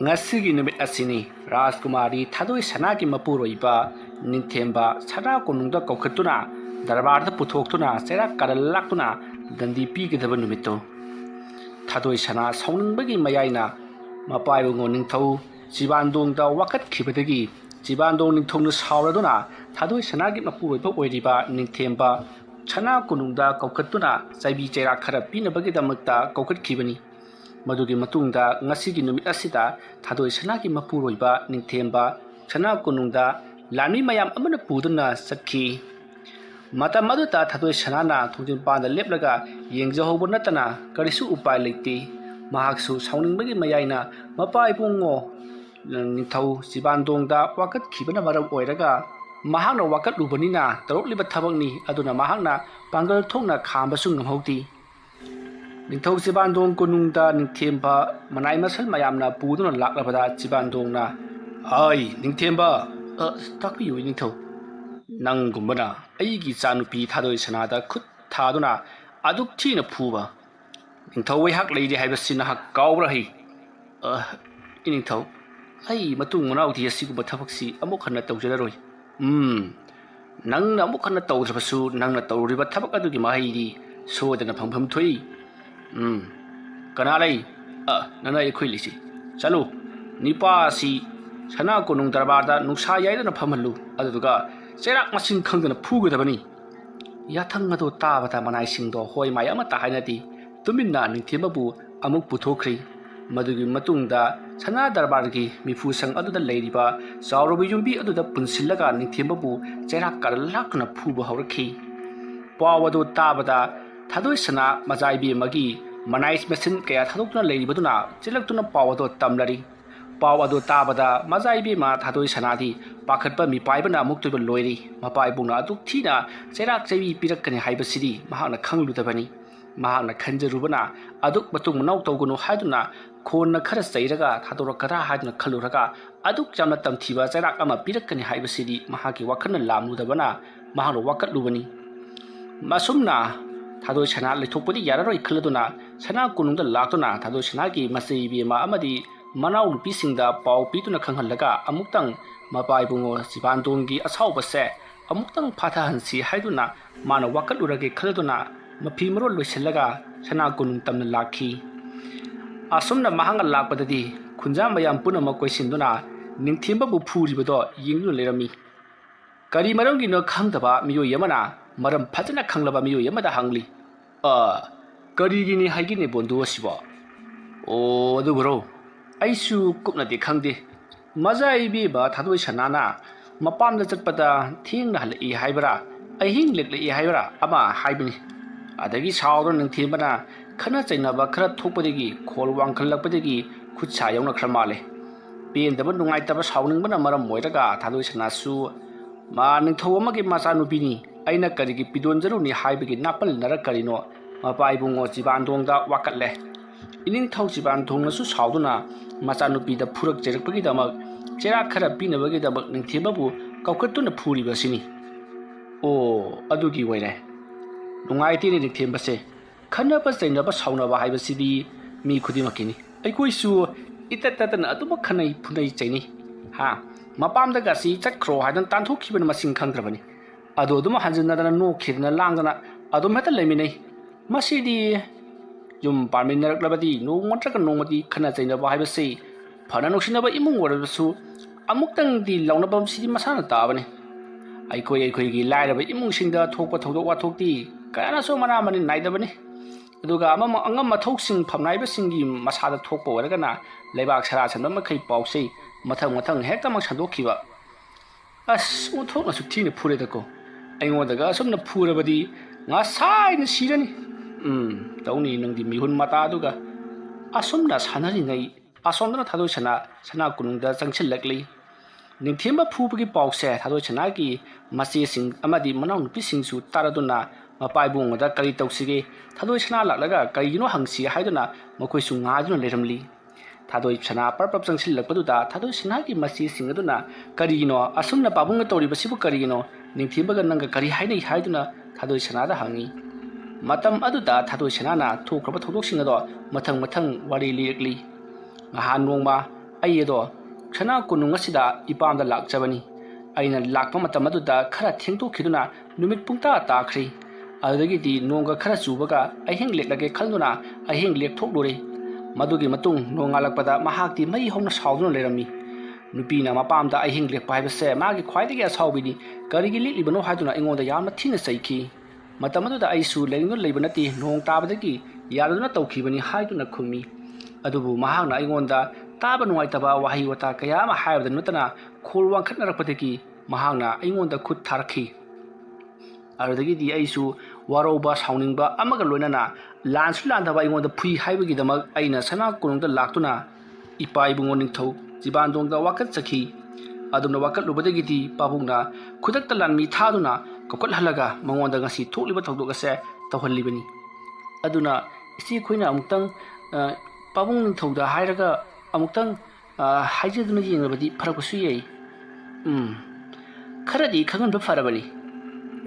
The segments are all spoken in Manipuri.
ngasi gi numit asini Rajkumari thadoi sana gi mapuroiba ningthemba sara konungda kokhatuna darbar da puthoktuna sera karalaktuna dandi pi gi daba numito thadoi sana sauningbagi mayaina mapai bungo ningthau jibandong da wakat khibadagi jibandong ningthong na sauraduna thadoi sana gi mapuroiba oiriba ningthemba sana konungda kokhatuna saibi chera khara pinabagi damakta kokhat khibani madugi matungda ngasigi numit asida thadoi sana gi mapuroiba ningthemba sana konungda lani mayam amana puduna sakhi matam aduta thadoi sana na thujin panda leplaga yengjahobo natana karisu upai leiti mahaksu sauningbagi mayaina mapai bungo ningthau jibandongda wakat khibana maram oiraga mahakna wakat lubanina tarokliba thabakni aduna mahakna pangal thongna khamba sung ngamhauti ningthau jibandong konungda ningthemba manai masal mayamna puduna laklabada jibandongna ai ningthemba takpiyu ningthau nangumbana aigi chanupi thadoi sanada khut thaduna aduk thina phuba ningthau wai hak leidi haibasina hak kawra hi ningthau ai matung manau thi asiguba thabaksi amuk khana tawjalaroi nangna amuk khana tawdrabasu nangna tawriba thabak adugi mahidi sodana phangpham thoi kana lei nana ekhoi lisi chalu nipa si sana konung darbarda nuksa yaidana phamhallu aduga cherak masing khangdana phugadabani yathang madu tabata manai singdo hoi mai amata hainati tuminna ningthemabu amuk puthokri madugi matungda sana darbargi mifu sang aduda leiriba zawrobi yumbi aduda punsillaga ningthemabu cherak karalakna phuba haurakhi pawadu tabada thadoi sana majaibi magi manais mesin kaya thadokna leiribaduna chilaktuna pawado tamlari pawado tabada majaibi ma thadoi sanadi pakhatpa mi paibana muktuba loiri mapai buna aduk thina cherak chaibi pirakkani haibasidi mahana khangludabani mahana khanjarubana aduk matung manau tawgunu haiduna khonna khara chairaga thadorakara haiduna khaluraga aduk jamna tamthiba cherak ama pirakkani haibasidi mahaki wakhanna lamludabana mahana wakatlubani masumna thadoi sana lethokpadi yararoi khaladuna sana kunungda laktuna thadoi sana gi masaibi ma amadi manau nupisingda pau pituna khanghallaga amuktang mapai bungo jibandonggi asaubase amuktang phathahansi haiduna mana wakatlurage khaladuna mafi marol loisellaga sana kunung tamna lakhi asumna mahanga lakpadadi khunja mayam punama koisinduna ningthemba bu phuribado yinglu lerami kari maramgi no khangdaba miyo yamana maram phajana khanglaba miyo yamada hangli karigini haigini bondu asiba o adu bro aisu kupna de khangde majai bi ba thadoi sanana mapamda chatpada thingna halai haibara ahing leklei haibara ama haibini adagi sawro ningthemana khana chainaba khara thokpadegi khol wangkhalakpadegi khutsa yauna khramale pendaba nungaitaba sawningbana maram moiraga thadoi sanasu ma ningthau amagi macha nupini aina karigi pidonjaruni haibagi napal narakarino mapai bungo jibandongda wakatle ining thau jibandong nasu sawduna macha nupida phurak jerakpagi damak chera khara pinabagi damak ningthebabu kaukhatuna phuribasini o adugi waire nungaitini ningthembase khanaba chainaba sawnaba haibasidi mi khudimakini aikoisu itatatana atuba khanai phunai chaini ha mapamda gasi chakro hadan tanthokkhibana masing khangdrabani ado dum hanjinadana no khirna langdana adum heta leminai masidi yum parminaklabadi no montraka nomadi khana chainaba haibase phana noksinaba imung warasu amuktang di launabam sidi masana tabani aikoi gi lairaba imung singda thokpa thodok wathokti kana so mana mani naidabani aduga amama angam mathoksing phamnaiba singi masada thokpa waragana leibak sara chanba makhai pausei mathang hekta mak sandokhiba as uthokna su thina phuredako aingodaga somna phurabadi nga saina sirani tawni nangdi mihun mata aduga asomna sanari ngai asomna thadoi sana kunungda changchilakli ningthemba phubagi pause thadoi sana gi machi sing amadi manau nupi singsu taraduna mapai bungoda kari tawsige thadoi sana laklaga karigino hangsi haiduna makoi su ngaduna leramli thadoi sana parpap changchilakpaduda thadoi sana gi machi singaduna karigino asomna babunga tawribasibu karigino ningthembaga nanga kari hainai haiduna thadoi sanada hangi matam aduda thadoi sanana thokraba thodok singado mathang wari lirikli ngahan nongma ꯑꯩ ꯑꯗꯣ ꯁꯅꯥ ꯀꯣꯅꯨꯡ ꯑꯁꯤꯗ ꯏꯄꯥꯝꯗ ꯂꯥꯛꯆꯕꯅꯤ ꯑꯩꯅ ꯂꯥꯛꯄ ꯃꯇꯝ ꯑꯗꯨꯗ ꯈꯔ ꯊꯦꯡꯗꯣꯛꯈꯤꯗꯨꯅ ꯅꯨꯃꯤꯠ ꯄꯨꯡꯇꯥ ꯇꯥꯈ꯭ꯔꯦ ꯑꯗꯨꯗꯒꯤꯗꯤ ꯅꯣꯡꯒ ꯈꯔ ꯆꯨꯕꯒ ꯑꯍꯤꯡ ꯂꯦꯛꯂꯒꯦ ꯈꯟꯗꯨꯅ ꯑꯍꯤꯡ ꯂꯦꯛꯊꯣꯛꯂꯨꯔꯦ ꯃꯗꯨꯒꯤ ꯃꯇꯨꯡ ꯅꯣꯡꯉꯥꯜꯂꯛꯄꯗ ꯃꯍꯥꯛꯇꯤ ꯃꯩ ꯍꯧꯅ ꯁꯥꯎꯗꯨꯅ ꯂꯩꯔꯝꯃꯤ ꯅꯨꯄꯤꯅ ꯃꯄꯥꯝꯗ ꯑꯍꯤꯡ ꯂꯦꯛꯄ ꯍꯥꯏꯕꯁꯦ ꯃꯥꯒꯤ ꯈ꯭ꯋꯥꯏꯗꯒꯤ ꯑꯁꯥꯎꯕꯤꯅꯤ ꯀꯔꯤꯒꯤ ꯂꯦꯛꯂꯤꯕꯅꯣ ꯍꯥꯏꯗꯨꯅ ꯑꯩꯉꯣꯟꯗ ꯌꯥꯝꯅ ꯊꯤꯅ ꯆꯩꯈꯤ ꯃꯇꯝ ꯑꯗꯨꯗ ꯑꯩꯁꯨ ꯂꯩꯅꯤꯡꯗꯨꯅ ꯂꯩꯕ ꯅꯠꯇꯦ ꯅꯣꯡ ꯇꯥꯕꯗꯒꯤ ꯌꯥꯗꯗꯨꯅ ꯇꯧꯈꯤꯕꯅꯤ ꯍꯥꯏꯗꯨꯅ ꯈꯨꯝꯃꯤ ꯑꯗꯨꯕु ꯃꯍꯥꯛꯅ ꯑꯩꯉꯣꯟꯗ ꯇꯥꯕ ꯅꯨꯡꯉꯥꯏꯇꯕ ꯋꯥꯍꯩ ꯋꯥꯇꯥ ꯀꯌꯥ ꯑꯃ ꯍꯥꯏꯕꯗ ꯅꯠꯇꯅ ꯈꯣꯜ ꯋꯥꯡꯈꯠꯅꯔꯛꯄꯗꯒꯤ ꯃꯍꯥꯛꯅ ꯑꯩꯉꯣꯟꯗ ꯈꯨꯠ ꯊꯥꯔꯛꯈꯤ ꯑꯗꯨꯗꯒꯤꯗꯤ ꯑꯩꯁꯨ ꯋꯥꯔꯧꯕ ꯁꯥꯎꯅꯤꯡꯕ ꯑꯃꯒ ꯂꯣꯏꯅꯅ ꯂꯥꯟꯁꯨ ꯂꯥꯟꯗꯕ ꯑꯩꯉꯣꯟꯗ ꯐꯨꯏ ꯍꯥꯏꯕꯒꯤꯗꯃꯛ ꯑꯩꯅ ꯁꯅꯥ ꯀꯣꯅꯨꯡꯗ ꯂꯥꯛꯇꯨꯅ ꯏꯄꯥ ꯏꯕꯨꯡꯉꯣ ꯅꯤꯡꯊꯧ ꯖꯤꯕꯥꯟꯗꯣꯡꯗ ꯋꯥꯀꯠꯆꯈꯤ ꯑꯗꯨꯝꯅ ꯋꯥꯀꯠꯂꯨꯕꯗꯒꯤꯗꯤ ꯄꯥꯕꯨꯡꯅ ꯈꯨꯗꯛꯇ ꯂꯥꯟꯃꯤ ꯊꯥꯗꯨꯅ ꯀꯧꯀꯠꯍꯜꯂꯒ ꯃꯉꯣꯟꯗ ꯉꯁꯤ ꯊꯣꯛꯂꯤꯕ ꯊꯧꯗꯣꯛ ꯑꯁꯦ ꯇꯧꯍꯜꯂꯤꯕꯅꯤ ꯑꯗꯨꯅ ꯏꯆꯦ ꯑꯩꯈꯣꯏꯅ ꯑꯃꯨꯛꯇꯪ ꯄꯥꯕꯨꯡ ꯅꯤꯡꯊꯧꯗ ꯍꯥꯏꯔꯒ ꯑꯃꯨꯛꯇꯪ ꯍꯥꯏꯖꯗꯨꯅ ꯌꯦꯡꯂꯕꯗꯤ ꯐꯔꯛꯄꯁꯨ ꯌꯥꯏ ꯈꯔꯗꯤ ꯈꯪꯍꯟꯕ ꯐꯔꯕꯅꯤ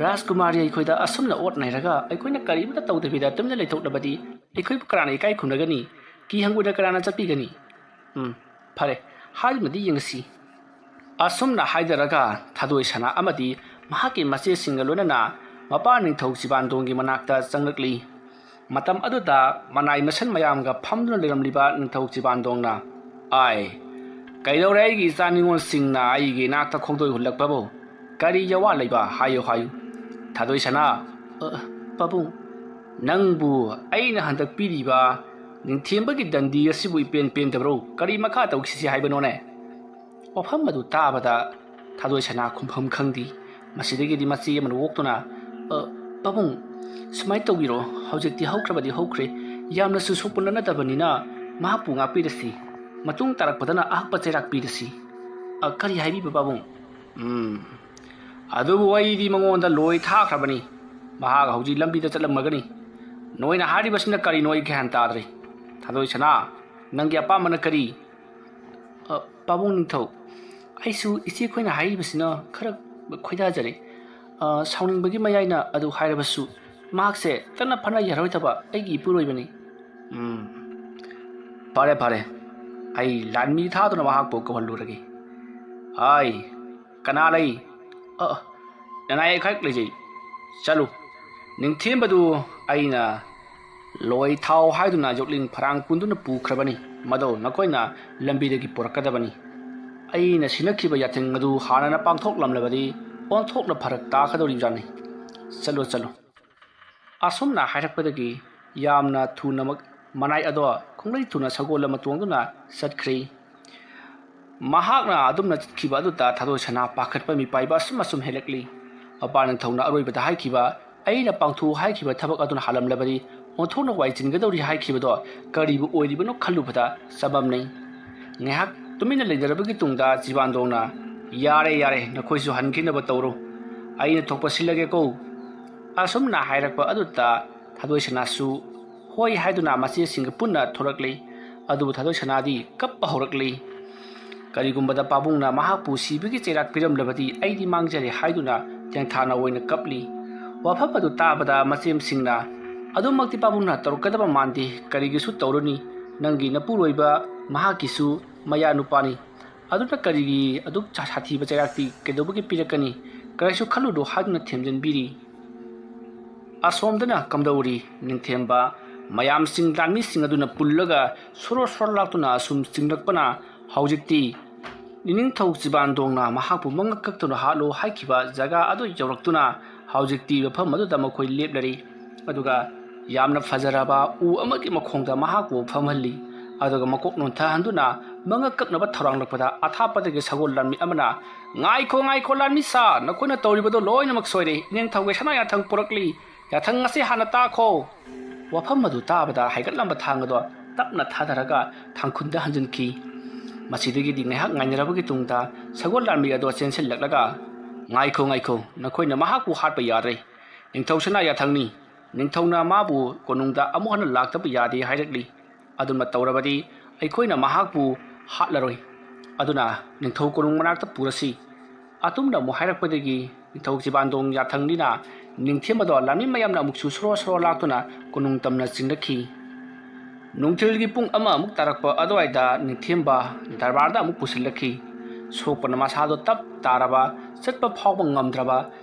ꯔꯥꯖꯀꯨꯃꯥꯔꯤ ꯑꯩꯈꯣꯏꯗ ꯑꯁꯨꯝꯅ ꯑꯣꯠ ꯅꯩꯔꯒ ꯑꯩꯈꯣꯏꯅ ꯀꯔꯤꯃꯠꯇ ꯇꯧꯗꯕꯤꯗ ꯇꯨꯃꯤꯟꯅ ꯂꯩꯊꯣꯛꯂꯕꯗꯤ ꯑꯩꯈꯣꯏꯕꯨ ꯀꯅꯥꯅ ꯏꯀꯥꯏ ꯈꯨꯝꯅꯒꯅꯤ ꯀꯤ ꯍꯪꯒꯣꯏꯅ ꯀꯅꯥꯅ ꯆꯠꯄꯤꯒꯅꯤ ꯐꯔꯦ ꯍꯥꯏꯗꯨꯅꯗꯤ ꯌꯦꯡꯉꯁꯤ ꯑꯁꯨꯝꯅ ꯍꯥꯏꯗꯔꯒ ꯊꯥꯗꯣꯏ ꯁꯅꯥ ꯑꯃꯗꯤ ꯃꯍꯥꯛꯀꯤ ꯃꯆꯦꯁꯤꯡꯒ ꯂꯣꯏꯅꯅ ꯃꯄꯥ ꯅꯤꯡꯊꯧ ꯖꯤꯕꯥꯟꯗꯣꯡꯒꯤ ꯃꯅꯥꯛꯇ ꯆꯪꯂꯛꯂꯤ ꯃꯇꯝ ꯑꯗꯨꯗ ꯃꯅꯥꯏ ꯃꯁꯟ ꯃꯌꯥꯝꯒ ꯐꯝꯗꯨꯅ ꯂꯩꯔꯝꯂꯤꯕ ꯅꯤꯡꯊꯧ ꯖꯤꯕꯥꯟꯗꯣꯡꯅ ꯀꯩꯗꯧꯔꯦ ꯑꯩꯒꯤ ꯏꯆꯥ ꯅꯤꯉꯣꯜꯁꯤꯡꯅ ꯑꯩꯒꯤ ꯏꯅꯥꯛꯇ ꯈꯣꯡꯗꯣꯏ ꯍꯨꯜꯂꯛꯄꯕꯨ ꯀꯔꯤ ꯌꯋꯥ ꯂꯩꯕ ꯍꯥꯏꯌꯨ ꯊꯥꯗꯣꯏ ꯁꯅꯥ ꯄꯥꯕꯨꯡ ꯅꯪꯕꯨ ꯑꯩꯅ ꯍꯟꯗꯛ ꯄꯤꯔꯤꯕ ꯅꯤꯡꯊꯦꯝꯕꯒꯤ ꯗꯟꯗꯤ ꯑꯁꯤꯕꯨ ꯏꯄꯦꯟ ꯄꯦꯟꯗꯕ꯭ꯔꯣ ꯀꯔꯤ ꯃꯈꯥ ꯇꯧꯈꯤꯁꯤ ꯍꯥꯏꯕꯅꯣꯅꯦ ꯋꯥꯐꯝ ꯑꯗꯨ ꯇꯥꯕꯗ ꯊꯥꯗꯣꯏ ꯁꯅꯥ ꯈꯨꯝꯐꯝ ꯈꯪꯗꯤ ꯃꯁꯤꯗꯒꯤꯗꯤ ꯃꯆꯦ ꯑꯃꯅ ꯑꯣꯛꯇꯨꯅ ꯄꯥꯕꯨꯡ ꯁꯨꯃꯥꯏꯅ ꯇꯧꯕꯤꯔꯣ ꯍꯧꯖꯤꯛꯇꯤ ꯍꯧꯈ꯭ꯔꯕꯗꯤ ꯍꯧꯈ꯭ꯔꯦ ꯌꯥꯝꯅꯁꯨ ꯁꯣꯛꯄ ꯅꯠꯇꯕꯅꯤꯅ ꯃꯍꯥꯛꯄꯨ ꯉꯥꯛꯄꯤꯔꯁꯤ ꯃꯇꯨꯡ ꯇꯥꯔꯛꯄꯗꯅ ꯑꯍꯛꯄ ꯆꯩꯔꯥꯛ ꯄꯤꯔꯁꯤ ꯀꯔꯤ ꯍꯥꯏꯕꯤꯕ ꯄꯥꯕꯨꯡ ꯑꯗꯨꯕꯨ ꯑꯩꯗꯤ ꯃꯉꯣꯟꯗ ꯂꯣꯏ ꯊꯥꯈ꯭ꯔꯕꯅꯤ ꯃꯍꯥꯛ ꯍꯧꯖꯤꯛ ꯂꯝꯕꯤꯗ ꯆꯠꯂꯝꯃꯒꯅꯤ ꯅꯣꯏꯅ ꯍꯥꯏꯔꯤꯕꯁꯤꯅ ꯀꯔꯤꯅꯣ ꯑꯩ ꯒ꯭ꯌꯥꯟ ꯇꯥꯗ꯭ꯔꯦ ꯊꯥꯗꯣꯏ ꯁꯅꯥ ꯅꯪꯒꯤ ꯑꯄꯥꯝꯕꯅ ꯀꯔꯤ ꯄꯥꯕꯨꯡ ꯅꯤꯡꯊꯧ ꯑꯩꯁꯨ ꯏꯆꯦꯈꯣꯏꯅ ꯍꯥꯏꯔꯤꯕꯁꯤꯅ ꯈꯔ ꯈꯣꯏꯗꯥꯖꯔꯦ ꯁꯥꯎꯅꯤꯡꯕꯒꯤ ꯃꯌꯥꯏꯅ ꯑꯗꯨ ꯍꯥꯏꯔꯕꯁꯨ ꯃꯍꯥꯛꯁꯦ ꯇꯞꯅ ꯐꯅ ꯌꯥꯔꯣꯏꯗꯕ ꯑꯩꯒꯤ ꯏꯄꯨꯔꯣꯏꯕꯅꯤ ꯐꯔꯦ ꯑꯩ ꯂꯥꯟꯃꯤ ꯊꯥꯗꯨꯅ ꯃꯍꯥꯛꯄꯨ ꯀꯧꯍꯜꯂꯨꯔꯒꯦ ꯀꯅꯥ ꯂꯩ ꯅꯅꯥꯏ ꯑꯩꯈꯛ ꯂꯩꯖꯩ ꯆꯠꯂꯨ ꯅꯤꯡꯊꯦꯝꯕꯗꯨ ꯑꯩꯅ ꯂꯣꯏ ꯊꯥꯎ ꯍꯥꯏꯗꯨꯅ ꯌꯣꯛꯂꯤꯡ ꯐꯔꯥꯡ ꯄꯨꯟꯗꯨꯅ ꯄꯨꯈ꯭ꯔꯕꯅꯤ ꯃꯗꯨ ꯅꯈꯣꯏꯅ ꯂꯝꯕꯤꯗꯒꯤ ꯄꯨꯔꯛꯀꯗꯕꯅꯤ ꯑꯩꯅ ꯁꯤꯟꯅꯈꯤꯕ ꯌꯥꯊꯪ ꯑꯗꯨ ꯍꯥꯟꯅꯅ ꯄꯥꯡꯊꯣꯛꯂꯝꯂꯕꯗꯤ ꯑꯣꯟꯊꯣꯛꯅ ꯐꯔꯛ ꯇꯥꯒꯗꯧꯔꯤꯕꯖꯥꯠꯅꯤ ꯆꯠꯂꯨ ꯑꯁꯨꯝꯅ ꯍꯥꯏꯔꯛꯄꯗꯒꯤ ꯌꯥꯝꯅ ꯊꯨꯅꯃꯛ ꯃꯅꯥꯏ ꯑꯗꯣ ꯈꯣꯡꯂꯩ ꯊꯨꯅ ꯁꯒꯣꯜ ꯑꯃ ꯇꯣꯡꯗꯨꯅ ꯆꯠꯈ꯭ꯔꯦ ꯃꯍꯥꯛꯅ ꯑꯗꯨꯝꯅ ꯆꯠꯈꯤꯕ ꯑꯗꯨꯗ ꯊꯥꯗꯣꯏ ꯁꯅꯥ ꯄꯥꯈꯠꯄ ꯃꯤꯄꯥꯏꯕ ꯑꯁꯨꯝ ꯍꯦꯜꯂꯛꯂꯤ ꯃꯄꯥ ꯅꯤꯡꯊꯧꯅ ꯑꯔꯣꯏꯕꯗ ꯍꯥꯏꯈꯤꯕ ꯑꯩꯅ ꯄꯥꯡꯊꯣꯛꯎ ꯍꯥꯏꯈꯤꯕ ꯊꯕꯛ ꯑꯗꯨꯅ ꯍꯥꯜꯂꯝꯂꯕꯗꯤ ꯑꯣꯟꯊꯣꯛꯅ ꯋꯥꯏꯆꯤꯟꯒꯗꯧꯔꯤ ꯍꯥꯏꯈꯤꯕꯗꯣ ꯀꯔꯤꯕꯨ ꯑꯣꯏꯔꯤꯕꯅꯣ ꯈꯜꯂꯨꯕꯗ ꯆꯃꯝꯅꯩ ꯉꯥꯏꯍꯥꯛ ꯇꯨꯃꯤꯟꯅ ꯂꯩꯅꯔꯕꯒꯤ ꯇꯨꯡꯗ ꯖꯤꯕꯥꯟꯗꯣꯡꯅ ꯌꯥꯔꯦ ꯅꯈꯣꯏꯁꯨ ꯍꯟꯈꯤꯅꯕ ꯇꯧꯔꯣ ꯑꯩꯅ ꯊꯣꯛꯄ ꯁꯤꯜꯂꯒꯦꯀꯣ ꯑꯁꯨꯝꯅ ꯍꯥꯏꯔꯛꯄ ꯑꯗꯨꯗ ꯊꯥꯗꯣꯏ ꯁꯅꯥꯁꯨ ꯍꯣꯏ ꯍꯥꯏꯗꯨꯅ ꯃꯆꯦꯁꯤꯡꯒ ꯄꯨꯟꯅ ꯊꯣꯔꯛꯂꯤ ꯑꯗꯨꯕꯨ ꯊꯥꯗꯣꯏ ꯁꯅꯥꯗꯤ ꯀꯞꯄ ꯍꯧꯔꯛꯂꯤ ꯀꯔꯤꯒꯨꯝꯕꯗ ꯄꯥꯕꯨꯡꯅ ꯃꯍꯥꯛꯄꯨ ꯁꯤꯕꯒꯤ ꯆꯩꯔꯥꯛ ꯄꯤꯔꯝꯂꯕꯗꯤ ꯑꯩꯗꯤ ꯃꯥꯡꯖꯔꯦ ꯍꯥꯏꯗꯨꯅ ꯇꯦꯡꯊꯥꯅ ꯑꯣꯏꯅ ꯀꯞꯂꯤ ꯋꯥꯐꯝ ꯑꯗꯨ ꯇꯥꯕꯗ ꯃꯆꯦꯝꯁꯤꯡꯅ ꯑꯗꯨꯃꯛꯇꯤ ꯄꯥꯕꯨꯡꯅ ꯇꯧꯔꯛꯀꯗꯕ ꯃꯥꯟꯗꯦ ꯀꯔꯤꯒꯤꯁꯨ ꯇꯧꯔꯨꯅꯤ ꯅꯪꯒꯤ ꯅꯄꯨꯔꯣꯏꯕ ꯃꯍꯥꯛꯀꯤꯁꯨ ꯃꯌꯥ ꯅꯨꯄꯥꯅꯤ ꯑꯗꯨꯅ ꯀꯔꯤꯒꯤ ꯑꯗꯨꯛ ꯁꯥꯊꯤꯕ ꯆꯩꯔꯥꯛꯇꯤ ꯀꯩꯗꯧꯕꯒꯤ ꯄꯤꯔꯛꯀꯅꯤ ꯀꯔꯤꯁꯨ ꯈꯜꯂꯨꯅꯨ ꯍꯥꯏꯗꯨꯅ ꯊꯦꯝꯖꯤꯟꯕꯤꯔꯤ ꯑꯁꯣꯝꯗꯅ ꯀꯝꯗꯧꯔꯤ ꯅꯤꯡꯊꯦꯝꯕ ꯃꯌꯥꯝꯁꯤꯡ ꯂꯥꯟꯃꯤꯁꯤꯡ ꯑꯗꯨꯅ ꯄꯨꯜꯂꯒ ꯁꯣꯔꯣ ꯂꯥꯛꯇꯨꯅ ꯑꯁꯨꯝ ꯆꯤꯡꯂꯛꯄꯅ ꯍꯧꯖꯤꯛꯇꯤ ꯅꯤꯡꯊꯧ ꯖꯤꯕꯥꯟꯗꯣꯡꯅ ꯃꯍꯥꯛꯄꯨ ꯃꯉꯛ ꯀꯛꯇꯨꯅ ꯍꯥꯠꯂꯨ ꯍꯥꯏꯈꯤꯕ ꯖꯒꯥ ꯑꯗꯨ ꯌꯧꯔꯛꯇꯨꯅ ꯍꯧꯖꯤꯛꯇꯤ ꯃꯐꯝ ꯑꯗꯨꯗ ꯃꯈꯣꯏ ꯂꯦꯞꯂꯔꯤ ꯑꯗꯨꯒ ꯌꯥꯝꯅ ꯐꯖꯔꯕ ꯎ ꯑꯃꯒꯤ ꯃꯈꯣꯡꯗ ꯃꯍꯥꯛꯄꯨ ꯐꯝꯍꯜꯂꯤ ꯑꯗꯨꯒ ꯃꯀꯣꯛ ꯅꯣꯟꯊꯍꯟꯗꯨꯅ ꯃꯉꯛ ꯀꯛꯅꯕ ꯊꯧꯔꯥꯡꯂꯛꯄꯗ ꯑꯊꯥꯞꯄꯗꯒꯤ ꯁꯒꯣꯜ ꯂꯥꯟꯃꯤ ꯑꯃꯅ ꯉꯥꯏꯈꯣ ꯂꯥꯟꯃꯤ ꯁꯥ ꯅꯈꯣꯏꯅ ꯇꯧꯔꯤꯕꯗꯣ ꯂꯣꯏꯅꯃꯛ ꯁꯣꯏꯔꯦ ꯏꯅꯤꯡꯊꯧꯒꯤ ꯁꯅꯥ ꯌꯥꯊꯪ ꯄꯨꯔꯛꯂꯤ ꯌꯥꯊꯪ ꯑꯁꯤ ꯍꯥꯟꯅ ꯇꯥꯈꯣ ꯋꯥꯐꯝ ꯑꯗꯨ ꯇꯥꯕꯗ ꯍꯥꯏꯒꯠꯂꯝꯕ ꯊꯥꯡ ꯑꯗꯣ ꯇꯞꯅ ꯊꯥꯗꯔꯒ ꯊꯥꯡꯈꯨꯟꯗ ꯍꯟꯖꯤꯟꯈꯤ ꯃꯁꯤꯗꯒꯤꯗꯤ ꯉꯥꯏꯍꯥꯛ ꯉꯥꯏꯅꯔꯕꯒꯤ ꯇꯨꯡꯗ ꯁꯒꯣꯜ ꯂꯥꯟꯃꯤ ꯑꯗꯣ ꯆꯦꯟꯁꯤꯜꯂꯛꯂꯒ ꯉꯥꯏꯈꯣ ꯅꯈꯣꯏꯅ ꯃꯍꯥꯛꯄꯨ ꯍꯥꯠꯄ ꯌꯥꯗ꯭ꯔꯦ ꯅꯤꯡꯊꯧ ꯁꯅꯥ ꯌꯥꯊꯪꯅꯤ ꯅꯤꯡꯊꯧꯅ ꯃꯥꯕꯨ ꯀꯣꯅꯨꯡꯗ ꯑꯃꯨꯛ ꯍꯟꯅ ꯂꯥꯛꯇꯕ ꯌꯥꯗꯦ ꯍꯥꯏꯔꯛꯂꯤ ꯑꯗꯨꯝꯅ ꯇꯧꯔꯕꯗꯤ ꯑꯩꯈꯣꯏꯅ ꯃꯍꯥꯛꯄꯨ ꯍꯥꯠꯂꯔꯣꯏ ꯑꯗꯨꯅ ꯅꯤꯡꯊꯧ ꯀꯣꯅꯨꯡ ꯃꯅꯥꯛꯇ ꯄꯨꯔꯁꯤ ꯑꯗꯨꯝꯅ ꯑꯃꯨꯛ ꯍꯥꯏꯔꯛꯄꯗꯒꯤ ꯅꯤꯡꯊꯧ ꯖꯤꯕꯥꯟꯗꯣꯡ ꯌꯥꯊꯪꯅꯤꯅ ꯅꯤꯡꯊꯦꯝꯕꯗꯣ ꯂꯥꯟꯃꯤ ꯃꯌꯥꯝꯅ ꯑꯃꯨꯛꯁꯨ ꯁꯣꯔꯣ ꯂꯥꯛꯇꯨꯅ ꯀꯣꯅꯨꯡ ꯇꯝꯅ ꯆꯤꯡꯂꯛꯈꯤ ꯅꯨꯡꯊꯤꯜꯒꯤ ꯄꯨꯡ ꯑꯃꯃꯨꯛ ꯇꯥꯔꯛꯄ ꯑꯗꯨꯋꯥꯏꯗ ꯅꯤꯡꯊꯦꯝꯕ ꯗꯔꯕꯥꯔꯗ ꯑꯃꯨꯛ ꯄꯨꯁꯤꯜꯂꯛꯈꯤ ꯁꯣꯛꯄꯅ ꯃꯁꯥꯗꯣ ꯇꯞ ꯇꯥꯔꯕ ꯆꯠꯄ ꯐꯥꯎꯕ ꯉꯝꯗ꯭ꯔꯕ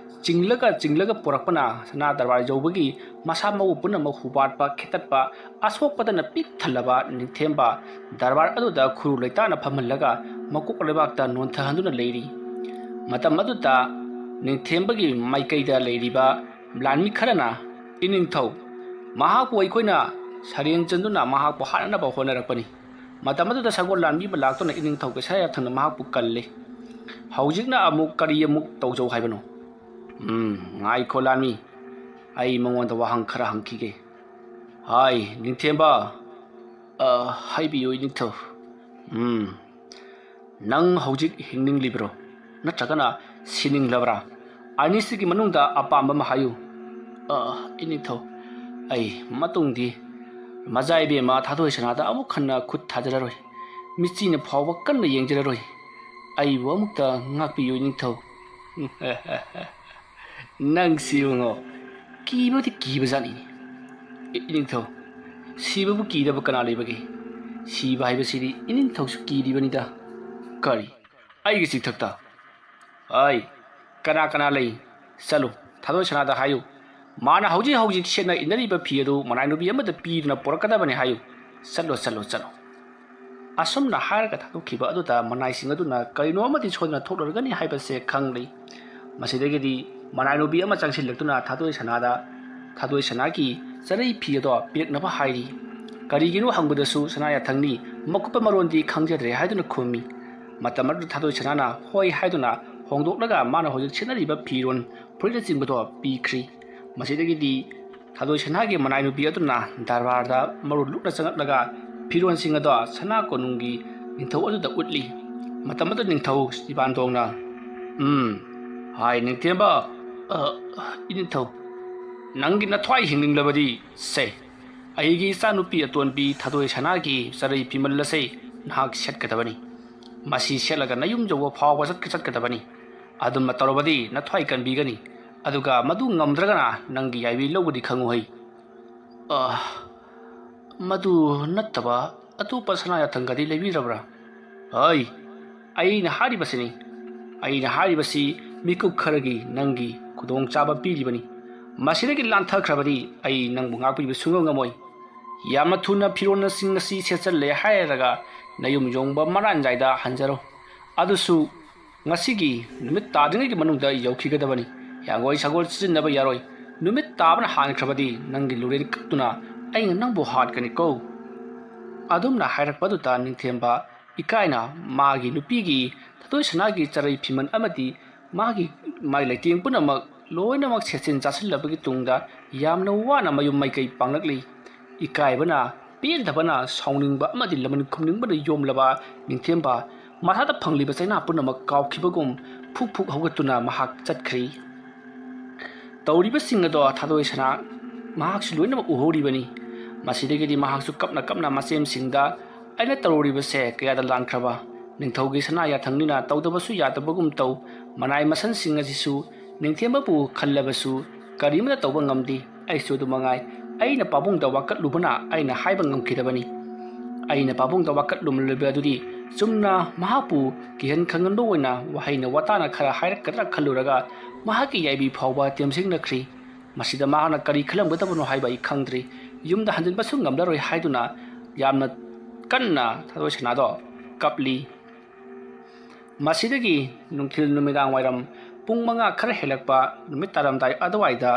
ꯆꯤꯡꯂꯒ ꯄꯨꯔꯛꯄꯅ ꯁꯅꯥ ꯗꯔꯕꯥꯔ ꯌꯧꯕꯒꯤ ꯃꯁꯥ ꯃꯎ ꯄꯨꯝꯅꯃꯛ ꯍꯨꯕꯥꯠꯄ ꯈꯦꯠꯇꯠꯄ ꯑꯁꯣꯛꯄꯗꯅ ꯄꯤꯛ ꯊꯜꯂꯕ ꯅꯤꯡꯊꯦꯝꯕ ꯗꯔꯕꯥꯔ ꯑꯗꯨꯗ ꯈꯨꯔꯨ ꯂꯩꯇꯥꯅ ꯐꯝꯍꯜꯂꯒ ꯃꯀꯣꯛ ꯂꯩꯕꯥꯛꯇ ꯅꯣꯟꯊꯍꯟꯗꯨꯅ ꯂꯩꯔꯤ ꯃꯇꯝ ꯑꯗꯨꯗ ꯅꯤꯡꯊꯦꯝꯕꯒꯤ ꯃꯥꯏꯀꯩꯗ ꯂꯩꯔꯤꯕ ꯂꯥꯟꯃꯤ ꯈꯔꯅ ꯏꯅꯤꯡꯊꯧ ꯃꯍꯥꯛꯄꯨ ꯑꯩꯈꯣꯏꯅ ꯁꯔꯦꯡ ꯆꯟꯗꯨꯅ ꯃꯍꯥꯛꯄꯨ ꯍꯥꯠꯅꯅꯕ ꯍꯣꯠꯅꯔꯛꯄꯅꯤ ꯃꯇꯝ ꯑꯗꯨꯗ ꯁꯒꯣꯜ ꯂꯥꯟꯕꯤꯕ ꯂꯥꯛꯇꯨꯅ ꯏꯅꯤꯡꯊꯧꯒꯤ ꯁꯌꯥꯊꯪꯅ ꯃꯍꯥꯛꯄꯨ ꯀꯜꯂꯤ ꯍꯧꯖꯤꯛꯅ ꯑꯃꯨꯛ ꯀꯔꯤ ꯑꯃꯨꯛ ꯇꯧꯖꯧ ꯍꯥꯏꯕꯅꯣ ꯉꯥꯏꯈꯣ ꯂꯥꯟꯃꯤ ꯑꯩ ꯃꯉꯣꯟꯗ ꯋꯥꯍꯪ ꯈꯔ ꯍꯪꯈꯤꯒꯦ ꯍꯥꯏ ꯅꯤꯡꯊꯦꯝꯕ ꯍꯥꯏꯕꯤꯌꯨ ꯏꯅꯤꯡꯊꯧ ꯅꯪ ꯍꯧꯖꯤꯛ ꯍꯤꯡꯅꯤꯡꯂꯤꯕ꯭ꯔꯣ ꯅꯠꯇ꯭ꯔꯒꯅ ꯁꯤꯅꯤꯡꯂꯕ꯭ꯔꯥ ꯑꯅꯤꯁꯤꯒꯤ ꯃꯅꯨꯡꯗ ꯑꯄꯥꯝꯕ ꯑꯃ ꯍꯥꯏꯌꯨ ꯏꯅꯤꯡꯊꯧ ꯑꯩ ꯃꯇꯨꯡꯗꯤ ꯃꯖꯥꯏꯕꯦꯝꯃ ꯊꯥꯗꯣꯏ ꯁꯅꯥꯗ ꯑꯃꯨꯛ ꯍꯟꯅ ꯈꯨꯠ ꯊꯥꯖꯔꯔꯣꯏ ꯃꯤꯆꯤꯅ ꯐꯥꯎꯕ ꯀꯟꯅ ꯌꯦꯡꯖꯔꯔꯣꯏ ꯑꯩꯕꯨ ꯑꯃꯨꯛꯇ ꯉꯥꯛꯄꯤꯌꯨ ꯏꯅꯤꯡꯊꯧ ꯅꯪꯁꯤ ꯌꯦꯡꯉꯣ ꯀꯤꯕꯗꯤ ꯀꯤꯕꯖꯥꯠꯅꯤꯅꯦ ꯏꯅꯤꯡꯊꯧ ꯁꯤꯕꯕꯨ ꯀꯤꯗꯕ ꯀꯅꯥ ꯂꯩꯕꯒꯦ ꯁꯤꯕ ꯍꯥꯏꯕꯁꯤꯗꯤ ꯏꯅꯤꯡꯊꯧꯁꯨ ꯀꯤꯔꯤꯕꯅꯤꯗ ꯀꯔꯤ ꯑꯩꯒꯤ ꯆꯤꯊꯛꯇ ꯑꯩ ꯀꯅꯥ ꯀꯅꯥ ꯂꯩ ꯆꯠꯂꯨ ꯊꯥꯗꯣꯏ ꯁꯅꯥꯗ ꯍꯥꯏꯌꯨ ꯃꯥꯅ ꯍꯧꯖꯤꯛ ꯁꯦꯠꯅ ꯏꯟꯅꯔꯤꯕ ꯐꯤ ꯑꯗꯨ ꯃꯅꯥꯏꯅꯨꯕꯤ ꯑꯃꯗ ꯄꯤꯗꯨꯅ ꯄꯨꯔꯛꯀꯗꯕꯅꯤ ꯍꯥꯏꯌꯨ ꯆꯠꯂꯣ ꯑꯁꯨꯝꯅ ꯍꯥꯏꯔꯒ ꯊꯥꯗꯣꯛꯈꯤꯕ ꯑꯗꯨꯗ ꯃꯅꯥꯏꯁꯤꯡ ꯑꯗꯨꯅ ꯀꯔꯤꯅꯣ ꯑꯃꯗꯤ ꯁꯣꯏꯗꯅ ꯊꯣꯛꯂꯔꯒꯅꯤ ꯍꯥꯏꯕꯁꯦ ꯈꯪꯂꯤ ꯃꯁꯤꯗꯒꯤꯗꯤ ꯃꯅꯥꯏꯅꯨꯕꯤ ꯑꯃ ꯆꯪꯁꯤꯜꯂꯛꯇꯨꯅ ꯊꯥꯗꯣꯏ ꯁꯅꯥꯒꯤ ꯆꯔꯩ ꯐꯤ ꯑꯗꯣ ꯄꯤꯔꯛꯅꯕ ꯍꯥꯏꯔꯤ ꯀꯔꯤꯒꯤꯅꯣ ꯍꯪꯕꯗꯁꯨ ꯁꯅꯥꯌꯥꯊꯪꯅꯤ ꯃꯀꯨꯞꯄ ꯃꯔꯣꯟꯗꯤ ꯈꯪꯖꯗ꯭ꯔꯦ ꯍꯥꯏꯗꯨꯅ ꯈꯨꯝꯃꯤ ꯃꯇꯝ ꯑꯗꯨꯗ ꯊꯥꯗꯣꯏ ꯁꯅꯥꯅ ꯍꯣꯏ ꯍꯥꯏꯗꯨꯅ ꯍꯣꯡꯗꯣꯛꯂꯒ ꯃꯥꯅ ꯍꯧꯖꯤꯛ ꯁꯦꯠꯅꯔꯤꯕ ꯐꯤꯔꯣꯟ ꯐꯨꯔꯤꯠꯅꯆꯤꯡꯕꯗꯣ ꯄꯤꯈ꯭ꯔꯤ ꯃꯁꯤꯗꯒꯤꯗꯤ ꯊꯥꯗꯣꯏ ꯁꯅꯥꯒꯤ ꯃꯅꯥꯏꯅꯨꯕꯤ ꯑꯗꯨꯅ ꯗꯔꯕꯥꯔꯗ ꯃꯔꯨ ꯂꯨꯛꯅ ꯆꯪꯂꯛꯂꯒ ꯐꯤꯔꯣꯟꯁꯤꯡ ꯑꯗꯣ ꯁꯅꯥ ꯀꯣꯅꯨꯡꯒꯤ ꯅꯤꯡꯊꯧ ꯑꯗꯨꯗ ꯎꯠꯂꯤ ꯃꯇꯝ ꯑꯗꯨꯗ ꯅꯤꯡꯊꯧ ꯁꯤꯕꯥꯟꯗꯣꯡꯅ ꯍꯥꯏ ꯅꯤꯡꯊꯦꯝꯕ ꯏꯅꯤꯡꯊꯧ ꯅꯪꯒꯤ ꯅꯊ꯭ꯋꯥꯏ ꯍꯤꯡꯅꯤꯡꯂꯕꯗꯤ ꯁꯦ ꯑꯩꯒꯤ ꯏꯆꯥꯅꯨꯄꯤ ꯑꯇꯣꯟꯕꯤ ꯊꯥꯗꯣꯏ ꯁꯅꯥꯒꯤ ꯆꯔꯩ ꯐꯤꯃꯜ ꯑꯁꯦ ꯅꯍꯥꯛ ꯁꯦꯠꯀꯗꯕꯅꯤ ꯃꯁꯤ ꯁꯦꯠꯂꯒ ꯅꯌꯨꯝ ꯌꯧꯕ ꯐꯥꯎꯕ ꯆꯠꯀꯗꯕꯅꯤ ꯑꯗꯨꯝꯅ ꯇꯧꯔꯕꯗꯤ ꯅꯊ꯭ꯋꯥꯏ ꯀꯟꯕꯤꯒꯅꯤ ꯑꯗꯨꯒ ꯃꯗꯨ ꯉꯝꯗ꯭ꯔꯒꯅ ꯅꯪꯒꯤ ꯌꯥꯏꯕꯤ ꯂꯧꯕꯗꯤ ꯈꯪꯉꯨꯍꯩ ꯃꯗꯨ ꯅꯠꯇꯕ ꯑꯇꯣꯞꯄ ꯁꯅꯥꯌꯥꯊꯪꯒꯗꯤ ꯂꯩꯕꯤꯗ꯭ꯔꯕ꯭ꯔꯥ ꯑꯩꯅ ꯍꯥꯏꯔꯤꯕꯁꯤ ꯃꯤꯀꯨꯞ ꯈꯔꯒꯤ ꯅꯪꯒꯤ ꯈꯨꯗꯣꯡꯆꯥꯕ ꯄꯤꯔꯤꯕꯅꯤ ꯃꯁꯤꯗꯒꯤ ꯂꯥꯟꯊꯈ꯭ꯔꯕꯗꯤ ꯑꯩ ꯅꯪꯕꯨ ꯉꯥꯛꯄꯤꯕ ꯁꯨꯡꯉꯝ ꯉꯝꯃꯣꯏ ꯌꯥꯝꯅ ꯊꯨꯅ ꯐꯤꯔꯣꯟꯁꯤꯡ ꯑꯁꯤ ꯁꯦꯠꯆꯜꯂꯦ ꯍꯥꯏꯔꯒ ꯅꯌꯨꯝ ꯌꯧꯕ ꯃꯔꯥꯟꯖꯥꯏꯗ ꯍꯟꯖꯔꯣ ꯑꯗꯨꯁꯨ ꯉꯁꯤꯒꯤ ꯅꯨꯃꯤꯠ ꯇꯥꯗ꯭ꯔꯤꯉꯩꯒꯤ ꯃꯅꯨꯡꯗ ꯌꯧꯈꯤꯒꯗꯕꯅꯤ ꯌꯥꯡꯒꯣꯏ ꯁꯒꯣꯜ ꯁꯤꯖꯤꯟꯅꯕ ꯌꯥꯔꯣꯏ ꯅꯨꯃꯤꯠ ꯇꯥꯕꯅ ꯍꯥꯟꯈ꯭ꯔꯕꯗꯤ ꯅꯪꯒꯤ ꯂꯨꯔꯦꯟ ꯀꯛꯇꯨꯅ ꯑꯩꯅ ꯅꯪꯕꯨ ꯍꯥꯠꯀꯅꯤꯀꯣ ꯑꯗꯨꯝꯅ ꯍꯥꯏꯔꯛꯄꯗꯨꯗ ꯅꯤꯡꯊꯦꯝꯕ ꯏꯀꯥꯏꯅ ꯃꯥꯒꯤ ꯅꯨꯄꯤꯒꯤ ꯊꯥꯗꯣꯏ ꯁꯅꯥꯒꯤ ꯆꯔꯩ ꯐꯤꯃꯟ ꯑꯃꯗꯤ ꯃꯥꯒꯤ ꯂꯩꯇꯦꯡ ꯄꯨꯝꯅꯃꯛ ꯂꯣꯏꯅꯃꯛ ꯁꯦꯠꯆꯤꯟ ꯆꯥꯁꯤꯜꯂꯕꯒꯤ ꯇꯨꯡꯗ ꯌꯥꯝꯅ ꯋꯥꯅ ꯃꯌꯨꯝ ꯃꯥꯏꯀꯩ ꯄꯥꯡꯂꯛꯂꯤ ꯏꯀꯥꯏꯕꯅ ꯄꯦꯟꯗꯕꯅ ꯁꯥꯎꯅꯤꯡꯕ ꯑꯃꯗꯤ ꯂꯃꯟ ꯈꯨꯝꯅꯤꯡꯕꯅ ꯌꯣꯝꯂꯕ ꯅꯤꯡꯊꯦꯝꯕ ꯃꯁꯥꯗ ꯐꯪꯂꯤꯕ ꯆꯩꯅꯥ ꯄꯨꯝꯅꯃꯛ ꯀꯥꯎꯈꯤꯕꯒꯨꯝ ꯐꯨꯛ ꯍꯧꯒꯠꯇꯨꯅ ꯃꯍꯥꯛ ꯆꯠꯈ꯭ꯔꯤ ꯇꯧꯔꯤꯕꯁꯤꯡ ꯑꯗꯣ ꯊꯥꯗꯣꯏ ꯁꯅꯥ ꯃꯍꯥꯛꯁꯨ ꯂꯣꯏꯅꯃꯛ ꯎꯍꯧꯔꯤꯕꯅꯤ ꯃꯁꯤꯗꯒꯤꯗꯤ ꯃꯍꯥꯛꯁꯨ ꯀꯞꯅ ꯃꯆꯦꯝꯁꯤꯡꯗ ꯑꯩꯅ ꯇꯧꯔꯤꯕꯁꯦ ꯀꯌꯥꯗ ꯂꯥꯟꯈ꯭ꯔꯕ ꯅꯤꯡꯊꯧꯒꯤ ꯁꯅꯥꯌꯥꯊꯪꯅꯤꯅ ꯇꯧꯗꯕꯁꯨ ꯌꯥꯗꯕꯒꯨꯝ ꯇꯧ ꯃꯅꯥꯏ ꯃꯁꯟꯁꯤꯡ ꯑꯁꯤꯁꯨ ꯅꯤꯡꯊꯦꯝꯕꯕꯨ ꯈꯜꯂꯕꯁꯨ ꯀꯔꯤꯃꯠꯇ ꯇꯧꯕ ꯉꯝꯗꯦ ꯑꯩꯁꯨ ꯑꯗꯨꯃꯉꯥꯏ ꯑꯩꯅ ꯄꯥꯕꯨꯡꯗ ꯋꯥꯀꯠꯂꯨꯕꯅ ꯑꯩꯅ ꯍꯥꯏꯕ ꯉꯝꯈꯤꯗꯕꯅꯤ ꯑꯩꯅ ꯄꯥꯕꯨꯡꯗ ꯋꯥꯀꯠꯂꯨꯕ ꯑꯗꯨꯗꯤ ꯆꯨꯝꯅ ꯃꯍꯥꯛꯄꯨ ꯀꯤꯍꯟ ꯈꯪꯍꯟꯕ ꯑꯣꯏꯅ ꯋꯥꯍꯩꯅ ꯋꯥꯇꯥꯅ ꯈꯔ ꯍꯥꯏꯔꯛꯀꯗ꯭ꯔꯥ ꯈꯜꯂꯨꯔꯒ ꯃꯍꯥꯛꯀꯤ ꯌꯥꯏꯕꯤ ꯐꯥꯎꯕ ꯇꯦꯝꯁꯤꯡꯅꯈ꯭ꯔꯤ ꯃꯁꯤꯗ ꯃꯍꯥꯛꯅ ꯀꯔꯤ ꯈꯜꯂꯝꯒꯗꯕꯅꯣ ꯍꯥꯏꯕ ꯑꯩ ꯈꯪꯗ꯭ꯔꯤ ꯌꯨꯝꯗ ꯍꯟꯖꯤꯟꯕꯁꯨ ꯉꯝꯂꯔꯣꯏ ꯍꯥꯏꯗꯨꯅ ꯌꯥꯝꯅ ꯀꯟꯅ ꯊꯥꯗꯣꯏ ꯁꯅꯥꯗꯣ ꯀꯞꯂꯤ ꯃꯁꯤꯗꯒꯤ ꯅꯨꯡꯊꯤꯜ ꯅꯨꯃꯤꯗꯥꯡ ꯋꯥꯏꯔꯝ ꯄꯨꯡ 5 ꯈꯔ ꯍꯦꯜꯂꯛꯄ ꯅꯨꯃꯤꯠ ꯇꯥꯔꯝꯗꯥꯏ ꯑꯗꯨꯋꯥꯏꯗ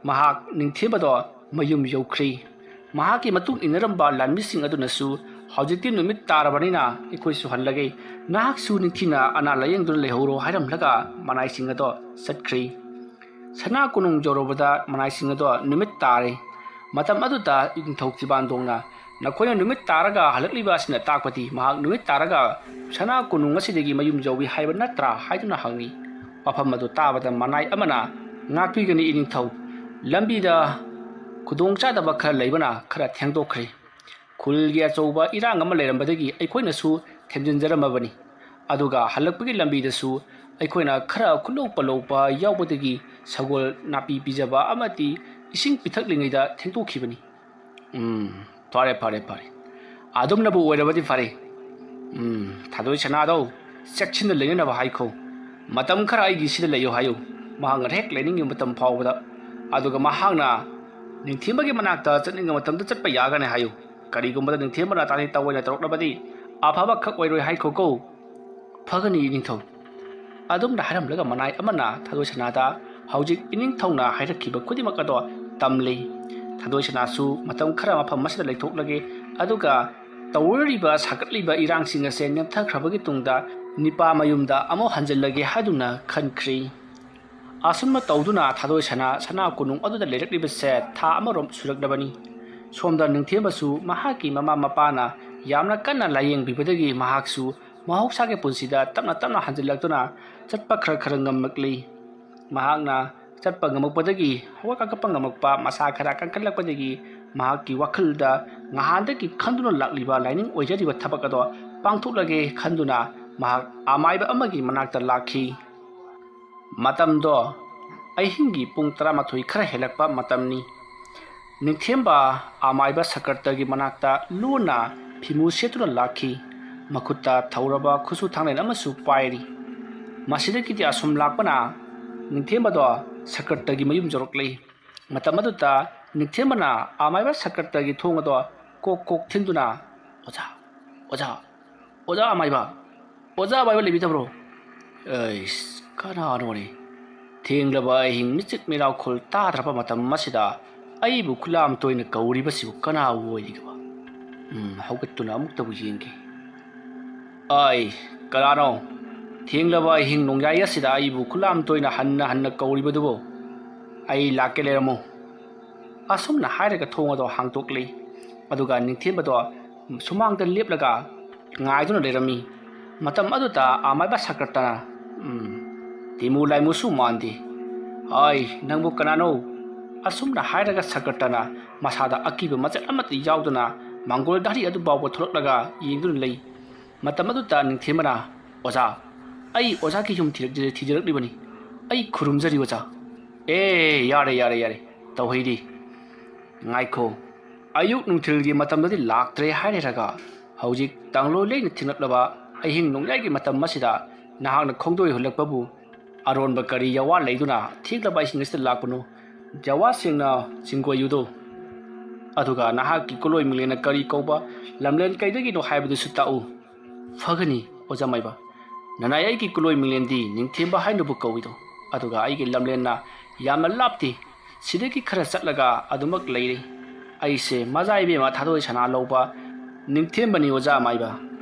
ꯃꯍꯥꯛ ꯅꯤꯡꯊꯦꯝꯕꯗꯣ ꯃꯌꯨꯝ ꯌꯧꯈ꯭ꯔꯤ ꯃꯍꯥꯛꯀꯤ ꯃꯇꯨꯡ ꯏꯟꯅꯔꯝꯕ ꯂꯥꯟꯃꯤꯁꯤꯡ ꯑꯗꯨꯅꯁꯨ ꯍꯧꯖꯤꯛꯇꯤ ꯅꯨꯃꯤꯠ ꯇꯥꯔꯕꯅꯤꯅ ꯑꯩꯈꯣꯏꯁꯨ ꯍꯜꯂꯒꯦ ꯅꯍꯥꯛꯁꯨ ꯅꯤꯡꯊꯤꯅ ꯑꯅꯥ ꯂꯥꯌꯦꯡꯗꯨꯅ ꯂꯩꯍꯧꯔꯣ ꯍꯥꯏꯔꯝꯂꯒ ꯃꯅꯥꯏꯁꯤꯡ ꯑꯗꯣ ꯆꯠꯈ꯭ꯔꯤ ꯁꯅꯥ ꯀꯣꯅꯨꯡ ꯌꯧꯔꯕꯗ ꯃꯅꯥꯏꯁꯤꯡ ꯑꯗꯣ ꯅꯨꯃꯤꯠ ꯇꯥꯔꯦ ꯃꯇꯝ ꯑꯗꯨꯗ ꯅꯤꯡꯊꯧ ꯁꯤꯕꯥꯟꯗꯣꯡꯅ ꯅꯈꯣꯏꯅ ꯅꯨꯃꯤꯠ ꯇꯥꯔꯒ ꯍꯜꯂꯛꯂꯤꯕ ꯑꯁꯤꯅ ꯇꯥꯛꯄꯗꯤ ꯃꯍꯥꯛ ꯅꯨꯃꯤꯠ ꯇꯥꯔꯒ ꯁꯅꯥ ꯀꯣꯅꯨꯡ ꯑꯁꯤꯗꯒꯤ ꯃꯌꯨꯝ ꯌꯧꯏ ꯍꯥꯏꯕ ꯅꯠꯇ꯭ꯔꯥ ꯍꯥꯏꯗꯨꯅ ꯍꯪꯉꯤ ꯋꯥꯐꯝ ꯑꯗꯨ ꯇꯥꯕꯗ ꯃꯅꯥꯏ ꯑꯃꯅ ꯉꯥꯛꯄꯤꯒꯅꯤ ꯏꯅꯤꯡꯊꯧ ꯂꯝꯕꯤꯗ ꯈꯨꯗꯣꯡꯆꯥꯗꯕ ꯈꯔ ꯂꯩꯕꯅ ꯈꯔ ꯊꯦꯡꯗꯣꯛꯈ꯭ꯔꯦ ꯈꯨꯜꯒꯤ ꯑꯆꯧꯕ ꯏꯔꯥꯡ ꯑꯃ ꯂꯩꯔꯝꯕꯗꯒꯤ ꯑꯩꯈꯣꯏꯅꯁꯨ ꯊꯦꯝꯖꯤꯟꯖꯔꯝꯃꯕꯅꯤ ꯑꯗꯨꯒ ꯍꯜꯂꯛꯄꯒꯤ ꯂꯝꯕꯤꯗꯁꯨ ꯑꯩꯈꯣꯏꯅ ꯈꯔ ꯈꯨꯠꯂꯧ ꯄꯜꯂꯧꯕ ꯌꯥꯎꯕꯗꯒꯤ ꯁꯒꯣꯜ ꯅꯥꯄꯤ ꯄꯤꯖꯕ ꯑꯃꯗꯤ ꯏꯁꯤꯡ ꯄꯤꯊꯛꯂꯤꯉꯩꯗ ꯊꯦꯡꯗꯣꯛꯈꯤꯕꯅꯤ ꯐꯔꯦ ꯑꯗꯨꯝꯅꯕꯨ ꯑꯣꯏꯔꯕꯗꯤ ꯐꯔꯦ ꯊꯥꯗꯣꯏ ꯁꯅꯥꯗꯣ ꯆꯦꯛꯁꯤꯟꯅ ꯂꯩꯅꯅꯕ ꯍꯥꯏꯈꯣ ꯃꯇꯝ ꯈꯔ ꯑꯩꯒꯤ ꯁꯤꯗ ꯂꯩꯌꯨ ꯍꯥꯏꯌꯨ ꯃꯍꯥꯛꯅ ꯍꯦꯛ ꯂꯩꯅꯤꯡꯉꯤꯕ ꯃꯇꯝ ꯐꯥꯎꯕꯗ ꯑꯗꯨꯒ ꯃꯍꯥꯛꯅ ꯅꯤꯡꯊꯦꯝꯕꯒꯤ ꯃꯅꯥꯛꯇ ꯆꯠꯅꯤꯡꯕ ꯃꯇꯝꯗ ꯆꯠꯄ ꯌꯥꯒꯅꯤ ꯍꯥꯏꯌꯨ ꯀꯔꯤꯒꯨꯝꯕꯗ ꯅꯤꯡꯊꯦꯝꯕꯅ ꯇꯥꯊꯤ ꯇꯥꯑꯣꯏꯅ ꯇꯧꯔꯛꯂꯕꯗꯤ ꯑꯐꯕ ꯈꯛ ꯑꯣꯏꯔꯣꯏ ꯍꯥꯏꯈꯣꯀꯣ ꯐꯒꯅꯤ ꯏꯅꯤꯡꯊꯧ ꯑꯗꯨꯝꯅ ꯍꯥꯏꯔꯝꯂꯒ ꯃꯅꯥꯏ ꯑꯃꯅ ꯊꯥꯗꯣꯏ ꯁꯅꯥꯗ ꯍꯧꯖꯤꯛ ꯏꯅꯤꯡꯊꯧꯅ ꯍꯥꯏꯔꯛꯈꯤꯕ ꯈꯨꯗꯤꯡꯃꯛ ꯑꯗꯣ ꯇꯝꯂꯤ ꯊꯥꯗꯣꯏ ꯁꯅꯥꯁꯨ ꯃꯇꯝ ꯈꯔ ꯃꯐꯝ ꯑꯁꯤꯗ ꯂꯩꯊꯣꯛꯂꯒꯦ ꯑꯗꯨꯒ ꯇꯧꯔꯤꯕ ꯁꯥꯒꯠꯂꯤꯕ ꯏꯔꯥꯡꯁꯤꯡ ꯑꯁꯦ ꯅꯦꯝꯊꯈ꯭ꯔꯕꯒꯤ ꯇꯨꯡꯗ ꯅꯤꯄꯥ ꯃꯌꯨꯝꯗ ꯑꯃꯨꯛ ꯍꯟꯖꯤꯜꯂꯒꯦ ꯍꯥꯏꯗꯨꯅ ꯈꯟꯈ꯭ꯔꯤ ꯑꯁꯨꯝꯅ ꯇꯧꯗꯨꯅ ꯊꯥꯗꯣꯏ ꯁꯅꯥ ꯀꯣꯅꯨꯡ ꯑꯗꯨꯗ ꯂꯩꯔꯛꯂꯤꯕꯁꯦ ꯊꯥ ꯑꯃꯔꯣꯝ ꯁꯨꯔꯛꯂꯕꯅꯤ ꯁꯣꯝꯗ ꯅꯤꯡꯊꯦꯝꯕꯁꯨ ꯃꯍꯥꯛꯀꯤ ꯃꯃꯥ ꯃꯄꯥꯅ ꯌꯥꯝꯅ ꯀꯟꯅ ꯂꯥꯌꯦꯡꯕꯤꯕꯗꯒꯤ ꯃꯍꯥꯛꯁꯨ ꯃꯍꯧꯁꯥꯒꯤ ꯄꯨꯟꯁꯤꯗ ꯇꯞꯅ ꯇꯞꯅ ꯍꯟꯖꯤꯜꯂꯛꯇꯨꯅ ꯆꯠꯄ ꯈꯔ ꯉꯝꯃꯛꯂꯤ ꯃꯍꯥꯛꯅ ꯆꯠꯄ ꯉꯝꯃꯛꯄꯗꯒꯤ ꯍꯧꯒꯠ ꯀꯥꯡꯈꯠꯄ ꯉꯝꯃꯛꯄ ꯃꯁꯥ ꯈꯔ ꯀꯟꯈꯠꯂꯛꯄꯗꯒꯤ ꯃꯍꯥꯛꯀꯤ ꯋꯥꯈꯜꯗ ꯉꯍꯥꯟꯗꯒꯤ ꯈꯟꯗꯨꯅ ꯂꯥꯛꯂꯤꯕ ꯂꯥꯏꯅꯤꯡ ꯑꯣꯏꯖꯔꯤꯕ ꯊꯕꯛ ꯑꯗꯣ ꯄꯥꯡꯊꯣꯛꯂꯒꯦ ꯈꯟꯗꯨꯅ ꯃꯍꯥꯛ ꯑꯃꯥꯏꯕ ꯑꯃꯒꯤ ꯃꯅꯥꯛꯇ ꯂꯥꯛꯈꯤ ꯃꯇꯝꯗꯣ ꯑꯍꯤꯡꯒꯤ ꯄꯨꯡ 12 ꯈꯔ ꯍꯦꯜꯂꯛꯄ ꯃꯇꯝꯅꯤ ꯅꯤꯡꯊꯦꯝꯕ ꯑꯃꯥꯏꯕ ꯁꯀꯔꯇꯒꯤ ꯃꯅꯥꯛꯇ ꯂꯨꯅ ꯐꯤꯃꯨ ꯁꯦꯠꯇꯨꯅ ꯂꯥꯛꯈꯤ ꯃꯈꯨꯠꯇ ꯊꯧꯔꯕ ꯈꯨꯠꯁꯨ ꯊꯥꯡꯂꯦꯟ ꯑꯃꯁꯨ ꯄꯥꯏꯔꯤ ꯃꯁꯤꯗꯒꯤꯗꯤ ꯑꯁꯨꯝ ꯂꯥꯛꯄꯅ ꯅꯤꯡꯊꯦꯝꯕꯗꯣ ꯁꯀꯔꯇꯒꯤ ꯃꯌꯨꯝ ꯌꯧꯔꯛꯂꯤ ꯃꯇꯝ ꯑꯗꯨꯗ ꯅꯤꯡꯊꯦꯝꯕꯅ ꯑꯃꯥꯏꯕ ꯁꯀꯔꯇꯒꯤ ꯊꯣꯡ ꯑꯗꯣ ꯀꯣꯛ ꯀꯣꯛ ꯊꯤꯟꯗꯨꯅ ꯑꯣꯖꯥ ꯑꯃꯥꯏꯕ ꯂꯩꯕꯤꯗꯕ꯭ꯔꯣ ꯑꯩꯁ ꯀꯅꯥꯅꯣꯅꯦ ꯊꯦꯡꯂꯕ ꯑꯍꯤꯡ ꯃꯤꯆꯤꯛ ꯃꯤꯔꯥꯎꯈꯣꯜ ꯇꯥꯗ꯭ꯔꯕ ꯃꯇꯝ ꯑꯁꯤꯗ ꯑꯩꯕꯨ ꯈꯨꯂꯥꯝ ꯇꯣꯏꯅ ꯀꯧꯔꯤꯕꯁꯤꯕꯨ ꯀꯅꯥꯕꯨ ꯑꯣꯏꯔꯤꯒꯕ ꯍꯧꯒꯠꯇꯨꯅ ꯑꯃꯨꯛꯇꯕꯨ ꯌꯦꯡꯒꯦ ꯑꯩ ꯀꯅꯥꯅꯣ ꯊꯦꯡꯂꯕ ꯑꯍꯤꯡ ꯅꯣꯡꯌꯥꯏ ꯑꯁꯤꯗ ꯑꯩꯕꯨ ꯈꯨꯂꯥꯝ ꯇꯣꯏꯅ ꯍꯟꯅ ꯀꯧꯔꯤꯕꯗꯨꯕꯨ ꯑꯩ ꯂꯥꯛꯀꯦ ꯂꯩꯔꯝꯃꯨ ꯑꯁꯨꯝꯅ ꯍꯥꯏꯔꯒ ꯊꯣꯡ ꯑꯗꯣ ꯍꯥꯡꯇꯣꯛꯂꯤ ꯑꯗꯨꯒ ꯅꯤꯡꯊꯦꯝꯕꯗꯣ ꯁꯨꯃꯥꯡꯗ ꯂꯦꯞꯂꯒ ꯉꯥꯏꯗꯨꯅ ꯂꯩꯔꯝꯃꯤ ꯃꯇꯝ ꯑꯗꯨꯗ ꯑꯃꯥꯏꯕ ꯁꯀꯔꯇꯅ ꯇꯤꯃꯨ ꯂꯥꯏꯃꯨꯁꯨ ꯃꯥꯟꯗꯦ ꯑꯩ ꯅꯪꯕꯨ ꯀꯅꯥꯅꯣ ꯑꯁꯨꯝꯅ ꯍꯥꯏꯔꯒ ꯁꯀꯔꯇꯅ ꯃꯁꯥꯗ ꯑꯀꯤꯕ ꯃꯆꯠ ꯑꯃꯠꯇ ꯌꯥꯎꯗꯅ ꯃꯪꯒꯣꯜ ꯙꯥꯔꯤ ꯑꯗꯨ ꯐꯥꯎꯕ ꯊꯣꯛꯂꯛꯂꯒ ꯌꯦꯡꯗꯨꯅ ꯂꯩ ꯃꯇꯝ ꯑꯗꯨꯗ ꯅꯤꯡꯊꯦꯝꯕꯅ ꯑꯣꯖꯥ ꯑꯩ ꯑꯣꯖꯥꯒꯤ ꯌꯨꯝ ꯊꯤꯖꯔꯛꯂꯤꯕꯅꯤ ꯑꯩ ꯈꯨꯔꯨꯝꯖꯔꯤ ꯑꯣꯖꯥ ꯌꯥꯔꯦ ꯇꯧꯍꯩꯗꯤ ꯉꯥꯏꯈꯣ ꯑꯌꯨꯛ ꯅꯨꯡꯊꯤꯜꯒꯤ ꯃꯇꯝꯗꯗꯤ ꯂꯥꯛꯇ꯭ꯔꯦ ꯍꯥꯏꯔꯒ ꯍꯧꯖꯤꯛ ꯇꯥꯡꯂꯣꯏ ꯂꯩꯅ ꯊꯤꯡꯂꯛꯂꯕ ꯑꯍꯤꯡ ꯅꯣꯡꯌꯥꯏꯒꯤ ꯃꯇꯝ ꯑꯁꯤꯗ ꯅꯍꯥꯛꯅ ꯈꯣꯡꯗꯣꯏ ꯍꯨꯜꯂꯛꯄꯕꯨ ꯑꯔꯣꯟꯕ ꯀꯔꯤ ꯌꯥꯋꯥ ꯂꯩꯗꯨꯅ ꯊꯦꯡꯂꯕ ꯑꯍꯤꯡ ꯑꯁꯤꯗ ꯂꯥꯛꯄꯅꯣ ꯖꯋꯥꯁꯤꯡꯅ ꯆꯤꯡꯒꯣꯏꯌꯨꯗꯣ ꯑꯗꯨꯒ ꯅꯍꯥꯛꯀꯤ ꯀꯨꯂꯣꯏ ꯃꯤꯡꯂꯦꯟꯅ ꯀꯔꯤ ꯀꯧꯕ ꯂꯝꯂꯦꯟ ꯀꯩꯗꯒꯤꯅꯣ ꯍꯥꯏꯕꯗꯨꯁꯨ ꯇꯥꯛꯎ ꯐꯒꯅꯤ ꯑꯣꯖꯥ ꯃꯥꯏꯕ ꯅꯅꯥꯏ ꯑꯩꯒꯤ ꯀꯨꯂꯣꯏ ꯃꯤꯡꯂꯦꯟꯗꯤ ꯅꯤꯡꯊꯦꯝꯕ ꯍꯥꯏꯅꯕꯨ ꯀꯧꯏꯗꯣ ꯑꯗꯨꯒ ꯑꯩꯒꯤ ꯂꯝꯂꯦꯟꯅ ꯌꯥꯝꯅ ꯂꯥꯞꯇꯦ ꯁꯤꯗꯒꯤ ꯈꯔ ꯆꯠꯂꯒ ꯑꯗꯨꯃꯛ ꯂꯩꯔꯤ ꯑꯩꯁꯦ ꯃꯖꯥꯏꯕꯦꯝꯃ ꯊꯥꯗꯣꯏ ꯁꯅꯥ ꯂꯧꯕ ꯅꯤꯡꯊꯦꯝꯕꯅꯤ ꯑꯣꯖꯥ ꯃꯥꯏꯕ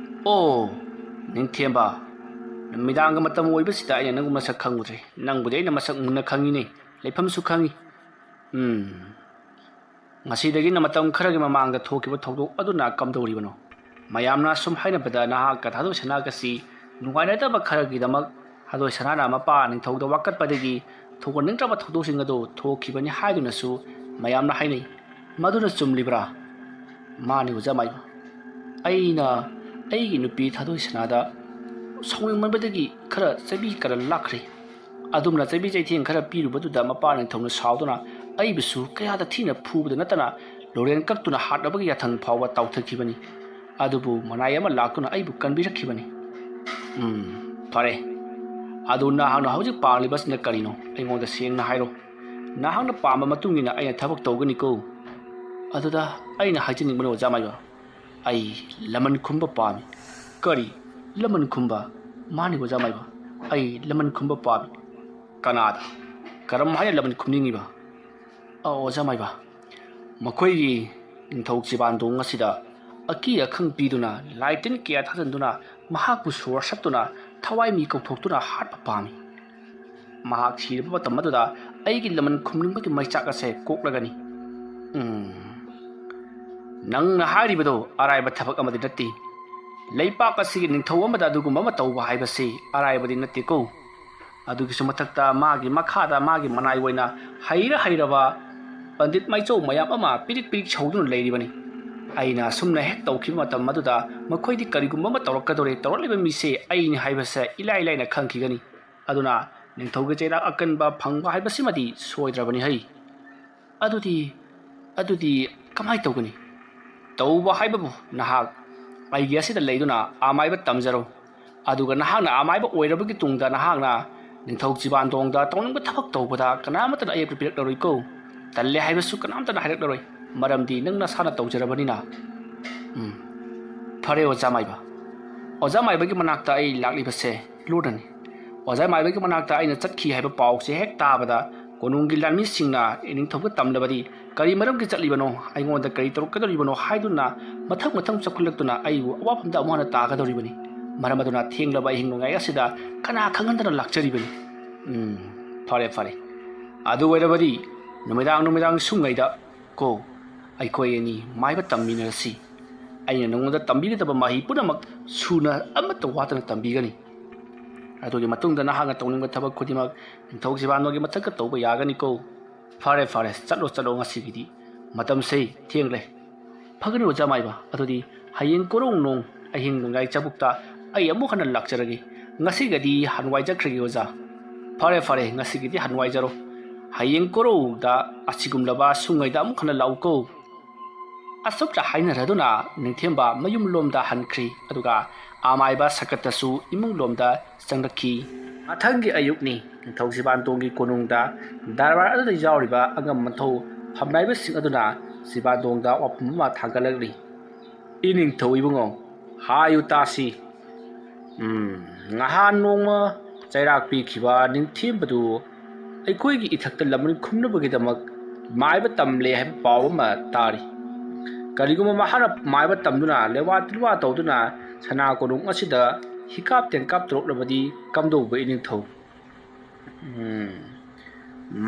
ꯑꯣ ꯅꯤꯡꯊꯦꯝꯕ ꯅꯨꯃꯤꯗꯥꯡꯒ ꯃꯇꯝ ꯑꯣꯏꯕꯁꯤꯗ ꯑꯩꯅ ꯅꯪꯕꯨ ꯃꯁꯛ ꯈꯪꯉꯨꯗ꯭ꯔꯦ ꯅꯪꯕꯨꯗꯤ ꯑꯩꯅ ꯃꯁꯛ ꯃꯨꯟꯅ ꯈꯪꯉꯤꯅꯦ ꯂꯩꯐꯝꯁꯨ ꯈꯪꯉꯤ ꯉꯁꯤꯗꯒꯤꯅ ꯃꯇꯝ ꯈꯔꯒꯤ ꯃꯃꯥꯡꯗ ꯊꯣꯛꯈꯤꯕ ꯊꯧꯗꯣꯛ ꯑꯗꯨꯅ ꯀꯝꯗꯧꯔꯤꯕꯅꯣ ꯃꯌꯥꯝꯅ ꯁꯨꯝ ꯍꯥꯏꯅꯕꯗ ꯅꯍꯥꯛꯀ ꯊꯥꯗꯣꯏ ꯁꯅꯥꯒꯁꯤ ꯅꯨꯡꯉꯥꯏꯅꯗꯕ ꯈꯔꯒꯤꯗꯃꯛ ꯊꯥꯗꯣꯏ ꯁꯅꯥꯅ ꯃꯄꯥ ꯅꯤꯡꯊꯧꯗ ꯋꯥꯀꯠꯄꯗꯒꯤ ꯊꯣꯛꯍꯟꯅꯤꯡꯗ꯭ꯔꯕ ꯊꯧꯗꯣꯛꯁꯤꯡ ꯑꯗꯨ ꯊꯣꯛꯈꯤꯕꯅꯤ ꯍꯥꯏꯗꯨꯅꯁꯨ ꯃꯌꯥꯝꯅ ꯍꯥꯏꯅꯩ ꯃꯗꯨꯅ ꯆꯨꯝꯂꯤꯕ꯭ꯔꯥ ꯃꯥꯅꯤ ꯑꯣꯖꯥ ꯃꯥꯏꯕ ꯑꯩꯅ ꯑꯩꯒꯤ ꯅꯨꯄꯤ ꯊꯥꯗꯣꯏ ꯁꯅꯥꯗ ꯁꯥꯎꯅꯤꯡꯃꯟꯕꯗꯒꯤ ꯈꯔ ꯆꯩꯕꯤ ꯀꯔꯟ ꯂꯥꯛꯈ꯭ꯔꯦ ꯑꯗꯨꯝꯅ ꯆꯩꯕꯤ ꯆꯩꯊꯦꯡ ꯈꯔ ꯄꯤꯔꯨꯕꯗꯨꯗ ꯃꯄꯥ ꯅꯤꯡꯊꯧꯅ ꯁꯥꯎꯗꯨꯅ ꯑꯩꯕꯨꯁꯨ ꯀꯌꯥꯗ ꯊꯤꯅ ꯐꯨꯕꯗ ꯅꯠꯇꯅ ꯂꯣꯔꯦꯟ ꯀꯛꯇꯨꯅ ꯍꯥꯠꯅꯕꯒꯤ ꯌꯥꯊꯪ ꯐꯥꯎꯕ ꯇꯥꯎꯊꯈꯤꯕꯅꯤ ꯑꯗꯨꯕꯨ ꯃꯅꯥꯏ ꯑꯃ ꯂꯥꯛꯇꯨꯅ ꯑꯩꯕꯨ ꯀꯟꯕꯤꯔꯛꯈꯤꯕꯅꯤ ꯐꯔꯦ ꯑꯗꯨ ꯅꯍꯥꯛꯅ ꯍꯧꯖꯤꯛ ꯄꯥꯝꯂꯤꯕꯁꯤꯅ ꯀꯔꯤꯅꯣ ꯑꯩꯉꯣꯟꯗ ꯁꯦꯡꯅ ꯍꯥꯏꯔꯣ ꯅꯍꯥꯛꯅ ꯄꯥꯝꯕ ꯃꯇꯨꯡ ꯏꯟꯅ ꯑꯩꯅ ꯊꯕꯛ ꯇꯧꯒꯅꯤꯀꯣ ꯑꯗꯨꯗ ꯑꯩꯅ ꯍꯥꯏꯖꯅꯤꯡꯕꯅꯤ ꯑꯣꯖꯥ ꯃꯥꯏꯕ ꯑꯩ ꯂꯃꯟ ꯈꯨꯝꯕ ꯄꯥꯝꯃꯤ ꯀꯔꯤ ꯂꯃꯟ ꯈꯨꯝꯕ ꯃꯥꯅꯤ ꯑꯣꯖꯥ ꯃꯥꯏꯕ ꯑꯩ ꯂꯃꯟ ꯈꯨꯝꯕ ꯄꯥꯝꯃꯤ ꯀꯅꯥꯗ ꯀꯔꯝ ꯍꯥꯏꯅ ꯂꯃꯟ ꯈꯨꯝꯅꯤꯡꯉꯤꯕ ꯑꯣꯖꯥ ꯃꯥꯏꯕ ꯃꯈꯣꯏꯒꯤ ꯅꯤꯡꯊꯧ ꯆꯤꯕꯥꯟꯗꯣꯡ ꯑꯁꯤꯗ ꯑꯀꯤ ꯑꯈꯪ ꯄꯤꯗꯨꯅ ꯂꯥꯏ ꯇꯤꯟ ꯀꯌꯥ ꯊꯥꯖꯤꯟꯗꯨꯅ ꯃꯍꯥꯛꯄꯨ ꯁꯣꯔ ꯁꯠꯇꯨꯅ ꯊꯋꯥꯏ ꯃꯤ ꯀꯧꯊꯣꯛꯇꯨꯅ ꯍꯥꯠꯄ ꯄꯥꯝꯃꯤ ꯃꯍꯥꯛ ꯁꯤꯔꯕ ꯃꯇꯝ ꯑꯗꯨꯗ ꯑꯩꯒꯤ ꯂꯃꯟ ꯈꯨꯝꯅꯤꯡꯕꯒꯤ ꯃꯩꯆꯥꯛ ꯑꯁꯦ ꯀꯣꯛꯂꯒꯅꯤ ꯅꯪꯅ ꯍꯥꯏꯔꯤꯕꯗꯣ ꯑꯔꯥꯏꯕ ꯊꯕꯛ ꯑꯃꯗꯤ ꯅꯠꯇꯦ ꯂꯩꯄꯥꯛ ꯑꯁꯤꯒꯤ ꯅꯤꯡꯊꯧ ꯑꯃꯗ ꯑꯗꯨꯒꯨꯝꯕ ꯑꯃ ꯇꯧꯕ ꯍꯥꯏꯕꯁꯤ ꯑꯔꯥꯏꯕꯗꯤ ꯅꯠꯇꯦꯀꯣ ꯑꯗꯨꯒꯤꯁꯨ ꯃꯊꯛꯇ ꯃꯥꯒꯤ ꯃꯈꯥꯗ ꯃꯥꯒꯤ ꯃꯅꯥꯏ ꯑꯣꯏꯅ ꯍꯩꯔꯕ ꯄꯟꯗꯤꯠ ꯃꯥꯏꯆꯧ ꯃꯌꯥꯝ ꯑꯃ ꯄꯤꯔꯤꯛ ꯁꯧꯗꯨꯅ ꯂꯩꯔꯤꯕꯅꯤ ꯑꯩꯅ ꯑꯁꯨꯝꯅ ꯍꯦꯛ ꯇꯧꯈꯤꯕ ꯃꯇꯝ ꯑꯗꯨꯗ ꯃꯈꯣꯏꯗꯤ ꯀꯔꯤꯒꯨꯝꯕ ꯑꯃ ꯇꯧꯔꯛꯂꯤꯕ ꯃꯤꯁꯦ ꯑꯩꯅꯤ ꯍꯥꯏꯕꯁꯦ ꯏꯂꯥꯏ ꯂꯥꯏꯅ ꯈꯪꯈꯤꯒꯅꯤ ꯑꯗꯨꯅ ꯅꯤꯡꯊꯧꯒꯤ ꯆꯩꯔꯥꯛ ꯑꯀꯟꯕ ꯐꯪꯕ ꯍꯥꯏꯕꯁꯤꯃꯗꯤ ꯁꯣꯏꯗ꯭ꯔꯕꯅꯤ ꯍꯩ ꯑꯗꯨꯗꯤ ꯀꯃꯥꯏ ꯇꯧꯒꯅꯤ ꯇꯧꯕ ꯍꯥꯏꯕꯕꯨ ꯅꯍꯥꯛ ꯑꯩꯒꯤ ꯑꯁꯤꯗ ꯂꯩꯗꯨꯅ ꯑꯃꯥꯏꯕ ꯇꯝꯖꯔꯣ ꯑꯗꯨꯒ ꯅꯍꯥꯛꯅ ꯑꯃꯥꯏꯕ ꯑꯣꯏꯔꯕꯒꯤ ꯇꯨꯡꯗ ꯅꯍꯥꯛꯅ ꯅꯤꯡꯊꯧ ꯆꯤꯕꯥꯟꯗꯣꯡꯗ ꯇꯧꯅꯤꯡꯕ ꯊꯕꯛ ꯇꯧꯕꯗ ꯀꯅꯥꯃꯠꯇꯅ ꯑꯌꯦꯠꯄ ꯄꯤꯔꯛꯂꯔꯣꯏꯀꯣ ꯇꯜꯂꯦ ꯍꯥꯏꯕꯁꯨ ꯀꯅꯥꯝꯇꯅ ꯍꯥꯏꯔꯛꯂꯔꯣꯏ ꯃꯔꯝꯗꯤ ꯅꯪ ꯅꯁꯥꯅ ꯇꯧꯖꯔꯕꯅꯤꯅ ꯐꯔꯦ ꯑꯣꯖꯥ ꯃꯥꯏꯕ ꯑꯣꯖꯥ ꯃꯥꯏꯕꯒꯤ ꯃꯅꯥꯛꯇ ꯑꯩ ꯂꯥꯛꯂꯤꯕꯁꯦ ꯂꯨꯔꯅꯤ ꯑꯣꯖꯥ ꯃꯥꯏꯕꯒꯤ ꯃꯅꯥꯛꯇ ꯑꯩꯅ ꯆꯠꯈꯤ ꯍꯥꯏꯕ ꯄꯥꯎꯁꯦ ꯍꯦꯛ ꯇꯥꯕꯗ ꯀꯣꯅꯨꯡꯒꯤ ꯂꯥꯟꯃꯤꯁꯤꯡꯅ ꯏꯅꯤꯡꯊꯧꯗ ꯇꯝꯂꯕꯗꯤ ꯀꯔꯤ ꯃꯔꯝꯒꯤ ꯆꯠꯂꯤꯕꯅꯣ ꯑꯩꯉꯣꯟꯗ ꯀꯔꯤ ꯇꯧꯔꯛꯀꯗꯧꯔꯤꯕꯅꯣ ꯍꯥꯏꯗꯨꯅ ꯃꯊꯪ ꯆꯠꯈꯠꯂꯛꯇꯨꯅ ꯑꯩꯕꯨ ꯑꯋꯥꯐꯝꯗ ꯑꯃꯨꯛ ꯍꯟꯅ ꯇꯥꯒꯗꯧꯔꯤꯕꯅꯤ ꯃꯔꯝ ꯑꯗꯨꯅ ꯊꯦꯡꯂꯕ ꯑꯍꯤꯡ ꯅꯣꯡꯌꯥꯏ ꯑꯁꯤꯗ ꯀꯅꯥ ꯈꯪꯍꯟꯗꯅ ꯂꯥꯛꯆꯔꯤꯕꯅꯤ ꯐꯔꯦ ꯑꯗꯨ ꯑꯣꯏꯔꯕꯗꯤ ꯅꯨꯃꯤꯗꯥꯡ ꯁꯨꯡꯉꯩꯗ ꯀꯣ ꯑꯩꯈꯣꯏ ꯑꯅꯤ ꯃꯥꯏꯕ ꯇꯝꯃꯤꯟꯅꯔꯁꯤ ꯑꯩꯅ ꯅꯉꯣꯟꯗ ꯇꯝꯕꯤꯒꯗꯕ ꯃꯍꯩ ꯄꯨꯝꯅꯃꯛ ꯁꯨꯅ ꯑꯃꯠꯇ ꯋꯥꯠꯇꯅ ꯇꯝꯕꯤꯒꯅꯤ ꯑꯗꯨꯒꯤ ꯃꯇꯨꯡꯗ ꯅꯍꯥꯛꯅ ꯇꯧꯅꯤꯡꯕ ꯊꯕꯛ ꯈꯨꯗꯤꯡꯃꯛ ꯅꯤꯡꯊꯧ ꯆꯤꯕꯥꯟꯗꯣꯡꯒꯤ ꯃꯊꯛꯇ ꯇꯧꯕ ꯌꯥꯒꯅꯤꯀꯣ ꯐꯔꯦ ꯆꯠꯂꯣ ꯉꯁꯤꯒꯤꯗꯤ ꯃꯇꯝꯁꯦ ꯊꯦꯡꯂꯦ ꯐꯒꯅꯤ ꯑꯣꯖꯥ ꯃꯥꯏꯕ ꯑꯗꯨꯗꯤ ꯍꯌꯦꯡ ꯀꯣꯔꯧ ꯅꯣꯡ ꯑꯍꯤꯡ ꯅꯣꯡꯌꯥꯏ ꯆꯕꯨꯛꯇ ꯑꯩ ꯑꯃꯨꯛ ꯍꯟꯅ ꯂꯥꯛꯆꯔꯒꯦ ꯉꯁꯤꯒꯗꯤ ꯍꯟꯋꯥꯏꯖꯈ꯭ꯔꯒꯦ ꯑꯣꯖꯥ ꯐꯔꯦ ꯉꯁꯤꯒꯤꯗꯤ ꯍꯟꯋꯥꯏꯖꯔꯣ ꯍꯌꯦꯡ ꯀꯣꯔꯧꯗ ꯑꯁꯤꯒꯨꯝꯂꯕ ꯁꯨꯡꯉꯩꯗ ꯑꯃꯨꯛ ꯍꯟꯅ ꯂꯥꯛꯎꯀꯣ ꯑꯁꯨꯛꯅ ꯍꯥꯏꯅꯔꯗꯨꯅ ꯅꯤꯡꯊꯦꯝꯕ ꯃꯌꯨꯝꯂꯣꯝꯗ ꯍꯟꯈ꯭ꯔꯤ ꯑꯗꯨꯒ ꯑꯃꯥꯏꯕ ꯁꯀꯠꯇꯁꯨ ꯏꯃꯨꯡꯂꯣꯝꯗ ꯆꯪꯂꯛꯈꯤ ꯃꯊꯪꯒꯤ ꯑꯌꯨꯛꯅꯤ ꯅꯤꯡꯊꯧ ꯆꯤꯕꯥꯟꯗꯣꯡꯒꯤ ꯀꯣꯅꯨꯡꯗ ꯗꯔꯕꯥꯔ ꯑꯗꯨꯗ ꯌꯥꯎꯔꯤꯕ ꯑꯉꯝ ꯃꯊꯧ ꯐꯝꯅꯥꯏꯕꯁꯤꯡ ꯑꯗꯨꯅ ꯆꯤꯕꯥꯟꯗꯣꯡꯗ ꯋꯥꯐꯝ ꯑꯃ ꯊꯥꯡꯒꯠꯂꯛꯂꯤ ꯏꯅꯤꯡꯊꯧ ꯏꯕꯨꯡꯉꯣ ꯍꯥꯏꯌꯨ ꯇꯥꯁꯤ ꯉꯍꯥꯟ ꯅꯣꯡꯃ ꯆꯩꯔꯥꯛ ꯄꯤꯈꯤꯕ ꯅꯤꯡꯊꯦꯝꯕꯗꯨ ꯑꯩꯈꯣꯏꯒꯤ ꯏꯊꯛꯇ ꯂꯃꯟ ꯈꯨꯝꯅꯕꯒꯤꯗꯃꯛ ꯃꯥꯏꯕ ꯇꯝꯂꯦ ꯍꯥꯏꯕ ꯄꯥꯎ ꯑꯃ ꯇꯥꯔꯤ ꯀꯔꯤꯒꯨꯝꯕ ꯃꯍꯥꯛꯅ ꯃꯥꯏꯕ ꯇꯝꯗꯨꯅ ꯂꯦꯋꯥ ꯇꯤꯜꯋꯥ ꯇꯧꯗꯨꯅ ꯁꯅꯥ ꯀꯣꯅꯨꯡ ꯑꯁꯤꯗ ꯍꯤꯀꯥꯞ ꯇꯦꯡꯀꯥꯞ ꯇꯧꯔꯛꯂꯕꯗꯤ ꯀꯝꯗꯧꯕ ꯏꯅꯤꯡꯊꯧ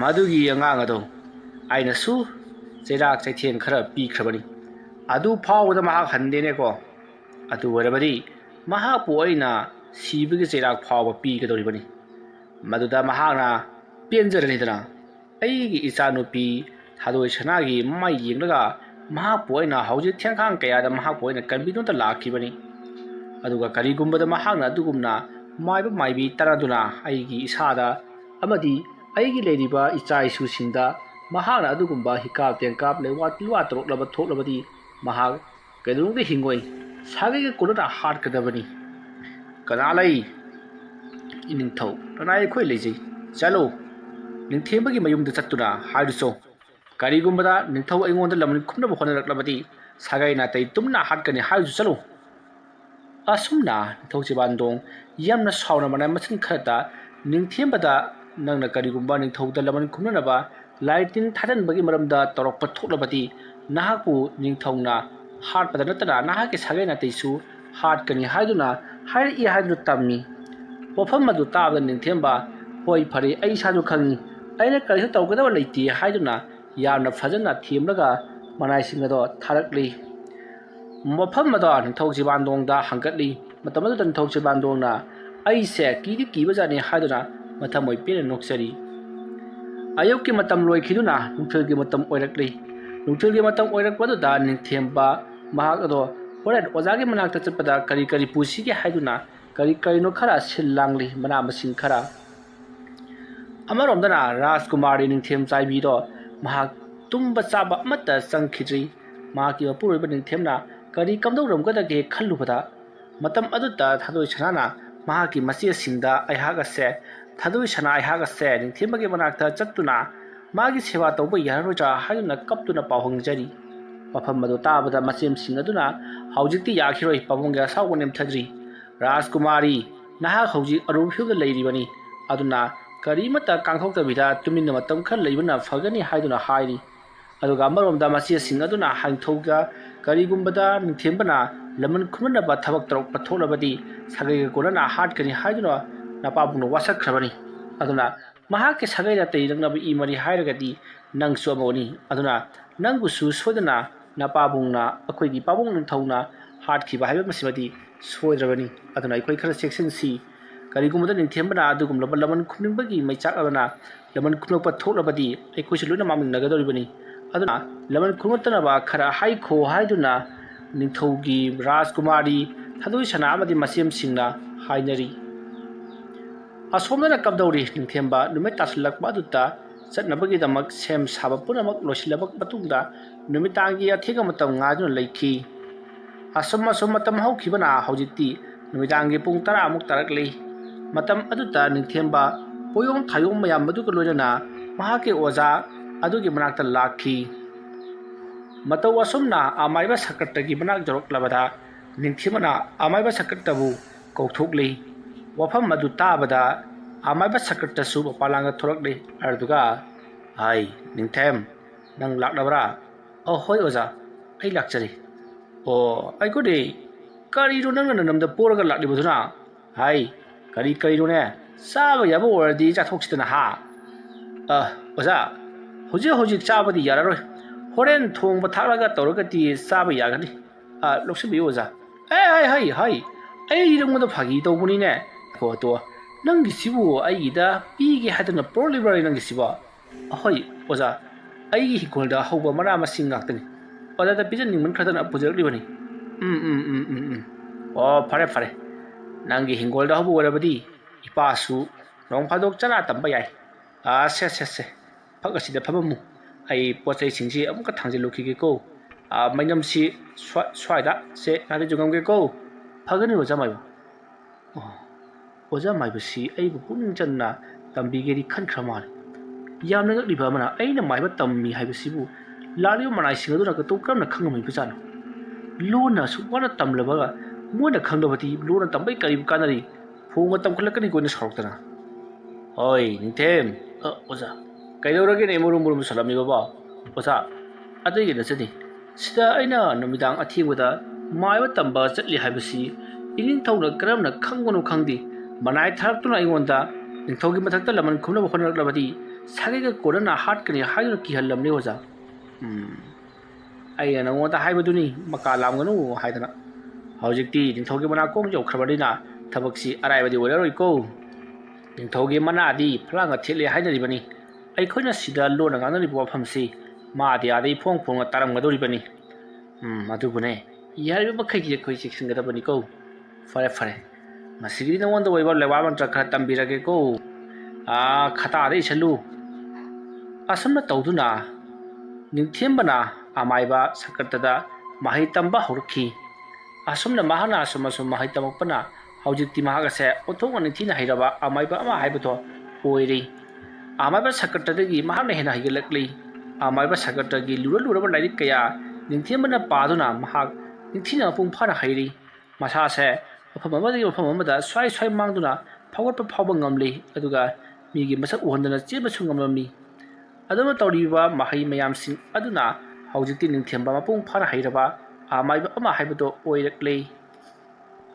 ꯃꯗꯨꯒꯤ ꯑꯉꯥꯡ ꯑꯗꯣ ꯑꯩꯅꯁꯨ ꯆꯩꯔꯥꯛ ꯆꯩꯊꯦꯡ ꯈꯔ ꯄꯤꯈ꯭ꯔꯕꯅꯤ ꯑꯗꯨ ꯐꯥꯎꯕꯗ ꯃꯍꯥꯛ ꯍꯟꯗꯦꯅꯦꯀꯣ ꯑꯗꯨ ꯑꯣꯏꯔꯕꯗꯤ ꯃꯍꯥꯛꯄꯨ ꯑꯩꯅ ꯁꯤꯕꯒꯤ ꯆꯩꯔꯥꯛ ꯐꯥꯎꯕ ꯄꯤꯒꯗꯧꯔꯤꯕꯅꯤ ꯃꯗꯨꯗ ꯃꯍꯥꯛꯅ ꯄꯦꯟꯖꯔꯅꯤꯗꯅ ꯑꯩꯒꯤ ꯏꯆꯥꯅꯨꯄꯤ ꯊꯥꯗꯣꯏ ꯁꯅꯥꯒꯤ ꯃꯃꯥꯏ ꯌꯦꯡꯂꯒ ꯃꯍꯥꯛꯄꯨ ꯑꯩꯅ ꯍꯧꯖꯤꯛ ꯊꯦꯡꯈꯥꯡ ꯀꯌꯥꯗ ꯃꯍꯥꯛꯄꯨ ꯑꯩꯅ ꯀꯟꯕꯤꯗꯨꯅ ꯂꯥꯛꯈꯤꯕꯅꯤ ꯑꯗꯨꯒ ꯀꯔꯤꯒꯨꯝꯕꯗ ꯃꯍꯥꯛꯅ ꯑꯗꯨꯒꯨꯝꯅ ꯃꯥꯏꯕ ꯃꯥꯏꯕꯤ ꯇꯥꯟꯅꯗꯨꯅ ꯑꯩꯒꯤ ꯏꯁꯥꯗ ꯑꯃꯗꯤ ꯑꯩꯒꯤ ꯂꯩꯔꯤꯕ ꯏꯆꯥ ꯏꯁꯨꯁꯤꯡꯗ ꯃꯍꯥꯛꯅ ꯑꯗꯨꯒꯨꯝꯕ ꯍꯤꯀꯥꯞ ꯇꯦꯡꯀꯥꯞ ꯂꯩꯋꯥ ꯇꯤꯜꯋꯥ ꯇꯧꯔꯛꯂꯕ ꯊꯣꯛꯂꯕꯗꯤ ꯃꯍꯥꯛ ꯀꯩꯗꯧꯅꯨꯡꯗ ꯍꯤꯡꯉꯣꯏ ꯁꯥꯒꯩꯒ ꯀꯣꯟꯅꯅ ꯍꯥꯠꯀꯗꯕꯅꯤ ꯀꯅꯥ ꯂꯩ ꯏꯅꯤꯡꯊꯧ ꯀꯅꯥ ꯑꯩꯈꯣꯏ ꯂꯩꯖꯩ ꯆꯠꯂꯣ ꯅꯤꯡꯊꯦꯝꯕꯒꯤ ꯃꯌꯨꯝꯗ ꯆꯠꯇꯨꯅ ꯍꯥꯏꯔꯨꯆꯣ ꯀꯔꯤꯒꯨꯝꯕꯗ ꯅꯤꯡꯊꯧ ꯑꯩꯉꯣꯟꯗ ꯂꯃꯟ ꯈꯨꯝꯅꯕ ꯍꯣꯠꯅꯔꯛꯂꯕꯗꯤ ꯁꯥꯒꯩ ꯅꯥꯇꯩ ꯇꯨꯝꯅ ꯍꯥꯠꯀꯅꯤ ꯍꯥꯏꯔꯨꯆꯣ ꯆꯠꯂꯣ ꯑꯁꯨꯝꯅ ꯅꯤꯡꯊꯧ ꯆꯤꯕꯥꯟꯗꯣꯡ ꯌꯥꯝꯅ ꯁꯥꯎꯅ ꯃꯅꯥ ꯃꯁꯤꯡ ꯈꯔꯗ ꯅꯤꯡꯊꯦꯝꯕꯗ ꯅꯪꯅ ꯀꯔꯤꯒꯨꯝꯕ ꯅꯤꯡꯊꯧꯗ ꯂꯃꯟ ꯈꯨꯝꯅꯅꯕ ꯂꯥꯏ ꯇꯤꯟ ꯊꯥꯖꯟꯕꯒꯤ ꯃꯔꯝꯗ ꯇꯧꯔꯛꯄ ꯊꯣꯛꯂꯕꯗꯤ ꯅꯍꯥꯛꯄꯨ ꯅꯤꯡꯊꯧꯅ ꯍꯥꯠꯄꯗ ꯅꯠꯇꯅ ꯅꯍꯥꯛꯀꯤ ꯁꯥꯒꯩ ꯅꯥꯇꯩꯁꯨ ꯍꯥꯠꯀꯅꯤ ꯍꯥꯏꯗꯨꯅ ꯍꯥꯏꯔꯛꯏ ꯍꯥꯏꯗꯨꯅ ꯇꯝꯃꯤ ꯋꯥꯐꯝ ꯑꯗꯨ ꯇꯥꯕꯗ ꯅꯤꯡꯊꯦꯝꯕ ꯍꯣꯏ ꯐꯔꯦ ꯑꯩ ꯏꯁꯥꯁꯨ ꯈꯪꯉꯤ ꯑꯩꯅ ꯀꯔꯤꯁꯨ ꯇꯧꯒꯗꯕ ꯂꯩꯇꯦ ꯍꯥꯏꯗꯨꯅ ꯌꯥꯝꯅ ꯐꯖꯅ ꯊꯦꯝꯂꯒ ꯃꯅꯥꯏꯁꯤꯡ ꯑꯗꯣ ꯊꯥꯔꯛꯂꯤ ꯃꯐꯝ ꯑꯗꯣ ꯅꯤꯡꯊꯧ ꯆꯤꯕꯥꯟꯗꯣꯡꯗ ꯍꯪꯒꯠꯂꯤ ꯃꯇꯝ ꯑꯗꯨꯗ ꯅꯤꯡꯊꯧ ꯆꯤꯕꯥꯟꯗꯣꯡꯅ ꯑꯩꯁꯦ ꯀꯤꯕꯖꯥꯠꯅꯤ ꯍꯥꯏꯗꯨꯅ ꯃꯊꯃꯣꯏ ꯄꯦꯟꯅ ꯅꯣꯛꯆꯔꯤ ꯑꯌꯨꯛꯀꯤ ꯃꯇꯝ ꯂꯣꯏꯈꯤꯗꯨꯅ ꯅꯨꯡꯊꯤꯜꯒꯤ ꯃꯇꯝ ꯑꯣꯏꯔꯛꯂꯤ ꯅꯨꯡꯊꯤꯜꯒꯤ ꯃꯇꯝ ꯑꯣꯏꯔꯛꯄꯗꯨꯗ ꯅꯤꯡꯊꯦꯝꯕ ꯃꯍꯥꯛ ꯑꯗꯣ ꯍꯣꯔꯦꯟ ꯑꯣꯖꯥꯒꯤ ꯃꯅꯥꯛꯇ ꯆꯠꯄꯗ ꯀꯔꯤ ꯄꯨꯁꯤꯒꯦ ꯍꯥꯏꯗꯨꯅ ꯀꯔꯤꯅꯣ ꯈꯔ ꯁꯤꯜ ꯂꯥꯡꯂꯤ ꯃꯅꯥ ꯃꯁꯤꯡ ꯈꯔ ꯑꯃꯔꯣꯝꯗꯅ ꯔꯥꯖꯀꯨꯃꯥꯔꯤ ꯅꯤꯡꯊꯦꯝ ꯆꯥꯏꯕꯤꯗꯣ ꯃꯍꯥꯛ ꯇꯨꯝꯕ ꯆꯥꯕ ꯑꯃꯠꯇ ꯆꯪꯈꯤꯗ꯭ꯔꯤ ꯃꯍꯥꯛꯀꯤ ꯃꯄꯨꯔꯣꯏꯕ ꯅꯤꯡꯊꯦꯝꯅ ꯀꯔꯤ ꯀꯝꯗꯧꯔꯝꯒꯗꯒꯦ ꯈꯜꯂꯨꯕꯗ ꯃꯇꯝ ꯑꯗꯨꯗ ꯊꯥꯗꯣꯏ ꯁꯅꯥꯅ ꯃꯍꯥꯛꯀꯤ ꯃꯆꯦꯁꯤꯡꯗ ꯑꯩꯍꯥꯛ ꯑꯁꯦ ꯅꯤꯡꯊꯦꯝꯕꯒꯤ ꯃꯅꯥꯛꯇ ꯆꯠꯇꯨꯅ ꯃꯥꯒꯤ ꯁꯦꯕꯥ ꯇꯧꯕ ꯌꯥꯔꯔꯣꯏꯗ꯭ꯔꯥ ꯍꯥꯏꯗꯨꯅ ꯀꯞꯇꯨꯅ ꯄꯥꯎꯍꯪꯖꯔꯤ ꯋꯥꯐꯝ ꯑꯗꯨ ꯇꯥꯕꯗ ꯃꯆꯦꯝꯁꯤꯡ ꯑꯗꯨꯅ ꯍꯧꯖꯤꯛꯇꯤ ꯌꯥꯈꯤꯔꯣꯏ ꯄꯥꯕꯨꯡꯒꯤ ꯑꯁꯥꯎꯕ ꯅꯦꯝꯊꯗ꯭ꯔꯤ ꯔꯥꯖꯀꯨꯃꯥꯔꯤ ꯅꯍꯥꯛ ꯍꯧꯖꯤꯛ ꯑꯔꯨꯕ ꯐꯤꯕꯝꯗ ꯂꯩꯔꯤꯕꯅꯤ ꯑꯗꯨꯅ ꯀꯔꯤꯃꯠꯇ ꯀꯥꯡꯊꯣꯛꯇꯕꯤꯗ ꯇꯨꯃꯤꯟꯅ ꯃꯇꯝ ꯈꯔ ꯂꯩꯕꯅ ꯐꯒꯅꯤ ꯍꯥꯏꯗꯨꯅ ꯍꯥꯏꯔꯤ ꯑꯗꯨꯒ ꯑꯃꯔꯣꯝꯗ ꯃꯆꯦꯁꯤꯡ ꯑꯗꯨꯅ ꯅꯤꯡꯊꯧꯒ ꯀꯔꯤꯒꯨꯝꯕꯗ ꯅꯤꯡꯊꯦꯝꯕꯅ ꯂꯃꯟ ꯈꯨꯝꯅꯅꯕ ꯊꯕꯛ ꯇꯧꯔꯛꯄ ꯊꯣꯛꯂꯕꯗꯤ ꯁꯥꯒꯩꯒ ꯀꯣꯟꯅꯅ ꯍꯥꯠꯀꯅꯤ ꯍꯥꯏꯗꯨꯅ ꯅꯄꯥꯕꯨꯡꯅ ꯋꯥꯁꯛꯈ꯭ꯔꯕꯅꯤ ꯑꯗꯨꯅ ꯃꯍꯥꯛꯀꯤ ꯁꯥꯒꯩ ꯅꯥꯇꯩ ꯅꯛꯅꯕ ꯏ ꯃꯔꯤ ꯍꯥꯏꯔꯒꯗꯤ ꯅꯪꯁꯨ ꯑꯃꯅꯤ ꯑꯗꯨꯅ ꯅꯪꯕꯨꯁꯨ ꯁꯣꯏꯗꯅ ꯅꯄꯥꯕꯨꯡꯅ ꯑꯩꯈꯣꯏꯒꯤ ꯄꯥꯕꯨꯡ ꯅꯤꯡꯊꯧꯅ ꯍꯥꯠꯈꯤꯕ ꯍꯥꯏꯕꯃꯁꯤꯃꯗꯤ ꯁꯣꯏꯗ꯭ꯔꯕꯅꯤ ꯑꯗꯨꯅ ꯑꯩꯈꯣꯏ ꯈꯔ ꯆꯦꯛꯁꯤꯟꯁꯤ ꯀꯔꯤꯒꯨꯝꯕꯗ ꯅꯤꯡꯊꯦꯝꯕꯅ ꯑꯗꯨꯒꯨꯝꯂꯕ ꯂꯃꯟ ꯈꯨꯝꯅꯤꯡꯕꯒꯤ ꯃꯩꯆꯥꯛ ꯑꯗꯨꯅ ꯂꯃꯟ ꯈꯨꯝꯂꯛꯄ ꯊꯣꯛꯂꯕꯗꯤ ꯑꯩꯈꯣꯏꯁꯨ ꯂꯣꯏꯅ ꯃꯥꯡꯃꯤꯟꯅꯒꯗꯧꯔꯤꯕꯅꯤ ꯑꯗꯨꯅ ꯂꯃꯟ ꯈꯨꯝꯂꯛꯇꯅꯕ ꯈꯔ ꯍꯥꯏꯈꯣ ꯍꯥꯏꯗꯨꯅ ꯅꯤꯡꯊꯧꯒꯤ ꯔꯥꯖꯀꯨꯃꯥꯔꯤ ꯊꯥꯗꯣꯏ ꯁꯅꯥ ꯑꯃꯗꯤ ꯃꯆꯦꯝꯁꯤꯡꯅ ꯍꯥꯏꯅꯔꯤ ꯑꯁꯣꯝꯗꯅ ꯀꯝꯗꯧꯔꯤ ꯅꯤꯡꯊꯦꯝꯕ ꯅꯨꯃꯤꯠ ꯇꯥꯁꯤꯜꯂꯛꯄ ꯑꯗꯨꯗ ꯆꯠꯅꯕꯒꯤꯗꯃꯛ ꯁꯦꯝ ꯁꯥꯕ ꯄꯨꯝꯅꯃꯛ ꯂꯣꯏꯁꯤꯜꯂꯕ ꯃꯇꯨꯡꯗ ꯅꯨꯃꯤꯗꯥꯡꯒꯤ ꯑꯊꯦꯡꯕ ꯃꯇꯝ ꯉꯥꯏꯗꯨꯅ ꯂꯩꯈꯤ asum matam haukhibana hojikti numidangi pung 10 amuk tarakli matam aduta ningthemba poyong thayong mayam maduka loinana mahake oza adugi manakta lakhi matau asumna amaiba sakattagi manak joroklabada ningthimana amaiba sakattabu kauthokli wafam madu tabada amaiba sakattasu palanga thorakli arduga hai ningthem nang laknabra oh hoi oza ai lakchari oh ai ko de kari ro nang namda poraga lakli buduna hai kari ro ne saba yaba ordi ja thoksidana ha oza hoji chabadi yararoi horen thongba thalaga toragati saba yagani loksibi oza hai ai rungda phagi tawbuni ne ko to nangi sibu ai da pige hadana prolibrary nangi siba hoi oza ai higolda hauba mara masing ngaktani oda da pijan ningman khadana pujarli bani oh fare nangi hingolda hauba warabadi ipasu nong phadok chana tamba yai se phagasida phabamu ai pochai singsi amuka thangjiluki ko mainam si swaida se nade jungam ge ko phagani oja mai oja mai basi ai bu puning channa tambi geri khan khramal yamna ga liba mana aina mai ba tammi hai basi bu laliyo manai singa duna ka to kram na khangam mai pusana lona su wana tamlaba mo na khangdabati lona tambai karib kanari phonga tamkhlakani ko na saroktana oi ningthem oja kaidorage ne murum salami baba oja adai ge chani sida aina numidang athingwada maiba tamba chatli haibasi ining thawna karamna khangwanu khangdi manai thartuna ingonda ningthogi mathakta laman khumna bokhonaklabadi sagega korana hatkani haiduna ki hallamni oja ai nangonda haibaduni maka lamganu haidana hojikti ningthogi mana kong jau khrabadina thabaksi araibadi oraroi ko ningthogi mana di phlanga thele hainaribani ai khoina sida lona ganani bofamsi ma di adai phong taramgadori bani madubune yari bakai ki khoi siksinga bani ko fare masigi na wonda waiba lewa mantra kha tambirage ko khata dei chalu asumna tawduna ningthembana amaiba sakatada mahai tamba horki asumna mahana asuma mahai tamakpana hojikti mahagase othong ningthina hairaba amaiba ama haibato oiri amaiba sakatadagi mahana hena higelakli amaiba sakatagi lura lairi kaya ningthembana paduna mahak ningthina pung phana hairi masase mafam amada swai mangduna phawatpa phawba ngamli aduga migi masak uhondana cheba sungamami adama tawriba mahai mayam sing aduna hojikti ningthemba mapung phana hairaba amaiba ama haibato oirakle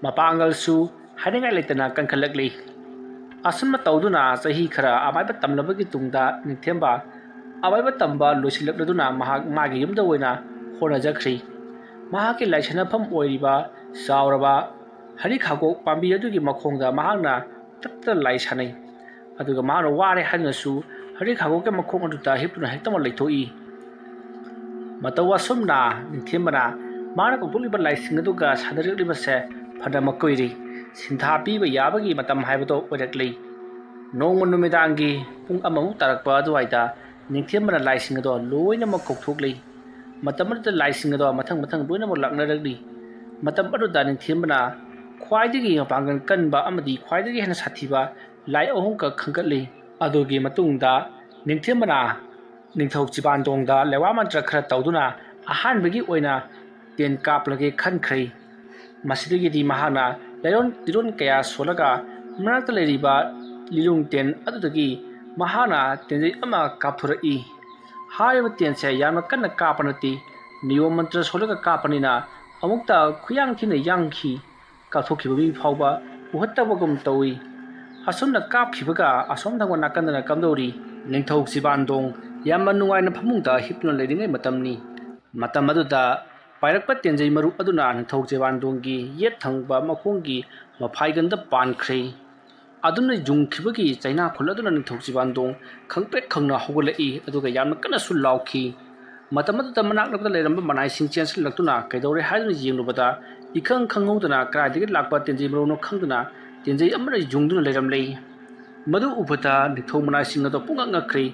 mapangal su haringai leitana kankhalakle asumma tawduna sahi khara amaiba tamlabagi tungda ningthemba amaiba tamba losilakladuna mahak magi yumda oina hona jakhri mahaki laisana pham oiriba sauraba hari khago pambi adugi makhongda mahakna tatta laisanai aduga mahana ware hanasu hari khago ke makhong aduta hipuna hektama leithoi matawa sumna ningthembana mana ko tuliba laising aduga sadarikliba se phada makoiri sintha piba yabagi matam haibato oirakli nongma numidangi pung amamu tarakpa aduaida ningthembana laising ado loina makokthokli matam aduta laising ado mathang loina mo laknaragli matam aduta ningthembana khwaidagi mapangan kanba amadi khwaidagi hena sathiba lai ahum ka khangkatli adugi matungda ningthembana ningthau chibandongda lewa mantra khara tawduna ahanbagi oina ten kaplage khankhrai masidagi di mahana tiron kaya solaga manakta leriba lilung ten adudagi mahana tenjai ama kaphurai haiba tense yamna kanna kapanati niyo mantra solaga kapanina amukta khuyang thina yangkhi kathokhibi phawba uhattabagum tawi asumna kapkhibaga asom thangwa nakandana kamdori ningthau sibandong yamma nungaina phamungda hipna leidingai matamni matam aduda pairakpa tenjai maru aduna ningthau sibandonggi yet thangba makhonggi maphaiganda pankhre aduna jungkhibagi chaina khul aduna ningthau sibandong khangpek khangna hogolai aduga yamna kana su laukhi matam aduda manak nakda leiramba manai singchen laktuna kaidore haiduna yenglubada ikhang khanghoduna kraidigi lakpa tenjai maru khangduna tenjai amana jungduna leiramlei madu upata ningthau manai singado punga ngakhrei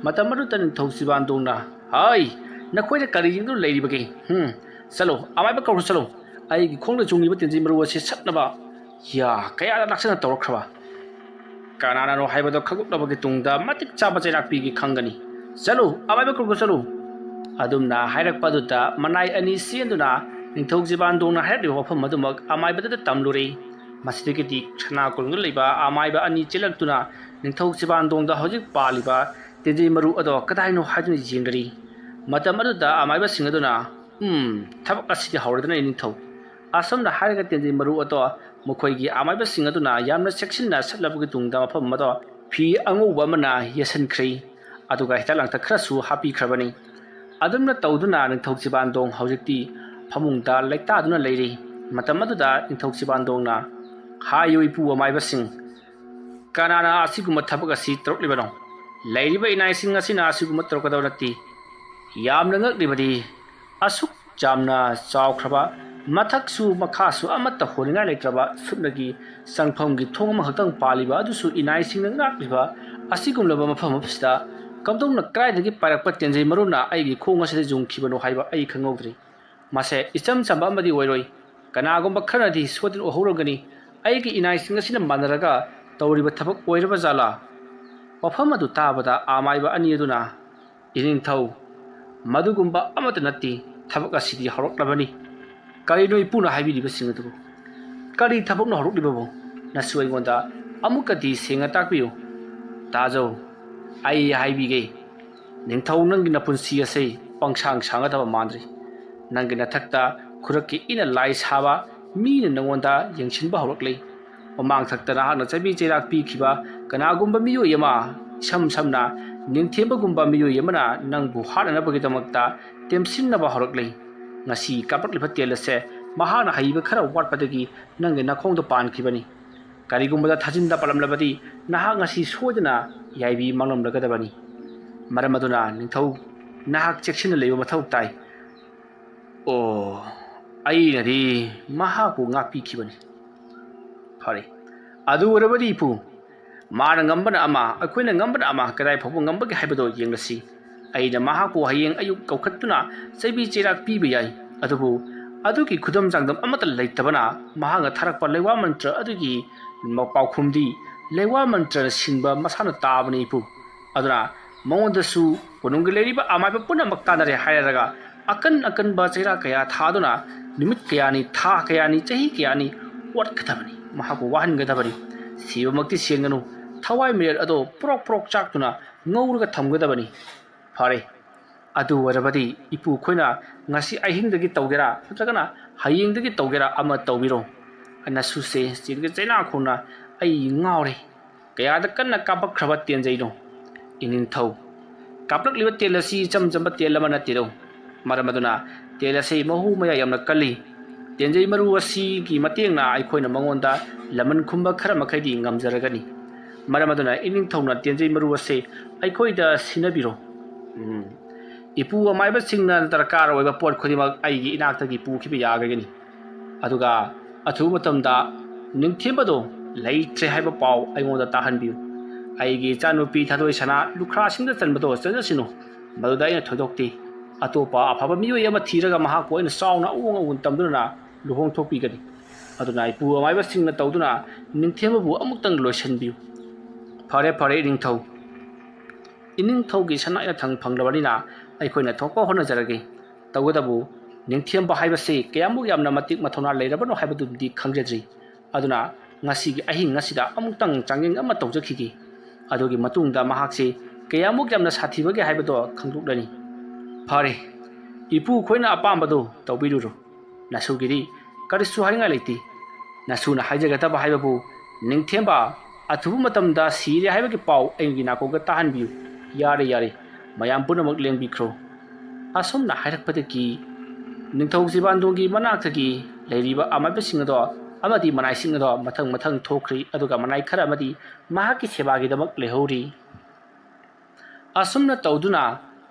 matam aduda ningthau sibandongna hai nakhoi kari jingdu leiribage chalo amai ba kauru chalo ꯑꯩꯒꯤ ꯈꯣꯡꯗ ꯆꯨꯡꯂꯤꯕ ꯇꯦꯟꯖꯩ ꯃꯔꯨ ꯑꯁꯤ ꯁꯠꯅꯕ ꯌꯥ ꯀꯌꯥꯗ ꯂꯥꯛꯁꯤꯟꯅ ꯇꯧꯔꯛꯈ꯭ꯔꯕ ꯀꯅꯥꯅꯅꯣ ꯍꯥꯏꯕꯗꯣ ꯈꯪꯗꯣꯛꯂꯕꯒꯤ ꯇꯨꯡꯗ ꯃꯇꯤꯛ ꯆꯥꯕ ꯆꯩꯔꯥꯛ ꯄꯤꯒꯦ ꯈꯪꯒꯅꯤ ꯆꯠꯂꯨ ꯑꯃꯥꯏꯕ ꯀꯧꯕ ꯆꯠꯂꯨ ꯑꯗꯨꯝꯅ ꯍꯥꯏꯔꯛꯄ ꯑꯗꯨꯗ ꯃꯅꯥꯏ ꯑꯅꯤ ꯆꯦꯟꯗꯨꯅ ꯅꯤꯡꯊꯧ ꯖꯤꯕꯥꯟꯗꯣꯡꯅ ꯍꯥꯏꯔꯛꯂꯤꯕ ꯃꯐꯝ ꯑꯗꯨꯃꯛ ꯑꯃꯥꯏꯕꯗ ꯇꯝꯂꯨꯔꯦ ꯃꯁꯤꯗꯒꯤꯗꯤ ꯁꯅꯥ ꯀꯣꯅꯨꯡꯗ ꯂꯩꯕ ꯑꯃꯥꯏꯕ ꯑꯅꯤ ꯆꯦꯜꯂꯛꯇꯨꯅ ꯅꯤꯡꯊꯧ ꯖꯤꯕꯥꯟꯗꯣꯡꯗ ꯍꯧꯖꯤꯛ ꯄꯥꯜꯂꯤꯕ ꯇꯦꯟꯖꯩ ꯃꯔꯨ ꯑꯗꯣ ꯀꯗꯥꯏꯅꯣ ꯍꯥꯏꯗꯨꯅ ꯌꯦꯡꯒꯔꯤ ꯃꯇꯝ ꯑꯗꯨꯗ ꯑꯃꯥꯏꯕꯁꯤꯡ ꯑꯗꯨꯅ ꯊꯕꯛ ꯑꯁꯤꯗꯤ ꯍꯧꯔꯗꯅ ꯅꯤꯡꯊꯧ ꯑꯁꯨꯝꯅ ꯍꯥꯏꯔꯒ ꯇꯦꯟꯖꯩ ꯃꯔꯨ ꯑꯗꯣ ꯃꯈꯣꯏꯒꯤ ꯑꯃꯥꯏꯕꯁꯤꯡ ꯑꯗꯨꯅ ꯌꯥꯝꯅ ꯆꯦꯛꯁꯤꯟꯅ ꯁꯠꯂꯕꯒꯤ ꯇꯨꯡꯗ ꯃꯐꯝ ꯑꯗꯣ ꯐꯤ ꯑꯉꯧꯕ ꯑꯃꯅ ꯌꯦꯠꯁꯤꯟꯈ꯭ꯔꯦ ꯑꯗꯨꯒ ꯍꯤꯗꯥꯛ ꯂꯥꯡꯊꯛ ꯈꯔꯁꯨ ꯍꯥꯞꯄꯤꯈ꯭ꯔꯕꯅꯤ ꯑꯗꯨꯝꯅ ꯇꯧꯗꯨꯅ ꯅꯤꯡꯊꯧ ꯖꯤꯕꯥꯟꯗꯣꯡ ꯍꯧꯖꯤꯛꯇꯤ ꯐꯃꯨꯡꯗ ꯂꯩꯇꯥꯗꯨꯅ ꯂꯩꯔꯤ ꯃꯇꯝ ꯑꯗꯨꯗ ꯅꯤꯡꯊꯧ ꯖꯤꯕꯥꯟꯗꯣꯡꯅ ꯍꯥꯏꯌꯨ ꯏꯄꯨ ꯑꯃꯥꯏꯕꯁꯤꯡ ꯀꯅꯥꯅ ꯑꯁꯤꯒꯨꯝꯕ ꯊꯕꯛ ꯑꯁꯤ ꯇꯧꯔꯛꯂꯤꯕꯅꯣ ꯂꯩꯔꯤꯕ ꯏꯅꯥꯏꯁꯤꯡ ꯑꯁꯤꯅ ꯑꯁꯤꯒꯨꯝꯕ ꯇꯧꯔꯛꯀꯗꯕ ꯅꯠꯇꯦ ꯌꯥꯝꯅ ꯉꯛꯂꯤꯕꯗꯤ ꯑꯁꯨꯛ ꯌꯥꯝꯅ ꯆꯥꯎꯈ꯭ꯔꯕ ꯃꯊꯛꯁꯨ ꯃꯈꯥꯁꯨ ꯑꯃꯠꯇ ꯍꯣꯅꯤꯡꯉꯥꯏ ꯂꯩꯇ꯭ꯔꯕ ꯁꯨꯞꯅꯒꯤ ꯆꯪꯐꯝꯒꯤ ꯊꯣꯡ ꯑꯃꯈꯛꯇꯪ ꯄꯥꯜꯂꯤꯕ ꯑꯗꯨꯁꯨ ꯏꯅꯥꯏꯁꯤꯡꯅ ꯉꯥꯛꯂꯤꯕ ꯑꯁꯤꯒꯨꯝꯂꯕ ꯃꯐꯝ ꯑꯁꯤꯗ ꯀꯝꯗꯧꯅ ꯀꯗꯥꯏꯗꯒꯤ ꯄꯥꯏꯔꯛꯄ ꯇꯦꯟꯖꯩ ꯃꯔꯨꯅ ꯑꯩꯒꯤ ꯈꯣꯡ ꯑꯁꯤꯗ ꯌꯨꯡꯈꯤꯕꯅꯣ ꯍꯥꯏꯕ ꯑꯩ ꯈꯪꯍꯧꯗ꯭ꯔꯤ ꯃꯁꯦ ꯏꯆꯝ ꯆꯝꯕ ꯑꯃꯗꯤ ꯑꯣꯏꯔꯣꯏ ꯀꯅꯥꯒꯨꯝꯕ ꯈꯔꯅꯗꯤ ꯁꯣꯏꯗꯅ ꯎꯍꯧꯔꯝꯒꯅꯤ ꯑꯩꯒꯤ ꯏꯅꯥꯏꯁꯤꯡ ꯑꯁꯤꯅ ꯃꯥꯟꯅꯔꯒ ꯇꯧꯔꯤꯕ ꯊꯕꯛ ꯑꯣꯏꯔꯕ ꯖꯥꯠꯂꯥ ꯋꯥꯐꯝ ꯑꯗꯨ ꯇꯥꯕꯗ ꯑꯃꯥꯏꯕ ꯑꯅꯤ ꯑꯗꯨꯅ ꯏꯅꯤꯡꯊꯧ ꯃꯗꯨꯒꯨꯝꯕ ꯑꯃꯠꯇ ꯅꯠꯇꯦ ꯊꯕꯛ ꯑꯁꯤꯗꯤ ꯍꯧꯔꯛꯂꯕꯅꯤ ꯀꯔꯤꯅꯣ ꯏꯄꯨꯅ ꯍꯥꯏꯕꯤꯔꯤꯕꯁꯤꯡ ꯑꯗꯨꯕꯨ ꯀꯔꯤ ꯊꯕꯛꯅꯣ ꯍꯧꯔꯛꯂꯤꯕꯕꯨ ꯅꯁꯨ ꯑꯩꯉꯣꯟꯗ ꯑꯃꯨꯛꯀꯗꯤ ꯁꯦꯡꯅ ꯇꯥꯛꯄꯤꯌꯨ ꯇꯥꯖꯧ ꯑꯩ ꯍꯥꯏꯕꯤꯒꯦ ꯅꯤꯡꯊꯧ ꯅꯪꯒꯤ ꯅꯄꯨꯟꯁꯤ ꯑꯁꯤ ꯄꯪꯁꯥꯡ ꯁꯥꯡꯒꯗꯕ ꯃꯥꯟꯗ꯭ꯔꯤ ꯅꯪꯒꯤ ꯅꯊꯛꯇ ꯈꯨꯔꯛꯀꯤ ꯏꯅ ꯂꯥꯏ ꯁꯥꯕ ꯃꯤꯅ ꯅꯪꯉꯣꯟꯗ ꯌꯦꯡꯁꯤꯟꯕ ꯍꯧꯔꯛꯂꯤ ꯃꯃꯥꯡ ꯊꯛꯇ ꯅꯍꯥꯛꯅ ꯆꯩꯕꯤ ꯆꯩꯔꯥꯛ ꯄꯤꯈꯤꯕ ꯀꯅꯥꯒꯨꯝꯕ ꯃꯤꯑꯣꯏ ꯑꯃ ꯏꯁꯝ ꯁꯝꯅ ꯅꯤꯡꯊꯦꯝꯕꯒꯨꯝꯕ ꯃꯤꯑꯣꯏ ꯑꯃꯅ ꯅꯪꯕꯨ ꯍꯥꯠꯅꯅꯕꯒꯤꯗꯃꯛꯇ ꯇꯦꯝꯁꯤꯟꯅꯕ ꯍꯧꯔꯛꯂꯤ ꯉꯁꯤ ꯀꯥꯞꯂꯛꯂꯤꯕ ꯇꯦꯜ ꯑꯁꯦ ꯃꯍꯥꯛꯅ ꯍꯩꯕ ꯈꯔ ꯋꯥꯠꯄꯗꯒꯤ ꯅꯪꯒꯤ ꯅꯈꯣꯡꯗ ꯄꯥꯟꯈꯤꯕꯅꯤ ꯀꯔꯤꯒꯨꯝꯕꯗ ꯊꯥꯖꯤꯟꯗ ꯄꯥꯜꯂꯝꯂꯕꯗꯤ ꯅꯍꯥꯛ ꯉꯁꯤ ꯁꯣꯏꯗꯅ ꯌꯥꯏꯕꯤ ꯃꯥꯡꯂꯝꯂꯒꯗꯕꯅꯤ ꯃꯔꯝ ꯑꯗꯨꯅ ꯅꯤꯡꯊꯧ ꯅꯍꯥꯛ ꯆꯦꯛꯁꯤꯟꯅ ꯂꯩꯕ ꯃꯊꯧ ꯇꯥꯏ ꯑꯣ ꯑꯩꯅꯗꯤ ꯃꯍꯥꯛꯄꯨ ꯉꯥꯛꯄꯤꯈꯤꯕꯅꯤ ꯐꯔꯦ ꯑꯗꯨ ꯑꯣꯏꯔꯕꯗꯤ ꯏꯄꯨ ꯃꯥꯅ ꯉꯝꯕꯅ ꯑꯃ ꯑꯩꯈꯣꯏꯅ ꯉꯝꯕꯅ ꯑꯃ ꯀꯗꯥꯏ ꯐꯥꯎꯕ ꯉꯝꯕꯒꯦ ꯍꯥꯏꯕꯗꯣ ꯌꯦꯡꯂꯁꯤ ꯑꯩꯅ ꯃꯍꯥꯛꯄꯨ ꯍꯌꯦꯡ ꯑꯌꯨꯛ ꯀꯧꯈꯠꯇꯨꯅ ꯆꯩꯕꯤ ꯆꯩꯔꯥꯛ ꯄꯤꯕ ꯌꯥꯏ ꯑꯗꯨꯕꯨ ꯑꯗꯨꯒꯤ ꯈꯨꯗꯝ ꯆꯥꯡꯗꯝ ꯑꯃꯠꯇ ꯂꯩꯇꯕꯅ ꯃꯍꯥꯛꯅ ꯊꯥꯔꯛꯄ ꯂꯩꯋꯥ ꯃꯟꯇ꯭ꯔ ꯑꯗꯨꯒꯤ ꯄꯥꯎꯈꯨꯝꯗꯤ ꯂꯩꯋꯥ ꯃꯟꯇ꯭ꯔꯅ ꯁꯤꯟꯕ ꯃꯁꯥꯅ ꯇꯥꯕꯅꯤ ꯏꯄꯨ ꯑꯗꯨꯅ ꯃꯉꯣꯟꯗꯁꯨ ꯀꯣꯅꯨꯡꯒꯤ ꯂꯩꯔꯤꯕ ꯑꯃꯥꯏꯕ ꯄꯨꯝꯅꯃꯛ ꯇꯥꯟꯅꯔꯦ ꯍꯥꯏꯔꯒ ꯑꯀꯟꯕ ꯆꯩꯔꯥꯛ ꯀꯌꯥ ꯊꯥꯗꯨꯅ ꯅꯨꯃꯤꯠ ꯀꯌꯥꯅꯤ ꯊꯥ ꯀꯌꯥꯅꯤ ꯆꯍꯤ ꯀꯌꯥꯅꯤ ꯋꯥꯠꯀꯗꯕꯅꯤ ꯃꯍꯥꯛꯄꯨ ꯋꯥꯍꯟꯒꯗꯕꯅꯤ ꯁꯤꯕꯃꯛꯇꯤ ꯁꯦꯟꯒꯅꯨ ꯊꯋꯥꯏ ꯃꯤꯔꯦꯜ ꯑꯗꯣ ꯄ꯭ꯔꯣꯛ ꯄ꯭ꯔꯣꯛ ꯆꯥꯛꯇꯨꯅ ꯉꯧꯔꯒ ꯊꯝꯒꯗꯕꯅꯤ ꯐꯔꯦ ꯑꯗꯨ ꯑꯣꯏꯔꯕꯗꯤ ꯏꯄꯨ ꯑꯩꯈꯣꯏꯅ ꯉꯁꯤ ꯑꯍꯤꯡꯗꯒꯤ ꯇꯧꯒꯦꯔꯥ ꯅꯠꯇ꯭ꯔꯒꯅ ꯍꯌꯦꯡꯗꯒꯤ ꯇꯧꯒꯦꯔꯥ ꯑꯃ ꯇꯧꯕꯤꯔꯣ ꯅꯁꯨꯁꯦ ꯆꯤꯟꯒ ꯆꯩꯅꯥꯈꯣꯡꯅ ꯑꯩ ꯉꯥꯎꯔꯦ ꯀꯌꯥꯗ ꯀꯟꯅ ꯀꯥꯞꯄꯛꯈ꯭ꯔꯕ ꯇꯦꯟꯖꯩꯅꯣ ꯏꯅꯤꯡꯊꯧ ꯀꯥꯞꯂꯛꯂꯤꯕ ꯇꯦꯜ ꯑꯁꯤ ꯏꯆꯝ ꯆꯝꯕ ꯇꯦꯜ ꯑꯃ ꯅꯠꯇꯦꯗꯣ ꯃꯔꯝ ꯑꯗꯨꯅ ꯇꯦꯜ ꯑꯁꯤ ꯃꯍꯨ ꯃꯌꯥ ꯌꯥꯝꯅ ꯀꯜꯂꯤ ꯇꯦꯟꯖꯩ ꯃꯔꯨ ꯑꯁꯤꯒꯤ ꯃꯇꯦꯡꯅ ꯑꯩꯈꯣꯏꯅ ꯃꯉꯣꯟꯗ ꯂꯃꯟ ꯈꯨꯝꯕ ꯈꯔ ꯃꯈꯩꯗꯤ ꯉꯝꯖꯔꯒꯅꯤ ꯃꯔꯝ ꯑꯗꯨꯅ ꯏꯅꯤꯡꯊꯧꯅ ꯇꯦꯟꯖꯩ ꯃꯔꯨ ꯑꯁꯤ ꯑꯩꯈꯣꯏꯗ ꯁꯤꯟꯅꯕꯤꯔꯣ ꯏꯄꯨ ꯑꯃꯥꯏꯕꯁꯤꯡꯅ ꯗꯔꯀꯥꯔ ꯑꯣꯏꯕ ꯄꯣꯠ ꯈꯨꯗꯤꯡꯃꯛ ꯑꯩꯒꯤ ꯏꯅꯥꯛꯇꯒꯤ ꯄꯨꯈꯤꯕ ꯌꯥꯒꯅꯤ ꯑꯗꯨꯒ ꯑꯊꯨꯕ ꯃꯇꯝꯗ ꯅꯤꯡꯊꯦꯝꯕꯗꯣ ꯂꯩꯇ꯭ꯔꯦ ꯍꯥꯏꯕ ꯄꯥꯎ ꯑꯩꯉꯣꯟꯗ ꯇꯥꯍꯟꯕꯤꯌꯨ ꯑꯩꯒꯤ ꯏꯆꯥꯅꯨꯄꯤ ꯊꯥꯗꯣꯏꯁꯅꯥ ꯂꯨꯈ꯭ꯔꯥꯁꯤꯡꯗ ꯆꯟꯕꯗꯣ ꯆꯠꯅꯁꯤꯅꯨ ꯃꯗꯨꯗ ꯑꯩꯅ ꯊꯣꯏꯗꯣꯛꯇꯦ ꯑꯇꯣꯞꯄ ꯑꯐꯕ ꯃꯤꯑꯣꯏ ꯑꯃ ꯊꯤꯔꯒ ꯃꯍꯥꯛꯄꯨ ꯑꯩꯅ ꯆꯥꯎꯅ ꯑꯎꯟ ꯑꯎꯟ ꯇꯝꯗꯨꯅ ꯂꯨꯍꯣꯡꯊꯣꯛꯄꯤꯒꯅꯤ ꯑꯗꯨꯅ ꯏꯄꯨ ꯑꯃꯥꯏꯕꯁꯤꯡꯅ ꯇꯧꯗꯨꯅ ꯅꯤꯡꯊꯦꯝꯕꯕꯨ ꯑꯃꯨꯛꯇꯪ ꯂꯣꯏꯁꯤꯟꯕꯤꯌꯨ ꯐꯔꯦ ꯐꯔꯦ ꯏꯅꯤꯡꯊꯧ ꯏꯅꯤꯡꯊꯧꯒꯤ ꯁꯅꯥ ꯌꯥꯊꯪ ꯐꯪꯂꯕꯅꯤꯅ ꯑꯩꯈꯣꯏꯅ ꯊꯣꯛꯄ ꯍꯣꯠꯅꯖꯔꯒꯦ ꯇꯧꯒꯗꯕꯨ ꯅꯤꯡꯊꯦꯝꯕ ꯍꯥꯏꯕꯁꯤ ꯀꯌꯥꯃꯨꯛ ꯌꯥꯝꯅ ꯃꯇꯤꯛ ꯃꯊꯧꯅꯥ ꯂꯩꯔꯕꯅꯣ ꯍꯥꯏꯕꯗꯨꯗꯤ ꯈꯪꯖꯗ꯭ꯔꯤ ꯑꯗꯨꯅ ꯉꯁꯤꯒꯤ ꯑꯍꯤꯡ ꯑꯁꯤꯗ ꯑꯃꯨꯛꯇꯪ ꯆꯥꯡꯌꯦꯡ ꯑꯃ ꯇꯧꯖꯈꯤꯒꯦ ꯑꯗꯨꯒꯤ ꯃꯇꯨꯡꯗ ꯃꯍꯥꯛꯁꯤ ꯀꯌꯥꯃꯨꯛ ꯌꯥꯝꯅ ꯁꯥꯊꯤꯕꯒꯦ ꯍꯥꯏꯕꯗꯣ ꯈꯪꯗꯣꯛꯂꯅꯤ ꯐꯔꯦ ꯏꯄꯨ ꯑꯩꯈꯣꯏꯅ ꯑꯄꯥꯝꯕꯗꯨ ꯇꯧꯕꯤꯔꯨꯔꯣ ꯅꯁꯨꯒꯤꯗꯤ ꯀꯔꯤꯁꯨ ꯍꯥꯏꯅꯤꯡꯉꯥꯏ ꯂꯩꯇꯦ ꯅꯁꯨꯅ ꯍꯥꯏꯖꯒꯗꯕ ꯍꯥꯏꯕꯕꯨ ꯅꯤꯡꯊꯦꯝꯕ ꯑꯊꯨꯕ ꯃꯇꯝꯗ ꯁꯤꯔꯦ ꯍꯥꯏꯕꯒꯤ ꯄꯥꯎ ꯑꯩꯒꯤ ꯅꯥꯀꯣꯡꯗ ꯇꯥꯍꯟꯕꯤꯌꯨ ꯌꯥꯔꯦ ꯌꯥꯔꯦ ꯃꯌꯥꯝ ꯄꯨꯝꯅꯃꯛ ꯂꯦꯡꯕꯤꯈ꯭ꯔꯣ ꯑꯁꯨꯝꯅ ꯍꯥꯏꯔꯛꯄꯗꯒꯤ ꯅꯤꯡꯊꯧ ꯖꯤꯕꯥꯟꯗꯣꯡꯒꯤ ꯃꯅꯥꯛꯇꯒꯤ ꯂꯩꯔꯤꯕ ꯑꯃꯥꯏꯕꯁꯤꯡ ꯑꯗꯣ ꯑꯃꯗꯤ ꯃꯅꯥꯏꯁꯤꯡ ꯑꯗꯣ ꯃꯊꯪ ꯃꯊꯪ ꯊꯣꯛꯈ꯭ꯔꯤ ꯑꯗꯨꯒ ꯃꯅꯥꯏ ꯈꯔ ꯑꯃꯗꯤ ꯃꯍꯥꯛꯀꯤ ꯁꯦꯕꯥꯒꯤꯗꯃꯛ ꯂꯩꯍꯧꯔꯤ ꯑꯁꯨꯝꯅ ꯇꯧꯗꯨꯅ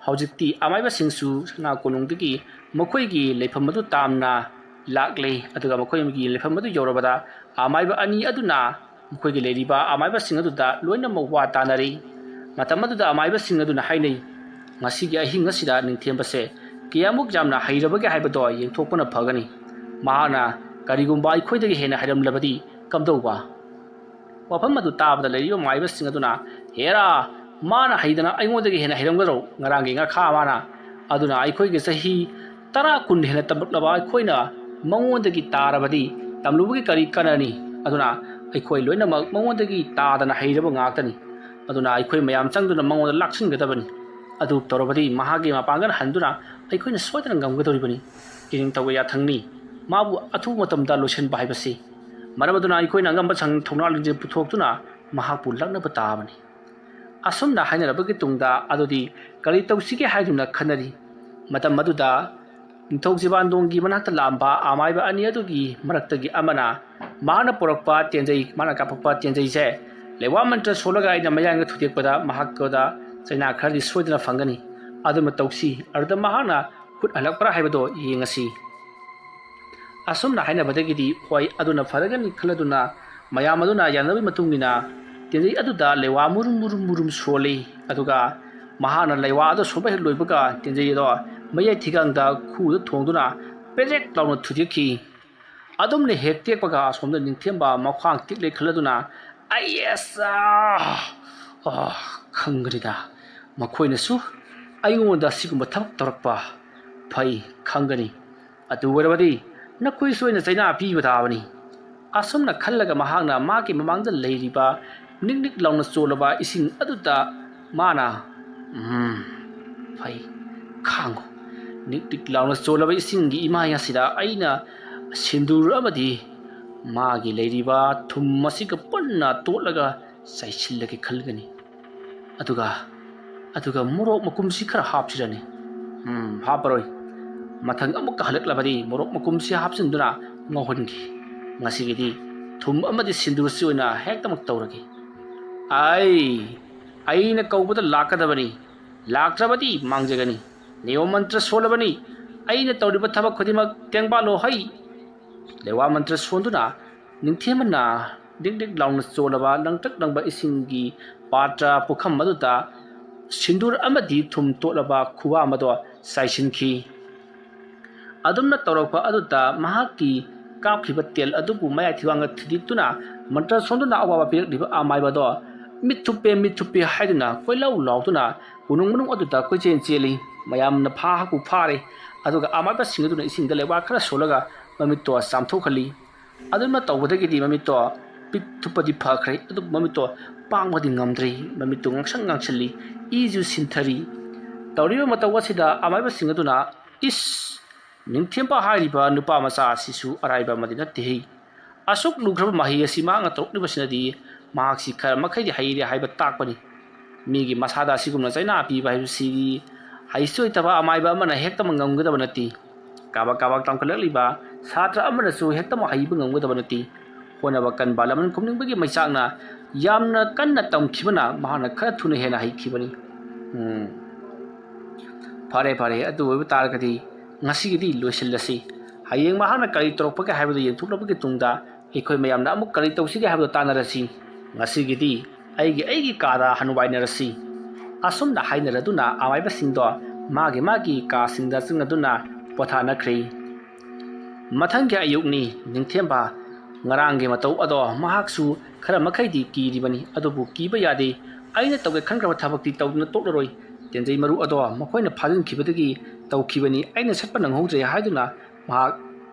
ꯍꯧꯖꯤꯛꯇꯤ ꯑꯃꯥꯏꯕꯁꯤꯡꯁꯨ ꯁꯅꯥ ꯀꯣꯅꯨꯡꯗꯒꯤ ꯃꯈꯣꯏꯒꯤ ꯂꯩꯐꯝ ꯑꯗꯨ ꯇꯥꯝꯅ ꯂꯥꯛꯂꯦ ꯑꯗꯨꯒ ꯃꯈꯣꯏꯒꯤ ꯂꯩꯐꯝ ꯑꯗꯨ ꯌꯧꯔꯕꯗ ꯑꯃꯥꯏꯕ ꯑꯅꯤ ꯑꯗꯨꯅ ꯃꯈꯣꯏꯒꯤ ꯂꯩꯔꯤꯕ ꯑꯃꯥꯏꯕꯁꯤꯡ ꯑꯗꯨꯗ ꯂꯣꯏꯅꯃꯛ ꯋꯥ ꯇꯥꯅꯔꯤ ꯃꯇꯝ ꯑꯗꯨꯗ ꯑꯃꯥꯏꯕꯁꯤꯡ ꯑꯗꯨꯅ ꯍꯥꯏꯅꯩ ꯉꯁꯤꯒꯤ ꯑꯍꯤꯡ ꯑꯁꯤꯗ ꯅꯤꯡꯊꯦꯝꯕꯁꯦ ꯀꯌꯥꯃꯨꯛ ꯌꯥꯝꯅ ꯍꯩꯔꯕꯒꯦ ꯍꯥꯏꯕꯗꯣ ꯌꯦꯡꯊꯣꯛꯄꯅ ꯐꯒꯅꯤ ꯃꯍꯥꯛꯅ ꯀꯔꯤꯒꯨꯝꯕ ꯑꯩꯈꯣꯏꯗꯒꯤ ꯍꯦꯟꯅ ꯍꯩꯔꯝꯂꯕꯗꯤ ꯀꯝꯗꯧꯕ ꯋꯥꯐꯝ ꯑꯗꯨ ꯇꯥꯕꯗ ꯂꯩꯔꯤꯕ ꯃꯥꯏꯕꯁꯤꯡ ꯑꯗꯨꯅ ꯍꯦꯔꯥ ꯃꯥꯅ ꯍꯩꯗꯅ ꯑꯩꯉꯣꯟꯗꯒꯤ ꯍꯦꯟꯅ ꯍꯩꯔꯝꯒꯗ꯭ꯔꯣ ꯉꯔꯥꯡꯒꯤ ꯉꯥꯈꯥ ꯃꯥꯅ ꯑꯗꯨꯅ ꯑꯩꯈꯣꯏꯒꯤ ꯆꯍꯤ 10 ꯀꯨꯟ ꯍꯦꯟꯅ ꯇꯝꯂꯛꯂꯕ ꯑꯩꯈꯣꯏꯅ ꯃꯉꯣꯟꯗꯒꯤ ꯇꯥꯔꯕꯗꯤ ꯇꯝꯂꯨꯕꯒꯤ ꯀꯔꯤ ꯀꯥꯟꯅꯅꯤ ꯑꯗꯨꯅ ꯑꯩꯈꯣꯏ ꯂꯣꯏꯅꯃꯛ ꯃꯉꯣꯟꯗꯒꯤ ꯇꯥꯗꯅ ꯍꯩꯔꯕ ꯉꯥꯛꯇꯅꯤ ꯑꯗꯨꯅ ꯑꯩꯈꯣꯏ ꯃꯌꯥꯝ ꯆꯪꯗꯨꯅ ꯃꯉꯣꯟꯗ ꯂꯥꯛꯁꯤꯟꯒꯗꯕꯅꯤ ꯑꯗꯨ ꯇꯧꯔꯕꯗꯤ ꯃꯍꯥꯛꯀꯤ ꯃꯄꯥꯡꯒꯜ ꯍꯟꯗꯨꯅ ꯑꯩꯈꯣꯏꯅ ꯁꯣꯏꯗꯅ ꯉꯝꯒꯗꯧꯔꯤꯕꯅꯤ ꯏꯅꯤꯡꯊꯧꯒ ꯌꯥꯊꯪꯅꯤ ꯃꯥꯕꯨ ꯑꯊꯨꯕ ꯃꯇꯝꯗ ꯂꯣꯏꯁꯤꯟꯕ ꯍꯥꯏꯕꯁꯤ ꯃꯔꯝ ꯑꯗꯨꯅ ꯑꯩꯈꯣꯏꯅ ꯑꯉꯝꯕ ꯊꯧꯅꯥ ꯂꯤꯡꯖꯦꯜ ꯄꯨꯊꯣꯛꯇꯨꯅ ꯃꯍꯥꯛꯄꯨ ꯂꯛꯅꯕ ꯇꯥꯕꯅꯤ ꯑꯁꯨꯝꯅ ꯍꯥꯏꯅꯔꯕꯒꯤ ꯇꯨꯡꯗ ꯑꯗꯨꯗꯤ ꯀꯔꯤ ꯇꯧꯁꯤꯒꯦ ꯍꯥꯏꯗꯨꯅ ꯈꯟꯅꯔꯤ ꯃꯇꯝ ꯑꯗꯨꯗ ꯅꯤꯡꯊꯧ ꯖꯤꯕꯥꯟꯗꯣꯡꯒꯤ ꯃꯅꯥꯛꯇ ꯂꯥꯛꯑꯝꯕ ꯑꯃꯥꯏꯕ ꯑꯅꯤ ꯑꯗꯨꯒꯤ ꯃꯔꯛꯇꯒꯤ ꯑꯃꯅ ꯃꯍꯥꯛꯅ ꯄꯨꯔꯛꯄ ꯇꯦꯟꯖꯩ ꯃꯥꯅ ꯀꯥꯞꯄꯛꯄ ꯇꯦꯟꯖꯩꯁꯦ ꯂꯩꯋꯥ ꯃꯟꯇ꯭ꯔ ꯁꯣꯜꯂꯒ ꯑꯩꯅ ꯃꯌꯥꯡꯒ ꯊꯨꯗꯦꯛꯄꯗ ꯃꯍꯥꯛꯀꯗ ꯆꯩꯅꯥ ꯈꯔꯗꯤ ꯁꯣꯏꯗꯅ ꯐꯪꯒꯅꯤ ꯑꯗꯨꯃ ꯇꯧꯁꯤ ꯑꯗꯨꯗ ꯃꯍꯥꯛꯅ ꯈꯨꯠ ꯍꯜꯂꯛꯄ꯭ꯔꯥ ꯍꯥꯏꯕꯗꯣ ꯌꯦꯡꯉꯁꯤ ꯑꯁꯨꯝꯅ ꯍꯥꯏꯅꯕꯗꯒꯤꯗꯤ ꯍꯣꯏ ꯑꯗꯨꯅ ꯐꯔꯒꯅꯤ ꯈꯜꯂꯗꯨꯅ ꯃꯌꯥꯝ ꯑꯗꯨꯅ ꯌꯥꯅꯕꯒꯤ ꯃꯇꯨꯡꯏꯟꯅ ꯇꯦꯟꯖꯩ ꯑꯗꯨꯗ ꯂꯩꯋꯥ ꯃꯨꯔꯨꯝ ꯃꯨꯔꯨꯝ ꯃꯨꯔꯨꯝ ꯁꯣꯜꯂꯤ ꯑꯗꯨꯒ ꯃꯍꯥꯛꯅ ꯂꯩꯋꯥ ꯑꯗꯨ ꯁꯣꯟꯕ ꯍꯦꯛ ꯂꯣꯏꯕꯒ ꯇꯦꯟꯖꯩ ꯑꯗꯣ ꯃꯌꯥꯏ ꯊꯤꯒꯥꯡꯗ ꯈꯨꯗ ꯊꯣꯡꯗꯨꯅ ꯄꯦꯔꯦꯛ ꯂꯥꯎꯅ ꯊꯨꯗꯦꯛꯈꯤ ꯑꯗꯨꯝꯅ ꯍꯦꯛ ꯇꯦꯛꯄꯒ ꯑꯁꯣꯝꯗ ꯅꯤꯡꯊꯦꯝꯕ ꯃꯈ꯭ꯋꯥꯡ ꯇꯦꯛꯂꯦ ꯈꯜꯂꯗꯨꯅ ꯑꯩꯌꯦꯁ ꯈꯪꯒꯅꯤꯗ ꯃꯈꯣꯏꯅꯁꯨ ꯑꯩꯉꯣꯟꯗ ꯑꯁꯤꯒꯨꯝꯕ ꯊꯕꯛ ꯇꯧꯔꯛꯄ ꯐꯩ ꯈꯪꯒꯅꯤ ꯑꯗꯨ ꯑꯣꯏꯔꯕꯗꯤ ꯅꯈꯣꯏꯁꯨ ꯑꯣꯏꯅ ꯆꯩꯅꯥ ꯄꯤꯕ ꯇꯥꯕꯅꯤ ꯑꯁꯨꯝꯅ ꯈꯜꯂꯒ ꯃꯍꯥꯛꯅ ꯃꯥꯒꯤ ꯃꯃꯥꯡꯗ ꯂꯩꯔꯤꯕ ꯅꯤꯛ ꯅꯤꯛ ꯂꯥꯎꯅ ꯆꯣꯜꯂꯕ ꯏꯁꯤꯡ ꯑꯗꯨꯗ ꯃꯥꯅ ꯐꯩ ꯈꯥꯡꯉꯨ ꯅꯤꯛ ꯅꯤꯛ ꯂꯥꯎꯅ ꯆꯣꯜꯂꯕ ꯏꯁꯤꯡꯒꯤ ꯏꯃꯥꯏ ꯑꯁꯤꯗ ꯑꯩꯅ ꯁꯤꯟꯗꯨꯔ ꯑꯃꯗꯤ ꯃꯥꯒꯤ ꯂꯩꯔꯤꯕ ꯊꯨꯝ ꯑꯁꯤꯒ ꯄꯨꯟꯅ ꯇꯣꯠꯂꯒ ꯆꯥꯏꯁꯤꯜꯂꯒꯦ ꯈꯜꯒꯅꯤ ꯑꯗꯨꯒ ꯃꯣꯔꯣꯛ ꯃꯀꯨꯝꯁꯤ ꯈꯔ ꯍꯥꯞꯁꯤꯔꯅꯤ ꯍꯥꯞꯄꯔꯣꯏ ꯃꯊꯪ ꯑꯃꯨꯛꯀ ꯍꯜꯂꯛꯂꯕꯗꯤ ꯃꯣꯔꯣꯛ ꯃꯀꯨꯝꯁꯤ ꯍꯥꯞꯆꯤꯟꯗꯨꯅ ꯉꯧꯍꯟꯈꯤ ꯉꯁꯤꯒꯤꯗꯤ ꯊꯨꯝ ꯑꯃꯗꯤ ꯁꯤꯟꯗꯨꯔꯁꯤ ꯑꯣꯏꯅ ꯍꯦꯛꯇꯃꯛ ꯇꯧꯔꯒꯦ ꯑꯩꯅ ꯀꯧꯕꯗ ꯂꯥꯛꯀꯗꯕꯅꯤ ꯂꯥꯛꯇ꯭ꯔꯕꯗꯤ ꯃꯥꯡꯖꯒꯅꯤ ꯅꯤꯌꯣꯝ ꯃꯟꯇ꯭ꯔ ꯁꯣꯜꯂꯕꯅꯤ ꯑꯩꯅ ꯇꯧꯔꯤꯕ ꯊꯕꯛ ꯈꯨꯗꯤꯡꯃꯛ ꯇꯦꯡꯕꯥꯜꯂꯣ ꯍꯩ ꯂꯩꯋꯥ ꯃꯟꯇ꯭ꯔ ꯁꯣꯟꯗꯨꯅ ꯅꯤꯡꯊꯦꯝꯕꯅ ꯗꯤꯛ ꯗꯤꯛ ꯂꯥꯎꯅ ꯆꯣꯜꯂꯕ ꯂꯪꯇꯛ ꯂꯪꯕ ꯏꯁꯤꯡꯒꯤ ꯄꯥꯇ꯭ꯔ ꯄꯨꯈꯝ ꯑꯗꯨꯗ ꯁꯤꯟꯗꯨꯔ ꯑꯃꯗꯤ ꯊꯨꯝ ꯇꯣꯠꯂꯕ ꯈꯨꯋꯥꯝ ꯑꯗꯣ ꯆꯥꯏꯁꯤꯟꯈꯤ ꯑꯗꯨꯝꯅ ꯇꯧꯔꯛꯄ ꯑꯗꯨꯗ ꯃꯍꯥꯛꯀꯤ ꯀꯥꯞꯈꯤꯕ ꯇꯦꯜ ꯑꯗꯨꯕꯨ ꯃꯌꯥꯏ ꯊꯤꯋꯥꯡꯗ ꯊꯨꯗꯦꯛꯇꯨꯅ ꯃꯟꯇ꯭ꯔ ꯁꯣꯟꯗꯨꯅ ꯑꯋꯥꯕ ꯄꯤꯔꯛꯂꯤꯕ ꯑꯃꯥꯏꯕꯗꯣ ꯃꯤꯠ ꯊꯨꯞꯄꯦ ꯍꯥꯏꯗꯨꯅ ꯀꯣꯏꯂꯥꯎ ꯂꯥꯎꯗꯨꯅ ꯎꯅꯨꯡ ꯃꯅꯨꯡ ꯑꯗꯨꯗ ꯀꯣꯏꯆꯦꯟ ꯆꯦꯜꯂꯤ ꯃꯌꯥꯝꯅ ꯐꯥꯕꯨ ꯐꯥꯔꯦ ꯑꯗꯨꯒ ꯑꯃꯥꯏꯕꯁꯤꯡ ꯑꯗꯨꯅ ꯏꯁꯤꯡꯗ ꯂꯩꯕꯥꯛ ꯈꯔ ꯁꯣꯜꯂꯒ ꯃꯃꯤꯠꯇꯣ ꯆꯥꯝꯊꯣꯛꯍꯜꯂꯤ ꯑꯗꯨꯅ ꯇꯧꯕꯗꯒꯤꯗꯤ ꯃꯃꯤꯠꯇꯣ ꯄꯤꯛ ꯊꯨꯞꯄꯗꯤ ꯐꯈ꯭ꯔꯦ ꯑꯗꯨꯕꯨ ꯃꯃꯤꯠꯇꯣ ꯄꯥꯡꯕꯗꯤ ꯉꯝꯗ꯭ꯔꯤ ꯃꯃꯤꯠꯇꯣ ꯉꯥꯡꯁꯜꯂꯤ ꯏꯁꯨ ꯁꯤꯟꯊꯔꯤ ꯇꯧꯔꯤꯕ ꯃꯇꯧ ꯑꯁꯤꯗ ꯑꯃꯥꯏꯕꯁꯤꯡ ꯑꯗꯨꯅ ꯅꯤꯡꯊꯦꯝꯕ ꯍꯥꯏꯔꯤꯕ ꯅꯨꯄꯥ ꯃꯆꯥ ꯑꯁꯤꯁꯨ ꯑꯔꯥꯏꯕ ꯑꯃꯗꯤ ꯅꯠꯇꯦꯍꯦ ꯑꯁꯨꯛ ꯂꯨꯈ꯭ꯔꯕ ꯃꯍꯩ ꯑꯁꯤ ꯃꯍꯥꯛꯅ ꯇꯧꯔꯛꯂꯤꯕꯁꯤꯅꯗꯤ ꯃꯍꯥꯛꯁꯤ ꯈꯔ ꯃꯈꯩꯗꯤ ꯍꯩꯔꯦ ꯍꯥꯏꯕ ꯇꯥꯛꯄꯅꯤ ꯃꯤꯒꯤ ꯃꯁꯥꯗ ꯑꯁꯤꯒꯨꯝꯅ ꯆꯩꯅꯥ ꯄꯤꯕ ꯍꯥꯏꯕꯁꯤꯗꯤ ꯍꯩꯁꯣꯏꯇꯕ ꯑꯃꯥꯏꯕ ꯑꯃꯅ ꯍꯦꯛꯇꯃꯛ ꯉꯝꯒꯗꯕ ꯅꯠꯇꯦ ꯀꯥꯕꯛ ꯇꯝꯈꯠꯂꯛꯂꯤꯕ ꯁꯥꯇ꯭ꯔ ꯑꯃꯅꯁꯨ ꯍꯦꯛꯇꯃꯛ ꯍꯩꯕ ꯉꯝꯒꯗꯕ ꯅꯠꯇꯦ ꯍꯣꯠꯅꯕ ꯀꯟꯕ ꯂꯃꯟ ꯈꯨꯝꯅꯤꯡꯕꯒꯤ ꯃꯩꯆꯥꯛꯅ ꯌꯥꯝꯅ ꯀꯟꯅ ꯇꯝꯈꯤꯕꯅ ꯃꯍꯥꯛꯅ ꯈꯔ ꯊꯨꯅ ꯍꯦꯟꯅ ꯍꯩꯈꯤꯕꯅꯤ ꯐꯔꯦ ꯑꯗꯨ ꯑꯣꯏꯕ ꯇꯥꯔꯒꯗꯤ ꯉꯁꯤꯒꯤꯗꯤ ꯂꯣꯏꯁꯤꯜꯂꯁꯤ ꯍꯌꯦꯡ ꯃꯍꯥꯛꯅ ꯀꯔꯤ ꯇꯧꯔꯛꯄꯒꯦ ꯍꯥꯏꯕꯗꯨ ꯌꯦꯡꯊꯣꯛꯂꯕꯒꯤ ꯇꯨꯡꯗ ꯑꯩꯈꯣꯏ ꯃꯌꯥꯝꯅ ꯑꯃꯨꯛ ꯀꯔꯤ ꯇꯧꯁꯤꯒꯦ ꯍꯥꯏꯕꯗꯨ ꯇꯥꯟꯅꯔꯁꯤ ꯉꯁꯤꯒꯤꯗꯤ ꯑꯩꯒꯤ ꯀꯥꯗ ꯍꯟꯋꯥꯏꯅꯔꯁꯤ ꯑꯁꯨꯝꯅ ꯍꯥꯏꯅꯔꯗꯨꯅ ꯑꯃꯥꯏꯕꯁꯤꯡꯗꯣ ꯃꯥꯒꯤ ꯀꯥꯁꯤꯡꯗ ꯆꯪꯅꯗꯨꯅ ꯄꯣꯊꯥꯅꯈ꯭ꯔꯦ ꯃꯊꯪꯒꯤ ꯑꯌꯨꯛꯅꯤ ꯅꯤꯡꯊꯦꯝꯕ ꯉꯔꯥꯡꯒꯤ ꯃꯇꯧ ꯑꯗꯣ ꯃꯍꯥꯛꯁꯨ ꯈꯔ ꯃꯈꯩꯗꯤ ꯀꯤꯔꯤꯕꯅꯤ ꯑꯗꯨꯕꯨ ꯀꯤꯕ ꯌꯥꯗꯦ ꯑꯩꯅ ꯇꯧꯒꯦ ꯈꯟꯈ꯭ꯔꯕ ꯊꯕꯛꯇꯤ ꯇꯧꯗꯨꯅ ꯇꯣꯛꯂꯔꯣꯏ ꯇꯦꯟꯖꯩ ꯃꯔꯨ ꯑꯗꯣ ꯃꯈꯣꯏꯅ ꯐꯥꯖꯤꯟꯈꯤꯕꯗꯒꯤ ꯇꯧꯈꯤꯕꯅꯤ ꯑꯩꯅ ꯁꯠꯄ ꯅꯪꯍꯧꯗ꯭ꯔꯦ ꯍꯥꯏꯗꯨꯅ ꯃꯍꯥꯛ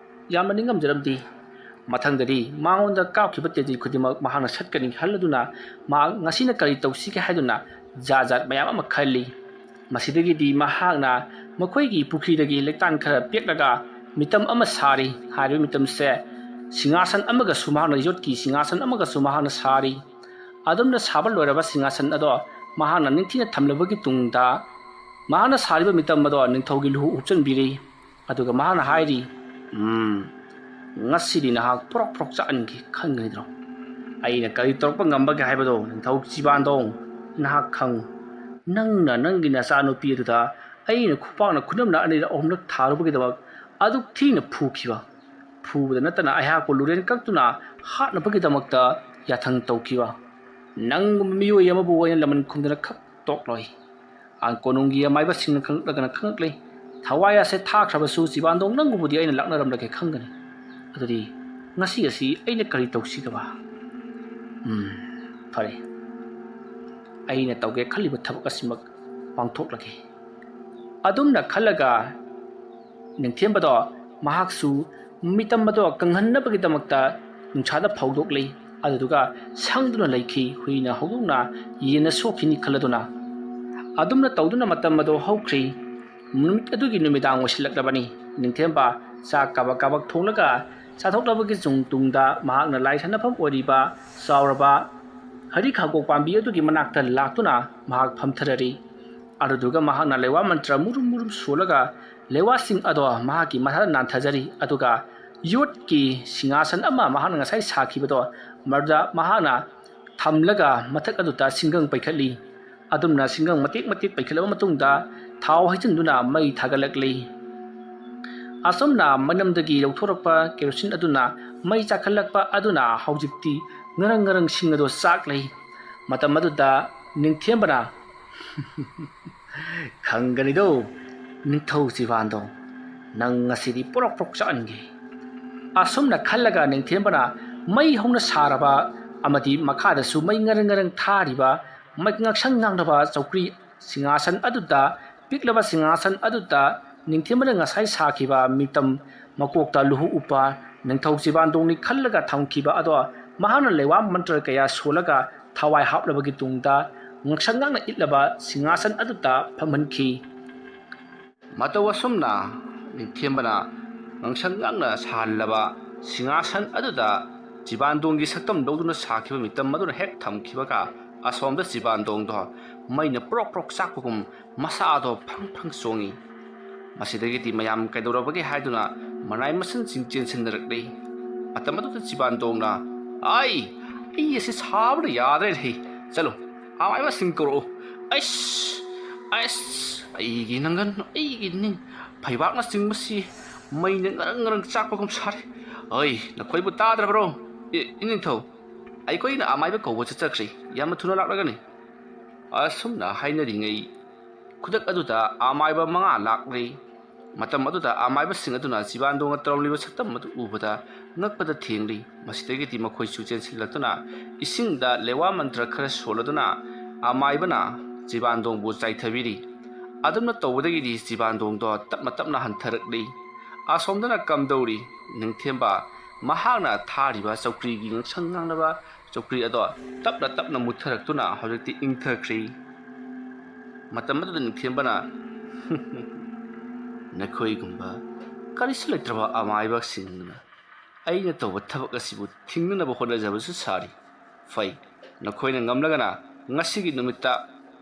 ꯌꯥꯝꯅ ꯅꯤꯡꯉꯝꯖꯔꯝꯗꯦ ꯃꯊꯪꯗꯗꯤ ꯃꯉꯣꯟꯗ ꯀꯥꯞꯈꯤꯕ ꯇꯦꯟꯖꯩ ꯈꯨꯗꯤꯡꯃꯛ ꯃꯍꯥꯛꯅ ꯁꯠꯀꯅꯤ ꯈꯜꯂꯗꯨꯅ ꯃꯍꯥꯛ ꯉꯁꯤꯅ ꯀꯔꯤ ꯇꯧꯁꯤꯒꯦ ꯍꯥꯏꯗꯨꯅ ꯖꯥꯠ ꯃꯌꯥꯝ ꯑꯃ ꯈꯜꯂꯤ ꯃꯁꯤꯗꯒꯤꯗꯤ ꯃꯍꯥꯛꯅ ꯃꯈꯣꯏꯒꯤ ꯄꯨꯈ꯭ꯔꯤꯗꯒꯤ ꯂꯩꯇꯥꯟꯈꯔ ꯄꯦꯛꯂꯒ ꯃꯤꯇꯝ ꯑꯃ ꯁꯥꯔꯤ ꯍꯥꯏꯔꯤꯕ ꯃꯤꯇꯝꯁꯦ ꯁꯤꯡꯍꯥꯁꯟ ꯑꯃꯒꯁꯨ ꯃꯍꯥꯛꯅ ꯌꯣꯠꯀꯤ ꯁꯤꯡꯍꯥꯁꯟ ꯑꯃꯒꯁꯨ ꯃꯍꯥꯛꯅ ꯁꯥꯔꯤ ꯑꯗꯨꯝꯅ ꯁꯥꯕ ꯂꯣꯏꯔꯕ ꯁꯤꯡꯍꯥꯁꯟ ꯑꯗꯣ ꯃꯍꯥꯛꯅ ꯅꯤꯡꯊꯤꯅ ꯊꯝꯂꯕꯒꯤ ꯇꯨꯡꯗ ꯃꯍꯥꯛꯅ ꯁꯥꯔꯤꯕ ꯃꯤꯇꯝ ꯑꯗꯣ ꯅꯤꯡꯊꯧꯒꯤ ꯂꯨꯍꯨ ꯎꯞꯆꯟꯕꯤꯔꯤ ꯑꯗꯨꯒ ꯃꯍꯥꯛꯅ ꯍꯥꯏꯔꯤ ꯉꯁꯤꯗꯤ ꯅꯍꯥꯛ ꯄꯣꯔꯣꯛ ꯆꯥꯛꯍꯟꯒꯦ ꯈꯟꯒꯅꯤꯗ꯭ꯔꯣ ꯑꯩꯅ ꯀꯔꯤ ꯇꯧꯔꯛꯄ ꯉꯝꯕꯒꯦ ꯍꯥꯏꯕꯗꯣ ꯅꯤꯡꯊꯧ ꯖꯤꯕꯥꯟꯗꯣꯡ ꯅꯍꯥꯛ ꯈꯪꯉꯨ ꯅꯪꯅ ꯅꯪꯒꯤ ꯅꯆꯥꯅꯨꯄꯤ ꯑꯗꯨꯗ ꯑꯩꯅ ꯈꯨꯄꯥꯛꯅ ꯈꯨꯅꯝꯅ ꯑꯅꯤꯔꯛ ꯑꯍꯨꯝꯂꯛ ꯊꯥꯔꯨꯕꯒꯤꯗꯃꯛ ꯑꯗꯨꯛ ꯊꯤꯅ ꯐꯨꯕꯗ ꯅꯠꯇꯅ ꯑꯩꯍꯥꯛꯄꯨ ꯂꯨꯔꯦꯟ ꯀꯛꯇꯨꯅ ꯍꯥꯠꯅꯕꯒꯤꯗꯃꯛꯇ ꯌꯥꯊꯪ ꯇꯧꯈꯤꯕ ꯅꯪꯒꯨꯝꯕ ꯃꯤꯑꯣꯏ ꯑꯃꯕꯨ ꯑꯣꯏꯅ ꯂꯃꯟ ꯈꯨꯝꯗꯅ ꯈꯛ ꯇꯣꯛꯂꯣꯏ ꯀꯣꯅꯨꯡꯒꯤ ꯑꯃꯥꯏꯕꯁꯤꯡꯅ ꯈꯪꯂꯛꯂꯒꯅ ꯈꯪꯂꯛꯂꯦ ꯊꯋꯥꯏ ꯑꯁꯦ ꯊꯥꯈ꯭ꯔꯕꯁꯨ ꯖꯤꯕꯥꯟꯗꯣꯡ ꯅꯪꯕꯨꯗꯤ ꯑꯩꯅ ꯂꯥꯛꯅꯔꯝꯂꯒꯦ ꯈꯪꯒꯅꯤ ꯑꯗꯨꯗꯤ ꯉꯁꯤ ꯑꯁꯤ ꯑꯩꯅ ꯀꯔꯤ ꯇꯧꯁꯤꯒꯕ ꯐꯔꯦ ꯑꯩꯅ ꯇꯧꯒꯦ ꯈꯜꯂꯤꯕ ꯊꯕꯛ ꯑꯁꯤꯃꯛ ꯄꯥꯡꯊꯣꯛꯂꯒꯦ ꯑꯗꯨꯝꯅ ꯈꯜꯂꯒ ꯅꯤꯡꯊꯦꯝꯕꯗꯣ ꯃꯍꯥꯛꯁꯨ ꯃꯤꯇꯝ ꯑꯗꯣ ꯀꯪꯍꯟꯅꯕꯒꯤꯗꯃꯛꯇ ꯅꯨꯡꯁꯥꯗ ꯐꯧꯗꯣꯛꯂꯤ ꯑꯗꯨꯗꯨꯒ ꯁꯪꯗꯨꯅ ꯂꯩꯈꯤ ꯍꯨꯏꯅ ꯍꯧꯗꯣꯡꯅ ꯌꯦꯟꯅ ꯁꯣꯛꯈꯤꯅꯤ ꯈꯜꯂꯗꯨꯅ ꯑꯗꯨꯝꯅ ꯇꯧꯗꯨꯅ ꯃꯇꯝ ꯑꯗꯣ ꯍꯧꯈ꯭ꯔꯤ ꯅꯨꯃꯤꯠ ꯑꯗꯨꯒꯤ ꯅꯨꯃꯤꯗꯥꯡ ꯑꯣꯏꯁꯤꯜꯂꯛꯂꯕꯅꯤ ꯅꯤꯡꯊꯦꯝꯕ ꯆꯥꯛ ꯀꯥꯕꯛ ꯀꯥꯕꯛ ꯊꯣꯡꯂꯒ ꯆꯥꯊꯣꯛꯂꯕꯒꯤ ꯇꯨꯡꯗ ꯃꯍꯥꯛꯅ ꯂꯥꯏ ꯁꯥꯟꯅꯐꯝ ꯑꯣꯏꯔꯤꯕ ꯆꯥꯎꯔꯕ ꯍꯔꯤꯈꯥꯒꯣꯛ ꯄꯥꯝꯕꯤ ꯑꯗꯨꯒꯤ ꯃꯅꯥꯛꯇ ꯂꯥꯛꯇꯨꯅ ꯃꯍꯥꯛ ꯐꯝꯊꯔꯔꯤ ꯑꯗꯨꯗꯨꯒ ꯃꯍꯥꯛꯅ ꯂꯩꯋꯥ ꯃꯟꯇ꯭ꯔ ꯃꯨꯔꯨꯝ ꯃꯨꯔꯨꯝ ꯁꯣꯜꯂꯒ ꯂꯩꯋꯥꯁꯤꯡ ꯑꯗꯣ ꯃꯍꯥꯛꯀꯤ ꯃꯊꯛꯇ ꯅꯥꯟꯊꯖꯔꯤ ꯑꯗꯨꯒ ꯌꯣꯠꯀꯤ ꯁꯤꯡꯍꯥꯁꯟ ꯑꯃ ꯃꯍꯥꯛꯅ ꯉꯁꯥꯏ ꯁꯥꯈꯤꯕꯗꯣ ꯃꯗꯨꯗ ꯃꯍꯥꯛꯅ ꯊꯝꯂꯒ ꯃꯊꯛ ꯑꯗꯨꯗ ꯁꯤꯡꯒꯪ ꯄꯩꯈꯠꯂꯤ ꯑꯗꯨꯝꯅ ꯁꯤꯡꯒꯪ ꯃꯇꯦꯛ ꯃꯇꯦꯛ ꯄꯩꯈꯠꯂꯕ ꯃꯇꯨꯡꯗ ꯊꯥꯎ ꯍꯩꯖꯤꯟꯗꯨꯅ ꯃꯩ ꯊꯥꯒꯠꯂꯛꯂꯤ ꯑꯁꯣꯝꯅ ꯃꯅꯝꯗꯒꯤ ꯂꯧꯊꯣꯔꯛꯄ ꯀꯦꯔꯣꯁꯤꯟ ꯑꯗꯨꯅ ꯃꯩ ꯆꯥꯛꯈꯠꯂꯛꯄ ꯑꯗꯨꯅ ꯍꯧꯖꯤꯛꯇꯤ ꯉꯔꯪ ꯉꯔꯪ ꯁꯤꯡ ꯑꯗꯨ ꯆꯥꯛꯂꯩ ꯃꯇꯝ ꯑꯗꯨꯗ ꯅꯤꯡꯊꯦꯝꯕꯅ ꯈꯪꯒꯅꯤꯗꯣ ꯅꯤꯡꯊꯧ ꯖꯤꯕꯥꯟꯗꯣ ꯅꯪ ꯉꯁꯤꯗꯤ ꯄꯣꯔꯣꯛ ꯄꯣꯔꯣꯛ ꯆꯥꯛꯍꯟꯒꯦ ꯑꯁꯨꯝꯅ ꯈꯜꯂꯒ ꯅꯤꯡꯊꯦꯝꯕꯅ ꯃꯩ ꯍꯧꯅ ꯁꯥꯔꯕ ꯑꯃꯗꯤ ꯃꯈꯥꯗꯁꯨ ꯃꯩ ꯉꯔꯪ ꯉꯔꯪ ꯊꯥꯔꯤꯕ ꯉꯛꯁꯪ ꯉꯥꯡꯂꯕ ꯆꯧꯀ꯭ꯔꯤ ꯁꯤꯡꯍꯥꯁꯟ ꯑꯗꯨꯗ ꯄꯤꯛꯂꯕ ꯁꯤꯡꯍꯥꯁꯟ ꯑꯗꯨꯗ ꯅꯤꯡꯊꯦꯝꯕꯅ ꯉꯁꯥꯏ ꯁꯥꯈꯤꯕ ꯃꯤꯇꯝ ꯃꯀꯣꯛꯇ ꯂꯨꯍꯨ ꯎꯞꯄ ꯅꯤꯡꯊꯧ ꯖꯤꯕꯥꯟꯗꯣꯡꯅꯤ ꯈꯜꯂꯒ ꯊꯝꯈꯤꯕ ꯑꯗꯣ ꯃꯍꯥꯛꯅ ꯂꯩꯋꯥ ꯃꯟꯇ꯭ꯔ ꯀꯌꯥ ꯁꯣꯜꯂꯒ ꯊꯋꯥꯏ ꯍꯥꯞꯂꯕꯒꯤ ꯇꯨꯡꯗ ꯉꯛꯁꯪ ꯉꯥꯡꯅ ꯏꯠꯂꯕ ꯁꯤꯡꯍꯥꯁꯟ ꯑꯗꯨꯗ ꯐꯝꯍꯟꯈꯤ ꯃꯇꯧ ꯑꯁꯨꯝꯅ ꯅꯤꯡꯊꯦꯝꯕꯅ ꯉꯛꯁꯪ ꯉꯥꯡꯅ ꯁꯥꯍꯜꯂꯕ ꯁꯤꯡꯍꯥꯁꯟ ꯑꯗꯨꯗ ꯖꯤꯕꯥꯟꯗꯣꯡꯒꯤ ꯁꯛꯇꯝ ꯂꯧꯗꯨꯅ ꯁꯥꯈꯤꯕ ꯃꯤꯇꯝ ꯑꯗꯨꯅ ꯍꯦꯛ ꯊꯝꯈꯤꯕꯒ ꯑꯁꯣꯝꯗ ꯖꯤꯕꯥꯟꯗꯣꯡꯗꯣ ꯃꯩꯅ ꯄ꯭ꯔꯣꯛ ꯄ꯭ꯔꯣꯛ ꯆꯥꯛꯄꯒꯨꯝ ꯃꯁꯥꯗꯣ ꯐꯪ ꯐꯪ ꯆꯣꯡꯉꯤ ꯃꯁꯤꯗꯒꯤꯗꯤ ꯃꯌꯥꯝ ꯀꯩꯗꯧꯔꯕꯒꯦ ꯍꯥꯏꯗꯨꯅ ꯃꯅꯥꯏ ꯃꯁꯤꯡꯁꯤꯡ ꯆꯦꯟꯁꯤꯟꯅꯔꯛꯂꯤ ꯃꯇꯝ ꯑꯗꯨꯗ ꯖꯤꯕꯥꯟꯗꯣꯡꯅ ꯑꯩ ꯑꯁꯤ ꯁꯥꯕꯅ ꯌꯥꯗ꯭ꯔꯦ ꯆꯠꯂꯣ ꯑꯃꯥꯏꯕꯁꯤꯡ ꯀꯧꯔꯛꯎ ꯑꯩꯒꯤ ꯅꯪꯒꯟ ꯑꯩꯒꯤ ꯐꯩꯕꯥꯛꯅ ꯆꯤꯡꯕꯁꯤ ꯃꯩꯅ ꯉꯔꯪ ꯉꯔꯪ ꯆꯥꯛꯄꯒꯨꯝ ꯁꯥꯔꯦ ꯅꯈꯣꯏꯕꯨ ꯇꯥꯗ꯭ꯔꯕ꯭ꯔꯣ ꯏꯅꯤꯡꯊꯧ ꯑꯩꯈꯣꯏꯅ ꯑꯃꯥꯏꯕ ꯀꯧꯕ ꯆꯠꯆꯈ꯭ꯔꯦ ꯌꯥꯝꯅ ꯊꯨꯅ ꯂꯥꯛꯂꯒꯅꯤ ꯑꯁꯨꯝꯅ ꯍꯥꯏꯅꯔꯤꯉꯩ ꯈꯨꯗꯛ ꯑꯗꯨꯗ ꯑꯃꯥꯏꯕ 5 ꯂꯥꯛꯂꯤ ꯃꯇꯝ ꯑꯗꯨꯗ ꯑꯃꯥꯏꯕꯁꯤꯡ ꯑꯗꯨꯅ ꯖꯤꯕꯥꯟꯗꯣꯡꯅ ꯇꯧꯔꯝꯂꯤꯕ ꯁꯛꯇꯝ ꯑꯗꯨ ꯎꯕꯗ ꯉꯛꯄꯗ ꯊꯦꯡꯂꯤ ꯃꯁꯤꯗꯒꯤꯗꯤ ꯃꯈꯣꯏꯁꯨ ꯆꯦꯟꯁꯤꯜꯂꯛꯇꯨꯅ ꯏꯁꯤꯡꯗ ꯂꯩꯋꯥ ꯃꯟꯇ꯭ꯔ ꯈꯔ ꯁꯣꯜꯂꯗꯨꯅ ꯑꯃꯥꯏꯕꯅ ꯖꯤꯕꯥꯟꯗꯣꯡꯕꯨ ꯆꯥꯏꯊꯕꯤꯔꯤ ꯑꯗꯨꯝꯅ ꯇꯧꯕꯗꯒꯤꯗꯤ ꯖꯤꯕꯥꯟꯗꯣꯡꯗꯣ ꯇꯞꯅ ꯇꯞꯅ ꯍꯟꯊꯔꯛꯂꯤ ꯑꯁꯣꯝꯗꯅ ꯀꯝꯗꯧꯔꯤ ꯅꯤꯡꯊꯦꯝꯕ ꯃꯍꯥꯛꯅ ꯊꯥꯔꯤꯕ ꯆꯧꯀ꯭ꯔꯤꯒꯤ ꯉꯛꯁꯪ ꯉꯥꯡꯂꯕ ꯆꯧꯀ꯭ꯔꯤ ꯑꯗꯣ ꯇꯞꯅ ꯇꯞꯅ ꯃꯨꯠꯊꯔꯛꯇꯨꯅ ꯍꯧꯖꯤꯛꯇꯤ ꯏꯪꯊꯈ꯭ꯔꯤ ꯃꯇꯝ ꯑꯗꯨꯗ ꯅꯤꯡꯊꯦꯝꯕꯅ ꯅꯈꯣꯏꯒꯨꯝꯕ ꯀꯔꯤꯁꯨ ꯂꯩꯇ꯭ꯔꯕ ꯑꯃꯥꯏꯕꯁꯤꯡꯅ ꯑꯩꯅ ꯇꯧꯕ ꯊꯕꯛ ꯑꯁꯤꯕꯨ ꯊꯤꯡꯅꯅꯕ ꯍꯣꯠꯅꯖꯕꯁꯨ ꯁꯥꯔꯤ ꯐꯩ ꯅꯈꯣꯏꯅ ꯉꯝꯂꯒꯅ ꯉꯁꯤꯒꯤ ꯅꯨꯃꯤꯠꯇ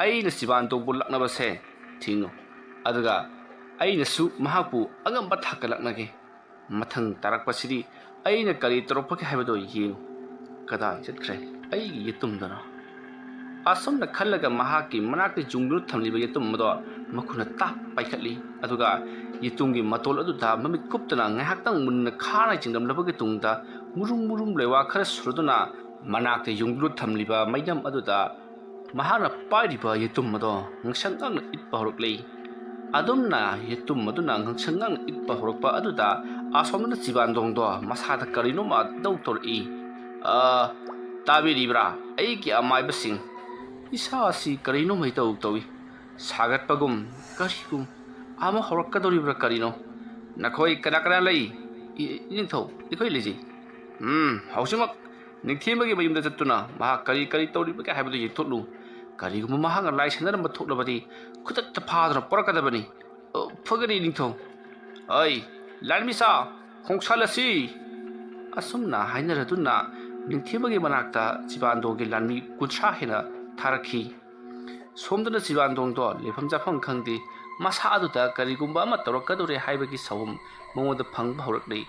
ꯑꯩꯅ ꯖꯤꯕꯥꯟꯗꯣꯡꯕꯨ ꯂꯥꯛꯅꯕꯁꯦ ꯊꯤꯡꯉꯨ ꯑꯗꯨꯒ ꯑꯩꯅꯁꯨ ꯃꯍꯥꯛꯄꯨ ꯑꯉꯝꯕ ꯊꯥꯛꯇ ꯂꯥꯛꯅꯒꯦ ꯃꯊꯪ ꯇꯥꯔꯛꯄꯁꯤꯗꯤ ꯑꯩꯅ ꯀꯔꯤ ꯇꯧꯔꯛꯄꯒꯦ ꯍꯥꯏꯕꯗꯣ ꯌꯦꯡꯉꯨ ꯀꯗꯥꯏ ꯆꯠꯈ꯭ꯔꯦ ꯑꯩꯒꯤ ꯌꯦꯇꯨꯝꯗꯅꯣ ꯑꯁꯨꯝꯅ ꯈꯜꯂꯒ ꯃꯍꯥꯛꯀꯤ ꯃꯅꯥꯛꯇ ꯌꯨꯡꯗꯨꯅ ꯊꯝꯂꯤꯕ ꯌꯦꯇꯨꯝ ꯑꯗꯣ ꯃꯈꯨꯠꯅ ꯇꯥꯞ ꯄꯥꯏꯈꯠꯂꯤ ꯑꯗꯨꯒ ꯌꯦꯇꯨꯝꯒꯤ ꯃꯇꯣꯜ ꯑꯗꯨꯗ ꯃꯃꯤꯠ ꯀꯨꯞꯇꯅ ꯉꯥꯏꯍꯥꯛꯇꯪ ꯃꯨꯟꯅ ꯈꯥꯅ ꯆꯤꯡꯂꯝꯂꯕꯒꯤ ꯇꯨꯡꯗ ꯃꯨꯔꯨꯝ ꯃꯨꯔꯨꯝ ꯂꯩꯋꯥ ꯈꯔ ꯁꯨꯔꯗꯨꯅ ꯃꯅꯥꯛꯇ ꯌꯨꯡꯗꯨꯅ ꯊꯝꯂꯤꯕ ꯃꯩꯅꯝ ꯑꯗꯨꯗ ꯃꯍꯥꯛꯅ ꯄꯥꯏꯔꯤꯕ ꯌꯦꯇꯨꯝ ꯑꯗꯣ ꯉꯛꯁꯪ ꯉꯥꯡꯅ ꯏꯠꯄ ꯍꯧꯔꯛꯂꯤ ꯑꯗꯨꯝꯅ ꯌꯦꯇꯨꯝ ꯑꯗꯨꯅ ꯉꯛꯁꯪ ꯉꯥꯡꯅ ꯏꯠꯄ ꯍꯧꯔꯛꯄ ꯑꯗꯨꯗ ꯑꯁꯣꯝꯗꯅ ꯖꯤꯕꯥꯟꯗꯣꯡꯗꯣ ꯃꯁꯥꯗ ꯀꯔꯤꯅꯣꯃ ꯏꯇꯧ ꯇꯧꯔꯛꯏ ꯇꯥꯕꯤꯔꯤꯕ꯭ꯔꯥ ꯑꯩꯒꯤ ꯑꯃꯥꯏꯕꯁꯤꯡ ꯏꯁꯥꯁꯤ ꯀꯔꯤꯅꯣꯃ ꯏꯇꯧ ꯇꯧꯏ ꯁꯥꯒꯠꯄꯒꯨꯝ ꯀꯔꯤꯒꯨꯝ ꯑꯃ ꯍꯧꯔꯛꯀꯗꯧꯔꯤꯕ꯭ꯔꯥ ꯀꯔꯤꯅꯣ ꯅꯈꯣꯏ ꯀꯅꯥ ꯀꯅꯥ ꯂꯩ ꯏꯅꯤꯡꯊꯧ ꯑꯩꯈꯣꯏ ꯂꯩꯖꯩ ꯍꯧꯖꯤꯛꯃꯛ ꯅꯤꯡꯊꯦꯝꯕꯒꯤ ꯃꯌꯨꯝꯗ ꯆꯠꯇꯨꯅ ꯃꯍꯥꯛ ꯀꯔꯤ ꯀꯔꯤ ꯇꯧꯔꯤꯕꯒꯦ ꯍꯥꯏꯕꯗꯨ ꯌꯦꯡꯊꯣꯛꯂꯨ ꯀꯔꯤꯒꯨꯝꯕ ꯃꯍꯥꯛꯅ ꯂꯥꯏ ꯁꯥꯟꯅꯔꯝꯕ ꯊꯣꯛꯂꯕꯗꯤ ꯈꯨꯗꯛꯇ ꯐꯥꯗꯨꯅ ꯄꯣꯔꯛꯀꯗꯕꯅꯤ ꯐꯒꯅꯤ ꯅꯤꯡꯊꯧ ꯂꯥꯟꯃꯤꯁꯥ ꯈꯣꯡꯁꯥꯜꯂꯁꯤ ꯑꯁꯨꯝꯅ ꯍꯥꯏꯅꯔꯗꯨꯅ ꯅꯤꯡꯊꯦꯝꯕꯒꯤ ꯃꯅꯥꯛꯇ ꯖꯤꯕꯥꯟꯗꯣꯡꯒꯤ ꯂꯥꯟꯃꯤ 30 ꯍꯦꯟꯅ ꯊꯥꯔꯛꯈꯤ ꯁꯣꯝꯗꯅ ꯖꯤꯕꯥꯟꯗꯣꯡꯗꯣ ꯂꯩꯐꯝ ꯆꯥꯐꯝ ꯈꯪꯗꯦ ꯃꯁꯥ ꯑꯗꯨꯗ ꯀꯔꯤꯒꯨꯝꯕ ꯑꯃ ꯇꯧꯔꯛꯀꯗꯧꯔꯦ ꯍꯥꯏꯕꯒꯤ ꯁꯥꯎꯝ ꯃꯉꯣꯟꯗ ꯐꯪꯕ ꯍꯧꯔꯛꯂꯤ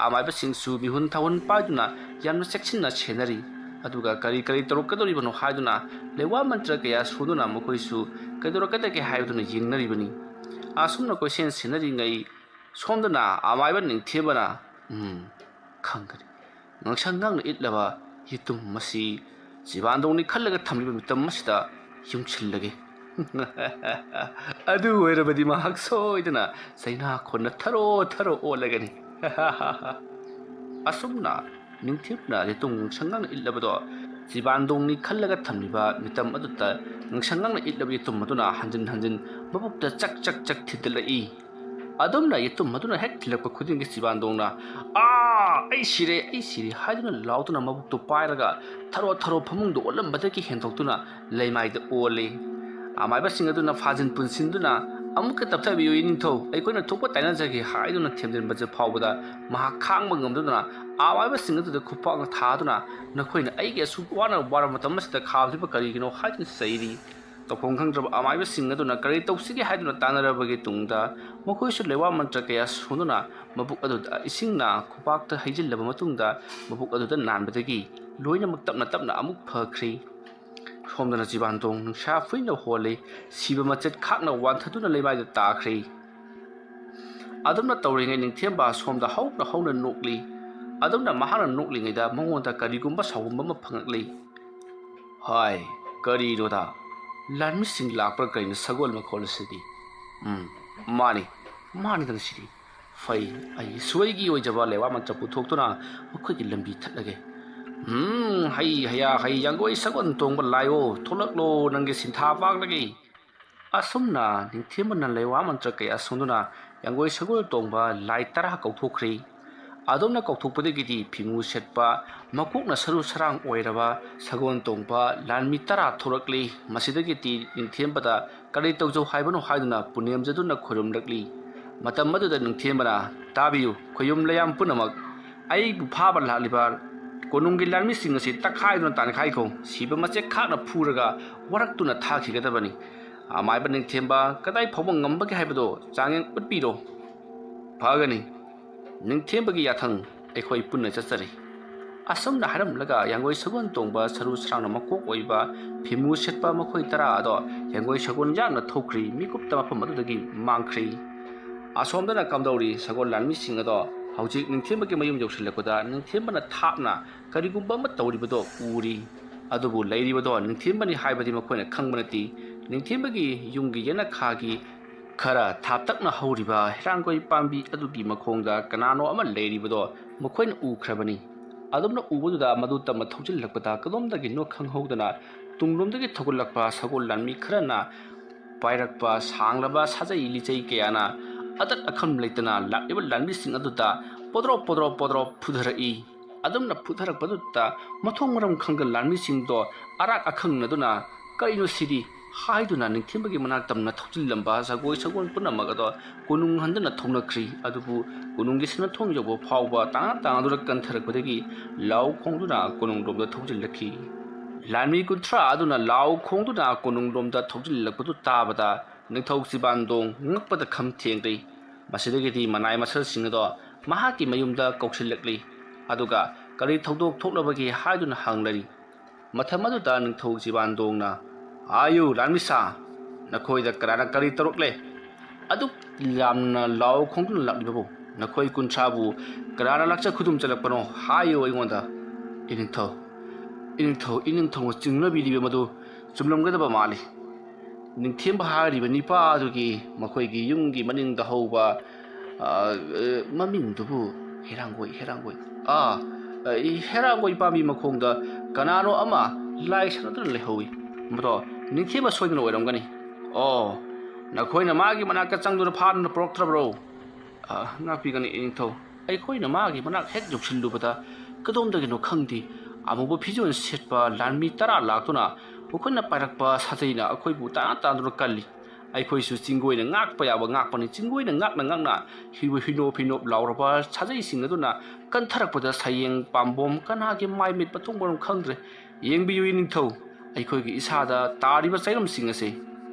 ꯑꯃꯥꯏꯕꯁꯤꯡꯁꯨ ꯃꯤꯍꯨꯟ ꯊꯥꯍꯨꯟ ꯄꯥꯏꯗꯨꯅ ꯌꯥꯝꯅ ꯆꯦꯛꯁꯤꯟꯅ ꯁꯦꯟꯅꯔꯤ ꯑꯗꯨꯒ ꯀꯔꯤ ꯀꯔꯤ ꯇꯧꯔꯛꯀꯗꯧꯔꯤꯕꯅꯣ ꯍꯥꯏꯗꯨꯅ ꯂꯩꯋꯥ ꯃꯟꯇ꯭ꯔ ꯀꯌꯥ ꯁꯣꯟꯗꯨꯅ ꯃꯈꯣꯏꯁꯨ ꯀꯩꯗꯧꯔꯛꯀꯗꯒꯦ ꯍꯥꯏꯕꯗꯨꯅ ꯌꯦꯡꯅꯔꯤꯕꯅꯤ ꯑꯁꯨꯝꯅ ꯀꯣꯏꯁꯦꯟ ꯁꯦꯟꯅꯔꯤꯉꯩ ꯁꯣꯝꯗꯅ ꯑꯃꯥꯏꯕ ꯅꯤꯡꯊꯦꯝꯕꯅ ꯈꯪꯒꯅꯤ ꯉꯛꯁꯪ ꯉꯥꯡꯅ ꯏꯠꯂꯕ ꯌꯦꯇꯨꯝ ꯃꯁꯤ ꯖꯤꯕꯥꯟꯗꯣꯡꯅꯤ ꯈꯜꯂꯒ ꯊꯝꯂꯤꯕ ꯃꯤꯇꯝ ꯑꯁꯤꯗ ꯌꯨꯡꯁꯤꯜꯂꯒꯦ ꯑꯗꯨ ꯑꯣꯏꯔꯕꯗꯤ ꯃꯍꯥꯛ ꯁꯣꯏꯗꯅ ꯆꯩꯅꯥꯈꯣꯟꯅ ꯊꯔꯣ ꯊꯔꯣ ꯑꯣꯜꯂꯒꯅꯤ asumna ningthipna letung sangang illabado jibandongni khallaga thamliba mitam aduta ngsangang illabi tum maduna hanjin hanjin babukta chak chak chak thidlai adumna yetum maduna hek thilakpa khudingi jibandongna ai sire haiduna lauduna mabukto pairaga tharo tharo phamungdo olambadaki hendoktuna leimaida ole amaiba singaduna fajin punsinduna amuka taptabiyo inintho aikoina thokpa tainajagi haiduna themden baje phawbada maha khangba ngamduna amaiba singaduna khupang thaduna nakoina aige suwana wara matamasda khabdiba karigino haidin sairi tokong khangdraba amaiba singaduna kari tawsigi haiduna tanarabagi tungda mokoisu lewa mantra kaya sununa mabuk aduda isingna khupakta haijillaba matungda mabuk aduda nanbadagi loinamak tapna tapna amuk phakri somdana jibandong nungsa fuina hole siba machet khakna wanthaduna leimaida takhri adumna tawringai ningthemba somda hauna nokli adumna mahana noklingaida mongonda karigumba sawumba ma phangakli hai kari roda lanmi sing lakpra kaina sagol ma kholasidi mani dang sidi fai ai suigi oijaba lewa mantra puthoktura mukhogi lambi thatlage hay yangoi sagon tongba layo tholaklo nange sintha paglagi asumna ningthemna lewa mantra kaya sunduna yangoi sagol tongba lai tara kauthokri adomna kauthokpadagidi phimu setpa makokna saru sarang oiraba sagon tongba lanmi tara thorakli masidagiti ningthembada kari tawjau haibano haiduna punem jaduna khurumlakli matam maduda ningthembana tabiyu khoyum layam punamak ai bu phaba lalibar konunggi lanmi sing asi takhaiduna tankhai ko siba mache khakna phuraga waraktuna thakigadabani amaiba ningthemba kadai phobang ngambagi haibado changeng utpiro phagani ningthembagi yathang ekhoi punna chachari asomna haramlaga yangoi sagon tongba saru sarangna makok oiba phimu setpa makhoi tara ado yangoi sagon jangna thokri mikup tama madudagi mangkhri asomdana kamdauri sagon lanmi sing ado hauji ningthembagi mayum jausilakpada ningthembana thapna karigumba ma tawribado uri adubu lairibado ningthembani haibadi makhoina khangbanati ningthembagi yungi yana khagi khara thaptakna hauriba herangoi pambi adugi makhongda kanano ama lairibado makhoina ukhrabani adumna ubududa madu tamma thojillakpada kadomdagi no khanghodana tunglomdagi thogulakpa sagol lanmi kharana pairakpa sanglaba sajai lijai kayana adat akham leitana lakiba lanmi sing aduta podro pudharai adumna pudharakpadutta mathong maram khangga lanmi singdo arak akhangna kaino sidi haiduna ningthembagi manak tamna thojillamba sagoi sagon punamagado kunung handana thongnakri adubu kununggi sina thongjobo phawba tanga dura kantharakpadagi law khongduna kunung romda thojillakhi lanmi kunthra aduna law khongduna kunung romda thojillakpadu tabada ningthau sibandong ngakpada kham thengri masidagidi manai masal singdo mahaki mayumda kausilakli aduga kari thodok thoklabagi haiduna hanglari mathamaduda ningthau sibandongna ayu lanmisa nakhoida karana kari torokle adu lamna law khongduna laklibabo nakhoi kunthrabu karana lakcha khudum chalakpano hayo ingonda iningthau chinglabi libe madu chumlamgadaba mali ningthemba hariba nipa adugi makhoigi yunggi maningda hauba mamingdubu herangoi herangoi pami makhongda kanano ama lai sanadun lehowi mado ningthemba soidna oiramgani nakhoina magi manaka changduna phan proktrabro ngapigani iningthau aikhoina magi manak hek joksilubada kadomdagi no khangdi amubo phijon setpa lanmi tara laktuna ukhonna parakpa sajaina akhoibu ta kalli aikhoisu chingoina ngakpa yaba ngakpani chingoina ngakna hibu hino lauraba sajai singaduna kantharakpada sayeng pambom kanage maimit patongborom khangdre yengbiyu iningthau aikhoigi isada tariba chairam singase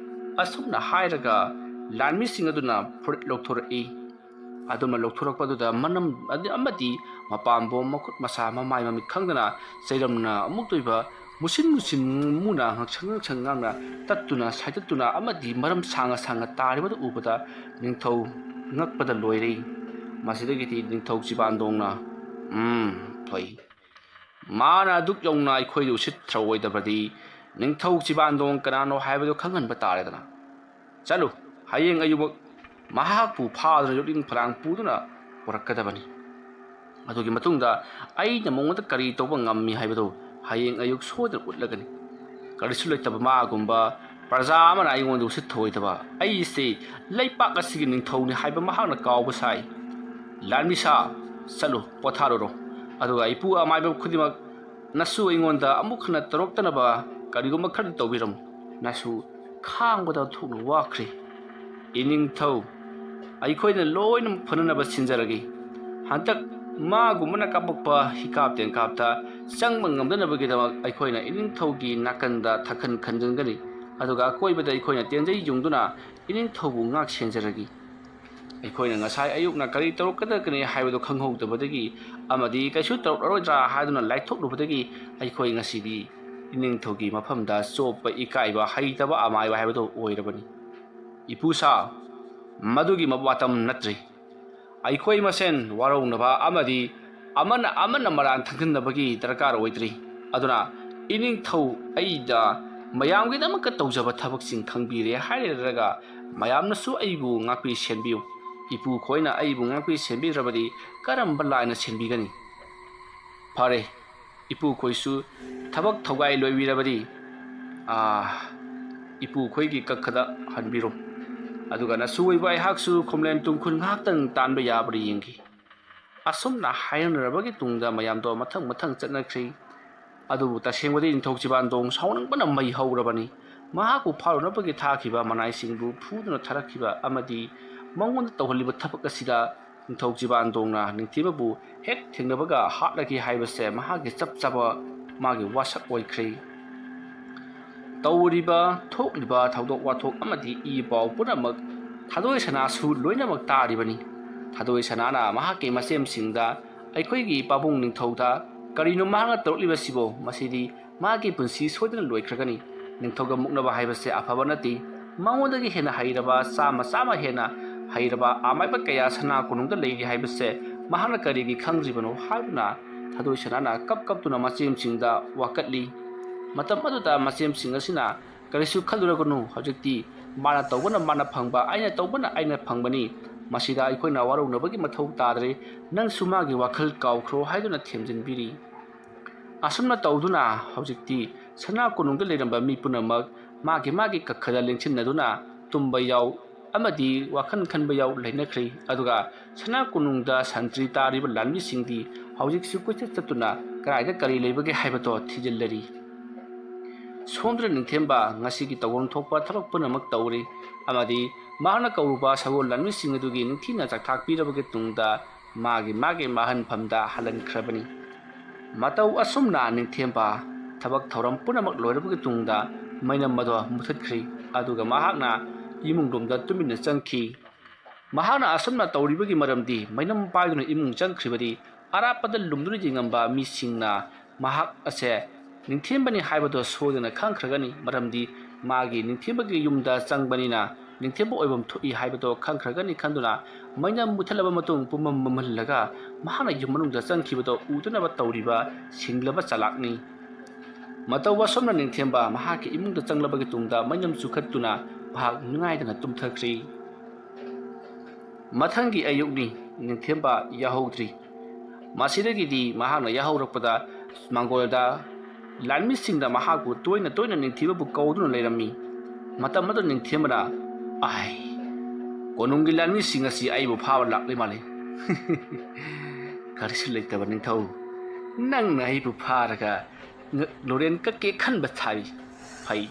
asumna hairaga lanmi singaduna furit lokthorei aduma lokthorakpaduda manam amadi mapambom makut masa mamai mamit khangdana chairamna amuktoiba musin muna changna tatuna saitatuna amadi maram sanga taribada ubada ningthau ngakpada loirei masidagiti ningthau jibandongna thoi mana duk yongna ikhoi usit throidabadi ningthau jibandong kanano haibado khanganba taredana chalu hayeng ayubak mahakpu phadra yoling pharang puduna porakkadabani ꯑꯗꯨꯒꯤ ꯃꯇꯨꯡꯗ ꯑꯩꯅ ꯃꯉꯣꯟꯗ ꯀꯔꯤ ꯇꯧꯕ ꯉꯝꯃꯤ ꯍꯥꯏꯕꯗꯨ ꯍꯌꯦꯡ ꯑꯌꯨꯛ ꯁꯣꯏꯗꯅ ꯎꯠꯂꯒꯅꯤ ꯀꯔꯤꯁꯨ ꯂꯩꯇꯕ ꯃꯥꯒꯨꯝꯕ ꯄ꯭ꯔꯖꯥ ꯑꯃꯅ ꯑꯩꯉꯣꯟꯗ ꯎꯁꯤꯠ ꯊꯑꯣꯏꯗꯕ ꯑꯩꯁꯤ ꯂꯩꯄꯥꯛ ꯑꯁꯤꯒꯤ ꯅꯤꯡꯊꯧꯅꯤ ꯍꯥꯏꯕ ꯃꯍꯥꯛꯅ ꯀꯥꯎꯕ ꯁꯥꯏ ꯂꯥꯟꯃꯤꯁꯥ ꯆꯠꯂꯨ ꯄꯣꯊꯥꯔꯨꯔꯣ ꯑꯗꯨꯒ ꯏꯄꯨ ꯑꯃꯥꯏꯕ ꯈꯨꯗꯤꯡꯃꯛ ꯅꯁꯨ ꯑꯩꯉꯣꯟꯗ ꯑꯃꯨꯛ ꯍꯟꯅ ꯇꯧꯔꯛꯇꯅꯕ ꯀꯔꯤꯒꯨꯝꯕ ꯈꯔꯗꯤ ꯇꯧꯕꯤꯔꯝꯃꯨ ꯅꯁꯨ ꯈꯥꯡꯕꯗ ꯊꯣꯛꯅ ꯋꯥꯈ꯭ꯔꯦ ꯏꯅꯤꯡꯊꯧ ꯑꯩꯈꯣꯏꯅ ꯂꯣꯏꯅꯃꯛ ꯐꯅꯅꯕ ꯁꯤꯟꯖꯔꯒꯦ ꯍꯟꯗꯛ ꯃꯥꯒꯨꯝꯕꯅ ꯀꯥꯞꯄꯛꯄ ꯍꯤꯀꯥꯞ ꯇꯦꯟꯀꯥꯞꯇ ꯆꯪꯕ ꯉꯝꯗꯅꯕꯒꯤꯗꯃꯛ ꯑꯩꯈꯣꯏꯅ ꯏꯅꯤꯡꯊꯧꯒꯤ ꯅꯥꯀꯟꯗ ꯊꯥꯈꯟ ꯈꯟꯖꯤꯟꯒꯅꯤ ꯑꯗꯨꯒ ꯑꯀꯣꯏꯕꯗ ꯑꯩꯈꯣꯏꯅ ꯇꯦꯟꯖꯩ ꯌꯨꯡꯗꯨꯅ ꯏꯅꯤꯡꯊꯧꯕꯨ ꯉꯥꯛ ꯁꯦꯟꯖꯔꯒꯦ ꯑꯩꯈꯣꯏꯅ ꯉꯁꯥꯏ ꯑꯌꯨꯛꯅ ꯀꯔꯤ ꯇꯧꯔꯛꯀꯗꯒꯅꯤ ꯍꯥꯏꯕꯗꯨ ꯈꯪꯍꯧꯗꯕꯗꯒꯤ ꯑꯃꯗꯤ ꯀꯩꯁꯨ ꯇꯧꯔꯛꯂꯔꯣꯏꯗ꯭ꯔꯥ ꯍꯥꯏꯗꯨꯅ ꯂꯥꯏꯊꯣꯛꯂꯨꯕꯗꯒꯤ ꯑꯩꯈꯣꯏ ꯉꯁꯤꯗꯤ ꯏꯅꯤꯡꯊꯧꯒꯤ ꯃꯐꯝꯗ ꯆꯣꯞꯄ ꯏꯀꯥꯏꯕ ꯍꯩꯇꯕ ꯑꯃꯥꯏꯕ ꯍꯥꯏꯕꯗꯨ ꯑꯣꯏꯔꯕꯅꯤ ꯏꯄꯨꯁꯥ ꯃꯗꯨꯒꯤ ꯃꯇꯝ ꯅꯠꯇ꯭ꯔꯤ ꯑꯩꯈꯣꯏ ꯃꯁꯦꯟ ꯋꯥꯔꯧꯅꯕ ꯑꯃꯗꯤ ꯑꯃꯅ ꯃꯔꯥꯟ ꯊꯪꯖꯤꯟꯅꯕꯒꯤ ꯗꯔꯀꯥꯔ ꯑꯣꯏꯗ꯭ꯔꯤ ꯑꯗꯨꯅ ꯏꯅꯤꯡꯊꯧ ꯑꯩꯗ ꯃꯌꯥꯝꯒꯤꯗꯃꯛꯇ ꯇꯧꯖꯕ ꯊꯕꯛꯁꯤꯡ ꯈꯪꯕꯤꯔꯦ ꯍꯥꯏꯔꯒ ꯃꯌꯥꯝꯅꯁꯨ ꯑꯩꯕꯨ ꯉꯥꯛꯄꯤ ꯁꯦꯟꯕꯤꯌꯨ ꯏꯄꯨ ꯈꯣꯏꯅ ꯑꯩꯕꯨ ꯉꯥꯛꯄꯤ ꯁꯦꯟꯕꯤꯗ꯭ꯔꯕꯗꯤ ꯀꯔꯝꯕ ꯂꯥꯏꯅ ꯁꯦꯟꯕꯤꯒꯅꯤ ꯐꯔꯦ ꯏꯄꯨ ꯈꯣꯏꯁꯨ ꯊꯕꯛ ꯊꯧꯒꯥꯏ ꯂꯣꯏꯕꯤꯔꯕꯗꯤ ꯏꯄꯨ ꯈꯣꯏꯒꯤ ꯀꯛꯈꯗ ꯍꯟꯕꯤꯔꯣ ꯑꯗꯨꯒ ꯅꯁꯨ ꯑꯣꯏꯕ ꯑꯩꯍꯥꯛꯁꯨ ꯈꯣꯝꯂꯦꯟ ꯇꯨꯝꯈꯨꯜ ꯉꯥꯏꯍꯥꯛꯇꯪ ꯇꯥꯟꯕ ꯌꯥꯕ꯭ꯔꯥ ꯌꯦꯡꯈꯤ ꯑꯁꯨꯝꯅ ꯍꯥꯏꯅꯔꯕꯒꯤ ꯇꯨꯡꯗ ꯃꯌꯥꯝꯗꯣ ꯃꯊꯪ ꯆꯠꯅꯈ꯭ꯔꯤ ꯑꯗꯨꯕꯨ ꯇꯁꯦꯡꯕꯗꯤ ꯅꯤꯡꯊꯧ ꯆꯤꯕꯥꯟꯗꯣꯡ ꯁꯥꯎꯅꯤꯡꯕꯅ ꯃꯩ ꯍꯧꯔꯕꯅꯤ ꯃꯍꯥꯛꯄꯨ ꯐꯥꯎꯅꯕꯒꯤ ꯊꯥꯈꯤꯕ ꯃꯅꯥꯏꯁꯤꯡꯕꯨ ꯐꯨꯗꯨꯅ ꯊꯥꯔꯛꯈꯤꯕ ꯑꯃꯗꯤ ꯃꯉꯣꯟꯗ ꯇꯧꯍꯜꯂꯤꯕ ꯊꯕꯛ ꯑꯁꯤꯗ ꯅꯤꯡꯊꯧ ꯆꯤꯕꯥꯟꯗꯣꯡꯅ ꯅꯤꯡꯊꯤꯕꯕꯨ ꯍꯦꯛ ꯊꯦꯡꯅꯕꯒ ꯍꯥꯠꯂꯒꯦ ꯍꯥꯏꯕꯁꯦ ꯃꯍꯥꯛꯀꯤ ꯆꯞ ꯆꯥꯕ ꯃꯥꯒꯤ ꯋꯥꯁꯛ ꯑꯣꯏꯈ꯭ꯔꯦ ꯇꯧꯔꯤꯕ ꯊꯣꯛꯂꯤꯕ ꯊꯧꯗꯣꯛ ꯋꯥꯊꯣꯛ ꯑꯃꯗꯤ ꯏ ꯄꯥꯎ ꯄꯨꯝꯅꯃꯛ ꯊꯥꯗꯣꯏ ꯁꯅꯥꯁꯨ ꯂꯣꯏꯅꯃꯛ ꯇꯥꯔꯤꯕꯅꯤ ꯊꯥꯗꯣꯏ ꯁꯅꯥꯅ ꯃꯍꯥꯛꯀꯤ ꯃꯆꯦꯝꯁꯤꯡꯗ ꯑꯩꯈꯣꯏꯒꯤ ꯄꯥꯕꯨꯡ ꯅꯤꯡꯊꯧꯗ ꯀꯔꯤꯅꯣ ꯃꯍꯥꯛꯅ ꯇꯧꯔꯛꯂꯤꯕꯁꯤꯕꯣ ꯃꯁꯤꯗꯤ ꯃꯥꯒꯤ ꯄꯨꯟꯁꯤ ꯁꯣꯏꯗꯅ ꯂꯣꯏꯈ꯭ꯔꯒꯅꯤ ꯅꯤꯡꯊꯧꯒ ꯃꯨꯛꯅꯕ ꯍꯥꯏꯕꯁꯦ ꯑꯐꯕ ꯅꯠꯇꯦ ꯃꯉꯣꯟꯗꯒꯤ ꯍꯦꯟꯅ ꯍꯩꯔꯕ ꯆꯥꯝꯃ ꯍꯦꯟꯅ ꯍꯩꯔꯕ ꯑꯃꯥꯏꯕ ꯀꯌꯥ ꯁꯅꯥ ꯀꯣꯅꯨꯡꯗ ꯂꯩꯔꯤ ꯍꯥꯏꯕꯁꯦ ꯃꯍꯥꯛꯅ ꯀꯔꯤꯒꯤ ꯈꯪꯗ꯭ꯔꯤꯕꯅꯣ ꯍꯥꯏꯗꯨꯅ ꯊꯥꯗꯣꯏ ꯁꯅꯥꯅ ꯀꯞꯇꯨꯅ ꯃꯆꯦꯝꯁꯤꯡꯗ ꯋꯥꯀꯠꯂꯤ ꯃꯇꯝ ꯑꯗꯨꯗ ꯃꯆꯦꯝꯁꯤꯡ ꯑꯁꯤꯅ ꯀꯔꯤꯁꯨ ꯈꯜꯂꯨꯔꯒꯅꯨ ꯍꯧꯖꯤꯛꯇꯤ ꯃꯥꯅ ꯇꯧꯕꯅ ꯃꯥꯅ ꯐꯪꯕ ꯑꯩꯅ ꯇꯧꯕꯅ ꯑꯩꯅ ꯐꯪꯕꯅꯤ ꯃꯁꯤꯗ ꯑꯩꯈꯣꯏꯅ ꯋꯥꯔꯧꯅꯕꯒꯤ ꯃꯊꯧ ꯇꯥꯗ꯭ꯔꯦ ꯅꯪꯁꯨ ꯃꯥꯒꯤ ꯋꯥꯈꯜ ꯀꯥꯎꯈ꯭ꯔꯣ ꯍꯥꯏꯗꯨꯅ ꯊꯦꯝꯖꯤꯟꯕꯤꯔꯤ ꯑꯁꯨꯝꯅ ꯇꯧꯗꯨꯅ ꯍꯧꯖꯤꯛꯇꯤ ꯁꯅꯥ ꯀꯣꯅꯨꯡꯗ ꯂꯩꯔꯝꯕ ꯃꯤ ꯄꯨꯝꯅꯃꯛ ꯃꯥꯒꯤ ꯀꯛꯈꯗ ꯂꯦꯡꯁꯤꯟꯅꯗꯨꯅ ꯇꯨꯝꯕ ꯌꯥꯎ ꯑꯃꯗꯤ ꯋꯥꯈꯜ ꯈꯟꯕ ꯌꯥꯎ ꯂꯩꯅꯈ꯭ꯔꯦ ꯑꯗꯨꯒ ꯁꯅꯥ ꯀꯣꯅꯨꯡꯗ ꯁꯟꯇ꯭ꯔꯤ ꯇꯥꯔꯤꯕ ꯂꯥꯟꯃꯤꯁꯤꯡꯗꯤ ꯍꯧꯖꯤꯛꯁꯨ ꯀꯣꯏꯆꯠ ꯆꯠꯇꯨꯅ ꯀꯗꯥꯏꯗ ꯀꯔꯤ ꯂꯩꯕꯒꯦ ꯍꯥꯏꯕꯗꯣ ꯊꯤꯖꯤꯜꯂꯔꯤ ꯁꯣꯝꯗ ꯅꯤꯡꯊꯦꯝꯕ ꯉꯁꯤꯒꯤ ꯇꯧꯐꯝ ꯊꯣꯛꯄ ꯊꯕꯛ ꯄꯨꯝꯅꯃꯛ ꯇꯧꯔꯤ ꯑꯃꯗꯤ ꯃꯍꯥꯛꯅ ꯀꯧꯔꯨꯕ ꯁꯒꯣꯜ ꯂꯥꯟꯃꯤꯁꯤꯡ ꯑꯗꯨꯒꯤ ꯅꯤꯡꯊꯤꯅ ꯆꯥꯛꯊꯥꯛꯄꯤꯔꯕꯒꯤ ꯇꯨꯡꯗ ꯃꯥꯒꯤ ꯃꯍꯟꯐꯝꯗ ꯍꯜꯍꯟꯈ꯭ꯔꯕꯅꯤ ꯃꯇꯧ ꯑꯁꯨꯝꯅ ꯅꯤꯡꯊꯦꯝꯕ ꯊꯕꯛ ꯊꯧꯔꯝ ꯄꯨꯝꯅꯃꯛ ꯂꯣꯏꯔꯕꯒꯤ ꯇꯨꯡꯗ ꯃꯩꯅꯝ ꯑꯗꯣ ꯃꯨꯊꯠꯈ꯭ꯔꯤ ꯑꯗꯨꯒ ꯃꯍꯥꯛꯅ ꯏꯃꯨꯡꯂꯣꯝꯗ ꯇꯨꯃꯤꯟꯅ ꯆꯪꯈꯤ ꯃꯍꯥꯛꯅ ꯑꯁꯨꯝꯅ ꯇꯧꯔꯤꯕꯒꯤ ꯃꯔꯝꯗꯤ ꯃꯩꯅꯝ ꯄꯥꯏꯗꯨꯅ ꯏꯃꯨꯡ ꯆꯪꯈ꯭ꯔꯤꯕꯗꯤ ꯑꯔꯥꯞꯄꯗ ꯂꯨꯝꯗꯨꯅ ꯌꯦꯡꯉꯝꯕ ꯃꯤꯁꯤꯡꯅ ꯃꯍꯥꯛ ꯑꯁꯦ ꯅꯤꯡꯊꯦꯝꯕꯅꯤ ꯍꯥꯏꯕꯗꯣ ꯁꯣꯏꯗꯅ ꯈꯪꯈ꯭ꯔꯒꯅꯤ ꯃꯔꯝꯗꯤ ꯃꯥꯒꯤ ꯅꯤꯡꯊꯦꯝꯕꯒꯤ ꯌꯨꯝꯗ ꯆꯪꯕꯅꯤꯅ ꯅꯤꯡꯊꯦꯝꯕ ꯑꯣꯏꯐꯝ ꯊꯣꯛꯏ ꯍꯥꯏꯕꯗꯣ ꯈꯪꯈ꯭ꯔꯒꯅꯤ ꯈꯟꯗꯨꯅ ꯃꯩꯅꯝ ꯃꯨꯊꯠꯂꯕ ꯃꯇꯨꯡ ꯄꯨꯝꯃꯝ ꯃꯝꯍꯜꯂꯒ ꯃꯍꯥꯛꯅ ꯌꯨꯝ ꯃꯅꯨꯡꯗ ꯆꯪꯈꯤꯕꯗꯣ ꯎꯗꯅꯕ ꯇꯧꯔꯤꯕ ꯁꯤꯡꯂꯕ ꯆꯂꯥꯛꯅꯤ ꯃꯇꯧ ꯑꯁꯨꯝꯅ ꯅꯤꯡꯊꯦꯝꯕ ꯃꯍꯥꯛꯀꯤ ꯏꯃꯨꯡꯗ ꯆꯪꯂꯕꯒꯤ ꯇꯨꯡꯗ ꯃꯩꯅꯝ ꯆꯨꯈꯠꯇꯨꯅ ꯃꯍꯥꯛ ꯅꯨꯡꯉꯥꯏꯗꯅ ꯇꯨꯝꯊꯈ꯭ꯔꯤ ꯃꯊꯪꯒꯤ ꯑꯌꯨꯛꯅꯤ ꯅꯤꯡꯊꯦꯝꯕ ꯌꯥꯍꯧꯗ꯭ꯔꯤ ꯃꯁꯤꯗꯒꯤꯗꯤ ꯃꯍꯥꯛꯅ ꯌꯥꯍꯧꯔꯛꯄꯗ ꯃꯥꯡꯒꯣꯜꯗ ꯂꯥꯟꯃꯤꯁꯤꯡꯗ ꯃꯍꯥꯛꯄꯨ ꯇꯣꯏꯅ ꯅꯤꯡꯊꯤꯕꯕꯨ ꯀꯧꯗꯨꯅ ꯂꯩꯔꯝꯃꯤ ꯃꯇꯝ ꯑꯗꯨ ꯅꯤꯡꯊꯦꯝꯕꯅ ꯀꯣꯅꯨꯡꯒꯤ ꯂꯥꯟꯃꯤꯁꯤꯡ ꯑꯁꯤ ꯑꯩꯕꯨ ꯐꯥꯕ ꯂꯥꯛꯂꯤ ꯃꯥꯜꯂꯤ ꯀꯔꯤꯁꯨ ꯂꯩꯇꯕ ꯅꯤꯡꯊꯧ ꯅꯪꯅ ꯑꯩꯕꯨ ꯐꯥꯔꯒ ꯂꯣꯔꯦꯟ ꯀꯛꯀꯦ ꯈꯟꯕ ꯁꯥꯔꯤ ꯐꯩ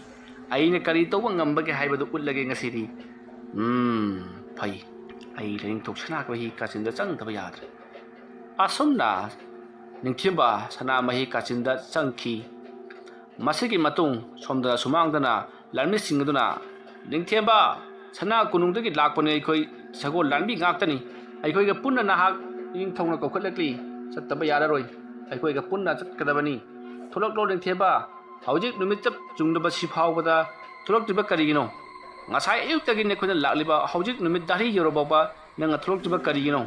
ꯑꯩꯅ ꯀꯔꯤ ꯇꯧꯕ ꯉꯝꯕꯒꯦ ꯍꯥꯏꯕꯗꯨ ꯎꯠꯂꯒꯦ ꯉꯁꯤꯗꯤ ꯐꯩ ꯑꯩ ꯂꯥꯏꯅꯤꯡꯊꯧ ꯁꯅꯥꯃꯍꯤ ꯀꯥꯆꯤꯟꯗ ꯆꯪꯗꯕ ꯌꯥꯗ꯭ꯔꯦ ꯑꯁꯨꯝꯅ ꯅꯤꯡꯊꯦꯝꯕ ꯁꯅꯥꯃꯍꯤ ꯀꯥꯆꯤꯟꯗ ꯆꯪꯈꯤ ꯃꯁꯤꯒꯤ ꯃꯇꯨꯡ ꯁꯣꯝꯗ ꯁꯨꯃꯥꯡꯗꯅ ꯂꯥꯟꯃꯤꯁꯤꯡ ꯑꯗꯨꯅ ꯅꯤꯡꯊꯦꯝꯕ ꯁꯅꯥ ꯀꯣꯅꯨꯡꯗꯒꯤ ꯂꯥꯛꯄꯅꯤ ꯑꯩꯈꯣꯏ ꯁꯒꯣꯜ ꯂꯥꯟꯃꯤ ꯉꯥꯛꯇꯅꯤ ꯑꯩꯈꯣꯏꯒ ꯄꯨꯟꯅ ꯅꯍꯥꯛ ꯅꯤꯡꯊꯧꯅ ꯀꯧꯈꯠꯂꯛꯂꯤ ꯆꯠꯇꯕ ꯌꯥꯔꯔꯣꯏ ꯑꯩꯈꯣꯏꯒ ꯄꯨꯟꯅ ꯆꯠꯀꯗꯕꯅꯤ ꯊꯣꯛꯂꯛꯂꯣ ꯅꯤꯡꯊꯦꯝꯕ ꯍꯧꯖꯤꯛ ꯅꯨꯃꯤꯠ ꯆꯞ ꯆꯨꯡꯗꯕꯁꯤ ꯐꯥꯎꯕꯗ ꯊꯣꯛꯂꯛꯇ꯭ꯔꯤꯕ ꯀꯔꯤꯒꯤꯅꯣ ꯉꯁꯥꯏ ꯑꯌꯨꯛꯇꯒꯤꯅꯤ ꯑꯩꯈꯣꯏꯅ ꯂꯥꯛꯂꯤꯕ ꯍꯧꯖꯤꯛ ꯅꯨꯃꯤꯠ ꯗꯥꯔꯤ ꯌꯧꯔꯐꯥꯎꯕ ꯅꯪꯅ ꯊꯣꯛꯂꯛꯇ꯭ꯔꯤꯕ ꯀꯔꯤꯒꯤꯅꯣ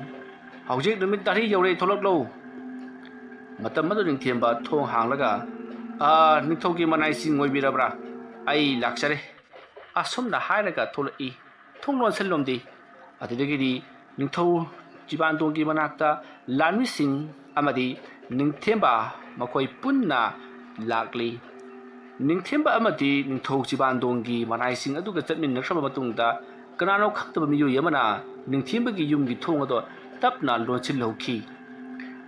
ꯍꯧꯖꯤꯛ ꯅꯨꯃꯤꯠ ꯗꯥꯔꯤ ꯌꯧꯔꯦ ꯊꯣꯛꯂꯛꯂꯣ ꯃꯇꯝ ꯑꯗꯨ ꯅꯤꯡꯊꯦꯝꯕ ꯊꯣꯡ ꯍꯥꯡꯂꯒ ꯅꯤꯡꯊꯧꯒꯤ ꯃꯅꯥꯏꯁꯤꯡ ꯑꯣꯏꯕꯤꯔꯕ꯭ꯔꯥ ꯑꯩ ꯂꯥꯛꯆꯔꯦ ꯑꯁꯨꯝꯅ ꯍꯥꯏꯔꯒ ꯊꯣꯛꯂꯛꯏ ꯊꯣꯡ ꯂꯣꯟꯁꯤꯜꯂꯣꯝꯗꯤ ꯑꯗꯨꯗꯒꯤꯗꯤ ꯅꯤꯡꯊꯧ ꯆꯤꯕꯥꯟꯗꯣꯡꯒꯤ ꯃꯅꯥꯛꯇ ꯂꯥꯟꯃꯤꯁꯤꯡ ꯑꯃꯗꯤ ꯅꯤꯡꯊꯦꯝꯕ ꯃꯈꯣꯏ ꯄꯨꯟꯅ ꯂꯥꯛꯂꯤ꯫ ꯅꯤꯡꯊꯦꯝꯕ ꯑꯃꯗꯤ ꯅꯤꯡꯊꯧ ꯆꯤꯕꯥꯟꯗꯣꯡꯒꯤ ꯃꯅꯥꯏꯁꯤꯡ ꯑꯗꯨꯒ ꯆꯠꯃꯤꯟꯅꯈ꯭ꯔꯕ ꯃꯇꯨꯡꯗ ꯀꯅꯥꯅꯣ ꯈꯪꯗꯕ ꯃꯤꯑꯣꯏ ꯑꯃꯅ ꯅꯤꯡꯊꯦꯝꯕꯒꯤ ꯌꯨꯝꯒꯤ ꯊꯣꯡ ꯑꯗꯨ ꯇꯞꯅ ꯂꯣꯟꯁꯤꯜꯍꯧꯈꯤ꯫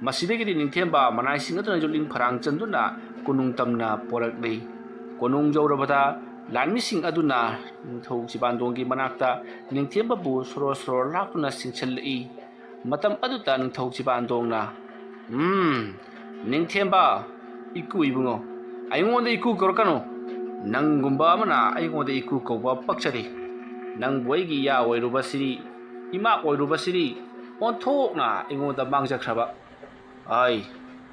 ꯃꯁꯤꯗꯒꯤꯗꯤ ꯅꯤꯡꯊꯦꯝꯕ ꯃꯅꯥꯏꯁꯤꯡ ꯑꯗꯨꯅ ꯌꯣꯠꯂꯤꯡ ꯐꯔꯥꯡ ꯆꯟꯗꯨꯅ ꯀꯣꯅꯨꯡ ꯇꯝꯅ ꯄꯣꯔꯛꯂꯤ꯫ ꯀꯣꯅꯨꯡ ꯌꯧꯔꯕꯗ ꯂꯥꯟꯃꯤꯁꯤꯡ ꯑꯗꯨꯅ ꯅꯤꯡꯊꯧ ꯆꯤꯕꯥꯟꯗꯣꯡꯒꯤ ꯃꯅꯥꯛꯇ ꯅꯤꯡꯊꯦꯝꯕꯕꯨ ꯁꯣꯔꯣ ꯁꯣꯔꯣ ꯂꯥꯛꯇꯨꯅ ꯆꯤꯡꯁꯤꯜꯂꯛꯏ꯫ ꯃꯇꯝ ꯑꯗꯨꯗ ꯅꯤꯡꯊꯧ ꯆꯤꯕꯥꯟꯗꯣꯡꯅ ꯅꯤꯡꯊꯦꯝꯕ ꯏꯀꯨ ꯏꯕꯨꯡꯉꯣ ꯑꯩꯉꯣꯟꯗ ꯏꯀꯨ ꯀꯧꯔꯛꯀꯅꯨ꯫ ꯅꯪꯒꯨꯝꯕ ꯑꯃꯅ ꯑꯩꯉꯣꯟꯗ ꯏꯀꯨ ꯀꯧꯕ ꯄꯛꯆꯗꯦ꯫ ꯅꯪꯕꯨ ꯑꯩꯒꯤ ꯏꯌꯥ ꯑꯣꯏꯔꯨꯕꯁꯤꯗꯤ ꯏꯃꯥ ꯑꯣꯏꯔꯨꯕꯁꯤꯗꯤ ꯑꯣꯟꯊꯣꯛꯅ ꯑꯩꯉꯣꯟꯗ ꯃꯥꯡꯖꯈ꯭ꯔꯕ꯫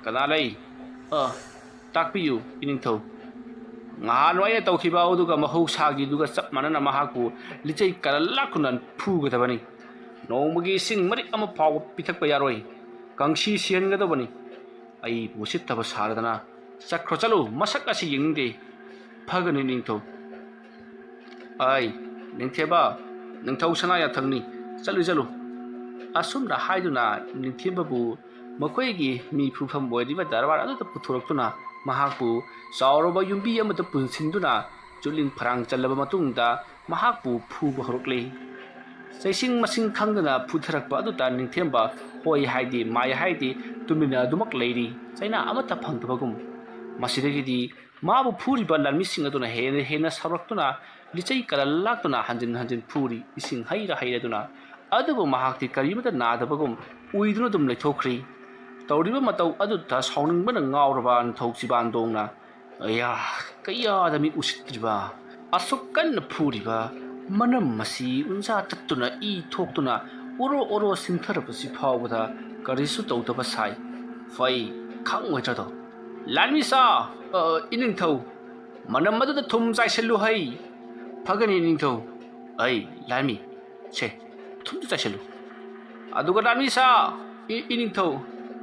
ꯀꯅꯥ ꯂꯩ? ꯇꯥꯛꯄꯤꯌꯨ ꯏꯅꯤꯡꯊꯧ꯫ ꯉꯍꯥꯟꯋꯥꯏ ꯑꯩꯅ ꯇꯧꯈꯤꯕ ꯑꯗꯨꯒ ꯃꯍꯧꯁꯥꯒꯤꯗꯨꯒ ꯆꯞ ꯃꯥꯟꯅꯅ ꯃꯍꯥꯛꯄꯨ ꯂꯤꯆꯩ ꯀꯔꯟ ꯂꯥꯛꯇꯨꯅ ꯐꯨꯒꯗꯕꯅꯤ꯫ ꯅꯣꯡꯃꯒꯤ ꯏꯁꯤꯡ ꯃꯔꯤꯛ ꯑꯃ ꯐꯥꯎꯕ ꯄꯤꯊꯛꯄ ꯌꯥꯔꯣꯏ꯫ ꯀꯪꯁꯤ ꯁꯤꯍꯟꯒꯗꯕꯅꯤ꯫ ꯑꯩꯕꯨ ꯎꯁꯤꯠꯇꯕ ꯁꯥꯔꯗꯅ ꯆꯠꯈ꯭ꯔꯣ ꯆꯠꯂꯨ ꯃꯁꯛ ꯑꯁꯤ ꯌꯦꯡꯅꯤꯡꯗꯦ꯫ ꯐꯒꯅꯤ ꯅꯤꯡꯊꯧ꯫ ꯅꯤꯡꯊꯦꯝꯕ ꯅꯤꯡꯊꯧ ꯁꯅꯥꯌꯥꯊꯪꯅꯤ ꯆꯠꯂꯨ ꯆꯠꯂꯨ꯫ ꯑꯁꯨꯝꯅ ꯍꯥꯏꯗꯨꯅ ꯅꯤꯡꯊꯦꯝꯕꯕꯨ ꯃꯈꯣꯏꯒꯤ ꯃꯤ ꯐꯨꯐꯝ ꯑꯣꯏꯔꯤꯕ ꯗꯔꯕꯥꯔ ꯑꯗꯨꯗ ꯄꯨꯊꯣꯔꯛꯇꯨꯅ ꯃꯍꯥꯛꯄꯨ ꯆꯥꯎꯔꯕ ꯌꯨꯝꯕꯤ ꯑꯃꯗ ꯄꯨꯟꯁꯤꯟꯗꯨꯅ ꯆꯨꯠꯂꯤꯡ ꯐꯔꯥꯡ ꯆꯜꯂꯕ ꯃꯇꯨꯡꯗ ꯃꯍꯥꯛꯄꯨ ꯐꯨꯕ ꯍꯧꯔꯛꯂꯤ꯫ ꯆꯩꯁꯤꯡ ꯃꯁꯤꯡ ꯈꯪꯗꯅ ꯐꯨꯊꯔꯛꯄ ꯑꯗꯨꯗ ꯅꯤꯡꯊꯦꯝꯕ ꯍꯣꯏ ꯍꯥꯏꯗꯤ ꯃꯥꯏ ꯍꯥꯏꯗꯤ ꯇꯨꯃꯤꯟꯅ ꯑꯗꯨꯃꯛ ꯂꯩꯔꯤ ꯆꯩꯅꯥ ꯑꯃꯠꯇ ꯐꯪꯗꯕꯒꯨꯝ꯫ ꯃꯁꯤꯗꯒꯤꯗꯤ ꯃꯥꯕꯨ ꯐꯨꯔꯤꯕ ꯂꯥꯟꯃꯤꯁꯤꯡ ꯑꯗꯨꯅ ꯍꯦꯟꯅ ꯍꯦꯟꯅ ꯁꯥꯎꯔꯛꯇꯨꯅ ꯂꯤꯆꯩ ꯀꯔꯟ ꯂꯥꯛꯇꯨꯅ ꯍꯟꯖꯤꯟ ꯍꯟꯖꯤꯟ ꯐꯨꯔꯤ ꯏꯁꯤꯡ ꯍꯩꯔꯗꯨꯅ꯫ ꯑꯗꯨꯕꯨ ꯃꯍꯥꯛꯇꯤ ꯀꯔꯤꯃꯇ ꯅꯥꯗꯕꯒꯨm ꯎꯏꯗꯨꯅ ꯑꯗꯨꯝ ꯂꯩꯊꯣꯛꯈ꯭ꯔꯤ꯫ ꯇꯧꯔꯤꯕ ꯃꯇꯧ ꯑꯗꯨꯗ ꯁꯥꯎꯅꯤꯡꯕꯅ ꯉꯥꯎꯔꯕ ꯅꯤꯡꯊꯧ ꯆꯤꯕꯥꯟꯗꯣꯡꯅ ꯀꯌꯥꯗ ꯃꯤ ꯎꯁꯤꯠꯇ꯭ꯔꯤꯕ ꯑꯁꯨꯛ ꯀꯟꯅ ꯐꯨꯔꯤꯕ ꯃꯅꯝ ꯑꯁꯤ ꯎꯟꯁꯥ ꯇꯠꯇꯨꯅ ꯏ ꯊꯣꯛꯇꯨꯅ ꯑꯣꯔꯣ ꯑꯣꯔꯣ ꯁꯤꯟꯊꯔꯕꯁꯤ ꯐꯥꯎꯕꯗ ꯀꯔꯤꯁꯨ ꯇꯧꯗꯕ ꯁꯥꯏ꯫ ꯐꯩ ꯈꯪꯉꯣꯏꯗ꯭ꯔꯗꯣ? ꯂꯥꯟꯃꯤꯁꯥ ꯏꯅꯤꯡꯊꯧ ꯃꯅꯝ ꯑꯗꯨꯗ ꯊꯨꯝ ꯆꯥꯏꯁꯤꯜꯂꯨ ꯍꯩ꯫ ꯐꯒꯅꯤ ꯏꯅꯤꯡꯊꯧ꯫ ꯂꯥꯟꯃꯤ ꯁꯦ ꯊꯨꯝꯗꯨ ꯆꯥꯏꯁꯤꯜꯂꯨ꯫ ꯑꯗꯨꯒ ꯂꯥꯟꯃꯤꯁꯥ ꯏꯅꯤꯡꯊꯧ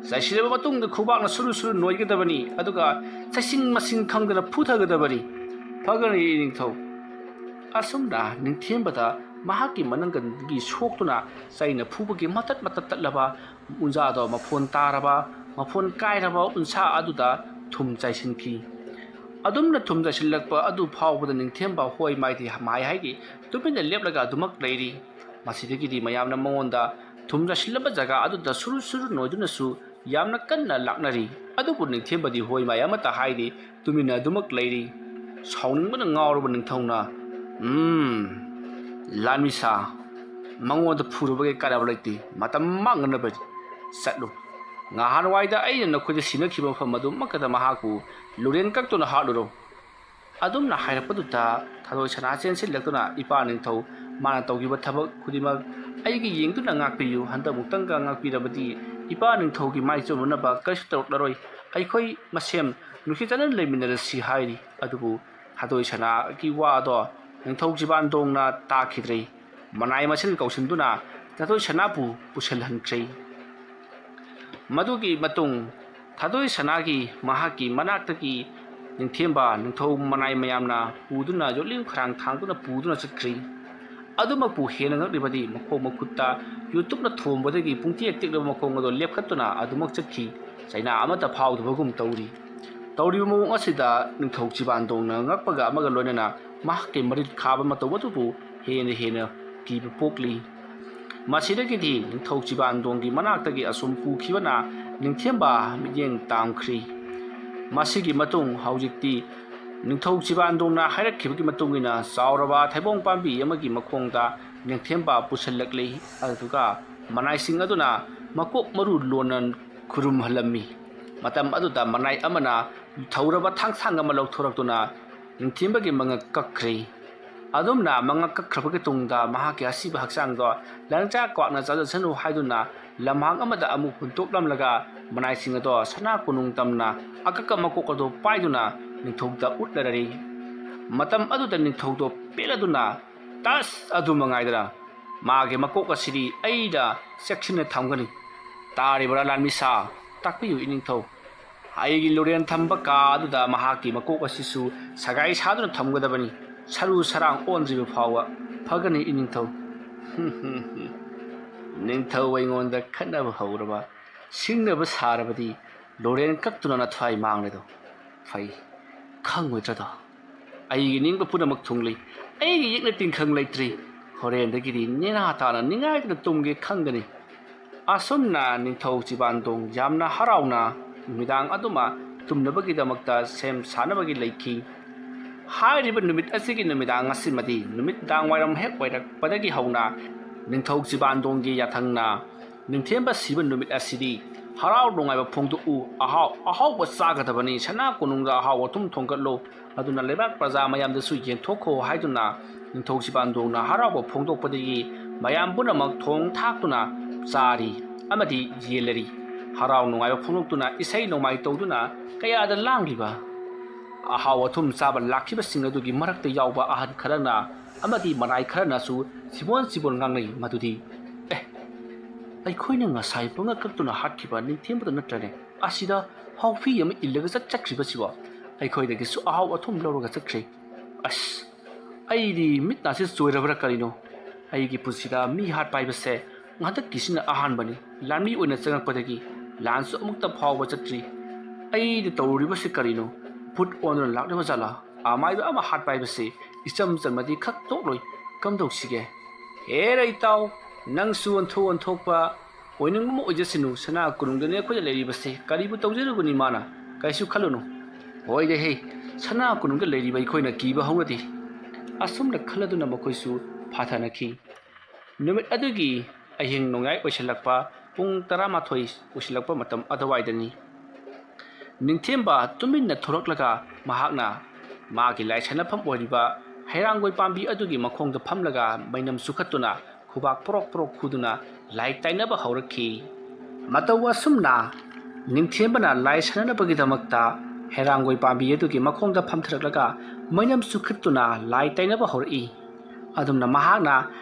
ꯆꯥꯏꯁꯤꯜꯂꯕ ꯃꯇꯨꯡꯗ ꯈꯨꯕꯥꯛꯅ ꯁꯨꯔꯨ ꯁꯨꯔꯨ ꯅꯣꯏꯒꯗꯕꯅꯤ ꯑꯗꯨꯒ ꯆꯩꯁꯤꯡ ꯃꯁꯤꯡ ꯈꯪꯗꯅ ꯐꯨꯊꯒꯗꯕꯅꯤ꯫ ꯐꯒꯅꯤ ꯏꯅꯤꯡꯊꯧ꯫ ꯑꯁꯨꯝꯅ ꯅꯤꯡꯊꯦꯝꯕꯗ ꯃꯍꯥꯛꯀꯤ ꯃꯅꯪꯒꯟꯗꯒꯤ ꯁꯣꯛꯇꯨꯅ ꯆꯩꯅ ꯐꯨꯕꯒꯤ ꯃꯇꯠ ꯃꯇꯠ ꯇꯠꯂꯕ ꯎꯟꯖꯥꯗꯣ ꯃꯐꯣꯟ ꯇꯥꯔꯕ ꯃꯐꯣꯟ ꯀꯥꯏꯔꯕ ꯎꯟꯁꯥ ꯑꯗꯨꯗ ꯊꯨꯝ ꯆꯥꯏꯁꯤꯟꯈꯤ꯫ ꯑꯗꯨꯝꯅ ꯊꯨꯝ ꯆꯥꯏꯁꯤꯜꯂꯛꯄ ꯑꯗꯨ ꯐꯥꯎꯕꯗ ꯅꯤꯡꯊꯦꯝꯕ ꯍꯣꯏ ꯃꯥꯏ ꯍꯥꯏꯗꯤ ꯇꯨꯃꯤꯟꯅ ꯂꯦꯞꯂꯒ ꯑꯗꯨꯃꯛ ꯂꯩꯔꯤ꯫ ꯃꯁꯤꯗꯒꯤꯗꯤ ꯃꯌꯥꯝꯅ ꯃꯉꯣꯟꯗ ꯊꯨꯝ ꯆꯥꯏꯁꯤꯜꯂꯕ ꯖꯒꯥ ꯑꯗꯨꯗ ꯁꯨꯔꯨ ꯁꯨꯔꯨ ꯅꯣꯏꯗꯨꯅꯁꯨ ꯌꯥꯝꯅ ꯀꯟꯅ ꯂꯥꯛꯅꯔꯤ꯫ ꯑꯗꯨꯕꯨ ꯅꯤꯡꯊꯦꯝꯕꯗꯤ ꯍꯣꯏ ꯃꯥꯏ ꯑꯃꯠꯇ ꯍꯥꯏꯗꯤ ꯇꯨꯃꯤꯟꯅ ꯑꯗꯨꯃꯛ ꯂꯩꯔꯤ꯫ ꯁꯥꯎꯅꯤꯡꯕꯅ ꯉꯥꯎꯔꯕ ꯅꯤꯡꯊꯧꯅ ꯂꯥꯟꯃꯤꯁꯥ ꯃꯉꯣꯟꯗ ꯐꯨꯔꯨꯕꯒꯤ ꯀꯥꯟꯅꯕ ꯂꯩꯇꯦ ꯃꯇꯝ ꯃꯥꯡꯅꯅꯕꯅꯤ꯫ ꯆꯠꯂꯨ ꯉꯍꯥꯟꯋꯥꯏꯗ ꯑꯩꯅ ꯅꯈꯣꯏꯗ ꯁꯤꯟꯅꯈꯤꯕ ꯃꯐꯝ ꯑꯗꯨꯃꯛꯇ ꯃꯍꯥꯛꯄꯨ ꯂꯨꯔꯦꯟ ꯀꯛꯇꯨꯅ ꯍꯥꯠꯂꯨꯔꯣ꯫ ꯑꯗꯨꯝꯅ ꯍꯥꯏꯔꯛꯄꯗꯨꯗ ꯊꯥꯗꯣꯏ ꯁꯅꯥ ꯆꯦꯟꯁꯤꯜꯂꯛꯇꯨꯅ ꯏꯄꯥ ꯅꯤꯡꯊꯧ ꯃꯥꯅ ꯇꯧꯈꯤꯕ ꯊꯕꯛ ꯈꯨꯗꯤꯡꯃꯛ ꯑꯩꯒꯤ ꯌꯦꯡꯗꯨꯅ ꯉꯥꯛꯄꯤꯌꯨ꯫ ꯍꯟꯗꯛꯃꯨꯛꯇꯪꯒ ꯉꯥꯛꯄꯤꯔꯕꯗꯤ ꯏꯄꯥ ꯅꯤꯡꯊꯧꯒꯤ ꯃꯥꯏ ꯆꯨꯝꯅꯅꯕ ꯀꯔꯤꯁꯨ ꯇꯧꯔꯛꯂꯔꯣꯏ꯫ ꯑꯩꯈꯣꯏ ꯃꯁꯦꯝ ꯅꯨꯡꯁꯤ ꯆꯥꯟꯅꯅ ꯂꯩꯃꯤꯟꯅꯔꯁꯤ ꯍꯥꯏꯔꯤ꯫ ꯑꯗꯨꯕꯨ ꯊꯥꯗꯣꯏ ꯁꯅꯥꯒꯤ ꯋꯥꯗꯣ ꯅꯤꯡꯊꯧ ꯆꯤꯕꯥꯟꯗꯣꯡꯅ ꯇꯥꯈꯤꯗ꯭ꯔꯦ꯫ ꯃꯅꯥꯏ ꯃꯁꯦꯟ ꯀꯧꯁꯤꯟꯗꯨꯅ ꯊꯥꯗꯣꯏ ꯁꯅꯥꯕꯨ ꯄꯨꯁꯤꯜꯍꯟꯈ꯭ꯔꯦ꯫ ꯃꯗꯨꯒꯤ ꯃꯇꯨꯡ ꯊꯥꯗꯣꯏ ꯁꯅꯥꯒꯤ ꯃꯍꯥꯛꯀꯤ ꯃꯅꯥꯛꯇꯒꯤ ꯅꯤꯡꯊꯦꯝꯕ ꯅꯤꯡꯊꯧ ꯃꯅꯥꯏ ꯃꯌꯥꯝꯅ ꯄꯨꯗꯨꯅ ꯌꯣꯠꯂꯤꯡ ꯈꯔꯥꯡ ꯊꯥꯡꯗꯨꯅ ꯄꯨꯗꯨꯅ ꯆꯠꯈ꯭ꯔꯤ꯫ ꯑꯗꯨꯃꯛꯄꯨ ꯍꯦꯟꯅ ꯉꯛꯂꯤꯕꯗꯤ ꯃꯈꯣꯡ ꯃꯈꯨꯠꯇ ꯌꯨꯇꯨꯞꯅ ꯊꯣꯝꯕꯗꯒꯤ ꯄꯨꯡꯇꯦꯛ ꯇꯦꯛꯂꯕ ꯃꯈꯣꯡ ꯑꯗꯨ ꯂꯦꯞꯈꯠꯇꯨꯅ ꯑꯗꯨꯃꯛ ꯆꯠꯈꯤ ꯆꯩꯅꯥ ꯑꯃꯠꯇ ꯐꯥꯎꯗꯕꯒꯨꯝ ꯇꯧꯔꯤ꯫ ꯇꯧꯔꯤꯕ ꯃꯑꯣꯡ ꯑꯁꯤꯗ ꯅꯤꯡꯊꯧ ꯆꯤꯕꯥꯟꯗꯣꯡꯅ ꯉꯛꯄꯒ ꯑꯃꯒ ꯂꯣꯏꯅꯅ ꯃꯍꯥꯛꯀꯤ ꯃꯔꯤꯜ ꯈꯥꯕ ꯃꯇꯧ ꯑꯗꯨꯕꯨ ꯍꯦꯟꯅ ꯍꯦꯟꯅ ꯀꯤꯕ ꯄꯣꯛꯂꯤ꯫ ꯃꯁꯤꯗꯒꯤꯗꯤ ꯅꯤꯡꯊꯧ ꯆꯤꯕꯥꯟꯗꯣꯡꯒꯤ ꯃꯅꯥꯛꯇꯒꯤ ꯑꯁꯨꯝ ꯄꯨꯈꯤꯕꯅ ꯅꯤꯡꯊꯦꯝꯕ ꯃꯤꯠꯌꯦꯡ ꯇꯥꯝꯈ꯭ꯔꯤ꯫ ꯃꯁꯤꯒꯤ ꯃꯇꯨꯡ ꯍꯧꯖꯤꯛꯇꯤ ꯅꯤꯡꯊꯧ ꯆꯤꯕꯥꯟꯗꯣꯡꯅ ꯍꯥꯏꯔꯛꯈꯤꯕꯒꯤ ꯃꯇꯨꯡꯏꯟꯅ ꯆꯥꯎꯔꯕ ꯊꯩꯕꯣꯡ ꯄꯥꯝꯕꯤ ꯑꯃꯒꯤ ꯃꯈꯣꯡꯗ ꯅꯤꯡꯊꯦꯝꯕ ꯄꯨꯁꯤꯜꯂꯛꯂꯤ꯫ ꯑꯗꯨꯒ ꯃꯅꯥꯏꯁꯤꯡ ꯑꯗꯨꯅ ꯃꯀꯣꯛ ꯃꯔꯨ ꯂꯣꯟꯅ ꯈꯨꯔꯨꯝꯍꯜꯂꯝꯃꯤ꯫ ꯃꯇꯝ ꯑꯗꯨꯗ ꯃꯅꯥꯏ ꯑꯃꯅ ꯊꯧꯔꯕ ꯊꯥꯡꯁꯥꯡ ꯑꯃ ꯂꯧꯊꯣꯔꯛꯇꯨꯅ ꯅꯤꯡꯊꯦꯝꯕꯒꯤ ꯃꯉꯛ ꯀꯛꯈ꯭ꯔꯤ꯫ ꯑꯗꯨꯝꯅ ꯃꯉꯛ ꯀꯛꯈ꯭ꯔꯕꯒꯤ ꯇꯨꯡꯗ ꯃꯍꯥꯛꯀꯤ ꯑꯁꯤꯕ ꯍꯛꯆꯥꯡꯗꯣ ꯂꯪꯆꯥꯛ ꯀ꯭ꯋꯥꯛꯅ ꯆꯥꯖꯁꯅꯨ ꯍꯥꯏꯗꯨꯅ ꯂꯝꯍꯥꯡ ꯑꯃꯗ ꯑꯃꯨꯛ ꯍꯨꯟꯇꯣꯛꯂꯝꯂꯒ ꯃꯅꯥꯏꯁꯤꯡ ꯑꯗꯣ ꯁꯅꯥ ꯀꯣꯅꯨꯡ ꯇꯝꯅ ꯑꯀꯛꯀ ꯃꯀꯣꯛ ꯑꯗꯨ ꯄꯥꯏꯗꯨꯅ ꯅꯤꯡꯊꯧꯗ ꯎꯠꯅꯔꯔꯤ꯫ ꯃꯇꯝ ꯑꯗꯨꯗ ꯅꯤꯡꯊꯧꯗꯣ ꯄꯦꯜꯂꯗꯨꯅ ꯇꯁ ꯑꯗꯨ ꯃꯉꯥꯏꯗꯅ ꯃꯥꯒꯤ ꯃꯀꯣꯛ ꯑꯁꯤꯗꯤ ꯑꯩꯅ ꯆꯦꯛꯁꯤꯟꯅ ꯊꯝꯒꯅꯤ꯫ ꯇꯥꯔꯤꯕꯔꯥ ꯂꯥꯟꯃꯤꯁꯥ? ꯇꯥꯛꯄꯤꯌꯨ ꯏꯅꯤꯡꯊꯧ꯫ ꯑꯩꯒꯤ ꯂꯨꯔꯦꯟ ꯊꯝꯕ ꯀꯥ ꯑꯗꯨꯗ ꯃꯍꯥꯛꯀꯤ ꯃꯀꯣꯛ ꯑꯁꯤꯁꯨ ꯁꯒꯥꯏ ꯁꯥꯗꯨꯅ ꯊꯝꯒꯗꯕꯅꯤ ꯁꯔꯨ ꯁꯔꯥꯡ ꯑꯣꯟꯗ꯭ꯔꯤꯕ ꯐꯥꯎꯕ꯫ ꯐꯒꯅꯤ ꯏꯅꯤꯡꯊꯧ꯫ ꯅꯤꯡꯊꯧ ꯑꯩꯉꯣꯟꯗ ꯈꯠꯅꯕ ꯍꯧꯔꯕ ꯁꯤꯡꯅꯕ ꯁꯥꯔꯕꯗꯤ ꯂꯣꯔꯦꯟ ꯀꯛꯇꯨꯅ ꯅꯊ꯭ꯋꯥꯏ ꯃꯥꯡꯂꯦꯗꯣ ꯐꯩ ꯈꯪꯉꯣꯏꯗ꯭ꯔꯗꯣ ꯑꯩꯒꯤ ꯅꯤꯡꯕ ꯄꯨꯝꯅꯃꯛ ꯊꯨꯡꯂꯤ ꯑꯩꯒꯤ ꯌꯦꯛꯅ ꯇꯤꯡꯈꯪ ꯂꯩꯇ꯭ꯔꯤ ꯍꯣꯔꯦꯟꯗꯒꯤꯗꯤ ꯅꯦꯅꯥ ꯇꯥꯅ ꯅꯤꯡꯉꯥꯏꯗꯅ ꯇꯨꯝꯒꯦ ꯈꯪꯒꯅꯤ ꯑꯁꯨꯝꯅ ꯅꯤꯡꯊꯧ ꯆꯤꯕꯥꯟꯗꯣꯡ ꯌꯥꯝꯅ ꯍꯔꯥꯎꯅ ꯅꯨꯃꯤꯗꯥꯡ ꯑꯗꯨꯃ ꯇꯨꯝꯅꯕꯒꯤꯗꯃꯛꯇ ꯁꯦꯝ ꯁꯥꯅꯕꯒꯤ ꯂꯩꯈꯤ ꯍꯥꯏꯔꯤꯕ ꯅꯨꯃꯤꯠ ꯑꯁꯤꯒꯤ ꯅꯨꯃꯤꯗꯥꯡ ꯑꯁꯤꯃꯗꯤ ꯅꯨꯃꯤꯗꯥꯡꯋꯥꯏꯔꯝ ꯍꯦꯛ ꯑꯣꯏꯔꯛꯄꯗꯒꯤ ꯍꯧꯅ ꯅꯤꯡꯊꯧ ꯆꯤꯕꯥꯟꯗꯣꯡꯒꯤ ꯌꯥꯊꯪꯅ ꯅꯤꯡꯊꯦꯝꯕ ꯁꯤꯕ ꯅꯨꯃꯤꯠ ꯑꯁꯤꯗꯤ ꯍꯔꯥꯎ ꯅꯨꯡꯉꯥꯏꯕ ꯐꯣꯡꯗꯣꯛꯎ ꯑꯍꯥꯎꯕ ꯆꯥꯒꯗꯕꯅꯤ ꯁꯅꯥ ꯀꯣꯅꯨꯡꯗ ꯑꯍꯥꯎ ꯑꯊꯨꯝ ꯊꯣꯡꯒꯠꯂꯨ ꯑꯗꯨꯅ ꯂꯩꯕꯥꯛ ꯄ꯭ꯔꯖꯥ ꯃꯌꯥꯝꯗꯁꯨ ꯌꯦꯟꯊꯣꯛꯈꯣ ꯍꯥꯏꯗꯨꯅ ꯅꯤꯡꯊꯧ ꯆꯤꯕꯥꯟꯗꯣꯡꯅ ꯍꯔꯥꯎꯕ ꯐꯣꯡꯗꯣꯛꯄꯗꯒꯤ ꯃꯌꯥꯝ ꯄꯨꯝꯅꯃꯛ ꯊꯣꯡ ꯊꯥꯛꯇꯨꯅ ꯆꯥꯔꯤ ꯑꯃꯗꯤ ꯌꯦꯜꯂꯔꯤ ꯍꯔꯥꯎ ꯅꯨꯡꯉꯥꯏꯕ ꯐꯣꯡꯗꯣꯛꯇꯨꯅ ꯏꯁꯩ ꯅꯣꯡꯃꯥꯏ ꯇꯧꯗꯨꯅ ꯀꯌꯥꯗ ꯂꯥꯡꯂꯤꯕ ꯑꯍꯥꯎ ꯑꯊꯨꯝ ꯆꯥꯕ ꯂꯥꯛꯈꯤꯕꯁꯤꯡ ꯑꯗꯨꯒꯤ ꯃꯔꯛꯇ ꯌꯥꯎꯕ ꯑꯍꯟ ꯈꯔꯅ ꯑꯃꯗꯤ ꯃꯅꯥꯏ ꯈꯔꯅꯁꯨ ꯆꯤꯕꯣꯟ ꯉꯥꯡꯅꯩ ꯃꯗꯨꯗꯤ ꯑꯩꯈꯣꯏꯅ ꯉꯁꯥꯏ ꯄꯨꯡꯉꯛ ꯀꯛꯇꯨꯅ ꯍꯥꯠꯈꯤꯕ ꯅꯤꯡꯊꯦꯝꯕꯗꯨ ꯅꯠꯇ꯭ꯔꯅꯦ ꯑꯁꯤꯗ ꯍꯥꯎꯐꯤ ꯑꯃ ꯏꯜꯂꯒ ꯆꯠꯈ꯭ꯔꯤꯕꯁꯤꯕꯣ ꯑꯩꯈꯣꯏꯗꯒꯤꯁꯨ ꯑꯍꯥꯎ ꯑꯊꯨꯝ ꯂꯧꯔꯒ ꯆꯠꯈ꯭ꯔꯦ ꯑꯁ ꯑꯩꯗꯤ ꯃꯤꯠ ꯅꯥꯁꯤ ꯆꯣꯏꯔꯕ꯭ꯔꯥ ꯀꯔꯤꯅꯣ ꯑꯩꯒꯤ ꯄꯨꯟꯁꯤꯗ ꯃꯤ ꯍꯥꯠꯄ ꯍꯥꯏꯕꯁꯦ ꯍꯟꯗꯛꯀꯤꯁꯤꯅ ꯑꯍꯥꯟꯕꯅꯤ ꯂꯥꯟꯃꯤ ꯑꯣꯏꯅ ꯆꯪꯉꯛꯄꯗꯒꯤ ꯂꯥꯟꯁꯨ ꯑꯃꯨꯛꯇ ꯐꯥꯎꯕ ꯆꯠꯇ꯭ꯔꯤ ꯑꯩꯗ ꯇꯧꯔꯤꯕꯁꯤ ꯀꯔꯤꯅꯣ ꯐꯨꯠ ꯑꯣꯟꯗꯨꯅ ꯂꯥꯛꯂꯤꯕ ꯖꯥꯠꯂꯥ ꯑꯃꯥꯏꯕ ꯑꯃ ꯍꯥꯠꯄ ꯍꯥꯏꯕꯁꯤ ꯏꯆꯝ ꯆꯝꯃꯗꯤ ꯈꯛ ꯇꯣꯛꯂꯣꯏ ꯀꯝꯗꯧꯁꯤꯒꯦ ꯍꯦꯔ ꯏꯇꯥꯎ ꯅꯪꯁꯨ ꯑꯣꯟꯊꯣꯛꯄ ꯑꯣꯏꯅꯤꯡꯕ ꯑꯃ ꯑꯣꯏꯖꯁꯅꯨ ꯁꯅꯥ ꯀꯣꯅꯨꯡꯗꯅꯤ ꯑꯩꯈꯣꯏꯗ ꯂꯩꯔꯤꯕꯁꯦ ꯀꯔꯤꯕꯨ ꯇꯧꯖꯔꯨꯕꯅꯤ ꯃꯥꯅ ꯀꯩꯁꯨ ꯈꯜꯂꯨꯅꯨ ꯍꯣꯏꯗꯦꯍꯦ ꯁꯅꯥ ꯀꯣꯅꯨꯡꯗ ꯂꯩꯔꯤꯕ ꯑꯩꯈꯣꯏꯅ ꯀꯤꯕ ꯍꯧꯅꯗꯦ ꯑꯁꯨꯝꯅ ꯈꯜꯂꯗꯨꯅ ꯃꯈꯣꯏꯁꯨ ꯐꯥꯊꯅꯈꯤ ꯅꯨꯃꯤꯠ ꯑꯗꯨꯒꯤ ꯑꯍꯤꯡ ꯅꯣꯡꯌꯥꯏ ꯑꯣꯏꯁꯤꯜꯂꯛꯄ ꯄꯨꯡ 12 ꯑꯣꯏꯁꯤꯜꯂꯛꯄ ꯃꯇꯝ ꯑꯗꯨꯋꯥꯏꯗꯅꯤ ꯅꯤꯡꯊꯦꯝꯕ ꯇꯨꯃꯤꯟꯅ ꯊꯣꯔꯛꯂꯒ ꯃꯍꯥꯛꯅ ꯃꯥꯒꯤ ꯂꯥꯏ ꯁꯥꯟꯅꯐꯝ ꯑꯣꯏꯔꯤꯕ ꯍꯩꯔꯥꯡꯒꯣꯏ ꯄꯥꯝꯕꯤ ꯑꯗꯨꯒꯤ ꯃꯈꯣꯡꯗ ꯐꯝꯂꯒ ꯃꯩꯅꯝ ꯆꯨꯈꯠꯇꯨꯅ ꯈꯨꯕꯥꯛ ꯄꯣꯔꯣꯛ ꯈꯨꯗꯨꯅ ꯂꯥꯏ ꯇꯥꯏꯅꯕ ꯍꯧꯔꯛꯈꯤ ꯃꯇꯧ ꯑꯁꯨꯝꯅ ꯅꯤꯡꯊꯦꯝꯕꯅ ꯂꯥꯏ ꯁꯥꯟꯅꯅꯕꯒꯤꯗꯃꯛꯇ ꯍꯩꯔꯥꯡꯒꯣꯏ ꯄꯥꯝꯕꯤ ꯑꯗꯨꯒꯤ ꯃꯈꯣꯡꯗ ꯐꯝꯊꯔꯛꯂꯒ ꯃꯩꯅꯝ ꯆꯨꯈꯠꯇꯨꯅ ꯂꯥꯏ ꯇꯥꯏꯅꯕ ꯍꯧꯔꯛꯏ ꯑꯗꯨꯝꯅ ꯃꯍꯥꯛꯅ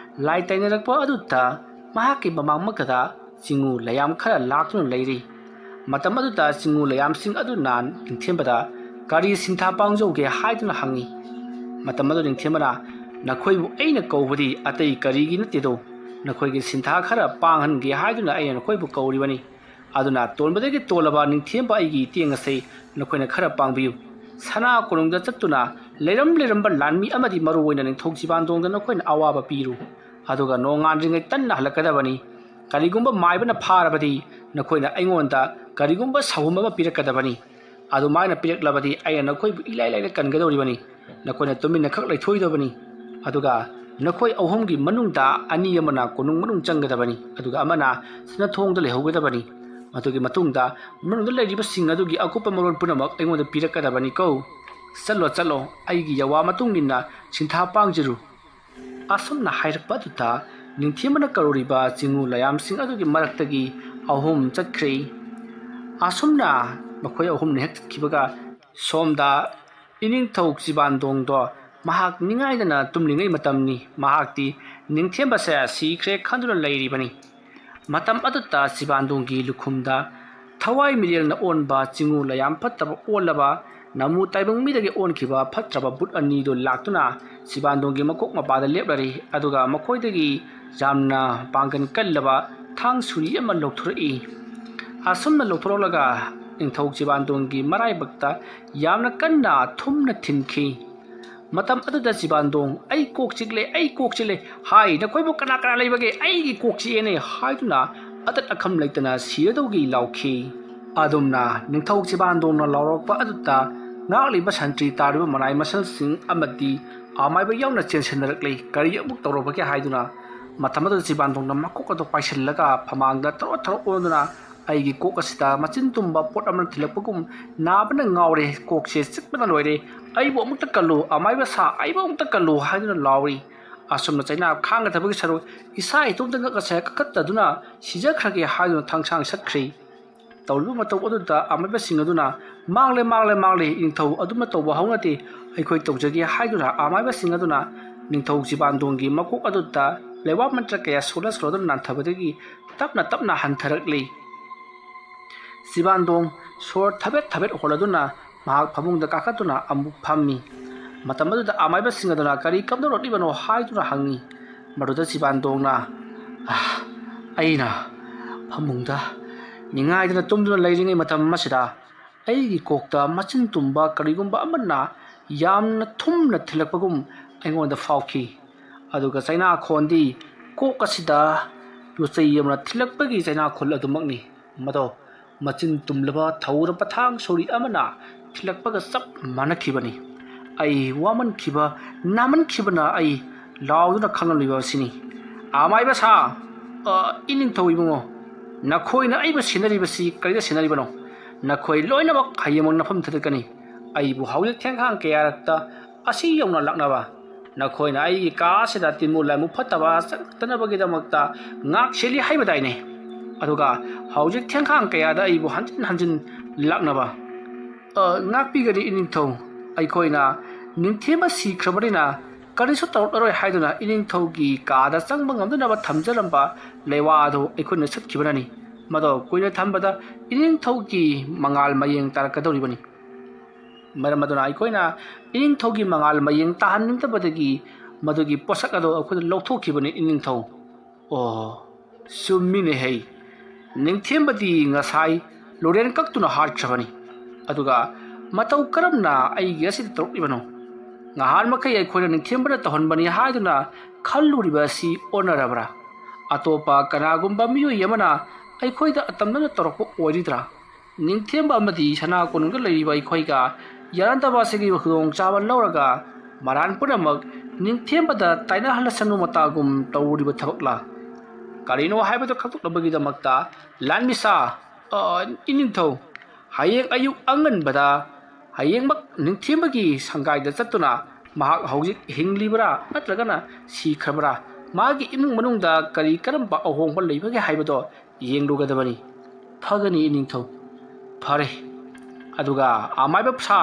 ꯂꯥꯏ ꯇꯥꯏꯅꯔꯛꯄ ꯑꯗꯨꯗ ꯃꯍꯥꯛꯀꯤ ꯃꯃꯥꯡꯃꯛꯇꯗ ꯆꯤꯡꯎ ꯂꯩꯌꯥꯝ ꯈꯔ ꯂꯥꯛꯇꯨꯅ ꯂꯩꯔꯤ ꯃꯇꯝ ꯑꯗꯨꯗ ꯆꯤꯡꯎ ꯂꯩꯌꯥꯝꯁꯤꯡ ꯑꯗꯨꯅ ꯅꯤꯡꯊꯦꯝꯕꯗ ꯀꯔꯤ ꯁꯤꯟꯊꯥ ꯄꯥꯡꯖꯧꯒꯦ ꯍꯥꯏꯗꯨꯅ ꯍꯪꯉꯤ ꯃꯇꯝ ꯑꯗꯨ ꯅꯤꯡꯊꯦꯝꯕꯅ ꯅꯈꯣꯏꯕꯨ ꯑꯩꯅ ꯀꯧꯕꯗꯤ ꯑꯇꯩ ꯀꯔꯤꯒꯤ ꯅꯠꯇꯦꯗꯣ ꯅꯈꯣꯏꯒꯤ ꯁꯤꯟꯊꯥ ꯈꯔ ꯄꯥꯡꯍꯟꯒꯦ ꯍꯥꯏꯗꯨꯅ ꯑꯩꯅ ꯅꯈꯣꯏꯕꯨ ꯀꯧꯔꯤꯕꯅꯤ ꯑꯗꯨꯅ ꯇꯣꯟꯕꯗꯒꯤ ꯇꯣꯜꯂꯕ ꯅꯤꯡꯊꯦꯝꯕ ꯑꯩꯒꯤ ꯏꯇꯦꯡ ꯑꯁꯤ ꯅꯈꯣꯏꯅ ꯈꯔ ꯄꯥꯡꯕꯤꯌꯨ ꯁꯅꯥ ꯀꯣꯅꯨꯡꯗ ꯆꯠꯇꯨꯅ ꯂꯩꯔꯝꯕ ꯂꯥꯟꯃꯤ ꯑꯃꯗꯤ ꯃꯔꯨꯑꯣꯏꯅ ꯅꯤꯡꯊꯧ ꯆꯤꯕꯥꯟꯗꯣꯡꯗ ꯅꯈꯣꯏꯅ ꯑꯋꯥꯕ ꯄꯤꯔꯨ ꯑꯗꯨꯒ ꯅꯣꯡꯉꯥꯟꯗ꯭ꯔꯤꯉꯩ ꯇꯟꯅ ꯍꯜꯂꯛꯀꯗꯕꯅꯤ ꯀꯔꯤꯒꯨꯝꯕ ꯃꯥꯏꯕꯅ ꯐꯥꯔꯕꯗꯤ ꯅꯈꯣꯏꯅ ꯑꯩꯉꯣꯟꯗ ꯀꯔꯤꯒꯨꯝꯕ ꯁꯥꯎꯍꯨꯝ ꯑꯃ ꯄꯤꯔꯛꯀꯗꯕꯅꯤ ꯑꯗꯨꯃꯥꯏꯅ ꯄꯤꯔꯛꯂꯕꯗꯤ ꯑꯩꯅ ꯅꯈꯣꯏꯕꯨ ꯏꯂꯥꯏ ꯂꯥꯏꯅ ꯀꯟꯒꯗꯧꯔꯤꯕꯅꯤ ꯅꯈꯣꯏꯅ ꯇꯨꯃꯤꯟꯅ ꯈꯛ ꯂꯩꯊꯣꯏꯗꯕꯅꯤ ꯑꯗꯨꯒ ꯅꯈꯣꯏ ꯑꯍꯨꯝꯒꯤ ꯃꯅꯨꯡꯗ ꯑꯅꯤ ꯑꯃꯅ ꯀꯣꯅꯨꯡ ꯃꯅꯨꯡ ꯆꯪꯒꯗꯕꯅꯤ ꯑꯗꯨꯒ ꯑꯃꯅ ꯁꯅꯊꯣꯡꯗ ꯂꯩꯍꯧꯒꯗꯕꯅꯤ ꯃꯗꯨꯒꯤ ꯃꯇꯨꯡꯗ ꯃꯅꯨꯡꯗ ꯂꯩꯔꯤꯕꯁꯤꯡ ꯑꯗꯨꯒꯤ ꯑꯀꯨꯞꯄ ꯃꯔꯣꯜ ꯄꯨꯝꯅꯃꯛ ꯑꯩꯉꯣꯟꯗ ꯄꯤꯔꯛꯀꯗꯕꯅꯤ ꯀꯣ ꯆꯠꯂꯣ ꯑꯩꯒꯤ ꯌꯋꯥ ꯃꯇꯨꯡ ꯏꯟꯅ ꯁꯤꯟꯊꯥ ꯄꯥꯡꯖꯔꯨ ꯑꯁꯨꯝꯅ ꯍꯥꯏꯔꯛꯄ ꯑꯗꯨꯗ ꯅꯤꯡꯊꯦꯝꯕꯅ ꯀꯧꯔꯤꯕ ꯆꯤꯡꯎ ꯂꯩꯌꯥꯝꯁꯤꯡ ꯑꯗꯨꯒꯤ ꯃꯔꯛꯇꯒꯤ ꯑꯍꯨꯝ ꯆꯠꯈ꯭ꯔꯦ ꯑꯁꯨꯝꯅ ꯃꯈꯣꯏ ꯑꯍꯨꯝꯅ ꯍꯦꯛ ꯆꯠꯈꯤꯕꯒ ꯁꯣꯝꯗ ꯏꯅꯤꯡꯊꯧ ꯆꯤꯕꯥꯟꯗꯣꯡꯗꯣ ꯃꯍꯥꯛ ꯅꯤꯡꯉꯥꯏꯗꯅ ꯇꯨꯝꯂꯤꯉꯩ ꯃꯇꯝꯅꯤ ꯃꯍꯥꯛꯇꯤ ꯅꯤꯡꯊꯦꯝꯕꯁꯦ ꯁꯤꯈ꯭ꯔꯦ ꯈꯟꯗꯨꯅ ꯂꯩꯔꯤꯕꯅꯤ ꯃꯇꯝ ꯑꯗꯨꯗ ꯆꯤꯕꯥꯟꯗꯣꯡꯒꯤ ꯂꯨꯈꯨꯝꯗ ꯊꯋꯥꯏ ꯃꯤꯔꯦꯜꯅ ꯑꯣꯟꯕ ꯆꯤꯡꯎ ꯂꯩꯌꯥꯝ ꯐꯠꯇꯕ ꯑꯣꯜꯂꯕ ꯅꯃꯨ ꯇꯥꯏꯕꯪ ꯃꯤꯗꯒꯤ ꯑꯣꯟꯈꯤꯕ ꯐꯠꯇ꯭ꯔꯕ ꯕꯨꯠ ꯑꯅꯤꯗꯨ ꯂꯥꯛꯇꯨꯅ ꯆꯤꯕꯥꯟꯗꯣꯡꯒꯤ ꯃꯀꯣꯛ ꯃꯄꯥꯗ ꯂꯦꯞꯂꯔꯤ ꯑꯗꯨꯒ ꯃꯈꯣꯏꯗꯒꯤ ꯌꯥꯝꯅ ꯄꯥꯡꯒꯟ ꯀꯜꯂꯕ ꯊꯥꯡ ꯁꯨꯔꯤ ꯑꯃ ꯂꯧꯊꯣꯔꯛꯏ ꯑꯁꯨꯝꯅ ꯂꯧꯊꯣꯔꯛꯂꯒ ꯅꯤꯡꯊꯧ ꯆꯤꯕꯥꯟꯗꯣꯡꯒꯤ ꯃꯔꯥꯏꯕꯛꯇ ꯌꯥꯝꯅ ꯀꯟꯅ ꯊꯨꯝꯅ ꯊꯤꯟꯈꯤ ꯃꯇꯝ ꯑꯗꯨꯗ ꯆꯤꯕꯥꯟꯗꯣꯡ ꯑꯩ ꯀꯣꯛ ꯆꯤꯛꯂꯦ ꯍꯥꯏ ꯅꯈꯣꯏꯕꯨ ꯀꯅꯥ ꯂꯩꯕꯒꯦ ꯑꯩꯒꯤ ꯀꯣꯛ ꯆꯤꯛꯑꯦꯅꯦ ꯍꯥꯏꯗꯨꯅ ꯑꯇꯠ ꯑꯈꯝ ꯂꯩꯇꯅ ꯁꯤꯔꯗꯧꯒꯤ ꯂꯥꯎꯈꯤ ꯑꯗꯨꯝꯅ ꯅꯤꯡꯊꯧ ꯆꯤꯕꯥꯟꯗꯣꯡꯅ ꯂꯥꯎꯔꯛꯄ ꯑꯗꯨꯗ ꯉꯥꯛꯂꯤꯕ ꯁꯟꯇ꯭ꯔꯤ ꯇꯥꯔꯤꯕ ꯃꯅꯥꯏ ꯃꯁꯜꯁꯤꯡ ꯑꯃꯗꯤ ꯑꯃꯥꯏꯕ ꯌꯥꯎꯅ ꯆꯦꯟꯁꯤꯟꯅꯔꯛꯂꯤ ꯀꯔꯤ ꯑꯃꯨꯛ ꯇꯧꯔꯕꯒꯦ ꯍꯥꯏꯗꯨꯅ ꯃꯇꯝ ꯑꯗꯨꯗ ꯆꯤꯕꯥꯟꯗꯣꯡꯅ ꯃꯀꯣꯛ ꯑꯗꯨ ꯄꯥꯏꯁꯤꯜꯂꯒ ꯐꯃꯥꯡꯗ ꯊꯔꯣ ꯑꯣꯟꯗꯨꯅ ꯑꯩꯒꯤ ꯀꯣꯛ ꯑꯁꯤꯗ ꯃꯆꯤꯟ ꯇꯨꯝꯕ ꯄꯣꯠ ꯑꯃꯅ ꯊꯤꯜꯂꯛꯄꯒꯨꯝ ꯅꯥꯕꯅ ꯉꯥꯎꯔꯦ ꯀꯣꯛꯁꯦ ꯆꯤꯛꯄꯅ ꯂꯣꯏꯔꯦ ꯑꯩꯕꯨ ꯑꯃꯨꯛꯇ ꯀꯜꯂꯨ ꯑꯃꯥꯏꯕ ꯁꯥ ꯑꯩꯕꯨ ꯑꯃꯨꯛꯇ ꯀꯜꯂꯨ ꯍꯥꯏꯗꯨꯅ ꯂꯥꯎꯔꯤ ꯑꯁꯨꯝꯅ ꯆꯩꯅꯥ ꯈꯥꯡꯒꯗꯕꯒꯤ ꯁꯔꯨꯛ ꯏꯁꯥ ꯏꯇꯣꯝꯇ ꯉꯛꯑꯁꯦ ꯀꯛꯈꯠꯇꯗꯨꯅ ꯁꯤꯖꯈ꯭ꯔꯒꯦ ꯍꯥꯏꯗꯨꯅ ꯊꯥꯡꯁꯥꯡ ꯁꯠꯈ꯭ꯔꯤ ꯇꯧꯔꯤꯕ ꯃꯇꯧ ꯑꯗꯨꯗ ꯑꯃꯥꯏꯕꯁꯤꯡ ꯑꯗꯨꯅ ꯃꯥꯡꯂꯦ ꯅꯤꯡꯊꯧ ꯑꯗꯨꯝꯅ ꯇꯧꯕ ꯍꯧꯅꯗꯦ ꯑꯩꯈꯣꯏ ꯇꯧꯖꯒꯦ ꯍꯥꯏꯗꯨꯅ ꯑꯃꯥꯏꯕꯁꯤꯡ ꯑꯗꯨꯅ ꯅꯤꯡꯊꯧ ꯆꯤꯕꯥꯟꯗꯣꯡꯒꯤ ꯃꯀꯣꯛ ꯑꯗꯨꯗ ꯂꯩꯋꯥ ꯃꯟꯇ꯭ꯔ ꯀꯌꯥ ꯁꯣꯜꯂꯗꯨꯅ ꯅꯥꯟꯊꯕꯗꯒꯤ ꯇꯞꯅ ꯍꯟꯊꯔꯛꯂꯤ ꯆꯤꯕꯥꯟꯗꯣꯡ ꯁꯣꯔ ꯊꯕꯦꯠ ꯍꯣꯜꯂꯗꯨꯅ ꯃꯍꯥꯛ ꯐꯃꯨꯡꯗ ꯀꯥꯈꯠꯇꯨꯅ ꯑꯃꯨꯛ ꯐꯝꯃꯤ ꯃꯇꯝ ꯑꯗꯨꯗ ꯑꯃꯥꯏꯕꯁꯤꯡ ꯑꯗꯨꯅ ꯀꯔꯤ ꯀꯝꯗꯧꯔꯛꯂꯤꯕꯅꯣ ꯍꯥꯏꯗꯨꯅ ꯍꯪꯉꯤ ꯃꯗꯨꯗ ꯆꯤꯕꯥꯟꯗꯣꯡꯅ ꯑꯩꯅ ꯐꯃꯨꯡꯗ ꯅꯤꯡꯉꯥꯏꯗꯅ ꯇꯨꯝꯗꯨꯅ ꯂꯩꯔꯤꯉꯩ ꯃꯇꯝ ꯑꯁꯤꯗ ꯑꯩꯒꯤ ꯀꯣꯛꯇ ꯃꯆꯤꯟ ꯇꯨꯝꯕ ꯀꯔꯤꯒꯨꯝꯕ ꯑꯃꯅ ꯌꯥꯝꯅ ꯊꯨꯝꯅ ꯊꯤꯜꯂꯛꯄꯒꯨꯝ ꯑꯩꯉꯣꯟꯗ ꯐꯥꯎꯈꯤ ꯑꯗꯨꯒ ꯆꯩꯅꯥꯈꯣꯟꯗꯤ ꯀꯣꯛ ꯑꯁꯤꯗ ꯌꯣꯠꯆꯩ ꯑꯃꯅ ꯊꯤꯜꯂꯛꯄꯒꯤ ꯆꯩꯅꯥꯈꯣꯜ ꯑꯗꯨꯃꯛꯅꯤ ꯃꯗꯣ ꯃꯆꯤꯟ ꯇꯨꯝꯂꯕ ꯊꯧꯔ ꯄꯊꯥꯡ ꯁꯣꯔꯤ ꯑꯃꯅ ꯊꯤꯜꯂꯛꯄꯒ ꯆꯞ ꯃꯥꯟꯅꯈꯤꯕꯅꯤ ꯑꯩ ꯋꯥꯃꯟꯈꯤꯕ ꯅꯥꯃꯟꯈꯤꯕꯅ ꯑꯩ ꯂꯥꯎꯗꯨꯅ ꯈꯪꯂꯝꯂꯤꯕ ꯑꯁꯤꯅꯤ ꯑꯃꯥꯏꯕ ꯁꯥ ꯏꯅꯤꯡꯊꯧ ꯏꯕꯨꯡꯉꯣ ꯅꯈꯣꯏꯅ ꯑꯩꯕꯨ ꯁꯤꯟꯅꯔꯤꯕꯁꯤ ꯀꯔꯤꯗ ꯁꯤꯟꯅꯔꯤꯕꯅꯣ ꯅꯈꯣꯏ ꯂꯣꯏꯅꯃꯛ ꯍꯌꯦꯡꯃꯛ ꯅꯐꯝ ꯊꯥꯗꯠꯀꯅꯤ ꯑꯩꯕꯨ ꯍꯧꯖꯤꯛ ꯊꯦꯡꯈꯥꯡ ꯀꯌꯥꯔꯛꯇ ꯑꯁꯤ ꯌꯧꯅ ꯂꯥꯛꯅꯕ ꯅꯈꯣꯏꯅ ꯑꯩꯒꯤ ꯀꯥ ꯑꯁꯤꯗ ꯇꯤꯟꯃꯨ ꯂꯥꯏꯃꯨ ꯐꯠꯇꯕ ꯆꯠꯇꯅꯕꯒꯤꯗꯃꯛꯇ ꯉꯥꯛ ꯁꯦꯜꯂꯤ ꯍꯥꯏꯕꯗꯥꯏꯅꯦ ꯑꯗꯨꯒ ꯍꯧꯖꯤꯛ ꯊꯦꯡꯈꯥꯡ ꯀꯌꯥꯗ ꯑꯩꯕꯨ ꯍꯟꯖꯤꯟ ꯍꯟꯖꯤꯟ ꯂꯥꯛꯅꯕ ꯉꯥꯛꯄꯤꯒꯅꯤ ꯏꯅꯤꯡꯊꯧ ꯑꯩꯈꯣꯏꯅ ꯅꯤꯡꯊꯦꯝꯕ ꯁꯤꯈ꯭ꯔꯕꯅꯤꯅ ꯀꯔꯤꯁꯨ ꯇꯧꯔꯛꯂꯔꯣꯏ ꯍꯥꯏꯗꯨꯅ ꯏꯅꯤꯡꯊꯧꯒꯤ ꯀꯥꯗ ꯆꯪꯕ ꯉꯝꯗꯅꯕ ꯊꯝꯖꯔꯝꯕ ꯂꯩꯋꯥ ꯑꯗꯨ ꯑꯩꯈꯣꯏꯅ ꯆꯠꯈꯤꯕꯅꯅꯤ ꯃꯗꯣ ꯀꯨꯏꯅ ꯊꯝꯕꯗ ꯏꯅꯤꯡꯊꯧꯒꯤ ꯃꯉꯥꯜ ꯃꯌꯦꯡ ꯇꯥꯔꯛꯀꯗꯧꯔꯤꯕꯅꯤ ꯃꯔꯝ ꯑꯗꯨꯅ ꯑꯩꯈꯣꯏꯅ ꯏꯅꯤꯡꯊꯧꯒꯤ ꯃꯉꯥꯜ ꯃꯌꯦꯡ ꯇꯥꯍꯟꯅꯤꯡꯗꯕꯗꯒꯤ ꯃꯗꯨꯒꯤ ꯄꯣꯠꯁꯛ ꯑꯗꯨ ꯑꯩꯈꯣꯏꯅ ꯂꯧꯊꯣꯛꯈꯤꯕꯅꯤ ꯏꯅꯤꯡꯊꯧ ꯆꯨꯝꯃꯤꯅꯦ ꯍꯩ ꯅꯤꯡꯊꯦꯝꯕꯗꯤ ꯉꯁꯥꯏ ꯂꯣꯔꯦꯟ ꯀꯛꯇꯨꯅ ꯍꯥꯠꯈ꯭ꯔꯕꯅꯤ ꯑꯗꯨꯒ ꯃꯇꯧ ꯀꯔꯝꯅ ꯑꯩꯒꯤ ꯑꯁꯤꯗ ꯇꯧꯔꯛꯂꯤꯕꯅꯣ ꯉꯍꯥꯟ ꯃꯈꯩ ꯑꯩꯈꯣꯏꯅ ꯅꯤꯡꯊꯦꯝꯕꯅ ꯇꯧꯍꯟꯕꯅꯤ ꯍꯥꯏꯗꯨꯅ ꯈꯜꯂꯨꯔꯤꯕ ꯑꯁꯤ ꯑꯣꯟꯅꯔꯕ꯭ꯔꯥ ꯑꯇꯣꯞꯄ ꯀꯅꯥꯒꯨꯝꯕ ꯃꯤꯑꯣꯏ ꯑꯃꯅ ꯑꯩꯈꯣꯏꯗ ꯑꯇꯝꯅꯅ ꯇꯧꯔꯛꯄ ꯑꯣꯏꯔꯤꯗ꯭ꯔꯥ ꯅꯤꯡꯊꯦꯝꯕ ꯑꯃꯗꯤ ꯁꯅꯥ ꯀꯣꯅꯨꯡꯗ ꯂꯩꯔꯤꯕ ꯑꯩꯈꯣꯏꯒ ꯌꯥꯅꯗꯕ ꯑꯁꯤꯒꯤ ꯈꯨꯗꯣꯡꯆꯥꯕ ꯂꯧꯔꯒ ꯃꯔꯥꯟ ꯄꯨꯝꯅꯃꯛ ꯅꯤꯡꯊꯦꯝꯕꯗ ꯇꯥꯏꯅꯍꯜꯂꯁꯅꯨ ꯃꯇꯥꯒꯨꯝ ꯇꯧꯔꯤꯕ ꯊꯕꯛꯂꯥ ꯀꯔꯤꯅꯣ ꯍꯥꯏꯕꯗꯨ ꯈꯪꯗꯣꯛꯅꯕꯒꯤꯗꯃꯛꯇ ꯂꯥꯟꯃꯤꯁꯥ ꯏꯅꯤꯡꯊꯧ ꯍꯌꯦꯡ ꯑꯌꯨꯛ ꯑꯉꯟꯕꯗ ꯍꯌꯦꯡꯃꯛ ꯅꯤꯡꯊꯦꯝꯕꯒꯤ ꯁꯪꯒꯥꯏꯗ ꯆꯠꯇꯨꯅ ꯃꯍꯥꯛ ꯍꯧꯖꯤꯛ ꯍꯤꯡꯂꯤꯕ꯭ꯔꯥ ꯅꯠꯇ꯭ꯔꯒꯅ ꯁꯤꯈ꯭ꯔꯕ꯭ꯔꯥ ꯃꯥꯒꯤ ꯏꯃꯨꯡ ꯃꯅꯨꯡꯗ ꯀꯔꯤ ꯀꯔꯝꯕ ꯑꯍꯣꯡꯕ ꯂꯩꯕꯒꯦ ꯍꯥꯏꯕꯗꯣ ꯌꯦꯡꯂꯨꯒꯗꯕꯅꯤ ꯐꯒꯅꯤ ꯏꯅꯤꯡꯊꯧ ꯐꯔꯦ ꯑꯗꯨꯒ ꯑꯃꯥꯏꯕ ꯁꯥ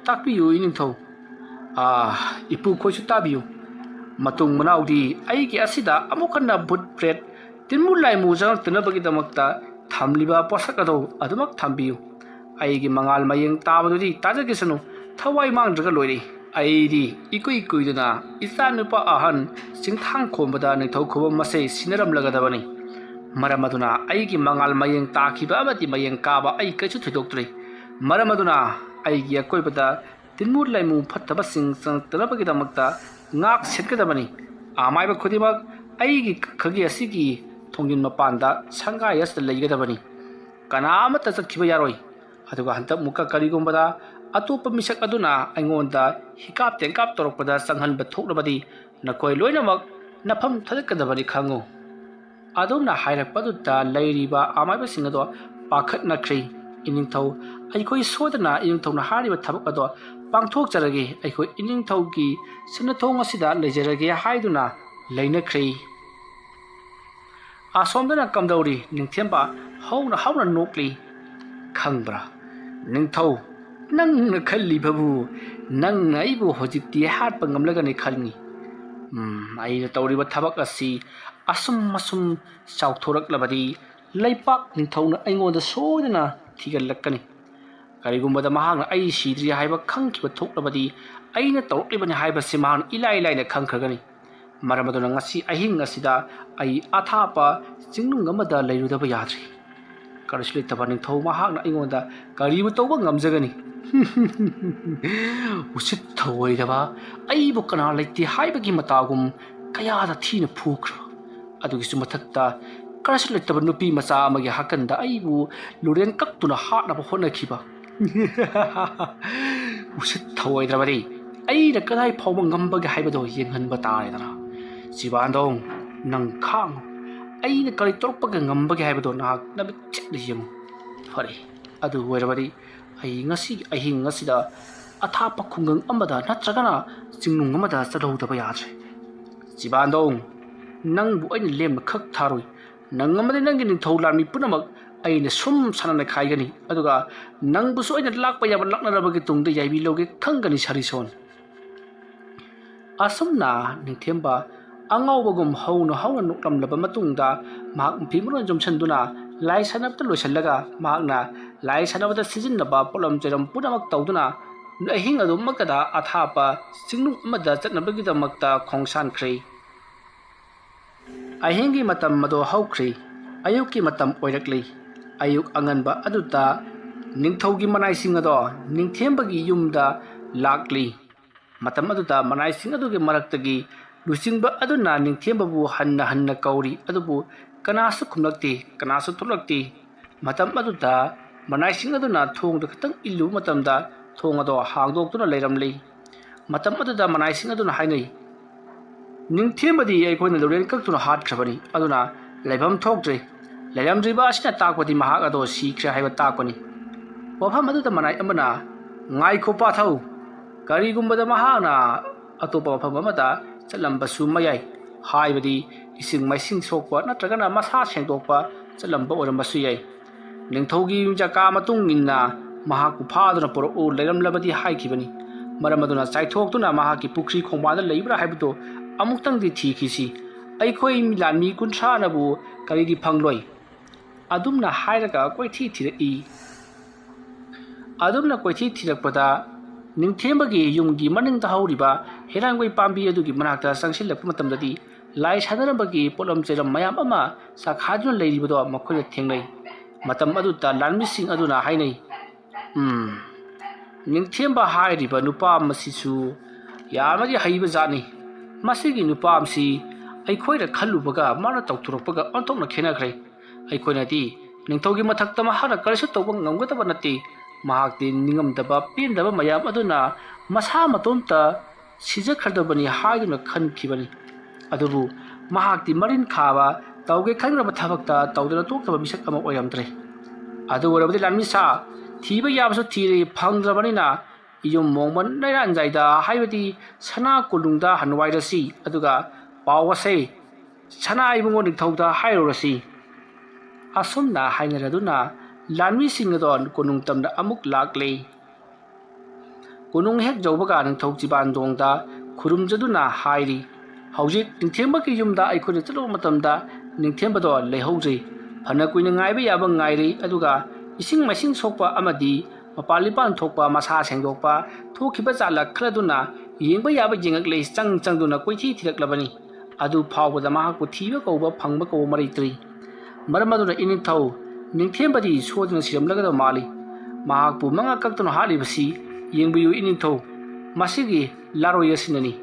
ꯇꯥꯛꯄꯤꯌꯨ ꯏꯅꯤꯡꯊꯧ ꯏꯄꯨꯈꯣꯏꯁꯨ ꯇꯥꯕꯤꯌꯨ ꯃꯇꯨꯡ ꯃꯅꯥꯎꯗꯤ ꯑꯩꯒꯤ ꯑꯁꯤꯗ ꯑꯃꯨꯛ ꯍꯟꯅ ꯚꯨꯠ ꯄ꯭ꯔꯦꯠ ꯇꯤꯟꯃꯨ ꯂꯥꯏꯃꯨ ꯆꯪꯉꯛꯇꯅꯕꯒꯤꯗꯃꯛꯇ ꯊꯝꯂꯤꯕ ꯄꯣꯠꯁꯛ ꯑꯗꯨ ꯑꯗꯨꯃꯛ ꯊꯝꯕꯤꯌꯨ ꯑꯩꯒꯤ ꯃꯉꯥꯜ ꯃꯌꯦꯡ ꯇꯥꯕꯗꯨꯗꯤ ꯇꯥꯖꯒꯤꯁꯅꯨ ꯊꯋꯥꯏ ꯃꯥꯡꯗ꯭ꯔꯒ ꯂꯣꯏꯔꯦ ꯑꯩꯗꯤ ꯏꯀꯨꯏ ꯀꯨꯏꯗꯅ ꯏꯆꯥꯅꯨꯄꯥ ꯑꯍꯟ ꯆꯤꯡꯊꯥꯡ ꯈꯣꯝꯕꯗ ꯅꯤꯡꯊꯧ ꯈꯨꯕꯝ ꯑꯁꯤ ꯁꯤꯟꯅꯔꯝꯂꯒꯗꯕꯅꯤ ꯃꯔꯝ ꯑꯗꯨꯅ ꯑꯩꯒꯤ ꯃꯉꯥꯜ ꯃꯌꯦꯡ ꯇꯥꯈꯤꯕ ꯑꯃꯗꯤ ꯃꯌꯦꯡ ꯀꯥꯕ ꯑꯩ ꯀꯩꯁꯨ ꯊꯣꯏꯗꯣꯛꯇ꯭ꯔꯤ ꯃꯔꯝ ꯑꯗꯨꯅ ꯑꯩꯒꯤ ꯑꯀꯣꯏꯕꯗ ꯇꯤꯟꯃꯨ ꯂꯩꯃꯨ ꯐꯠꯇꯕꯁꯤꯡ ꯆꯪꯉꯛꯇꯅꯕꯒꯤꯗꯃꯛꯇ ꯉꯥꯛ ꯁꯦꯠꯀꯗꯕꯅꯤ ꯑꯃꯥꯏꯕ ꯈꯨꯗꯤꯡꯃꯛ ꯑꯩꯒꯤ ꯈꯒꯤ ꯑꯁꯤꯒꯤ ꯊꯣꯡꯖꯤꯟ ꯃꯄꯥꯟꯗ ꯁꯪꯒꯥꯏ ꯑꯁꯤꯗ ꯂꯩꯒꯗꯕꯅꯤ ꯀꯅꯥ ꯑꯃꯠꯇ ꯆꯠꯈꯤꯕ ꯌꯥꯔꯣꯏ ꯑꯗꯨꯒ ꯍꯟꯇꯛ ꯃꯨꯛꯀ ꯀꯔꯤꯒꯨꯝꯕꯗ ꯑꯇꯣꯞꯄ ꯃꯤꯁꯛ ꯑꯗꯨꯅ ꯑꯩꯉꯣꯟꯗ ꯍꯤꯀꯥꯞ ꯇꯦꯡꯀꯥꯞ ꯇꯧꯔꯛꯄꯗ ꯆꯪꯍꯟꯕ ꯊꯣꯛꯂꯕꯗꯤ ꯅꯈꯣꯏ ꯂꯣꯏꯅꯃꯛ ꯅꯐꯝ ꯊꯥꯗꯠꯀꯗꯕꯅꯤ ꯈꯪꯉꯨ ꯑꯗꯨꯝꯅ ꯍꯥꯏꯔꯛꯄꯗꯨꯗ ꯂꯩꯔꯤꯕ ꯑꯃꯥꯏꯕꯁꯤꯡ ꯑꯗꯣ ꯄꯥꯈꯠꯅꯈ꯭ꯔꯦ ꯏꯅꯤꯡꯊꯧ ꯑꯩꯈꯣꯏ ꯁꯣꯏꯗꯅ ꯏꯅꯤꯡꯊꯧꯅ ꯍꯥꯏꯔꯤꯕ ꯊꯕꯛ ꯑꯗꯣ ꯄꯥꯡꯊꯣꯛꯆꯔꯒꯦ ꯑꯩꯈꯣꯏ ꯏꯅꯤꯡꯊꯧꯒꯤ ꯁꯤꯟꯅꯊꯣꯡ ꯑꯁꯤꯗ ꯂꯩꯖꯔꯒꯦ ꯍꯥꯏꯗꯨꯅ ꯂꯩꯅꯈ꯭ꯔꯦ ꯑꯁꯣꯝꯗꯅ ꯀꯝꯗꯧꯔꯤ ꯅꯤꯡꯊꯦꯝꯕ ꯍꯧꯅ ꯍꯧꯅ ꯅꯣꯛꯂꯤ ꯈꯪꯕ꯭ꯔꯥ ꯅꯤꯡꯊꯧ ꯅꯪꯅ ꯈꯜꯂꯤꯕꯕꯨ ꯅꯪꯅ ꯑꯩꯕꯨ ꯍꯧꯖꯤꯛꯇꯤ ꯍꯥꯠꯄ ꯉꯝꯂꯒꯅꯤ ꯈꯜꯂꯤ ꯑꯩꯅ ꯇꯧꯔꯤꯕ ꯊꯕꯛ ꯑꯁꯤ ꯑꯁꯨꯝ ꯆꯥꯎꯊꯣꯔꯛꯂꯕꯗꯤ ꯂꯩꯄꯥꯛ ꯅꯤꯡꯊꯧꯅ ꯑꯩꯉꯣꯟꯗ ꯁꯣꯏꯗꯅ ꯊꯤꯒꯠꯂꯛꯀꯅꯤ ꯀꯔꯤꯒꯨꯝꯕꯗ ꯃꯍꯥꯛꯅ ꯑꯩ ꯁꯤꯗ꯭ꯔꯤ ꯍꯥꯏꯕ ꯈꯪꯈꯤꯕ ꯊꯣꯛꯂꯕꯗꯤ ꯑꯩꯅ ꯇꯧꯔꯛꯂꯤꯕꯅꯤ ꯍꯥꯏꯕꯁꯤ ꯃꯍꯥꯛꯅ ꯏꯂꯥꯏ ꯂꯥꯏꯅ ꯈꯪꯈ꯭ꯔꯒꯅꯤ ꯃꯔꯝ ꯑꯗꯨꯅ ꯉꯁꯤ ꯑꯍꯤꯡ ꯑꯁꯤꯗ ꯑꯩ ꯑꯊꯥꯞꯄ ꯆꯤꯡꯅꯨꯡ ꯑꯃꯗ ꯂꯩꯔꯨꯗꯕ ꯌꯥꯗ꯭ꯔꯤ ꯀꯔꯤꯁꯨ ꯂꯩꯇꯕ ꯅꯤꯡꯊꯧ ꯃꯍꯥꯛꯅ ꯑꯩꯉꯣꯟꯗ ꯀꯔꯤꯕꯨ ꯇꯧꯕ ꯉꯝꯖꯒꯅꯤ ꯎꯁꯤꯠ ꯊꯑꯣꯏꯗꯕ ꯑꯩꯕꯨ ꯀꯅꯥ ꯂꯩꯇꯦ ꯍꯥꯏꯕꯒꯤ ꯃꯇꯥꯒꯨꯝ ꯀꯌꯥꯗ ꯊꯤꯅ ꯐꯨꯈ꯭ꯔꯕ ꯑꯗꯨꯒꯤꯁꯨ ꯃꯊꯛꯇ ꯀꯔꯤꯁꯨ ꯂꯩꯇꯕ ꯅꯨꯄꯤ ꯃꯆꯥ ꯑꯃꯒꯤ ꯍꯥꯀꯟꯗ ꯑꯩꯕꯨ ꯂꯨꯔꯦꯟ ꯀꯛꯇꯨꯅ ꯍꯥꯠꯅꯕ ꯍꯣꯠꯅꯈꯤꯕ ꯎꯁꯤꯠ ꯊꯑꯣꯏꯗ꯭ꯔꯕꯗꯤ ꯑꯩꯅ ꯀꯗꯥꯏ ꯐꯥꯎꯕ ꯉꯝꯕꯒꯦ ꯍꯥꯏꯕꯗꯣ ꯌꯦꯡꯍꯟꯕ ꯇꯥꯔꯦꯗꯅ ꯁꯤꯕꯥꯟꯗꯣꯡ ꯅꯪ ꯈꯥꯡꯉꯨ ꯑꯩꯅ ꯀꯔꯤ ꯇꯧꯔꯛꯄꯒ ꯉꯝꯕꯒꯦ ꯍꯥꯏꯕꯗꯣ ꯅꯍꯥꯛ ꯅꯃꯤꯠ ꯆꯦꯠꯅ ꯌꯦꯡꯉꯨ ꯐꯔꯦ ꯑꯗꯨ ꯑꯣꯏꯔꯕꯗꯤ ꯑꯩ ꯉꯁꯤꯒꯤ ꯑꯍꯤꯡ ꯑꯁꯤꯗ ꯑꯊꯥꯞꯄ ꯈꯨꯡꯒꯪ ꯑꯃꯗ ꯅꯠꯇ꯭ꯔꯒꯅ ꯆꯤꯡꯅꯨꯡ ꯑꯃꯗ ꯆꯠꯍꯧꯗꯕ ꯌꯥꯗ꯭ꯔꯦ ꯁꯤꯕꯥꯟꯗꯣꯡ ꯅꯪꯕꯨ ꯑꯩꯅ ꯂꯦꯝꯅ ꯈꯛ ꯊꯥꯔꯣꯏ ꯅꯪ ꯑꯃꯗꯤ ꯅꯪꯒꯤ ꯅꯤꯡꯊꯧ ꯂꯥꯟꯃꯤ ꯄꯨꯝꯅꯃꯛ ꯑꯩꯅ ꯁꯨꯝ ꯁꯥꯟꯅꯅ ꯈꯥꯏꯒꯅꯤ ꯑꯗꯨꯒ ꯅꯪꯕꯨꯁꯨ ꯑꯩꯅ ꯂꯥꯛꯄ ꯌꯥꯕ ꯂꯥꯛꯅꯔꯕꯒꯤ ꯇꯨꯡꯗ ꯌꯥꯏꯕꯤ ꯂꯧꯒꯦ ꯈꯪꯒꯅꯤ ꯁꯥꯔꯤꯁꯣꯟ ꯑꯁꯨꯝꯅ ꯅꯤꯡꯊꯦꯝꯕ ꯑꯉꯥꯎꯕꯒꯨꯝ ꯍꯧꯅ ꯍꯧꯅ ꯅꯣꯛꯂꯝꯂꯕ ꯃꯇꯨꯡꯗ ꯃꯍꯥꯛ ꯐꯤꯃꯔꯣꯟ ꯌꯣꯝꯁꯤꯟꯗꯨꯅ ꯂꯥꯏ ꯁꯥꯟꯅꯕꯗ ꯂꯣꯏꯁꯤꯜꯂꯒ ꯃꯍꯥꯛꯅ ꯂꯥꯏ ꯁꯥꯟꯅꯕꯗ ꯁꯤꯖꯤꯟꯅꯕ ꯄꯣꯠꯂꯝ ꯆꯩꯔꯝ ꯄꯨꯝꯅꯃꯛ ꯇꯧꯗꯨꯅ ꯑꯍꯤꯡ ꯑꯗꯨꯃꯛꯇꯗ ꯑꯊꯥꯞꯄ ꯆꯤꯡꯅꯨꯡ ꯑꯃꯗ ꯆꯠꯅꯕꯒꯤꯗꯃꯛꯇ ꯈꯣꯡꯁꯥꯟꯈ꯭ꯔꯦ ꯑꯍꯤꯡꯒꯤ ꯃꯇꯝ ꯃꯗꯣ ꯍꯧꯈ꯭ꯔꯦ ꯑꯌꯨꯛꯀꯤ ꯃꯇꯝ ꯑꯣꯏꯔꯛꯂꯤ ꯑꯌꯨꯛ ꯑꯉꯟꯕ ꯑꯗꯨꯗ ꯅꯤꯡꯊꯧꯒꯤ ꯃꯅꯥꯏꯁꯤꯡ ꯑꯗꯣ ꯅꯤꯡꯊꯦꯝꯕꯒꯤ ꯌꯨꯝꯗ ꯂꯥꯛꯂꯤ ꯃꯇꯝ ꯑꯗꯨꯗ ꯃꯅꯥꯏꯁꯤꯡ ꯑꯗꯨꯒꯤ ꯃꯔꯛꯇꯒꯤ ꯂꯨꯆꯤꯡꯕ ꯑꯗꯨꯅ ꯅꯤꯡꯊꯦꯝꯕꯕꯨ ꯍꯟꯅ ꯍꯟꯅ ꯀꯧꯔꯤ ꯑꯗꯨꯕꯨ ꯀꯅꯥꯁꯨ ꯈꯨꯝꯂꯛꯇꯦ ꯀꯅꯥꯁꯨ ꯊꯣꯛꯂꯛꯇꯦ ꯃꯇꯝ ꯑꯗꯨꯗ ꯃꯅꯥꯏꯁꯤꯡ ꯑꯗꯨꯅ ꯊꯣꯡꯗ ꯈꯤꯇꯪ ꯏꯜꯂꯨꯕ ꯃꯇꯝꯗ ꯊꯣꯡ ꯑꯗꯣ ꯍꯥꯡꯗꯣꯛꯇꯨꯅ ꯂꯩꯔꯝꯂꯤ ꯃꯇꯝ ꯑꯗꯨꯗ ꯃꯅꯥꯏꯁꯤꯡ ꯑꯗꯨꯅ ꯍꯥꯏꯅꯩ ꯅꯤꯡꯊꯦꯝꯕꯗꯤ ꯑꯩꯈꯣꯏꯅ ꯂꯣꯔꯦꯟ ꯀꯛꯇꯨꯅ ꯍꯥꯠꯈ꯭ꯔꯕꯅꯤ ꯑꯗꯨꯅ ꯂꯩꯐꯝ ꯊꯣꯛꯇ꯭ꯔꯦ ꯂꯩꯔꯝꯗ꯭ꯔꯤꯕ ꯑꯁꯤꯅ ꯇꯥꯛꯄꯗꯤ ꯃꯍꯥꯛ ꯑꯗꯣ ꯁꯤꯈ꯭ꯔꯦ ꯍꯥꯏꯕ ꯇꯥꯛꯄꯅꯤ ꯋꯥꯐꯝ ꯑꯗꯨꯗ ꯃꯅꯥꯏ ꯑꯃꯅ ꯉꯥꯏꯈꯣ ꯄꯥꯊꯧ ꯀꯔꯤꯒꯨꯝꯕꯗ ꯃꯍꯥꯛꯅ ꯑꯇꯣꯞꯄ ꯃꯐꯝ ꯑꯃꯗ ꯆꯠꯂꯝꯕꯁꯨ ꯃꯌꯥꯏ ꯍꯥꯏꯕꯗꯤ ꯏꯁꯤꯡ ꯃꯥꯏꯁꯤꯡ ꯁꯣꯛꯄ ꯅꯠꯇ꯭ꯔꯒꯅ ꯃꯁꯥ ꯁꯦꯡꯗꯣꯛꯄ ꯆꯠꯂꯝꯕ ꯑꯣꯏꯔꯝꯕꯁꯨ ꯌꯥꯏ ꯅꯤꯡꯊꯧꯒꯤ ꯖꯀꯥ ꯃꯇꯨꯡ ꯏꯟꯅ ꯃꯍꯥꯛꯄꯨ ꯐꯥꯗꯨꯅ ꯄꯨꯔꯛꯎ ꯂꯩꯔꯝꯂꯕꯗꯤ ꯍꯥꯏꯈꯤꯕꯅꯤ ꯃꯔꯝ ꯑꯗꯨꯅ ꯆꯥꯏꯊꯣꯛꯇꯨꯅ ꯃꯍꯥꯛꯀꯤ ꯄꯨꯈ꯭ꯔꯤ ꯈꯣꯡꯕꯥꯟꯗ ꯂꯩꯕ꯭ꯔꯥ ꯍꯥꯏꯕꯗꯨ ꯑꯃꯨꯛꯇꯪꯗꯤ ꯊꯤꯈꯤꯁꯤ ꯑꯩꯈꯣꯏ ꯂꯥꯟꯃꯤ 30ꯅꯕꯨ ꯀꯔꯤꯒꯤ ꯐꯪꯂꯣꯏ ꯑꯗꯨꯝꯅ ꯍꯥꯏꯔꯒ ꯀꯣꯏꯊꯤ ꯊꯤꯔꯛꯏ ꯑꯗꯨꯝꯅ ꯀꯣꯏꯊꯤ ꯊꯤꯔꯛꯄꯗ ꯅꯤꯡꯊꯦꯝꯕꯒꯤ ꯌꯨꯝꯒꯤ ꯃꯅꯤꯡꯗ ꯍꯧꯔꯤꯕ ꯍꯩꯔꯥꯡꯒꯣꯏ ꯄꯥꯝꯕꯤ ꯑꯗꯨꯒꯤ ꯃꯅꯥꯛꯇ ꯆꯪꯁꯤꯜꯂꯛꯄ ꯃꯇꯝꯗꯗꯤ ꯂꯥꯏ ꯁꯥꯟꯅꯔꯝꯕꯒꯤ ꯄꯣꯠꯂꯝ ꯆꯩꯔꯝ ꯃꯌꯥꯝ ꯑꯃ ꯆꯥꯈꯥꯏꯗꯨꯅ ꯂꯩꯔꯤꯕꯗꯣ ꯃꯈꯣꯏꯅ ꯊꯦꯡꯅꯩ ꯃꯇꯝ ꯑꯗꯨꯗ ꯂꯥꯟꯃꯤꯁꯤꯡ ꯑꯗꯨꯅ ꯍꯥꯏꯅꯩ ꯅꯤꯡꯊꯦꯝꯕ ꯍꯥꯏꯔꯤꯕ ꯅꯨꯄꯥ ꯃꯁꯤꯁꯨ ꯌꯥꯝꯅꯗꯤ ꯍꯩꯕ ꯖꯥꯠꯅꯤ ꯃꯁꯤꯒꯤ ꯅꯨꯄꯥ ꯑꯃꯁꯤ ꯑꯩꯈꯣꯏꯅ ꯈꯜꯂꯨꯕꯒ ꯃꯥꯅ ꯇꯧꯊꯣꯔꯛꯄꯒ ꯑꯣꯟꯊꯣꯛꯅ ꯈꯦꯠꯅꯈ꯭ꯔꯦ ꯑꯩꯈꯣꯏꯅꯗꯤ ꯅꯤꯡꯊꯧꯒꯤ ꯃꯊꯛꯇ ꯃꯍꯥꯛꯅ ꯀꯔꯤꯁꯨ ꯇꯧꯕ ꯉꯝꯒꯗꯕ ꯅꯠꯇꯦ ꯃꯍꯥꯛꯇꯤ ꯅꯤꯡꯉꯝꯗꯕ ꯄꯦꯟꯗꯕ ꯃꯌꯥꯝ ꯑꯗꯨꯅ ꯃꯁꯥ ꯃꯇꯣꯝꯇ ꯁꯤꯖꯈ꯭ꯔꯗꯕꯅꯤ ꯍꯥꯏꯗꯨꯅ ꯈꯟꯈꯤꯕꯅꯤ ꯑꯗꯨꯕꯨ ꯃꯍꯥꯛꯇꯤ ꯃꯔꯤꯟ ꯈꯥꯕ ꯇꯧꯒꯦ ꯈꯟꯈ꯭ꯔꯕ ꯊꯕꯛꯇ ꯇꯧꯗꯅ ꯇꯣꯛꯇꯕ ꯃꯤꯁꯛ ꯑꯃ ꯑꯣꯏꯔꯝꯗ꯭ꯔꯦ ꯑꯗꯨ ꯑꯣꯏꯔꯕꯗꯤ ꯂꯥꯟꯃꯤꯁꯥ ꯊꯤꯕ ꯌꯥꯕꯁꯨ ꯊꯤꯔꯦ ꯐꯪꯗ꯭ꯔꯕꯅꯤ나 ꯌꯨꯝ ꯃꯣꯡꯕ ꯅꯩꯔꯥꯟꯖꯥꯏꯗ ꯍꯥꯏꯕꯗꯤ ꯁꯅꯥ ꯀꯣꯅꯨꯡꯗ ꯍꯟꯋꯥꯏꯔꯁꯤ ꯑꯗꯨꯒ ꯄꯥꯎ ꯑꯁꯦ ꯁꯅꯥ ꯏꯕꯨꯡꯉꯣ ꯅꯤꯡꯊꯧꯗ ꯍꯥꯏꯔꯨꯔꯁꯤ ꯑꯁꯨꯝꯅ ꯍꯥꯏꯅꯔꯗꯨꯅ ꯂꯥꯟꯃꯤꯁꯤꯡ ꯑꯗꯣ ꯀꯣꯅꯨꯡ ꯇꯝꯗ ꯑꯃꯨꯛ ꯂꯥꯛꯂꯦ ꯀꯣꯅꯨꯡ ꯍꯦꯛ ꯌꯧꯕꯒ ꯅꯤꯡꯊꯧ ꯆꯤꯕꯥꯟꯗꯣꯡꯗ ꯈꯨꯔꯨꯝꯖꯗꯨꯅ ꯍꯥꯏꯔꯤ ꯍꯧꯖꯤꯛ ꯅꯤꯡꯊꯦꯝꯕꯒꯤ ꯌꯨꯝꯗ ꯑꯩꯈꯣꯏꯅ ꯆꯠꯂꯨꯕ ꯃꯇꯝꯗ ꯅꯤꯡꯊꯦꯝꯕꯗꯣ ꯂꯩꯍꯧꯗ꯭ꯔꯦ ꯐꯅ ꯀꯨꯏꯅ ꯉꯥꯏꯕ ꯌꯥꯕ ꯉꯥꯏꯔꯤ ꯑꯗꯨꯒ ꯏꯁꯤꯡ ꯃꯥꯏꯁꯤꯡ ꯁꯣꯛꯄ ꯑꯃꯗꯤ ꯃꯄꯥꯟ ꯂꯤꯄꯥꯟ ꯊꯣꯛꯄ ꯃꯁꯥ ꯁꯦꯡꯗꯣꯛꯄ ꯊꯣꯛꯈꯤꯕ ꯖꯥꯠꯂ ꯈꯜꯂꯗꯨꯅ ꯌꯦꯡꯕ ꯌꯥꯕ ꯌꯦꯡꯉꯛꯂꯦ ꯆꯪꯗꯨꯅ ꯀꯣꯏꯊꯤ ꯊꯤꯔꯛꯂꯕꯅꯤ ꯑꯗꯨ ꯐꯥꯎꯕꯗ ꯃꯍꯥꯛꯄꯨ ꯊꯤꯕ ꯀꯧꯕ ꯐꯪꯕ ꯀꯧꯕ ꯃꯔꯩꯇ꯭ꯔꯤ ꯃꯔꯝ ꯑꯗꯨꯅ ꯏꯅꯤꯡꯊꯧ ꯅꯤꯡꯊꯦꯝꯕꯗꯤ ꯁꯣꯏꯗꯅ ꯁꯤꯔꯝꯂꯒꯗꯕ ꯃꯥꯜꯂꯤ ꯃꯍꯥꯛꯄꯨ ꯃꯉꯥ ꯀꯛꯇꯨꯅ ꯍꯥꯠꯂꯤꯕꯁꯤ ꯌꯦꯡꯕꯤꯌꯨ ꯏꯅꯤꯡꯊꯧ ꯃꯁꯤꯒꯤ ꯂꯥꯔꯣꯏ ꯑꯁꯤꯅꯅꯤ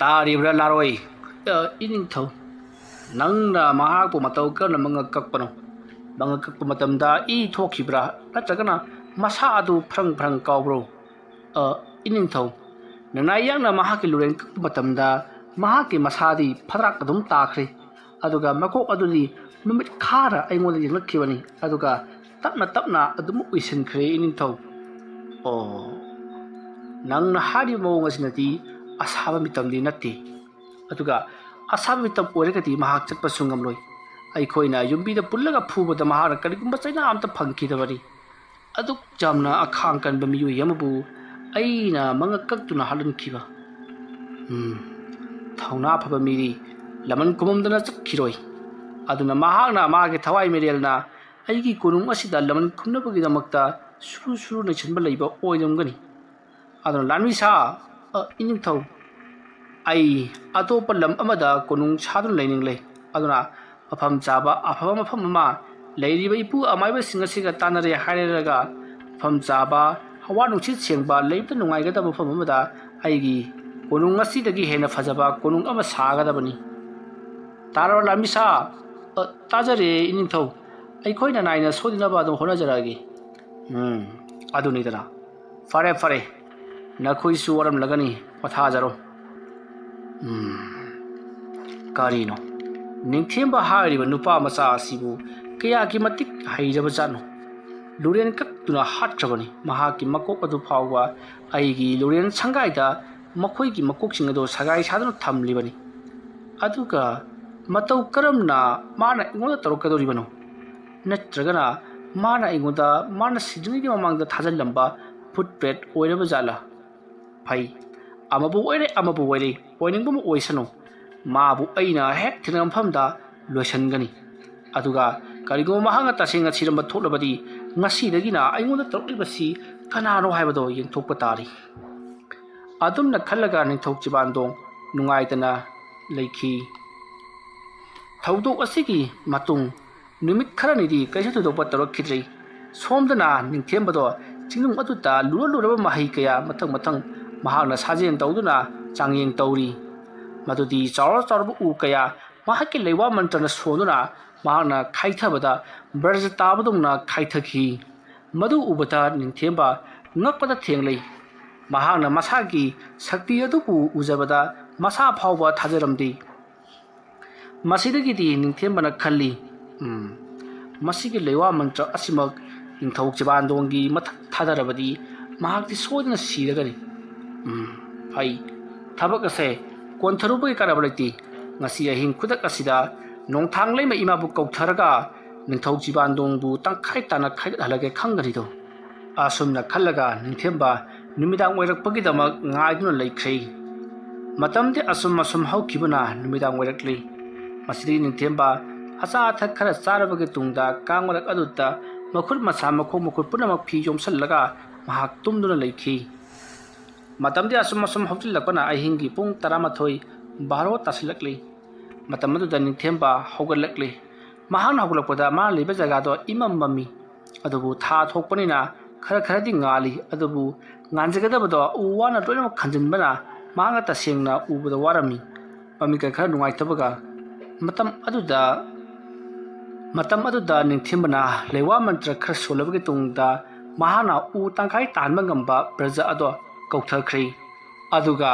ꯇꯥꯔꯤꯕ꯭ꯔꯥ ꯂꯥꯔꯣꯏ ꯏꯅꯤꯡꯊꯧ ꯅꯪꯅ ꯃꯍꯥꯛꯄꯨ ꯃꯇꯧ ꯀꯔꯝꯅ ꯃꯉꯛ ꯀꯛꯄꯅꯣ ꯃꯉꯛ ꯀꯛꯄ ꯃꯇꯝꯗ ꯏ ꯊꯣꯛꯈꯤꯕ꯭ꯔꯥ ꯅꯠꯇ꯭ꯔꯒꯅ ꯃꯁꯥ ꯑꯗꯨ ꯐ꯭ꯔꯪ ꯐ꯭ꯔꯪ ꯀꯥꯎꯕ꯭ꯔꯣ ꯏꯅꯤꯡꯊꯧ ꯅꯅꯥꯏ ꯌꯥꯛꯅ ꯃꯍꯥꯛꯀꯤ ꯂꯨꯔꯦꯟ ꯀꯛꯄ ꯃꯇꯝꯗ ꯃꯍꯥꯛꯀꯤ ꯃꯁꯥꯗꯤ ꯐꯗ꯭ꯔꯥꯛ ꯑꯗꯨꯝ ꯇꯥꯈ꯭ꯔꯦ ꯑꯗꯨꯒ ꯃꯀꯣꯛ ꯑꯗꯨꯗꯤ ꯅꯨꯃꯤꯠ ꯈꯥꯔ ꯑꯩꯉꯣꯟꯗ ꯌꯦꯡꯂꯛꯈꯤꯕꯅꯤ ꯑꯗꯨꯒ ꯇꯞꯅ ꯇꯞꯅ ꯑꯗꯨꯝ ꯎꯏꯁꯤꯟꯈ꯭ꯔꯦ ꯏꯅꯤꯡꯊꯧ ꯅꯪꯅ ꯍꯥꯏꯔꯤꯕ ꯃꯑꯣꯡ ꯑꯁꯤꯅꯗꯤ ꯑꯁꯥꯕ ꯃꯤꯇꯝꯗꯤ ꯅꯠꯇꯦ ꯑꯗꯨꯒ ꯑꯁꯥꯕ ꯃꯤꯇꯝ ꯑꯣꯏꯔꯒꯗꯤ ꯃꯍꯥꯛ ꯆꯠꯄꯁꯨ ꯉꯝꯂꯣꯏ ꯑꯩꯈꯣꯏꯅ ꯌꯨꯝꯕꯤꯗ ꯄꯨꯜꯂꯒ ꯐꯨꯕꯗ ꯃꯍꯥꯛꯅ ꯀꯔꯤꯒꯨꯝꯕ ꯆꯩꯅꯥ ꯑꯝꯇ ꯐꯪꯈꯤꯗꯕꯅꯤ ꯑꯗꯨꯛ ꯌꯥꯝꯅ ꯑꯈꯥꯡ ꯀꯟꯕ ꯃꯤꯑꯣꯏ ꯑꯃꯕꯨ ꯑꯩꯅ ꯃꯉꯛ ꯀꯛꯇꯨꯅ ꯍꯥꯠꯍꯟꯈꯤꯕ ꯊꯧꯅꯥ ꯐꯕ ꯃꯤꯗꯤ ꯂꯃꯟ ꯈꯨꯃꯝꯗꯅ ꯆꯠꯈꯤꯔꯣꯏ ꯑꯗꯨꯅ ꯃꯍꯥꯛꯅ ꯃꯥꯒꯤ ꯊꯋꯥꯏ ꯃꯤꯔꯦꯜꯅ ꯑꯩꯒꯤ ꯀꯣꯅꯨꯡ ꯑꯁꯤꯗ ꯂꯃꯟ ꯈꯨꯝꯅꯕꯒꯤꯗꯃꯛꯇ ꯁꯨꯔꯨ ꯁꯨꯔꯨ ꯅꯩꯁꯤꯟꯕ ꯂꯩꯕ ꯑꯣꯏꯔꯝꯒꯅꯤ ꯑꯗꯨꯅ ꯂꯥꯟꯃꯤꯁꯥ ꯏꯅꯤꯡꯊꯧ ꯑꯩ ꯑꯇꯣꯞꯄ ꯂꯝ ꯑꯃꯗ ꯀꯣꯅꯨꯡ ꯁꯥꯗꯨꯅ ꯂꯩꯅꯤꯡꯂꯦ ꯑꯗꯨꯅ ꯃꯐꯝ ꯆꯥꯕ ꯑꯐꯕ ꯃꯐꯝ ꯑꯃ ꯂꯩꯔꯤꯕ ꯏꯄꯨ ꯑꯃꯥꯏꯕꯁꯤꯡ ꯑꯁꯤꯒ ꯇꯥꯟꯅꯔꯦ ꯍꯥꯏꯔꯒ ꯃꯐꯝ ꯆꯥꯕ ꯍꯋꯥ ꯅꯨꯡꯁꯤꯠ ꯁꯦꯡꯕ ꯂꯩꯕꯗ ꯅꯨꯡꯉꯥꯏꯒꯗꯕ ꯃꯐꯝ ꯑꯃꯗ ꯑꯩꯒꯤ ꯀꯣꯅꯨꯡ ꯑꯁꯤꯗꯒꯤ ꯍꯦꯟꯅ ꯐꯖꯕ ꯀꯣꯅꯨꯡ ꯑꯃ ꯁꯥꯒꯗꯕꯅꯤ ꯇꯥꯔꯕ ꯂꯥꯟꯃꯤꯁꯥ ꯇꯥꯖꯔꯦ ꯏꯅꯤꯡꯊꯧ ꯑꯩꯈꯣꯏꯅ ꯅꯥꯏꯅ ꯁꯣꯏꯗꯅꯕ ꯑꯗꯨꯝ ꯍꯣꯠꯅꯖꯔꯛꯑꯒꯦ ꯑꯗꯨꯅꯤꯗꯅ ꯐꯔꯦ ꯐꯔꯦ ꯅꯈꯣꯏꯁꯨ ꯋꯥꯔꯝꯂꯒꯅꯤ ꯄꯣꯊꯥꯖꯔꯣ ꯀꯔꯤꯅꯣ ꯅꯤꯡꯊꯦꯝꯕ ꯍꯥꯏꯔꯤꯕ ꯅꯨꯄꯥ ꯃꯆꯥ ꯑꯁꯤꯕꯨ ꯀꯌꯥꯒꯤ ꯃꯇꯤꯛ ꯍꯩꯔꯕꯖꯥꯠꯅꯣ ꯂꯨꯔꯦꯟ ꯀꯛꯇꯨꯅ ꯍꯥꯠꯈ꯭ꯔꯕꯅꯤ ꯃꯍꯥꯛꯀꯤ ꯃꯀꯣꯛ ꯑꯗꯨ ꯐꯥꯎꯕ ꯑꯩꯒꯤ ꯂꯨꯔꯦꯟ ꯁꯪꯒꯥꯏꯗ ꯃꯈꯣꯏꯒꯤ ꯃꯀꯣꯛꯁꯤꯡ ꯑꯗꯨ ꯁꯒꯥꯏ ꯁꯥꯗꯨꯅ ꯊꯝꯂꯤꯕꯅꯤ ꯑꯗꯨꯒ ꯃꯇꯧ ꯀꯔꯝꯅ ꯃꯥꯅ ꯑꯩꯉꯣꯟꯗ ꯇꯧꯔꯛꯀꯗꯧꯔꯤꯕꯅꯣ ꯅꯠꯇ꯭ꯔꯒꯅ ꯃꯥꯅ ꯑꯩꯉꯣꯟꯗ ꯃꯥꯅ ꯁꯤꯗ꯭ꯔꯤꯉꯩꯒꯤ ꯃꯃꯥꯡꯗ ꯊꯥꯖꯤꯜꯂꯝꯕ ꯐꯨꯠ ꯄ꯭ꯔꯦꯠ ꯑꯣꯏꯔꯕ ꯖꯥꯠꯂꯥ ꯐꯩ ꯑꯃꯕꯨ ꯑꯣꯏꯔꯦ ꯑꯃꯕꯨ ꯑꯣꯏꯔꯦ ꯑꯣꯏꯅꯤꯡꯕ ꯑꯃ ꯑꯣꯏꯁꯅꯨ ꯃꯥꯕꯨ ꯑꯩꯅ ꯍꯦꯛ ꯊꯦꯡꯅꯕ ꯃꯐꯝꯗ ꯂꯣꯏꯁꯤꯟꯒꯅꯤ ꯑꯗꯨꯒ ꯀꯔꯤꯒꯨꯝꯕ ꯃꯍꯥꯛꯅ ꯇꯁꯦꯡꯅ ꯁꯤꯔꯝꯕ ꯊꯣꯛꯂꯕꯗꯤ ꯉꯁꯤꯗꯒꯤꯅ ꯑꯩꯉꯣꯟꯗ ꯇꯧꯔꯛꯂꯤꯕꯁꯤ ꯀꯅꯥꯅꯣ ꯍꯥꯏꯕꯗꯣ ꯌꯦꯡꯊꯣꯛꯄ ꯇꯥꯔꯤ ꯑꯗꯨꯝꯅ ꯈꯜꯂꯒ ꯅꯤꯡꯊꯧ ꯆꯤꯕꯥꯟꯗꯣꯡ ꯅꯨꯡꯉꯥꯏꯇꯅ ꯂꯩꯈꯤ꯫ ꯊꯧꯗꯣꯛ ꯑꯁꯤꯒꯤ ꯃꯇꯨꯡ ꯅꯨꯃꯤꯠ ꯈꯔꯅꯤꯗꯤ ꯀꯩꯁꯨ ꯊꯣꯏꯗꯣꯛꯄ ꯇꯧꯔꯛꯈꯤꯗ꯭ꯔꯦ꯫ ꯁꯣꯝꯗꯅ ꯅꯤꯡꯊꯦꯝꯕꯗꯣ ꯆꯤꯡꯅꯨꯡ ꯑꯗꯨꯗ ꯂꯨꯔꯕ ꯃꯍꯩ ꯀꯌꯥ ꯃꯊꯪ ꯃꯍꯥꯛꯅ ꯁꯥꯖꯦꯜ ꯇꯧꯗꯨꯅ ꯆꯥꯡꯌꯦꯡ ꯇꯧꯔꯤ꯫ ꯃꯗꯨꯗꯤ ꯆꯥꯎꯔꯕ ꯎ ꯀꯌꯥ ꯃꯍꯥꯛꯀꯤ ꯂꯩꯋꯥ ꯃꯟꯇ꯭ꯔꯅ ꯁꯣꯟꯗꯨꯅ ꯃꯍꯥꯛꯅ ꯈꯥꯏꯊꯕꯗ ꯕ꯭ꯔꯖ ꯇꯥꯕꯗꯧꯅ ꯈꯥꯏꯊꯈꯤ꯫ ꯃꯗꯨ ꯎꯕꯗ ꯅꯤꯡꯊꯦꯝꯕ ꯉꯛꯄꯗ ꯊꯦꯡꯂꯩ꯫ ꯃꯍꯥꯛꯅ ꯃꯁꯥꯒꯤ ꯁꯛꯇꯤ ꯑꯗꯨꯕꯨ ꯎꯖꯕꯗ ꯃꯁꯥ ꯐꯥꯎꯕ ꯊꯥꯖꯔꯝꯗꯦ꯫ ꯃꯁꯤꯗꯒꯤꯗꯤ ꯅꯤꯡꯊꯦꯝꯕꯅ ꯈꯜꯂꯤ, ꯃꯁꯤꯒꯤ ꯂꯩꯋꯥ ꯃꯟꯇ꯭ꯔ ꯑꯁꯤꯃꯛ ꯅꯤꯡꯊꯧ ꯆꯤꯕꯥꯟꯗꯣꯡꯒꯤ ꯃꯊꯛ ꯊꯥꯗꯔꯕꯗꯤ ꯃꯍꯥꯛꯇꯤ ꯁꯣꯏꯗꯅ ꯁꯤꯔꯒꯅꯤ꯫ ꯐꯩ, ꯊꯕꯛ ꯑꯁꯦ ꯀꯣꯟꯊꯔꯨꯕꯒꯤ ꯀꯥꯟꯅꯕ ꯂꯩꯇꯦ꯫ ꯉꯁꯤ ꯑꯍꯤꯡ ꯈꯨꯗꯛ ꯑꯁꯤꯗ ꯅꯣꯡꯊꯥꯡꯂꯩꯃ ꯏꯃꯥꯕꯨ ꯀꯧꯊꯔꯒ ꯅꯤꯡꯊꯧ ꯆꯤꯕꯥꯟꯗꯣꯡꯕꯨ ꯇꯪꯈꯥꯏ ꯇꯥꯅ ꯈꯥꯏꯒꯠꯍꯜꯂꯒꯦ ꯈꯪꯒꯅꯤꯗꯣ꯫ ꯑꯁꯨꯝꯅ ꯈꯜꯂꯒ ꯅꯤꯡꯊꯦꯝꯕ ꯅꯨꯃꯤꯗꯥꯡ ꯑꯣꯏꯔꯛꯄꯒꯤꯗꯃꯛ ꯉꯥꯏꯗꯨꯅ ꯂꯩꯈ꯭ꯔꯦ꯫ ꯃꯇꯝꯗꯤ ꯑꯁꯨꯝ ꯍꯧꯈꯤꯕꯅ ꯅꯨꯃꯤꯗꯥꯡ ꯑꯣꯏꯔꯛꯂꯤ꯫ ꯃꯁꯤꯗꯒꯤ ꯅꯤꯡꯊꯦꯝꯕ ꯑꯆꯥ ꯑꯊꯛ ꯈꯔ ꯆꯥꯔꯕꯒꯤ ꯇꯨꯡꯗ ꯀꯥꯡꯃꯔꯛ ꯑꯗꯨꯗ ꯃꯈꯨꯠ ꯃꯁꯥ ꯃꯈꯣꯡ ꯃꯈꯨꯠ ꯄꯨꯝꯅꯃꯛ ꯐꯤ ꯌꯣꯝꯁꯜꯂꯒ ꯃꯍꯥꯛ ꯇꯨꯝꯗꯨꯅ ꯂꯩꯈꯤ꯫ ꯃꯇꯝꯗꯤ ꯑꯁꯨꯝ ꯍꯧꯖꯤꯜꯂꯛꯄꯅ ꯑꯍꯤꯡꯒꯤ ꯄꯨꯡ 12 ꯕꯥꯔꯣ ꯇꯥꯁꯤꯜꯂꯛꯂꯤ꯫ ꯃꯇꯝ ꯑꯗꯨꯗ ꯅꯤꯡꯊꯦꯝꯕ ꯍꯧꯒꯠꯂꯛꯂꯤ꯫ ꯃꯍꯥꯛꯅ ꯍꯧꯒꯠꯂꯛꯄꯗ ꯃꯥꯅ ꯂꯩꯕ ꯖꯒꯥꯗꯣ ꯏꯃꯝ ꯃꯝꯃꯤ꯫ ꯑꯗꯨꯕꯨ ꯊꯥ ꯊꯣꯛꯄꯅꯤꯅ ꯈꯔꯗꯤ ꯉꯥꯜꯂꯤ꯫ ꯑꯗꯨꯕꯨ ꯉꯥꯟꯖꯒꯗꯕꯗꯣ ꯎ ꯋꯥꯅ ꯂꯣꯏꯅꯃꯛ ꯈꯟꯖꯤꯟꯕꯅ ꯃꯍꯥꯛꯅ ꯇꯁꯦꯡꯅ ꯎꯕꯗ ꯋꯥꯔꯝꯃꯤ꯫ ꯃꯃꯤꯠꯀ ꯈꯔ ꯅꯨꯡꯉꯥꯏꯇꯕꯒ ꯃꯇꯝ ꯑꯗꯨꯗ ꯅꯤꯡꯊꯦꯝꯕꯅ ꯂꯩꯋꯥ ꯃꯟꯇ꯭ꯔ ꯈꯔ ꯁꯣꯜꯂꯕꯒꯤ ꯇꯨꯡꯗ ꯃꯍꯥꯛꯅ ꯎ ꯇꯪꯈꯥꯏ ꯇꯥꯍꯟꯕ ꯉꯝꯕ ꯕ꯭ꯔꯖ ꯑꯗꯣ ꯀꯧꯊꯈ꯭ꯔꯦ꯫ ꯑꯗꯨꯒ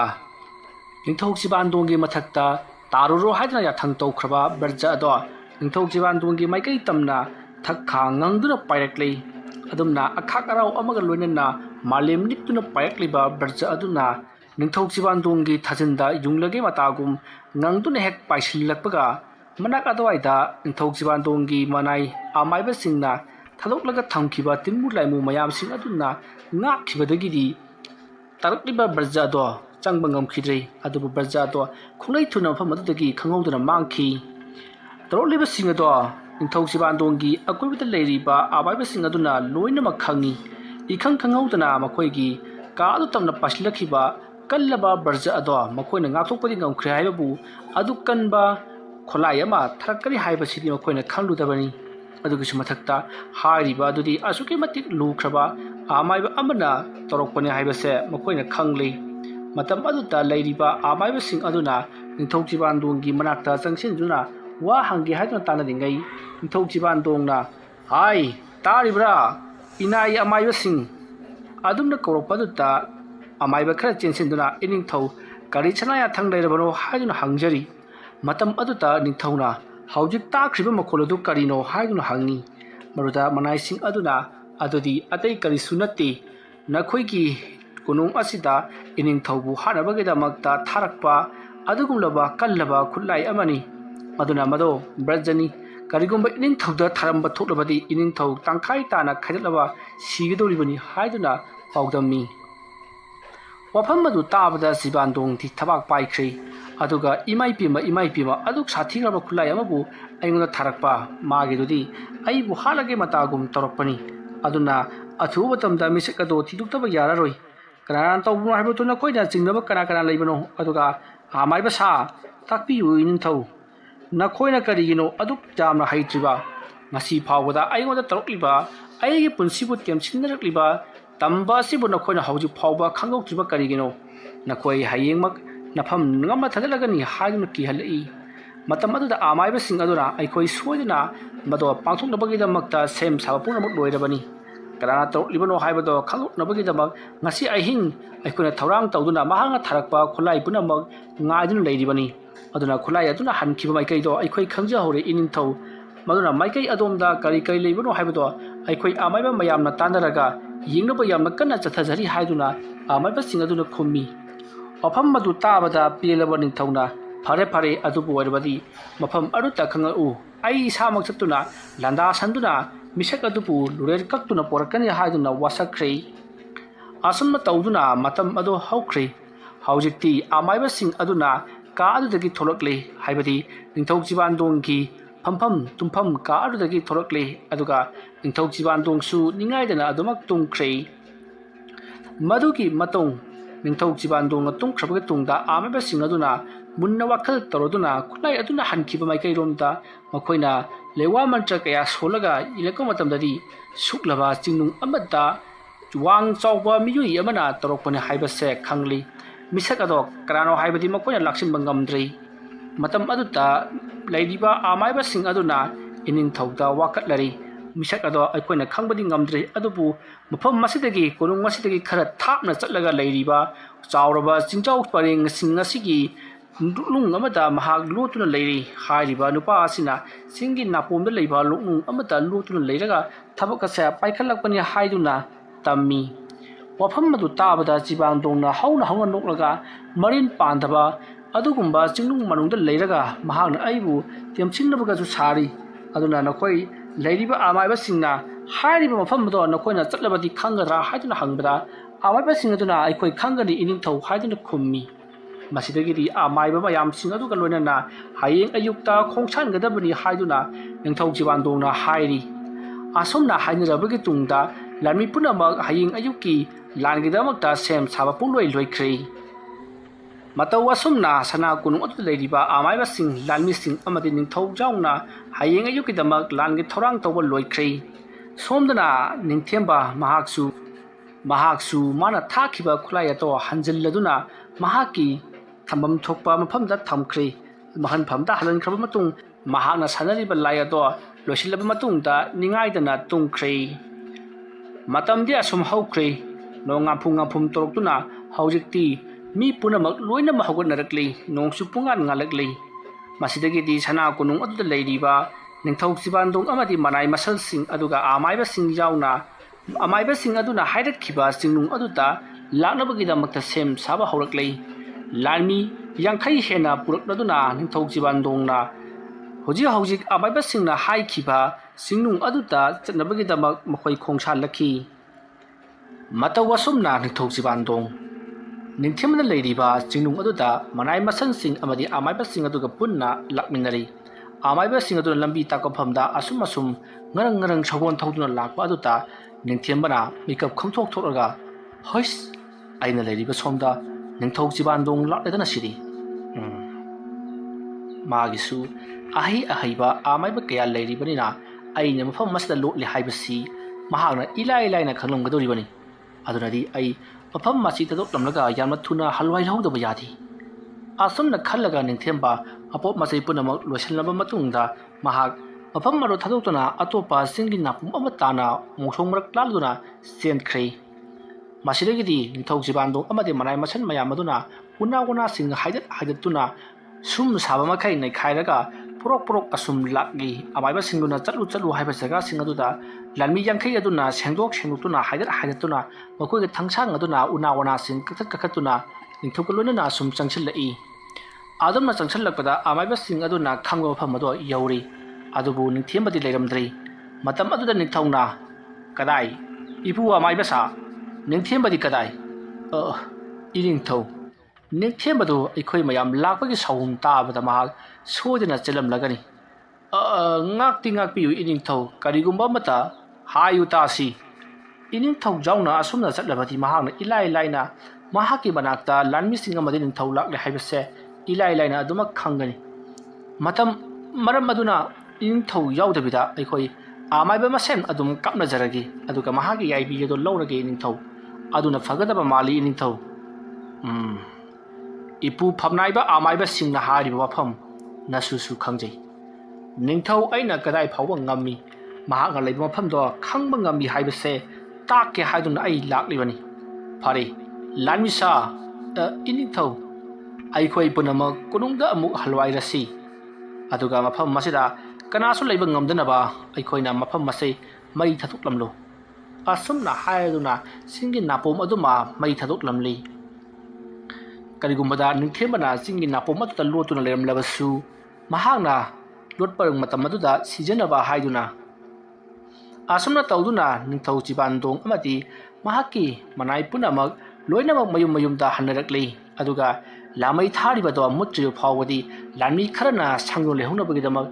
ꯅꯤꯡꯊꯧ ꯆꯤꯕꯥꯟꯗꯣꯡꯒꯤ ꯃꯊꯛꯇ ꯇꯥꯔꯨꯔꯣ ꯍꯥꯏꯗꯨꯅ ꯌꯥꯊꯪ ꯇꯧꯈ꯭ꯔꯕ ꯕ꯭ꯔꯖ ꯑꯗꯣ ꯅꯤꯡꯊꯧ ꯆꯤꯕꯥꯟꯗꯣꯡꯒꯤ ꯃꯥꯏꯀꯩ ꯇꯝꯅ ꯊꯛꯈꯥ ꯉꯪꯗꯨꯅ ꯄꯥꯏꯔꯛꯂꯤ꯫ ꯑꯗꯨꯝꯅ ꯑꯈꯥꯛ ꯑꯔꯥꯎ ꯑꯃꯒ ꯂꯣꯏꯅꯅ ꯃꯥꯂꯦꯝ ꯅꯤꯛꯇꯨꯅ ꯄꯥꯏꯔꯛꯂꯤꯕ ꯕ꯭ꯔꯖ ꯑꯗꯨꯅ ꯅꯤꯡꯊꯧ ꯆꯤꯕꯥꯟꯗꯣꯡꯒꯤ ꯊꯥꯖꯤꯟꯗ ꯌꯨꯡꯂꯒꯦ ꯃꯇꯥꯒꯨꯝ ꯉꯪꯗꯨꯅ ꯍꯦꯛ ꯄꯥꯏꯁꯤꯜꯂꯛꯄꯒ ꯃꯅꯥꯛ ꯑꯗꯨꯋꯥꯏꯗ ꯅꯤꯡꯊꯧ ꯆꯤꯕꯥꯟꯗꯣꯡꯒꯤ ꯃꯅꯥꯏ ꯑꯃꯥꯏꯕꯁꯤꯡꯅ ꯊꯥꯗꯣꯛꯂꯒ ꯊꯝꯈꯤꯕ ꯇꯤꯟꯃꯨ ꯂꯥꯏꯃꯨ ꯃꯌꯥꯝꯁꯤꯡ ꯑꯗꯨꯅ ꯉꯥꯛꯈꯤꯕꯗꯒꯤꯗꯤ ꯇꯥꯔꯛꯂꯤꯕ ꯕ꯭ꯔꯖ ꯑꯗꯣ ꯆꯪꯕ ꯉꯝꯈꯤꯗ꯭ꯔꯦ꯫ ꯑꯗꯨꯕꯨ ꯕ꯭ꯔꯖ ꯑꯗꯣ ꯈꯣꯡꯂꯩ ꯊꯨꯅ ꯃꯐꯝ ꯑꯗꯨꯗꯒꯤ ꯈꯪꯍꯧꯗꯅ ꯃꯥꯡꯈꯤ꯫ ꯇꯧꯔꯛꯂꯤꯕꯁꯤꯡ ꯑꯗꯣ ꯅꯤꯡꯊꯧ ꯆꯤꯕꯥꯟꯗꯣꯡꯒꯤ ꯑꯀꯣꯏꯕꯗ ꯂꯩꯔꯤꯕ ꯑꯃꯥꯏꯕꯁꯤꯡ ꯑꯗꯨꯅ ꯂꯣꯏꯅꯃꯛ ꯈꯪꯉꯤ꯫ ꯏꯈꯪ ꯈꯪꯍꯧꯗꯅ ꯃꯈꯣꯏꯒꯤ ꯀꯥ ꯑꯗꯨ ꯇꯝꯅ ꯄꯥꯏꯁꯤꯜꯂꯛꯈꯤꯕ ꯀꯜꯂꯕ ꯕ꯭ꯔꯖ ꯑꯗꯣ ꯃꯈꯣꯏꯅ ꯉꯥꯛꯊꯣꯛꯄꯗꯤ ꯉꯝꯈ꯭ꯔꯦ ꯍꯥꯏꯕꯕꯨ ꯑꯗꯨ ꯀꯟꯕ ꯈꯣꯠꯂꯥꯏ ꯑꯃ ꯊꯥꯔꯛꯀꯅꯤ ꯍꯥꯏꯕꯁꯤꯗꯤ ꯃꯈꯣꯏꯅ ꯈꯪꯂꯨꯗꯕꯅꯤ꯫ ꯑꯗꯨꯒꯤꯁꯨ ꯃꯊꯛꯇ ꯍꯥꯏꯔꯤꯕ ꯑꯗꯨꯗꯤ ꯑꯁꯨꯛꯀꯤ ꯃꯇꯤꯛ ꯂꯨꯈ꯭ꯔꯕ ꯑꯃꯥꯏꯕ ꯑꯃꯅ ꯇꯧꯔꯛꯄꯅꯤ ꯍꯥꯏꯕꯁꯦ ꯃꯈꯣꯏꯅ ꯈꯪꯂꯤ꯫ ꯃꯇꯝ ꯑꯗꯨꯗ ꯂꯩꯔꯤꯕ ꯑꯃꯥꯏꯕꯁꯤꯡ ꯑꯗꯨꯅ ꯅꯤꯡꯊꯧ ꯆꯤꯕꯥꯟꯗꯣꯡꯒꯤ ꯃꯅꯥꯛꯇ ꯆꯪꯁꯤꯟꯗꯨꯅ ꯋꯥ ꯍꯪꯒꯦ ꯍꯥꯏꯗꯨꯅ ꯇꯥꯟꯅꯔꯤꯉꯩ ꯅꯤꯡꯊꯧ ꯆꯤꯕꯥꯟꯗꯣꯡꯅ "ꯍꯥꯏ, ꯇꯥꯔꯤꯕ꯭ꯔꯥ ꯏꯅꯥꯏ ꯑꯃꯥꯏꯕꯁꯤꯡ?" ꯑꯗꯨꯝꯅ ꯀꯧꯔꯛꯄ ꯑꯗꯨꯗ ꯑꯃꯥꯏꯕ ꯈꯔ ꯆꯦꯟꯁꯤꯟꯗꯨꯅ ꯏꯅꯤꯡꯊꯧ ꯀꯔꯤ ꯁꯅꯥ ꯌꯥꯊꯪ ꯂꯩꯔꯕꯅꯣ ꯍꯥꯏꯗꯨꯅ ꯍꯪꯖꯔꯤ꯫ ꯃꯇꯝ ꯑꯗꯨꯗ ꯅꯤꯡꯊꯧꯅ ꯍꯧꯖꯤꯛ ꯇꯥꯈ꯭ꯔꯤꯕ ꯃꯈꯣꯜ ꯑꯗꯨ ꯀꯔꯤꯅꯣ ꯍꯥꯏꯗꯨꯅ ꯍꯪꯉꯤ꯫ ꯃꯗꯨꯗ ꯃꯅꯥꯏꯁꯤꯡ ꯑꯗꯨꯅ ꯑꯗꯨꯗꯤ ꯑꯇꯩ ꯀꯔꯤꯁꯨ ꯅꯠꯇꯦ, ꯅꯈꯣꯏꯒꯤ ꯀꯣꯅꯨꯡ ꯑꯁꯤꯗ ꯏꯅꯤꯡꯊꯧꯕꯨ ꯍꯥꯠꯅꯕꯒꯤꯗꯃꯛꯇ ꯊꯥꯔꯛꯄ ꯑꯗꯨꯒꯨꯝꯂꯕ ꯀꯜꯂꯕ ꯈꯨꯠꯂꯥꯏ ꯑꯃꯅꯤ꯫ ꯑꯗꯨꯅ ꯃꯗꯣ ꯕ꯭ꯔꯖꯅꯤ꯫ ꯀꯔꯤꯒꯨꯝꯕ ꯏꯅꯤꯡꯊꯧꯗ ꯊꯥꯔꯝꯕ ꯊꯣꯛꯂꯕꯗꯤ ꯏꯅꯤꯡꯊꯧ ꯇꯪꯈꯥꯏ ꯇꯥꯅ ꯈꯥꯏꯗꯠꯂꯕ ꯁꯤꯒꯗꯧꯔꯤꯕꯅꯤ ꯍꯥꯏꯗꯨꯅ ꯄꯥꯎꯗꯝꯃꯤ꯫ ꯋꯥꯐꯝ ꯑꯗꯨ ꯇꯥꯕꯗ ꯆꯤꯕꯥꯟꯗꯣꯡꯗꯤ ꯊꯕꯥꯛ ꯄꯥꯏꯈ꯭ꯔꯦ꯫ ꯑꯗꯨꯒ ꯏꯃꯥꯏꯄꯦꯝꯃ ꯑꯗꯨꯛ ꯁꯥꯊꯤꯈ꯭ꯔꯕ ꯈꯨꯠꯂꯥꯏ ꯑꯃꯕꯨ ꯑꯩꯉꯣꯟꯗ ꯊꯥꯔꯛꯄ ꯃꯥꯒꯤꯗꯨꯗꯤ ꯑꯩꯕꯨ ꯍꯥꯠꯂꯒꯦ ꯃꯇꯥꯒꯨꯝ ꯇꯧꯔꯛꯄꯅꯤ꯫ ꯑꯗꯨꯅ ꯑꯊꯨꯕ ꯃꯇꯝꯗ ꯃꯤꯁꯛ ꯑꯗꯨ ꯊꯤꯗꯣꯛꯇꯕ ꯌꯥꯔꯔꯣꯏ꯫ ꯀꯅꯥꯅ ꯇꯧꯕꯅꯣ ꯍꯥꯏꯕꯗꯨ ꯅꯈꯣꯏꯅ ꯆꯤꯡꯅꯕ ꯀꯅꯥ ꯂꯩꯕꯅꯣ? ꯑꯗꯨꯒ ꯑꯃꯥꯏꯕ ꯁꯥ, ꯇꯥꯛꯄꯤꯌꯨ ꯏꯅꯤꯡꯊꯧ, ꯅꯈꯣꯏꯅ ꯀꯔꯤꯒꯤꯅꯣ ꯑꯗꯨꯛ ꯌꯥꯝꯅ ꯍꯩꯇ꯭ꯔꯤꯕ? ꯉꯁꯤ ꯐꯥꯎꯕꯗ ꯑꯩꯉꯣꯟꯗ ꯇꯧꯔꯛꯂꯤꯕ, ꯑꯩꯒꯤ ꯄꯨꯟꯁꯤꯕꯨ ꯇꯦꯝꯁꯤꯟꯅꯔꯛꯂꯤꯕ ꯇꯝꯕ ꯑꯁꯤꯕꯨ ꯅꯈꯣꯏꯅ ꯍꯧꯖꯤꯛ ꯐꯥꯎꯕ ꯈꯪꯗꯣꯛꯇ꯭ꯔꯤꯕ ꯀꯔꯤꯒꯤꯅꯣ? ꯅꯈꯣꯏ ꯍꯌꯦꯡꯃꯛ ꯅꯐꯝ ꯉꯝꯅ ꯊꯥꯗꯠꯂꯒꯅꯤ ꯍꯥꯏꯗꯨꯅ ꯀꯤꯍꯜꯂꯛꯏ꯫ ꯃꯇꯝ ꯑꯗꯨꯗ ꯑꯃꯥꯏꯕꯁꯤꯡ ꯑꯗꯨꯅ ꯑꯩꯈꯣꯏ ꯁꯣꯏꯗꯅ ꯃꯗꯣ ꯄꯥꯡꯊꯣꯛꯅꯕꯒꯤꯗꯃꯛꯇ ꯁꯦꯝ ꯁꯥꯕ ꯄꯨꯝꯅꯃꯛ ꯂꯣꯏꯔꯕꯅꯤ꯫ ꯀꯅꯥꯅ ꯇꯧꯔꯛꯂꯤꯕꯅꯣ ꯍꯥꯏꯕꯗꯣ ꯈꯪꯗꯣꯛꯅꯕꯒꯤꯗꯃꯛ ꯉꯁꯤ ꯑꯍꯤꯡ ꯑꯩꯈꯣꯏꯅ ꯊꯧꯔꯥꯡ ꯇꯧꯗꯨꯅ ꯃꯍꯥꯛꯅ ꯊꯥꯔꯛꯄ ꯈꯨꯠꯂꯥꯏ ꯄꯨꯝꯅꯃꯛ ꯉꯥꯏꯗꯨꯅ ꯂꯩꯔꯤꯕꯅꯤ꯫ ꯑꯗꯨꯅ ꯈꯨꯠꯂꯥꯏ ꯑꯗꯨꯅ ꯍꯟꯈꯤꯕ ꯃꯥꯏꯀꯩꯗꯣ ꯑꯩꯈꯣꯏ ꯈꯪꯖꯍꯧꯔꯦ ꯏꯅꯤꯡꯊꯧ꯫ ꯃꯗꯨꯅ ꯃꯥꯏꯀꯩ ꯑꯗꯣꯝꯗ ꯀꯔꯤ ꯂꯩꯕꯅꯣ ꯍꯥꯏꯕꯗꯣ ꯑꯩꯈꯣꯏ ꯑꯃꯥꯏꯕ ꯃꯌꯥꯝꯅ ꯇꯥꯟꯅꯔꯒ ꯌꯦꯡꯅꯕ ꯌꯥꯝꯅ ꯀꯟꯅ ꯆꯠꯊꯖꯔꯤ ꯍꯥꯏꯗꯨꯅ ꯑꯃꯥꯏꯕꯁꯤꯡ ꯑꯗꯨꯅ ꯈꯨꯝꯃꯤ꯫ ꯋꯥꯐꯝ ꯑꯗꯨ ꯇꯥꯕꯗ ꯄꯦꯜꯂꯕ ꯅꯤꯡꯊꯧꯅ "ꯐꯔꯦ, ꯑꯗꯨꯕꯨ ꯑꯣꯏꯔꯕꯗꯤ ꯃꯐꯝ ꯑꯗꯨꯗ ꯈꯪꯉꯛꯎ꯫ ꯑꯩ ꯏꯁꯥꯃꯛ ꯆꯠꯇꯨꯅ ꯂꯥꯟꯗꯥꯁꯟꯗꯨꯅ ꯃꯤꯁꯛ ꯑꯗꯨꯕꯨ ꯂꯨꯔꯦꯜ ꯀꯛꯇꯨꯅ ꯄꯣꯔꯛꯀꯅꯤ ꯍꯥꯏꯗꯨꯅ ꯋꯥꯁꯛꯈ꯭ꯔꯦ꯫ ꯑꯁꯨꯝꯅ ꯇꯧꯗꯨꯅ ꯃꯇꯝ ꯑꯗꯨ ꯍꯧꯈ꯭ꯔꯦ꯫ ꯍꯧꯖꯤꯛꯇꯤ ꯑꯃꯥꯏꯕꯁꯤꯡ ꯑꯗꯨꯅ ꯀꯥ ꯑꯗꯨꯗꯒꯤ ꯊꯣꯛꯂꯛꯂꯦ, ꯍꯥꯏꯕꯗꯤ ꯅꯤꯡꯊꯧ ꯆꯤꯕꯥꯟꯗꯣꯡꯒꯤ ꯐꯝꯐꯝ ꯇꯨꯝꯐꯝ ꯀꯥ ꯑꯗꯨꯗꯒꯤ ꯊꯣꯛꯂꯛꯂꯦ꯫ ꯑꯗꯨꯒ ꯅꯤꯡꯊꯧ ꯆꯤꯕꯥꯟꯗꯣꯡꯁꯨ ꯅꯤꯡꯉꯥꯏꯗꯅ ꯑꯗꯨꯃꯛ ꯇꯨꯝꯈ꯭ꯔꯦ꯫ ꯃꯗꯨꯒꯤ ꯃꯇꯨꯡ ꯅꯤꯡꯊꯧ ꯆꯤꯕꯥꯟꯗꯣꯡꯅ ꯇꯨꯝꯈ꯭ꯔꯕꯒꯤ ꯇꯨꯡꯗ ꯑꯃꯥꯏꯕꯁꯤꯡ ꯑꯗꯨꯅ munna wakal taroduna khulai aduna hankiba mai kairomda makoina lewa mantra kaya solaga ileko matamdadi suklaba chingnung amada wang chawba miyui amana torokpone haiba se khangli misak ado krano haibadi makoina laksin bangamdri matam aduta laidiba amaiba sing aduna ining thauda wakatlari misak ado aikoina khangbadi ngamdri adubu mafam masidagi konung masidagi khara thapna chatlaga lairiba chawraba chingchau pareng singasigi lung amada mahak lutuna leiri hairiba nupa asina singi napomda leiba lung amada lutuna leiraga thabaka sa paikhalakpani haiduna tammi wafam madu tabada jibang dongna hauna hauna noklaga marin pandaba adugumba chinglung manungda leiraga mahakna aibu tiamchinnabaga ju sari aduna nakoi leiriba amaiba singna hairiba mafam madu nakoina chatlabadi khangadra haiduna hangbada amaiba singaduna aikoi khangani ining thau haiduna khummi masidagiri amaiba mayam singaduga loinana hayeng ayukta khongchan gadabani haiduna ningthau jibandongna hairi asomna hainirabagi tungda lami punamak hayeng ayuki langidamakta sem saba puloi loikhre matau asomna sana kunung atu leiriba amaiba sing lanmi sing amadi ningthau jaungna hayeng ayuki damak langi thorang tawba loikhre somdana ningthemba mahaksu mana thakiba khulaya to hanjilladuna mahaki thambam thokpa mafamda thamkhre mahan phamda halan khraba matung mahakna sanariba laya to losilaba matungda ningaidana tungkhre matamdi asum haukhre nonga phum toroktuna haujikti mi punamak loina mahognarakli nongsu pungan ngalakli masidagi di sana kunung adu leiriba ningthau sibandong amadi manai masal sing aduga amaiba sing yauna amaiba sing aduna hairakhiba singnung aduta laknabagi damakta sem saba haurakli lanmi yangkhai hena purakladuna ningthau sibandongna hojik amaiba singna haikhiba singnung aduta chatnabagi damak makhoi khongsal lakhi matau wasumna ningthau sibandong ningthemna leiriba singnung aduta manai masan sing amadi amaiba sing aduga punna lakminari amaiba sing aduna lambi takaphamda asum ngarang sagon thauduna lakpa aduta ningthembana mikap khangthok thoraga hois aina leiriba somda ningthau sibandong lakledana siri magisu ahaiba amaiba kaya leiribanina aina mafam masda lotli haibasi mahakna ilaina khanglomgadoribani adunadi ai mafam masi tadok lamlaga yamna thuna halwai laudaba yadi asomna khallaga ningthemba apop masai punamak loisalnaba matungda mahak mafam maro thadoktuna atopa singi napum amatana mongsong marak laluduna senkhre masidagidi ningthau sibandong amadi manai masan mayam aduna una sing haidatuna sum saba makai nei khairaga porok asum lakgi amaiba singuna chatlu haiba jaga singaduda lanmi yangkhai aduna sengdoktuna haidatuna makoi thangsang aduna una sing kakhatuna ningthau kolona sum changchillai adamna changchallakpada amaiba sing aduna khangba phamado yauri adubu ningthembadi leiramdri matam aduda ningthauna kadai ipu amaiba sa ningthembadi kadai iningthau ningthembadu aikoi mayam lakpagi sawum tabada mahak sodina chelamlagani ngakpiu iningthau karigumba mata hayu tasi iningthau jauna asumna chatlabadi mahakna ilaina mahaki manakta lanmi singa madi ningthau lakle haibase ilaina aduma khangani matam maram aduna iningthau yaudabida aikoi amaiba masem adum kapna jaragi aduga mahaki yaibi yodo lawrage iningthau aduna fagadaba mali iningthau ipu phamnaiba amaiba singna hariba wafam nasusu khangjai ningthau aina kadai phawba ngammi mahakna leiba mafamdo khangba ngammi haibase takke haiduna ai laklibani phare lanmisa iningthau aikoi punama kunungda amuk halwai rasi aduga mafam masida kanasu leiba ngamdanaba aikoina mafam masai mai thatuklamlo asumna haiduna singi napom aduma mai thatuklamli karigumbada ningthembana singi napom atu lotuna leramlabasu mahakna lotparang matam aduda sijanaba haiduna asumna tawduna ningthau jibandong amati mahaki manai punamak loinamak mayumda hanarakli aduga lamai tharibado mutri phawadi lanmi kharana sangro lehunabagidama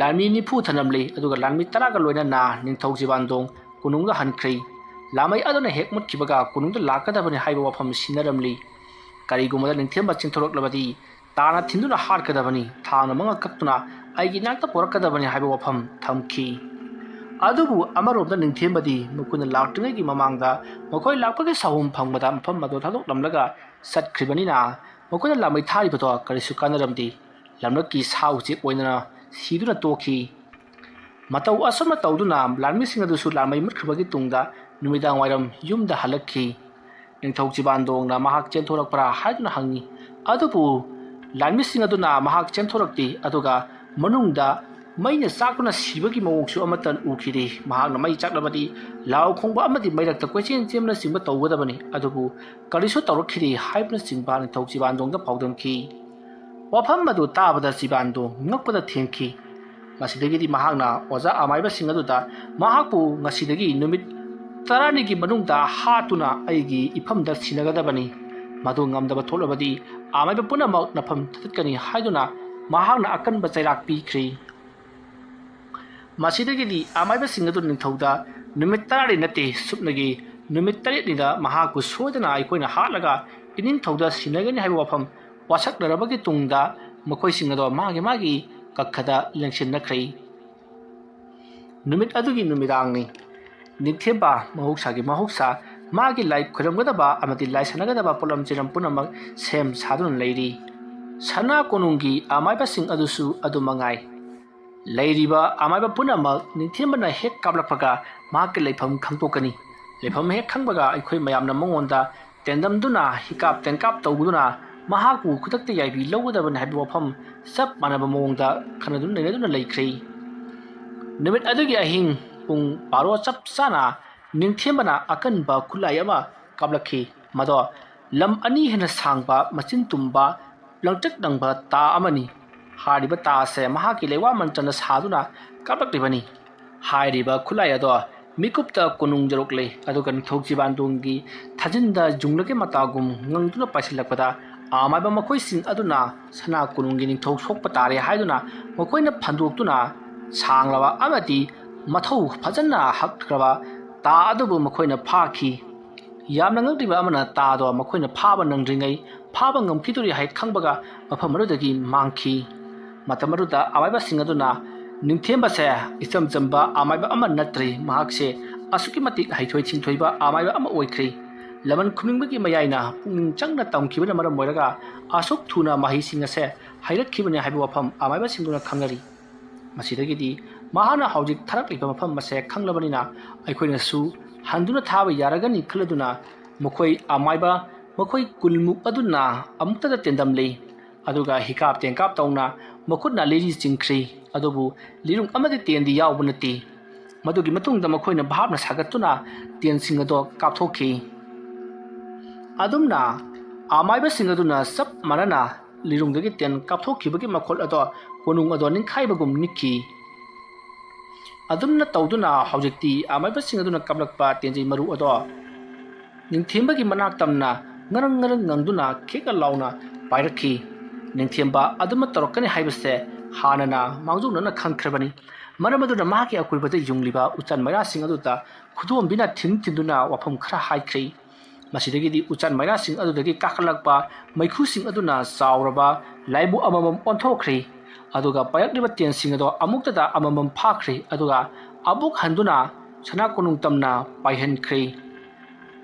lanmi nifu thanamli aduga lanmi taraga loinana ningthau jibandong kunungga hankhri lamai aduna hekmut kibaga kunungda lakadabani haiba wafam sinaramli karigumada ningthemba chinthoroklabadi ꯇꯥꯅ ꯊꯤꯟꯗꯨꯅ ꯍꯥꯠꯀꯗꯕꯅꯤ ꯊꯥꯡꯅ ꯃꯉꯛ ꯀꯛꯇꯨꯅ ꯑꯩꯒꯤ ꯅꯥꯛꯇ ꯄꯣꯔꯛꯀꯗꯕꯅꯤ ꯍꯥꯏꯕ ꯋꯥꯐꯝ ꯊꯝꯈꯤ ꯑꯗꯨꯕꯨ ꯑꯃꯔꯣꯝꯗ ꯅꯤꯡꯊꯦꯝꯕꯗꯤ ꯃꯈꯣꯏꯅ ꯂꯥꯛꯇ꯭ꯔꯤꯉꯩꯒꯤ ꯃꯃꯥꯡꯗ ꯃꯈꯣꯏ ꯂꯥꯛꯄꯒꯤ ꯁꯥꯍꯨꯝ ꯐꯪꯕꯗ ꯃꯐꯝ ꯑꯗꯨ ꯊꯥꯗꯣꯛꯂꯝꯂꯒ ꯆꯠꯈ꯭ꯔꯤꯕꯅꯤꯅ ꯃꯈꯣꯏꯅ ꯂꯥꯟꯃꯩ ꯊꯥꯔꯤꯕꯗꯣ ꯀꯔꯤꯁꯨ ꯀꯥꯟꯅꯔꯝꯗꯦ ꯂꯝꯂꯛꯀꯤ ꯁꯥ ꯎꯆꯦꯛ ꯑꯣꯏꯅ ꯁꯤꯗꯨꯅ ꯇꯣꯛꯈꯤ ꯃꯇꯧ ꯑꯁꯨꯝꯅ ꯇꯧꯗꯨꯅ ꯂꯥꯟꯃꯤꯁꯤꯡ ꯑꯗꯨꯁꯨ ꯂꯥꯟꯃꯩ ꯃꯨꯠꯈ꯭ꯔꯕꯒꯤ ꯇꯨꯡꯗ ꯅꯨꯃꯤꯗꯥꯡꯋꯥꯏꯔꯝ ꯌꯨꯝꯗ ꯍꯜꯂꯛꯈꯤ ꯅꯤꯡꯊꯧ ꯆꯤꯕꯥꯟꯗꯣꯡꯅ ꯃꯍꯥꯛ ꯆꯦꯟꯊꯣꯔꯛꯄ꯭ꯔꯥ ꯍꯥꯏꯗꯨꯅ ꯍꯪꯉꯤ ꯑꯗꯨꯕꯨ ꯂꯥꯟꯃꯤꯁꯤꯡ ꯑꯗꯨꯅ ꯃꯍꯥꯛ ꯆꯦꯟꯊꯣꯔꯛꯇꯦ ꯑꯗꯨꯒ ꯃꯅꯨꯡꯗ ꯃꯩꯅ ꯆꯥꯛꯇꯨꯅ ꯁꯤꯕꯒꯤ ꯃꯑꯣꯡꯁꯨ ꯑꯃꯠꯇ ꯎꯈꯤꯗꯦ ꯃꯍꯥꯛꯅ ꯃꯩ ꯆꯥꯛꯂꯕꯗꯤ ꯂꯥꯎ ꯈꯣꯡꯕ ꯑꯃꯗꯤ ꯃꯩꯔꯛꯇ ꯀꯣꯏꯆꯦꯟ ꯆꯦꯟꯕꯅꯆꯤꯡꯕ ꯇꯧꯒꯗꯕꯅꯤ ꯑꯗꯨꯕꯨ ꯀꯔꯤꯁꯨ ꯇꯧꯔꯛꯈꯤꯗꯦ ꯍꯥꯏꯕꯅꯆꯤꯡꯕ ꯅꯤꯡꯊꯧ ꯆꯤꯕꯥꯟꯗꯣꯡꯗ ꯄꯥꯎꯗꯝꯈꯤ ꯋꯥꯐꯝ ꯑꯗꯨ ꯇꯥꯕꯗ ꯆꯤꯕꯥꯟꯗꯣꯡ ꯉꯛꯄꯗ ꯊꯦꯡꯈꯤ ꯃꯁꯤꯗꯒꯤꯗꯤ ꯃꯍꯥꯛꯅ ꯑꯣꯖꯥ ꯑꯃꯥꯏꯕꯁꯤꯡ ꯑꯗꯨꯗ ꯃꯍꯥꯛꯄꯨ ꯉꯁꯤꯗꯒꯤ ꯅꯨꯃꯤꯠ 10ꯅꯤꯒꯤ ꯃꯅꯨꯡꯗ ꯍꯥꯠꯇꯨꯅ ꯑꯩꯒꯤ ꯏꯐꯝꯗ ꯁꯤꯟꯅꯒꯗꯕꯅꯤ ꯃꯗꯨ ꯉꯝꯗꯕ ꯊꯣꯛꯂꯕꯗꯤ ꯑꯃꯥꯏꯕ ꯄꯨꯝꯅꯃꯛ ꯅꯐꯝ ꯊꯥꯗꯠꯀꯅꯤ ꯍꯥꯏꯗꯨꯅ ꯃꯍꯥꯛꯅ ꯑꯀꯟꯕ ꯆꯩꯔꯥꯛ ꯄꯤꯈ꯭ꯔꯦ ꯃꯁꯤꯗꯒꯤꯗꯤ ꯑꯃꯥꯏꯕꯁꯤꯡ ꯑꯗꯨ ꯅꯤꯡꯊꯧꯗ ꯅꯨꯃꯤꯠ 10ꯅꯤ9 ꯁꯨꯞꯅꯒꯤ ꯅꯨꯃꯤꯠ 9ꯅꯤꯗ ꯃꯍꯥꯛꯄꯨ ꯁꯣꯏꯗꯅ ꯑꯩꯈꯣꯏꯅ ꯍꯥꯠꯂꯒ ꯏꯅꯤꯡꯊꯧꯗ ꯁꯤꯟꯅꯒꯅꯤ ꯍꯥꯏꯕ ꯋꯥꯐꯝ ꯋꯥꯁꯛꯅꯔꯕꯒꯤ ꯇꯨꯡꯗ ꯃꯈꯣꯏꯁꯤꯡ ꯑꯗꯣ ꯃꯥꯒꯤ ꯀꯛꯈꯗ ꯂꯦꯡꯁꯤꯟꯅꯈ꯭ꯔꯦ ꯅꯨꯃꯤꯠ ꯑꯗꯨꯒꯤ ꯅꯨꯃꯤꯗꯥꯡꯅꯤ ꯅꯤꯡꯊꯦꯝꯕ ꯃꯍꯧꯁꯥ ꯃꯥꯒꯤ ꯂꯥꯏ ꯈꯨꯔꯝꯒꯗꯕ ꯑꯃꯗꯤ ꯂꯥꯏ ꯁꯥꯟꯅꯒꯗꯕ ꯄꯣꯠꯂꯝ ꯆꯩꯔꯝ ꯄꯨꯝꯅꯃꯛ ꯁꯦꯝ ꯁꯥꯗꯨꯅ ꯂꯩꯔꯤ ꯁꯅꯥ ꯀꯣꯅꯨꯡꯒꯤ ꯑꯃꯥꯏꯕꯁꯤꯡ ꯑꯗꯨꯁꯨ ꯑꯗꯨꯃꯉꯥꯏ ꯂꯩꯔꯤꯕ ꯑꯃꯥꯏꯕ ꯄꯨꯝꯅꯃꯛ ꯅꯤꯡꯊꯦꯝꯕꯅ ꯍꯦꯛ ꯀꯥꯞꯂꯛꯄꯒ ꯃꯍꯥꯛꯀꯤ ꯂꯩꯐꯝ ꯈꯪꯗꯣꯛꯀꯅꯤ ꯂꯩꯐꯝ ꯍꯦꯛ ꯈꯪꯕꯒ ꯑꯩꯈꯣꯏ ꯃꯌꯥꯝꯅ ꯃꯉꯣꯟꯗ ꯇꯦꯟꯗꯝꯗꯨꯅ ꯍꯤꯀꯥꯞ ꯇꯦꯟꯀꯥꯞ ꯇꯧꯗꯨꯅ ꯃꯍꯥꯛꯄꯨ ꯈꯨꯗꯛꯇ ꯌꯥꯏꯕꯤ ꯂꯧꯒꯗꯕꯅꯤ ꯍꯥꯏꯕ ꯋꯥꯐꯝ ꯆꯞ ꯃꯥꯟꯅꯕ ꯃꯑꯣꯡꯗ ꯈꯟꯅꯗꯨꯅ ꯅꯩꯅꯗꯨꯅ ꯂꯩꯈ꯭ꯔꯦ ꯅꯨꯃꯤꯠ ꯑꯗꯨꯒꯤ ꯑꯍꯤꯡ ꯄꯨꯡ 12 ꯆꯞ ꯆꯥꯅ ꯅꯤꯡꯊꯦꯝꯕꯅ ꯑꯀꯟꯕ ꯈꯨꯠꯂꯥꯏ ꯑꯃ ꯀꯥꯞꯂꯛꯈꯤ ꯃꯗꯣ ꯂꯝ 2 ꯍꯦꯟꯅ ꯁꯥꯡꯕ ꯃꯆꯤꯟ ꯇꯨꯝꯕ ꯂꯪꯇ꯭ꯔꯤꯛ ꯂꯪꯕ ꯇꯥ ꯑꯃꯅꯤ ꯍꯥꯏꯔꯤꯕ ꯇꯥ ꯑꯁꯦ ꯃꯍꯥꯛꯀꯤ ꯂꯩꯋꯥ ꯃꯟꯇ꯭ꯔꯅ ꯁꯥꯗꯨꯅ ꯀꯥꯞꯂꯛꯂꯤꯕꯅꯤ ꯍꯥꯏꯔꯤꯕ ꯈꯨꯠꯂꯥꯏ ꯑꯗꯣ ꯃꯤꯀꯨꯞꯇ ꯀꯣꯅꯨꯡ ꯌꯧꯔꯛꯂꯦ ꯑꯗꯨꯒ ꯅꯤꯡꯊꯧ ꯆꯤꯕꯥꯟꯗꯣꯡꯒꯤ ꯊꯥꯖꯤꯟꯗ ꯌꯨꯡꯂꯒꯤ ꯃꯇꯥꯒꯨꯝ ꯉꯪꯗꯨꯅ ꯄꯥꯏꯁꯤꯜꯂꯛꯄꯗ ꯑꯃꯥꯏꯕ ꯃꯈꯣꯏꯁꯤꯡ ꯑꯗꯨꯅ ꯁꯅꯥ ꯀꯣꯅꯨꯡꯒꯤ ꯅꯤꯡꯊꯧ ꯁꯣꯛꯄ ꯇꯥꯔꯦ ꯍꯥꯏꯗꯨꯅ ꯃꯈꯣꯏꯅ ꯐꯟꯗꯣꯛꯇꯨꯅ ꯁꯥꯡꯂꯕ ꯑꯃꯗꯤ ꯃꯊꯧ ꯐꯖꯅ ꯍꯛꯈ꯭ꯔꯕ ꯇꯥ ꯑꯗꯨꯕꯨ ꯃꯈꯣꯏꯅ ꯐꯥꯈꯤ ꯌꯥꯝꯅ ꯉꯛꯂꯤꯕ ꯑꯃꯅ ꯇꯥꯗꯣ ꯃꯈꯣꯏꯅ ꯐꯥꯕ ꯅꯪꯗ꯭ꯔꯤꯉꯩ ꯐꯥꯕ ꯉꯝꯈꯤꯗꯣꯔꯤ ꯍꯥꯏ ꯈꯪꯕꯒ ꯃꯐꯝ ꯑꯗꯨꯗꯒꯤ ꯃꯥꯡꯈꯤ ꯃꯇꯝ ꯑꯗꯨꯗ ꯑꯃꯥꯏꯕꯁꯤꯡ ꯑꯗꯨꯅ ꯅꯤꯡꯊꯦꯝꯕꯁꯦ ꯏꯆꯝ ꯆꯝꯕ ꯑꯃꯥꯏꯕ ꯑꯃ ꯅꯠꯇ꯭ꯔꯤ ꯃꯍꯥꯛꯁꯦ ꯑꯁꯨꯛꯀꯤ ꯃꯇꯤꯛ ꯍꯩꯊꯣꯏ ꯁꯤꯡꯊꯣꯏꯕ ꯑꯃꯥꯏꯕ ꯑꯃ ꯑꯣꯏꯈ꯭ꯔꯦ ꯂꯃꯟ ꯈꯨꯅꯤꯡꯕꯒꯤ ꯃꯌꯥꯏꯅ ꯄꯨꯛꯅꯤꯡ ꯆꯪꯅ ꯇꯝꯈꯤꯕꯅ ꯃꯔꯝ ꯑꯣꯏꯔꯒ ꯑꯁꯨꯛ ꯊꯨꯅ ꯃꯍꯩꯁꯤꯡ ꯑꯁꯦ ꯍꯩꯔꯛꯈꯤꯕꯅꯤ ꯍꯥꯏꯕ ꯋꯥꯐꯝ ꯑꯃꯥꯏꯕꯁꯤꯡꯗꯨꯅ ꯈꯪꯅꯔꯤ ꯃꯁꯤꯗꯒꯤꯗꯤ ꯃꯍꯥꯛꯅ ꯍꯧꯖꯤꯛ ꯊꯥꯔꯛꯂꯤꯕ ꯃꯐꯝ ꯑꯁꯦ ꯈꯪꯂꯕꯅꯤꯅ ꯑꯩꯈꯣꯏꯅꯁꯨ ꯍꯟꯗꯨꯅ ꯊꯥꯕ ꯌꯥꯔꯒꯅꯤ ꯈꯜꯂꯗꯨꯅ ꯃꯈꯣꯏ ꯑꯃꯥꯏꯕ ꯃꯈꯣꯏ ꯀꯨꯜꯃꯨꯛ ꯑꯗꯨꯅ ꯑꯃꯨꯛꯇꯗ ꯇꯦꯟꯗꯝꯂꯤ ꯑꯗꯨꯒ ꯍꯤꯀꯥꯞ ꯇꯦꯟꯀꯥꯞ ꯇꯧꯅ ꯃꯈꯨꯠꯅ ꯂꯤꯔꯤ ꯆꯤꯡꯈ꯭ꯔꯤ ꯑꯗꯨꯕꯨ ꯂꯤꯔꯨꯡ ꯑꯃꯗꯤ ꯇꯦꯟꯗꯤ ꯌꯥꯎꯕ ꯅꯠꯇꯦ ꯃꯗꯨꯒꯤ ꯃꯇꯨꯡꯗ ꯃꯈꯣꯏꯅ ꯚꯥꯞꯅ ꯁꯥꯒꯠꯇꯨꯅ ꯇꯦꯟꯁꯤꯡ ꯑꯗꯣ ꯀꯥꯞꯊꯣꯛꯈꯤ ꯑꯗꯨꯝꯅ ꯑꯃꯥꯏꯕꯁꯤꯡ ꯑꯗꯨꯅ ꯆꯞ ꯃꯥꯟꯅꯅ ꯂꯤꯔꯨꯡꯗꯒꯤ ꯇꯦꯟ ꯀꯥꯞꯊꯣꯛꯈꯤꯕꯒꯤ ꯃꯈꯣꯜ ꯑꯗꯣ ꯀꯣꯅꯨꯡ ꯑꯗꯣ ꯅꯤꯡꯈꯥꯏꯕꯒꯨꯝ ꯅꯤꯛꯈꯤ ꯑꯗꯨꯝꯅ ꯇꯧꯗꯨꯅ ꯍꯧꯖꯤꯛꯇꯤ ꯑꯃꯥꯏꯕꯁꯤꯡ ꯑꯗꯨꯅ ꯀꯥꯞꯂꯛꯄ ꯇꯦꯟꯖꯩ ꯃꯔꯨ ꯑꯗꯣ ꯅꯤꯡꯊꯦꯝꯕꯒꯤ ꯃꯅꯥꯛ ꯇꯝꯅ ꯉꯔꯪ ꯉꯪꯗꯨꯅ ꯈꯦꯛꯅ ꯂꯥꯎꯅ ꯄꯥꯏꯔꯛꯈꯤ ꯅꯤꯡꯊꯦꯝꯕ ꯑꯗꯨꯃ ꯇꯧꯔꯛꯀꯅꯤ ꯍꯥꯏꯕꯁꯦ ꯍꯥꯟꯅꯅ ꯃꯥꯡꯖꯧꯅꯅ ꯈꯪꯈ꯭ꯔꯕꯅꯤ ꯃꯔꯝ ꯑꯗꯨꯅ ꯃꯍꯥꯛꯀꯤ ꯑꯀꯣꯏꯕꯗ ꯌꯨꯡꯂꯤꯕ ꯎꯆꯥꯟ ꯃꯩꯔꯥꯁꯤꯡ ꯑꯗꯨꯗ ꯈꯨꯗꯣꯝꯕꯤꯅ ꯊꯤꯟꯗꯨꯅ ꯋꯥꯐꯝ ꯈꯔ ꯍꯥꯏꯈ꯭ꯔꯦ ꯃꯁꯤꯗꯒꯤꯗꯤ ꯎꯆꯥꯟ ꯃꯩꯔꯥꯁꯤꯡ ꯑꯗꯨꯗꯒꯤ ꯀꯥꯈꯠꯂꯛꯄ ꯃꯩꯈꯨꯁꯤꯡ ꯑꯗꯨꯅ ꯆꯥꯎꯔꯕ ꯂꯥꯏꯕꯨ ꯑꯃꯃꯝ ꯑꯣꯟꯊꯣꯛꯈ꯭ꯔꯦ ꯑꯗꯨꯒ ꯄꯥꯏꯔꯛꯂꯤꯕ ꯇꯦꯟꯁꯤꯡ ꯑꯗꯣ ꯑꯃꯨꯛꯇꯗ ꯑꯃꯃꯝ ꯐꯥꯈ꯭ꯔꯦ ꯑꯗꯨꯒ ꯑꯃꯨꯛ ꯍꯟꯗꯨꯅ ꯁꯅꯥ ꯀꯣꯅꯨꯡ ꯇꯝꯅ ꯄꯥꯏꯍꯟꯈ꯭ꯔꯦ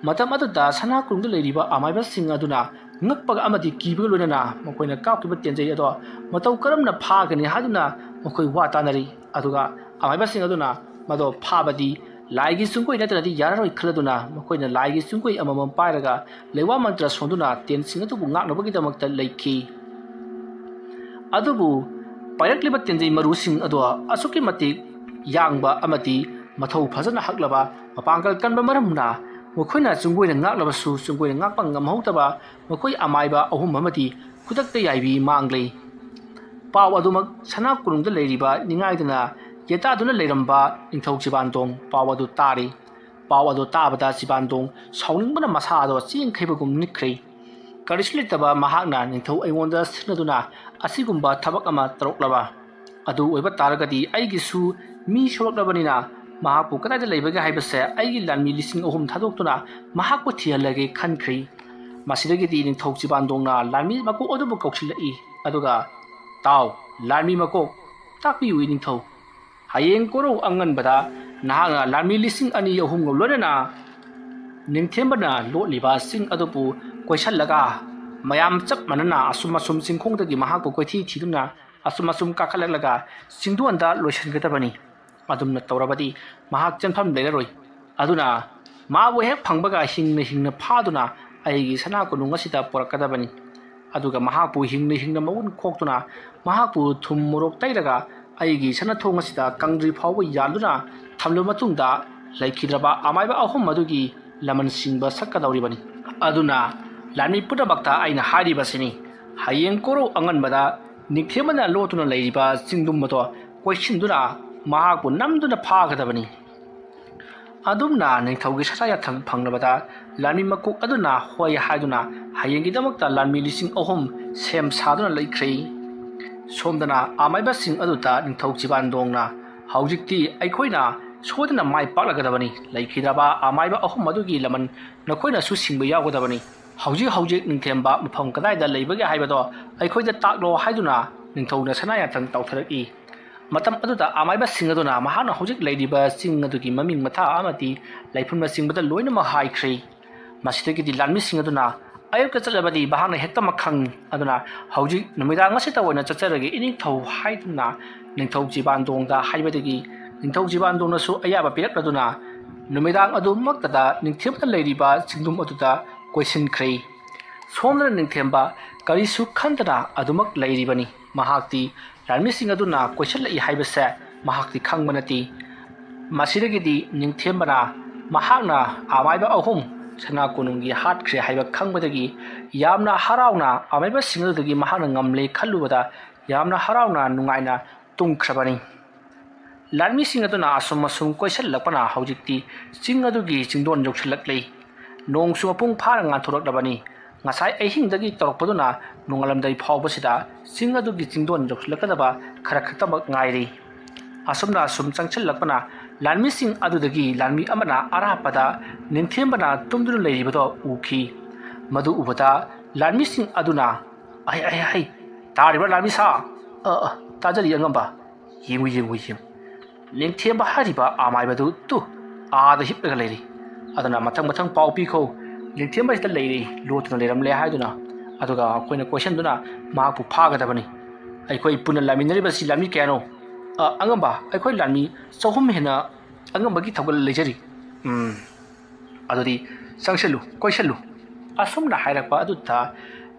ꯃꯇꯝ ꯑꯗꯨꯗ ꯁꯅꯥ ꯀꯣꯅꯨꯡꯗ ꯂꯩꯔꯤꯕ ꯑꯃꯥꯏꯕꯁꯤꯡ ꯑꯗꯨꯅ ꯉꯛꯄꯒ ꯑꯃꯗꯤ ꯀꯤꯕꯒ ꯂꯣꯏꯅꯅ ꯃꯈꯣꯏꯅ ꯀꯥꯞꯈꯤꯕ ꯇꯦꯟꯖꯩ ꯑꯗꯣ ꯃꯇꯧ ꯀꯔꯝꯅ ꯐꯥꯒꯅꯤ ꯍꯥꯏꯗꯨꯅ ꯃꯈꯣꯏ ꯋꯥ ꯇꯥꯅꯔꯤ ꯑꯗꯨꯒ ꯑꯃꯥꯏꯕꯁꯤꯡ ꯑꯗꯨꯅ ꯃꯗꯣ ꯐꯥꯕꯗꯤ ꯂꯥꯏꯒꯤ ꯆꯨꯡꯒꯣꯏ ꯅꯠꯇ꯭ꯔꯗꯤ ꯌꯥꯔꯔꯣꯏ ꯈꯜꯂꯗꯨꯅ ꯃꯈꯣꯏꯅ ꯂꯥꯏꯒꯤ ꯆꯨꯡꯒꯣꯏ ꯑꯃꯃꯝ ꯄꯥꯏꯔꯒ ꯂꯩꯋꯥ ꯃꯟꯇ꯭ꯔ ꯁꯣꯟꯗꯨꯅ ꯇꯦꯟꯁꯤꯡ ꯑꯗꯨꯕꯨ ꯉꯥꯛꯅꯕꯒꯤꯗꯃꯛꯇ ꯂꯩꯈꯤ ꯑꯗꯨꯕꯨ ꯄꯥꯏꯔꯛꯂꯤꯕ ꯇꯦꯟꯖꯩ ꯃꯔꯨꯁꯤꯡ ꯑꯗꯣ ꯑꯁꯨꯛꯀꯤ ꯃꯇꯤꯛ ꯌꯥꯡꯕ ꯑꯃꯗꯤ ꯃꯊꯧ ꯐꯖꯅ ꯍꯛꯂꯕ ꯃꯄꯥꯡꯒꯜ ꯀꯟꯕ ꯃꯔꯝꯅ ꯃꯈꯣꯏꯅ ꯆꯨꯡꯒꯣꯏꯅ ꯉꯥꯛꯂꯕꯁꯨ ꯆꯨꯡꯒꯣꯏꯅ ꯉꯥꯛꯄ ꯉꯝꯍꯧꯗꯕ ꯃꯈꯣꯏ ꯑꯃꯥꯏꯕ 3 ꯑꯃꯗꯤ ꯈꯨꯗꯛꯇ ꯌꯥꯏꯕꯤ ꯃꯥꯡꯂꯦ ꯄꯥꯎ ꯑꯗꯨꯃꯛ ꯁꯅꯥ ꯀꯣꯅꯨꯡꯗ ꯂꯩꯔꯤꯕ ꯅꯤꯡꯉꯥꯏꯗꯨꯅ ꯌꯦꯇꯥꯗꯨꯅ ꯂꯩꯔꯝꯕ ꯅꯤꯡꯊꯧ ꯆꯤꯕꯥꯟꯗꯣꯡ ꯄꯥꯎ ꯑꯗꯨ ꯇꯥꯔꯤ ꯄꯥꯎ ꯑꯗꯨ ꯇꯥꯕꯗ ꯆꯤꯕꯥꯟꯗꯣꯡ ꯁꯥꯎꯅꯤꯡꯕꯅ ꯃꯁꯥꯗꯣ ꯆꯦꯡꯈꯩꯕꯒꯨꯝ ꯅꯤꯛꯈ꯭ꯔꯦ ꯀꯔꯤꯁꯨ ꯂꯩꯇꯕ ꯃꯍꯥꯛꯅ ꯅꯤꯡꯊꯧ ꯑꯩꯉꯣꯟꯗ ꯁꯤꯡꯅꯗꯨꯅ ꯑꯁꯤꯒꯨꯝꯕ ꯊꯕꯛ ꯑꯃ ꯇꯧꯔꯛꯂꯕ ꯑꯗꯨ ꯑꯣꯏꯕ ꯇꯥꯔꯒꯗꯤ ꯑꯩꯒꯤꯁꯨ ꯃꯤ ꯁꯣꯛꯂꯛꯂꯕꯅꯤ나 ꯃꯍꯥꯛꯄꯨ ꯀꯗꯥꯏꯗ ꯂꯩꯕꯒꯦ ꯍꯥꯏꯕꯁꯦ ꯑꯩꯒꯤ ꯂꯥꯟꯃꯤ 3,000 ꯊꯥꯗꯣꯛꯇꯨꯅ ꯃꯍꯥꯛꯄꯨ ꯊꯤꯍꯜꯂꯒꯦ ꯈꯟꯈ꯭ꯔꯤ ꯃꯁꯤꯗꯒꯤꯗꯤ ꯅꯤꯡꯊꯧ ꯆꯤꯕꯥꯟꯗꯣꯡꯅ ꯂꯥꯟꯃꯤ ꯃꯀꯣꯛ ꯑꯗꯨꯕꯨ ꯀꯧꯁꯤꯜꯂꯛꯏ ꯑꯗꯨꯒ ꯇꯥꯎ ꯂꯥꯟꯃꯤ ꯃꯀꯣꯛ ꯇꯥꯛꯄꯤꯌꯨ ꯏꯅꯤꯡꯊꯧ ꯍꯌꯦꯡ ꯀꯣꯔꯧ ꯑꯉꯟꯕꯗ ꯅꯍꯥꯛꯅ ꯂꯥꯟꯃꯤ 2,000-3,000 ꯂꯣꯏꯅꯅ ꯅꯤꯡꯊꯦꯝꯕꯅ ꯂꯣꯠꯂꯤꯕ ꯆꯤꯡ ꯑꯗꯨꯕꯨ ꯀꯣꯏꯁꯜꯂꯒ ꯃꯌꯥꯝ ꯆꯞ ꯃꯥꯟꯅꯅ ꯑꯁꯨꯝ ꯆꯤꯡꯈꯣꯡꯗꯒꯤ ꯃꯍꯥꯛꯄꯨ ꯀꯣꯏꯊꯤ ꯊꯤꯗꯨꯅ ꯑꯁꯨꯝ ꯀꯥꯈꯠꯂꯛꯂꯒ ꯆꯤꯡꯗꯣꯟꯗ ꯂꯣꯏꯁꯤꯟꯒꯗꯕꯅꯤ ꯑꯗꯨꯝꯅ ꯇꯧꯔꯕꯗꯤ ꯃꯍꯥꯛ ꯆꯦꯟꯐꯝ ꯂꯩꯔꯔꯣꯏ ꯑꯗꯨꯅ ꯃꯥꯕꯨ ꯍꯦꯛ ꯐꯪꯕꯒ ꯍꯤꯡꯅ ꯐꯥꯗꯨꯅ ꯑꯩꯒꯤ ꯁꯅꯥ ꯀꯣꯅꯨꯡ ꯑꯁꯤꯗ ꯄꯣꯔꯛꯀꯗꯕꯅꯤ ꯑꯗꯨꯒ ꯃꯍꯥꯛꯄꯨ ꯍꯤꯡꯅ ꯃꯎꯟ ꯈꯣꯛꯇꯨꯅ ꯃꯍꯥꯛꯄꯨ ꯊꯨꯝ ꯃꯣꯔꯣꯛ ꯇꯩꯔꯒ ꯑꯩꯒꯤ ꯁꯅꯊꯣꯡ ꯑꯁꯤꯗ ꯀꯪꯗ꯭ꯔꯤ ꯐꯥꯎꯕ ꯌꯥꯜꯗꯨꯅ ꯊꯝꯂꯕ ꯃꯇꯨꯡꯗ ꯂꯩꯈꯤꯗ꯭ꯔꯕ ꯑꯃꯥꯏꯕ ꯑꯍꯨꯝ ꯑꯗꯨꯒꯤ ꯂꯃꯟ ꯁꯤꯡꯕ ꯁꯛꯀꯗꯧꯔꯤꯕꯅꯤ ꯑꯗꯨꯅ ꯂꯥꯟꯃꯤ ꯄꯨꯝꯅꯃꯛꯇ ꯑꯩꯅ ꯍꯥꯏꯔꯤꯕꯁꯤꯅꯤ ꯍꯌꯦꯡ ꯀꯣꯔꯧ ꯑꯉꯟꯕꯗ ꯅꯤꯡꯊꯦꯝꯕꯅ ꯂꯣꯠꯇꯨꯅ ꯂꯩꯔꯤꯕ ꯆꯤꯡꯗꯨꯝ ꯑꯗꯣ ꯀꯣꯏꯁꯤꯟꯗꯨꯅ ꯃꯍꯥꯛꯄꯨ ꯅꯝꯗꯨꯅ ꯐꯥꯒꯗꯕꯅꯤ ꯑꯗꯨꯝꯅ ꯅꯤꯡꯊꯧꯒꯤ ꯁꯆꯥ ꯌꯥꯊꯪ ꯐꯪꯂꯕꯗ ꯂꯥꯟꯃꯤ ꯃꯀꯣꯛ ꯑꯗꯨꯅ ꯍꯣꯏ ꯍꯥꯏꯗꯨꯅ ꯍꯌꯦꯡꯒꯤꯗꯃꯛꯇ ꯂꯥꯟꯃꯤ 3,000 ꯁꯦꯝ ꯁꯥꯗꯨꯅ ꯂꯩꯈ꯭ꯔꯦ ꯁꯣꯝꯗꯅ ꯑꯃꯥꯏꯕꯁꯤꯡ ꯑꯗꯨꯗ ꯅꯤꯡꯊꯧ ꯆꯤꯕꯥꯟꯗꯣꯡꯅ ꯍꯧꯖꯤꯛꯇꯤ ꯑꯩꯈꯣꯏꯅ ꯁꯣꯏꯗꯅ ꯃꯥꯏ ꯄꯥꯛꯂꯒꯗꯕꯅꯤ ꯂꯩꯈꯤꯗ꯭ꯔꯕ ꯑꯃꯥꯏꯕ ꯑꯍꯨꯝ ꯑꯗꯨꯒꯤ ꯂꯃꯟ ꯅꯈꯣꯏꯅꯁꯨ ꯁꯤꯡꯕ ꯌꯥꯎꯒꯗꯕꯅꯤ ꯍꯧꯖꯤꯛ ꯅꯤꯡꯊꯦꯝꯕ ꯃꯐꯝ ꯀꯗꯥꯏꯗ ꯂꯩꯕꯒꯦ ꯍꯥꯏꯕꯗꯣ ꯑꯩꯈꯣꯏꯗ ꯇꯥꯛꯂꯣ ꯍꯥꯏꯗꯨꯅ ꯅꯤꯡꯊꯧꯅ ꯁꯅꯥ ꯌꯥꯊꯪ ꯇꯧꯊꯔꯛꯏ ꯃꯇꯝ ꯑꯗꯨꯗ ꯑꯃꯥꯏꯕꯁꯤꯡ ꯑꯗꯨꯅ ꯃꯍꯥꯛꯅ ꯍꯧꯖꯤꯛ ꯂꯩꯔꯤꯕ ꯆꯤꯡ ꯑꯗꯨꯒꯤ ꯃꯃꯤꯡ ꯃꯊꯥ ꯑꯃꯗꯤ ꯂꯩꯐꯝꯅꯆꯤꯡꯕꯗ ꯂꯣꯏꯅꯃꯛ ꯍꯥꯏꯈ꯭ꯔꯦ ꯃꯁꯤꯗꯒꯤꯗꯤ ꯂꯥꯟꯃꯤꯁꯤꯡ ꯑꯗꯨꯅ ꯑꯌꯨꯛꯇ ꯆꯠꯂꯕꯗꯤ ꯃꯍꯥꯛꯅ ꯍꯦꯛꯇꯃꯛ ꯈꯪꯏ ꯑꯗꯨꯅ ꯍꯧꯖꯤꯛ ꯅꯨꯃꯤꯗꯥꯡ ꯑꯁꯤꯗ ꯑꯣꯏꯅ ꯆꯠꯆꯔꯒꯦ ꯏꯅꯤꯡꯊꯧ ꯍꯥꯏꯗꯨꯅ ꯅꯤꯡꯊꯧ ꯆꯤꯕꯥꯟꯗꯣꯡꯗ ꯍꯥꯏꯕꯗꯒꯤ ꯅꯤꯡꯊꯧ ꯆꯤꯕꯥꯟꯗꯣꯡꯅꯁꯨ ꯑꯌꯥꯕ ꯄꯤꯔꯛꯂꯗꯨꯅ ꯅꯨꯃꯤꯗꯥꯡ ꯑꯗꯨꯃꯛꯇꯗ ꯅꯤꯡꯊꯦꯝꯕꯅ ꯂꯩꯔꯤꯕ ꯆꯤꯡꯗꯨꯝ ꯑꯗꯨꯗ ꯀꯣꯏꯁꯤꯟꯈ꯭ꯔꯦ ꯁꯣꯝꯗꯅ ꯅꯤꯡꯊꯦꯝꯕ ꯀꯔꯤꯁꯨ ꯈꯟꯗꯅ ꯑꯗꯨꯃꯛ ꯂꯩꯔꯤꯕꯅꯤ ꯃꯍꯥꯛꯇꯤ ꯂꯥꯟꯃꯤꯁꯤꯡ ꯑꯗꯨꯅ ꯀꯣꯏꯁꯤꯜꯂꯛꯏ ꯍꯥꯏꯕꯁꯦ ꯃꯍꯥꯛꯇꯤ ꯈꯪꯕ ꯅꯠꯇꯦ ꯃꯁꯤꯗꯒꯤꯗꯤ ꯅꯤꯡꯊꯦꯝꯕꯅ ꯃꯍꯥꯛꯅ ꯑꯃꯥꯏꯕ ꯑꯍꯨꯝ ꯁꯅꯥ ꯀꯣꯅꯨꯡꯒꯤ ꯍꯥꯠꯈ꯭ꯔꯦ ꯍꯥꯏꯕ ꯈꯪꯕꯗꯒꯤ ꯌꯥꯝꯅ ꯍꯔꯥꯎꯅ ꯑꯃꯥꯏꯕꯁꯤꯡ ꯑꯗꯨꯗꯒꯤ ꯃꯍꯥꯛꯅ ꯉꯝꯂꯦ ꯈꯜꯂꯨꯕꯗ ꯌꯥꯝꯅ ꯍꯔꯥꯎꯅ ꯅꯨꯡꯉꯥꯏꯅ ꯇꯨꯝꯈ꯭ꯔꯕꯅꯤ ꯂꯥꯟꯃꯤꯁꯤꯡ ꯑꯗꯨꯅ ꯑꯁꯨꯝ ꯀꯣꯏꯁꯤꯜꯂꯛꯄꯅ ꯍꯧꯖꯤꯛꯇꯤ ꯆꯤꯡ ꯑꯗꯨꯒꯤ ꯆꯤꯡꯗꯣꯟ ꯌꯧꯁꯤꯜꯂꯛꯂꯦ ꯅꯣꯡꯁꯨ ꯃꯄꯨꯡ ꯐꯥꯅ ꯉꯥꯟꯊꯣꯔꯛꯂꯕꯅꯤ ꯉꯁꯥꯏ ꯑꯍꯤꯡꯗꯒꯤ ꯇꯧꯔꯛꯄꯗꯨꯅ ꯅꯣꯡꯉꯥꯜꯂꯝꯗꯥꯏ ꯐꯥꯎꯕꯁꯤꯗ ꯆꯤꯡ ꯑꯗꯨꯒꯤ ꯆꯤꯡꯗꯣꯟ ꯌꯧꯁꯤꯜꯂꯛꯀꯗꯕ ꯈꯔ ꯈꯛꯇꯃꯛ ꯉꯥꯏꯔꯤ ꯑꯁꯨꯝꯅ ꯆꯪꯁꯤꯜꯂꯛꯄꯅ ꯂꯥꯟꯃꯤꯁꯤꯡ ꯑꯗꯨꯗꯒꯤ ꯂꯥꯟꯃꯤ ꯑꯃꯅ ꯑꯔꯥꯞꯄꯗ ꯅꯤꯡꯊꯦꯝꯕꯅ ꯇꯨꯝꯗꯨꯅ ꯂꯩꯔꯤꯕꯗꯣ ꯎꯈꯤ ꯃꯗꯨ ꯎꯕꯗ ꯂꯥꯟꯃꯤꯁꯤꯡ ꯑꯗꯨꯅ ꯑꯩ ꯇꯥꯔꯤꯕ꯭ꯔꯥ ꯂꯥꯟꯃꯤꯁꯥ ꯇꯥꯖꯔꯤ ꯑꯉꯝꯕ ꯌꯦꯡꯉꯨ ꯅꯤꯡꯊꯦꯝꯕ ꯍꯥꯏꯔꯤꯕ ꯑꯃꯥꯏꯕꯗꯨ ꯑꯥꯗ ꯍꯤꯞꯂꯒ ꯂꯩꯔꯤ ꯑꯗꯨꯅ ꯃꯊꯪ ꯄꯥꯎ ꯄꯤꯈꯣ ꯅꯤꯡꯊꯦꯝꯕꯁꯤꯗ ꯂꯩꯔꯤ ꯂꯣꯠꯇꯨꯅ ꯂꯩꯔꯝꯂꯦ ꯍꯥꯏꯗꯨꯅ ꯑꯗꯨꯒ ꯑꯩꯈꯣꯏꯅ ꯀꯣꯏꯁꯟꯗꯨꯅ ꯃꯍꯥꯛꯄꯨ ꯐꯥꯒꯗꯕꯅꯤ ꯑꯩꯈꯣꯏ ꯄꯨꯟꯅ ꯂꯥꯟꯃꯤꯟꯅꯔꯤꯕꯁꯤ ꯂꯥꯟꯃꯤ ꯀꯌꯥꯅꯣ ꯑꯉꯝꯕ ꯑꯩꯈꯣꯏ ꯂꯥꯟꯃꯤ 300 ꯍꯦꯟꯅ ꯑꯉꯝꯕꯒꯤ ꯊꯧꯒꯜ ꯂꯩꯖꯔꯤ ꯑꯗꯨꯗꯤ ꯆꯪꯁꯤꯜꯂꯨ ꯀꯣꯏꯁꯜꯂꯨ ꯑꯁꯨꯝꯅ ꯍꯥꯏꯔꯛꯄ ꯑꯗꯨꯗ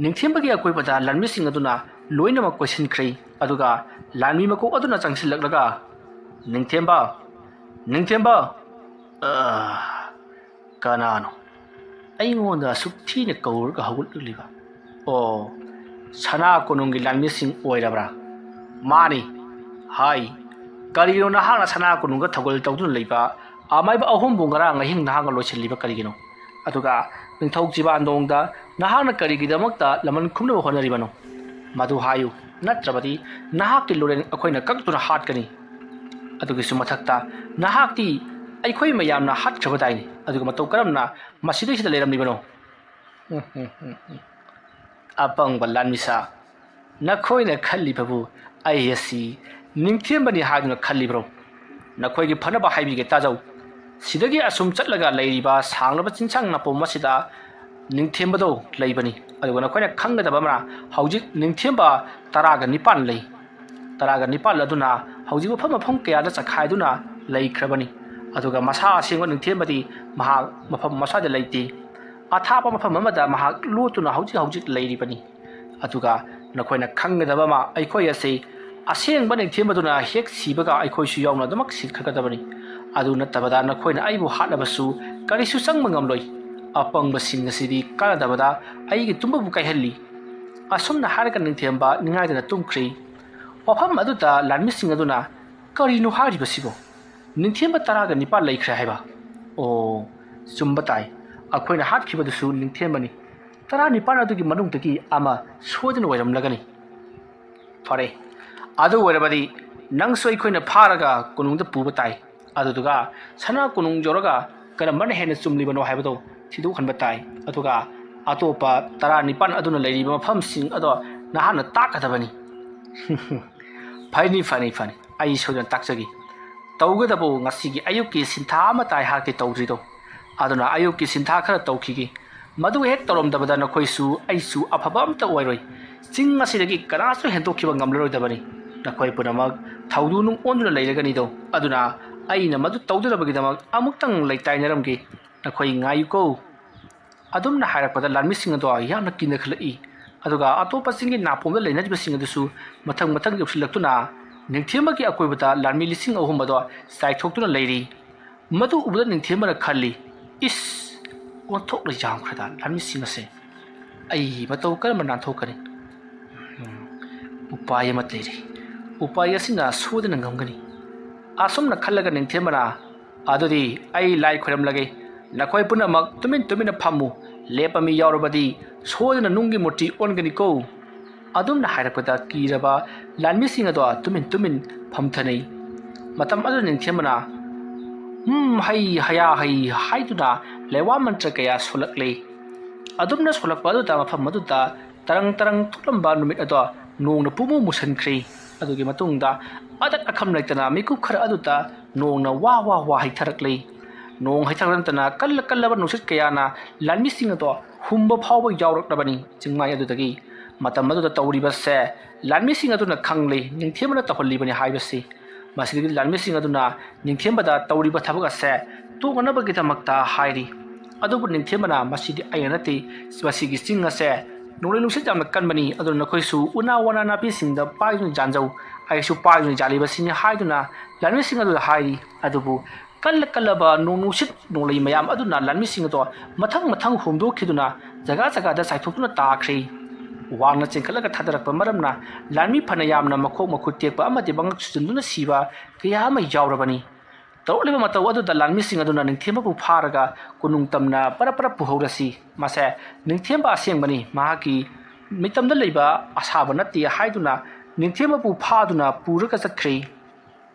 ꯅꯤꯡꯊꯦꯝꯕꯒꯤ ꯑꯀꯣꯏꯕꯗ ꯂꯥꯟꯃꯤꯁꯤꯡ ꯑꯗꯨꯅ ꯂꯣꯏꯅꯃꯛ ꯀꯣꯏꯁꯤꯟꯈ꯭ꯔꯦ ꯑꯗꯨꯒ ꯂꯥꯟꯃꯤ ꯃꯀꯣꯛ ꯑꯗꯨꯅ ꯆꯪꯁꯤꯜꯂꯛꯂꯒ ꯅꯤꯡꯊꯦꯝꯕ ꯀꯅꯥꯅꯣ ꯑꯩꯉꯣꯟꯗ ꯑꯁꯨꯛ ꯊꯤꯅ ꯀꯧꯔꯒ ꯍꯧꯒꯠꯂꯛꯂꯤꯕ ꯁꯅꯥ ꯀꯣꯅꯨꯡꯒꯤ ꯂꯥꯟꯃꯤꯁꯤꯡ ꯑꯣꯏꯔꯕ꯭ꯔꯥ ꯃꯥꯅꯤ ꯍꯥꯏ ꯀꯔꯤꯒꯤꯅꯣ ꯅꯍꯥꯛꯅ ꯁꯅꯥ ꯀꯣꯅꯨꯡꯒ ꯊꯧꯒꯜ ꯇꯧꯗꯨꯅ ꯂꯩꯕ ꯑꯃꯥꯏꯕ ꯑꯍꯨꯝꯕꯨ ꯉꯔꯥꯡ ꯑꯍꯤꯡ ꯅꯍꯥꯛꯅ ꯂꯣꯏꯁꯤꯜꯂꯤꯕ ꯀꯔꯤꯒꯤꯅꯣ ꯑꯗꯨꯒ ꯅꯤꯡꯊꯧ ꯆꯤꯕꯥꯟꯗꯣꯡꯗ ꯅꯍꯥꯛꯅ ꯀꯔꯤꯒꯤꯗꯃꯛꯇ ꯂꯃꯟ ꯈꯨꯝꯅꯕ ꯍꯣꯠꯅꯔꯤꯕꯅꯣ ꯃꯗꯨ ꯍꯥꯏꯌꯨ ꯅꯠꯇ꯭ꯔꯕꯗꯤ ꯅꯍꯥꯛꯀꯤ ꯂꯣꯔꯦꯟ ꯑꯩꯈꯣꯏꯅ ꯀꯛꯇꯨꯅ ꯍꯥꯠꯀꯅꯤ ꯑꯗꯨꯒꯤꯁꯨ ꯃꯊꯛꯇ ꯅꯍꯥꯛꯇꯤ ꯑꯩꯈꯣꯏ ꯃꯌꯥꯝꯅ ꯍꯥꯠꯈ꯭ꯔꯕꯗꯥꯏꯅꯤ ꯑꯗꯨꯒ ꯃꯇꯧ ꯀꯔꯝꯅ ꯃꯁꯤꯗꯩꯁꯤꯗ ꯂꯩꯔꯝꯂꯤꯕꯅꯣ ꯑꯄꯪꯕ ꯂꯥꯟꯃꯤꯁꯥ ꯅꯈꯣꯏꯅ ꯈꯜꯂꯤꯕꯕꯨ ꯑꯩ ꯑꯁꯤ ꯅꯤꯡꯊꯦꯝꯕꯅꯤ ꯍꯥꯏꯗꯨꯅ ꯈꯜꯂꯤꯕ꯭ꯔꯣ ꯅꯈꯣꯏꯒꯤ ꯐꯅꯕ ꯍꯥꯏꯕꯤꯒꯦ ꯇꯥꯖꯧ ꯁꯤꯗꯒꯤ ꯑꯁꯨꯝ ꯆꯠꯂꯒ ꯂꯩꯔꯤꯕ ꯁꯥꯡꯂꯕ ꯆꯤꯡꯁꯥꯡ ꯅꯥꯄꯣꯝ ꯑꯁꯤꯗ ꯅꯤꯡꯊꯦꯝꯕꯗꯣ ꯂꯩꯕꯅꯤ ꯑꯗꯨꯒ ꯅꯈꯣꯏꯅ ꯈꯪꯒꯗꯕ ꯑꯃꯅ ꯍꯧꯖꯤꯛ ꯅꯤꯡꯊꯦꯝꯕ 19 ꯂꯩ 19 ꯑꯗꯨꯅ ꯍꯧꯖꯤꯛ ꯃꯐꯝ ꯀꯌꯥꯗ ꯆꯈꯥꯏꯗꯨꯅ ꯂꯩꯈ꯭ꯔꯕꯅꯤ ꯑꯗꯨꯒ ꯃꯁꯥ ꯑꯁꯦꯡꯕ ꯅꯤꯡꯊꯦꯝꯕꯗꯤ ꯃꯍꯥꯛ ꯃꯐꯝ ꯃꯁꯥꯗ ꯂꯩꯇꯦ ꯑꯊꯥꯞꯄ ꯃꯐꯝ ꯑꯃꯗ ꯃꯍꯥꯛ ꯂꯣꯠꯇꯨꯅ ꯍꯧꯖꯤꯛ ꯂꯩꯔꯤꯕꯅꯤ ꯑꯗꯨꯒ ꯅꯈꯣꯏꯅ ꯈꯪꯒꯗꯕ ꯑꯃ ꯑꯩꯈꯣꯏ ꯑꯁꯤ ꯑꯁꯦꯡꯕ ꯅꯤꯡꯊꯦꯝꯕꯗꯨꯅ ꯍꯦꯛ ꯁꯤꯕꯒ ꯑꯩꯈꯣꯏꯁꯨ ꯌꯥꯎꯅ ꯑꯗꯨꯃꯛ ꯁꯤꯈ꯭ꯔꯒꯗꯕꯅꯤ ꯑꯗꯨ ꯅꯠꯇꯕꯗ ꯅꯈꯣꯏꯅ ꯑꯩꯕꯨ ꯍꯥꯠꯂꯕꯁꯨ ꯀꯔꯤꯁꯨ ꯆꯪꯕ ꯉꯝꯂꯣꯏ ꯑꯄꯪꯕꯁꯤꯡ ꯑꯁꯤꯗꯤ ꯀꯥꯟꯅꯗꯕꯗ ꯑꯩꯒꯤ ꯇꯨꯝꯕꯕꯨ ꯀꯥꯏꯍꯜꯂꯤ ꯑꯁꯨꯝꯅ ꯍꯥꯏꯔꯒ ꯅꯤꯡꯊꯦꯝꯕ ꯅꯤꯡꯉꯥꯏꯗꯅ ꯇꯨꯝꯈ꯭ꯔꯦ ꯋꯥꯐꯝ ꯑꯗꯨꯗ ꯂꯥꯟꯃꯤꯁꯤꯡ ꯑꯗꯨꯅ ꯀꯔꯤꯅꯣ ꯍꯥꯏꯔꯤꯕꯁꯤꯕꯣ ꯅꯤꯡꯊꯦꯝꯕ 19 ꯂꯩꯈ꯭ꯔꯦ ꯍꯥꯏꯕ ꯆꯨꯝꯕ ꯇꯥꯏ ꯑꯩꯈꯣꯏꯅ ꯍꯥꯠꯈꯤꯕꯗꯨꯁु ꯅꯤꯡꯊꯦꯝꯕꯅꯤ 19 ꯑꯗꯨꯒꯤ ꯃꯅꯨꯡꯗꯒꯤ ꯑꯃ ꯁꯣꯏꯗꯅ ꯑꯣꯏꯔꯝꯂꯒꯅꯤ ꯐꯔꯦ ꯑꯗꯨ ꯑꯣꯏꯔꯕꯗꯤ ꯅꯪꯁꯨ ꯑꯩꯈꯣꯏꯅ ꯐꯥꯔꯒ ꯀꯣꯅꯨꯡꯗ ꯄꯨꯕ ꯇꯥꯏ ꯑꯗꯨꯗꯨꯒ ꯁꯅꯥ ꯀꯣꯅꯨꯡ ꯌꯧꯔꯒ ꯀꯔꯝꯕꯅ ꯍꯦꯟꯅ ꯆꯨꯝꯂꯤꯕꯅꯣ ꯍꯥꯏꯕꯗꯣ ꯊꯤꯗꯣꯛꯍꯟꯕ ꯇꯥꯏ ꯑꯗꯨꯒ ꯑꯇꯣꯞꯄ 19 ꯑꯗꯨꯅ ꯂꯩꯔꯤꯕ ꯃꯐꯝꯁꯤꯡ ꯑꯗꯣ ꯅꯍꯥꯛꯅ ꯇꯥꯛꯀꯗꯕꯅꯤ ꯐꯅꯤ ꯐꯅꯤ ꯐꯅꯤ ꯑꯩ ꯁꯣꯏꯗꯅ ꯇꯥꯛꯆꯒꯦ ꯇꯧꯒꯗꯕ ꯉꯁꯤꯒꯤ ꯑꯌꯨꯛꯀꯤ ꯁꯤꯟꯊꯥ ꯑꯃꯇ ꯑꯩꯍꯥꯛꯇꯤ ꯇꯧꯗ꯭ꯔꯤꯗꯣ ꯑꯗꯨꯅ ꯑꯌꯨꯛꯀꯤ ꯁꯤꯟꯊꯥ ꯈꯔ ꯇꯧꯈꯤꯒꯦ ꯃꯗꯨ ꯍꯦꯛ ꯇꯧꯔꯝꯗꯕꯗ ꯅꯈꯣꯏꯁꯨ ꯑꯩꯁꯨ ꯑꯐꯕ ꯑꯝꯇ ꯑꯣꯏꯔꯣꯏ ꯆꯤꯡ ꯑꯁꯤꯗꯒꯤ ꯀꯅꯥꯁꯨ ꯍꯦꯟꯗꯣꯛꯈꯤꯕ ꯉꯝꯂꯔꯣꯏꯗꯕꯅꯤ ꯅꯈꯣꯏ ꯄꯨꯝꯅꯃꯛ ꯊꯧꯗꯨ ꯅꯨꯡ ꯑꯣꯟꯗꯨꯅ ꯂꯩꯔꯒꯅꯤꯗꯣ ꯑꯗꯨꯅ ꯑꯩꯅ ꯃꯗꯨ ꯇꯧꯗꯅꯕꯒꯤꯗꯃꯛ ꯑꯃꯨꯛꯇꯪ ꯂꯩꯇꯥꯏꯅꯔꯝꯒꯦ ꯅꯈꯣꯏ ꯉꯥꯏꯌꯨꯀꯣ ꯑꯗꯨꯝꯅ ꯍꯥꯏꯔꯛꯄꯗ ꯂꯥꯟꯃꯤꯁꯤꯡ ꯑꯗꯣ ꯌꯥꯝꯅ ꯀꯤꯅꯈꯠꯂꯛꯏ ꯑꯗꯨꯒ ꯑꯇꯣꯞꯄ ꯆꯤꯡꯒꯤ ꯅꯥꯄꯣꯝꯗ ꯂꯩꯅꯔꯤꯕꯁꯤꯡ ꯑꯗꯨꯁꯨ ꯃꯊꯪ ꯃꯊꯪ ꯌꯧꯁꯤꯜꯂꯛꯇꯨꯅ ꯅꯤꯡꯊꯦꯝꯕꯒꯤ ꯑꯀꯣꯏꯕꯗ ꯂꯥꯟꯃꯤ 6,000 ꯑꯗꯣ ꯆꯥꯏꯊꯣꯛꯇꯨꯅ ꯂꯩꯔꯤ ꯃꯗꯨ ꯎꯕꯗ ꯅꯤꯡꯊꯦꯝꯕꯅ ꯈꯜꯂꯤ ꯏꯁ ꯑꯣꯟꯊꯣꯛꯅ ꯌꯥꯝꯈ꯭ꯔꯗ ꯂꯥꯟꯃꯤꯁꯤꯡ ꯑꯁꯦ ꯑꯩ ꯃꯇꯧ ꯀꯔꯝꯕ ꯅꯥꯟꯊꯣꯛꯀꯅꯤ ꯎꯄꯥꯏ ꯑꯃ ꯂꯩꯔꯤ ꯎꯄꯥꯏ ꯑꯁꯤꯅ ꯁꯣꯏꯗꯅ ꯉꯝꯒꯅꯤ ꯑꯁꯨꯝꯅ ꯈꯜꯂꯒ ꯅꯤꯡꯊꯦꯝꯕꯅ ꯑꯗꯨꯗꯤ ꯑꯩ ꯂꯥꯏ ꯈꯣꯏꯔꯝꯂꯒꯦ ꯅꯈꯣꯏ ꯄꯨꯝꯅꯃꯛ ꯇꯨꯃꯤꯟ ꯇꯨꯃꯤꯟꯅ ꯐꯝꯃꯨ ꯂꯦꯞꯄ ꯃꯤ ꯌꯥꯎꯔꯕꯗꯤ ꯁꯣꯏꯗꯅ ꯅꯨꯡꯒꯤ ꯃꯨꯔꯇꯤ ꯑꯣꯟꯒꯅꯤꯀꯣ ꯑꯗꯨꯝꯅ ꯍꯥꯏꯔꯛꯄꯗ ꯀꯤꯔꯕ ꯂꯥꯟꯃꯤꯁꯤꯡ ꯑꯗꯣ ꯇꯨꯃꯤꯟ ꯇꯨꯃꯤꯟ ꯐꯝꯊꯅꯩ ꯃꯇꯝ ꯑꯗꯨꯗ ꯅꯤꯡꯊꯦꯝꯕꯅ ꯍꯩ ꯍꯌꯥ ꯍꯩ ꯍꯥꯏꯗꯨꯅ ꯂꯩꯋꯥ ꯃꯟꯇ꯭ꯔ ꯀꯌꯥ ꯁꯣꯜꯂꯛꯂꯤ ꯑꯗꯨꯝꯅ ꯁꯣꯜꯂꯛꯄ ꯑꯗꯨꯗ ꯃꯐꯝ ꯑꯗꯨꯗ ꯇꯔꯪ ꯇꯔꯪ ꯊꯣꯛꯂꯝꯕ ꯅꯨꯃꯤꯠ ꯑꯗꯣ ꯅꯣꯡꯅ ꯄꯨꯃꯨ ꯃꯨꯁꯟꯈ꯭ꯔꯤ ꯑꯗꯨꯒꯤ ꯃꯇꯨꯡꯗ ꯑꯗꯠ ꯑꯈꯝ ꯂꯩꯇꯅ ꯃꯤꯀꯨꯞ ꯈꯔ ꯑꯗꯨꯗ ꯅꯣꯡꯅ ꯋꯥ ꯋꯥ ꯋꯥ ꯍꯩꯊꯔꯛꯂꯤ ꯅꯣꯡ ꯍꯩꯊꯔꯛ ꯅꯠꯇꯅ ꯀꯜꯂꯕ ꯅꯨꯡꯁꯤꯠ ꯀꯌꯥꯅ ꯂꯥꯟꯃꯤꯁꯤꯡ ꯑꯗꯣ ꯍꯨꯝꯕ ꯐꯥꯎꯕ ꯌꯥꯎꯔꯛꯂꯕꯅꯤ ꯆꯤꯡꯃꯥꯏ ꯑꯗꯨꯗꯒꯤ ꯃꯇꯝ ꯑꯗꯨꯗ ꯇꯧꯔꯤꯕꯁꯦ ꯂꯥꯟꯃꯤꯁꯤꯡ ꯑꯗꯨꯅ ꯈꯪꯂꯤ ꯅꯤꯡꯊꯦꯝꯕꯅ ꯇꯧꯍꯜꯂꯤꯕꯅꯤ ꯍꯥꯏꯕꯁꯤ ꯃꯁꯤꯗꯒꯤ ꯂꯥꯟꯃꯤꯁꯤꯡ ꯑꯗꯨꯅ ꯅꯤꯡꯊꯦꯝꯕꯗ ꯇꯧꯔꯤꯕ ꯊꯕꯛ ꯑꯁꯦ ꯇꯣꯛꯅꯅꯕꯒꯤꯗꯃꯛꯇ ꯍꯥꯏꯔꯤ ꯑꯗꯨꯕꯨ ꯅꯤꯡꯊꯦꯝꯕꯅ ꯃꯁꯤꯗꯤ ꯑꯩꯅ ꯅꯠꯇꯦ ꯃꯁꯤꯒꯤ ꯆꯤꯡ ꯑꯁꯦ ꯅꯣꯡꯂꯩ ꯅꯨꯡꯁꯤꯠ ꯌꯥꯝꯅ ꯀꯟꯕꯅꯤ ꯑꯗꯨꯅ ꯅꯈꯣꯏꯁꯨ ꯎꯅꯥ ꯋꯥꯅꯥ ꯅꯥꯄꯤꯁꯤꯡꯗ ꯄꯥꯏꯗꯨꯅ ꯌꯥꯟꯖꯧ ꯑꯩꯁꯨ ꯄꯥꯏꯗꯨꯅ ꯌꯥꯜꯂꯤꯕꯁꯤꯅꯤ ꯍꯥꯏꯗꯨꯅ ꯂꯥꯟꯃꯤꯁꯤꯡ ꯑꯗꯨꯗ ꯍꯥꯏꯔꯤ ꯑꯗꯨꯕꯨ ꯀꯜꯂꯕ ꯅꯣꯡ ꯅꯨꯡꯁꯤꯠ ꯅꯣꯡꯂꯩ ꯃꯌꯥꯝ ꯑꯗꯨꯅ ꯂꯥꯟꯃꯤꯁꯤꯡ ꯑꯗꯣ ꯃꯊꯪ ꯃꯊꯪ ꯍꯣꯡꯗꯣꯛꯈꯤꯗꯨꯅ ꯖꯒꯥ ꯖꯒꯥꯗ ꯆꯥꯏꯊꯣꯛꯇꯨꯅ ꯇꯥꯈ꯭ꯔꯤ ꯋꯥꯡꯅ ꯆꯦꯟꯈꯠꯂꯒ ꯊꯥꯗꯔꯛꯄ ꯃꯔꯝꯅ ꯂꯥꯟꯃꯤ ꯐꯅ ꯌꯥꯝꯅ ꯃꯈꯣꯛ ꯃꯈꯨꯠ ꯇꯦꯛꯄ ꯑꯃꯗꯤ ꯃꯉꯛ ꯁꯨꯖꯤꯟꯗꯨꯅ ꯁꯤꯕ ꯀꯌꯥ ꯑꯃ ꯌꯥꯎꯔꯕꯅꯤ ꯇꯧꯔꯛꯂꯤꯕ ꯃꯇꯧ ꯑꯗꯨꯗ ꯂꯥꯟꯃꯤꯁꯤꯡ ꯑꯗꯨꯅ ꯅꯤꯡꯊꯦꯝꯕꯕꯨ ꯐꯥꯔꯒ ꯀꯣꯅꯨꯡ ꯇꯝꯅ ꯄꯔꯞ ꯄꯨꯍꯧꯔꯁꯤ ꯃꯁꯦ ꯅꯤꯡꯊꯦꯝꯕ ꯑꯁꯦꯡꯕꯅꯤ ꯃꯍꯥꯛꯀꯤ ꯃꯤꯇꯝꯗ ꯂꯩꯕ ꯑꯁꯥꯕ ꯅꯠꯇꯦ ꯍꯥꯏꯗꯨꯅ ꯅꯤꯡꯊꯦꯝꯕꯕꯨ ꯐꯥꯗꯨꯅ ꯄꯨꯔꯒ ꯆꯠꯈ꯭ꯔꯤ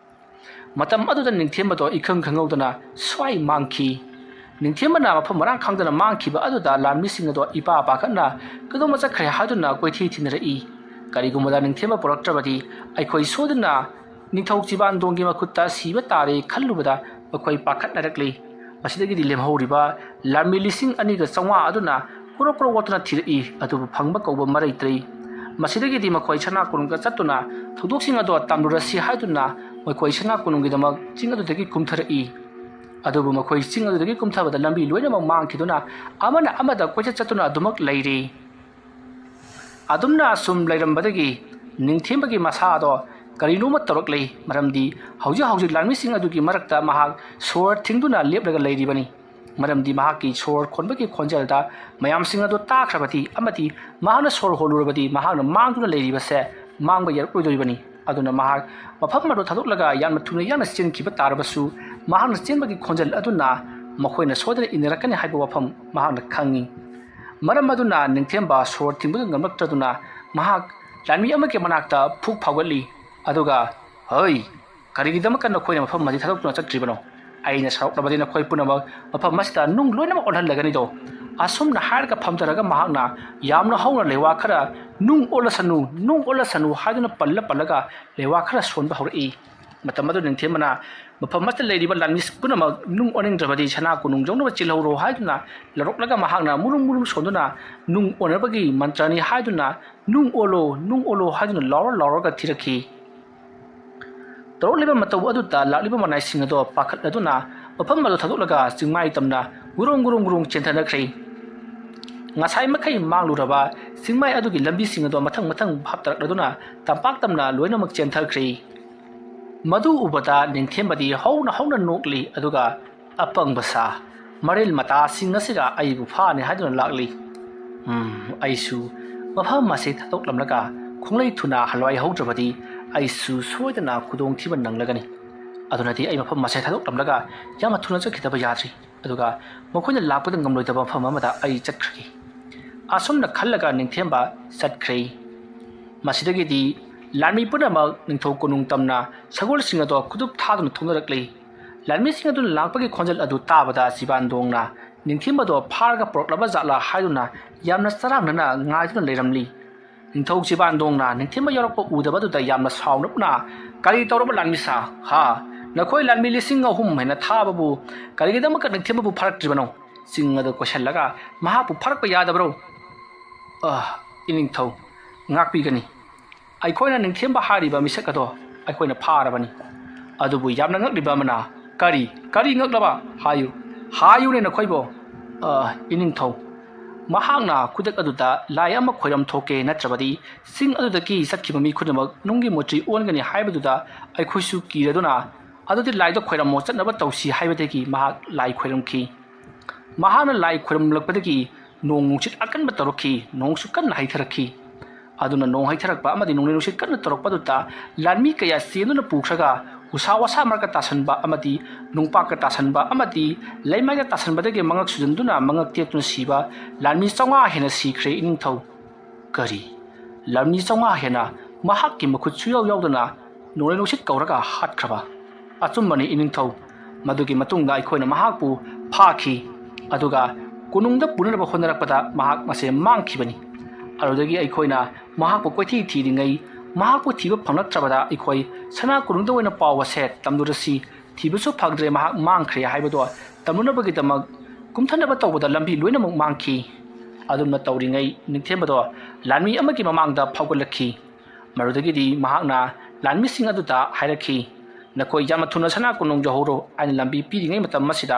ꯃꯇꯝ ꯑꯗꯨꯗ ꯅꯤꯡꯊꯦꯝꯕꯗꯣ ꯏꯈꯪ ꯈꯪꯍꯧꯗꯅ ꯁ꯭ꯋꯥꯏ ꯃꯥꯡꯈꯤ ꯅꯤꯡꯊꯦꯝꯕꯅ ꯃꯐꯝ ꯃꯔꯥꯡ ꯈꯪꯗꯅ ꯃꯥꯡꯈꯤꯕ ꯑꯗꯨꯗ ꯂꯥꯟꯃꯤꯁꯤꯡ ꯑꯗꯣ ꯏꯄꯥ ꯄꯥꯈꯠꯅ ꯀꯗꯣꯝꯗ ꯆꯠꯈ꯭ꯔꯦ ꯍꯥꯏꯗꯨꯅ ꯀꯣꯏꯊꯤ ꯊꯤꯅꯔꯛꯏ ꯀꯔꯤꯒꯨꯝꯕꯗ ꯅꯤꯡꯊꯦꯝꯕ ꯄꯨꯔꯛꯇ꯭ꯔꯕꯗꯤ ꯑꯩꯈꯣꯏ ꯁꯣꯏꯗꯅ ꯅꯤꯡꯊꯧ ꯆꯤꯕꯥꯟꯗꯣꯡꯒꯤ ꯃꯈꯨꯠꯇ ꯁꯤꯕ ꯇꯥꯔꯦ ꯈꯜꯂꯨꯕꯗ ꯃꯈꯣꯏ ꯄꯥꯈꯠꯅꯔꯛꯂꯤ ꯃꯁꯤꯗꯒꯤꯗꯤ ꯂꯦꯝꯍꯧꯔꯤꯕ ꯂꯥꯟꯃꯤ 2,500 ꯑꯗꯨꯅ ꯀꯣꯔꯣꯛ ꯋꯥꯠꯇꯨꯅ ꯊꯤꯔꯛꯏ ꯑꯗꯨꯕꯨ ꯐꯪꯕ ꯀꯧꯕ ꯃꯔꯩꯇ꯭ꯔꯤ ꯃꯁꯤꯗꯒꯤꯗꯤ ꯃꯈꯣꯏ ꯁꯅꯥ ꯀꯣꯅꯨꯡꯗ ꯆꯠꯇꯨꯅ ꯊꯧꯗꯣꯛꯁꯤꯡ ꯑꯗꯣ ꯇꯝꯂꯨꯔꯁꯤ ꯍꯥꯏꯗꯨꯅ ꯃꯈꯣꯏ ꯁꯅꯥ ꯀꯣꯅꯨꯡꯒꯤꯗꯃꯛ ꯆꯤꯡ ꯑꯗꯨꯗꯒꯤ ꯀꯨꯝꯊꯔꯛꯏ ꯑꯗꯨꯕꯨ ꯃꯈꯣꯏ ꯆꯤꯡ ꯑꯗꯨꯗꯒꯤ ꯀꯨꯝꯊꯕꯗ ꯂꯝꯕꯤ ꯂꯣꯏꯅꯃꯛ ꯃꯥꯡꯈꯤꯗꯨꯅ ꯑꯃꯅ ꯑꯃꯗ ꯀꯣꯏꯆꯠ ꯆꯠꯇꯨꯅ ꯑꯗꯨꯃꯛ ꯂꯩꯔꯤ ꯑꯗꯨꯝꯅ ꯑꯁꯨꯝ ꯂꯩꯔꯝꯕꯗꯒꯤ ꯅꯤꯡꯊꯦꯝꯕꯒꯤ ꯃꯁꯥꯗꯣ ꯀꯔꯤꯅꯣꯃ ꯇꯧꯔꯛꯂꯤ ꯃꯔꯝꯗꯤ ꯍꯧꯖꯤꯛ ꯂꯥꯟꯃꯤꯁꯤꯡ ꯑꯗꯨꯒꯤ ꯃꯔꯛꯇ ꯃꯍꯥꯛ ꯁꯣꯔ ꯊꯤꯡꯗꯨꯅ ꯂꯦꯞꯂꯒ ꯂꯩꯔꯤꯕꯅꯤ ꯃꯔꯝꯗꯤ ꯃꯍꯥꯛꯀꯤ ꯁꯣꯔ ꯈꯣꯟꯕꯒꯤ ꯈꯣꯟꯖꯦꯜꯗ ꯃꯌꯥꯝꯁꯤꯡ ꯑꯗꯨ ꯇꯥꯈ꯭ꯔꯕꯗꯤ ꯑꯃꯗꯤ ꯃꯍꯥꯛꯅ ꯁꯣꯔ ꯍꯣꯜꯂꯨꯔꯕꯗꯤ ꯃꯍꯥꯛꯅ ꯃꯥꯡꯗꯨꯅ ꯂꯩꯔꯤꯕꯁꯦ ꯃꯥꯡꯕ ꯌꯥꯔꯛꯂꯣꯏꯗꯣꯔꯤꯕꯅꯤ ꯑꯗꯨꯅ ꯃꯍꯥꯛ ꯃꯐꯝ ꯑꯗꯨ ꯊꯥꯗꯣꯛꯂꯒ ꯌꯥꯝꯅ ꯊꯨꯅ ꯌꯥꯡꯅ ꯆꯦꯟꯈꯤꯕ ꯇꯥꯔꯕꯁꯨ ꯃꯍꯥꯛꯅ ꯆꯦꯟꯕꯒꯤ ꯈꯣꯟꯖꯦꯜ ꯑꯗꯨꯅ ꯃꯈꯣꯏꯅ ꯁꯣꯏꯗꯅ ꯏꯟꯅꯔꯛꯀꯅꯤ ꯍꯥꯏꯕ ꯋꯥꯐꯝ ꯃꯍꯥꯛꯅ ꯈꯪꯉꯤ ꯃꯔꯝ ꯑꯗꯨꯅ ꯅꯤꯡꯊꯦꯝꯕ ꯁꯣꯔ ꯊꯤꯡꯕꯗ ꯉꯝꯂꯛꯇ꯭ꯔꯗꯨꯅ ꯃꯍꯥꯛ ꯂꯥꯟꯃꯤ ꯑꯃꯒꯤ ꯃꯅꯥꯛꯇ ꯐꯨꯛ ꯐꯥꯎꯒꯠꯂꯤ ꯑꯗꯨꯒ ꯍꯩ ꯀꯔꯤꯒꯤꯗꯃꯛꯇ ꯅꯈꯣꯏꯅ ꯃꯐꯝ ꯑꯁꯤ ꯊꯥꯗꯣꯛꯇꯨꯅ ꯆꯠꯇ꯭ꯔꯤꯕꯅꯣ ꯑꯩꯅ ꯁꯔꯛꯂꯕꯗꯤ ꯅꯈꯣꯏ ꯄꯨꯝꯅꯃꯛ ꯃꯐꯝ ꯑꯁꯤꯗ ꯅꯨꯡ ꯂꯣꯏꯅꯃꯛ ꯑꯣꯜꯍꯜꯂꯒꯅꯤꯗꯣ ꯑꯁꯨꯝꯅ ꯍꯥꯏꯔꯒ ꯐꯝꯊꯔꯒ ꯃꯍꯥꯛꯅ ꯌꯥꯝꯅ ꯍꯧꯅ ꯂꯩꯋꯥ ꯈꯔ ꯅꯨꯡ ꯑꯣꯜꯂꯁꯅꯨ ꯍꯥꯏꯗꯨꯅ ꯄꯜꯂꯒ ꯂꯩꯋꯥ ꯈꯔ ꯁꯣꯟꯕ ꯍꯧꯔꯛꯏ ꯃꯇꯝ ꯑꯗꯨ ꯅꯤꯡꯊꯦꯝꯕꯅ ꯃꯐꯝ ꯑꯁꯤꯗ ꯂꯩꯔꯤꯕ ꯂꯥꯟꯃꯤ ꯄꯨꯝꯅꯃꯛ ꯅꯨꯡ ꯑꯣꯟꯅꯤꯡꯗ꯭ꯔꯕꯗꯤ ꯁꯅꯥ ꯀꯣꯅꯨꯡ ꯌꯧꯅꯕ ꯆꯦꯜꯍꯧꯔꯣ ꯍꯥꯏꯗꯨꯅ ꯂꯧꯔꯛꯂꯒ ꯃꯍꯥꯛꯅ ꯃꯨꯔꯨꯝ ꯁꯣꯟꯗꯨꯅ ꯅꯨꯡ ꯑꯣꯟꯅꯕꯒꯤ ꯃꯟꯇ꯭ꯔꯅꯤ ꯍꯥꯏꯗꯨꯅ ꯅꯨꯡ ꯑꯣꯜꯂꯣ ꯍꯥꯏꯗꯨꯅ ꯂꯥꯎꯔꯒ ꯊꯤꯔꯛꯈꯤ ꯇꯧꯔꯛꯂꯤꯕ ꯃꯇꯧ ꯑꯗꯨꯗ ꯂꯥꯛꯂꯤꯕ ꯃꯅꯥꯏꯁꯤꯡ ꯑꯗꯣ ꯄꯥꯈꯠꯂꯗꯨꯅ ꯃꯐꯝ ꯑꯗꯨ ꯊꯥꯗꯣꯛꯂꯒ ꯆꯤꯡꯃꯥꯏ ꯇꯝꯅ ꯒꯨꯔꯨꯡ ꯆꯦꯟꯊꯅꯈ꯭ꯔꯤ ꯉꯁꯥꯏ ꯃꯈꯩ ꯃꯥꯡꯂꯨꯔꯕ ꯆꯤꯡꯃꯥꯏ ꯑꯗꯨꯒꯤ ꯂꯝꯕꯤꯁꯤꯡ ꯑꯗꯣ ꯃꯊꯪ ꯍꯥꯞꯇꯔꯛꯂꯗꯨꯅ ꯇꯝꯄꯥꯛ ꯇꯝꯅ ꯂꯣꯏꯅꯃꯛ ꯆꯦꯟꯊꯈ꯭ꯔꯤ ꯃꯗꯨ ꯎꯕꯗ ꯅꯤꯡꯊꯦꯝꯕꯗꯤ ꯍꯧꯅ ꯅꯣꯛꯂꯤ ꯑꯗꯨꯒ ꯑꯄꯪꯕ ꯁꯥ ꯃꯔꯤꯜ ꯃꯇꯥꯁꯤꯡ ꯑꯁꯤꯒ ꯑꯩꯕꯨ ꯐꯥꯅꯤ ꯍꯥꯏꯗꯨꯅ ꯂꯥꯛꯂꯤ ꯑꯩꯁꯨ ꯃꯐꯝ ꯑꯁꯤ ꯊꯥꯗꯣꯛꯂꯝꯂꯒ ꯈꯣꯡꯂꯩ ꯊꯨꯅ ꯍꯜꯋꯥꯏꯍꯧꯗ꯭ꯔꯕꯗꯤ ꯑꯩꯁꯨ ꯁꯣꯏꯗꯅ ꯈꯨꯗꯣꯡꯊꯤꯕ ꯅꯪꯂꯒꯅꯤ ꯑꯗꯨꯅꯗꯤ ꯑꯩ ꯃꯐꯝ ꯑꯁꯤ ꯊꯥꯗꯣꯛꯂꯝꯂꯒ ꯌꯥꯝꯅ ꯊꯨꯅ ꯆꯠꯈꯤꯗꯕ ꯌꯥꯗ꯭ꯔꯤ ꯑꯗꯨꯒ ꯃꯈꯣꯏꯅ ꯂꯥꯛꯄꯗ ꯉꯝꯂꯣꯏꯗꯕ ꯃꯐꯝ ꯑꯃꯗ ꯑꯩ ꯆꯠꯈ꯭ꯔꯒꯦ ꯑꯁꯨꯝꯅ ꯈꯜꯂꯒ ꯅꯤꯡꯊꯦꯝꯕ ꯆꯠꯈ꯭ꯔꯦ ꯃꯁꯤꯗꯒꯤꯗꯤ ꯂꯥꯟꯃꯤ ꯄꯨꯝꯅꯃꯛ ꯅꯤꯡꯊꯧ ꯀꯣꯅꯨꯡ ꯇꯝꯅ ꯁꯒꯣꯜꯁꯤꯡ ꯑꯗꯣ ꯈꯨꯗꯨꯞ ꯊꯥꯗꯨꯅ ꯊꯣꯛꯅꯔꯛꯂꯤ ꯂꯥꯟꯃꯤꯁꯤꯡ ꯑꯗꯨꯅ ꯂꯥꯛꯄꯒꯤ ꯈꯣꯟꯖꯦꯜ ꯑꯗꯨ ꯇꯥꯕꯗ ꯆꯤꯕꯥꯟꯗꯣꯡꯅ ꯅꯤꯡꯊꯦꯝꯕꯗꯣ ꯐꯥꯔꯒ ꯄꯨꯔꯛꯂꯕ ꯖꯥꯠꯂꯥ ꯍꯥꯏꯗꯨꯅ ꯌꯥꯝꯅ ꯆꯔꯥꯡꯅꯅ ꯉꯥꯏꯗꯨꯅ ꯂꯩꯔꯝꯂꯤ ꯅꯤꯡꯊꯧ ꯆꯤꯕꯥꯟꯗꯣꯡꯅ ꯅꯤꯡꯊꯦꯝꯕ ꯌꯧꯔꯛꯄ ꯎꯗꯕꯗꯨꯗ ꯌꯥꯝꯅ ꯁꯥꯎꯅꯞꯅ ꯀꯔꯤ ꯇꯧꯔꯕ ꯂꯥꯟꯃꯤꯁꯥ ꯍꯥ ꯅꯈꯣꯏ ꯂꯥꯟꯃꯤ 3,000 ꯍꯦꯟꯅ ꯊꯥꯕꯕꯨ ꯀꯔꯤꯒꯤꯗꯃꯛꯇ ꯅꯤꯡꯊꯦꯝꯕꯕꯨ ꯐꯥꯔꯛꯇ꯭ꯔꯤꯕꯅꯣ ꯆꯤꯡ ꯑꯗꯨ ꯀꯣꯏꯁꯜꯂꯒ ꯃꯍꯥꯛꯄꯨ ꯐꯥꯔꯛꯄ ꯌꯥꯗꯕ꯭ꯔꯣ ꯏꯅꯤꯡꯊꯧ ꯉꯥꯛꯄꯤꯒꯅꯤ ꯑꯩꯈꯣꯏꯅ ꯅꯤꯡꯊꯦꯝꯕ ꯍꯥꯏꯔꯤꯕ ꯃꯤꯁꯛ ꯑꯗꯣ ꯑꯩꯈꯣꯏꯅ ꯐꯥꯔꯕꯅꯤ ꯑꯗꯨꯕꯨ ꯌꯥꯝꯅ ꯉꯛꯂꯤꯕ ꯑꯃꯅ ꯀꯔꯤ ꯉꯛꯂꯕ ꯍꯥꯏꯌꯨꯅꯦ ꯅꯈꯣꯏꯕꯣ ꯏꯅꯤꯡꯊꯧ ꯃꯍꯥꯛꯅ ꯈꯨꯗꯛ ꯑꯗꯨꯗ ꯂꯥꯏ ꯑꯃ ꯈꯣꯏꯔꯝ ꯊꯣꯛꯀꯦ ꯅꯠꯇ꯭ꯔꯕꯗꯤ ꯆꯤꯡ ꯑꯗꯨꯗꯒꯤ ꯆꯠꯈꯤꯕ ꯃꯤ ꯈꯨꯗꯤꯡꯃꯛ ꯅꯨꯡꯒꯤ ꯃꯨꯇ꯭ꯔꯤ ꯑꯣꯟꯒꯅꯤ ꯍꯥꯏꯕꯗꯨꯗ ꯑꯩꯈꯣꯏꯁꯨ ꯀꯤꯔꯗꯨꯅ ꯑꯗꯨꯗꯤ ꯂꯥꯏꯗꯣ ꯈꯣꯏꯔꯝꯃꯣ ꯆꯠꯅꯕ ꯇꯧꯁꯤ ꯍꯥꯏꯕꯗꯒꯤ ꯃꯍꯥꯛ ꯂꯥꯏ ꯈꯣꯏꯔꯝꯈꯤ ꯃꯍꯥꯛꯅ ꯂꯥꯏ ꯈꯣꯏꯔꯝꯂꯛꯄꯗꯒꯤ ꯅꯣꯡ ꯅꯨꯡꯁꯤꯠ ꯑꯀꯟꯕ ꯇꯧꯔꯛꯈꯤ ꯅꯣꯡꯁꯨ ꯀꯟꯅ ꯍꯩꯊꯔꯛꯈꯤ ꯑꯗꯨꯅ ꯅꯣꯡ ꯍꯩꯊꯔꯛꯄ ꯑꯃꯗꯤ ꯅꯣꯡꯂꯩ ꯅꯨꯡꯁꯤꯠ ꯀꯟꯅ ꯇꯧꯔꯛꯄꯗꯨꯗ ꯂꯥꯟꯃꯤ ꯀꯌꯥ ꯆꯦꯟꯗꯨꯅ ꯄꯨꯈ꯭ꯔꯒ ꯎꯁꯥ ꯋꯥꯁꯥ ꯃꯔꯛꯇ ꯇꯥꯁꯟꯕ ꯑꯃꯗꯤ ꯅꯨꯡꯄꯥꯛꯀ ꯇꯥꯁꯟꯕ ꯑꯃꯗꯤ ꯂꯩꯃꯥꯏꯗ ꯇꯥꯁꯟꯕꯗꯒꯤ ꯃꯉꯛ ꯁꯨꯖꯟꯗꯨꯅ ꯃꯉꯛ ꯇꯦꯛꯇꯨꯅ ꯁꯤꯕ ꯂꯥꯟꯃꯤ 900 ꯍꯦꯟꯅ ꯁꯤꯈ꯭ꯔꯦ ꯏꯅꯤꯡꯊꯧ ꯀꯔꯤ ꯂꯥꯟꯃꯤ 900 ꯍꯦꯟꯅ ꯃꯍꯥꯛꯀꯤ ꯃꯈꯨꯠ ꯁꯨꯌꯥꯎ ꯌꯥꯎꯗꯅ ꯅꯣꯡꯂꯩ ꯅꯨꯡꯁꯤꯠ ꯀꯧꯔꯒ ꯍꯥꯠꯈ꯭ꯔꯕ ꯑꯆꯨꯝꯕꯅꯤ ꯏꯅꯤꯡꯊꯧ ꯃꯗꯨꯒꯤ ꯃꯇꯨꯡꯗ ꯑꯩꯈꯣꯏꯅ ꯃꯍꯥꯛꯄꯨ ꯐꯥꯈꯤ ꯑꯗꯨꯒ ꯀꯣꯅꯨꯡꯗ ꯄꯨꯅꯅꯕ ꯍꯣꯠꯅꯔꯛꯄꯗ ꯃꯍꯥꯛ ꯃꯁꯦ ꯃꯥꯡꯈꯤꯕꯅꯤ ꯑꯗꯨꯗꯒꯤ ꯑꯩꯈꯣꯏꯅ ꯃꯍꯥꯛꯄꯨ ꯀꯣꯏꯊꯤ ꯊꯤꯔꯤꯉꯩ ꯃꯍꯥꯛꯄꯨ ꯊꯤꯕ ꯐꯪꯂꯛꯇ꯭ꯔꯕꯗ ꯑꯩꯈꯣꯏ ꯁꯅꯥ ꯀꯣꯅꯨꯡꯗ ꯑꯣꯏꯅ ꯄꯥꯎ ꯑꯁꯦ ꯇꯝꯂꯨꯔꯁꯤ ꯊꯤꯕꯁꯨ ꯐꯪꯗ꯭ꯔꯦ ꯃꯍꯥꯛ ꯃꯥꯡꯈ꯭ꯔꯦ ꯍꯥꯏꯕꯗꯣ ꯇꯝꯂꯨꯅꯕꯒꯤꯗꯃꯛ ꯀꯨꯝꯊꯅꯕ ꯇꯧꯕꯗ ꯂꯝꯕꯤ ꯂꯣꯏꯅꯃꯛ ꯃꯥꯡꯈꯤ ꯑꯗꯨꯝꯅ ꯇꯧꯔꯤꯉꯩ ꯅꯤꯡꯊꯦꯝꯕꯗꯣ ꯂꯥꯟꯃꯤ ꯑꯃꯒꯤ ꯃꯃꯥꯡꯗ ꯐꯥꯎꯒꯠꯂꯛꯈꯤ ꯃꯗꯨꯗꯒꯤꯗꯤ ꯃꯍꯥꯛꯅ ꯂꯥꯟꯃꯤꯁꯤꯡ ꯑꯗꯨꯗ ꯍꯥꯏꯔꯛꯈꯤ ꯅꯈꯣꯏ ꯌꯥꯝꯅ ꯊꯨꯅ ꯁꯅꯥ ꯀꯣꯅꯨꯡ ꯌꯧꯍꯧꯔꯣ ꯑꯩꯅ ꯂꯝꯕꯤ ꯄꯤꯔꯤꯉꯩ ꯃꯇꯝ ꯑꯁꯤꯗ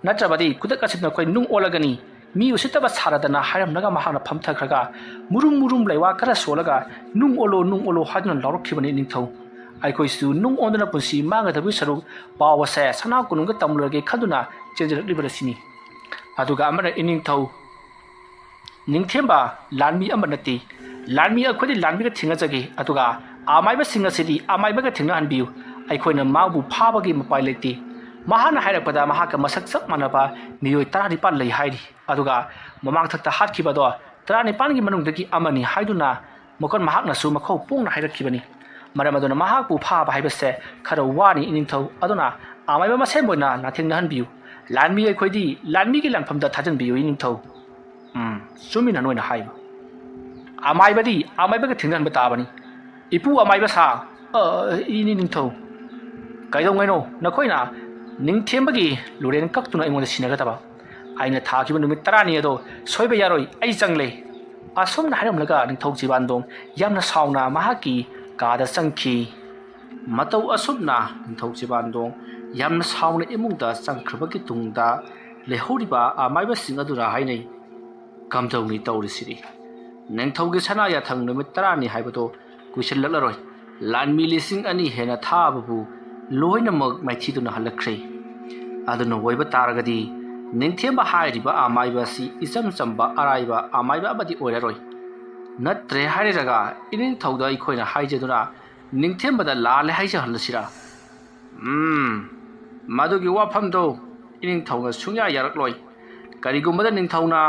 ꯅꯠꯇ꯭ꯔꯕꯗꯤ ꯈꯨꯗꯛ ꯑꯁꯤꯗ ꯅꯈꯣꯏ ꯅꯨꯡ ꯑꯣꯜꯂꯒꯅꯤ ꯃꯤ ꯎꯁꯤꯠꯇꯕ ꯁꯥꯔꯗꯅ ꯍꯥꯏꯔꯝꯂꯒ ꯃꯍꯥꯛꯅ ꯐꯝꯊꯈ꯭ꯔꯒ ꯃꯨꯔꯨꯝ ꯂꯩꯋꯥ ꯈꯔ ꯁꯣꯜꯂꯒ ꯅꯨꯡ ꯑꯣꯜꯂꯣ ꯍꯥꯏꯗꯨꯅ ꯂꯥꯎꯔꯛꯈꯤꯕꯅꯤ ꯅꯤꯡꯊꯧ ꯑꯩꯈꯣꯏꯁꯨ ꯅꯨꯡ ꯑꯣꯟꯗꯨꯅ ꯄꯨꯟꯁꯤ ꯃꯥꯡꯒꯗꯕꯒꯤ ꯁꯔꯨꯛ ꯄꯥꯎ ꯑꯁꯦ ꯁꯅꯥ ꯀꯣꯅꯨꯡꯗ ꯇꯝꯂꯨꯔꯒꯦ ꯈꯟꯗꯨꯅ ꯆꯦꯟꯖꯔꯛꯂꯤꯕꯁꯤꯅꯤ ꯑꯗꯨꯒ ꯑꯃꯅ ꯏꯅꯤꯡꯊꯧ ꯅꯤꯡꯊꯦꯝꯕ ꯂꯥꯟꯃꯤ ꯑꯃ ꯅꯠꯇꯦ ꯂꯥꯟꯃꯤ ꯑꯩꯈꯣꯏꯗꯤ ꯂꯥꯟꯃꯤꯒ ꯊꯦꯡꯅꯖꯒꯦ ꯑꯗꯨꯒ ꯑꯃꯥꯏꯕꯁꯤꯡ ꯑꯁꯤꯗꯤ ꯑꯃꯥꯏꯕꯒ ꯊꯦꯡꯅꯍꯟꯕꯤꯌꯨ ꯑꯩꯈꯣꯏꯅ ꯃꯥꯕꯨ ꯐꯥꯕꯒꯤ ꯃꯄꯥꯏ ꯂꯩꯇꯦ ꯃꯍꯥꯛꯅ ꯍꯥꯏꯔꯛꯄꯗ ꯃꯍꯥꯛꯀ ꯃꯁꯛ ꯆꯞ ꯃꯥꯟꯅꯕ ꯃꯤꯑꯣꯏ 19 ꯂꯩ ꯍꯥꯏꯔꯤ ꯑꯗꯨꯒ ꯃꯃꯥꯡꯊꯛꯇ ꯍꯥꯠꯈꯤꯕꯗꯣ 19ꯒꯤ ꯃꯅꯨꯡꯗꯒꯤ ꯑꯃꯅꯤ ꯍꯥꯏꯗꯨꯅ ꯃꯍꯥꯛꯅꯁꯨ ꯃꯈꯧ ꯄꯣꯡꯅ ꯍꯥꯏꯔꯛꯈꯤꯕꯅꯤ ꯃꯔꯝ ꯑꯗꯨꯅ ꯃꯍꯥꯛꯄꯨ ꯐꯥꯕ ꯍꯥꯏꯕꯁꯦ ꯈꯔ ꯋꯥꯅꯤ ꯏꯅꯤꯡꯊꯧ ꯑꯗꯨꯅ ꯑꯃꯥꯏꯕ ꯃꯁꯦꯟ ꯑꯣꯏꯅ ꯅꯥꯊꯦꯡꯅꯍꯟꯕꯤꯌꯨ ꯂꯥꯟꯃꯤ ꯑꯩꯈꯣꯏꯗꯤ ꯂꯥꯟꯃꯤꯒꯤ ꯂꯥꯟꯐꯝꯗ ꯊꯥꯖꯟꯕꯤꯌꯨ ꯏꯅꯤꯡꯊꯧ ꯆꯨꯝꯃꯤꯅ ꯅꯣꯏꯅ ꯍꯥꯏꯕ ꯑꯃꯥꯏꯕꯗꯤ ꯑꯃꯥꯏꯕꯒ ꯊꯦꯡꯅꯍꯟꯕ ꯇꯥꯕꯅꯤ ꯏꯄꯨ ꯑꯃꯥꯏꯕ ꯁꯥ ꯏꯅꯤꯡꯊꯧ ꯀꯩꯗꯧꯉꯩꯅꯣ ꯅꯈꯣꯏꯅ ꯅꯤꯡꯊꯦꯝꯕꯒꯤ ꯂꯨꯔꯦꯟ ꯀꯛꯇꯨꯅ ꯑꯩꯉꯣꯟꯗ ꯁꯤꯟꯅꯒꯗꯕ ꯑꯩꯅ ꯊꯥꯈꯤꯕ ꯅꯨꯃꯤꯠ 10ꯅꯤ ꯑꯗꯣ ꯁꯣꯏꯕ ꯌꯥꯔꯣꯏ ꯑꯩ ꯆꯪꯂꯦ ꯑꯁꯨꯝꯅ ꯍꯥꯏꯔꯝꯂꯒ ꯅꯤꯡꯊꯧ ꯆꯤꯕꯥꯟꯗꯣꯡ ꯌꯥꯝꯅ ꯁꯥꯎꯅ ꯃꯍꯥꯛꯀꯤ ꯀꯥꯗ ꯆꯪꯈꯤ ꯃꯇꯧ ꯑꯁꯨꯝꯅ ꯅꯤꯡꯊꯧ ꯆꯤꯕꯥꯟꯗꯣꯡ ꯌꯥꯝꯅ ꯁꯥꯎꯅ ꯏꯃꯨꯡꯗ ꯆꯪꯈ꯭ꯔꯕꯒꯤ ꯇꯨꯡꯗ ꯂꯩꯍꯧꯔꯤꯕ ꯑꯃꯥꯏꯕꯁꯤꯡ ꯑꯗꯨꯅ ꯍꯥꯏꯅꯩ ꯀꯝꯗꯧꯅꯤ ꯇꯧꯔꯤꯁꯤꯗꯤ ꯅꯤꯡꯊꯧꯒꯤ ꯁꯅꯥ ꯌꯥꯊꯪ ꯅꯨꯃꯤꯠ 10ꯅꯤ ꯍꯥꯏꯕꯗꯣ ꯀꯨꯏꯁꯤꯜꯂꯛꯂꯔꯣꯏ ꯂꯥꯟꯃꯤ 2,000 ꯍꯦꯟꯅ ꯊꯥꯕꯕꯨ ꯂꯣꯏꯅꯃꯛ ꯃꯥꯏꯊꯤꯗꯨꯅ ꯍꯜꯂꯛꯈ꯭ꯔꯦ ꯑꯗꯨꯅ ꯑꯣꯏꯕ ꯇꯥꯔꯒꯗꯤ ꯅꯤꯡꯊꯦꯝꯕ ꯍꯥꯏꯔꯤꯕ ꯑꯃꯥꯏꯕ ꯑꯁꯤ ꯏꯆꯝ ꯆꯝꯕ ꯑꯔꯥꯏꯕ ꯑꯃꯥꯏꯕ ꯑꯃꯗꯤ ꯑꯣꯏꯔꯔꯣꯏ ꯅꯠꯇ꯭ꯔꯦ ꯍꯥꯏꯔꯒ ꯏꯅꯤꯡꯊꯧꯗ ꯑꯩꯈꯣꯏꯅ ꯍꯥꯏꯖꯗꯨꯅ ꯅꯤꯡꯊꯦꯝꯕꯗ ꯂꯥꯜꯂꯦ ꯍꯥꯏꯖꯍꯜꯂꯁꯤꯔꯥ ꯃꯗꯨꯒꯤ ꯋꯥꯐꯝꯗꯣ ꯏꯅꯤꯡꯊꯧꯅ ꯁꯨꯡꯌꯥ ꯌꯥꯔꯛꯂꯣꯏ ꯀꯔꯤꯒꯨꯝꯕꯗ ꯅꯤꯡꯊꯧꯅ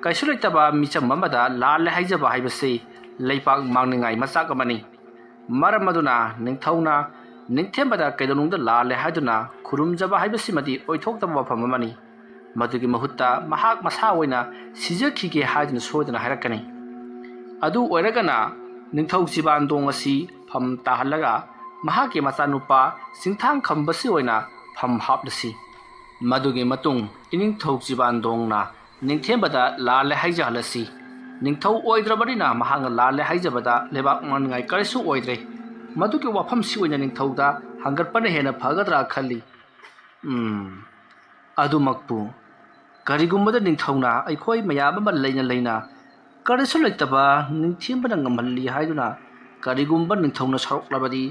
ꯀꯩꯁꯨ ꯂꯩꯇꯕ ꯃꯤꯆꯝ ꯑꯃꯗ ꯂꯥꯜꯂꯦ ꯍꯥꯏꯖꯕ ꯍꯥꯏꯕꯁꯤ ꯂꯩꯄꯥꯛ ꯃꯥꯡꯅꯤꯡꯉꯥꯏ ꯃꯆꯥꯛ ꯑꯃꯅꯤ ꯃꯔꯝ ꯑꯗꯨꯅ ꯅꯤꯡꯊꯧꯅ ꯅꯤꯡꯊꯦꯝꯕꯗ ꯀꯩꯗꯧꯅꯨꯡꯗ ꯂꯥꯜꯂꯦ ꯍꯥꯏꯗꯨꯅ ꯈꯨꯔꯨꯝꯖꯕ ꯍꯥꯏꯕꯁꯤꯃꯗꯤ ꯑꯣꯏꯊꯣꯛꯇꯕ ꯋꯥꯐꯝ ꯑꯃꯅꯤ ꯃꯗꯨꯒꯤ ꯃꯍꯨꯠꯇ ꯃꯍꯥꯛ ꯃꯁꯥ ꯑꯣꯏꯅ ꯁꯤꯖꯈꯤꯒꯦ ꯍꯥꯏꯗꯨꯅ ꯁꯣꯏꯗꯅ ꯍꯥꯏꯔꯛꯀꯅꯤ ꯑꯗꯨ ꯑꯣꯏꯔꯒꯅ ꯅꯤꯡꯊꯧ ꯆꯤꯕꯥꯟꯗꯣꯡ ꯑꯁꯤ ꯐꯝ ꯇꯥꯍꯜꯂꯒ ꯃꯍꯥꯛꯀꯤ ꯃꯆꯥꯅꯨꯄꯥ ꯆꯤꯡꯊꯥꯡ ꯈꯝꯕꯁꯤ ꯑꯣꯏꯅ ꯐꯝ ꯍꯥꯞꯂꯁꯤ ꯃꯗꯨꯒꯤ ꯃꯇꯨꯡ ꯏꯅꯤꯡꯊꯧ ꯆꯤꯕꯥꯟꯗꯣꯡꯅ ꯅꯤꯡꯊꯦꯝꯕꯗ ꯂꯥꯜꯂꯦ ꯍꯥꯏꯖꯍꯜꯂꯁꯤ ꯅꯤꯡꯊꯧ ꯑꯣꯏꯗ꯭ꯔꯕꯅꯤꯅ ꯃꯍꯥꯛꯅ ꯂꯥꯜꯂꯦ ꯍꯥꯏꯖꯕꯗ ꯂꯩꯕꯥꯛ ꯃꯥꯡꯅꯤꯡꯉꯥꯏ ꯀꯔꯤꯁꯨ ꯑꯣꯏꯗ꯭ꯔꯦ ꯃꯗꯨꯒꯤ ꯋꯥꯐꯝꯁꯤ ꯑꯣꯏꯅ ꯅꯤꯡꯊꯧꯗ ꯍꯪꯒꯠꯄꯅ ꯍꯦꯟꯅ ꯐꯒꯗ꯭ꯔꯥ ꯈꯜꯂꯤ ꯑꯗꯨꯃꯛꯄꯨ ꯀꯔꯤꯒꯨꯝꯕꯗ ꯅꯤꯡꯊꯧꯅ ꯑꯩꯈꯣꯏ ꯃꯌꯥꯝ ꯑꯃ ꯂꯩꯅ ꯀꯔꯤꯁꯨ ꯂꯩꯇꯕ ꯅꯤꯡꯊꯦꯝꯕꯅ ꯉꯝꯍꯜꯂꯤ ꯍꯥꯏꯗꯨꯅ ꯀꯔꯤꯒꯨꯝꯕ ꯅꯤꯡꯊꯧꯅ ꯁꯥꯎꯔꯛꯂꯕꯗꯤ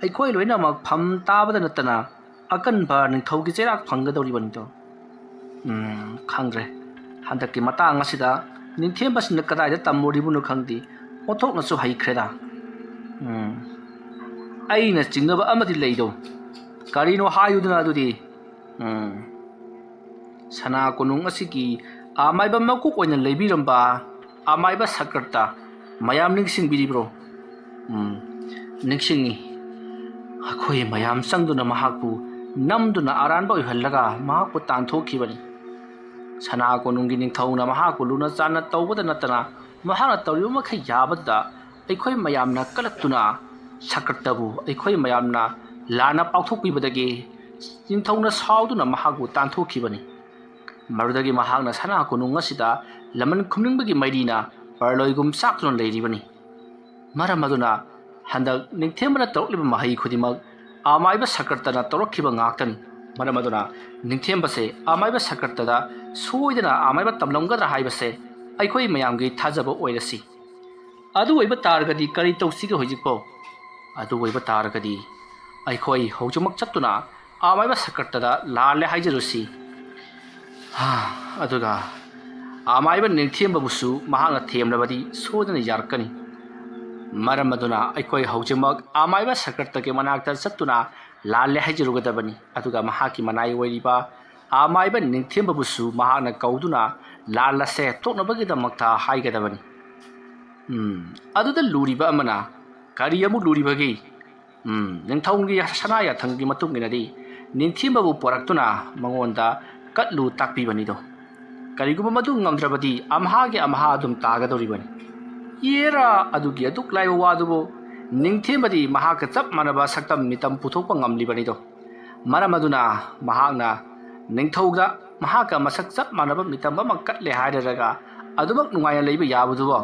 ꯑꯩꯈꯣꯏ ꯂꯣꯏꯅꯃꯛ ꯐꯝ ꯇꯥꯕꯗ ꯅꯠꯇꯅ ꯑꯀꯟꯕ ꯅꯤꯡꯊꯧꯒꯤ ꯆꯩꯔꯥꯛ ꯐꯪꯒꯗꯧꯔꯤꯕꯅꯤꯗꯣ ꯈꯪꯗ꯭ꯔꯦ ꯍꯟꯗꯛꯀꯤ ꯃꯇꯥꯡ ꯑꯁꯤꯗ ꯅꯤꯡꯊꯦꯝꯕꯁꯤꯅ ꯀꯗꯥꯏꯗ ꯇꯝꯃꯨꯔꯤꯕꯅꯣ ꯈꯪꯗꯦ ꯑꯣꯟꯊꯣꯛꯅꯁꯨ ꯍꯩꯈ꯭ꯔꯦꯗ ꯑꯩꯅ ꯆꯤꯡꯅꯕ ꯑꯃꯗꯤ ꯂꯩꯗꯣ ꯀꯔꯤꯅꯣ ꯍꯥꯏꯌꯨꯗꯅ ꯑꯗꯨꯗꯤ ꯁꯅꯥ ꯀꯣꯅꯨꯡ ꯑꯁꯤꯒꯤ ꯑꯃꯥꯏꯕ ꯃꯀꯣꯛ ꯑꯣꯏꯅ ꯂꯩꯕꯤꯔꯝꯕ ꯑꯃꯥꯏꯕ ꯁꯀ꯭ꯔꯇ ꯃꯌꯥꯝ ꯅꯤꯡꯁꯤꯡꯕꯤꯔꯤꯕ꯭ꯔꯣ ꯅꯤꯡꯁꯤꯡꯉꯤ ꯑꯩꯈꯣꯏ ꯃꯌꯥꯝ ꯆꯪꯗꯨꯅ ꯃꯍꯥꯛꯄꯨ ꯅꯝꯗꯨꯅ ꯑꯔꯥꯟꯕ ꯑꯣꯏꯍꯜꯂꯒ ꯃꯍꯥꯛꯄꯨ ꯇꯥꯟꯊꯣꯛꯈꯤꯕꯅꯤ ꯁꯅꯥ ꯀꯣꯅꯨꯡꯒꯤ ꯅꯤꯡꯊꯧꯅ ꯃꯍꯥꯛꯄꯨ ꯂꯨꯅ ꯆꯥꯟꯅ ꯇꯧꯕꯗ ꯅꯠꯇꯅ ꯃꯍꯥꯛꯅ ꯇꯧꯔꯤꯕ ꯃꯈꯩ ꯌꯥꯕꯗ ꯑꯩꯈꯣꯏ ꯃꯌꯥꯝꯅ ꯀꯂꯛꯇꯨꯅ ꯁꯀ꯭ꯔꯇꯕꯨ ꯑꯩꯈꯣꯏ ꯃꯌꯥꯝꯅ ꯂꯥꯟꯅ ꯄꯥꯎꯊꯣꯛꯄꯤꯕꯗꯒꯤ ꯅꯤꯡꯊꯧꯅ ꯁꯥꯎꯗꯨꯅ ꯃꯍꯥꯛꯄꯨ ꯇꯥꯟꯊꯣꯛꯈꯤꯕꯅꯤ ꯃꯗꯨꯗꯒꯤ ꯃꯍꯥꯛꯅ ꯁꯅꯥ ꯀꯣꯅꯨꯡ ꯑꯁꯤꯗ ꯂꯃꯟ ꯈꯨꯝꯅꯤꯡꯕꯒꯤ ꯃꯩꯔꯤꯅ ꯄꯔꯂꯣꯏꯒꯨꯝ ꯆꯥꯛꯇꯨꯅ ꯂꯩꯔꯤꯕꯅꯤ ꯃꯔꯝ ꯑꯗꯨꯅ ꯍꯟꯗꯛ ꯅꯤꯡꯊꯦꯝꯕꯅ ꯇꯧꯔꯛꯂꯤꯕ ꯃꯍꯩ ꯈꯨꯗꯤꯡꯃꯛ ꯑꯃꯥꯏꯕ ꯁꯀ꯭ꯔꯇꯅ ꯇꯧꯔꯛꯈꯤꯕ ꯉꯥꯛꯇꯅꯤ ꯃꯔꯝ ꯑꯗꯨꯅ ꯅꯤꯡꯊꯦꯝꯕꯁꯦ ꯑꯃꯥꯏꯕ ꯁꯀ꯭ꯔꯇꯗ ꯁꯣꯏꯗꯅ ꯑꯃꯥꯏꯕ ꯇꯝꯂꯝꯒꯗ꯭ꯔꯥ ꯍꯥꯏꯕꯁꯦ ꯑꯩꯈꯣꯏ ꯃꯌꯥꯝꯒꯤ ꯊꯥꯖꯕ ꯑꯣꯏꯔꯁꯤ ꯑꯗꯨ ꯑꯣꯏꯕ ꯇꯥꯔꯒꯗꯤ ꯀꯔꯤ ꯇꯧꯁꯤꯒꯦ ꯍꯧꯖꯤꯛꯐꯥꯎ ꯑꯗꯨ ꯑꯣꯏꯕ ꯇꯥꯔꯒꯗꯤ ꯑꯩꯈꯣꯏ ꯍꯧꯖꯤꯛꯃꯛ ꯆꯠꯇꯨꯅ ꯑꯃꯥꯏꯕ ꯁꯀ꯭ꯔꯇꯗ ꯂꯥꯜꯂꯦ ꯍꯥꯏꯖꯔꯨꯁꯤ ꯑꯗꯨꯒ ꯑꯃꯥꯏꯕ ꯅꯤꯡꯊꯦꯝꯕꯕꯨꯁꯨ ꯃꯍꯥꯛꯅ ꯊꯦꯝꯂꯕꯗꯤ ꯁꯣꯏꯗꯅ ꯌꯥꯔꯛꯀꯅꯤ ꯃꯔꯝ ꯑꯗꯨꯅ ꯑꯩꯈꯣꯏ ꯍꯧꯖꯤꯛꯃꯛ ꯑꯃꯥꯏꯕ ꯁꯀ꯭ꯔꯇꯒꯤ ꯃꯅꯥꯛꯇ ꯆꯠꯇꯨꯅ ꯂꯥꯜꯂꯦ ꯍꯥꯏꯖꯔꯨꯒꯗꯕꯅꯤ ꯑꯗꯨꯒ ꯃꯍꯥꯛꯀꯤ ꯃꯅꯥꯏ ꯑꯣꯏꯔꯤꯕ ꯑꯃꯥꯏꯕ ꯅꯤꯡꯊꯦꯝꯕꯕꯨꯁꯨ ꯃꯍꯥꯛꯅ ꯀꯧꯗꯨꯅ ꯂꯥꯜ ꯑꯁꯦ ꯇꯣꯛꯅꯕꯒꯤꯗꯃꯛꯇ ꯍꯥꯏꯒꯗꯕꯅꯤ ꯑꯗꯨꯗ ꯂꯨꯔꯤꯕ ꯑꯃꯅ ꯀꯔꯤ ꯑꯃꯨꯛ ꯂꯨꯔꯤꯕꯒꯦ ꯅꯤꯡꯊꯧꯒꯤ ꯁꯅꯥ ꯌꯥꯊꯪꯒꯤ ꯃꯇꯨꯡ ꯏꯟꯅꯗꯤ ꯅꯤꯡꯊꯦꯝꯕꯕꯨ ꯄꯣꯔꯛꯇꯨꯅ ꯃꯉꯣꯟꯗ ꯀꯠꯂꯨ ꯇꯥꯛꯄꯤꯕꯅꯤꯗꯣ ꯀꯔꯤꯒꯨꯝꯕ ꯃꯗꯨ ꯉꯝꯗ꯭ꯔꯕꯗꯤ ꯑꯝꯍꯥꯒꯤ ꯑꯝꯍꯥ ꯑꯗꯨꯝ ꯇꯥꯒꯗꯧꯔꯤꯕꯅꯤ ꯌꯦꯔꯥ ꯑꯗꯨꯒꯤ ꯑꯗꯨꯛ ꯂꯥꯏꯕ ꯋꯥꯗꯨꯕꯨ ꯅꯤꯡꯊꯦꯝꯕꯗꯤ ꯃꯍꯥꯛꯀ ꯆꯞ ꯃꯥꯟꯅꯕ ꯁꯛꯇꯝ ꯃꯤꯇꯝ ꯄꯨꯊꯣꯛꯄ ꯉꯝꯂꯤꯕꯅꯤꯗꯣ ꯃꯔꯝ ꯑꯗꯨꯅ ꯃꯍꯥꯛꯅ ꯅꯤꯡꯊꯧꯗ ꯃꯍꯥꯛꯀ ꯃꯁꯛ ꯆꯞ ꯃꯥꯟꯅꯕ ꯃꯤꯇꯝ ꯑꯃ ꯀꯠꯂꯦ ꯍꯥꯏꯔꯒ ꯑꯗꯨꯃꯛ ꯅꯨꯡꯉꯥꯏꯅ ꯂꯩꯕ ꯌꯥꯕꯗꯨꯕꯣ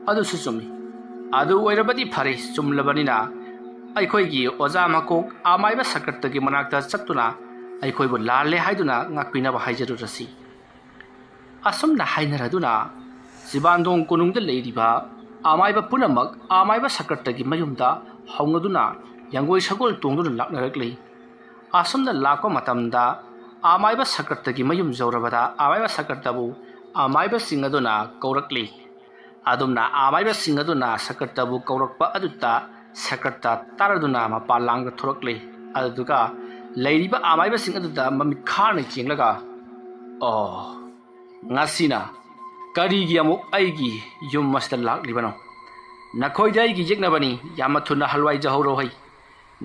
ꯑꯗꯨꯁꯨ ꯆꯨꯝꯃꯤ ꯑꯗꯨ ꯑꯣꯏꯔꯕꯗꯤ ꯐꯔꯦ ꯆꯨꯝꯂꯕꯅꯤ나 ꯑꯩꯈꯣꯏꯒꯤ ꯑꯣꯖꯥ ꯃꯀꯣꯛ ꯑꯃꯥꯏꯕ ꯁꯀ꯭ꯔꯇꯒꯤ ꯃꯅꯥꯛꯇ ꯆꯠꯇꯨꯅ ꯑꯩꯈꯣꯏꯕꯨ ꯂꯥꯜꯂꯦ ꯍꯥꯏꯗꯨꯅ ꯉꯥꯛꯄꯤꯅꯕ ꯍꯥꯏꯖꯔꯨꯔꯁꯤ ꯑꯁꯨꯝꯅ ꯍꯥꯏꯅꯔꯗꯨꯅ ꯖꯤꯕꯥꯟꯗꯣꯡ ꯀꯣꯅꯨꯡꯗ ꯂꯩꯔꯤꯕ ꯑꯃꯥꯏꯕ ꯄꯨꯝꯅꯃꯛ ꯑꯃꯥꯏꯕ ꯁꯀ꯭ꯔꯇꯒꯤ ꯃꯌꯨꯝꯗ ꯍꯧꯅꯗꯨꯅ ꯌꯥꯡꯒꯣꯏ ꯁꯒꯣꯜ ꯇꯣꯡꯗꯨꯅ ꯂꯥꯛꯅꯔꯛꯂꯤ ꯑꯁꯨꯝꯅ ꯂꯥꯛꯄ ꯃꯇꯝꯗ ꯑꯃꯥꯏꯕ ꯁꯀ꯭ꯔꯇꯒꯤ ꯃꯌꯨꯝ ꯌꯧꯔꯕꯗ ꯑꯃꯥꯏꯕ ꯁꯀ꯭ꯔꯇꯕꯨ ꯑꯃꯥꯏꯕꯁꯤꯡ ꯑꯗꯨꯅ ꯀꯧꯔꯛꯂꯤ ꯑꯗꯨꯝꯅ ꯑꯃꯥꯏꯕꯁꯤꯡ ꯑꯗꯨꯅ ꯁꯀ꯭ꯔꯇꯕꯨ ꯀꯧꯔꯛꯄ ꯑꯗꯨꯗ ꯁꯀ꯭ꯔꯇ ꯇꯥꯔꯗꯨꯅ ꯃꯄꯥꯟ ꯂꯥꯡꯗ ꯊꯣꯔꯛꯂꯤ ꯑꯗꯨꯒ ꯂꯩꯔꯤꯕ ꯑꯃꯥꯏꯕꯁꯤꯡ ꯑꯗꯨꯗ ꯃꯃꯤꯠ ꯈꯥꯅ ꯌꯦꯡꯂꯒ ꯉꯁꯤꯅ ꯀꯔꯤꯒꯤ ꯑꯃꯨꯛ ꯑꯩꯒꯤ ꯌꯨꯝ ꯑꯁꯤꯗ ꯂꯥꯛꯂꯤꯕꯅꯣ ꯅꯈꯣꯏꯗ ꯑꯩꯒꯤ ꯌꯦꯛꯅꯕꯅꯤ ꯌꯥꯝꯅ ꯊꯨꯅ ꯍꯜꯋꯥꯏꯖꯍꯧꯔꯣꯍꯩ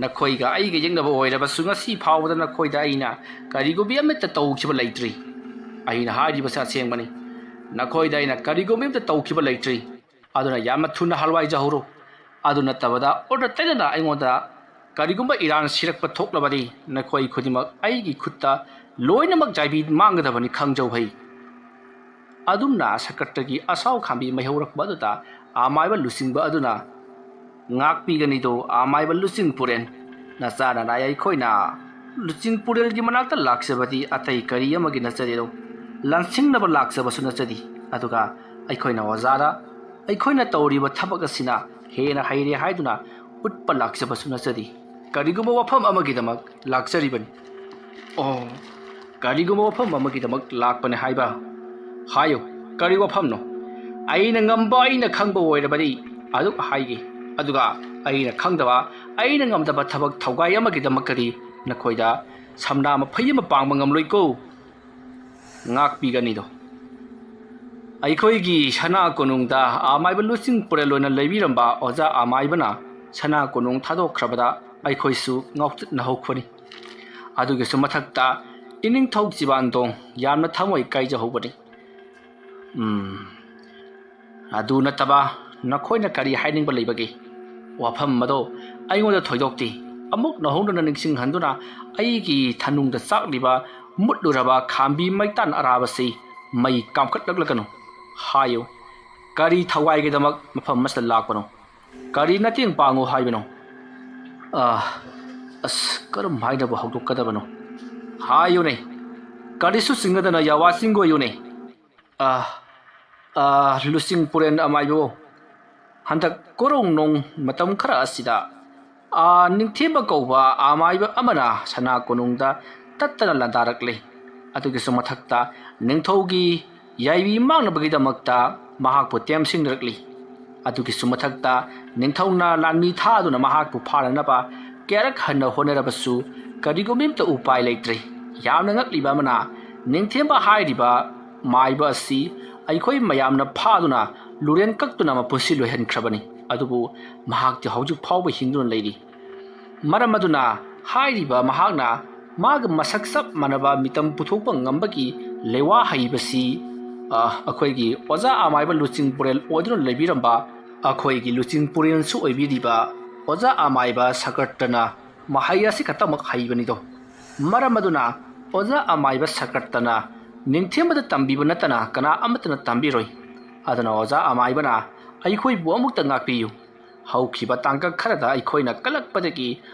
ꯅꯈꯣꯏꯒ ꯑꯩꯒ ꯌꯦꯛꯅꯕ ꯑꯣꯏꯔꯕꯁꯨ ꯉꯁꯤ ꯐꯥꯎꯕꯗ ꯅꯈꯣꯏꯗ ꯑꯩꯅ ꯀꯔꯤꯒꯨꯝꯕ ꯑꯃꯠꯇ ꯇꯧꯈꯤꯕ ꯂꯩꯇ꯭ꯔꯤ ꯑꯩꯅ ꯍꯥꯏꯔꯤꯕꯁꯤ ꯑꯁꯦꯡꯕꯅꯤ ꯅꯈꯣꯏꯗ ꯑꯩꯅ ꯀꯔꯤꯒꯨꯝꯕ ꯑꯃꯠꯇ ꯇꯧꯈꯤꯕ ꯂꯩꯇ꯭ꯔꯤ ꯑꯗꯨꯅ ꯌꯥꯝꯅ ꯊꯨꯅ ꯍꯜꯋꯥꯏꯖꯍꯧꯔꯣ ꯑꯗꯨ ꯅꯠꯇꯕꯗ ꯑꯣꯔꯗꯔ ꯇꯩꯗꯅ ꯑꯩꯉꯣꯟꯗ ꯀꯔꯤꯒꯨꯝꯕ ꯏꯔꯥꯟ ꯁꯤꯔꯛꯄ ꯊꯣꯛꯂꯕꯗꯤ ꯅꯈꯣꯏ ꯈꯨꯗꯤꯡꯃꯛ ꯑꯩꯒꯤ ꯈꯨꯠꯇ ꯂꯣꯏꯅꯃꯛ ꯖꯥꯏꯕꯤ ꯃꯥꯡꯒꯗꯕꯅꯤ ꯈꯪꯖꯧꯍꯩ ꯑꯗꯨꯝꯅ ꯁꯀ꯭ꯔꯇꯒꯤ ꯑꯁꯥꯎ ꯈꯥꯝꯕꯤ ꯃꯩꯍꯧꯔꯛꯄ ꯑꯗꯨꯗ ꯑꯃꯥꯏꯕ ꯂꯨꯆꯤꯡꯕ ꯑꯗꯨꯅ ꯉꯥꯛꯄꯤꯒꯅꯤꯗꯣ ꯑꯃꯥꯏꯕ ꯂꯨꯆꯤꯡ ꯄꯨꯔꯦꯟ ꯅꯆꯥꯅ ꯑꯩꯈꯣꯏꯅ ꯂꯨꯆꯤꯡ ꯄꯨꯔꯦꯜꯒꯤ ꯃꯅꯥꯛꯇ ꯂꯥꯛꯆꯕꯗꯤ ꯑꯇꯩ ꯀꯔꯤ ꯑꯃꯒꯤ ꯅꯠꯆꯗꯦꯗꯣ ꯂꯥꯟꯁꯤꯡꯅꯕ ꯂꯥꯛꯆꯕꯁꯨ ꯅꯠꯆꯗꯤ ꯑꯗꯨꯒ ꯑꯩꯈꯣꯏꯅ ꯑꯣꯖꯥꯗ ꯑꯩꯈꯣꯏꯅ ꯇꯧꯔꯤꯕ ꯊꯕꯛ ꯑꯁꯤꯅ ꯍꯦꯟꯅ ꯍꯩꯔꯦ ꯍꯥꯏꯗꯨꯅ ꯎꯠꯄ ꯂꯥꯛꯆꯕꯁꯨ ꯅꯠꯆꯗꯤ ꯀꯔꯤꯒꯨꯝꯕ ꯋꯥꯐꯝ ꯑꯃꯒꯤꯗꯃꯛ ꯂꯥꯛꯆꯔꯤꯕꯅꯤ ꯀꯔꯤꯒꯨꯝꯕ ꯋꯥꯐꯝ ꯑꯃꯒꯤꯗꯃꯛ ꯂꯥꯛꯄꯅꯦ ꯍꯥꯏꯕ ꯍꯥꯏꯌꯨ ꯀꯔꯤ ꯋꯥꯐꯝꯅꯣ ꯑꯩꯅ ꯉꯝꯕ ꯑꯩꯅ ꯈꯪꯕ ꯑꯣꯏꯔꯕꯗꯤ ꯑꯗꯨꯛ ꯍꯥꯏꯒꯦ ꯑꯗꯨꯒ ꯑꯩꯅ ꯈꯪꯗꯕ ꯑꯩꯅ ꯉꯝꯗꯕ ꯊꯕꯛ ꯊꯧꯒꯥꯏ ꯑꯃꯒꯤꯗꯃꯛꯇꯗꯤ ꯅꯈꯣꯏꯗ ꯁꯝꯅꯥ ꯃꯐꯩ ꯑꯃ ꯄꯥꯡꯕ ꯉꯝꯂꯣꯏꯀꯣ ꯉꯥꯛꯄꯤꯒꯅꯤꯗꯣ ꯑꯩꯈꯣꯏꯒꯤ ꯁꯅꯥ ꯀꯣꯅꯨꯡꯗ ꯑꯃꯥꯏꯕ ꯂꯨꯆꯤꯡ ꯄꯨꯔꯦꯜ ꯑꯣꯏꯅ ꯂꯩꯕꯤꯔꯝꯕ ꯑꯣꯖꯥ ꯑꯃꯥꯏꯕꯅ ꯁꯅꯥ ꯀꯣꯅꯨꯡ ꯊꯥꯗꯣꯛꯈ꯭ꯔꯕꯗ ꯑꯩꯈꯣꯏꯁꯨ ꯉꯥꯎꯆꯠꯅꯍꯧꯈ꯭ꯔꯅꯤ ꯑꯗꯨꯒꯤꯁꯨ ꯃꯊꯛꯇ ꯏꯅꯤꯡꯊꯧ ꯖꯤꯕꯥꯟꯗꯣꯡ ꯌꯥꯝꯅ ꯊꯃꯣꯏ ꯀꯥꯏꯖꯍꯧꯕꯅꯤ ꯑꯗꯨ ꯅꯠꯇꯕ ꯅꯈꯣꯏꯅ ꯀꯔꯤ ꯍꯥꯏꯅꯤꯡꯕ ꯂꯩꯕꯒꯦ ꯋꯥꯐꯝ ꯑꯗꯣ ꯑꯩꯉꯣꯟꯗ ꯊꯣꯏꯗꯣꯛꯇꯦ ꯑꯃꯨꯛ ꯅꯧꯍꯧꯅꯅ ꯅꯤꯡꯁꯤꯡꯍꯟꯗꯨꯅ ꯑꯩꯒꯤ ꯊꯅꯨꯡꯗ ꯆꯥꯛꯂꯤꯕ ꯃꯨꯠꯂꯨꯔꯕ ꯈꯥꯝꯕꯤ ꯃꯩꯇꯥꯟ ꯑꯔꯥꯕꯁꯤ ꯃꯩ ꯀꯥꯝꯈꯠꯂꯛꯂꯒꯅꯨ ꯍꯥꯏꯌꯨ ꯀꯔꯤ ꯊꯋꯥꯏꯒꯤꯗꯃꯛ ꯃꯐꯝ ꯑꯁꯤꯗ ꯂꯥꯛꯄꯅꯣ ꯀꯔꯤ ꯃꯇꯦꯡ ꯄꯥꯡꯉꯨ ꯍꯥꯏꯕꯅꯣ ꯀꯔꯝ ꯍꯥꯏꯅꯕꯨ ꯍꯧꯗꯣꯛꯀꯗꯕꯅꯣ ꯍꯥꯏꯌꯨꯅꯦ ꯀꯔꯤꯁꯨ ꯆꯤꯡꯅꯗꯅ ꯌꯥꯋꯥ ꯆꯤꯡꯒꯣꯌꯨꯅꯦ ꯂꯨꯆꯤꯡ ꯄꯨꯔꯦꯟ ꯑꯃꯥꯏꯕꯣ ꯍꯟꯗꯛ ꯀꯣꯔꯣꯡ ꯅꯣꯡ ꯃꯇꯝ ꯈꯔ ꯑꯁꯤꯗ ꯅꯤꯡꯊꯦꯝꯕ ꯀꯧꯕ ꯑꯃꯥꯏꯕ ꯑꯃꯅ ꯁꯅꯥ ꯀꯣꯅꯨꯡꯗ ꯇꯠꯇꯅ ꯂꯥꯟꯗꯥꯔꯛꯂꯦ ꯑꯗꯨꯒꯤꯁꯨ ꯃꯊꯛꯇ ꯅꯤꯡꯊꯧꯒꯤ ꯌꯥꯏꯕꯤ ꯃꯥꯡꯅꯕꯒꯤꯗꯃꯛꯇ ꯃꯍꯥꯛꯄꯨ ꯇꯦꯝꯁꯤꯡꯅꯔꯛꯂꯤ ꯑꯗꯨꯒꯤꯁꯨ ꯃꯊꯛꯇ ꯅꯤꯡꯊꯧꯅ ꯂꯥꯟꯃꯤ ꯊꯥꯗꯨꯅ ꯃꯍꯥꯛꯄꯨ ꯐꯥꯅꯅꯕ ꯀꯌꯥꯔꯛ ꯍꯟꯅ ꯍꯣꯠꯅꯔꯕꯁꯨ ꯀꯔꯤꯒꯨꯝꯕ ꯑꯃꯠꯇ ꯎꯄꯥꯏ ꯂꯩꯇ꯭ꯔꯦ ꯌꯥꯝꯅ ꯉꯛꯂꯤꯕ ꯑꯃꯅ ꯅꯤꯡꯊꯦꯝꯕ ꯍꯥꯏꯔꯤꯕ ꯃꯥꯏꯕ ꯑꯁꯤ ꯑꯩꯈꯣꯏ ꯃꯌꯥꯝꯅ ꯐꯥꯗꯨꯅ ꯂꯨꯔꯦꯟ ꯀꯛꯇꯨꯅ ꯃꯄꯨꯟꯁꯤ ꯂꯣꯏꯍꯟꯈ꯭ꯔꯕꯅꯤ ꯑꯗꯨꯕꯨ ꯃꯍꯥꯛꯇꯤ ꯍꯧꯖꯤꯛ ꯐꯥꯎꯕ ꯍꯤꯡꯗꯨꯅ ꯂꯩꯔꯤ ꯃꯔꯝ ꯑꯗꯨꯅ ꯍꯥꯏꯔꯤꯕ ꯃꯍꯥꯛꯅ ꯃꯥꯒ ꯃꯁꯛ ꯆꯞ ꯃꯥꯟꯅꯕ ꯃꯤꯇꯝ ꯄꯨꯊꯣꯛꯄ ꯉꯝꯕꯒꯤ ꯂꯩꯋꯥ ꯍꯩꯕꯁꯤ ꯑꯩꯈꯣꯏꯒꯤ ꯑꯣꯖꯥ ꯑꯃꯥꯏꯕ ꯂꯨꯆꯤꯡ ꯄꯨꯔꯦꯜ ꯑꯣꯏꯗꯨꯅ ꯂꯩꯕꯤꯔꯝꯕ ꯑꯩꯈꯣꯏꯒꯤ ꯂꯨꯆꯤꯡ ꯄꯨꯔꯦꯜꯁꯨ ꯑꯣꯏꯕꯤꯔꯤꯕ ꯑꯣꯖꯥ ꯑꯃꯥꯏꯕ ꯁꯀꯔꯇꯅ ꯃꯍꯩ ꯑꯁꯤ ꯈꯛꯇꯃꯛ ꯍꯩꯕꯅꯤꯗꯣ ꯃꯔꯝ ꯑꯗꯨꯅ ꯑꯣꯖꯥ ꯑꯃꯥꯏꯕ ꯁꯀꯔꯇꯅ ꯅꯤꯡꯊꯦꯝꯕꯗ ꯇꯝꯕꯤꯕ ꯅꯠꯇꯅ ꯀꯅꯥ ꯑꯃꯠꯇꯅ ꯇꯝꯕꯤꯔꯣꯏ ꯑꯗꯨꯅ ꯑꯣꯖꯥ ꯑꯃꯥꯏꯕꯅ ꯑꯩꯈꯣꯏꯕꯨ ꯑꯃꯨꯛꯇ ꯉꯥꯛꯄꯤꯌꯨ ꯍꯧꯈꯤꯕ ꯇꯥꯡꯀꯛ ꯈꯔꯗ ꯑꯩꯈꯣꯏꯅ ꯀꯜꯂꯛꯄꯗꯒꯤ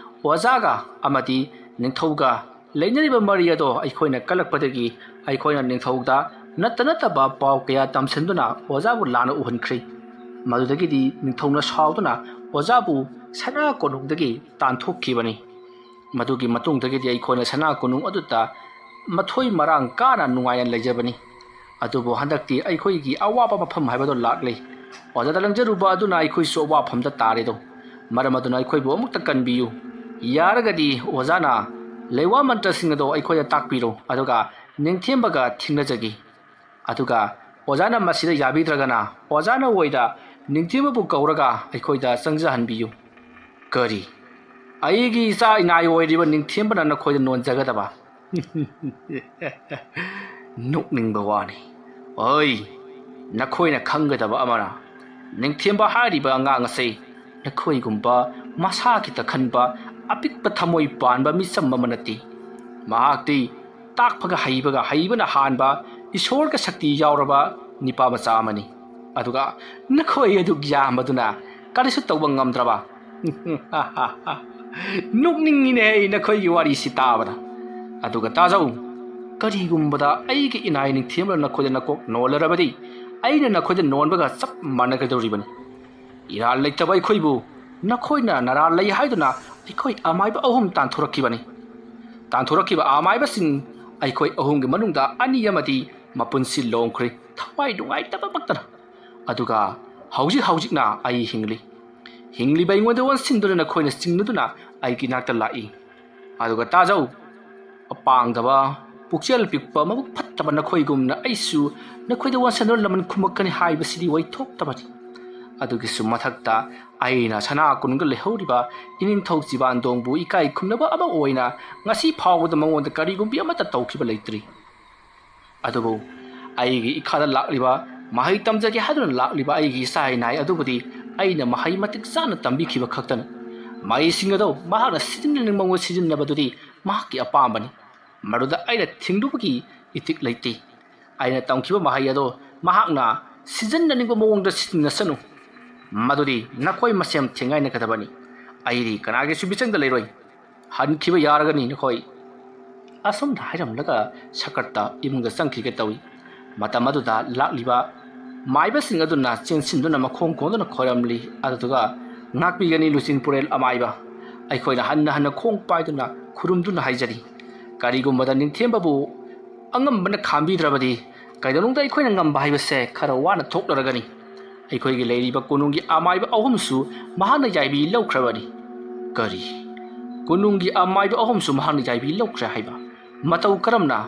ꯑꯣꯖꯥꯒ ꯑꯃꯗꯤ ꯅꯤꯡꯊꯧꯒ ꯂꯩꯅꯔꯤꯕ ꯃꯔꯤ ꯑꯗꯣ ꯑꯩꯈꯣꯏꯅ ꯀꯜꯂꯛꯄꯗꯒꯤ ꯑꯩꯈꯣꯏꯅ ꯅꯤꯡꯊꯧꯗ ꯅꯠꯇꯕ ꯄꯥꯎ ꯀꯌꯥ ꯇꯝꯁꯤꯟꯗꯨꯅ ꯑꯣꯖꯥꯕꯨ ꯂꯥꯟꯅ ꯎꯍꯟꯈ꯭ꯔꯦ ꯃꯗꯨꯗꯒꯤꯗꯤ ꯅꯤꯡꯊꯧꯅ ꯁꯥꯎꯗꯨꯅ ꯑꯣꯖꯥꯕꯨ ꯁꯅꯥ ꯀꯣꯅꯨꯡꯗꯒꯤ ꯇꯥꯟꯊꯣꯛꯈꯤꯕꯅꯤ ꯃꯗꯨꯒꯤ ꯃꯇꯨꯡꯗꯒꯤꯗꯤ ꯑꯩꯈꯣꯏꯅ ꯁꯅꯥ ꯀꯣꯅꯨꯡ ꯑꯗꯨꯗ ꯃꯊꯣꯏ ꯃꯔꯥꯡ ꯀꯥꯅ ꯅꯨꯡꯉꯥꯏꯅ ꯂꯩꯖꯕꯅꯤ ꯑꯗꯨꯕꯨ ꯍꯟꯗꯛꯇꯤ ꯑꯩꯈꯣꯏꯒꯤ ꯑꯋꯥꯕ ꯃꯐꯝ ꯍꯥꯏꯕꯗꯣ ꯂꯥꯛꯂꯦ ꯑꯣꯖꯥꯗ ꯂꯪꯖꯔꯨꯕ ꯑꯗꯨꯅ ꯑꯩꯈꯣꯏꯁꯨ ꯑꯋꯥꯐꯝꯗ ꯇꯥꯔꯦꯗꯣ ꯃꯔꯝ ꯑꯗꯨꯅ ꯑꯩꯈꯣꯏꯕꯨ ꯑꯃꯨꯛꯇ ꯀꯟꯕꯤꯌꯨ ꯌꯥꯔꯒꯗꯤ ꯑꯣꯖꯥꯅ ꯂꯩꯋꯥ ꯃꯟꯇ꯭ꯔꯁꯤꯡ ꯑꯗꯣ ꯑꯩꯈꯣꯏꯗ ꯇꯥꯛꯄꯤꯔꯣ ꯑꯗꯨꯒ ꯅꯤꯡꯊꯦꯝꯕꯒ ꯊꯦꯡꯅꯖꯒꯦ ꯑꯗꯨꯒ ꯑꯣꯖꯥꯅ ꯃꯁꯤꯗ ꯌꯥꯕꯤꯗ꯭ꯔꯒꯅ ꯑꯣꯖꯥꯅ ꯑꯣꯏꯗ ꯅꯤꯡꯊꯦꯝꯕꯕꯨ ꯀꯧꯔꯒ ꯑꯩꯈꯣꯏꯗ ꯆꯪꯖꯍꯟꯕꯤꯌꯨ ꯀꯔꯤ ꯑꯩꯒꯤ ꯏꯆꯥ ꯏꯅꯥꯏ ꯑꯣꯏꯔꯤꯕ ꯅꯤꯡꯊꯦꯝꯕꯅ ꯅꯈꯣꯏꯗ ꯅꯣꯟꯖꯒꯗꯕ ꯅꯣꯛꯅꯤꯡꯕ ꯋꯥꯅꯤ ꯑꯣꯏ ꯅꯈꯣꯏꯅ ꯈꯪꯒꯗꯕ ꯑꯃꯅ ꯅꯤꯡꯊꯦꯝꯕ ꯍꯥꯏꯔꯤꯕ ꯑꯉꯥꯡ ꯑꯁꯤ ꯅꯈꯣꯏꯒꯨꯝꯕ ꯃꯁꯥ ꯈꯤꯇ ꯈꯟꯕ ꯑꯄꯤꯛꯄ ꯊꯃꯣꯏ ꯄꯥꯟꯕ ꯃꯤꯆꯝ ꯑꯃ ꯅꯠꯇꯦ ꯃꯍꯥꯛꯇꯤ ꯇꯥꯛꯄꯒ ꯍꯩꯕꯅ ꯍꯥꯟꯕ ꯏꯁꯣꯔꯒ ꯁꯛꯇꯤ ꯌꯥꯎꯔꯕ ꯅꯤꯄꯥ ꯃꯆꯥ ꯑꯃꯅꯤ ꯑꯗꯨꯒ ꯅꯈꯣꯏ ꯑꯗꯨ ꯌꯥꯝꯕꯗꯨꯅ ꯀꯔꯤꯁꯨ ꯇꯧꯕ ꯉꯝꯗ꯭ꯔꯕ ꯅꯣꯛꯅꯤꯡꯉꯤꯅꯦ ꯅꯈꯣꯏꯒꯤ ꯋꯥꯔꯤꯁꯤ ꯇꯥꯕꯗ ꯑꯗꯨꯒ ꯇꯥꯖꯧ ꯀꯔꯤꯒꯨꯝꯕꯗ ꯑꯩꯒꯤ ꯏꯅꯥꯏ ꯅꯤꯡꯊꯦꯝꯕꯅ ꯅꯈꯣꯏꯗ ꯅꯀꯣꯛ ꯅꯣꯜꯂꯔꯕꯗꯤ ꯑꯩꯅ ꯅꯈꯣꯏꯗ ꯅꯣꯟꯕꯒ ꯆꯞ ꯃꯥꯟꯅꯒꯗꯧꯔꯤꯕꯅꯤ ꯏꯔꯥꯜ ꯂꯩꯇꯕ ꯑꯩꯈꯣꯏꯕु ꯅꯈꯣꯏꯅ ꯅꯔꯥꯜ ꯂꯩ ꯍꯥꯏꯗꯨꯅ ꯑꯩꯈꯣꯏ ꯑꯃꯥꯏꯕ ꯑꯍꯨꯝ ꯇꯥꯟꯊꯣꯔꯛꯈꯤꯕꯅꯤ ꯇꯥꯟꯊꯣꯔꯛꯈꯤꯕ ꯑꯃꯥꯏꯕꯁꯤꯡ ꯑꯩꯈꯣꯏ ꯑꯍꯨꯝꯒꯤ ꯃꯅꯨꯡꯗ ꯑꯅꯤ ꯑꯃꯗꯤ ꯃꯄꯨꯟꯁꯤ ꯂꯣꯡꯈ꯭ꯔꯦ ꯊꯋꯥꯏ ꯅꯨꯡꯉꯥꯏꯇꯕꯃꯛꯇꯅ ꯑꯗꯨꯒ ꯍꯧꯖꯤꯛꯅ ꯑꯩ ꯍꯤꯡꯂꯤꯕ ꯑꯩꯉꯣꯟꯗ ꯑꯣꯟꯁꯤꯟꯗꯨꯅ ꯅꯈꯣꯏꯅ ꯆꯤꯡꯅꯗꯨꯅ ꯑꯩꯒꯤ ꯅꯥꯛꯇ ꯂꯥꯛꯏ ꯑꯗꯨꯒ ꯇꯥꯖꯧ ꯑꯄꯥꯡꯗꯕ ꯄꯨꯛꯆꯦꯜ ꯄꯤꯛꯄ ꯃꯕꯨꯛ ꯐꯠꯇꯕ ꯅꯈꯣꯏꯒꯨꯝꯅ ꯑꯩꯁꯨ ꯅꯈꯣꯏꯗ ꯋꯥꯟꯁꯟꯗꯨꯅ ꯂꯃꯟ ꯈꯨꯝꯃꯛꯀꯅꯤ ꯍꯥꯏꯕꯁꯤꯗꯤ ꯑꯣꯏꯊꯣꯛꯇꯕꯅꯤ ꯑꯗꯨꯒꯤꯁꯨ ꯃꯊꯛꯇ ꯑꯩꯅ ꯁꯅꯥ ꯀꯣꯅꯨꯡꯗ ꯂꯩꯍꯧꯔꯤꯕ ꯏꯅꯤꯡꯊꯧ ꯆꯤꯕꯥꯟꯗꯣꯡꯕꯨ ꯏꯀꯥꯏ ꯈꯨꯝꯅꯕ ꯑꯃ ꯑꯣꯏꯅ ꯉꯁꯤ ꯐꯥꯎꯕꯗ ꯃꯉꯣꯟꯗ ꯀꯔꯤꯒꯨꯝꯕꯤ ꯑꯃꯠꯇ ꯇꯧꯈꯤꯕ ꯂꯩꯇ꯭ꯔꯤ ꯑꯗꯨꯕꯨ ꯑꯩꯒꯤ ꯏꯈꯥꯗ ꯂꯥꯛꯂꯤꯕ ꯃꯍꯩ ꯇꯝꯖꯒꯦ ꯍꯥꯏꯗꯨꯅ ꯂꯥꯛꯂꯤꯕ ꯑꯩꯒꯤ ꯏꯆꯥ ꯏꯅꯥꯏ ꯑꯗꯨꯕꯨꯗꯤ ꯑꯩꯅ ꯃꯍꯩ ꯃꯇꯤꯛ ꯆꯥꯅ ꯇꯝꯕꯤꯈꯤꯕ ꯈꯛꯇꯅꯤ ꯃꯍꯩꯁꯤꯡ ꯑꯗꯣ ꯃꯍꯥꯛꯅ ꯁꯤꯖꯤꯟꯅꯅꯤꯡꯕ ꯃꯑꯣꯡꯗ ꯁꯤꯖꯤꯟꯅꯕꯗꯨꯗꯤ ꯃꯍꯥꯛꯀꯤ ꯑꯄꯥꯝꯕꯅꯤ ꯃꯗꯨꯗ ꯑꯩꯅ ꯊꯤꯡꯂꯨꯕꯒꯤ ꯏꯇꯤꯛ ꯂꯩꯇꯦ ꯑꯩꯅ ꯇꯝꯈꯤꯕ ꯃꯍꯩ ꯑꯗꯣ ꯃꯍꯥꯛꯅ ꯁꯤꯖꯤꯟꯅꯅꯤꯡꯕ ꯃꯑꯣꯡꯗ ꯁꯤꯖꯤꯟꯅꯁꯅꯨ ꯃꯗꯨꯗꯤ ꯅꯈꯣꯏ ꯃꯁꯦꯝ ꯊꯦꯡꯒꯥꯏꯅꯒꯗꯕꯅꯤ ꯑꯩꯗꯤ ꯀꯅꯥꯒꯤꯁꯨ ꯃꯤꯆꯪꯗ ꯂꯩꯔꯣꯏ ꯍꯟꯈꯤꯕ ꯌꯥꯔꯒꯅꯤ ꯅꯈꯣꯏ ꯑꯁꯨꯝꯅ ꯍꯥꯏꯔꯝꯂꯒ ꯁꯀꯔꯇ ꯏꯃꯨꯡꯗ ꯆꯪꯈꯤꯒꯦ ꯇꯧꯏ ꯃꯇꯝ ꯑꯗꯨꯗ ꯂꯥꯛꯂꯤꯕ ꯃꯥꯏꯕꯁꯤꯡ ꯑꯗꯨꯅ ꯆꯦꯟꯁꯤꯟꯗꯨꯅ ꯃꯈꯣꯡ ꯀꯣꯟꯗꯨꯅ ꯈꯣꯏꯔꯝꯂꯤ ꯑꯗꯨꯒ ꯉꯥꯛꯄꯤꯒꯅꯤ ꯂꯨꯆꯤꯡ ꯄꯨꯔꯦꯜ ꯑꯃꯥꯏꯕ ꯑꯩꯈꯣꯏꯅ ꯍꯟꯅ ꯈꯣꯡ ꯄꯥꯏꯗꯨꯅ ꯈꯨꯔꯨꯝꯗꯨꯅ ꯍꯥꯏꯖꯔꯤ ꯀꯔꯤꯒꯨꯝꯕꯗ ꯅꯤꯡꯊꯦꯝꯕꯕꯨ ꯑꯉꯝꯕꯅ ꯈꯥꯝꯕꯤꯗ꯭ꯔꯕꯗꯤ ꯀꯩꯗꯧꯅꯨꯡꯗ ꯑꯩꯈꯣꯏꯅ ꯉꯝꯕ ꯍꯥꯏꯕꯁꯦ ꯈꯔ ꯋꯥꯅ ꯊꯣꯛꯂꯔꯒꯅꯤ ꯑꯩꯈꯣꯏꯒꯤ ꯂꯩꯔꯤꯕ ꯀꯣꯅꯨꯡꯒꯤ ꯑꯃꯥꯏꯕ ꯑꯍꯨꯝꯁꯨ ꯃꯍꯥꯛꯅ ꯌꯥꯏꯕꯤ ꯂꯧꯈ꯭ꯔꯕꯅꯤ ꯀꯔꯤ ꯀꯣꯅꯨꯡꯒꯤ ꯑꯃꯥꯏꯕ ꯑꯍꯨꯝꯁꯨ ꯃꯍꯥꯛꯅ ꯌꯥꯏꯕꯤ ꯂꯧꯈ꯭ꯔꯦ ꯍꯥꯏꯕ ꯃꯇꯧ ꯀꯔꯝꯅ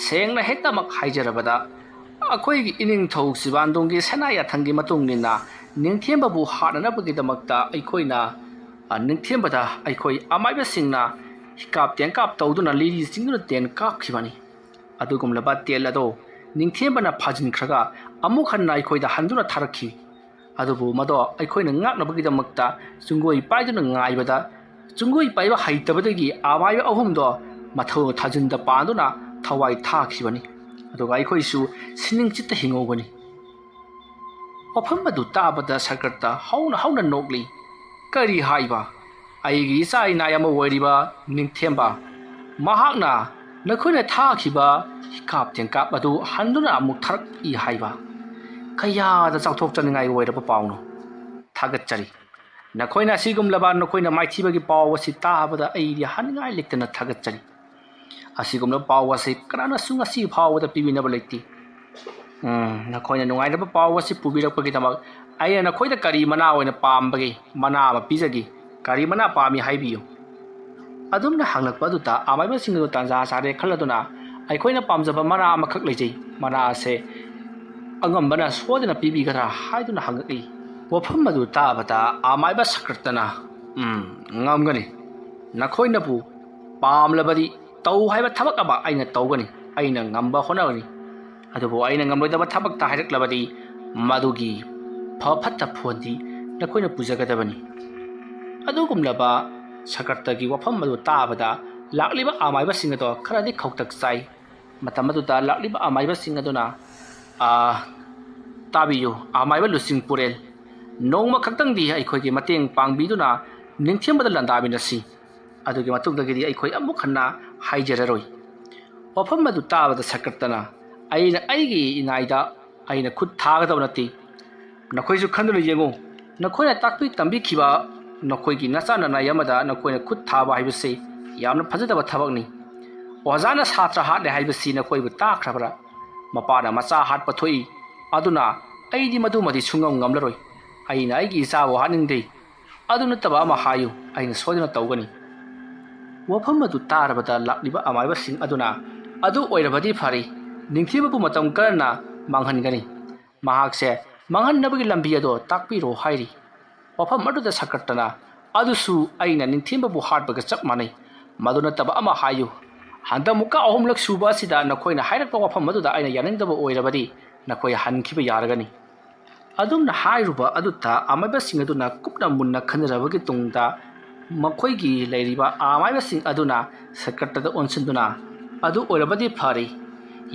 ꯁꯦꯡꯅ ꯍꯦꯛꯇꯃꯛ ꯍꯥꯏꯖꯔꯕꯗ ꯑꯩꯈꯣꯏꯒꯤ ꯏꯅꯤꯡꯊꯧ ꯆꯤꯕꯥꯟꯗꯣꯡꯒꯤ ꯁꯅꯥ ꯌꯥꯊꯪꯒꯤ ꯃꯇꯨꯡꯏꯟꯅ ꯅꯤꯡꯊꯦꯝꯕꯕꯨ ꯍꯥꯠꯅꯅꯕꯒꯤꯗꯃꯛꯇ ꯑꯩꯈꯣꯏꯅ ꯅꯤꯡꯊꯦꯝꯕꯗ ꯑꯩꯈꯣꯏ ꯑꯃꯥꯏꯕꯁꯤꯡꯅ ꯍꯤꯀꯥꯞ ꯇꯦꯟꯀꯥꯞ ꯇꯧꯗꯨꯅ ꯂꯤꯔꯤ ꯆꯤꯡꯗꯨꯅ ꯇꯦꯟ ꯀꯥꯞꯈꯤꯕꯅꯤ ꯑꯗꯨꯒꯨꯝꯂꯕ ꯇꯦꯟ ꯑꯗꯣ ꯅꯤꯡꯊꯦꯝꯕꯅ ꯐꯥꯖꯤꯟꯈ꯭ꯔꯒ ꯑꯃꯨꯛ ꯍꯟꯅ ꯑꯩꯈꯣꯏꯗ ꯍꯟꯗꯨꯅ ꯊꯥꯔꯛꯈꯤ ꯑꯗꯨꯕꯨ ꯃꯗꯣ ꯑꯩꯈꯣꯏꯅ ꯉꯥꯛꯅꯕꯒꯤꯗꯃꯛꯇ ꯆꯨꯡꯒꯣꯏ ꯄꯥꯏꯗꯨꯅ ꯉꯥꯏꯕꯗ ꯆꯨꯡꯒꯣꯏ ꯄꯥꯏꯕ ꯍꯩꯇꯕꯗꯒꯤ ꯑꯃꯥꯏꯕ ꯑꯍꯨꯝꯗꯣ ꯃꯊꯧ ꯊꯥꯖꯤꯟꯗ ꯄꯥꯟꯗꯨꯅ ꯊꯋꯥꯏ ꯊꯥꯈꯤꯕꯅꯤ ꯑꯗꯨꯒ ꯑꯩꯈꯣꯏꯁꯨ ꯁꯤꯅꯤꯡ ꯆꯤꯠꯇ ꯍꯤꯡꯍꯧꯕꯅꯤ ꯋꯥꯐꯝ ꯑꯗꯨ ꯇꯥꯕꯗ ꯁꯀꯔꯇ ꯍꯧꯅ ꯅꯣꯛꯂꯤ ꯀꯔꯤ ꯍꯥꯏꯕ ꯑꯩꯒꯤ ꯏꯆꯥ ꯏꯅꯥꯏ ꯑꯃ ꯑꯣꯏꯔꯤꯕ ꯅꯤꯡꯊꯦꯝꯕ ꯃꯍꯥꯛꯅ ꯅꯈꯣꯏꯅ ꯊꯥꯈꯤꯕ ꯍꯤꯀꯥꯞ ꯇꯦꯟꯀꯥꯞ ꯑꯗꯨ ꯍꯟꯗꯨꯅ ꯑꯃꯨꯛ ꯊꯥꯔꯛꯏ ꯍꯥꯏꯕ ꯀꯌꯥꯗ ꯆꯥꯎꯊꯣꯛꯆꯅꯤꯡꯉꯥꯏ ꯑꯣꯏꯔꯕ ꯄꯥꯎꯅꯣ ꯊꯥꯒꯠꯆꯔꯤ ꯅꯈꯣꯏꯅ ꯑꯁꯤꯒꯨꯝꯂꯕ ꯅꯈꯣꯏꯅ ꯃꯥꯏꯊꯤꯕꯒꯤ ꯄꯥꯎ ꯑꯁꯤ ꯇꯥꯕꯗ ꯑꯩꯗꯤ ꯍꯟꯅꯤꯡꯉꯥꯏ ꯂꯩꯇꯅ ꯊꯥꯒꯠꯆꯔꯤ ꯑꯁꯤꯒꯨꯝꯂꯕ ꯄꯥꯎ ꯑꯁꯤ ꯀꯅꯥꯅꯁꯨ ꯉꯁꯤ ꯐꯥꯎꯕꯗ ꯄꯤꯕꯤꯅꯕ ꯂꯩꯇꯦ ꯅꯈꯣꯏꯅ ꯅꯨꯡꯉꯥꯏꯔꯕ ꯄꯥꯎ ꯑꯁꯤ ꯄꯨꯕꯤꯔꯛꯄꯒꯤꯗꯃꯛ ꯑꯩꯅ ꯅꯈꯣꯏꯗ ꯀꯔꯤ ꯃꯅꯥ ꯑꯣꯏꯅ ꯄꯥꯝꯕꯒꯦ ꯃꯅꯥ ꯑꯃ ꯄꯤꯖꯒꯦ ꯀꯔꯤ ꯃꯅꯥ ꯄꯥꯝꯃꯤ ꯍꯥꯏꯕꯤꯌꯨ ꯑꯗꯨꯝꯅ ꯍꯪꯂꯛꯄ ꯑꯗꯨꯗ ꯑꯃꯥꯏꯕꯁꯤꯡ ꯑꯗꯨ ꯇꯥꯟꯖꯥ ꯆꯥꯔꯦ ꯈꯜꯂꯗꯨꯅ ꯑꯩꯈꯣꯏꯅ ꯄꯥꯝꯖꯕ ꯃꯅꯥ ꯑꯃꯈꯛ ꯂꯩꯖꯩ ꯃꯅꯥ ꯑꯁꯦ ꯑꯉꯝꯕꯅ ꯁꯣꯏꯗꯅ ꯄꯤꯕꯤꯒꯗ꯭ꯔꯥ ꯍꯥꯏꯗꯨꯅ ꯍꯪꯉꯛꯏ ꯋꯥꯐꯝ ꯑꯗꯨ ꯇꯥꯕꯗ ꯑꯃꯥꯏꯕ ꯁꯀꯔꯇꯅ ꯉꯝꯒꯅꯤ ꯅꯈꯣꯏꯅꯕꯨ ꯄꯥꯝꯂꯕꯗꯤ ꯇꯧ ꯍꯥꯏꯕ ꯊꯕꯛ ꯑꯃ ꯑꯩꯅ ꯇꯧꯒꯅꯤ ꯑꯩꯅ ꯉꯝꯕ ꯍꯣꯠꯅꯒꯅꯤ ꯑꯗꯨꯕꯨ ꯑꯩꯅ ꯉꯝꯂꯣꯏꯗꯕ ꯊꯕꯛꯇ ꯍꯥꯏꯔꯛꯂꯕꯗꯤ ꯃꯗꯨꯒꯤ ꯐꯠꯇ ꯐꯣꯟꯗꯤ ꯅꯈꯣꯏꯅ ꯄꯨꯖꯒꯗꯕꯅꯤ ꯑꯗꯨꯒꯨꯝꯂꯕ ꯁꯀꯔꯇꯒꯤ ꯋꯥꯐꯝ ꯑꯗꯨ ꯇꯥꯕꯗ ꯂꯥꯛꯂꯤꯕ ꯑꯃꯥꯏꯕꯁꯤꯡ ꯑꯗꯣ ꯈꯔꯗꯤ ꯈꯧꯇꯛ ꯆꯥꯏ ꯃꯇꯝ ꯑꯗꯨꯗ ꯂꯥꯛꯂꯤꯕ ꯑꯃꯥꯏꯕꯁꯤꯡ ꯑꯗꯨꯅ ꯇꯥꯕꯤꯌꯨ ꯑꯃꯥꯏꯕ ꯂꯨꯆꯤꯡ ꯄꯨꯔꯦꯜ ꯅꯣꯡꯃ ꯈꯛꯇꯪꯗꯤ ꯑꯩꯈꯣꯏꯒꯤ ꯃꯇꯦꯡ ꯄꯥꯡꯕꯤꯗꯨꯅ ꯅꯤꯡꯊꯦꯝꯕꯗ ꯂꯥꯟꯗꯥꯃꯤꯟꯅꯁꯤ ꯑꯗꯨꯒꯤ ꯃꯇꯨꯡꯗꯒꯤꯗꯤ ꯑꯩꯈꯣꯏ ꯑꯃꯨꯛ ꯍꯟꯅ ꯍꯥꯏꯖꯔꯔꯣꯏ ꯋꯥꯐꯝ ꯑꯗꯨ ꯇꯥꯕꯗ ꯁꯀꯔꯇꯅ ꯑꯩꯒꯤ ꯏꯅꯥꯏꯗ ꯑꯩꯅ ꯈꯨꯠ ꯊꯥꯒꯗꯕ ꯅꯠꯇꯦ ꯅꯈꯣꯏꯁꯨ ꯈꯟꯗꯨꯅ ꯌꯦꯡꯉꯨ ꯅꯈꯣꯏꯅ ꯇꯥꯛꯄꯤ ꯇꯝꯕꯤꯈꯤꯕ ꯅꯈꯣꯏꯒꯤ ꯅꯆꯥ ꯅꯅꯥꯏ ꯑꯃꯗ ꯅꯈꯣꯏꯅ ꯈꯨꯠ ꯊꯥꯕ ꯍꯥꯏꯕꯁꯤ ꯌꯥꯝꯅ ꯐꯖꯗꯕ ꯊꯕꯛꯅꯤ ꯑꯣꯖꯥꯅ ꯁꯥꯇ꯭ꯔ ꯍꯥꯠꯂꯦ ꯍꯥꯏꯕꯁꯤ ꯅꯈꯣꯏꯕꯨ ꯇꯥꯈ꯭ꯔꯕ꯭ꯔꯥ ꯃꯄꯥꯅ ꯃꯆꯥ ꯍꯥꯠꯄ ꯊꯣꯛꯏ ꯑꯗꯨꯅ ꯑꯩꯗꯤ ꯃꯗꯨꯃꯗꯤ ꯁꯨꯡꯉꯝ ꯉꯝꯂꯔꯣꯏ ꯑꯩꯅ ꯑꯩꯒꯤ ꯏꯆꯥꯕꯨ ꯍꯥꯠꯅꯤꯡꯗꯦ ꯑꯗꯨ ꯅꯠꯇꯕ ꯑꯃ ꯍꯥꯏꯌꯨ ꯑꯩꯅ ꯁꯣꯏꯗꯅ ꯇꯧꯒꯅꯤ ꯋꯥꯐꯝ ꯑꯗꯨ ꯇꯥꯔꯕꯗ ꯂꯥꯛꯂꯤꯕ ꯑꯃꯥꯏꯕꯁꯤꯡ ꯑꯗꯨꯅ ꯑꯗꯨ ꯑꯣꯏꯔꯕꯗꯤ ꯐꯔꯦ ꯅꯤꯡꯊꯤꯕꯕꯨ ꯃꯇꯝ ꯀꯔꯝꯅ ꯃꯥꯡꯍꯟꯒꯅꯤ ꯃꯍꯥꯛꯁꯦ ꯃꯥꯡꯍꯟꯅꯕꯒꯤ ꯂꯝꯕꯤ ꯑꯗꯣ ꯇꯥꯛꯄꯤꯔꯣ ꯍꯥꯏꯔꯤ ꯋꯥꯐꯝ ꯑꯗꯨꯗ ꯁꯀꯔꯇꯅ ꯑꯗꯨꯁꯨ ꯑꯩꯅ ꯅꯤꯡꯊꯤꯕꯕꯨ ꯍꯥꯠꯄꯒ ꯆꯞ ꯃꯥꯟꯅꯩ ꯃꯗꯨ ꯅꯠꯇꯕ ꯑꯃ ꯍꯥꯏꯌꯨ ꯍꯟꯗꯛꯃꯨꯛꯀ ꯑꯍꯨꯝꯂꯛ ꯁꯨꯕ ꯑꯁꯤꯗ ꯅꯈꯣꯏꯅ ꯍꯥꯏꯔꯛꯄ ꯋꯥꯐꯝ ꯑꯗꯨꯗ ꯑꯩꯅ ꯌꯥꯅꯤꯡꯗꯕ ꯑꯣꯏꯔꯕꯗꯤ ꯅꯈꯣꯏ ꯍꯟꯈꯤꯕ ꯌꯥꯔꯒꯅꯤ ꯑꯗꯨꯝꯅ ꯍꯥꯏꯔꯨꯕ ꯑꯗꯨꯗ ꯑꯃꯥꯏꯕꯁꯤꯡ ꯑꯗꯨꯅ ꯀꯨꯞꯅ ꯃꯨꯟꯅ ꯈꯟꯅꯔꯕꯒꯤ ꯇꯨꯡꯗ ꯃꯈꯣꯏꯒꯤ ꯂꯩꯔꯤꯕ ꯑꯃꯥꯏꯕꯁꯤꯡ ꯑꯗꯨꯅ ꯁꯀꯔꯇꯗ ꯑꯣꯟꯁꯤꯟꯗꯨꯅ ꯑꯗꯨ ꯑꯣꯏꯔꯕꯗꯤ ꯐꯔꯦ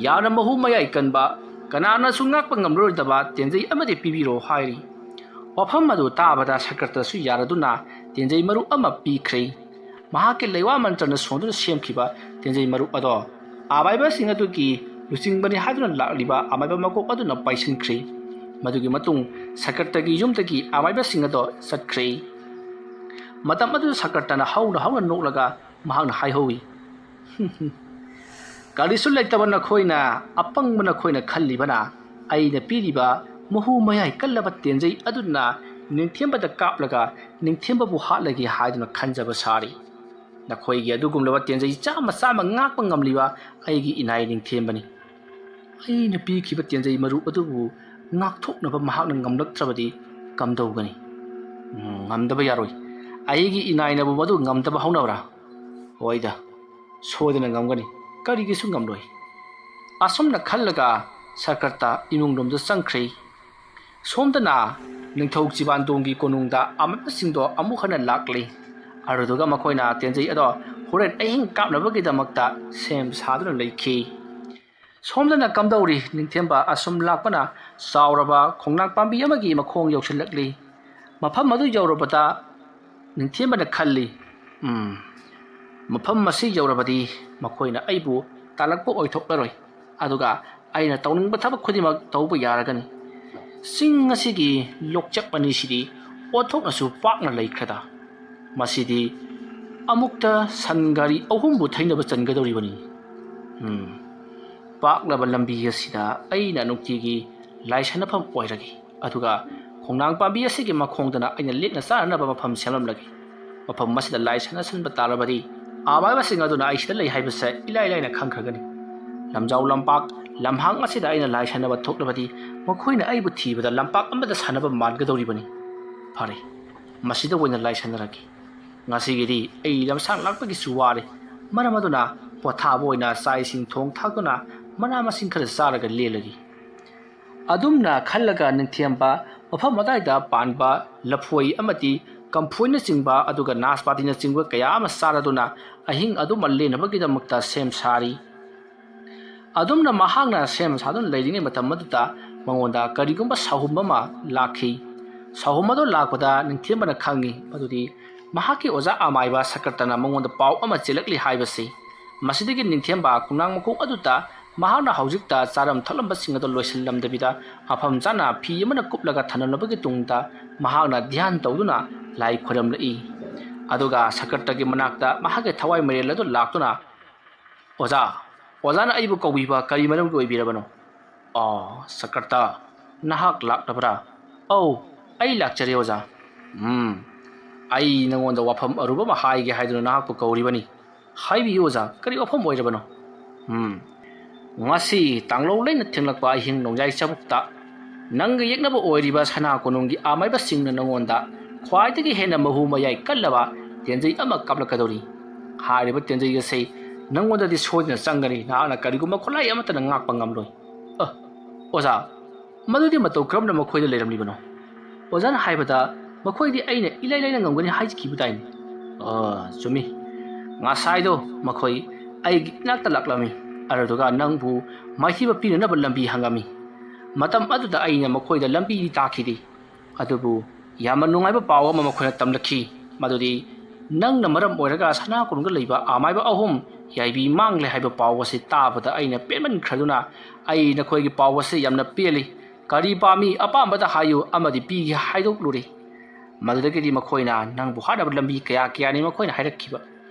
ꯌꯥꯝꯅ ꯃꯍꯨ ꯃꯌꯥꯏ ꯀꯟꯕ ꯀꯅꯥꯅꯁꯨ ꯉꯥꯛꯄ ꯉꯝꯂꯔꯣꯏꯗꯕ ꯇꯦꯟꯖꯩ ꯑꯃꯗꯤ ꯄꯤꯕꯤꯔꯣ ꯍꯥꯏꯔꯤ ꯋꯥꯐꯝ ꯑꯗꯨ ꯇꯥꯕꯗ ꯁꯀꯔꯇꯁꯨ ꯌꯥꯔꯗꯨꯅ ꯇꯦꯟꯖꯩ ꯃꯔꯨ ꯑꯃ ꯄꯤꯈ꯭ꯔꯦ ꯃꯍꯥꯛꯀꯤ ꯂꯩꯋꯥ ꯃꯟꯇ꯭ꯔꯅ ꯁꯣꯟꯗꯨꯅ ꯁꯦꯝꯈꯤꯕ ꯇꯦꯟꯖꯩ ꯃꯔꯨꯞ ꯑꯗꯣ ꯑꯃꯥꯏꯕꯁꯤꯡ ꯑꯗꯨꯒꯤ ꯂꯨꯆꯤꯡꯕꯅꯤ ꯍꯥꯏꯗꯨꯅ ꯂꯥꯛꯂꯤꯕ ꯑꯃꯥꯏꯕ ꯃꯀꯣꯛ ꯑꯗꯨꯅ ꯄꯥꯏꯁꯤꯟꯈ꯭ꯔꯦ ꯃꯗꯨꯒꯤ ꯃꯇꯨꯡ ꯁꯀꯔꯇꯒꯤ ꯌꯨꯝꯗꯒꯤ ꯑꯃꯥꯏꯕꯁꯤꯡ ꯑꯗꯣ ꯆꯠꯈ꯭ꯔꯦ ꯃꯇꯝ ꯑꯗꯨꯗ ꯁꯀꯔꯇꯅ ꯍꯧꯅ ꯅꯣꯛꯂꯒ ꯃꯍꯥꯛꯅ ꯍꯥꯏꯍꯧꯏ ꯀꯔꯤꯁꯨ ꯂꯩꯇꯕ ꯅꯈꯣꯏꯅ ꯑꯄꯪꯕ ꯅꯈꯣꯏꯅ ꯈꯜꯂꯤꯕꯅ ꯑꯩꯅ ꯄꯤꯔꯤꯕ ꯃꯍꯨ ꯃꯌꯥꯏ ꯀꯜꯂꯕ ꯇꯦꯟꯖꯩ ꯑꯗꯨꯅ ꯅꯤꯡꯊꯦꯝꯕꯗ ꯀꯥꯞꯂꯒ ꯅꯤꯡꯊꯦꯝꯕꯕꯨ ꯍꯥꯠꯂꯒꯦ ꯍꯥꯏꯗꯨꯅ ꯈꯟꯖꯕ ꯁꯥꯔꯤ ꯅꯈꯣꯏꯒꯤ ꯑꯗꯨꯒꯨꯝꯂꯕ ꯇꯦꯟꯖꯩ ꯆꯥꯝꯃ ꯉꯥꯛꯄ ꯉꯝꯂꯤꯕ ꯑꯩꯒꯤ ꯏꯅꯥꯏ ꯅꯤꯡꯊꯦꯝꯕꯅꯤ ꯑꯩꯅ ꯄꯤꯈꯤꯕ ꯇꯦꯟꯖꯩ ꯃꯔꯨ ꯑꯗꯨꯕꯨ ꯉꯥꯛꯊꯣꯛꯅꯕ ꯃꯍꯥꯛꯅ ꯉꯝꯂꯛꯇ꯭ꯔꯕꯗꯤ ꯀꯝꯗꯧꯒꯅꯤ ꯉꯝꯗꯕ ꯌꯥꯔꯣꯏ ꯑꯩꯒꯤ ꯏꯅꯥꯏꯅꯕꯨ ꯃꯗꯨ ꯉꯝꯗꯕ ꯍꯧꯅꯕ꯭ꯔꯥ ꯍꯣꯏꯗ ꯁꯣꯏꯗꯅ ꯉꯝꯒꯅꯤ ꯀꯔꯤꯒꯤꯁꯨ ꯉꯝꯂꯣꯏ ꯑꯁꯨꯝꯅ ꯈꯜꯂꯒ ꯁꯀꯔꯇ ꯏꯃꯨꯡꯂꯣꯝꯗ ꯆꯪꯈ꯭ꯔꯦ ꯁꯣꯝꯗꯅ ꯅꯤꯡꯊꯧ ꯆꯤꯕꯥꯟꯗꯣꯡꯒꯤ ꯀꯣꯅꯨꯡꯗ ꯑꯃꯥꯏꯕꯁꯤꯡꯗꯣ ꯑꯃꯨꯛ ꯍꯟꯅ ꯂꯥꯛꯂꯤ ꯑꯗꯨꯗꯨꯒ ꯃꯈꯣꯏꯅ ꯇꯦꯟꯖꯩ ꯑꯗꯣ ꯍꯣꯔꯦꯟ ꯑꯍꯤꯡ ꯀꯥꯞꯅꯕꯒꯤꯗꯃꯛꯇ ꯁꯦꯝ ꯁꯥꯗꯨꯅ ꯂꯩꯈꯤ ꯁꯣꯝꯗꯅ ꯀꯝꯗꯧꯔꯤ ꯅꯤꯡꯊꯦꯝꯕ ꯑꯁꯨꯝ ꯂꯥꯛꯄꯅ ꯆꯥꯎꯔꯕ ꯈꯣꯡꯅꯥꯡ ꯄꯥꯝꯕꯤ ꯑꯃꯒꯤ ꯃꯈꯣꯡ ꯌꯧꯁꯤꯜꯂꯛꯂꯤ ꯃꯐꯝ ꯑꯗꯨ ꯌꯧꯔꯕꯗ ꯅꯤꯡꯊꯦꯝꯕꯅ ꯈꯜꯂꯤ ꯃꯐꯝ ꯑꯁꯤ ꯌꯧꯔꯕꯗꯤ ꯃꯈꯣꯏꯅ ꯑꯩꯕꯨ ꯇꯥꯜꯂꯛꯄ ꯑꯣꯏꯊꯣꯛꯂꯔꯣꯏ ꯑꯗꯨꯒ ꯑꯩꯅ ꯇꯧꯅꯤꯡꯕ ꯊꯕꯛ ꯈꯨꯗꯤꯡꯃꯛ ꯇꯧꯕ ꯌꯥꯔꯒꯅꯤ ꯆꯤꯡ ꯑꯁꯤꯒꯤ ꯂꯣꯛꯆꯞ ꯑꯅꯤꯁꯤꯗꯤ ꯑꯣꯟꯊꯣꯛꯅꯁꯨ ꯄꯥꯛꯅ ꯂꯩꯈ꯭ꯔꯦꯗ ꯃꯁꯤꯗꯤ ꯑꯃꯨꯛꯇ ꯁꯟ ꯒꯥꯔꯤ ꯑꯍꯨꯝꯕꯨ ꯊꯩꯅꯕ ꯆꯟꯒꯗꯧꯔꯤꯕꯅꯤ ꯄꯥꯛꯂꯕ ꯂꯝꯕꯤ ꯑꯁꯤꯗ ꯑꯩꯅ ꯅꯨꯡꯇꯤꯒꯤ ꯂꯥꯏꯁꯟꯅꯐꯝ ꯑꯣꯏꯔꯒꯦ ꯑꯗꯨꯒ ꯈꯣꯡꯅꯥꯡ ꯄꯥꯝꯕꯤ ꯑꯁꯤꯒꯤ ꯃꯈꯣꯡꯗꯅ ꯑꯩꯅ ꯂꯦꯛꯅ ꯆꯥꯅꯅꯕ ꯃꯐꯝ ꯁꯦꯝꯂꯝꯂꯒꯦ ꯃꯐꯝ ꯑꯁꯤꯗ ꯂꯥꯏꯁꯟꯅꯁꯟꯕ ꯇꯥꯔꯕꯗꯤ ꯑꯃꯥꯏꯕꯁꯤꯡ ꯑꯗꯨꯅ ꯑꯩꯁꯤꯗ ꯂꯩ ꯍꯥꯏꯕꯁꯦ ꯏꯂꯥꯏ ꯂꯥꯏꯅ ꯈꯪꯈ꯭ꯔꯒꯅꯤ ꯂꯝꯖꯥꯎ ꯂꯝꯄꯥꯛ ꯂꯝꯍꯥꯡ ꯑꯁꯤꯗ ꯑꯩꯅ ꯂꯥꯏꯁꯟꯅꯕ ꯊꯣꯛꯂꯕꯗꯤ ꯃꯈꯣꯏꯅ ꯑꯩꯕꯨ ꯊꯤꯕꯗ ꯂꯝꯄꯥꯛ ꯑꯃꯗ ꯁꯥꯟꯅꯕ ꯃꯥꯟꯒꯗꯧꯔꯤꯕꯅꯤ ꯐꯔꯦ ꯃꯁꯤꯗ ꯑꯣꯏꯅ ꯂꯥꯏꯁꯟꯅꯔꯒꯦ ꯉꯁꯤꯒꯤꯗꯤ ꯑꯩ ꯂꯝꯁꯥꯡ ꯂꯥꯛꯄꯒꯤꯁꯨ ꯋꯥꯔꯦ ꯃꯔꯝ ꯑꯗꯨꯅ ꯄꯣꯊꯥꯕ ꯑꯣꯏꯅ ꯆꯥꯛ ꯏꯁꯤꯡ ꯊꯣꯡ ꯊꯥꯛꯇꯨꯅ ꯃꯅꯥ ꯃꯁꯤꯡ ꯈꯔ ꯆꯥꯔꯒ ꯂꯦꯜꯂꯒꯦ ꯑꯗꯨꯝꯅ ꯈꯜꯂꯒ ꯅꯤꯡꯊꯦꯝꯕ ꯃꯐꯝ ꯑꯗꯨꯋꯥꯏꯗ ꯄꯥꯟꯕ ꯂꯐꯣꯏ ꯑꯃꯗꯤ ꯀꯝꯐꯣꯏꯅꯆꯤꯡꯕ ꯑꯗꯨꯒ ꯅꯥꯁꯄꯥꯇꯤꯅꯆꯤꯡꯕ ꯀꯌꯥ ꯑꯃ ꯆꯥꯔꯗꯨꯅ ꯑꯍꯤꯡ ꯑꯗꯨꯃ ꯂꯦꯟꯅꯕꯒꯤꯗꯃꯛꯇ ꯁꯦꯝ ꯁꯥꯔꯤ ꯑꯗꯨꯝꯅ ꯃꯍꯥꯛꯅ ꯁꯦꯝ ꯁꯥꯗꯨꯅ ꯂꯩꯔꯤꯉꯩ ꯃꯇꯝ ꯑꯗꯨꯗ ꯃꯉꯣꯟꯗ ꯀꯔꯤꯒꯨꯝꯕ ꯁꯥꯍꯨꯝ ꯑꯃ ꯂꯥꯛꯈꯤ ꯁꯥꯍꯨꯝ ꯑꯗꯨ ꯂꯥꯛꯄꯗ ꯅꯤꯡꯊꯦꯝꯕꯅ ꯈꯪꯉꯤ ꯃꯗꯨꯗꯤ ꯃꯍꯥꯛꯀꯤ ꯑꯣꯖꯥ ꯑꯃꯥꯏꯕ ꯁꯀꯔꯇꯅ ꯃꯉꯣꯟꯗ ꯄꯥꯎ ꯑꯃ ꯆꯦꯜꯂꯛꯂꯤ ꯍꯥꯏꯕꯁꯤ ꯃꯁꯤꯗꯒꯤ ꯅꯤꯡꯊꯦꯝꯕ ꯈꯣꯡꯅꯥꯡ ꯃꯈꯣꯡ ꯑꯗꯨꯗ ꯃꯍꯥꯛꯅ ꯍꯧꯖꯤꯛꯇ ꯆꯥꯔꯝ ꯊꯛꯂꯝꯕꯁꯤꯡ ꯑꯗꯨ ꯂꯣꯏꯁꯤꯜꯂꯝꯗꯕꯤꯗ ꯃꯐꯝ ꯆꯥꯅ ꯐꯤ ꯑꯃꯅ ꯀꯨꯞꯂꯒ ꯊꯅꯝꯂꯕꯒꯤ ꯇꯨꯡꯗ ꯃꯍꯥꯛꯅ ꯙ꯭ꯌꯥꯟ ꯇꯧꯗꯨꯅ ꯂꯥꯏ ꯈꯣꯏꯔꯝꯂꯛꯏ ꯑꯗꯨꯒ ꯁꯀꯔꯇꯒꯤ ꯃꯅꯥꯛꯇ ꯃꯍꯥꯛꯀꯤ ꯊꯋꯥꯏ ꯃꯔꯦꯜ ꯑꯗꯨ ꯂꯥꯛꯇꯨꯅ ꯑꯣꯖꯥꯅ ꯑꯩꯕꯨ ꯀꯧꯕꯤꯕ ꯀꯔꯤ ꯃꯔꯝꯒꯤ ꯑꯣꯏꯕꯤꯔꯕꯅꯣ ꯁꯀꯔꯇ ꯅꯍꯥꯛ ꯂꯥꯛꯂꯕ꯭ꯔꯥ ꯑꯧ ꯑꯩ ꯂꯥꯛꯆꯔꯦ ꯑꯣꯖꯥ ꯑꯩ ꯅꯉꯣꯟꯗ ꯋꯥꯐꯝ ꯑꯔꯨꯕ ꯑꯃ ꯍꯥꯏꯒꯦ ꯍꯥꯏꯗꯨꯅ ꯅꯍꯥꯛꯄꯨ ꯀꯧꯔꯤꯕꯅꯤ ꯍꯥꯏꯕꯤꯌꯨ ꯑꯣꯖꯥ ꯀꯔꯤ ꯋꯥꯐꯝ ꯑꯣꯏꯔꯕꯅꯣ ꯉꯁꯤ ꯇꯥꯡꯂꯧ ꯂꯩꯅ ꯊꯦꯡꯂꯛꯄ ꯑꯍꯤꯡ ꯅꯣꯡꯌꯥꯏ ꯆꯕꯨꯛꯇ ꯅꯪꯒ ꯌꯦꯛꯅꯕ ꯑꯣꯏꯔꯤꯕ ꯁꯅꯥ ꯀꯣꯅꯨꯡꯒꯤ ꯑꯃꯥꯏꯕꯁꯤꯡꯅ ꯅꯉꯣꯟꯗ ꯈ꯭ꯋꯥꯏꯗꯒꯤ ꯍꯦꯟꯅ ꯃꯍꯨ ꯃꯌꯥꯏ ꯀꯜꯂꯕ ꯇꯦꯟꯖꯩ ꯑꯃ ꯀꯥꯞꯂꯛꯀꯗꯧꯔꯤ ꯍꯥꯏꯔꯤꯕ ꯇꯦꯟꯖꯩ ꯑꯁꯤ ꯅꯪꯉꯣꯟꯗꯗꯤ ꯁꯣꯏꯗꯅ ꯆꯪꯒꯅꯤ ꯅꯍꯥꯛꯅ ꯀꯔꯤꯒꯨꯝꯕ ꯈꯨꯠꯂꯥꯏ ꯑꯃꯠꯇꯅ ꯉꯥꯛꯄ ꯉꯝꯂꯣꯏ ꯑꯣꯖꯥ ꯃꯗꯨꯗꯤ ꯃꯇꯧ ꯀꯔꯝꯅ ꯃꯈꯣꯏꯗ ꯂꯩꯔꯝꯂꯤꯕꯅꯣ ꯑꯣꯖꯥꯅ ꯍꯥꯏꯕꯗ ꯃꯈꯣꯏꯗꯤ ꯑꯩꯅ ꯏꯂꯥꯏ ꯂꯥꯏꯅ ꯉꯝꯒꯅꯤ ꯍꯥꯏꯖꯈꯤꯕ ꯇꯥꯏꯅꯤ ꯆꯨꯝꯃꯤ ꯉꯁꯥꯏꯗꯣ ꯃꯈꯣꯏ ꯑꯩꯒꯤ ꯏꯅꯥꯛꯇ ꯂꯥꯛꯂꯝꯃꯤ ꯑꯗꯨꯒ ꯅꯪꯕꯨ ꯃꯥꯏꯊꯤꯕ ꯄꯤꯅꯅꯕ ꯂꯝꯕꯤ ꯍꯪꯉꯝꯃꯤ ꯃꯇꯝ ꯑꯗꯨꯗ ꯑꯩꯅ ꯃꯈꯣꯏꯗ ꯂꯝꯕꯤꯗꯤ ꯇꯥꯛꯈꯤꯗꯦ ꯑꯗꯨꯕꯨ ꯌꯥꯝꯅ ꯅꯨꯡꯉꯥꯏꯕ ꯄꯥꯎ ꯑꯃ ꯃꯈꯣꯏꯅ ꯇꯝꯂꯛꯈꯤ ꯃꯗꯨꯗꯤ ꯅꯪꯅ ꯃꯔꯝ ꯑꯣꯏꯔꯒ ꯁꯅꯥ ꯀꯣꯅꯨꯡꯗ ꯂꯩꯕ ꯑꯃꯥꯏꯕ ꯑꯍꯨꯝ ꯌꯥꯏꯕꯤ ꯃꯥꯡꯂꯦ ꯍꯥꯏꯕ ꯄꯥꯎ ꯑꯁꯤ ꯇꯥꯕꯗ ꯑꯩꯅ ꯄꯦꯟꯃꯟꯈ꯭ꯔꯗꯨꯅ ꯑꯩ ꯅꯈꯣꯏꯒꯤ ꯄꯥꯎ ꯑꯁꯤ ꯌꯥꯝꯅ ꯄꯦꯜꯂꯤ ꯀꯔꯤ ꯄꯥꯝꯃꯤ ꯑꯄꯥꯝꯕꯗ ꯍꯥꯏꯌꯨ ꯑꯃꯗꯤ ꯄꯤꯒꯦ ꯍꯥꯏꯗꯣꯛꯂꯨꯔꯦ ꯃꯗꯨꯗꯒꯤꯗꯤ ꯃꯈꯣꯏꯅ ꯅꯪꯕꯨ ꯍꯥꯠꯅꯕ ꯂꯝꯕꯤ ꯀꯌꯥꯅꯤ ꯃꯈꯣꯏꯅ ꯍꯥꯏꯔꯛꯈꯤꯕ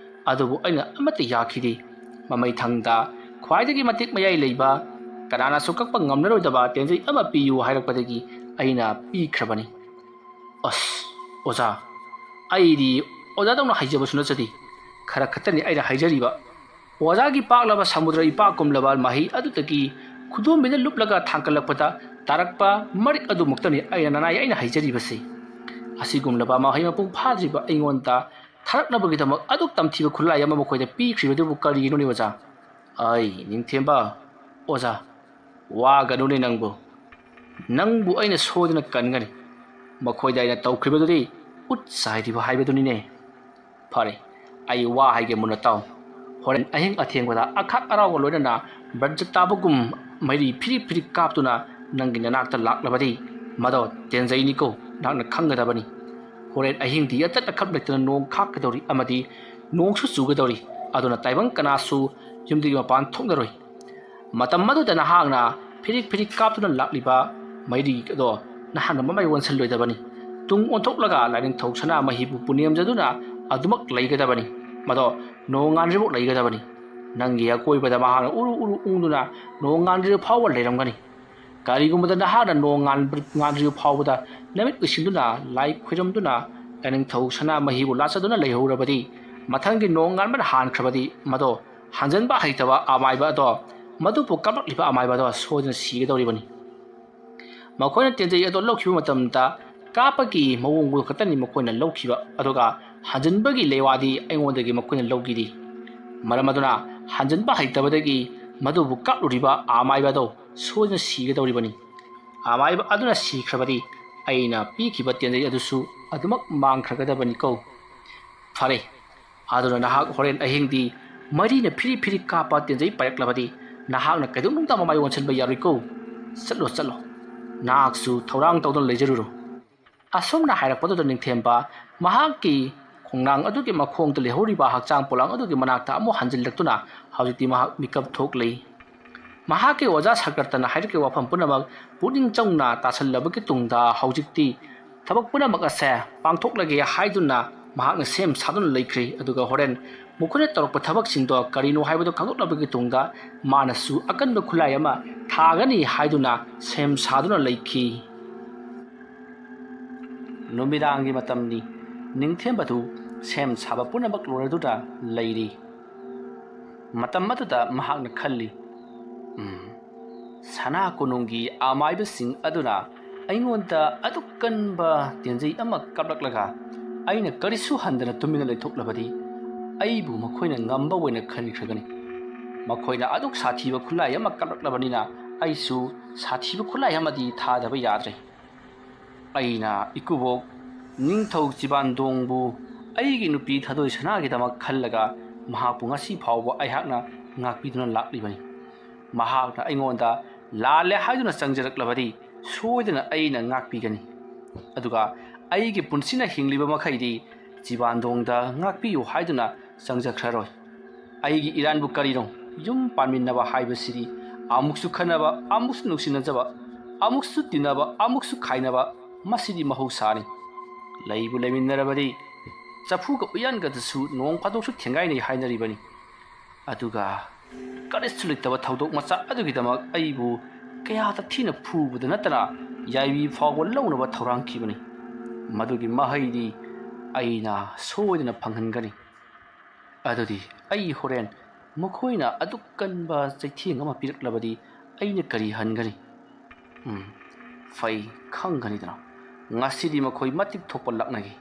ꯑꯗꯨꯕꯨ ꯑꯩꯅ ꯑꯃꯠꯇ ꯌꯥꯈꯤꯗꯦ ꯃꯃꯩꯊꯪꯗ ꯈ꯭ꯋꯥꯏꯗꯒꯤ ꯃꯇꯤꯛ ꯃꯌꯥꯏ ꯂꯩꯕ ꯀꯅꯥꯅꯁꯨ ꯀꯛꯄ ꯉꯝꯂꯔꯣꯏꯗꯕ ꯇꯦꯟꯖꯩ ꯑꯃ ꯄꯤꯌꯨ ꯍꯥꯏꯔꯛꯄꯗꯒꯤ ꯑꯩꯅ ꯄꯤꯈ꯭ꯔꯕꯅꯤ ꯑꯣꯖꯥ ꯑꯩꯗꯤ ꯑꯣꯖꯥꯗꯧꯅ ꯍꯩꯖꯕꯁꯨ ꯅꯠꯆꯗꯦ ꯈꯔ ꯈꯛꯇꯅꯤ ꯑꯩꯅ ꯍꯩꯖꯔꯤꯕ ꯑꯣꯖꯥꯒꯤ ꯄꯥꯛꯂꯕ ꯁꯃꯨꯗ꯭ꯔ ꯏꯄꯥꯛ ꯀꯨꯝꯂꯕ ꯃꯍꯩ ꯑꯗꯨꯗꯒꯤ ꯈꯨꯗꯣꯝꯕꯤꯅ ꯂꯨꯞꯂꯒ ꯊꯥꯡꯀꯠꯂꯛꯄꯗ ꯇꯥꯔꯛꯄ ꯃꯔꯤꯛ ꯑꯗꯨꯃꯛꯇꯅꯤ ꯑꯩꯅ ꯅꯅꯥꯏ ꯑꯩꯅ ꯍꯩꯖꯔꯤꯕꯁꯤ ꯑꯁꯤꯒꯨꯝꯂꯕ ꯃꯍꯩ ꯃꯄꯨꯡ ꯐꯥꯗ꯭ꯔꯤꯕ ꯑꯩꯉꯣꯟꯗ ꯊꯥꯔꯛꯅꯕꯒꯤꯗꯃꯛ ꯑꯗꯨꯛ ꯇꯝꯊꯤꯕ ꯈꯨꯠꯂꯥꯏ ꯑꯃ ꯃꯈꯣꯏꯗ ꯄꯤꯈ꯭ꯔꯤꯕꯗꯨꯕꯨ ꯀꯔꯤꯒꯤꯅꯣꯅꯦ ꯑꯣꯖꯥ ꯅꯤꯡꯊꯦꯝꯕ ꯑꯣꯖꯥ ꯋꯥꯒꯅꯨꯅꯦ ꯅꯪꯕꯨ ꯑꯩꯅ ꯁꯣꯏꯗꯅ ꯀꯟꯒꯅꯤ ꯃꯈꯣꯏꯗ ꯑꯩꯅ ꯇꯧꯈ꯭ꯔꯤꯕꯗꯨꯗꯤ ꯎꯠ ꯆꯥꯏꯔꯤꯕ ꯍꯥꯏꯕꯗꯨꯅꯤꯅꯦ ꯐꯔꯦ ꯑꯩ ꯋꯥ ꯍꯥꯏꯒꯦ ꯃꯨꯟꯅ ꯇꯥꯎ ꯍꯣꯔꯦꯟ ꯑꯍꯤꯡ ꯑꯊꯦꯡꯕꯗ ꯑꯈꯥꯛ ꯑꯔꯥꯎꯒ ꯂꯣꯏꯅꯅ ꯕ꯭ꯔꯖ ꯇꯥꯕꯒꯨꯝ ꯃꯩꯔꯤ ꯐꯤꯔꯤ ꯀꯥꯞꯇꯨꯅ ꯅꯪꯒꯤ ꯅꯅꯥꯛꯇ ꯂꯥꯛꯂꯕꯗꯤ ꯃꯗꯣ ꯇꯦꯟꯖꯩꯅꯤꯀꯣ ꯅꯍꯥꯛꯅ ꯈꯪꯒꯗꯕꯅꯤ ꯍꯣꯔꯦꯟ ꯑꯍꯤꯡꯗꯤ ꯑꯇꯠ ꯑꯈꯝ ꯂꯩꯇꯅ ꯅꯣꯡ ꯈꯥꯛꯀꯗꯧꯔꯤ ꯑꯃꯗꯤ ꯅꯣꯡꯁꯨ ꯆꯨꯒꯗꯧꯔꯤ ꯑꯗꯨꯅ ꯇꯥꯏꯕꯪ ꯀꯅꯥꯁꯨ ꯌꯨꯝꯗꯒꯤ ꯃꯄꯥꯟ ꯊꯣꯛꯅꯔꯣꯏ ꯃꯇꯝ ꯑꯗꯨꯗ ꯅꯍꯥꯛꯅ ꯐꯤꯔꯤꯛ ꯀꯥꯞꯇꯨꯅ ꯂꯥꯛꯂꯤꯕ ꯃꯩꯔꯤ ꯑꯗꯣ ꯅꯍꯥꯛꯅ ꯃꯃꯥꯏ ꯑꯣꯟꯁꯤꯜꯂꯣꯏꯗꯕꯅꯤ ꯇꯨꯡ ꯑꯣꯟꯊꯣꯛꯂꯒ ꯂꯥꯏꯅꯤꯡꯊꯧ ꯁꯅꯥꯃꯍꯤꯕꯨ ꯄꯨꯅꯦꯝꯖꯗꯨꯅ ꯑꯗꯨꯃꯛ ꯂꯩꯒꯗꯕꯅꯤ ꯃꯗꯣ ꯅꯣꯡꯉꯥꯟꯗ꯭ꯔꯤꯐꯥꯎ ꯂꯩꯒꯗꯕꯅꯤ ꯅꯪꯒꯤ ꯑꯀꯣꯏꯕꯗ ꯃꯍꯥꯛꯅ ꯎꯔꯨ ꯎꯪꯗꯨꯅ ꯅꯣꯡꯉꯥꯟꯗ꯭ꯔꯤꯕ ꯐꯥꯎꯕ ꯂꯩꯔꯝꯒꯅꯤ ꯀꯔꯤꯒꯨꯝꯕꯗ ꯅꯍꯥꯛꯅ ꯉꯥꯟꯗ꯭ꯔꯤꯕ ꯐꯥꯎꯕꯗ ꯅꯨꯃꯤꯠ ꯎꯏꯁꯤꯟꯗꯨꯅ ꯂꯥꯏ ꯈꯣꯏꯔꯝꯗꯨꯅ ꯂꯥꯏꯅꯤꯡꯊꯧ ꯁꯅꯥꯃꯍꯤꯕꯨ ꯂꯥꯠꯆꯗꯨꯅ ꯂꯩꯍꯧꯔꯕꯗꯤ ꯃꯊꯪꯒꯤ ꯅꯣꯡ ꯉꯥꯟꯕꯅ ꯍꯥꯟꯈ꯭ꯔꯕꯗꯤ ꯃꯗꯣ ꯍꯟꯖꯟꯕ ꯍꯩꯇꯕ ꯑꯃꯥꯏꯕ ꯑꯗꯣ ꯃꯗꯨꯕꯨ ꯀꯥꯞꯂꯛꯂꯤꯕ ꯑꯃꯥꯏꯕ ꯑꯗꯣ ꯁꯣꯏꯗꯅ ꯁꯤꯒꯗꯧꯔꯤꯕꯅꯤ ꯃꯈꯣꯏꯅ ꯇꯦꯟꯖꯩ ꯑꯗꯣ ꯂꯧꯈꯤꯕ ꯃꯇꯝꯗ ꯀꯥꯞꯄꯒꯤ ꯃꯑꯣꯡꯕꯨ ꯈꯛꯇꯅꯤ ꯃꯈꯣꯏꯅ ꯂꯧꯈꯤꯕ ꯑꯗꯨꯒ ꯍꯟꯖꯟꯕꯒꯤ ꯂꯩꯋꯥꯗꯤ ꯑꯩꯉꯣꯟꯗꯒꯤ ꯃꯈꯣꯏꯅ ꯂꯧꯈꯤꯗꯦ ꯃꯔꯝ ꯑꯗꯨꯅ ꯍꯟꯖꯟꯕ ꯍꯩꯇꯕꯗꯒꯤ ꯃꯗꯨꯕꯨ ꯀꯥꯞꯂꯨꯔꯤꯕ ꯑꯃꯥꯏꯕ ꯑꯗꯣ ꯁꯣꯏꯗꯅ ꯁꯤꯒꯗꯧꯔꯤꯕꯅꯤ ꯑꯃꯥꯏꯕ ꯑꯗꯨꯅ ꯁꯤꯈ꯭ꯔꯕꯗꯤ ꯑꯩꯅ ꯄꯤꯈꯤꯕ ꯇꯦꯟꯖꯩ ꯑꯗꯨꯁꯨ ꯑꯗꯨꯃꯛ ꯃꯥꯡꯈ꯭ꯔꯒꯗꯕꯅꯤꯀꯣ ꯐꯔꯦ ꯑꯗꯨꯅ ꯅꯍꯥꯛ ꯍꯣꯔꯦꯟ ꯑꯍꯤꯡꯗꯤ ꯃꯔꯤꯅ ꯐꯤꯔꯤ ꯀꯥꯞꯄ ꯇꯦꯟꯖꯩ ꯄꯥꯏꯔꯛꯂꯕꯗꯤ ꯅꯍꯥꯛꯅ ꯀꯩꯗꯧꯅꯨꯡꯗ ꯃꯃꯥꯏ ꯑꯣꯟꯁꯤꯟꯕ ꯌꯥꯔꯣꯏꯀꯣ ꯆꯠꯂꯣ ꯅꯍꯥꯛꯁꯨ ꯊꯧꯔꯥꯡ ꯇꯧꯗꯨꯅ ꯂꯩꯖꯔꯨꯔꯣ ꯑꯁꯨꯝꯅ ꯍꯥꯏꯔꯛꯄꯗꯨꯗ ꯅꯤꯡꯊꯦꯝꯕ ꯃꯍꯥꯛꯀꯤ ꯈꯣꯡꯅꯥꯡ ꯑꯗꯨꯒꯤ ꯃꯈꯣꯡꯗ ꯂꯩꯍꯧꯔꯤꯕ ꯍꯛꯆꯥꯡ ꯄꯣꯂꯥꯡ ꯑꯗꯨꯒꯤ ꯃꯅꯥꯛꯇ ꯑꯃꯨꯛ ꯍꯟꯖꯤꯜꯂꯛꯇꯨꯅ ꯍꯧꯖꯤꯛꯇꯤ ꯃꯍꯥꯛ ꯃꯤꯀꯞ ꯊꯣꯛꯂꯤ ꯃꯍꯥꯛꯀꯤ ꯑꯣꯖꯥ ꯁꯀꯔꯇꯅ ꯍꯥꯏꯔꯛꯈꯤꯕ ꯋꯥꯐꯝ ꯄꯨꯝꯅꯃꯛ ꯄꯨꯛꯅꯤꯡ ꯆꯪꯅ ꯇꯥꯁꯜꯂꯕꯒꯤ ꯇꯨꯡꯗ ꯍꯧꯖꯤꯛꯇꯤ ꯊꯕꯛ ꯄꯨꯝꯅꯃꯛ ꯑꯁꯦ ꯄꯥꯡꯊꯣꯛꯂꯒꯦ ꯍꯥꯏꯗꯨꯅ ꯃꯍꯥꯛꯅ ꯁꯦꯝ ꯁꯥꯗꯨꯅ ꯂꯩꯈ꯭ꯔꯦ ꯑꯗꯨꯒ ꯍꯣꯔꯦꯟ ꯃꯈꯣꯏꯅ ꯇꯧꯔꯛꯄ ꯊꯕꯛꯁꯤꯡꯗꯣ ꯀꯔꯤꯅꯣ ꯍꯥꯏꯕꯗꯨ ꯈꯪꯗꯣꯛꯂꯕꯒꯤ ꯇꯨꯡꯗ ꯃꯥꯅꯁꯨ ꯑꯀꯟꯕ ꯈꯨꯠꯂꯥꯏ ꯑꯃ ꯊꯥꯒꯅꯤ ꯍꯥꯏꯗꯨꯅ ꯁꯦꯝ ꯁꯥꯗꯨꯅ ꯂꯩꯈꯤ ꯅꯨꯃꯤꯗꯥꯡꯒꯤ ꯃꯇꯝꯅꯤ ꯅꯤꯡꯊꯦꯝꯕꯗꯨ ꯁꯦꯝ ꯁꯥꯕ ꯄꯨꯝꯅꯃꯛ ꯂꯣꯏꯔꯗꯨꯅ ꯂꯩꯔꯤ ꯃꯇꯝ ꯑꯗꯨꯗ ꯃꯍꯥꯛꯅ ꯈꯜꯂꯤ ꯁꯅꯥ ꯀꯣꯅꯨꯡꯒꯤ ꯑꯃꯥꯏꯕꯁꯤꯡ ꯑꯗꯨꯅ ꯑꯩꯉꯣꯟꯗ ꯑꯗꯨꯛ ꯀꯟꯕ ꯇꯦꯟꯖꯩ ꯑꯃ ꯀꯥꯞꯂꯛꯂꯒ ꯑꯩꯅ ꯀꯔꯤꯁꯨ ꯍꯟꯗꯅ ꯇꯨꯃꯤꯟꯅ ꯂꯩꯊꯣꯛꯂꯕꯗꯤ ꯑꯩꯕꯨ ꯃꯈꯣꯏꯅ ꯉꯝꯕ ꯑꯣꯏꯅ ꯈꯟꯈ꯭ꯔꯒꯅꯤ ꯃꯈꯣꯏꯅ ꯑꯗꯨꯛ ꯁꯥꯊꯤꯕ ꯈꯨꯠꯂꯥꯏ ꯑꯃ ꯀꯥꯞꯂꯛꯂꯕꯅꯤꯅ ꯑꯩꯁꯨ ꯁꯥꯊꯤꯕ ꯈꯨꯠꯂꯥꯏ ꯑꯃꯗꯤ ꯊꯥꯗꯕ ꯌꯥꯗ꯭ꯔꯦ ꯑꯩꯅ ꯏꯀꯨꯕꯣꯛ ꯅꯤꯡꯊꯧ ꯆꯤꯕꯥꯟꯗꯣꯡꯕꯨ ꯑꯩꯒꯤ ꯅꯨꯄꯤ ꯊꯥꯗꯣꯏ ꯁꯅꯥꯒꯤꯗꯃꯛ ꯈꯜꯂꯒ ꯃꯍꯥꯛꯄꯨ ꯉꯁꯤ ꯐꯥꯎꯕ ꯑꯩꯍꯥꯛꯅ ꯉꯥꯛꯄꯤꯗꯨꯅ ꯂꯥꯛꯂꯤꯕꯅꯤ ꯃꯍꯥꯛꯅ ꯑꯩꯉꯣꯟꯗ ꯂꯥꯜꯂꯦ ꯍꯥꯏꯗꯨꯅ ꯆꯪꯖꯔꯛꯂꯕꯗꯤ ꯁꯣꯏꯗꯅ ꯑꯩꯅ ꯉꯥꯛꯄꯤꯒꯅꯤ ꯑꯗꯨꯒ ꯑꯩꯒꯤ ꯄꯨꯟꯁꯤꯅ ꯍꯤꯡꯂꯤꯕ ꯃꯈꯩꯗꯤ ꯆꯤꯕꯥꯟꯗꯣꯡꯗ ꯉꯥꯛꯄꯤꯌꯨ ꯍꯥꯏꯗꯨꯅ ꯆꯪꯖꯈ꯭ꯔꯔꯣꯏ ꯑꯩꯒꯤ ꯏꯔꯥꯟꯕꯨ ꯀꯔꯤꯅꯣ ꯌꯨꯝ ꯄꯥꯟꯃꯤꯟꯅꯕ ꯍꯥꯏꯕꯁꯤꯗꯤ ꯑꯃꯨꯛꯁꯨ ꯈꯟꯅꯕ ꯑꯃꯨꯛꯁꯨ ꯅꯨꯡꯁꯤꯅꯖꯕ ꯑꯃꯨꯛꯁꯨ ꯇꯤꯟꯅꯕ ꯑꯃꯨꯛꯁꯨ ꯈꯥꯏꯅꯕ ꯃꯁꯤꯗꯤ ꯃꯍꯧꯁꯥꯅꯤ ꯂꯩꯕꯨ ꯂꯩꯃꯤꯟꯅꯔꯕꯗꯤ ꯆꯐꯨꯒ ꯎꯌꯥꯟꯒꯗꯁꯨ ꯅꯣꯡ ꯐꯥꯗꯣꯛꯁꯨ ꯊꯦꯡꯒꯥꯏꯅꯩ ꯍꯥꯏꯅꯔꯤꯕꯅꯤ ꯑꯗꯨꯒ ꯀꯔꯤꯁꯨ ꯂꯩꯇꯕ ꯊꯧꯗꯣꯛ ꯃꯆꯥ ꯑꯗꯨꯒꯤꯗꯃꯛ ꯑꯩꯕꯨ ꯀꯌꯥꯗ ꯊꯤꯅ ꯐꯨꯕꯗ ꯅꯠꯇꯅ ꯌꯥꯏꯕꯤ ꯐꯥꯎꯕ ꯂꯧꯅꯕ ꯊꯧꯔꯥꯡꯈꯤꯕꯅꯤ ꯃꯗꯨꯒꯤ ꯃꯍꯩꯗꯤ ꯑꯩꯅ ꯁꯣꯏꯗꯅ ꯐꯪꯍꯟꯒꯅꯤ ꯑꯗꯨꯗꯤ ꯑꯩ ꯍꯣꯔꯦꯟ ꯃꯈꯣꯏꯅ ꯑꯗꯨꯛ ꯀꯟꯕ ꯆꯩꯊꯦꯡ ꯑꯃ ꯄꯤꯔꯛꯂꯕꯗꯤ ꯑꯩꯅ ꯀꯔꯤ ꯍꯟꯒꯅꯤ ꯐꯩ ꯈꯪꯒꯅꯤꯗꯅ ꯉꯁꯤꯗꯤ ꯃꯈꯣꯏ ꯃꯇꯤꯛ ꯊꯣꯛꯄ ꯂꯥꯛꯅꯒꯤ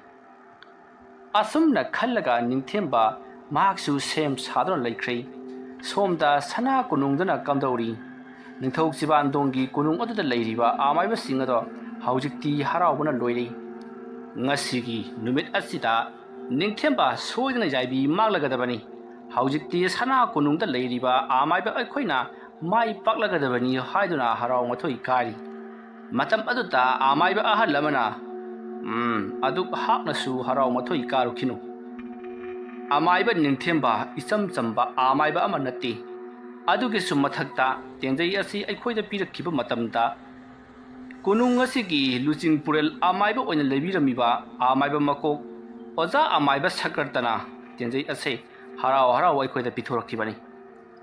ꯑꯁꯨꯝꯅ ꯈꯜꯂꯒ ꯅꯤꯡꯊꯦꯝꯕ ꯃꯍꯥꯛꯁꯨ ꯁꯦꯝ ꯁꯥꯗꯨꯅ ꯂꯩꯈ꯭ꯔꯦ ꯁꯣꯝꯗ ꯁꯅꯥ ꯀꯣꯅꯨꯡꯗꯅ ꯀꯝꯗꯧꯔꯤ ꯅꯤꯡꯊꯧ ꯁꯤꯕꯥꯟꯗꯣꯡꯒꯤ ꯀꯣꯅꯨꯡ ꯑꯗꯨꯗ ꯂꯩꯔꯤꯕ ꯑꯃꯥꯏꯕꯁꯤꯡ ꯑꯗꯣ ꯍꯧꯖꯤꯛꯇꯤ ꯍꯔꯥꯎꯕꯅ ꯂꯣꯏꯔꯦ꯫ ꯉꯁꯤꯒꯤ ꯅꯨꯃꯤꯠ ꯑꯁꯤꯗ ꯅꯤꯡꯊꯦꯝꯕ ꯁꯣꯏꯗꯅ ꯌꯥꯏꯕꯤ ꯃꯥꯡꯂꯒꯗꯕꯅꯤ꯫ ꯍꯧꯖꯤꯛꯇꯤ ꯁꯅꯥ ꯀꯣꯅꯨꯡꯗ ꯂꯩꯔꯤꯕ ꯑꯃꯥꯏꯕ ꯑꯩꯈꯣꯏꯅ ꯃꯥꯏ ꯄꯥꯛꯂꯒꯗꯕꯅꯤ ꯍꯥꯏꯗꯨꯅ ꯍꯔꯥꯎ ꯃꯊꯣꯏ ꯀꯥꯔꯤ꯫ ꯃꯇꯝ ꯑꯗꯨꯗ ꯑꯃꯥꯏꯕ ꯑꯍꯜ ꯑꯃꯅ ꯑꯗꯨꯛ ꯍꯥꯛꯅꯁꯨ ꯍꯔꯥꯎ ꯃꯊꯣꯏ ꯀꯥꯔꯨꯈꯤꯅꯨ꯫ ꯑꯃꯥꯏꯕ ꯅꯤꯡꯊꯦꯝꯕ ꯏꯆꯝ ꯆꯝꯕ ꯑꯃꯥꯏꯕ ꯑꯃ ꯅꯠꯇꯦ꯫ ꯑꯗꯨꯒꯤꯁꯨ ꯃꯊꯛꯇ ꯇꯦꯟꯖꯩ ꯑꯁꯤ ꯑꯩꯈꯣꯏꯗ ꯄꯤꯔꯛꯈꯤꯕ ꯃꯇꯝꯗ ꯀꯣꯅꯨꯡ ꯑꯁꯤꯒꯤ ꯂꯨꯆꯤꯡꯄꯨꯔꯦꯜ ꯑꯃꯥꯏꯕ ꯑꯣꯏꯅ ꯂꯩꯕꯤꯔꯝꯃꯤꯕ ꯑꯃꯥꯏꯕ ꯃꯀꯣꯛ ꯑꯣꯖꯥ ꯑꯃꯥꯏꯕ ꯁꯀꯔꯇꯅ ꯇꯦꯟꯖꯩ ꯑꯁꯤ ꯍꯔꯥꯎ ꯍꯔꯥꯎ ꯑꯩꯈꯣꯏꯗ ꯄꯤꯊꯣꯔꯛꯈꯤꯕꯅꯤ꯫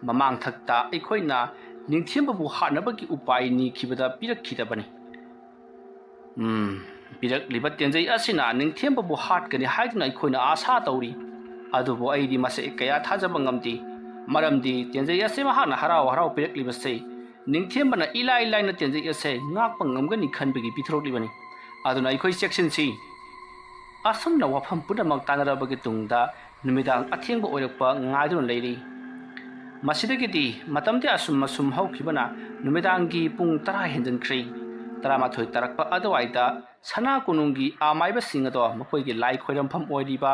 ꯃꯃꯥꯡꯊꯛꯇ ꯑꯩꯈꯣꯏꯅ ꯅꯤꯡꯊꯦꯝꯕꯕꯨ ꯍꯥꯠꯅꯕꯒꯤ ꯎꯄꯥꯏ ꯅꯤꯈꯤꯕꯗ ꯄꯤꯔꯛꯈꯤꯗꯕꯅꯤ꯫ ꯄꯤꯔꯛꯂꯤꯕ ꯇꯦꯟꯖꯩ ꯑꯁꯤꯅ ꯅꯤꯡꯊꯦꯝꯕꯕꯨ ꯍꯥꯠꯀꯅꯤ ꯍꯥꯏꯗꯨꯅ ꯑꯩꯈꯣꯏꯅ ꯑꯥꯁꯥ ꯇꯧꯔꯤ꯫ ꯑꯗꯨꯕꯨ ꯑꯩꯗꯤ ꯃꯁꯤ ꯀꯌꯥ ꯊꯥꯖꯕ ꯉꯝꯗꯦ꯫ ꯃꯔꯝꯗꯤ ꯇꯦꯟꯖꯩ ꯑꯁꯤ ꯃꯍꯥꯛꯅ ꯍꯔꯥꯎ ꯍꯔꯥꯎ ꯄꯤꯔꯛꯂꯤꯕꯁꯦ ꯅꯤꯡꯊꯦꯝꯕꯅ ꯏꯂꯥꯏ ꯂꯥꯏꯅ ꯇꯦꯟꯖꯩ ꯑꯁꯤ ꯉꯥꯛꯄ ꯉꯝꯒꯅꯤ ꯈꯟꯕꯒꯤ ꯄꯤꯊꯣꯔꯛꯂꯤꯕꯅꯤ꯫ ꯑꯗꯨꯅ ꯑꯩꯈꯣꯏ ꯆꯦꯛꯁꯤꯟꯁꯤ꯫ ꯑꯁꯨꯝꯅ ꯋꯥꯐꯝ ꯄꯨꯝꯅꯃꯛ ꯇꯥꯟꯅꯔꯕꯒꯤ ꯇꯨꯡꯗ ꯅꯨꯃꯤꯗꯥꯡ ꯑꯊꯦꯡꯕ ꯑꯣꯏꯔꯛꯄ ꯉꯥꯏꯗꯨꯅ ꯂꯩꯔꯤ꯫ ꯃꯁꯤꯗꯒꯤꯗꯤ ꯃꯇꯝꯗꯤ ꯑꯁꯨꯝ ꯍꯧꯈꯤꯕꯅ ꯅꯨꯃꯤꯗꯥꯡꯒꯤ ꯄꯨꯡ 10 ꯍꯦꯟꯖꯤꯟꯈ꯭ꯔꯦ꯫ 11 ꯇꯥꯔꯛꯄ ꯑꯗꯨꯋꯥꯏꯗ ꯁꯅꯥ ꯀꯣꯅꯨꯡꯒꯤ ꯑꯃꯥꯏꯕꯁꯤꯡ ꯑꯗꯣ ꯃꯈꯣꯏꯒꯤ ꯂꯥꯏ ꯈꯣꯏꯔꯝꯐꯝ ꯑꯣꯏꯔꯤꯕ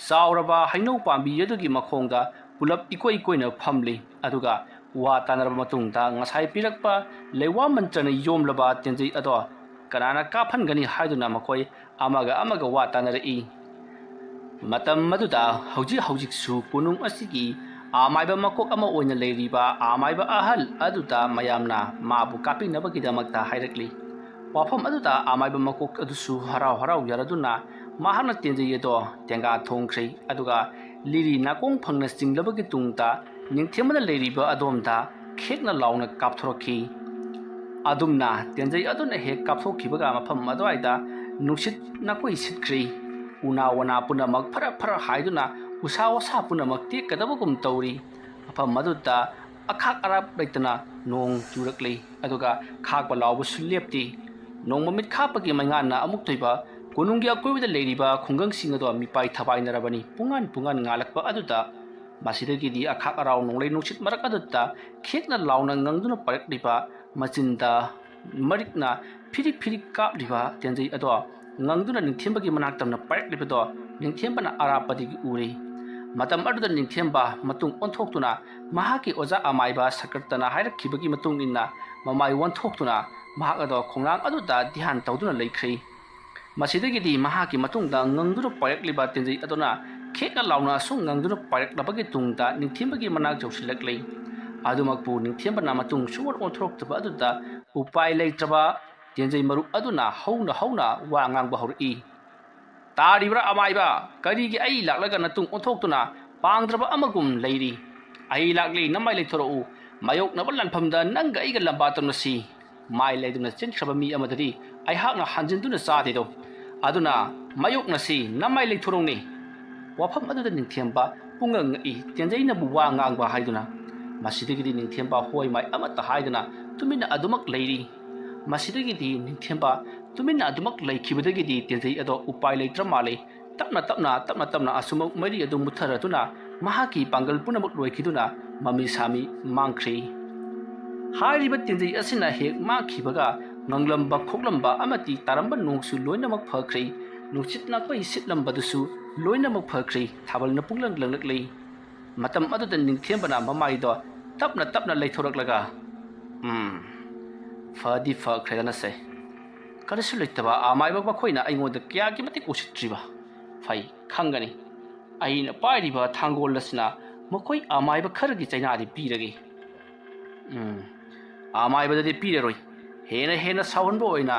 ꯆꯥꯎꯔꯕ ꯍꯩꯅꯧ ꯄꯥꯝꯕꯤ ꯑꯗꯨꯒꯤ ꯃꯈꯣꯡꯗ ꯄꯨꯂꯞ ꯏꯀꯣꯏ ꯀꯣꯏꯅ ꯐꯝꯂꯤ꯫ ꯑꯗꯨꯒ ꯋꯥ ꯇꯥꯟꯅꯔꯕ ꯃꯇꯨꯡꯗ ꯉꯁꯥꯏ ꯄꯤꯔꯛꯄ ꯂꯩꯋꯥ ꯃꯟꯇ꯭ꯔꯅ ꯌꯣꯝꯂꯕ ꯇꯦꯟꯖꯩ ꯑꯗꯣ ꯀꯅꯥꯅ ꯀꯥꯞꯍꯟꯒꯅꯤ ꯍꯥꯏꯗꯨꯅ ꯃꯈꯣꯏ ꯑꯃꯒ ꯋꯥ ꯇꯥꯟꯅꯔꯛꯏ꯫ ꯃꯇꯝ ꯑꯗꯨꯗ ꯍꯧꯖꯤꯛꯁꯨ ꯀꯣꯅꯨꯡ ꯑꯁꯤꯒꯤ ꯑꯃꯥꯏꯕ ꯃꯀꯣꯛ ꯑꯃ ꯑꯣꯏꯅ ꯂꯩꯔꯤꯕ ꯑꯃꯥꯏꯕ ꯑꯍꯜ ꯑꯗꯨꯗ ꯃꯌꯥꯝꯅ ꯃꯥꯕꯨ ꯀꯥꯞꯄꯤꯅꯕꯒꯤꯗꯃꯛꯇ ꯍꯥꯏꯔꯛꯂꯤ꯫ ꯋꯥꯐꯝ ꯑꯗꯨꯗ ꯑꯃꯥꯏꯕ ꯃꯀꯣꯛ ꯑꯗꯨꯁꯨ ꯍꯔꯥꯎ ꯍꯔꯥꯎ ꯌꯥꯔꯗꯨꯅ ꯃꯍꯥꯛꯅ ꯇꯦꯟꯖꯩ ꯑꯗꯣ ꯇꯦꯡꯒꯥ ꯊꯣꯡꯈ꯭ꯔꯦ꯫ ꯑꯗꯨꯒ ꯂꯤꯔꯤ ꯅꯥꯀꯣꯡ ꯐꯪꯅ ꯆꯤꯡꯂꯕꯒꯤ ꯇꯨꯡꯗ ꯅꯤꯡꯊꯦꯝꯕꯅ ꯂꯩꯔꯤꯕ ꯑꯗꯣꯝꯗ ꯈꯦꯛꯅ ꯂꯥꯎꯅ ꯀꯥꯞꯊꯣꯔꯛꯈꯤ꯫ ꯑꯗꯨꯝꯅ ꯇꯦꯟꯖꯩ ꯑꯗꯨꯅ ꯍꯦꯛ ꯀꯥꯞꯊꯣꯛꯈꯤꯕꯒ ꯃꯐꯝ ꯑꯗꯨꯋꯥꯏꯗ ꯅꯨꯡꯁꯤꯠ ꯅꯥꯀꯣꯏ ꯁꯤꯠꯈ꯭ꯔꯦ꯫ ꯎꯅꯥ ꯋꯥꯅꯥ ꯄꯨꯝꯅꯃꯛ ꯐꯔ ꯍꯥꯏꯗꯨꯅ ꯎꯁꯥ ꯋꯥꯁꯥ ꯄꯨꯝꯅꯃꯛ ꯇꯦꯛꯀꯗꯕꯒꯨꯝ ꯇꯧꯔꯤ꯫ ꯃꯐꯝ ꯑꯗꯨꯗ ꯑꯈꯥꯛ ꯑꯔꯥꯛ ꯂꯩꯇꯅ ꯅꯣꯡ ꯆꯨꯔꯛꯂꯤ꯫ ꯑꯗꯨꯒ ꯈꯥꯛꯄ ꯂꯥꯎꯕꯁꯨ ꯂꯦꯞꯇꯦ꯫ ꯅꯣꯡꯃꯃꯤꯠ ꯈꯥꯞꯄꯒꯤ ꯃꯩꯉꯥꯟꯅ ꯑꯃꯨꯛ ꯇꯣꯏꯕ ꯀꯣꯅꯨꯡꯒꯤ ꯑꯀꯣꯏꯕꯗ ꯂꯩꯔꯤꯕ ꯈꯨꯡꯒꯪꯁꯤꯡ ꯑꯗꯣ ꯃꯤꯄꯥꯏ ꯊꯕꯥꯏꯅꯔꯕꯅꯤ꯫ ꯄꯨꯡꯉꯥꯟ ꯉꯥꯜꯂꯛꯄ ꯑꯗꯨꯗ ꯃꯁꯤꯗꯒꯤꯗꯤ ꯑꯈꯥꯛ ꯑꯔꯥꯎ ꯅꯣꯡꯂꯩ ꯅꯨꯡꯁꯤꯠ ꯃꯔꯛ ꯑꯗꯨꯗ ꯈꯦꯛꯅ ꯂꯥꯎꯅ ꯉꯪꯗꯨꯅ ꯄꯥꯏꯔꯛꯂꯤꯕ ꯃꯆꯤꯟꯗ ꯃꯔꯤꯛꯅ ꯐꯤꯔꯤꯛ ꯀꯥꯞꯂꯤꯕ ꯇꯦꯟꯖꯩ ꯑꯗꯣ ꯉꯪꯗꯨꯅ ꯅꯤꯡꯊꯦꯝꯕꯒꯤ ꯃꯅꯥꯛꯇꯝꯅ ꯄꯥꯏꯔꯛꯂꯤꯕꯗꯣ ꯅꯤꯡꯊꯦꯝꯕꯅ ꯑꯔꯥꯞꯄꯗꯒꯤ ꯎꯔꯦ꯫ ꯃꯇꯝ ꯑꯗꯨꯗ ꯅꯤꯡꯊꯦꯝꯕ ꯃꯇꯨꯡ ꯑꯣꯟꯊꯣꯛꯇꯨꯅ ꯃꯍꯥꯛꯀꯤ ꯑꯣꯖꯥ ꯑꯃꯥꯏꯕ ꯁꯀꯔꯇꯅ ꯍꯥꯏꯔꯛꯈꯤꯕꯒꯤ ꯃꯇꯨꯡ ꯏꯟꯅ ꯃꯃꯥꯏ ꯑꯣꯟꯊꯣꯛꯇꯨꯅ ꯃꯍꯥꯛ ꯑꯗꯣ ꯈꯣꯡꯅꯥꯡ ꯑꯗꯨꯗ ꯙ꯭ꯌꯥꯟ ꯇꯧꯗꯨꯅ ꯂꯩꯈ꯭ꯔꯦ꯫ ꯃꯁꯤꯗꯒꯤꯗꯤ ꯃꯍꯥꯛꯀꯤ ꯃꯇꯨꯡꯗ ꯉꯪꯗꯨꯅ ꯄꯥꯏꯔꯛꯂꯤꯕ ꯇꯦꯟꯖꯩ ꯑꯗꯨꯅ ꯈꯦꯛꯅ ꯂꯥꯎꯅ ꯑꯁꯨꯝ ꯉꯪꯗꯨꯅ ꯄꯥꯏꯔꯛꯂꯕꯒꯤ ꯇꯨꯡꯗ ꯅꯤꯡꯊꯦꯝꯕꯒꯤ ꯃꯅꯥꯛ ꯌꯧꯁꯤꯜꯂꯛꯂꯦ꯫ ꯑꯗꯨꯃꯛꯄꯨ ꯅꯤꯡꯊꯦꯝꯕꯅ ꯃꯇꯨꯡ ꯁꯨꯡꯑꯣꯟ ꯑꯣꯟꯊꯣꯔꯛꯇꯕ ꯑꯗꯨꯗ ꯎꯄꯥꯏ ꯂꯩꯇ꯭ꯔꯕ ꯇꯦꯟꯖꯩ ꯃꯔꯨꯞ ꯑꯗꯨꯅ ꯍꯧꯅ ꯋꯥ ꯉꯥꯡꯕ ꯍꯧꯔꯛꯏ꯫ ꯇꯥꯔꯤꯕ꯭ꯔꯥ ꯑꯃꯥꯏꯕ? ꯀꯔꯤꯒꯤ ꯑꯩ ꯂꯥꯛꯂꯒ ꯅꯇꯨꯡ ꯑꯣꯟꯊꯣꯛꯇꯨꯅ ꯄꯥꯡꯗ꯭ꯔꯕ ꯑꯃꯒꯨꯝ ꯂꯩꯔꯤ? ꯑꯩ ꯂꯥꯛꯂꯤ, ꯅꯃꯥꯏ ꯂꯩꯊꯣꯔꯛꯎ꯫ ꯃꯥꯌꯣꯛꯅꯕ ꯂꯥꯟꯐꯝꯗ ꯅꯪꯒ ꯑꯩꯒ ꯂꯝꯕꯥ ꯇꯧꯅꯁꯤ꯫ ꯃꯥꯏ ꯂꯩꯗꯨꯅ ꯆꯦꯟꯈ꯭ꯔꯕ ꯃꯤ ꯑꯃꯗꯗꯤ ꯑꯩꯍꯥꯛꯅ ꯍꯟꯖꯤꯟꯗꯨꯅ ꯆꯥꯗꯦꯗꯣ꯫ ꯑꯗꯨꯅ ꯃꯥꯌꯣꯛꯅꯁꯤ, ꯅꯃꯥꯏ ꯂꯩꯊꯣꯔꯛꯎꯅꯦ꯫ ꯋꯥꯐꯝ ꯑꯗꯨꯗ ꯅꯤꯡꯊꯦꯝꯕ ꯄꯨꯡꯉꯛ-ꯉꯛꯏ ꯇꯦꯟꯖꯩꯅꯕꯨ ꯋꯥ ꯉꯥꯡꯕ ꯍꯥꯏꯗꯨꯅ꯫ ꯃꯁꯤꯗꯒꯤꯗꯤ ꯅꯤꯡꯊꯦꯝꯕ ꯍꯣꯏ ꯃꯥꯏ ꯑꯃꯠꯇ ꯍꯥꯏꯗꯅ ꯇꯨꯃꯤꯟꯅ ꯑꯗꯨꯃꯛ ꯂꯩꯔꯤ꯫ ꯃꯁꯤꯗꯒꯤꯗꯤ ꯅꯤꯡꯊꯦꯝꯕ ꯇꯨꯃꯤꯟꯅ ꯑꯗꯨꯃꯛ ꯂꯩꯈꯤꯕꯗꯒꯤꯗꯤ ꯇꯦꯟꯖꯩ ꯑꯗꯣ ꯎꯄꯥꯏ ꯂꯩꯇ꯭ꯔ ꯃꯥꯜꯂꯦ ꯇꯞꯅ ꯑꯁꯨꯃꯛ ꯃꯔꯤ ꯑꯗꯨ ꯃꯨꯠꯊꯔꯗꯨꯅ ꯃꯍꯥꯛꯀꯤ ꯄꯥꯡꯒꯜ ꯄꯨꯝꯅꯃꯛ ꯂꯣꯏꯈꯤꯗꯨꯅ ꯃꯃꯤ ꯁꯥꯃꯤ ꯃꯥꯡꯈ꯭ꯔꯦ꯫ ꯍꯥꯏꯔꯤꯕ ꯇꯦꯟꯖꯩ ꯑꯁꯤꯅ ꯍꯦꯛ ꯃꯥꯡꯈꯤꯕꯒ ꯉꯪꯂꯝꯕ ꯈꯣꯛꯂꯝꯕ ꯑꯃꯗꯤ ꯇꯥꯔꯝꯕ ꯅꯣꯡꯁꯨ ꯂꯣꯏꯅꯃꯛ ꯐꯈ꯭ꯔꯦ꯫ ꯅꯨꯡꯁꯤꯠ ꯅꯥꯀꯣꯏ ꯁꯤꯠꯂꯝꯕꯗꯨꯁꯨ ꯂꯣꯏꯅꯃꯛ ꯐꯈ꯭ꯔꯦ꯫ ꯊꯥꯕꯜꯅ ꯄꯨꯡꯂꯪ ꯂꯪꯂꯛꯂꯦ꯫ ꯃꯇꯝ ꯑꯗꯨꯗ ꯅꯤꯡꯊꯦꯝꯕꯅ ꯃꯃꯥꯏꯗꯣ ꯇꯞꯅ ꯂꯩꯊꯣꯔꯛꯂꯒ ꯐꯗꯤ ꯐꯈ꯭ꯔꯦꯗꯅꯁꯦ꯫ ꯀꯔꯤꯁꯨ ꯂꯩꯇꯕ ꯑꯃꯥꯏꯕ ꯃꯈꯣꯏꯅ ꯑꯩꯉꯣꯟꯗ ꯀꯌꯥꯒꯤ ꯃꯇꯤꯛ ꯎꯁꯤꯠꯇ꯭ꯔꯤꯕ ꯐꯩ ꯈꯪꯒꯅꯤ꯫ ꯑꯩꯅ ꯄꯥꯏꯔꯤꯕ ꯊꯥꯡꯒꯣꯜ ꯑꯁꯤꯅ ꯃꯈꯣꯏ ꯑꯃꯥꯏꯕ ꯈꯔꯒꯤ ꯆꯩꯅꯥꯗꯤ ꯄꯤꯔꯒꯦ꯫ ꯑꯃꯥꯏꯕꯗꯗꯤ ꯄꯤꯔꯔꯣꯏ꯫ ꯍꯦꯟꯅ ꯁꯥꯎꯍꯟꯕ ꯑꯣꯏꯅ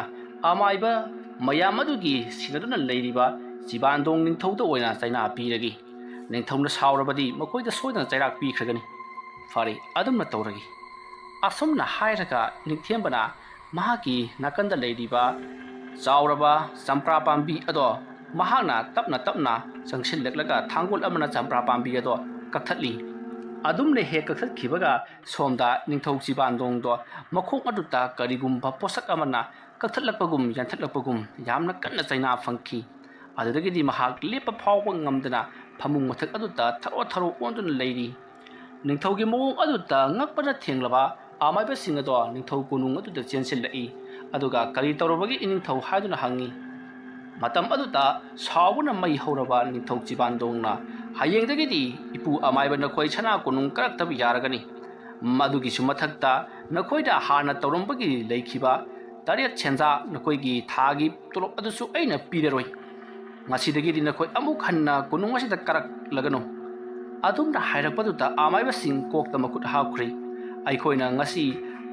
ꯑꯃꯥꯏꯕ ꯃꯌꯥꯝ ꯑꯗꯨꯒꯤ ꯁꯤꯟꯅꯗꯨꯅ ꯂꯩꯔꯤꯕ ꯁꯤꯕꯥꯟꯗꯣꯡ ꯅꯤꯡꯊꯧꯗ ꯑꯣꯏꯅ ꯆꯩꯅꯥ ꯄꯤꯔꯒꯦ꯫ ꯅꯤꯡꯊꯧꯅ ꯁꯥꯎꯔꯕꯗꯤ ꯃꯈꯣꯏꯗ ꯁꯣꯏꯗꯅ ꯆꯩꯔꯥꯛ ꯄꯤꯈ꯭ꯔꯒꯅꯤ꯫ ꯐꯔꯦ, ꯑꯗꯨꯝꯅ ꯇꯧꯔꯒꯦ꯫ ꯑꯁꯨꯝꯅ ꯍꯥꯏꯔꯒ ꯅꯤꯡꯊꯦꯝꯕꯅ ꯃꯍꯥꯛꯀꯤ ꯅꯥꯀꯟꯗ ꯂꯩꯔꯤꯕ ꯆꯥꯎꯔꯕ ꯆꯝꯄ꯭ꯔꯥ ꯄꯥꯝꯕꯤ ꯑꯗꯣ ꯃꯍꯥꯛꯅ ꯇꯞꯅ ꯆꯪꯁꯤꯜꯂꯛꯂꯒ ꯊꯥꯡꯒꯣꯜ ꯑꯃꯅ ꯆꯝꯄ꯭ꯔꯥ ꯄꯥꯝꯕꯤ ꯑꯗꯣ ꯀꯛꯊꯠꯂꯤ꯫ ꯑꯗꯨꯝꯅ ꯍꯦꯛ ꯀꯛꯊꯠꯈꯤꯕꯒ ꯁꯣꯝꯗ ꯅꯤꯡꯊꯧ ꯁꯤꯕꯥꯟꯗꯣꯡꯗꯣ ꯃꯈꯣꯡ ꯑꯗꯨꯗ ꯀꯔꯤꯒꯨꯝꯕ ꯄꯣꯠꯁꯛ ꯑꯃꯅ ꯀꯛꯊꯠꯂꯛꯄꯒꯨꯝ ꯌꯥꯟꯊꯠꯂꯛꯄꯒꯨꯝ ꯌꯥꯝꯅ ꯀꯟꯅ ꯆꯩꯅꯥ ꯐꯪꯈꯤ꯫ ꯑꯗꯨꯗꯒꯤꯗꯤ ꯃꯍꯥꯛ ꯂꯦꯞꯄ ꯐꯥꯎꯕ ꯉꯝꯗꯅ ꯐꯃꯨꯡ ꯃꯊꯛ ꯑꯗꯨꯗ ꯊꯔꯣ ꯑꯣꯟꯗꯨꯅ ꯂꯩꯔꯤ꯫ ꯅꯤꯡꯊꯧꯒꯤ ꯃꯑꯣꯡ ꯑꯗꯨꯗ ꯉꯛꯄꯅ ꯊꯦꯡꯂꯕ ꯑꯃꯥꯏꯕꯁꯤꯡ ꯑꯗꯣ ꯅꯤꯡꯊꯧ ꯀꯣꯅꯨꯡ ꯑꯗꯨꯗ ꯆꯦꯟꯁꯤꯜꯂꯛꯏ ꯑꯗꯨꯒ ꯀꯔꯤ ꯇꯧꯔꯕꯒꯤ ꯏꯅꯤꯡꯊꯧ ꯍꯥꯏꯗꯨꯅ ꯍꯪꯉꯤ ꯃꯇꯝ ꯑꯗꯨꯗ ꯁꯥꯎꯕꯅ ꯃꯩ ꯍꯧꯔꯕ ꯅꯤꯡꯊꯧ ꯆꯤꯕꯥꯟꯗꯣꯡꯅ ꯍꯌꯦꯡꯗꯒꯤꯗꯤ ꯏꯄꯨ ꯑꯃꯥꯏꯕ ꯅꯈꯣꯏ ꯁꯅꯥ ꯀꯣꯅꯨꯡ ꯀꯔꯛꯇꯕ ꯌꯥꯔꯒꯅꯤ ꯃꯗꯨꯒꯤꯁꯨ ꯃꯊꯛꯇ ꯅꯈꯣꯏꯗ ꯍꯥꯟꯅ ꯇꯧꯔꯝꯕꯒꯤ ꯂꯩꯈꯤꯕ ꯇꯔꯦꯠ ꯁꯦꯟꯖꯥ ꯅꯈꯣꯏꯒꯤ ꯊꯥꯒꯤ ꯇꯣꯂꯣꯞ ꯑꯗꯨꯁꯨ ꯑꯩꯅ ꯄꯤꯔꯔꯣꯏ ꯉꯁꯤꯗꯒꯤꯗꯤ ꯅꯈꯣꯏ ꯑꯃꯨꯛ ꯍꯟꯅ ꯀꯣꯅꯨꯡ ꯑꯁꯤꯗ ꯀꯔꯛꯂꯒꯅꯨ ꯑꯗꯨꯝꯅ ꯍꯥꯏꯔꯛꯄꯗꯨꯗ ꯑꯃꯥꯏꯕꯁꯤꯡ ꯀꯣꯛꯇ ꯃꯈꯨꯠ ꯍꯥꯞꯈ꯭ꯔꯦ ꯑꯩꯈꯣꯏꯅ ꯉꯁꯤ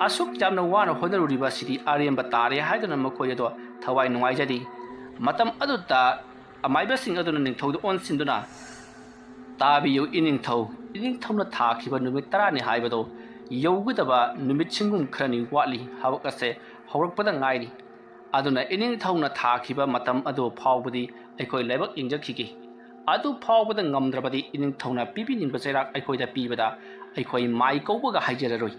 ꯑꯁꯨꯛ ꯌꯥꯝꯅ ꯋꯥꯅ ꯍꯣꯠꯅꯔꯨꯔꯤꯕ ꯑꯁꯤꯗꯤ ꯑꯔꯦꯝꯕ ꯇꯥꯔꯦ ꯍꯥꯏꯗꯨꯅ ꯃꯈꯣꯏ ꯑꯗꯣ ꯊꯋꯥꯏ ꯅꯨꯡꯉꯥꯏꯖꯔꯤ ꯃꯇꯝ ꯑꯗꯨꯗ ꯑꯃꯥꯏꯕꯁꯤꯡ ꯑꯗꯨꯅ ꯅꯤꯡꯊꯧꯗ ꯑꯣꯟꯁꯤꯟꯗꯨꯅ ꯇꯥꯕꯤꯌꯨ ꯏꯅꯤꯡꯊꯧꯅ ꯊꯥꯈꯤꯕ ꯅꯨꯃꯤꯠ 10ꯅꯤ ꯍꯥꯏꯕꯗꯣ ꯌꯧꯒꯗꯕ ꯅꯨꯃꯤꯠꯁꯤꯡꯒꯨꯝ ꯈꯔꯅꯤ ꯋꯥꯠꯂꯤ ꯊꯕꯛ ꯑꯁꯦ ꯍꯧꯔꯛꯄꯗ ꯉꯥꯏꯔꯤ ꯑꯗꯨꯅ ꯏꯅꯤꯡꯊꯧꯅ ꯊꯥꯈꯤꯕ ꯃꯇꯝ ꯑꯗꯨ ꯐꯥꯎꯕꯗꯤ ꯑꯩꯈꯣꯏ ꯂꯥꯏꯕꯛ ꯌꯦꯡꯖꯈꯤꯒꯦ ꯑꯗꯨ ꯐꯥꯎꯕꯗ ꯉꯝꯗ꯭ꯔꯕꯗꯤ ꯏꯅꯤꯡꯊꯧꯅ ꯄꯤꯕꯤꯅꯤꯡꯕ ꯆꯩꯔꯥꯛ ꯑꯩꯈꯣꯏꯗ ꯄꯤꯕꯗ ꯑꯩꯈꯣꯏ ꯃꯥꯏ ꯀꯧꯕꯒ ꯍꯥꯏꯖꯔꯔꯣꯏ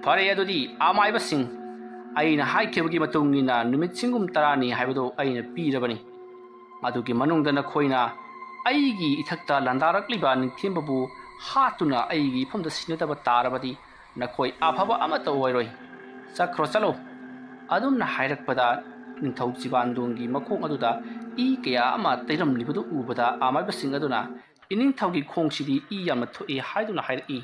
ꯐꯔꯦ ꯑꯗꯨꯗꯤ ꯑꯃꯥꯏꯕꯁꯤꯡ ꯑꯩꯅ ꯍꯥꯏꯈꯤꯕꯒꯤ ꯃꯇꯨꯡ ꯏꯟꯅ ꯅꯨꯃꯤꯠꯁꯤꯡꯒꯨꯝ 10ꯅꯤ ꯍꯥꯏꯕꯗꯨ ꯑꯩꯅ ꯄꯤꯔꯕꯅꯤ ꯑꯗꯨꯒꯤ ꯃꯅꯨꯡꯗ ꯅꯈꯣꯏꯅ ꯑꯩꯒꯤ ꯏꯊꯛꯇ ꯂꯥꯟꯗꯥꯔꯛꯂꯤꯕ ꯅꯤꯡꯊꯦꯝꯕꯕꯨ ꯍꯥꯠꯇꯨꯅ ꯑꯩꯒꯤ ꯏꯐꯝꯗ ꯁꯤꯟꯅꯗꯕ ꯇꯥꯔꯕꯗꯤ ꯅꯈꯣꯏ ꯑꯐꯕ ꯑꯃꯠꯇ ꯑꯣꯏꯔꯣꯏ ꯆꯠꯈ꯭ꯔꯣ ꯑꯗꯨꯝꯅ ꯍꯥꯏꯔꯛꯄꯗ ꯅꯤꯡꯊꯧ ꯆꯤꯕꯥꯟꯗꯣꯡꯒꯤ ꯃꯈꯣꯡ ꯑꯗꯨꯗ ꯏ ꯀꯌꯥ ꯑꯃ ꯇꯩꯔꯝꯂꯤꯕꯗꯨ ꯎꯕꯗ ꯑꯃꯥꯏꯕꯁꯤꯡ ꯑꯗꯨꯅ ꯏꯅꯤꯡꯊꯧꯒꯤ ꯈꯣꯡꯁꯤꯗꯤ ꯏ ꯌꯥꯝꯅ ꯊꯣꯛꯏ ꯍꯥꯏꯗꯨꯅ ꯍꯥꯏꯔꯛꯏ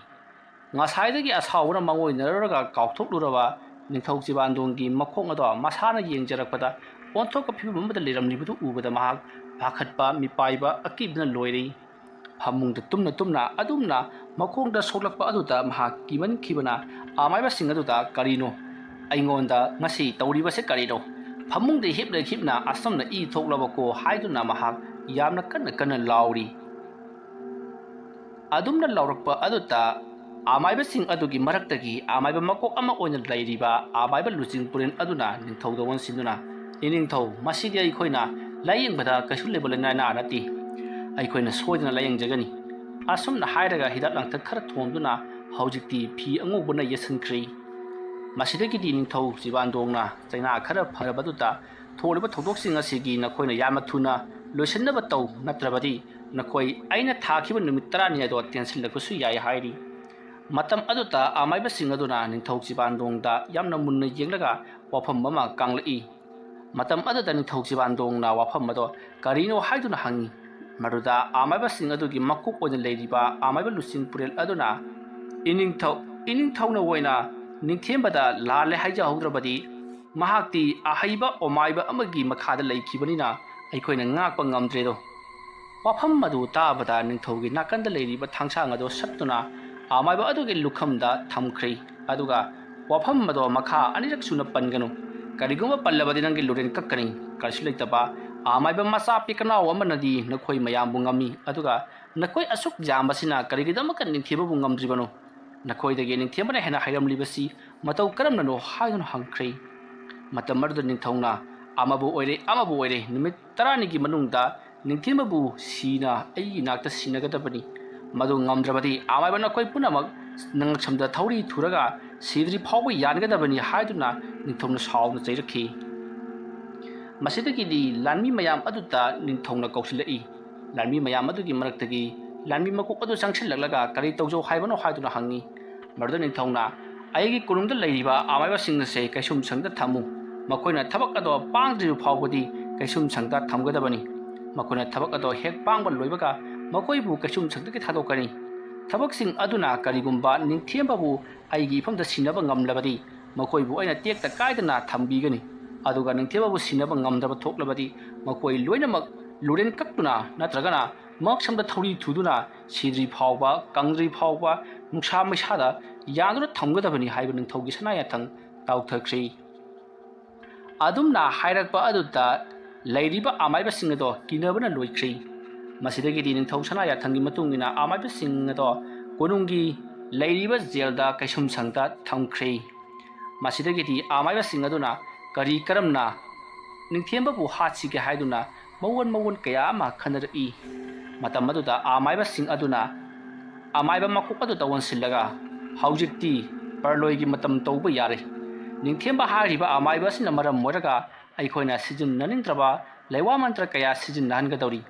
ꯉꯁꯥꯏꯗꯒꯤ ꯑꯁꯥꯎꯕꯅ ꯃꯪꯑꯣꯏꯅꯔꯒ ꯀꯥꯎꯊꯣꯛꯂꯨꯔꯕ ꯅꯤꯡꯊꯧ ꯆꯤꯕꯥꯟꯗꯣꯡꯒꯤ ꯃꯈꯣꯡ ꯑꯗꯣ ꯃꯁꯥꯅ ꯌꯦꯡꯖꯔꯛꯄꯗ ꯑꯣꯟꯊꯣꯛꯄ ꯐꯤꯕꯝ ꯑꯃꯗ ꯂꯩꯔꯝꯂꯤꯕꯗꯨ ꯎꯕꯗ ꯃꯍꯥꯛ ꯄꯥꯈꯠꯄ ꯃꯤꯄꯥꯏꯕ ꯑꯀꯤꯕꯅ ꯂꯣꯏꯔꯦ ꯐꯃꯨꯡꯗ ꯇꯨꯝꯅ ꯑꯗꯨꯝꯅ ꯃꯈꯣꯡꯗ ꯁꯣꯛꯂꯛꯄ ꯑꯗꯨꯗ ꯃꯍꯥꯛ ꯀꯤꯃꯟꯈꯤꯕꯅ ꯑꯃꯥꯏꯕꯁꯤꯡ ꯑꯗꯨꯗ ꯀꯔꯤꯅꯣ ꯑꯩꯉꯣꯟꯗ ꯉꯁꯤ ꯇꯧꯔꯤꯕꯁꯦ ꯀꯔꯤꯅꯣ ꯐꯃꯨꯡꯗ ꯍꯤꯞꯅ ꯑꯁꯨꯝꯅ ꯏ ꯊꯣꯛꯂꯕꯀꯣ ꯍꯥꯏꯗꯨꯅ ꯃꯍꯥꯛ ꯌꯥꯝꯅ ꯀꯟꯅ ꯂꯥꯎꯔꯤ ꯑꯗꯨꯝꯅ ꯂꯥꯎꯔꯛꯄ ꯑꯗꯨꯗ ꯑꯃꯥꯏꯕꯁꯤꯡ ꯑꯗꯨꯒꯤ ꯃꯔꯛꯇꯒꯤ ꯑꯃꯥꯏꯕ ꯃꯀꯣꯛ ꯑꯃ ꯑꯣꯏꯅ ꯂꯩꯔꯤꯕ ꯑꯃꯥꯏꯕ ꯂꯨꯆꯤꯡꯄꯨꯔꯦꯟ ꯑꯗꯨꯅ ꯅꯤꯡꯊꯧꯗ ꯑꯣꯟꯁꯤꯟꯗꯨꯅ ꯏꯅꯤꯡꯊꯧ ꯃꯁꯤꯗꯤ ꯑꯩꯈꯣꯏꯅ ꯂꯥꯌꯦꯡꯕꯗ ꯀꯩꯁꯨ ꯂꯩꯕ ꯂꯩꯅꯥ ꯅꯠꯇꯦ ꯑꯩꯈꯣꯏꯅ ꯁꯣꯏꯗꯅ ꯂꯥꯌꯦꯡꯖꯒꯅꯤ ꯑꯁꯨꯝꯅ ꯍꯥꯏꯔꯒ ꯍꯤꯗꯥꯛ ꯂꯥꯡꯊꯛ ꯈꯔ ꯊꯣꯝꯗꯨꯅ ꯍꯧꯖꯤꯛꯇꯤ ꯐꯤ ꯑꯉꯧꯕꯅ ꯌꯦꯠꯁꯤꯟꯈ꯭ꯔꯦ ꯃꯁꯤꯗꯒꯤꯗꯤ ꯅꯤꯡꯊꯧ ꯆꯤꯕꯥꯟꯗꯣꯡꯅ ꯆꯩꯅꯥ ꯈꯔ ꯐꯔꯕꯗꯨꯗ ꯊꯣꯛꯂꯤꯕ ꯊꯧꯗꯣꯛꯁꯤꯡ ꯑꯁꯤꯒꯤ ꯅꯈꯣꯏꯅ ꯌꯥꯝꯅ ꯊꯨꯅ ꯂꯣꯏꯁꯤꯟꯅꯕ ꯇꯧ ꯅꯠꯇ꯭ꯔꯕꯗꯤ ꯅꯈꯣꯏ ꯑꯩꯅ ꯊꯥꯈꯤꯕ ꯅꯨꯃꯤꯠ 10ꯅꯤ ꯑꯗꯣ ꯇꯦꯟꯁꯤꯜꯂꯛꯄꯁꯨ ꯌꯥꯏ ꯍꯥꯏꯔꯤ ꯃꯇꯝ ꯑꯗꯨꯗ ꯑꯃꯥꯏꯕꯁꯤꯡ ꯑꯗꯨꯅ ꯅꯤꯡꯊꯧ ꯆꯤꯕꯥꯟꯗꯣꯡꯗ ꯌꯥꯝꯅ ꯃꯨꯟꯅ ꯌꯦꯡꯂꯒ ꯋꯥꯐꯝ ꯑꯃ ꯀꯥꯡꯂꯛꯏ ꯃꯇꯝ ꯑꯗꯨꯗ ꯅꯤꯡꯊꯧ ꯆꯤꯕꯥꯟꯗꯣꯡꯅ ꯋꯥꯐꯝ ꯑꯗꯣ ꯀꯔꯤꯅꯣ ꯍꯥꯏꯗꯨꯅ ꯍꯪꯉꯤ ꯃꯗꯨꯗ ꯑꯃꯥꯏꯕꯁꯤꯡ ꯑꯗꯨꯒꯤ ꯃꯀꯣꯛ ꯑꯣꯏꯅ ꯂꯩꯔꯤꯕ ꯑꯃꯥꯏꯕ ꯂꯨꯆꯤꯡꯄꯨꯔꯦꯜ ꯑꯗꯨꯅ ꯏꯅꯤꯡꯊꯧꯅ ꯑꯣꯏꯅ ꯅꯤꯡꯊꯦꯝꯕꯗ ꯂꯥꯜꯂꯦ ꯍꯥꯏꯖꯍꯧꯗ꯭ꯔꯕꯗꯤ ꯃꯍꯥꯛꯇꯤ ꯑꯍꯩꯕ ꯑꯃꯥꯏꯕ ꯑꯃꯒꯤ ꯃꯈꯥꯗ ꯂꯩꯈꯤꯕꯅꯤꯅ ꯑꯩꯈꯣꯏꯅ ꯉꯥꯛꯄ ꯉꯝꯗ꯭ꯔꯦꯗꯣ ꯋꯥꯐꯝ ꯑꯗꯨ ꯇꯥꯕꯗ ꯅꯤꯡꯊꯧꯒꯤ ꯅꯥꯀꯟꯗ ꯂꯩꯔꯤꯕ ꯊꯥꯡꯁꯥꯡ ꯑꯗꯣ ꯁꯠꯇꯨꯅ ꯑꯃꯥꯏꯕ ꯑꯗꯨꯒꯤ ꯂꯨꯈꯝꯗ ꯊꯝꯈ꯭ꯔꯦ ꯑꯗꯨꯒ ꯋꯥꯐꯝ ꯑꯗꯣ ꯃꯈꯥ ꯑꯅꯤꯔꯛ ꯁꯨꯅ ꯄꯟꯒꯅꯨ ꯀꯔꯤꯒꯨꯝꯕ ꯄꯜꯂꯕꯗꯤ ꯅꯪꯒꯤ ꯂꯨꯔꯦꯟ ꯀꯛꯀꯅꯤ ꯀꯔꯤꯁꯨ ꯂꯩꯇꯕ ꯑꯃꯥꯏꯕ ꯃꯆꯥ ꯄꯤꯀꯅꯥꯎ ꯑꯃꯅꯗꯤ ꯅꯈꯣꯏ ꯃꯌꯥꯝꯕꯨ ꯉꯝꯃꯤ ꯑꯗꯨꯒ ꯅꯈꯣꯏ ꯑꯁꯨꯛ ꯌꯥꯝꯕꯁꯤꯅ ꯀꯔꯤꯒꯤꯗꯃꯛꯇ ꯅꯤꯡꯊꯦꯝꯕꯕꯨ ꯉꯝꯗ꯭ꯔꯤꯕꯅꯣ ꯅꯈꯣꯏꯗꯒꯤ ꯅꯤꯡꯊꯦꯝꯕꯅ ꯍꯦꯟꯅ ꯍꯩꯔꯝꯂꯤꯕꯁꯤ ꯃꯇꯧ ꯀꯔꯝꯅꯅꯣ ꯍꯥꯏꯗꯨꯅ ꯍꯪꯈ꯭ꯔꯦ ꯃꯇꯝ ꯑꯗꯨꯗ ꯅꯤꯡꯊꯧꯅ ꯑꯃꯕꯨ ꯑꯣꯏꯔꯦ ꯅꯨꯃꯤꯠ 10ꯅꯤꯒꯤ ꯃꯅꯨꯡꯗ ꯅꯤꯡꯊꯦꯝꯕꯕు ꯁꯤꯅ ꯑꯩꯒꯤ ꯅꯥꯛꯇ ꯁꯤꯟꯅꯒꯗꯕꯅꯤ ꯃꯗꯨ ꯉꯝꯗ꯭ꯔꯕꯗꯤ ꯑꯃꯥꯏꯕ ꯅꯈꯣꯏ ꯄꯨꯝꯅꯃꯛ ꯅꯉꯛꯁꯝꯗ ꯊꯧꯔꯤ ꯊꯨꯔꯒ ꯁꯤꯗ꯭ꯔꯤ ꯐꯥꯎꯕ ꯌꯥꯟꯒꯗꯕꯅꯤ ꯍꯥꯏꯗꯨꯅ ꯅꯤꯡꯊꯧꯅ ꯁꯥꯎꯅ ꯆꯩꯔꯛꯈꯤ ꯃꯁꯤꯗꯒꯤꯗꯤ ꯂꯥꯟꯃꯤ ꯃꯌꯥꯝ ꯑꯗꯨꯗ ꯅꯤꯡꯊꯧꯅ ꯀꯧꯁꯤꯜꯂꯛꯏ ꯂꯥꯟꯃꯤ ꯃꯌꯥꯝ ꯑꯗꯨꯒꯤ ꯃꯔꯛꯇꯒꯤ ꯂꯥꯟꯃꯤ ꯃꯀꯣꯛ ꯑꯗꯨ ꯆꯪꯁꯤꯜꯂꯛꯂꯒ ꯀꯔꯤ ꯇꯧꯖꯧ ꯍꯥꯏꯕꯅꯣ ꯍꯥꯏꯗꯨꯅ ꯍꯪꯉꯤ ꯃꯗꯨꯗ ꯅꯤꯡꯊꯧꯅ ꯑꯩꯒꯤ ꯀꯣꯅꯨꯡꯗ ꯂꯩꯔꯤꯕ ꯑꯃꯥꯏꯕꯁꯤꯡ ꯑꯁꯦ ꯀꯩꯁꯨꯝꯁꯪꯗ ꯊꯝꯃꯨ ꯃꯈꯣꯏꯅ ꯊꯕꯛ ꯑꯗꯣ ꯄꯥꯡꯗ꯭ꯔꯤꯕ ꯐꯥꯎꯕꯗꯤ ꯀꯩꯁꯨꯝꯁꯪꯗ ꯊꯝꯒꯗꯕꯅꯤ ꯃꯈꯣꯏꯅ ꯊꯕꯛ ꯑꯗꯣ ꯍꯦꯛ ꯄꯥꯡꯕ ꯂꯣꯏꯕꯒ ꯃꯈꯣꯏꯕꯨ ꯀꯩꯁꯨꯝꯁꯪꯗꯒꯤ ꯊꯥꯗꯣꯛꯀꯅꯤ ꯊꯕꯛꯁꯤꯡ ꯑꯗꯨꯅ ꯀꯔꯤꯒꯨꯝꯕ ꯅꯤꯡꯊꯦꯝꯕꯕꯨ ꯑꯩꯒꯤ ꯏꯐꯝꯗ ꯁꯤꯟꯅꯕ ꯉꯝꯂꯕꯗꯤ ꯃꯈꯣꯏꯕꯨ ꯑꯩꯅ ꯇꯦꯛꯇ ꯀꯥꯏꯗꯅ ꯊꯝꯕꯤꯒꯅꯤ ꯑꯗꯨꯒ ꯅꯤꯡꯊꯦꯝꯕꯕꯨ ꯁꯤꯟꯅꯕ ꯉꯝꯗꯕ ꯊꯣꯛꯂꯕꯗꯤ ꯃꯈꯣꯏ ꯂꯣꯏꯅꯃꯛ ꯂꯨꯔꯦꯟ ꯀꯛꯇꯨꯅ ꯅꯠꯇ꯭ꯔꯒꯅ ꯃꯉꯛꯁꯝꯗ ꯊꯧꯔꯤ ꯊꯨꯗꯨꯅ ꯁꯤꯗ꯭ꯔꯤ ꯐꯥꯎꯕ ꯀꯪꯗ꯭ꯔꯤ ꯐꯥꯎꯕ ꯅꯨꯡꯁꯥ ꯃꯩꯁꯥꯗ ꯌꯥꯟꯗꯨꯅ ꯊꯝꯒꯗꯕꯅꯤ ꯍꯥꯏꯕ ꯅꯤꯡꯊꯧꯒꯤ ꯁꯅꯥꯌꯥꯊꯪ ꯇꯥꯎꯊꯈ꯭ꯔꯦ ꯑꯗꯨꯝꯅ ꯍꯥꯏꯔꯛꯄ ꯑꯗꯨꯗ ꯂꯩꯔꯤꯕ ꯑꯃꯥꯏꯕꯁꯤꯡ ꯑꯗꯣ ꯀꯤꯅꯕꯅ ꯂꯣꯏꯈ꯭ꯔꯦ ꯃꯁꯤꯗꯒꯤꯗꯤ ꯅꯤꯡꯊꯧ ꯁꯅꯥꯌꯥꯊꯪꯒꯤ ꯃꯇꯨꯡ ꯏꯟꯅ ꯑꯃꯥꯏꯕꯁꯤꯡ ꯑꯗꯣ ꯀꯣꯅꯨꯡꯒꯤ ꯂꯩꯔꯤꯕ ꯖꯦꯜꯗ ꯀꯩꯁꯨꯝꯁꯪꯗ ꯊꯝꯈ꯭ꯔꯦ ꯃꯁꯤꯗꯒꯤꯗꯤ ꯑꯃꯥꯏꯕꯁꯤꯡ ꯑꯗꯨꯅ ꯀꯔꯤ ꯀꯔꯝꯅ ꯅꯤꯡꯊꯦꯝꯕꯕꯨ ꯍꯥꯠꯁꯤꯒꯦ ꯍꯥꯏꯗꯨꯅ ꯃꯑꯣꯟ ꯀꯌꯥ ꯑꯃ ꯈꯟꯅꯔꯛꯏ ꯃꯇꯝ ꯑꯗꯨꯗ ꯑꯃꯥꯏꯕꯁꯤꯡ ꯑꯗꯨꯅ ꯑꯃꯥꯏꯕ ꯃꯀꯣꯛ ꯑꯗꯨꯗ ꯑꯣꯟꯁꯤꯜꯂꯒ ꯍꯧꯖꯤꯛꯇꯤ ꯄꯔꯂꯣꯏꯒꯤ ꯃꯇꯝ ꯇꯧꯕ ꯌꯥꯔꯦ ꯅꯤꯡꯊꯦꯝꯕ ꯍꯥꯏꯔꯤꯕ ꯑꯃꯥꯏꯕ ꯑꯁꯤꯅ ꯃꯔꯝ ꯑꯣꯏꯔꯒ ꯑꯩꯈꯣꯏꯅ ꯁꯤꯖꯤꯟꯅꯅꯤꯡꯗ꯭ꯔꯕ ꯂꯩꯋꯥ ꯃꯟꯇ꯭ꯔ ꯀꯌꯥ ꯁꯤꯖꯤꯟꯅꯍꯟꯒꯗꯧꯔꯤ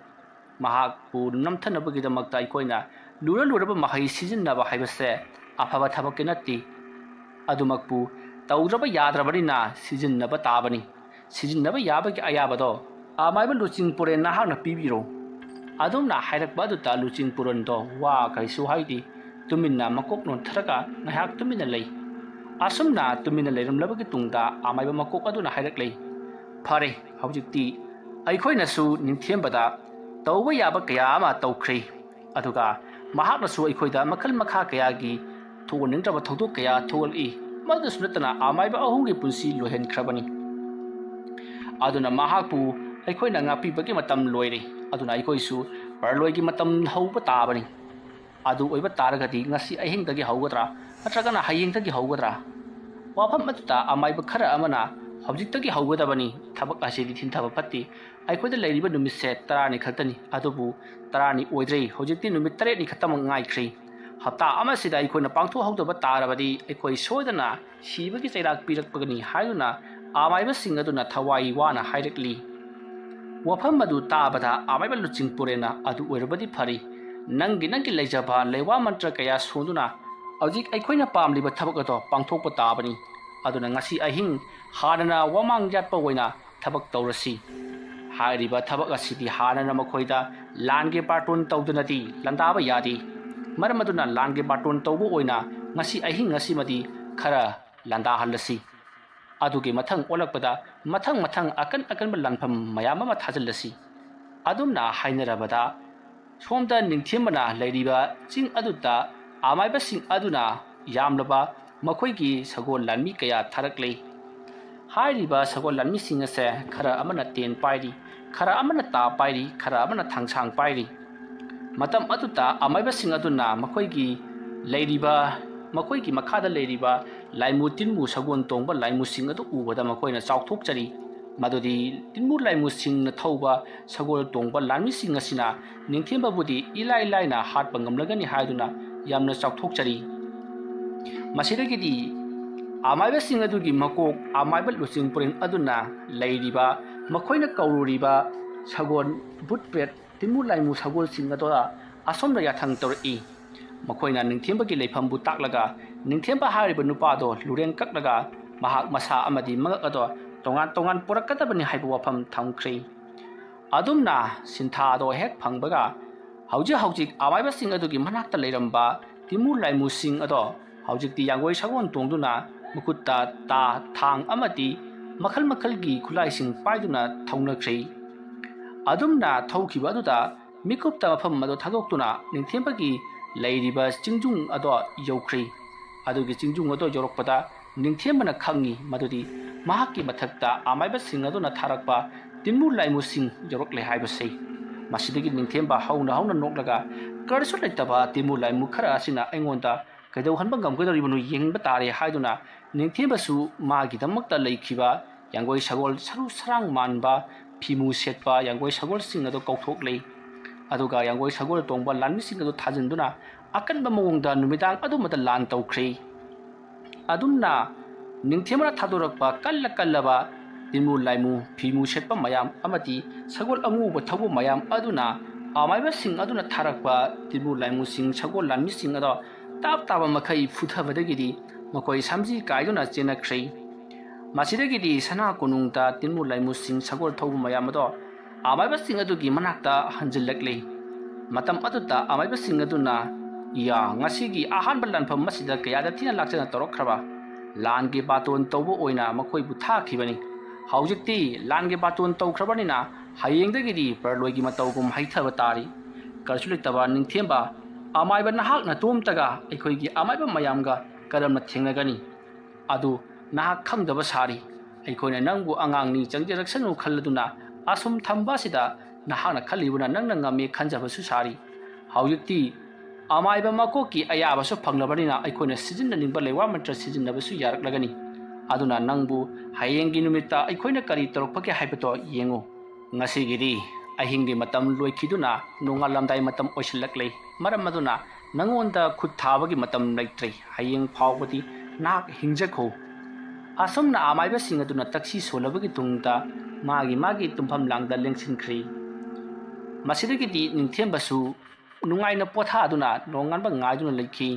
ꯃꯍꯥꯛꯄꯨ ꯅꯝꯊꯅꯕꯒꯤꯗꯃꯛꯇ ꯑꯩꯈꯣꯏꯅ ꯂꯨꯔꯕ ꯃꯍꯩ ꯁꯤꯖꯤꯟꯅꯕ ꯍꯥꯏꯕꯁꯦ ꯑꯐꯕ ꯊꯕꯛꯀꯤ ꯅꯠꯇꯦ ꯑꯗꯨꯃꯛꯄꯨ ꯇꯧꯗ꯭ꯔꯕ ꯌꯥꯗ꯭ꯔꯕꯅꯤꯅ ꯁꯤꯖꯤꯟꯅꯕ ꯇꯥꯕꯅꯤ ꯁꯤꯖꯤꯟꯅꯕ ꯌꯥꯕꯒꯤ ꯑꯌꯥꯕꯗꯣ ꯑꯃꯥꯏꯕ ꯂꯨꯆꯤꯡꯄꯨꯔꯦꯟ ꯅꯍꯥꯛꯅ ꯄꯤꯕꯤꯔꯣ ꯑꯗꯨꯝꯅ ꯍꯥꯏꯔꯛꯄ ꯑꯗꯨꯗ ꯂꯨꯆꯤꯡꯄꯨꯔꯦꯟꯗꯣ ꯋꯥ ꯀꯔꯤꯁꯨ ꯍꯥꯏꯗꯦ ꯇꯨꯃꯤꯟꯅ ꯃꯀꯣꯛ ꯅꯣꯟꯊꯔꯒ ꯉꯥꯏꯍꯥꯛ ꯇꯨꯃꯤꯟꯅ ꯂꯩ ꯑꯁꯨꯝꯅ ꯇꯨꯃꯤꯟꯅ ꯂꯩꯔꯝꯂꯕꯒꯤ ꯇꯨꯡꯗ ꯑꯃꯥꯏꯕ ꯃꯀꯣꯛ ꯑꯗꯨꯅ ꯍꯥꯏꯔꯛꯂꯦ ꯐꯔꯦ ꯍꯧꯖꯤꯛꯇꯤ ꯑꯩꯈꯣꯏꯅꯁꯨ ꯅꯤꯡꯊꯦꯝꯕꯗ ꯇꯧꯕ ꯌꯥꯕ ꯀꯌꯥ ꯑꯃ ꯇꯧꯈ꯭ꯔꯦ ꯑꯗꯨꯒ ꯃꯍꯥꯛꯅꯁꯨ ꯑꯩꯈꯣꯏꯗ ꯃꯈꯜ ꯃꯈꯥ ꯀꯌꯥꯒꯤ ꯊꯣꯛꯍꯟꯅꯤꯡꯗ꯭ꯔꯕ ꯊꯧꯗꯣꯛ ꯀꯌꯥ ꯊꯣꯛꯍꯜꯂꯤ ꯃꯗꯨꯁꯨ ꯅꯠꯇꯅ ꯑꯃꯥꯏꯕ ꯑꯍꯨꯝꯒꯤ ꯄꯨꯟꯁꯤ ꯂꯣꯏꯍꯟꯈ꯭ꯔꯕꯅꯤ ꯑꯗꯨꯅ ꯃꯍꯥꯛꯄꯨ ꯑꯩꯈꯣꯏꯅ ꯉꯥꯛꯄꯤꯕꯒꯤ ꯃꯇꯝ ꯂꯣꯏꯔꯦ ꯑꯗꯨꯅ ꯑꯩꯈꯣꯏꯁꯨ ꯄꯔꯂꯣꯏꯒꯤ ꯃꯇꯝ ꯍꯧꯕ ꯇꯥꯕꯅꯤ ꯑꯗꯨ ꯑꯣꯏꯕ ꯇꯥꯔꯒꯗꯤ ꯉꯁꯤ ꯑꯍꯤꯡꯗꯒꯤ ꯍꯧꯒꯗ꯭ꯔꯥ ꯅꯠꯇ꯭ꯔꯒꯅ ꯍꯌꯦꯡꯗꯒꯤ ꯍꯧꯒꯗ꯭ꯔꯥ ꯋꯥꯐꯝ ꯑꯗꯨꯗ ꯑꯃꯥꯏꯕ ꯈꯔ ꯑꯃꯅ ꯍꯧꯖꯤꯛꯇꯒꯤ ꯍꯧꯒꯗꯕꯅꯤ ꯊꯕꯛ ꯑꯁꯤꯗꯤ ꯊꯤꯟꯊꯕ ꯐꯠꯇꯦ ꯑꯩꯈꯣꯏꯗ ꯂꯩꯔꯤꯕ ꯅꯨꯃꯤꯠꯁꯦ 10ꯅꯤ ꯈꯛꯇꯅꯤ ꯑꯗꯨꯕꯨ 10ꯅꯤ ꯑꯣꯏꯗ꯭ꯔꯦ ꯍꯧꯖꯤꯛꯇꯤ ꯅꯨꯃꯤꯠ 8ꯅꯤ ꯈꯛꯇꯃꯛ ꯉꯥꯏꯈ꯭ꯔꯦ ꯍꯞꯇꯥ ꯑꯃꯁꯤꯗ ꯑꯩꯈꯣꯏꯅ ꯄꯥꯡꯊꯣꯛꯍꯧꯗꯕ ꯇꯥꯔꯕꯗꯤ ꯑꯩꯈꯣꯏ ꯁꯣꯏꯗꯅ ꯁꯤꯕꯒꯤ ꯆꯩꯔꯥꯛ ꯄꯤꯔꯛꯄꯒꯅꯤ ꯍꯥꯏꯗꯨꯅ ꯑꯃꯥꯏꯕꯁꯤꯡ ꯑꯗꯨꯅ ꯊꯋꯥꯏ ꯋꯥꯅ ꯍꯥꯏꯔꯛꯂꯤ ꯋꯥꯐꯝ ꯑꯗꯨ ꯇꯥꯕꯗ ꯑꯃꯥꯏꯕ ꯂꯨꯆꯤꯡꯄꯨꯔꯦꯟꯅ ꯑꯗꯨ ꯑꯣꯏꯔꯕꯗꯤ ꯐꯔꯤ ꯅꯪꯒꯤ ꯂꯩꯖꯕ ꯂꯩꯋꯥ ꯃꯟꯇ꯭ꯔ ꯀꯌꯥ ꯁꯣꯟꯗꯨꯅ ꯍꯧꯖꯤꯛ ꯑꯩꯈꯣꯏꯅ ꯄꯥꯝꯂꯤꯕ ꯊꯕꯛ ꯑꯗꯣ ꯄꯥꯡꯊꯣꯛꯄ ꯇꯥꯕꯅꯤ ꯑꯗꯨꯅ ꯉꯁꯤ ꯑꯍꯤꯡ ꯍꯥꯟꯅꯅ ꯋꯥꯃꯥꯡ ꯌꯥꯠꯄ ꯑꯣꯏꯅ ꯊꯕꯛ ꯇꯧꯔꯁꯤ ꯍꯥꯏꯔꯤꯕ ꯊꯕꯛ ꯑꯁꯤꯗꯤ ꯍꯥꯟꯅꯅ ꯃꯈꯣꯏꯗ ꯂꯥꯟꯒꯤ ꯕꯥꯔꯇꯣꯟ ꯇꯧꯗꯨꯅꯗꯤ ꯂꯥꯟꯗꯥꯕ ꯌꯥꯗꯦ ꯃꯔꯝ ꯑꯗꯨꯅ ꯂꯥꯟꯒꯤ ꯕꯥꯔꯇꯣꯟ ꯇꯧꯕ ꯑꯣꯏꯅ ꯉꯁꯤ ꯑꯍꯤꯡ ꯑꯁꯤꯃꯗꯤ ꯈꯔ ꯂꯥꯟꯗꯥꯍꯜꯂꯁꯤ ꯑꯗꯨꯒꯤ ꯃꯊꯪ ꯑꯣꯜꯂꯛꯄꯗ ꯃꯊꯪ ꯑꯀꯟꯕ ꯂꯥꯟꯐꯝ ꯃꯌꯥꯝ ꯑꯃ ꯊꯥꯖꯤꯜꯂꯁꯤ ꯑꯗꯨꯝꯅ ꯍꯥꯏꯅꯔꯕꯗ ꯁꯣꯝꯗ ꯅꯤꯡꯊꯦꯝꯕꯅ ꯂꯩꯔꯤꯕ ꯆꯤꯡ ꯑꯗꯨꯗ ꯑꯃꯥꯏꯕꯁꯤꯡ ꯑꯗꯨꯅ ꯌꯥꯝꯂꯕ ꯃꯈꯣꯏꯒꯤ ꯁꯒꯣꯜ ꯂꯥꯟꯃꯤ ꯀꯌꯥ ꯊꯥꯔꯛꯂꯦ ꯍꯥꯏꯔꯤꯕ ꯁꯒꯣꯜ ꯂꯥꯟꯃꯤꯁꯤꯡ ꯑꯁꯦ ꯈꯔ ꯑꯃꯅ ꯇꯦꯟ ꯄꯥꯏꯔꯤ ꯈꯔ ꯑꯃꯅ ꯇꯥ ꯄꯥꯏꯔꯤ ꯈꯔ ꯑꯃꯅ ꯊꯥꯡꯁꯥꯡ ꯄꯥꯏꯔꯤ ꯃꯇꯝ ꯑꯗꯨꯗ ꯑꯃꯥꯏꯕꯁꯤꯡ ꯑꯗꯨꯅ ꯃꯈꯣꯏꯒꯤ ꯃꯈꯥꯗ ꯂꯩꯔꯤꯕ ꯂꯥꯏꯃꯨ ꯇꯤꯟꯃꯨ ꯁꯒꯣꯜ ꯇꯣꯡꯕ ꯂꯥꯏꯃꯨꯁꯤꯡ ꯑꯗꯨ ꯎꯕꯗ ꯃꯈꯣꯏꯅ ꯆꯥꯎꯊꯣꯛꯆꯔꯤ ꯃꯗꯨꯗꯤ ꯇꯤꯟꯃꯨ ꯂꯥꯏꯃꯨꯁꯤꯡꯅ ꯊꯧꯕ ꯁꯒꯣꯜ ꯇꯣꯡꯕ ꯂꯥꯟꯃꯤꯁꯤꯡ ꯑꯁꯤꯅ ꯅꯤꯡꯊꯦꯝꯕꯕꯨꯗꯤ ꯏꯂꯥꯏ ꯂꯥꯏꯅ ꯍꯥꯠꯄ ꯉꯝꯂꯒꯅꯤ ꯍꯥꯏꯗꯨꯅ ꯌꯥꯝꯅ ꯆꯥꯎꯊꯣꯛꯆꯔꯤ ꯃꯁꯤꯗꯒꯤꯗꯤ ꯑꯃꯥꯏꯕꯁꯤꯡ ꯑꯗꯨꯒꯤ ꯃꯀꯣꯛ ꯑꯃꯥꯏꯕ ꯂꯨꯆꯤꯡꯄꯨꯔꯦꯟ ꯑꯗꯨꯅ ꯂꯩꯔꯤꯕ ꯃꯈꯣꯏꯅ ꯀꯧꯔꯨꯔꯤꯕ ꯁꯒꯣꯜ ꯕꯨꯠꯄ꯭ꯔꯦꯠ ꯇꯤꯟꯃꯨ ꯂꯥꯏꯃꯨ ꯁꯒꯣꯜꯁꯤꯡ ꯑꯗꯨꯗ ꯑꯁꯣꯝꯗ ꯌꯥꯊꯪ ꯇꯧꯔꯛꯏ ꯃꯈꯣꯏꯅ ꯅꯤꯡꯊꯦꯝꯕꯒꯤ ꯂꯩꯐꯝꯕꯨ ꯇꯥꯛꯂꯒ ꯅꯤꯡꯊꯦꯝꯕ ꯍꯥꯏꯔꯤꯕ ꯅꯨꯄꯥꯗꯣ ꯂꯨꯔꯦꯟ ꯀꯛꯂꯒ ꯃꯍꯥꯛ ꯃꯁꯥ ꯑꯃꯗꯤ ꯃꯉꯛ ꯑꯗꯣ ꯇꯣꯉꯥꯟ ꯄꯨꯔꯛꯀꯗꯕꯅꯤ ꯍꯥꯏꯕ ꯋꯥꯐꯝ ꯊꯝꯈ꯭ꯔꯦ ꯑꯗꯨꯝꯅ ꯁꯤꯟꯊꯥꯗꯣ ꯍꯦꯛ ꯐꯪꯕꯒ ꯍꯧꯖꯤꯛ ꯑꯃꯥꯏꯕꯁꯤꯡ ꯑꯗꯨꯒꯤ ꯃꯅꯥꯛꯇ ꯂꯩꯔꯝꯕ ꯇꯤꯟꯃꯨ ꯂꯥꯏꯃꯨꯁꯤꯡ ꯑꯗꯣ ꯍꯧꯖꯤꯛꯇꯤ ꯌꯥꯡꯒꯣꯏ ꯁꯒꯣꯜ ꯇꯣꯡꯗꯨꯅ ꯃꯈꯨꯠꯇ ꯊꯥꯡ ꯑꯃꯗꯤ ꯃꯈꯜꯒꯤ ꯈꯨꯠꯂꯥꯏꯁꯤꯡ ꯄꯥꯏꯗꯨꯅ ꯊꯧꯅꯈ꯭ꯔꯦ ꯑꯗꯨꯝꯅ ꯊꯧꯈꯤꯕ ꯑꯗꯨꯗ ꯃꯤꯀꯨꯞꯇ ꯃꯐꯝ ꯑꯗꯨ ꯊꯥꯗꯣꯛꯇꯨꯅ ꯅꯤꯡꯊꯦꯝꯕꯒꯤ ꯂꯩꯔꯤꯕ ꯆꯤꯡꯖꯨꯡ ꯑꯗꯣ ꯌꯧꯈ꯭ꯔꯦ ꯑꯗꯨꯒꯤ ꯆꯤꯡꯖꯨꯡ ꯑꯗꯣ ꯌꯧꯔꯛꯄꯗ ꯅꯤꯡꯊꯦꯝꯕꯅ ꯈꯪꯉꯤ ꯃꯗꯨꯗꯤ ꯃꯍꯥꯛꯀꯤ ꯃꯊꯛꯇ ꯑꯃꯥꯏꯕꯁꯤꯡ ꯑꯗꯨꯅ ꯊꯥꯔꯛꯄ ꯇꯤꯟꯃꯨ ꯂꯥꯏꯃꯨꯁꯤꯡ ꯌꯧꯔꯛꯂꯦ ꯍꯥꯏꯕꯁꯤ ꯃꯁꯤꯗꯒꯤ ꯅꯤꯡꯊꯦꯝꯕ ꯍꯧꯅ ꯅꯣꯛꯂꯒ ꯀꯔꯤꯁꯨ ꯂꯩꯇꯕ ꯇꯤꯟꯃꯨ ꯂꯥꯏꯃꯨ ꯈꯔ ꯑꯁꯤꯅ ꯑꯩꯉꯣꯟꯗ ꯀꯩꯗꯧꯍꯟꯕ ꯉꯝꯒꯗꯧꯔꯤꯕꯅꯣ ꯌꯦꯡꯕ ꯇꯥꯔꯦ ꯍꯥꯏꯗꯨꯅ ꯅꯤꯡꯊꯦꯝꯕꯁꯨ ꯃꯥꯒꯤꯗꯃꯛꯇ ꯂꯩꯈꯤꯕ ꯌꯥꯡꯒꯣꯏ ꯁꯒꯣꯜ ꯁꯔꯨ ꯁꯔꯥꯡ ꯃꯥꯟꯕ ꯐꯤꯃꯨ ꯁꯦꯠꯄ ꯌꯥꯡꯒꯣꯏ ꯁꯒꯣꯜꯁꯤꯡ ꯑꯗꯨ ꯀꯧꯊꯣꯛꯂꯦ ꯑꯗꯨꯒ ꯌꯥꯡꯒꯣꯏ ꯁꯒꯣꯜ ꯇꯣꯡꯕ ꯂꯥꯟꯃꯤꯁꯤꯡ ꯑꯗꯨ ꯊꯥꯖꯤꯟꯗꯨꯅ ꯑꯀꯟꯕ ꯃꯑꯣꯡꯗ ꯅꯨꯃꯤꯗꯥꯡ ꯑꯗꯨꯃꯗ ꯂꯥꯟ ꯇꯧꯈ꯭ꯔꯦ ꯑꯗꯨꯝꯅ ꯅꯤꯡꯊꯦꯝꯕꯅ ꯊꯥꯗꯣꯔꯛꯄ ꯀꯜꯂꯕ ꯇꯤꯟꯃꯨ ꯂꯥꯏꯃꯨ ꯐꯤꯃꯨ ꯁꯦꯠꯄ ꯃꯌꯥꯝ ꯑꯃꯗꯤ ꯁꯒꯣꯜ ꯑꯉꯧꯕ ꯊꯧꯕ ꯃꯌꯥꯝ ꯑꯗꯨꯅ ꯑꯃꯥꯏꯕꯁꯤꯡ ꯑꯗꯨꯅ ꯊꯥꯔꯛꯄ ꯇꯤꯟꯃꯨ ꯂꯥꯏꯃꯨꯁꯤꯡ ꯁꯒꯣꯜ ꯂꯥꯟꯃꯤꯁꯤꯡ ꯑꯗꯣ ꯇꯥꯕ ꯃꯈꯩ ꯐꯨꯊꯕꯗꯒꯤꯗꯤ ꯃꯈꯣꯏ ꯁꯝꯖꯤ ꯀꯥꯏꯗꯨꯅ ꯆꯦꯟꯅꯈ꯭ꯔꯦ ꯃꯁꯤꯗꯒꯤꯗꯤ ꯁꯅꯥ ꯀꯣꯅꯨꯡꯗ ꯇꯤꯟꯃꯨ ꯂꯥꯏꯃꯨꯁꯤꯡ ꯁꯒꯣꯜ ꯊꯧꯕ ꯃꯌꯥꯝ ꯑꯗꯣ ꯑꯃꯥꯏꯕꯁꯤꯡ ꯑꯗꯨꯒꯤ ꯃꯅꯥꯛꯇ ꯍꯟꯖꯤꯜꯂꯛꯂꯦ ꯃꯇꯝ ꯑꯗꯨꯗ ꯑꯃꯥꯏꯕꯁꯤꯡ ꯑꯗꯨꯅ ꯉꯁꯤꯒꯤ ꯑꯍꯥꯟꯕ ꯂꯥꯟꯐꯝ ꯑꯁꯤꯗ ꯀꯌꯥꯗ ꯊꯤꯅ ꯂꯥꯛꯆꯅ ꯇꯧꯔꯛꯈ꯭ꯔꯕ ꯂꯥꯟꯒꯤ ꯕꯥꯇꯣꯟ ꯇꯧꯕ ꯑꯣꯏꯅ ꯃꯈꯣꯏꯕꯨ ꯊꯥꯈꯤꯕꯅꯤ ꯍꯧꯖꯤꯛꯇꯤ ꯂꯥꯟꯒꯤ ꯕꯥꯇꯣꯟ ꯇꯧꯈ꯭ꯔꯕꯅꯤना ꯍꯌꯦꯡꯗꯒꯤꯗꯤ ꯄꯔꯂꯣꯏꯒꯤ ꯃꯇꯧꯒꯨꯝ ꯍꯩꯊꯕ ꯇꯥꯔꯤ ꯀꯔꯤꯁꯨ ꯂꯩꯇꯕ ꯅꯤꯡꯊꯦꯝꯕ ꯑꯃꯥꯏꯕ ꯅꯍꯥꯛ ꯅꯇꯣꯝꯇꯒ ꯑꯩꯈꯣꯏꯒꯤ ꯑꯃꯥꯏꯕ ꯃꯌꯥꯝꯒ ꯀꯔꯝꯅ ꯊꯦꯡꯅꯒꯅꯤ ꯑꯗꯨ ꯅꯍꯥꯛ ꯈꯪꯗꯕ ꯁꯥꯔꯤ ꯑꯩꯈꯣꯏꯅ ꯅꯪꯕꯨ ꯑꯉꯥꯡꯅꯤ ꯆꯪꯖꯔꯛꯁꯅꯨ ꯈꯜꯂꯗꯨꯅ ꯑꯁꯨꯝ ꯊꯝꯕ ꯑꯁꯤꯗ ꯅꯍꯥꯛꯅ ꯈꯜꯂꯤꯕꯅ ꯅꯪꯅ ꯉꯝꯃꯤ ꯈꯟꯖꯕꯁꯨ ꯁꯥꯔꯤ ꯍꯧꯖꯤꯛꯇꯤ ꯑꯃꯥꯏꯕ ꯃꯀꯣꯛꯀꯤ ꯑꯌꯥꯕꯁꯨ ꯐꯪꯂꯕꯅꯤꯅ ꯑꯩꯈꯣꯏꯅ ꯁꯤꯖꯤꯟꯅꯅꯤꯡꯕ ꯂꯩꯋꯥ ꯃꯟꯇ꯭ꯔ ꯁꯤꯖꯤꯟꯅꯕꯁꯨ ꯌꯥꯔꯛꯂꯒꯅꯤ ꯑꯗꯨꯅ ꯅꯪꯕꯨ ꯍꯌꯦꯡꯒꯤ ꯅꯨꯃꯤꯠꯇ ꯑꯩꯈꯣꯏꯅ ꯀꯔꯤ ꯇꯧꯔꯛꯄꯒꯦ ꯍꯥꯏꯕꯗꯣ ꯌꯦꯡꯉꯨ ꯉꯁꯤꯒꯤꯗꯤ ꯑꯍꯤꯡꯒꯤ ꯃꯇꯝ ꯂꯣꯏꯈꯤꯗꯨꯅ ꯅꯣꯡꯉꯥꯜꯂꯝꯗꯥꯏ ꯃꯇꯝ ꯑꯣꯏꯁꯤꯜꯂꯛꯂꯦ ꯃꯔꯝ ꯑꯗꯨꯅ ꯅꯪꯉꯣꯟꯗ ꯈꯨꯠ ꯊꯥꯕꯒꯤ ꯃꯇꯝ ꯂꯩꯇ꯭ꯔꯦ ꯍꯌꯦꯡ ꯐꯥꯎꯕꯗꯤ ꯅꯍꯥꯛ ꯍꯤꯡꯖꯈꯣ ꯑꯁꯨꯝꯅ ꯑꯃꯥꯏꯕꯁꯤꯡ ꯑꯗꯨꯅ ꯇꯛꯁꯤ ꯁꯣꯜꯂꯕꯒꯤ ꯇꯨꯡꯗ ꯃꯥꯒꯤ ꯇꯨꯝꯐꯝ ꯂꯥꯡꯗ ꯂꯦꯡꯁꯤꯟꯈ꯭ꯔꯦ ꯃꯁꯤꯗꯒꯤꯗꯤ ꯅꯤꯡꯊꯦꯝꯕꯁꯨ ꯅꯨꯡꯉꯥꯏꯅ ꯄꯣꯊꯥꯗꯨꯅ ꯅꯣꯡꯉꯥꯟꯕ ꯉꯥꯏꯗꯨꯅ ꯂꯩꯈꯤ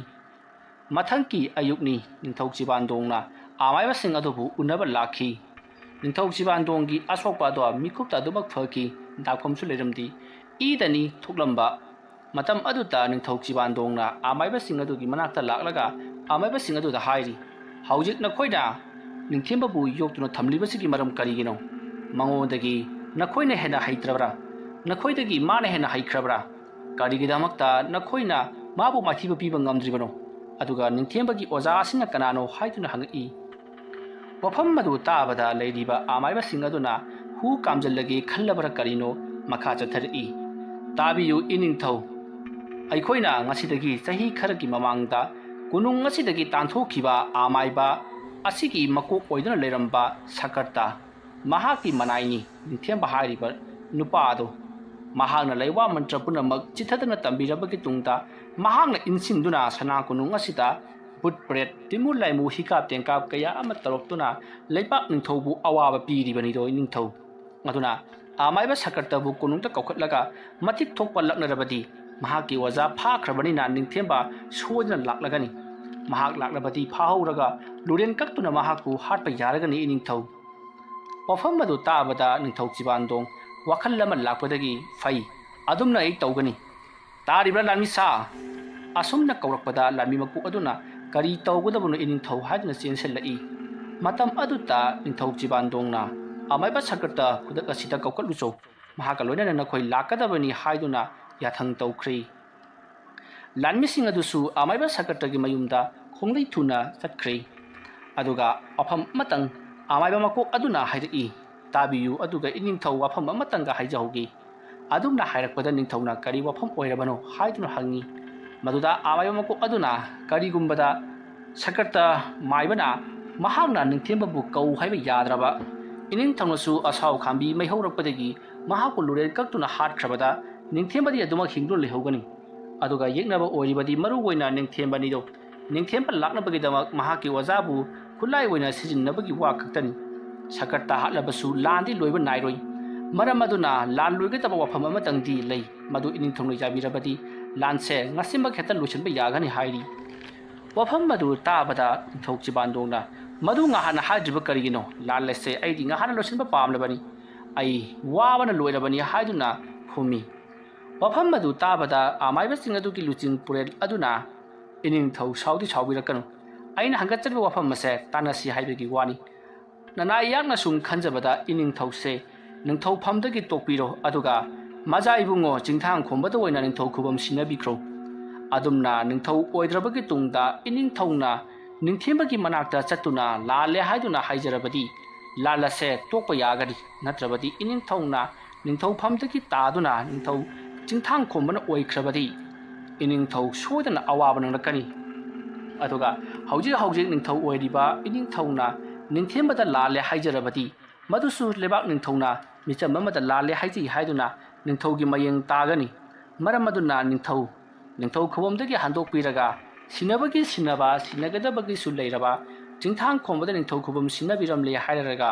ꯃꯊꯪꯒꯤ ꯑꯌꯨꯛꯅꯤ ꯅꯤꯡꯊꯧ ꯆꯤꯕꯥꯟꯗꯣꯡꯅ ꯑꯃꯥꯏꯕꯁꯤꯡ ꯑꯗꯨꯕꯨ ꯎꯅꯕ ꯂꯥꯛꯈꯤ ꯅꯤꯡꯊꯧ ꯆꯤꯕꯥꯟꯗꯣꯡꯒꯤ ꯑꯁꯣꯛꯄ ꯑꯗꯨ ꯃꯤꯀꯨꯞꯇ ꯑꯗꯨꯃꯛ ꯐꯈꯤ ꯗꯥꯛꯐꯝꯁꯨ ꯂꯩꯔꯝꯗꯤ ꯏꯗꯅꯤ ꯊꯣꯛꯂꯝꯕ ꯃꯇꯝ ꯑꯗꯨꯗ ꯅꯤꯡꯊꯧ ꯆꯤꯕꯥꯟꯗꯣꯡꯅ ꯑꯃꯥꯏꯕꯁꯤꯡ ꯑꯗꯨꯒꯤ ꯃꯅꯥꯛꯇ ꯂꯥꯛꯂꯒ ꯑꯃꯥꯏꯕꯁꯤꯡ ꯑꯗꯨꯗ ꯍꯥꯏꯔꯤ ꯍꯧꯖꯤꯛ ꯅꯈꯣꯏꯅ ꯅꯤꯡꯊꯦꯝꯕꯕꯨ ꯌꯣꯛꯇꯨꯅ ꯊꯝꯂꯤꯕꯁꯤꯒꯤ ꯃꯔꯝ ꯀꯔꯤꯒꯤꯅꯣ ꯃꯉꯣꯟꯗꯒꯤ ꯅꯈꯣꯏꯅ ꯍꯦꯟꯅ ꯍꯩꯇ꯭ꯔꯕ꯭ꯔꯥ ꯅꯈꯣꯏꯗꯒꯤ ꯃꯥꯅ ꯍꯦꯟꯅ ꯍꯩꯈ꯭ꯔꯕ꯭ꯔꯥ ꯀꯔꯤꯒꯤꯗꯃꯛꯇ ꯅꯈꯣꯏꯅ ꯃꯥꯕꯨ ꯃꯥꯏꯊꯤꯕ ꯄꯤꯕ ꯉꯝꯗ꯭ꯔꯤꯕꯅꯣ ꯑꯗꯨꯒ ꯅꯤꯡꯊꯦꯝꯕꯒꯤ ꯑꯣꯖꯥ ꯑꯁꯤꯅ ꯀꯅꯥꯅꯣ ꯍꯥꯏꯗꯨꯅ ꯍꯪꯉꯛꯏ ꯋꯥꯐꯝ ꯑꯗꯨ ꯇꯥꯕꯗ ꯂꯩꯔꯤꯕ ꯑꯃꯥꯏꯕꯁꯤꯡ ꯑꯗꯨꯅ ꯍꯨ ꯀꯥꯝꯖꯜꯂꯒꯦ ꯈꯜꯂꯕꯔꯥ ꯀꯔꯤꯅꯣ ꯃꯈꯥ ꯆꯠꯊꯔꯛꯏ ꯇꯥꯕꯤꯌꯨ ꯏꯅꯤꯡꯊꯧ ꯑꯩꯈꯣꯏꯅ ꯉꯁꯤꯗꯒꯤ ꯆꯍꯤ ꯈꯔꯒꯤ ꯃꯃꯥꯡꯗ ꯀꯣꯅꯨꯡ ꯑꯁꯤꯗꯒꯤ ꯇꯥꯟꯊꯣꯛꯈꯤꯕ ꯑꯃꯥꯏꯕ ꯑꯁꯤꯒꯤ ꯃꯀꯣꯛ ꯑꯣꯏꯗꯨꯅ ꯂꯩꯔꯝꯕ ꯁꯀꯔꯇ ꯃꯍꯥꯛꯀꯤ ꯃꯅꯥꯏꯅꯤ ꯅꯤꯡꯊꯦꯝꯕ ꯍꯥꯏꯔꯤꯕ ꯅꯨꯄꯥ ꯑꯗꯣ ꯃꯍꯥꯛꯅ ꯂꯩꯋꯥ ꯃꯟꯇ꯭ꯔ ꯄꯨꯝꯅꯃꯛ ꯆꯤꯊꯗꯅ ꯇꯝꯕꯤꯔꯕꯒꯤ ꯇꯨꯡꯗ ꯃꯍꯥꯛꯅ ꯏꯟꯁꯤꯟꯗꯨꯅ ꯁꯅꯥ ꯀꯣꯅꯨꯡ ꯑꯁꯤꯗ ꯕꯨꯠ ꯄ꯭ꯔꯦꯠ ꯇꯤꯃꯨ ꯂꯥꯏꯃꯨ ꯍꯤꯀꯥꯞ ꯇꯦꯡꯀꯥꯞ ꯀꯌꯥ ꯑꯃ ꯇꯧꯔꯛꯇꯨꯅ ꯂꯩꯕꯥꯛ ꯅꯤꯡꯊꯧꯕꯨ ꯑꯋꯥꯕ ꯄꯤꯔꯤꯕꯅꯤꯗꯣ ꯅꯤꯡꯊꯧ ꯑꯗꯨꯅ ꯑꯃꯥꯏꯕ ꯁꯀꯔꯇꯕꯨ ꯀꯣꯅꯨꯡꯗ ꯀꯧꯈꯠꯂꯒ ꯃꯇꯤꯛ ꯊꯣꯛꯄ ꯂꯛꯅꯔꯕꯗꯤ ꯃꯍꯥꯛꯀꯤ ꯑꯣꯖꯥ ꯐꯥꯈ꯭ꯔꯕꯅꯤꯅ ꯅꯤꯡꯊꯦꯝꯕ ꯁꯣꯏꯗꯅ ꯂꯥꯛꯂꯒꯅꯤ ꯃꯍꯥꯛ ꯂꯥꯛꯂꯕꯗꯤ ꯐꯥꯍꯧꯔꯒ ꯂꯨꯔꯦꯟ ꯀꯛꯇꯨꯅ ꯃꯍꯥꯛꯄꯨ ꯍꯥꯠꯄ ꯌꯥꯔꯒꯅꯤ ꯏꯅꯤꯡꯊꯧ ꯋꯥꯐꯝ ꯑꯗꯨ ꯇꯥꯕꯗ ꯅꯤꯡꯊꯧ ꯆꯤꯕꯥꯟꯗꯣꯡ ꯋꯥꯈꯜ ꯑꯃ ꯂꯥꯛꯄꯗꯒꯤ ꯐꯩ ꯑꯗꯨꯝꯅ ꯑꯩ ꯇꯧꯒꯅꯤ ꯇꯥꯔꯤꯕ꯭ꯔꯥ ꯂꯥꯟꯃꯤꯁꯥ ꯑꯁꯨꯝꯅ ꯀꯧꯔꯛꯄꯗ ꯂꯥꯟꯃꯤ ꯃꯀꯣꯛ ꯑꯗꯨꯅ ꯀꯔꯤ ꯇꯧꯒꯗꯕꯅꯣ ꯏꯅꯤꯡꯊꯧ ꯍꯥꯏꯗꯨꯅ ꯆꯦꯟꯁꯤꯜꯂꯛꯏ ꯃꯇꯝ ꯑꯗꯨꯗ ꯅꯤꯡꯊꯧ ꯆꯤꯕꯥꯟꯗꯣꯡꯅ ꯑꯃꯥꯏꯕ ꯁꯀꯔꯇ ꯈꯨꯗꯛ ꯑꯁꯤꯗ ꯀꯧꯈꯠꯂꯨꯆꯣ ꯃꯍꯥꯛꯀ ꯂꯣꯏꯅꯅ ꯅꯈꯣꯏ ꯂꯥꯛꯀꯗꯕꯅꯤ ꯍꯥꯏꯗꯨꯅ ꯌꯥꯊꯪ ꯇꯧꯈ꯭ꯔꯦ ꯂꯥꯟꯃꯤꯁꯤꯡ ꯑꯗꯨꯁꯨ ꯑꯃꯥꯏꯕ ꯁꯀꯔꯇꯒꯤ ꯃꯌꯨꯝꯗ ꯈꯣꯡꯂꯩ ꯊꯨꯅ ꯆꯠꯈ꯭ꯔꯦ ꯑꯗꯨꯒ ꯋꯥꯐꯝ ꯑꯃꯇꯪ ꯑꯃꯥꯏꯕ ꯃꯀꯣꯛ ꯑꯗꯨꯅ ꯍꯥꯏꯔꯛꯏ ꯇꯥꯕꯤꯌꯨ ꯑꯗꯨꯒ ꯏꯅꯤꯡꯊꯧ ꯋꯥꯐꯝ ꯑꯃꯇꯪꯒ ꯍꯥꯏꯖꯍꯧꯒꯦ ꯑꯗꯨꯝꯅ ꯍꯥꯏꯔꯛꯄꯗ ꯅꯤꯡꯊꯧꯅ ꯀꯔꯤ ꯋꯥꯐꯝ ꯑꯣꯏꯔꯕꯅꯣ ꯍꯥꯏꯗꯨꯅ ꯍꯪꯉꯤ ꯃꯗꯨꯗ ꯑꯃꯥꯏꯕ ꯃꯀꯣꯛ ꯑꯗꯨꯅ ꯀꯔꯤꯒꯨꯝꯕꯗ ꯁꯀꯔꯇ ꯃꯥꯏꯕꯅ ꯃꯍꯥꯛꯅ ꯅꯤꯡꯊꯦꯝꯕꯕꯨ ꯀꯧ ꯍꯥꯏꯕ ꯌꯥꯗ꯭ꯔꯕ ꯏꯅꯤꯡꯊꯧꯅꯁꯨ ꯑꯁꯥꯎ ꯈꯥꯝꯕꯤ ꯃꯩꯍꯧꯔꯛꯄꯗꯒꯤ ꯃꯍꯥꯛꯄꯨ ꯂꯨꯔꯦꯟ ꯀꯛꯇꯨꯅ ꯍꯥꯠꯈ꯭ꯔꯕꯗ ꯅꯤꯡꯊꯦꯝꯕꯗꯤ ꯑꯗꯨꯃꯛ ꯍꯤꯡꯗꯨꯅ ꯂꯩꯍꯧꯒꯅꯤ ꯑꯗꯨꯒ ꯌꯦꯛꯅꯕ ꯑꯣꯏꯔꯤꯕꯗꯤ ꯃꯔꯨ ꯑꯣꯏꯅ ꯅꯤꯡꯊꯦꯝꯕꯅꯤꯗꯣ ꯅꯤꯡꯊꯦꯝꯕ ꯂꯥꯛꯅꯕꯒꯤꯗꯃꯛ ꯃꯍꯥꯛꯀꯤ ꯑꯣꯖꯥꯕꯨ ꯈꯨꯠꯂꯥꯏ ꯑꯣꯏꯅ ꯁꯤꯖꯤꯟꯅꯕꯒꯤ ꯋꯥ ꯈꯛꯇꯅꯤ ꯁꯀꯔꯇ ꯍꯥꯠꯂꯕꯁꯨ ꯂꯥꯟꯗꯤ ꯂꯣꯏꯕ ꯅꯥꯏꯔꯣꯏ ꯃꯔꯝ ꯑꯗꯨꯅ ꯂꯥꯟ ꯂꯣꯏꯒꯗꯕ ꯋꯥꯐꯝ ꯑꯃꯇꯪꯗꯤ ꯂꯩ ꯃꯗꯨ ꯏꯅꯤꯡꯊꯧꯅ ꯌꯥꯕꯤꯔꯕꯗꯤ ꯂꯥꯟꯁꯦ ꯉꯁꯤꯃꯛ ꯍꯦꯛꯇ ꯂꯣꯏꯁꯤꯟꯕ ꯌꯥꯒꯅꯤ ꯍꯥꯏꯔꯤ ꯋꯥꯐꯝ ꯑꯗꯨ ꯇꯥꯕꯗ ꯅꯤꯡꯊꯧ ꯆꯤꯕꯥꯟꯗꯣꯡꯅ ꯃꯗꯨ ꯉꯍꯥꯟꯅ ꯍꯥꯏꯗ꯭ꯔꯤꯕ ꯀꯔꯤꯒꯤꯅꯣ ꯂꯥꯟ ꯑꯁꯦ ꯑꯩꯗꯤ ꯉꯍꯥꯟꯅ ꯂꯣꯏꯁꯤꯟꯕ ꯄꯥꯝꯂꯕꯅꯤ ꯑꯩ ꯋꯥꯕꯅ ꯂꯣꯏꯔꯕꯅꯤ ꯍꯥꯏꯗꯨꯅ ꯈꯨꯝꯃꯤ ꯋꯥꯐꯝ ꯑꯗꯨ ꯇꯥꯕꯗ ꯑꯃꯥꯏꯕꯁꯤꯡ ꯑꯗꯨꯒꯤ ꯂꯨꯆꯤꯡ ꯄꯨꯔꯦꯜ ꯑꯗꯨꯅ ꯏꯅꯤꯡꯊꯧ ꯁꯥꯎꯗꯤ ꯁꯥꯎꯕꯤꯔꯛꯀꯅꯨ ꯑꯩꯅ ꯍꯪꯒꯠꯆꯔꯤꯕ ꯋꯥꯐꯝ ꯑꯁꯦ ꯇꯥꯟꯅꯁꯤ ꯍꯥꯏꯕꯒꯤ ꯋꯥꯅꯤ ꯅꯅꯥ ꯌꯥꯛꯅ ꯁꯨꯝ ꯈꯟꯖꯕꯗ ꯏꯅꯤꯡꯊꯧꯁꯦ ꯅꯤꯡꯊꯧꯐꯝꯗꯒꯤ ꯇꯣꯛꯄꯤꯔꯣ ꯑꯗꯨꯒ ꯃꯖꯥ ꯏꯕꯨꯡꯉꯣ ꯆꯤꯡꯊꯥꯡ ꯈꯣꯝꯕꯗ ꯑꯣꯏꯅ ꯅꯤꯡꯊꯧ ꯈꯨꯕꯝ ꯁꯤꯟꯅꯕꯤꯈ꯭ꯔꯣ ꯑꯗꯨꯝꯅ ꯅꯤꯡꯊꯧ ꯑꯣꯏꯗ꯭ꯔꯕꯒꯤ ꯇꯨꯡꯗ ꯏꯅꯤꯡꯊꯧꯅ ꯅꯤꯡꯊꯦꯝꯕꯒꯤ ꯃꯅꯥꯛꯇ ꯆꯠꯇꯨꯅ ꯂꯥꯜꯂꯦ ꯍꯥꯏꯗꯨꯅ ꯍꯥꯏꯖꯔꯕꯗꯤ ꯂꯥꯜ ꯑꯁꯦ ꯇꯣꯛꯄ ꯌꯥꯒꯅꯤ ꯅꯠꯇ꯭ꯔꯕꯗꯤ ꯏꯅꯤꯡꯊꯧꯅ ꯅꯤꯡꯊꯧꯐꯝꯗꯒꯤ ꯇꯥꯗꯨꯅ ꯅꯤꯡꯊꯧ ꯆꯤꯡꯊꯥꯡ ꯈꯣꯝꯕꯅ ꯑꯣꯏꯈ꯭ꯔꯕꯗꯤ ꯏꯅꯤꯡꯊꯧ ꯁꯣꯏꯗꯅ ꯑꯋꯥꯕ ꯅꯪꯂꯛꯀꯅꯤ ꯑꯗꯨꯒ ꯍꯧꯖꯤꯛ ꯅꯤꯡꯊꯧ ꯑꯣꯏꯔꯤꯕ ꯏꯅꯤꯡꯊꯧꯅ ꯅꯤꯡꯊꯦꯝꯕꯗ ꯂꯥꯜꯂꯦ ꯍꯥꯏꯖꯔꯕꯗꯤ ꯃꯗꯨꯁꯨ ꯂꯩꯕꯥꯛ ꯅꯤꯡꯊꯧꯅ ꯃꯤꯆꯝ ꯑꯃꯗ ꯂꯥꯜꯂꯦ ꯍꯥꯏꯖꯩ ꯍꯥꯏꯗꯨꯅ ꯅꯤꯡꯊꯧꯒꯤ ꯃꯌꯦꯡ ꯇꯥꯒꯅꯤ ꯃꯔꯝ ꯑꯗꯨꯅ ꯅꯤꯡꯊꯧ ꯈꯨꯕꯝꯗꯒꯤ ꯍꯟꯗꯣꯛꯄꯤꯔꯒ ꯁꯤꯟꯅꯕꯒꯤ ꯁꯤꯟꯅꯕ ꯁꯤꯟꯅꯒꯗꯕꯒꯤꯁꯨ ꯂꯩꯔꯕ ꯆꯤꯡꯊꯥꯡ ꯈꯣꯝꯕꯗ ꯅꯤꯡꯊꯧ ꯈꯨꯕꯝ ꯁꯤꯟꯅꯕꯤꯔꯝꯂꯦ ꯍꯥꯏꯔꯒ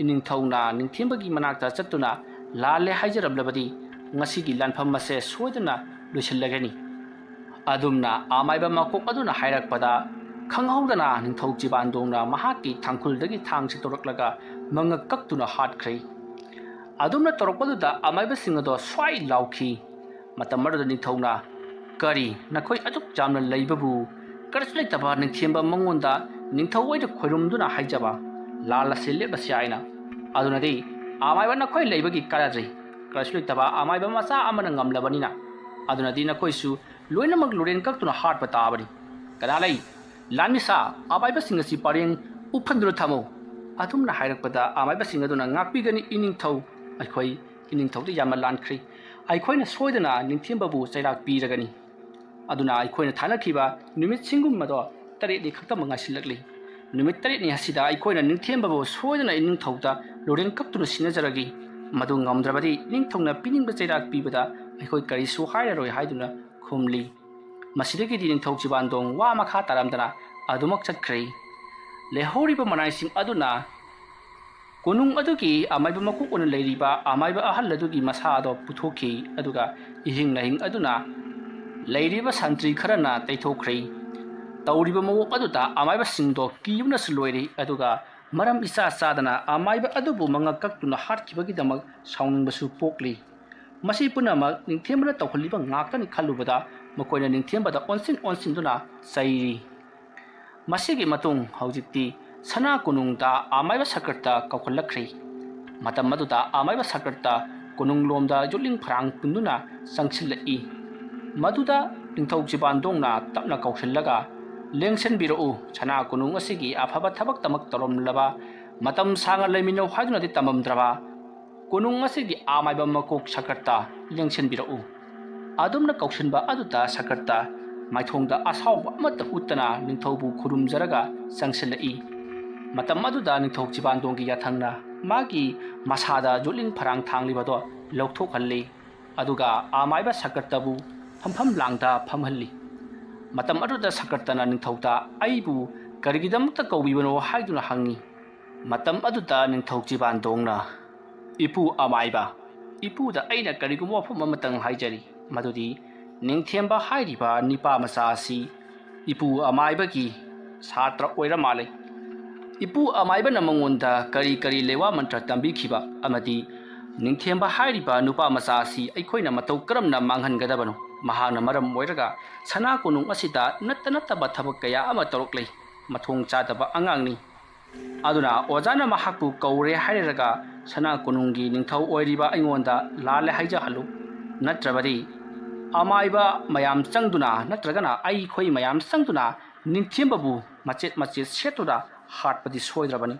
ꯏꯅꯤꯡꯊꯧꯅ ꯅꯤꯡꯊꯦꯝꯕꯒꯤ ꯃꯅꯥꯛꯇ ꯆꯠꯇꯨꯅ ꯂꯥꯜꯂꯦ ꯍꯥꯏꯖꯔꯝꯂꯕꯗꯤ ꯉꯁꯤꯒꯤ ꯂꯥꯟꯐꯝ ꯑꯁꯦ ꯁꯣꯏꯗꯅ ꯂꯣꯏꯁꯤꯜꯂꯒꯅꯤ ꯑꯗꯨꯝꯅ ꯑꯃꯥꯏꯕ ꯃꯀꯣꯛ ꯑꯗꯨꯅ ꯍꯥꯏꯔꯛꯄꯗ ꯈꯪꯍꯧꯗꯅ ꯅꯤꯡꯊꯧ ꯆꯤꯕꯥꯟꯗꯣꯡꯅ ꯃꯍꯥꯛꯀꯤ ꯊꯥꯡꯈꯨꯜꯗꯒꯤ ꯊꯥꯡꯁꯤ ꯇꯧꯔꯛꯂꯒ ꯃꯉꯛ ꯀꯛꯇꯨꯅ ꯍꯥꯠꯈ꯭ꯔꯦ ꯑꯗꯨꯝꯅ ꯇꯧꯔꯛꯄꯗꯨꯗ ꯑꯃꯥꯏꯕꯁꯤꯡ ꯑꯗꯣ ꯁ꯭ꯋꯥꯏ ꯂꯥꯎꯈꯤ ꯃꯇꯝ ꯑꯗꯨꯗ ꯅꯤꯡꯊꯧꯅ ꯀꯔꯤ ꯅꯈꯣꯏ ꯑꯗꯨꯛ ꯌꯥꯝꯅ ꯂꯩꯕꯕꯨ ꯀꯔꯤꯁꯨ ꯂꯩꯇꯕ ꯅꯤꯡꯊꯦꯝꯕ ꯃꯉꯣꯟꯗ ꯅꯤꯡꯊꯧ ꯑꯣꯏꯅ ꯈꯣꯏꯔꯨꯝꯗꯨꯅ ꯍꯥꯏꯖꯕ ꯂꯥꯜ ꯑꯁꯤ ꯂꯦꯞꯂꯁꯤ ꯍꯥꯏꯅ ꯑꯗꯨꯅꯗꯤ ꯑꯃꯥꯏꯕ ꯅꯈꯣꯏ ꯂꯩꯕꯒꯤ ꯀꯥꯟꯅꯖꯩ ꯀꯔꯤꯁꯨ ꯂꯩꯇꯕ ꯑꯃꯥꯏꯕ ꯃꯆꯥ ꯑꯃꯅ ꯉꯝꯂꯕꯅꯤꯅ ꯑꯗꯨꯅꯗꯤ ꯅꯈꯣꯏꯁꯨ ꯂꯣꯏꯅꯃꯛ ꯂꯨꯔꯦꯟ ꯀꯛꯇꯨꯅ ꯍꯥꯠꯄ ꯇꯥꯕꯅꯤ ꯀꯅꯥ ꯂꯩ ꯂꯥꯟꯃꯤꯁꯥ ꯑꯃꯥꯏꯕꯁꯤꯡ ꯑꯁꯤ ꯄꯔꯦꯡ ꯎꯞꯐꯟꯗꯨꯅ ꯊꯝꯃꯨ ꯑꯗꯨꯝꯅ ꯍꯥꯏꯔꯛꯄꯗ ꯑꯃꯥꯏꯕꯁꯤꯡ ꯑꯗꯨꯅ ꯉꯥꯛꯄꯤꯒꯅꯤ ꯏꯅꯤꯡꯊꯧ ꯑꯩꯈꯣꯏ ꯏꯅꯤꯡꯊꯧꯗ ꯌꯥꯝꯅ ꯂꯥꯟꯈ꯭ꯔꯦ ꯑꯩꯈꯣꯏꯅ ꯁꯣꯏꯗꯅ ꯅꯤꯡꯊꯦꯝꯕꯕꯨ ꯆꯩꯔꯥꯛ ꯄꯤꯔꯒꯅꯤ ꯑꯗꯨꯅ ꯑꯩꯈꯣꯏꯅ ꯊꯥꯅꯈꯤꯕ ꯅꯨꯃꯤꯠꯁꯤꯡꯒꯨꯝ ꯑꯗꯣ 7ꯅꯤ ꯈꯛꯇꯃꯛ ꯉꯥꯏꯁꯤꯜꯂꯛꯂꯤ ꯅꯨꯃꯤꯠ 7ꯅꯤ ꯑꯁꯤꯗ ꯑꯩꯈꯣꯏꯅ ꯅꯤꯡꯊꯦꯝꯕꯕꯨ ꯁꯣꯏꯗꯅ ꯏꯅꯤꯡꯊꯧꯗ ꯂꯨꯔꯦꯟ ꯀꯛꯇꯨꯅ ꯁꯤꯟꯅꯖꯔꯒꯦ ꯃꯗꯨ ꯉꯝꯗ꯭ꯔꯕꯗꯤ ꯅꯤꯡꯊꯧꯅ ꯄꯤꯅꯤꯡꯕ ꯆꯩꯔꯥꯛ ꯄꯤꯕꯗ ꯑꯩꯈꯣꯏ ꯀꯔꯤꯁꯨ ꯍꯥꯏꯔꯔꯣꯏ ꯍꯥꯏꯗꯨꯅ ꯈꯨꯝꯂꯤ ꯃꯁꯤꯗꯒꯤꯗꯤ ꯅꯤꯡꯊꯧ ꯆꯤꯕꯥꯟꯗꯣꯡ ꯋꯥ ꯃꯈꯥ ꯇꯥꯔꯝꯗꯅ ꯑꯗꯨꯃꯛ ꯆꯠꯈ꯭ꯔꯦ ꯂꯩꯍꯧꯔꯤꯕ ꯃꯅꯥꯏꯁꯤꯡ ꯑꯗꯨꯅ ꯀꯣꯅꯨꯡ ꯑꯗꯨꯒꯤ ꯑꯃꯥꯏꯕ ꯃꯀꯣꯛ ꯑꯣꯏꯅ ꯂꯩꯔꯤꯕ ꯑꯃꯥꯏꯕ ꯑꯍꯜ ꯑꯗꯨꯒꯤ ꯃꯁꯥ ꯑꯗꯣ ꯄꯨꯊꯣꯛꯈꯤ ꯑꯗꯨꯒ ꯏꯍꯤꯡ ꯅꯥꯍꯤꯡ ꯑꯗꯨꯅ ꯂꯩꯔꯤꯕ ꯁꯟꯇ꯭ꯔꯤ ꯈꯔꯅ ꯇꯩꯊꯣꯛꯈ꯭ꯔꯦ तौरीब मवों अदुदा अमाइबा सिंगदो कियुनस लोइरी अदुगा मरम इसा सादना अमाइबा अदुबु मंगा कक्तुना हाटखिबगिदमक साउनिंगबसु पोकली मसी पुनमक निंथेमना तौहलिबा ngaktani khalubada makoina ningthembada onsin duna sairi masigi matung haujikti sana kunungda amaiba sakarta kaukhalakhri matam maduda amaiba sakarta kunung lomda juling phrang punduna sangsilai maduda ningthau jibandongna tapna kaukhalaga lengsen biro sana kunung asigi afaba thabak tamak torom laba matam sanga leimino haiduna di tamamdraba kunung asigi amaiba makok sakarta lengsen biro adumna kaushinba aduta sakarta maithongda asaw amata utana ningthaubu khurumjaraga sangsilai matam aduda ningthau jibandonggi yathangna magi masada juling pharang thanglibado lokthokhalli aduga amaiba sakartabu phampham langda phamhalli matam aduda sakartana ningthauta aibu karigidamta kaubibano haiduna hangi matam aduda ningthau jibandongna ipu amaiba ipu da aina karigumo phum amatang haijari madudi ningthemba hairiba nipa masasi ipu amaiba ki satra oira male ipu amaiba namangonda kari lewa mantra tambi khiba amadi ningthemba hairiba nupa masasi aikoina matau karamna manghan gadabano mahana maram oiraga sana kunung asida natta thabak kaya ama toroklei mathong chadaba angangni aduna ojana mahakpu kaure hairaga sana kunungi ningthau oiriba aingonda lale haija halu natrabadi amaiba mayam changduna natragana ai khoi mayam changduna ningthembabu machet setuda hatpadi soidrabani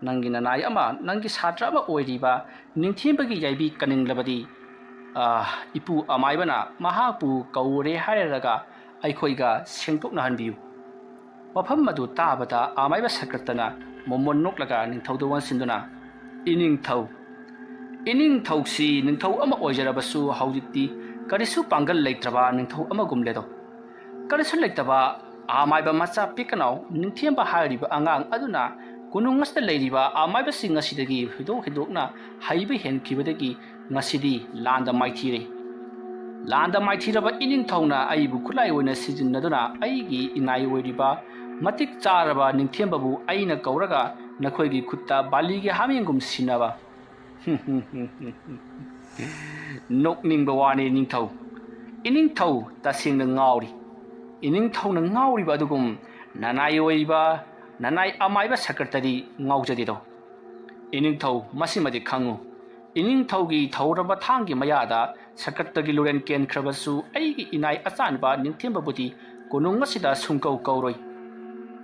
nangi nanai ama nangi satra ama oiriba ningthembagi yaibi kaninglabadi ipu amaibana mahapu kaure hairaga ai khoiga sengtokna hanbiu wafam madu tabata amaiba sakartana momon noklaga ningthaudu wansinduna ining thau si ningthau ama oijarabasu haujikti karisu pangal leitraba ningthau ama gumledo karisu leitaba amaiba macha pikanau ningthemba hairiba angang aduna kunungasta leiriba amaiba singasidagi hidokna haiba henkibadagi ngasidi landa maithiraba ining thauna aibu khulai oina sijinnaduna aigi inai oiriba matik charaba ningthembabu aina kauraga nakhoigi khutta baligi hamingum sinaba nokningba wani ningthau iningthau tasingna ngauri iningthauna ngauriba adugum nanai oiba nanai amaiba sakartari ngaujadido iningthau masimadi khangu iningthaugi thauraba thangi mayada sakartagi luren ken khrabasu aigi inai achanba ningthembabudi konungasida sungkau kauroi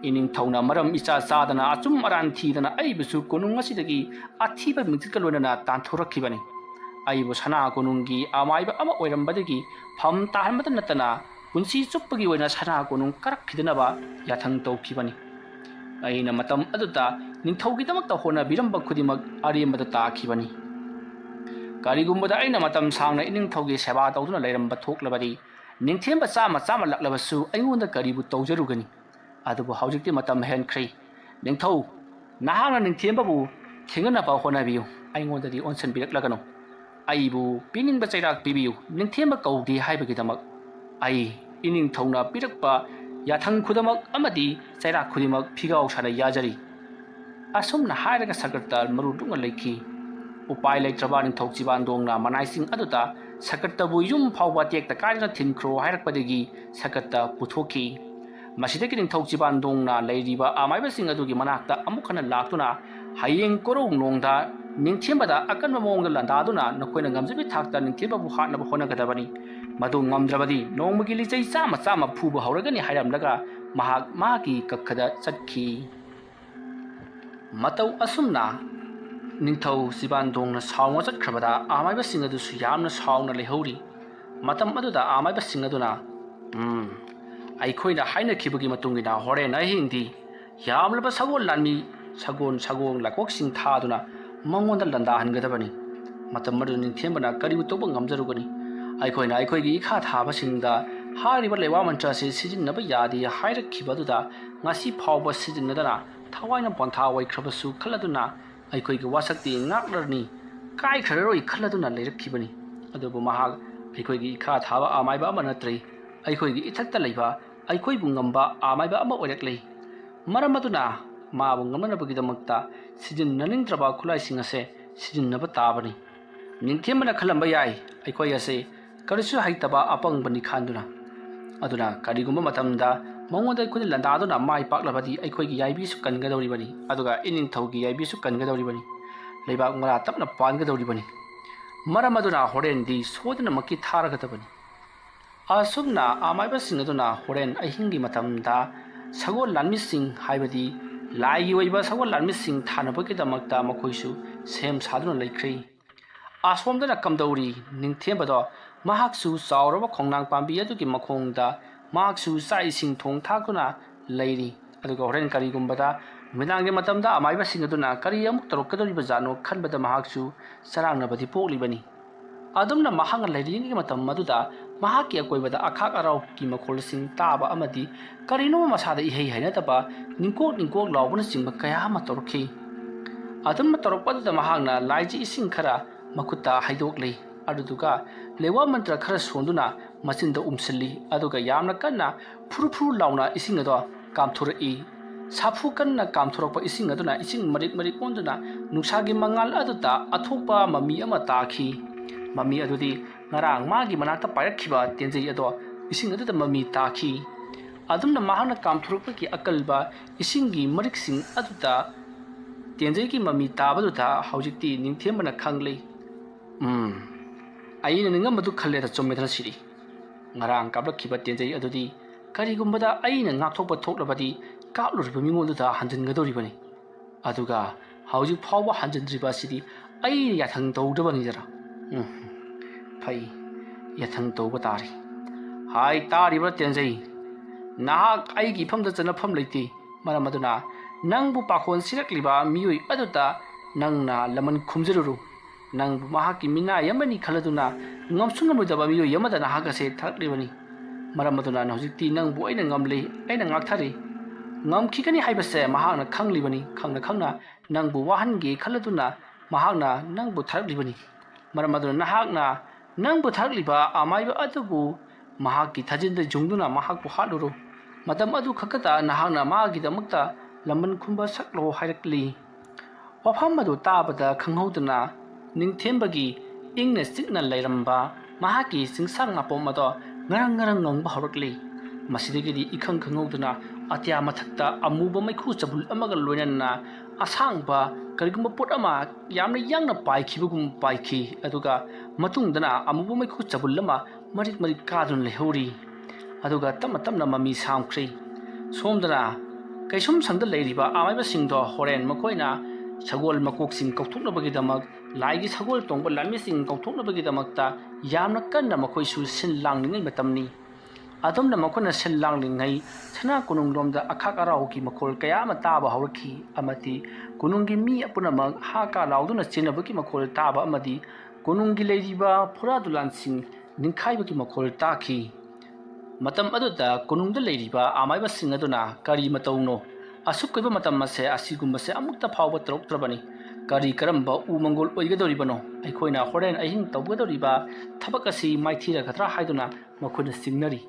iningthauna maram icha sadana achum aran thidana aibusu konungasidagi athiba mingkalonana tanthorakhibani aibu sana konungi amaiba ama oirambadagi pham tahanmata natana punsi chuppagi oina sana konung karakhidanaba yathang tawkhibani aina matam aduta ningthaugi damakta hona biramba khudimak arimada takhibani karigumbada aina matam sangna iningthaugi seba tawduna leiramba thoklabadi ningthemba chama laklabasu aingonda karibu tawjarugani adubu haujikti matam henkhri ningthau nahana ningthembabu thinganaba honabiu aingonda di onsan biraklagano aibu piningba chairak pibiu ningthemba kaudi haibagidamak ai iningthauna pirakpa yathang khudamak amadi chairak khudimak phigau sana yajari asumna hairaga sakartar marudunga leikhi upai leitraba ningthau jibandongna manaising aduta sakartabu yum phawba tekta kaina thinkhro hairakpadagi sakarta puthokhi masidagi ningthau jibandongna leiriba amaiba sing adugi manakta amukhana laktuna hayeng korong nongda ningthembada akanba mongda landaduna nakoina ngamjabi thakta ningthembabu hatnaba honagadabani madu ngamdrabadi nongmagi lijai chama phuba hauragani hairamlaga mahaki kakhada chatkhi matau asumna ningthau jibandongna sawnga chatkhrabada amaiba sing adusu yamna sawna lehori matam aduda amaiba sing aduna aikhoina haina khibagi matungina horen ahingdi yamlaba sagon lanmi sagon lakok sing thaduna mangonda landa hangadabani matam madu ningthembana karibu toba ngamjarugani aikhoina aikhoigi ikha thaba singda hariba lewa mantra se sijinnaba yadi hairakhibaduda ngasi phawba sijinnadana thawaina pontha waikhrabasu khaladuna aikhoigi wasakti ngaklarni kai khararoi khaladuna leirakhibani adubu mahak aikhoigi ikha thaba amaiba amanatri aikhoigi ithakta leiba ꯑꯩꯈꯣꯏꯕꯨ ꯉꯝꯕ ꯑꯃꯥꯏꯕ ꯑꯃ ꯑꯣꯏꯔꯛꯂꯤ ꯃꯔꯝ ꯑꯗꯨꯅ ꯃꯥꯕꯨ ꯉꯝꯅꯅꯕꯒꯤꯗꯃꯛꯇ ꯁꯤꯖꯤꯟꯅꯅꯤꯡꯗ꯭ꯔꯕ ꯈꯨꯠꯂꯥꯏꯁꯤꯡ ꯑꯁꯦ ꯁꯤꯖꯤꯟꯅꯕ ꯇꯥꯕꯅꯤ ꯅꯤꯡꯊꯦꯝꯕꯅ ꯈꯜꯂꯝꯕ ꯌꯥꯏ ꯑꯩꯈꯣꯏ ꯑꯁꯦ ꯀꯔꯤꯁꯨ ꯍꯩꯇꯕ ꯑꯄꯪꯕꯅꯤ ꯈꯟꯗꯨꯅ ꯑꯗꯨꯅ ꯀꯔꯤꯒꯨꯝꯕ ꯃꯇꯝꯗ ꯃꯉꯣꯟꯗ ꯑꯩꯈꯣꯏꯅ ꯂꯥꯟꯗꯥꯗꯨꯅ ꯃꯥꯏ ꯄꯥꯛꯂꯕꯗꯤ ꯑꯩꯈꯣꯏꯒꯤ ꯌꯥꯏꯕꯤꯁꯨ ꯀꯟꯒꯗꯧꯔꯤꯕꯅꯤ ꯑꯗꯨꯒ ꯏꯅꯤꯡꯊꯧꯒꯤ ꯌꯥꯏꯕꯤꯁꯨ ꯀꯟꯒꯗꯧꯔꯤꯕꯅꯤ ꯂꯩꯕꯥꯛ ꯃꯔꯥ ꯇꯞꯅ ꯄꯥꯟꯒꯗꯧꯔꯤꯕꯅꯤ ꯃꯔꯝ ꯑꯗꯨꯅ ꯍꯣꯔꯦꯟꯗꯤ ꯁꯣꯏꯗꯅꯃꯛꯀꯤ ꯊꯥꯔꯒꯗꯕꯅꯤ ꯑꯁꯨꯝꯅ ꯑꯃꯥꯏꯕꯁꯤꯡ ꯑꯗꯨꯅ ꯍꯣꯔꯦꯟ ꯑꯍꯤꯡꯒꯤ ꯃꯇꯝꯗ ꯁꯒꯣꯜ ꯂꯥꯟꯃꯤꯁꯤꯡ ꯍꯥꯏꯕꯗꯤ ꯂꯥꯏꯒꯤ ꯑꯣꯏꯕ ꯁꯒꯣꯜ ꯂꯥꯟꯃꯤꯁꯤꯡ ꯊꯥꯅꯕꯒꯤꯗꯃꯛꯇ ꯃꯈꯣꯏꯁꯨ ꯁꯦꯝ ꯁꯥꯗꯨꯅ ꯂꯩꯈ꯭ꯔꯦ ꯑꯁꯣꯝꯗꯅ ꯀꯝꯗꯧꯔꯤ ꯅꯤꯡꯊꯦꯝꯕꯗꯣ ꯃꯍꯥꯛꯁꯨ ꯆꯥꯎꯔꯕ ꯈꯣꯡꯅꯥꯡ ꯄꯥꯝꯕꯤ ꯑꯗꯨꯒꯤ ꯃꯈꯣꯡꯗ ꯃꯍꯥꯛꯁꯨ ꯆꯥꯛ ꯏꯁꯤꯡ ꯊꯣꯡ ꯊꯥꯛꯇꯨꯅ ꯂꯩꯔꯤ ꯑꯗꯨꯒ ꯍꯣꯔꯦꯟ ꯀꯔꯤꯒꯨꯝꯕꯗ ꯅꯨꯃꯤꯗꯥꯡꯒꯤ ꯃꯇꯝꯗ ꯑꯃꯥꯏꯕꯁꯤꯡ ꯑꯗꯨꯅ ꯀꯔꯤ ꯑꯃꯨꯛ ꯇꯧꯔꯛꯀꯗꯧꯔꯤꯕꯖꯥꯠꯅꯣ ꯈꯟꯕꯗ ꯃꯍꯥꯛꯁꯨ ꯆꯔꯥꯡꯅꯕꯗꯤ ꯄꯣꯛꯂꯤꯕꯅꯤ ꯑꯗꯨꯝꯅ ꯃꯍꯥꯛꯅ ꯂꯩꯔꯤꯉꯩꯒꯤ ꯃꯇꯝ ꯑꯗꯨꯗ ꯃꯍꯥꯛꯀꯤ ꯑꯀꯣꯏꯕꯗ ꯑꯈꯥꯛ ꯑꯔꯥꯎꯒꯤ ꯃꯈꯣꯜꯁꯤꯡ ꯇꯥꯕ ꯑꯃꯗꯤ ꯀꯔꯤꯅꯣ ꯃꯁꯥꯗ ꯏꯍꯩ ꯍꯩꯅꯗꯕ ꯅꯤꯡꯀꯣꯛ ꯅꯤꯡꯀꯣꯛ ꯂꯥꯎꯕꯅꯆꯤꯡꯕ ꯀꯌꯥ ꯑꯃ ꯇꯧꯔꯛꯈꯤ ꯑꯗꯨꯝꯅ ꯇꯧꯔꯛꯄꯗꯨꯗ ꯃꯍꯥꯛꯅ ꯂꯥꯏꯖꯤ ꯏꯁꯤꯡ ꯈꯔ ꯃꯈꯨꯠꯇ ꯍꯩꯗꯣꯛꯂꯤ ꯑꯗꯨꯗꯨꯒ ꯂꯦꯋꯥ ꯃꯟꯇ꯭ꯔ ꯈꯔ ꯁꯣꯟꯗꯨꯅ ꯃꯆꯤꯟꯗ ꯎꯝꯁꯤꯜꯂꯤ ꯑꯗꯨꯒ ꯌꯥꯝꯅ ꯀꯟꯅ ꯐꯨꯔꯨ ꯐꯨꯔꯨ ꯂꯥꯎꯅ ꯏꯁꯤꯡ ꯑꯗꯣ ꯀꯥꯝꯊꯣꯔꯛꯏ ꯁꯥꯐꯨ ꯀꯟꯅ ꯀꯥꯝꯊꯣꯔꯛꯄ ꯏꯁꯤꯡ ꯑꯗꯨꯅ ꯏꯁꯤꯡ ꯃꯔꯤꯛ ꯃꯔꯤꯛ ꯑꯣꯟꯗꯨꯅ ꯅꯨꯡꯁꯥꯒꯤ ꯃꯉꯥꯜ ꯑꯗꯨꯗ ꯑꯊꯣꯛꯄ ꯃꯃꯤ ꯑꯃ ꯇꯥꯈꯤ ꯃꯃꯤ ꯑꯗꯨꯗꯤ ꯉꯔꯥꯡ ꯃꯥꯒꯤ ꯃꯅꯥꯛꯇ ꯄꯥꯏꯔꯛꯈꯤꯕ ꯇꯦꯟꯖꯩ ꯑꯗꯣ ꯏꯁꯤꯡ ꯑꯗꯨꯗ ꯃꯃꯤ ꯇꯥꯈꯤ ꯑꯗꯨꯝꯅ ꯃꯍꯥꯛꯅ ꯀꯥꯝꯊꯣꯔꯛꯄꯒꯤ ꯑꯀꯜꯕ ꯏꯁꯤꯡꯒꯤ ꯃꯔꯤꯛꯁꯤꯡ ꯑꯗꯨꯗ ꯇꯦꯟꯖꯩꯒꯤ ꯃꯃꯤ ꯇꯥꯕꯗꯨꯗ ꯍꯧꯖꯤꯛꯇꯤ ꯅꯤꯡꯊꯦꯝꯕꯅ ꯈꯪꯂꯤ ꯑꯩꯅ ꯅꯤꯡꯉꯝꯕꯗꯨ ꯈꯜꯂꯦꯗ ꯆꯨꯝꯃꯦꯗꯅ ꯁꯤꯗꯤ ꯉꯔꯥꯡ ꯀꯥꯞꯂꯛꯈꯤꯕ ꯇꯦꯟꯖꯩ ꯑꯗꯨꯗꯤ ꯀꯔꯤꯒꯨꯝꯕꯗ ꯑꯩꯅ ꯉꯥꯛꯊꯣꯛꯄ ꯊꯣꯛꯂꯕꯗꯤ ꯀꯥꯞꯂꯨꯔꯤꯕ ꯃꯤꯉꯣꯟꯗꯨꯗ ꯍꯟꯖꯤꯟꯒꯗꯧꯔꯤꯕꯅꯤ ꯑꯗꯨꯒ ꯍꯧꯖꯤꯛ ꯐꯥꯎꯕ ꯍꯟꯖꯤꯟꯗ꯭ꯔꯤꯕ ꯑꯁꯤꯗꯤ ꯑꯩꯅ ꯌꯥꯊꯪ ꯇꯧꯗꯕꯅꯤꯗꯅ ꯐꯩ ꯌꯥꯊꯪ ꯇꯧꯕ ꯇꯥꯔꯤ ꯍꯥꯏ ꯇꯥꯔꯤꯕ ꯇꯦꯟꯖꯩ ꯅꯍꯥꯛ ꯑꯩꯒꯤ ꯏꯐꯝꯗ ꯆꯠꯅꯐꯝ ꯂꯩꯇꯦ ꯃꯔꯝ ꯑꯗꯨꯅ ꯅꯪꯕꯨ ꯄꯥꯈꯣꯟ ꯁꯤꯔꯛꯂꯤꯕ ꯃꯤꯑꯣꯏ ꯑꯗꯨꯗ ꯅꯪꯅ ꯂꯃꯟ ꯈꯨꯝꯖꯔꯨꯔꯨ ꯅꯪꯕꯨ ꯃꯍꯥꯛꯀꯤ ꯃꯤꯅꯥꯏ ꯑꯃꯅꯤ ꯈꯜꯂꯗꯨꯅ ꯉꯝꯁꯨ ꯉꯝꯂꯣꯏꯗꯕ ꯃꯤꯑꯣꯏ ꯑꯃꯗ ꯅꯍꯥꯛ ꯑꯁꯦ ꯊꯥꯔꯛꯂꯤꯕꯅꯤ ꯃꯔꯝ ꯑꯗꯨꯅ ꯍꯧꯖꯤꯛꯇꯤ ꯅꯪꯕꯨ ꯑꯩꯅ ꯉꯝꯂꯤ ꯑꯩꯅ ꯉꯥꯛꯊꯔꯤ ꯉꯝꯈꯤꯒꯅꯤ ꯍꯥꯏꯕꯁꯦ ꯃꯍꯥꯛꯅ ꯈꯪꯂꯤꯕꯅꯤ ꯈꯪꯅ ꯈꯪꯅ ꯅꯪꯕꯨ ꯋꯥꯍꯟꯒꯦ ꯈꯜꯂꯗꯨꯅ ꯃꯍꯥꯛꯅ ꯅꯪꯕꯨ ꯊꯥꯔꯛꯂꯤꯕꯅꯤ ꯃꯔꯝ ꯑꯗꯨꯅ ꯅꯍꯥꯛꯅ ꯅꯪꯕꯨ ꯊꯥꯔꯛꯂꯤꯕ ꯑꯃꯥꯏꯕ ꯑꯗꯨꯕꯨ ꯃꯍꯥꯛꯀꯤ ꯊꯥꯖꯤꯟꯗ ꯌꯨꯡꯗꯨꯅ ꯃꯍꯥꯛꯄꯨ ꯍꯥꯠꯂꯨꯔꯨ ꯃꯇꯝ ꯑꯗꯨ ꯈꯛꯇꯗ ꯅꯍꯥꯛꯅ ꯃꯥꯒꯤꯗꯃꯛꯇ ꯂꯃꯟ ꯈꯨꯝꯕ ꯁꯛꯂꯣ ꯍꯥꯏꯔꯛꯂꯤ ꯋꯥꯐꯝ ꯑꯗꯨ ꯇꯥꯕꯗ ꯈꯪꯍꯧꯗꯅ ꯅꯤꯡꯊꯦꯝꯕꯒꯤ ꯏꯪꯅ ꯆꯤꯛꯅ ꯂꯩꯔꯝꯕ ꯃꯍꯥꯛꯀꯤ ꯆꯤꯡꯁꯥꯡ ꯅꯥꯄꯣꯝ ꯑꯗꯣ ꯉꯔꯪ ꯉꯔꯪ ꯉꯪꯕ ꯍꯧꯔꯛꯂꯤ ꯃꯁꯤꯗꯒꯤꯗꯤ ꯏꯈꯪ ꯈꯪꯍꯧꯗꯅ ꯑꯇꯤꯌꯥ ꯃꯊꯛꯇ ꯑꯃꯨꯕ ꯃꯩꯈꯨ ꯆꯕꯨꯜ ꯑꯃꯒ ꯂꯣꯏꯅꯅ ꯑꯁꯥꯡꯕ ꯀꯔꯤꯒꯨꯝꯕ ꯄꯣꯠ ꯑꯃ ꯌꯥꯝꯅ ꯌꯥꯡꯅ ꯄꯥꯏꯈꯤꯕꯒꯨꯝ ꯄꯥꯏꯈꯤ ꯑꯗꯨꯒ ꯃꯇꯨꯡꯗꯅ ꯑꯃꯨꯕ ꯃꯩꯈꯨ ꯆꯕꯨꯜ ꯑꯃ ꯃꯔꯤꯛ ꯃꯔꯤꯛ ꯀꯥꯗꯨꯅ ꯂꯩꯍꯧꯔꯤ ꯑꯗꯨꯒ ꯇꯞꯅ ꯇꯞꯅ ꯃꯃꯤ ꯁꯥꯝꯈ꯭ꯔꯦ ꯁꯣꯝꯗꯅ ꯀꯩꯁꯨꯝ ꯁꯪꯗ ꯂꯩꯔꯤꯕ ꯑꯃꯥꯏꯕꯁꯤꯡꯗꯣ ꯍꯣꯔꯦꯟ ꯃꯈꯣꯏꯅ ꯁꯒꯣꯜ ꯃꯀꯣꯛꯁꯤꯡ ꯀꯧꯊꯣꯛꯅꯕꯒꯤꯗꯃꯛ ꯂꯥꯏꯒꯤ ꯁꯒꯣꯜ ꯇꯣꯡꯕ ꯂꯥꯟꯃꯤꯁꯤꯡ ꯀꯧꯊꯣꯛꯅꯕꯒꯤꯗꯃꯛꯇ ꯌꯥꯝꯅ ꯀꯟꯅ ꯃꯈꯣꯏꯁꯨ ꯁꯤꯟ ꯂꯥꯡꯂꯤꯉꯩ ꯃꯇꯝꯅꯤ ꯑꯗꯨꯝꯅ ꯃꯈꯣꯏꯅ ꯁꯤꯟ ꯂꯥꯡꯂꯤꯉꯩ ꯁꯅꯥ ꯀꯣꯅꯨꯡꯂꯣꯝꯗ ꯑꯈꯥꯛ ꯑꯔꯥꯎꯒꯤ ꯃꯈꯣꯜ ꯀꯌꯥ ꯑꯃ ꯇꯥꯕ ꯍꯧꯔꯛꯈꯤ ꯑꯃꯗꯤ ꯀꯣꯅꯨꯡꯒꯤ ꯃꯤ ꯄꯨꯝꯅꯃꯛ ꯍꯥ ꯀꯥ ꯂꯥꯎꯗꯨꯅ ꯆꯦꯟꯅꯕꯒꯤ ꯃꯈꯣꯜ ꯇꯥꯕ ꯑꯃꯗꯤ ꯀꯣꯅꯨꯡꯒꯤ ꯂꯩꯔꯤꯕ ꯐꯨꯔꯥ ꯗꯨꯂꯥꯟꯁꯤꯡ ꯅꯤꯡꯈꯥꯏꯕꯒꯤ ꯃꯈꯣꯜ ꯇꯥꯈꯤ ꯃꯇꯝ ꯑꯗꯨꯗ ꯀꯣꯅꯨꯡꯗ ꯂꯩꯔꯤꯕ ꯑꯃꯥꯏꯕꯁꯤꯡ ꯑꯗꯨꯅ ꯀꯔꯤ ꯃꯇꯧꯅꯣ ꯑꯁꯨꯛ ꯀꯨꯏꯕ ꯃꯇꯝ ꯑꯁꯦ ꯑꯁꯤꯒꯨꯝꯕꯁꯦ ꯑꯃꯨꯛꯇ ꯐꯥꯎꯕ ꯇꯧꯔꯛꯇ꯭ꯔꯕꯅꯤ ꯀꯔꯤ ꯀꯔꯝꯕ ꯎ ꯃꯪꯒꯣꯜ ꯑꯣꯏꯒꯗꯧꯔꯤꯕꯅꯣ ꯑꯩꯈꯣꯏꯅ ꯍꯣꯔꯦꯟ ꯑꯍꯤꯡ ꯇꯧꯒꯗꯧꯔꯤꯕ ꯊꯕꯛ ꯑꯁꯤ ꯃꯥꯏꯊꯤꯔꯒꯗ꯭ꯔꯥ ꯍꯥꯏꯗꯨꯅ ꯃꯈꯣꯏꯅ ꯆꯤꯡꯅꯔꯤ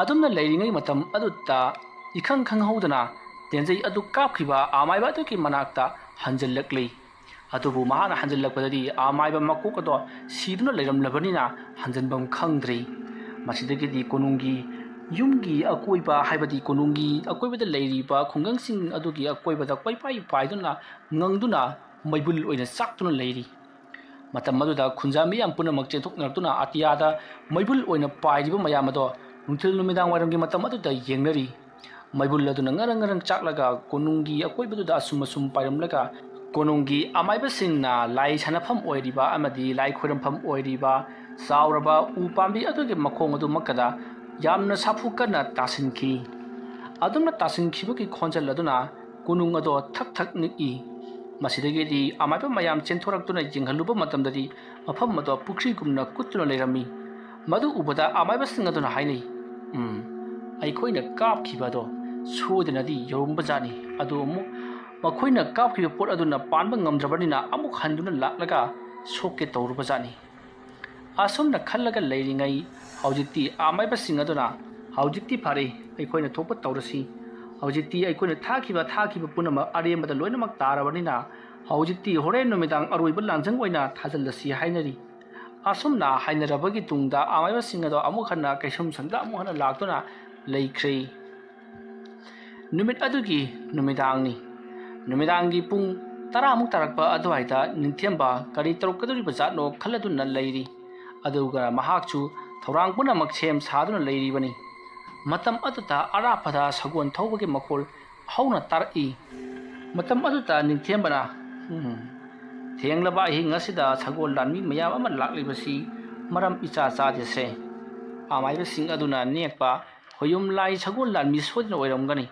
ꯑꯗꯨꯝꯅ ꯂꯩꯔꯤꯉꯩ ꯃꯇꯝ ꯑꯗꯨꯗ ꯏꯈꯪ ꯈꯪꯍꯧꯗꯅ ꯇꯦꯟꯖꯩ ꯑꯗꯨ ꯀꯥꯞꯈꯤꯕ ꯑꯃꯥꯏꯕ ꯑꯗꯨꯒꯤ ꯃꯅꯥꯛꯇ ꯍꯟꯖꯤꯜꯂꯛꯂꯤ ꯑꯗꯨꯕꯨ ꯃꯍꯥꯛꯅ ꯍꯟꯖꯤꯜꯂꯛꯄꯗꯗꯤ ꯑꯃꯥꯏꯕ ꯃꯀꯣꯛ ꯑꯗꯣ ꯁꯤꯗꯨꯅ ꯂꯩꯔꯝꯂꯕꯅꯤꯅ ꯍꯟꯖꯤꯟꯐꯝ ꯈꯪꯗ꯭ꯔꯤ ꯃꯁꯤꯗꯒꯤꯗꯤ ꯀꯣꯅꯨꯡꯒꯤ ꯌꯨꯝꯒꯤ ꯑꯀꯣꯏꯕ ꯍꯥꯏꯕꯗꯤ ꯀꯣꯅꯨꯡꯒꯤ ꯑꯀꯣꯏꯕꯗ ꯂꯩꯔꯤꯕ ꯈꯨꯡꯒꯪꯁꯤꯡ ꯑꯗꯨꯒꯤ ꯑꯀꯣꯏꯕꯗ ꯀꯣꯏꯄꯥꯏ ꯄꯥꯏꯗꯨꯅ ꯉꯪꯗꯨꯅ ꯃꯩꯕꯨꯜ ꯑꯣꯏꯅ ꯆꯥꯛꯇꯨꯅ ꯂꯩꯔꯤ ꯃꯇꯝ ꯑꯗꯨꯗ ꯈꯨꯟꯖꯥ ꯃꯤꯌꯥꯝ ꯄꯨꯝꯅꯃꯛ ꯆꯦꯟꯊꯣꯛꯅꯔꯛꯇꯨꯅ ꯑꯇꯤꯌꯥꯗ ꯃꯩꯕꯨꯜ ꯑꯣꯏꯅ ꯄꯥꯏꯔꯤꯕ ꯃꯌꯥꯝ ꯑꯗꯣ ꯅꯨꯡꯊꯤꯜ ꯅꯨꯃꯤꯗꯥꯡ ꯋꯥꯏꯔꯝꯒꯤ ꯃꯇꯝ ꯑꯗꯨꯗ ꯌꯦꯡꯅꯔꯤ ꯃꯩꯕꯨꯜ ꯑꯗꯨꯅ ꯉꯔꯪ ꯉꯔꯪ ꯆꯥꯛꯂꯒ ꯀꯣꯅꯨꯡꯒꯤ ꯑꯀꯣꯏꯕꯗꯨꯗ ꯑꯁꯨꯝ ꯑꯁꯨꯝ ꯄꯥꯏꯔꯝꯂꯒ ꯀꯣꯅꯨꯡꯒꯤ ꯑꯃꯥꯏꯕꯁꯤꯡꯅ ꯂꯥꯏ ꯁꯥꯟꯅꯐꯝ ꯑꯣꯏꯔꯤꯕ ꯑꯃꯗꯤ ꯂꯥꯏ ꯈꯣꯏꯔꯝꯐꯝ ꯑꯣꯏꯔꯤꯕ ꯆꯥꯎꯔꯕ ꯎ ꯄꯥꯝꯕꯤ ꯑꯗꯨꯒꯤ ꯃꯈꯣꯡ ꯑꯗꯨꯃꯛꯀꯗ ꯌꯥꯝꯅ ꯁꯥꯐꯨ ꯀꯟꯅ ꯇꯥꯁꯤꯟꯈꯤ ꯑꯗꯨꯝꯅ ꯇꯥꯁꯤꯟꯈꯤꯕꯒꯤ ꯈꯣꯟꯖꯦꯜ ꯑꯗꯨꯅ ꯀꯣꯅꯨꯡ ꯑꯗꯣ ꯊꯛ ꯊꯛ ꯅꯤꯛꯏ ꯃꯁꯤꯗꯒꯤꯗꯤ ꯑꯃꯥꯏꯕ ꯃꯌꯥꯝ ꯆꯦꯟꯊꯣꯔꯛꯇꯨꯅ ꯌꯦꯡꯍꯜꯂꯨꯕ ꯃꯇꯝꯗꯗꯤ ꯃꯐꯝ ꯑꯗꯣ ꯄꯨꯈ꯭ꯔꯤꯒꯨꯝꯅ ꯀꯨꯠꯇꯨꯅ ꯂꯩꯔꯝꯃꯤ ꯃꯗꯨ ꯎꯕꯗ ꯑꯃꯥꯏꯕꯁꯤꯡ ꯑꯗꯨꯅ ꯍꯥꯏꯅꯩ ꯑꯩꯈꯣꯏꯅ ꯀꯥꯞꯈꯤꯕ ꯑꯗꯣ ꯁꯣꯏꯗꯅꯗꯤ ꯌꯧꯔꯝꯕꯖꯥꯠꯅꯤ ꯑꯗꯨ ꯑꯃꯨꯛ ꯃꯈꯣꯏꯅ ꯀꯥꯞꯈꯤꯕ ꯄꯣꯠ ꯑꯗꯨꯅ ꯄꯥꯟꯕ ꯉꯝꯗ꯭ꯔꯕꯅꯤ나 ꯑꯃꯨꯛ ꯍꯟꯗꯨꯅ ꯂꯥꯛꯂꯒ ꯁꯣꯛꯀꯦ ꯇꯧꯔꯨꯕꯖꯥꯠꯅꯤ ꯑꯁꯨꯝꯅ ꯈꯜꯂꯒ ꯂꯩꯔꯤꯉꯩ ꯍꯧꯖꯤꯛꯇꯤ ꯑꯃꯥꯏꯕꯁꯤꯡ ꯑꯗꯨꯅ ꯍꯧꯖꯤꯛꯇꯤ ꯐꯔꯦ ꯑꯩꯈꯣꯏꯅ ꯊꯣꯛꯄ ꯇꯧꯔꯁꯤ ꯍꯧꯖꯤꯛꯇꯤ ꯑꯩꯈꯣꯏꯅ ꯊꯥꯈꯤꯕ ꯄꯨꯝꯅꯃꯛ ꯑꯔꯦꯝꯕꯗ ꯂꯣꯏꯅꯃꯛ ꯇꯥꯔꯕꯅꯤꯅ ꯍꯧꯖꯤꯛꯇꯤ ꯍꯣꯔꯦꯟ ꯅꯨꯃꯤꯗꯥꯡ ꯑꯔꯣꯏꯕ ꯂꯥꯟꯖꯪ ꯑꯣꯏꯅ ꯊꯥꯖꯤꯜꯂꯁꯤ ꯍꯥꯏꯅꯔꯤ ꯑꯁꯨꯝꯅ ꯍꯥꯏꯅꯔꯕꯒꯤ ꯇꯨꯡꯗ ꯑꯃꯥꯏꯕꯁꯤꯡ ꯑꯗꯣ ꯑꯃꯨꯛ ꯍꯟꯅ ꯀꯩꯁꯨꯝꯁꯪꯗ ꯑꯃꯨꯛ ꯍꯟꯅ ꯂꯥꯛꯇꯨꯅ ꯂꯩꯈ꯭ꯔꯦ ꯅꯨꯃꯤꯠ ꯑꯗꯨꯒꯤ ꯅꯨꯃꯤꯗꯥꯡꯅꯤ ꯅꯨꯃꯤꯗꯥꯡꯒꯤ ꯄꯨꯡ 10 ꯇꯥꯔꯛꯄ ꯑꯗꯨꯋꯥꯏꯗ ꯅꯤꯡꯊꯦꯝꯕ ꯀꯔꯤ ꯇꯧꯔꯛꯀꯗꯧꯔꯤꯕ ꯖꯥꯠꯅꯣ ꯈꯜꯂꯗꯨꯅ ꯂꯩꯔꯤ ꯑꯗꯨꯒ ꯃꯍꯥꯛꯁꯨ ꯊꯧꯔꯥꯡ ꯄꯨꯝꯅꯃꯛ ꯁꯦꯝ ꯁꯥꯗꯨꯅ ꯂꯩꯔꯤꯕꯅꯤ ꯃꯇꯝ ꯑꯗꯨꯗ ꯑꯔꯥꯞꯄꯗ ꯁꯒꯣꯜ ꯊꯧꯕꯒꯤ ꯃꯈꯣꯜ ꯍꯧꯅ ꯇꯥꯔꯛꯏ ꯃꯇꯝ ꯑꯗꯨꯗ ꯅꯤꯡꯊꯦꯝꯕꯅ ꯊꯦꯡꯂꯕ ꯑꯍꯤꯡ ꯑꯁꯤꯗ ꯁꯒꯣꯜ ꯂꯥꯟꯃꯤ ꯃꯌꯥꯝ ꯑꯃ ꯂꯥꯛꯂꯤꯕꯁꯤ ꯃꯔꯝ ꯏꯆꯥ ꯆꯥꯗꯦꯁꯦ ꯑꯃꯥꯏꯕꯁꯤꯡ ꯑꯗꯨꯅ ꯅꯦꯛꯄ ꯍꯣꯌꯨꯝ ꯂꯥꯏ ꯁꯒꯣꯜ ꯂꯥꯟꯃꯤ ꯁꯣꯏꯗꯅ ꯑꯣꯏꯔꯝꯒꯅꯤ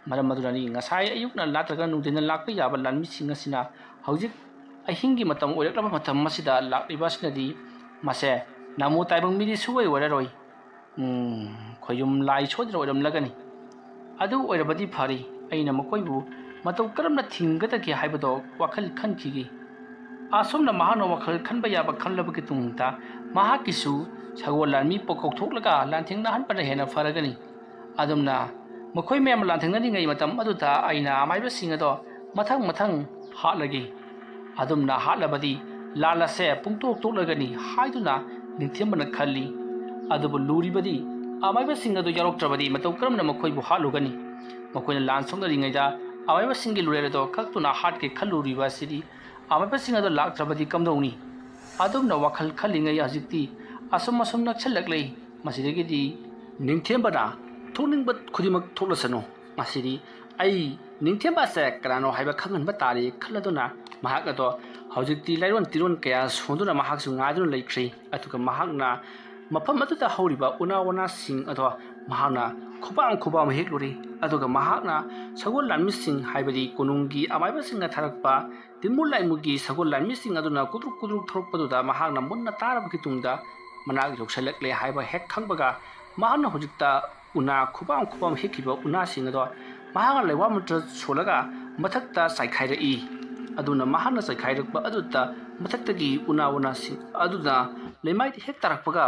ꯃꯔꯝ ꯑꯗꯨꯅꯅꯤ ꯉꯁꯥꯏ ꯑꯌꯨꯛꯅ ꯅꯠꯇ꯭ꯔꯒ ꯅꯨꯡꯊꯤꯟꯅ ꯂꯥꯛꯄ ꯌꯥꯕ ꯂꯥꯟꯃꯤꯁꯤꯡ ꯑꯁꯤꯅ ꯍꯧꯖꯤꯛ ꯑꯍꯤꯡꯒꯤ ꯃꯇꯝ ꯑꯣꯏꯔꯛꯂꯕ ꯃꯇꯝ ꯑꯁꯤꯗ ꯂꯥꯛꯂꯤꯕ ꯑꯁꯤꯅꯗꯤ ꯃꯁꯦ ꯅꯥꯃꯨ ꯇꯥꯏꯕꯪ ꯃꯤꯗꯤ ꯁꯨꯡꯑꯣꯏ ꯑꯣꯏꯔꯔꯣꯏ ꯈꯣꯌꯨꯝ ꯂꯥꯏ ꯁꯣꯏꯗꯅ ꯑꯣꯏꯔꯝꯂꯒꯅꯤ ꯑꯗꯨ ꯑꯣꯏꯔꯕꯗꯤ ꯐꯔꯤ ꯑꯩꯅ ꯃꯈꯣꯏꯕꯨ ꯃꯇꯧ ꯀꯔꯝꯅ ꯊꯤꯡꯒꯗꯒꯦ ꯍꯥꯏꯕꯗꯣ ꯋꯥꯈꯜ ꯈꯟꯈꯤꯒꯦ ꯑꯁꯨꯝꯅ ꯃꯍꯥꯛꯅ ꯋꯥꯈꯜ ꯈꯟꯕ ꯌꯥꯕ ꯈꯜꯂꯕꯒꯤ ꯇꯨꯡꯗ ꯃꯍꯥꯛꯀꯤꯁꯨ ꯁꯒꯣꯜ ꯂꯥꯟꯃꯤ ꯀꯧꯊꯣꯛꯂꯒ ꯂꯥꯟꯊꯦꯡꯅꯍꯟꯕꯅ ꯍꯦꯟꯅ ꯐꯔꯒꯅꯤ ꯑꯗꯨꯝꯅ ꯃꯈꯣꯏ ꯃꯌꯥꯝ ꯂꯥꯟꯊꯦꯡꯅꯔꯤꯉꯩ ꯃꯇꯝ ꯑꯗꯨꯗ ꯑꯩꯅ ꯑꯃꯥꯏꯕꯁꯤꯡ ꯑꯗꯣ ꯃꯊꯪ ꯍꯥꯠꯂꯒꯦ ꯑꯗꯨꯝꯅ ꯍꯥꯠꯂꯕꯗꯤ ꯂꯥꯟ ꯑꯁꯦ ꯄꯨꯡꯇꯣꯛ ꯇꯣꯛꯂꯒꯅꯤ ꯍꯥꯏꯗꯨꯅ ꯅꯤꯡꯊꯦꯝꯕꯅ ꯈꯜꯂꯤ ꯑꯗꯨꯕꯨ ꯂꯨꯔꯤꯕꯗꯤ ꯑꯃꯥꯏꯕꯁꯤꯡ ꯑꯗꯨ ꯌꯥꯎꯔꯛꯇ꯭ꯔꯕꯗꯤ ꯃꯇꯧ ꯀꯔꯝꯅ ꯃꯈꯣꯏꯕꯨ ꯍꯥꯠꯂꯨꯒꯅꯤ ꯃꯈꯣꯏꯅ ꯂꯥꯟ ꯁꯣꯛꯅꯔꯤꯉꯩꯗ ꯑꯃꯥꯏꯕꯁꯤꯡꯒꯤ ꯂꯨꯔꯦꯜ ꯑꯗꯣ ꯀꯛꯇꯨꯅ ꯍꯥꯠꯀꯦ ꯈꯜꯂꯨꯔꯤꯕ ꯑꯁꯤꯗꯤ ꯑꯃꯥꯏꯕꯁꯤꯡ ꯑꯗꯣ ꯂꯥꯛꯇ꯭ꯔꯕꯗꯤ ꯀꯝꯗꯧꯅꯤ ꯑꯗꯨꯝꯅ ꯋꯥꯈꯜ ꯈꯜꯂꯤꯉꯩ ꯍꯧꯖꯤꯛꯇꯤ ꯑꯁꯨꯝ ꯅꯛꯁꯜꯂꯛꯂꯦ ꯃꯁꯤꯗꯒꯤꯗꯤ ꯅꯤꯡꯊꯦꯝꯕꯅ ꯊꯣꯛꯅꯤꯡꯕ ꯈꯨꯗꯤꯡꯃꯛ ꯊꯣꯛꯂꯁꯅꯨ ꯃꯁꯤꯗꯤ ꯑꯩ ꯅꯤꯡꯊꯦꯝꯕꯁꯦ ꯀꯅꯥꯅꯣ ꯍꯥꯏꯕ ꯈꯪꯍꯟꯕ ꯇꯥꯔꯦ ꯈꯜꯂꯗꯨꯅ ꯃꯍꯥꯛ ꯑꯗꯣ ꯍꯧꯖꯤꯛꯇꯤ ꯂꯩꯔꯣꯟ ꯇꯤꯔꯣꯟ ꯀꯌꯥ ꯁꯣꯟꯗꯨꯅ ꯃꯍꯥꯛꯁꯨ ꯉꯥꯏꯗꯨꯅ ꯂꯩꯈ꯭ꯔꯦ ꯑꯗꯨꯒ ꯃꯍꯥꯛꯅ ꯃꯐꯝ ꯑꯗꯨꯗ ꯍꯧꯔꯤꯕ ꯎꯅꯥ ꯋꯥꯅꯥꯁꯤꯡ ꯑꯗꯣ ꯃꯍꯥꯛꯅ ꯈꯨꯕꯥꯝ ꯍꯦꯛꯂꯨꯔꯤ ꯑꯗꯨꯒ ꯃꯍꯥꯛꯅ ꯁꯒꯣꯜ ꯂꯥꯟꯃꯤꯁꯤꯡ ꯍꯥꯏꯕꯗꯤ ꯀꯣꯅꯨꯡꯒꯤ ꯑꯃꯥꯏꯕꯁꯤꯡꯅ ꯊꯥꯔꯛꯄ ꯇꯤꯟꯃꯨ ꯂꯥꯏꯃꯨꯒꯤ ꯁꯒꯣꯜ ꯂꯥꯟꯃꯤꯁꯤꯡ ꯑꯗꯨꯅ ꯀꯨꯗ꯭ꯔꯨꯛ ꯊꯧꯔꯛꯄꯗꯨꯗ ꯃꯍꯥꯛꯅ ꯃꯨꯟꯅ ꯇꯥꯔꯕꯒꯤ ꯇꯨꯡꯗ ꯃꯅꯥꯛ ꯌꯧꯁꯜꯂꯛꯂꯦ ꯍꯥꯏꯕ ꯍꯦꯛ ꯈꯪꯕꯒ ꯃꯍꯥꯛꯅ ꯍꯧꯖꯤꯛꯇ ꯎꯅꯥ ꯈꯨꯕꯥꯝ ꯍꯦꯛꯈꯤꯕ ꯎꯅꯥꯁꯤꯡ ꯑꯗꯣ ꯃꯍꯥꯛꯅ ꯂꯩꯋꯥ ꯃꯟꯇ꯭ꯔ ꯁꯣꯜꯂꯒ ꯃꯊꯛꯇ ꯆꯥꯏꯈꯥꯏꯔꯛꯏ ꯑꯗꯨꯅ ꯃꯍꯥꯛꯅ ꯆꯥꯏꯈꯥꯏꯔꯛꯄ ꯑꯗꯨꯗ ꯃꯊꯛꯇꯒꯤ ꯎꯅꯥ ꯋꯥꯅꯥꯁꯤꯡ ꯑꯗꯨꯅ ꯂꯩꯃꯥꯏꯗ ꯍꯦꯛ ꯇꯥꯔꯛꯄꯒ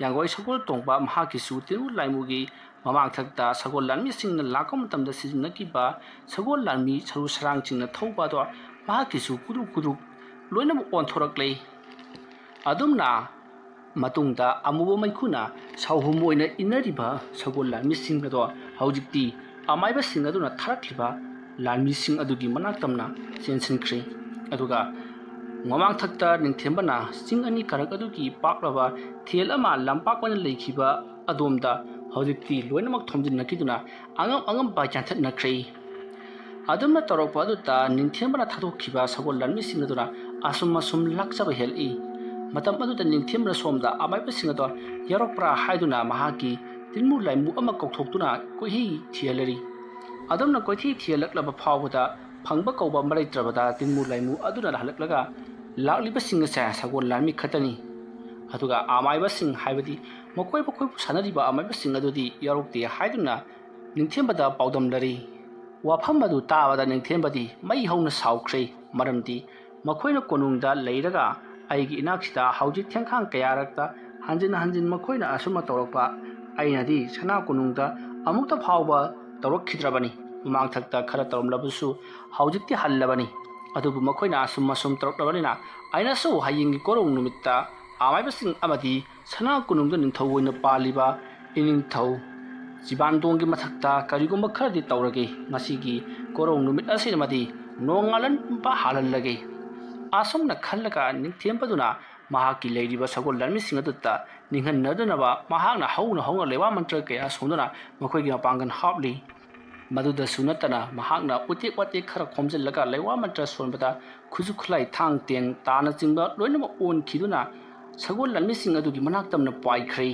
ꯌꯥꯡꯒꯣꯏ ꯁꯒꯣꯜ ꯇꯣꯡꯕ ꯃꯍꯥꯛꯀꯤꯁꯨ ꯇꯤꯟꯃꯨ ꯂꯥꯏꯃꯨꯒꯤ ꯃꯃꯥꯡꯊꯛꯇ ꯁꯒꯣꯜ ꯂꯥꯟꯃꯤꯁꯤꯡꯅ ꯂꯥꯛꯄ ꯃꯇꯝꯗ ꯁꯤꯖꯤꯟꯅꯈꯤꯕ ꯁꯒꯣꯜ ꯂꯥꯟꯃꯤ ꯁꯔꯨ ꯁꯔꯥꯡꯁꯤꯡꯅ ꯊꯧꯕ ꯑꯗꯣ ꯃꯍꯥꯛꯀꯤꯁꯨ ꯀꯨꯗ꯭ꯔꯨꯛ ꯂꯣꯏꯅꯃꯛ ꯑꯣꯟꯊꯣꯔꯛꯂꯦ ꯑꯗꯨꯝꯅ ꯃꯇꯨꯡꯗ ꯑꯃꯨꯕ ꯃꯩꯈꯨꯅ ꯁꯥꯎꯍꯨꯝ ꯑꯣꯏꯅ ꯏꯟꯅꯔꯤꯕ ꯁꯒꯣꯜ ꯂꯥꯟꯃꯤꯁꯤꯡ ꯑꯗꯣ ꯍꯧꯖꯤꯛꯇꯤ ꯑꯃꯥꯏꯕꯁꯤꯡ ꯑꯗꯨꯅ ꯊꯥꯔꯛꯈꯤꯕ ꯂꯥꯟꯃꯤꯁꯤꯡ ꯑꯗꯨꯒꯤ ꯃꯅꯥꯛ ꯇꯝꯅ ꯆꯦꯟꯁꯤꯟꯈ꯭ꯔꯦ ꯑꯗꯨꯒ ꯃꯃꯥꯡꯊꯛꯇ ꯅꯤꯡꯊꯦꯝꯕꯅ ꯆꯤꯡ ꯑꯅꯤ ꯀꯥꯔꯛ ꯑꯗꯨꯒꯤ ꯄꯥꯛꯂꯕ ꯊꯦꯜ ꯑꯃ ꯂꯝꯄꯥꯛ ꯑꯣꯏꯅ ꯂꯩꯈꯤꯕ ꯑꯗꯣꯝꯗ ꯍꯧꯖꯤꯛꯇꯤ ꯂꯣꯏꯅꯃꯛ ꯊꯣꯝꯖꯤꯟꯅꯈꯤꯗꯨꯅ ꯑꯉꯝꯕ ꯌꯥꯟꯊꯠꯅꯈ꯭ꯔꯦ ꯑꯗꯨꯝꯅ ꯇꯧꯔꯛꯄ ꯑꯗꯨꯗ ꯅꯤꯡꯊꯦꯝꯕꯅ ꯊꯥꯗꯣꯛꯈꯤꯕ ꯁꯒꯣꯜ ꯂꯥꯟꯃꯤꯁꯤꯡ ꯑꯗꯨꯅ ꯑꯁꯨꯝ ꯂꯥꯛꯆꯕ ꯍꯦꯜꯂꯛꯏ ꯃꯇꯝ ꯑꯗꯨꯗ ꯅꯤꯡꯊꯦꯝꯕꯅ ꯁꯣꯝꯗ ꯑꯃꯥꯏꯕꯁꯤꯡ ꯑꯗꯣ ꯌꯥꯎꯔꯛꯄ꯭ꯔꯥ ꯍꯥꯏꯗꯨꯅ ꯃꯍꯥꯛꯀꯤ ꯇꯤꯟꯃꯨ ꯂꯥꯏꯃꯨ ꯑꯃ ꯀꯧꯊꯣꯛꯇꯨꯅ ꯀꯣꯏꯊꯤ ꯊꯤꯍꯜꯂꯔꯤ ꯑꯗꯨꯝꯅ ꯀꯣꯏꯊꯤ ꯊꯤꯍꯜꯂꯛꯂꯕ ꯐꯥꯎꯕꯗ ꯐꯪꯕ ꯀꯧꯕ ꯑꯃ ꯂꯩꯇ꯭ꯔꯕꯗ ꯇꯤꯟꯃꯨ ꯂꯥꯏꯃꯨ ꯑꯗꯨꯅ ꯍꯜꯂꯛꯂꯒ ꯂꯥꯛꯂꯤꯕꯁꯤꯡ ꯑꯁꯦ ꯁꯒꯣꯜ ꯂꯥꯟꯃꯤ ꯈꯛꯇꯅꯤ ꯑꯗꯨꯒ ꯑꯃꯥꯏꯕꯁꯤꯡ ꯍꯥꯏꯕꯗꯤ ꯃꯈꯣꯏꯕꯨ ꯁꯥꯟꯅꯔꯤꯕ ꯑꯃꯥꯏꯕꯁꯤꯡ ꯑꯗꯨꯗꯤ ꯌꯥꯎꯔꯛꯇꯦ ꯍꯥꯏꯗꯨꯅ ꯅꯤꯡꯊꯦꯝꯕꯗ ꯄꯥꯎꯗꯝꯂꯔꯤ ꯋꯥꯐꯝ ꯑꯗꯨ ꯇꯥꯕꯗ ꯅꯤꯡꯊꯦꯝꯕꯗꯤ ꯃꯩ ꯍꯧꯅ ꯁꯥꯎꯈ꯭ꯔꯦ ꯃꯔꯝꯗꯤ ꯃꯈꯣꯏꯅ ꯀꯣꯅꯨꯡꯗ ꯂꯩꯔꯒ ꯑꯩꯒꯤ ꯏꯅꯥꯛꯁꯤꯗ ꯍꯧꯖꯤꯛ ꯊꯦꯡꯈꯥꯡ ꯀꯌꯥꯔꯛꯇ ꯍꯟꯖꯤꯟ ꯃꯈꯣꯏꯅ ꯑꯁꯨꯝꯅ ꯇꯧꯔꯛꯄ ꯑꯩꯅꯗꯤ ꯁꯅꯥ ꯀꯣꯅꯨꯡꯗ ꯑꯃꯨꯛꯇ ꯐꯥꯎꯕ ꯇꯧꯔꯛꯈꯤꯗ꯭ꯔꯕꯅꯤ ꯃꯃꯥꯡꯊꯛꯇ ꯈꯔ ꯇꯧꯔꯝꯂꯕꯁꯨ ꯍꯧꯖꯤꯛꯇꯤ ꯍꯜꯂꯕꯅꯤ ꯑꯗꯨꯕꯨ ꯃꯈꯣꯏꯅ ꯑꯁꯨꯝ ꯇꯧꯔꯛꯂꯕꯅꯤ나 ꯑꯩꯅꯁꯨ ꯍꯌꯦꯡꯒꯤ ꯀꯣꯔꯧ ꯅꯨꯃꯤꯠꯇ ꯑꯃꯥꯏꯕꯁꯤꯡ ꯑꯃꯗꯤ ꯁꯅꯥ ꯀꯣꯅꯨꯡꯗ ꯅꯤꯡꯊꯧ ꯑꯣꯏꯅ ꯄꯥꯜꯂꯤꯕ ꯏꯅꯤꯡꯊꯧ ꯖꯤꯕꯥꯟꯗꯣꯡꯒꯤ ꯃꯊꯛꯇ ꯀꯔꯤꯒꯨꯝꯕ ꯈꯔꯗꯤ ꯇꯧꯔꯒꯦ ꯉꯁꯤꯒꯤ ꯀꯣꯔꯧ ꯅꯨꯃꯤꯠ ꯑꯁꯤꯃꯗꯤ ꯅꯣꯡꯉꯥꯜꯍꯟꯕ ꯍꯥꯜꯍꯜꯂꯒꯦ ꯑꯁꯨꯝꯅ ꯈꯜꯂꯒ ꯅꯤꯡꯊꯦꯝꯕꯗꯨꯅ ꯃꯍꯥꯛꯀꯤ ꯂꯩꯔꯤꯕ ꯁꯒꯣꯜ ꯂꯥꯟꯃꯤꯁꯤꯡ ꯑꯗꯨꯗ ꯅꯤꯡꯍꯟꯅꯗꯅꯕ ꯃꯍꯥꯛꯅ ꯍꯧꯅ ꯂꯩꯋꯥ ꯃꯟꯇ꯭ꯔ ꯀꯌꯥ ꯁꯣꯟꯗꯨꯅ ꯃꯈꯣꯏꯒꯤ ꯃꯄꯥꯡꯒꯜ ꯍꯥꯞꯂꯤ ꯃꯗꯨꯗꯁꯨ ꯅꯠꯇꯅ ꯃꯍꯥꯛꯅ ꯎꯇꯦꯛ ꯋꯥꯇꯦꯛ ꯈꯔ ꯈꯣꯝꯖꯤꯜꯂꯒ ꯂꯩꯋꯥ ꯃꯟꯇ꯭ꯔ ꯁꯣꯟꯕꯗ ꯈꯨꯠꯁꯨ ꯈꯨꯠꯂꯥꯏ ꯊꯥꯡ ꯇꯦꯡ ꯇꯥꯅꯆꯤꯡꯕ ꯂꯣꯏꯅꯃꯛ ꯑꯣꯟꯈꯤꯗꯨꯅ ꯁꯒꯣꯜ ꯂꯥꯟꯃꯤꯁꯤꯡ ꯑꯗꯨꯒꯤ ꯃꯅꯥꯛ ꯇꯝꯅ ꯄꯥꯏꯈ꯭ꯔꯦ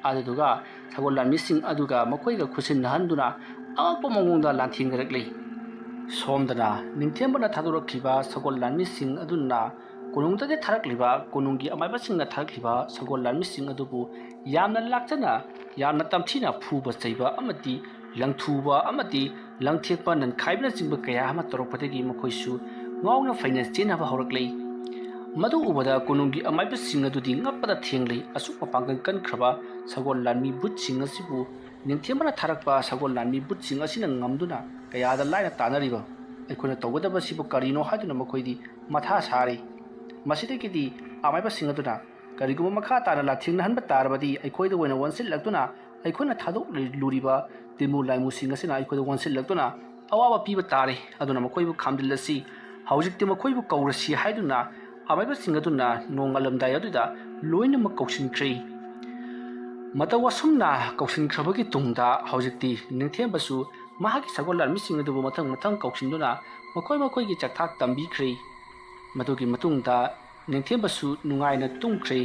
ꯑꯗꯨꯗꯨꯒ ꯁꯒꯣꯜ ꯂꯥꯟꯃꯤꯁꯤꯡ ꯑꯗꯨꯒ ꯃꯈꯣꯏꯒ ꯈꯨꯠꯁꯤꯟꯅꯍꯟꯗꯨꯅ ꯑꯉꯛꯄ ꯃꯑꯣꯡꯗ ꯂꯥꯟꯊꯦꯡꯅꯔꯛꯂꯤ ꯁꯣꯝꯗꯅ ꯅꯤꯡꯊꯦꯝꯕꯅ ꯊꯥꯗꯣꯔꯛꯈꯤꯕ ꯁꯒꯣꯜ ꯂꯥꯟꯃꯤꯁꯤꯡ ꯑꯗꯨꯅ ꯀꯣꯅꯨꯡꯗꯒꯤ ꯊꯥꯔꯛꯂꯤꯕ ꯀꯣꯅꯨꯡꯒꯤ ꯑꯃꯥꯏꯕꯁꯤꯡꯅ ꯊꯥꯔꯛꯂꯤꯕ ꯁꯒꯣꯜ ꯂꯥꯟꯃꯤꯁꯤꯡ ꯑꯗꯨꯕꯨ ꯌꯥꯝꯅ ꯂꯥꯛꯆꯅ ꯌꯥꯝꯅ ꯇꯝꯊꯤꯅ ꯐꯨꯕ ꯆꯩꯕ ꯑꯃꯗꯤ ꯂꯪꯊꯨꯕ ꯑꯃꯗꯤ ꯂꯪꯊꯦꯛꯄ ꯅꯟꯈꯥꯏꯕꯅꯆꯤꯡꯕ ꯀꯌꯥ ꯑꯃ ꯇꯧꯔꯛꯄꯗꯒꯤ ꯃꯈꯣꯏꯁꯨ ꯉꯥꯎꯅ ꯐꯩꯅ ꯆꯦꯟꯅꯕ ꯍꯧꯔꯛꯂꯤ ꯃꯗꯨ ꯎꯕꯗ ꯀꯣꯅꯨꯡꯒꯤ ꯑꯃꯥꯏꯕꯁꯤꯡ ꯑꯗꯨꯗꯤ ꯉꯛꯄꯗ ꯊꯦꯡꯂꯤ ꯑꯁꯨꯛ ꯃꯄꯥꯡꯒꯜ ꯀꯟꯈ꯭ꯔꯕ ꯁꯒꯣꯜ ꯂꯥꯟꯃꯤ ꯕꯨꯠꯁꯤꯡ ꯑꯁꯤꯕꯨ ꯅꯤꯡꯊꯦꯝꯕꯅ ꯊꯥꯔꯛꯄ ꯁꯒꯣꯜ ꯂꯥꯟꯃꯤ ꯕꯨꯠꯁꯤꯡ ꯑꯁꯤꯅ ꯉꯝꯗꯨꯅ ꯀꯌꯥꯗ ꯂꯥꯏꯅ ꯇꯥꯟꯅꯔꯤꯕ ꯑꯩꯈꯣꯏꯅ ꯇꯧꯒꯗꯕꯁꯤꯕꯨ ꯀꯔꯤꯅꯣ ꯍꯥꯏꯗꯨꯅ ꯃꯈꯣꯏꯗꯤ ꯃꯊꯥ ꯁꯥꯔꯤ ꯃꯁꯤꯗꯒꯤꯗꯤ ꯑꯃꯥꯏꯕꯁꯤꯡ ꯑꯗꯨꯅ ꯀꯔꯤꯒꯨꯝꯕ ꯃꯈꯥ ꯇꯥꯅ ꯂꯥꯟꯊꯦꯡꯅꯍꯟꯕ ꯇꯥꯔꯕꯗꯤ ꯑꯩꯈꯣꯏꯗ ꯑꯣꯏꯅ ꯋꯥꯟꯁꯤꯜꯂꯛꯇꯨꯅ ꯑꯩꯈꯣꯏꯅ ꯊꯥꯗꯣꯛꯂꯨꯔꯤꯕ ꯇꯤꯃꯨ ꯂꯥꯏꯃꯨꯁꯤꯡ ꯑꯁꯤꯅ ꯑꯩꯈꯣꯏꯗ ꯋꯥꯟꯁꯤꯜꯂꯛꯇꯨꯅ ꯑꯋꯥꯕ ꯄꯤꯕ ꯇꯥꯔꯦ ꯑꯗꯨꯅ ꯃꯈꯣꯏꯕु ꯈꯥꯝꯖꯤꯜꯂꯁꯤ ꯍꯧꯖꯤꯛꯇꯤ ꯃꯈꯣꯏꯕꯨ ꯀꯧꯔꯁꯤ ꯍꯥꯏꯗꯨꯅ ꯑꯃꯥꯏꯕꯁꯤꯡ ꯑꯗꯨꯅ ꯅꯣꯡꯉꯥꯜꯂꯝꯗꯥꯏ ꯑꯗꯨꯗ ꯂꯣꯏꯅꯃꯛ ꯀꯧꯁꯤꯟꯈ꯭ꯔꯦ ꯃꯇꯧ ꯑꯁꯨꯝꯅ ꯀꯧꯁꯤꯟꯈ꯭ꯔꯕꯒꯤ ꯇꯨꯡꯗ ꯍꯧꯖꯤꯛꯇꯤ ꯅꯤꯡꯊꯦꯝꯕꯁꯨ ꯃꯍꯥꯛꯀꯤ ꯁꯒꯣꯜ ꯂꯥꯟꯃꯤꯁꯤꯡ ꯑꯗꯨꯕꯨ ꯃꯊꯪ ꯃꯊꯪ ꯀꯧꯁꯤꯟꯗꯨꯅ ꯃꯈꯣꯏꯒꯤ ꯆꯥꯛꯊꯥꯛ ꯇꯝꯕꯤꯈ꯭ꯔꯦ ꯃꯗꯨꯒꯤ ꯃꯇꯨꯡꯗ ꯅꯤꯡꯊꯦꯝꯕꯁꯨ ꯅꯨꯡꯉꯥꯏꯅ ꯇꯨꯝꯈ꯭ꯔꯦ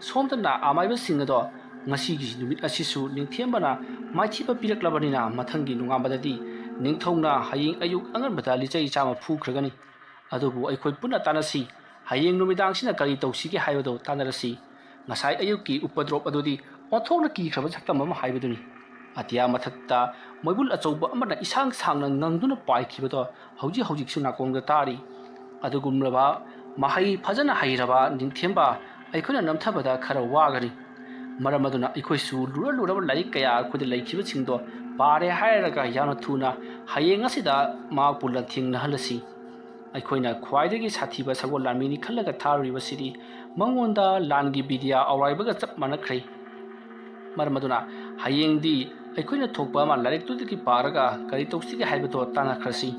ꯁꯣꯝꯗꯅ ꯑꯃꯥꯏꯕꯁꯤꯡ ꯑꯗꯣ ꯉꯁꯤꯒꯤ ꯅꯨꯃꯤꯠ ꯑꯁꯤꯁꯨ ꯅꯤꯡꯊꯦꯝꯕꯅ ꯃꯥꯏꯊꯤꯕ ꯄꯤꯔꯛꯂꯕꯅꯤꯅ ꯃꯊꯪꯒꯤ ꯅꯣꯡꯉꯥꯟꯕꯗꯗꯤ ꯅꯤꯡꯊꯧꯅ ꯍꯌꯦꯡ ꯑꯌꯨꯛ ꯑꯉꯟꯕꯗ ꯂꯤꯆꯩ ꯆꯥꯝꯃ ꯐꯨꯈ꯭ꯔꯒꯅꯤ ꯑꯗꯨꯕꯨ ꯑꯩꯈꯣꯏ ꯄꯨꯟꯅ ꯇꯥꯟꯅꯁꯤ ꯍꯌꯦꯡ ꯅꯨꯃꯤꯗꯥꯡꯁꯤꯅ ꯀꯔꯤ ꯇꯧꯁꯤꯒꯦ ꯍꯥꯏꯕꯗꯨ ꯇꯥꯟꯅꯔꯁꯤ ꯉꯁꯥꯏ ꯑꯌꯨꯛꯀꯤ ꯎꯄꯗ꯭ꯔꯣꯞ ꯑꯗꯨꯗꯤ ꯑꯣꯟꯊꯣꯛꯅ ꯀꯤꯈ꯭ꯔꯕ ꯁꯛꯇꯝ ꯑꯃ ꯍꯥꯏꯕꯗꯨꯅꯤ ꯑꯇꯤꯌꯥ ꯃꯊꯛꯇ ꯃꯣꯏꯕꯨꯜ ꯑꯆꯧꯕ ꯑꯃꯅ ꯏꯁꯥꯡ ꯁꯥꯡꯅ ꯉꯪꯗꯨꯅ ꯄꯥꯏꯈꯤꯕꯗꯣ ꯍꯧꯖꯤꯛꯁꯨ ꯅꯥꯀꯣꯡꯗ ꯇꯥꯔꯤ ꯑꯗꯨꯒꯨꯝꯂꯕ ꯃꯍꯩ ꯐꯖꯅ ꯍꯩꯔꯕ ꯅꯤꯡꯊꯦꯝꯕ ꯑꯩꯈꯣꯏꯅ ꯅꯝꯊꯕꯗ ꯈꯔ ꯋꯥꯒꯅꯤ ꯃꯔꯝ ꯑꯗꯨꯅ ꯑꯩꯈꯣꯏꯁꯨ ꯂꯨꯔꯕ ꯂꯥꯏꯔꯤꯛ ꯀꯌꯥ ꯑꯩꯈꯣꯏꯗ ꯂꯩꯈꯤꯕꯁꯤꯡꯗꯣ ꯄꯥꯔꯦ ꯍꯥꯏꯔꯒ ꯌꯥꯝꯅ ꯊꯨꯅ ꯍꯌꯦꯡ ꯑꯁꯤꯗ ꯃꯍꯥꯛꯄꯨ ꯂꯥꯟꯊꯦꯡꯅꯍꯜꯂꯁꯤ ꯑꯩꯈꯣꯏꯅ ꯈ꯭ꯋꯥꯏꯗꯒꯤ ꯁꯥꯊꯤꯕ ꯁꯒꯣꯜ ꯂꯥꯟꯃꯤꯅꯤ ꯈꯜꯂꯒ ꯊꯥꯔꯨꯔꯤꯕꯁꯤꯗꯤ ꯃꯉꯣꯟꯗ ꯂꯥꯟꯒꯤ ꯕꯤꯗ꯭ꯌꯥ ꯑꯧꯔꯥꯏꯕꯒ ꯆꯞ ꯃꯥꯟꯅꯈ꯭ꯔꯦ ꯃꯔꯝ ꯑꯗꯨꯅ ꯍꯌꯦꯡꯗꯤ ꯑꯩꯈꯣꯏꯅ ꯊꯣꯛꯄ ꯑꯃ ꯂꯥꯏꯔꯤꯛꯇꯨꯗꯒꯤ ꯄꯥꯔꯒ ꯀꯔꯤ ꯇꯧꯁꯤꯒꯦ ꯍꯥꯏꯕꯗꯣ ꯇꯥꯟꯅꯈ꯭ꯔꯁꯤ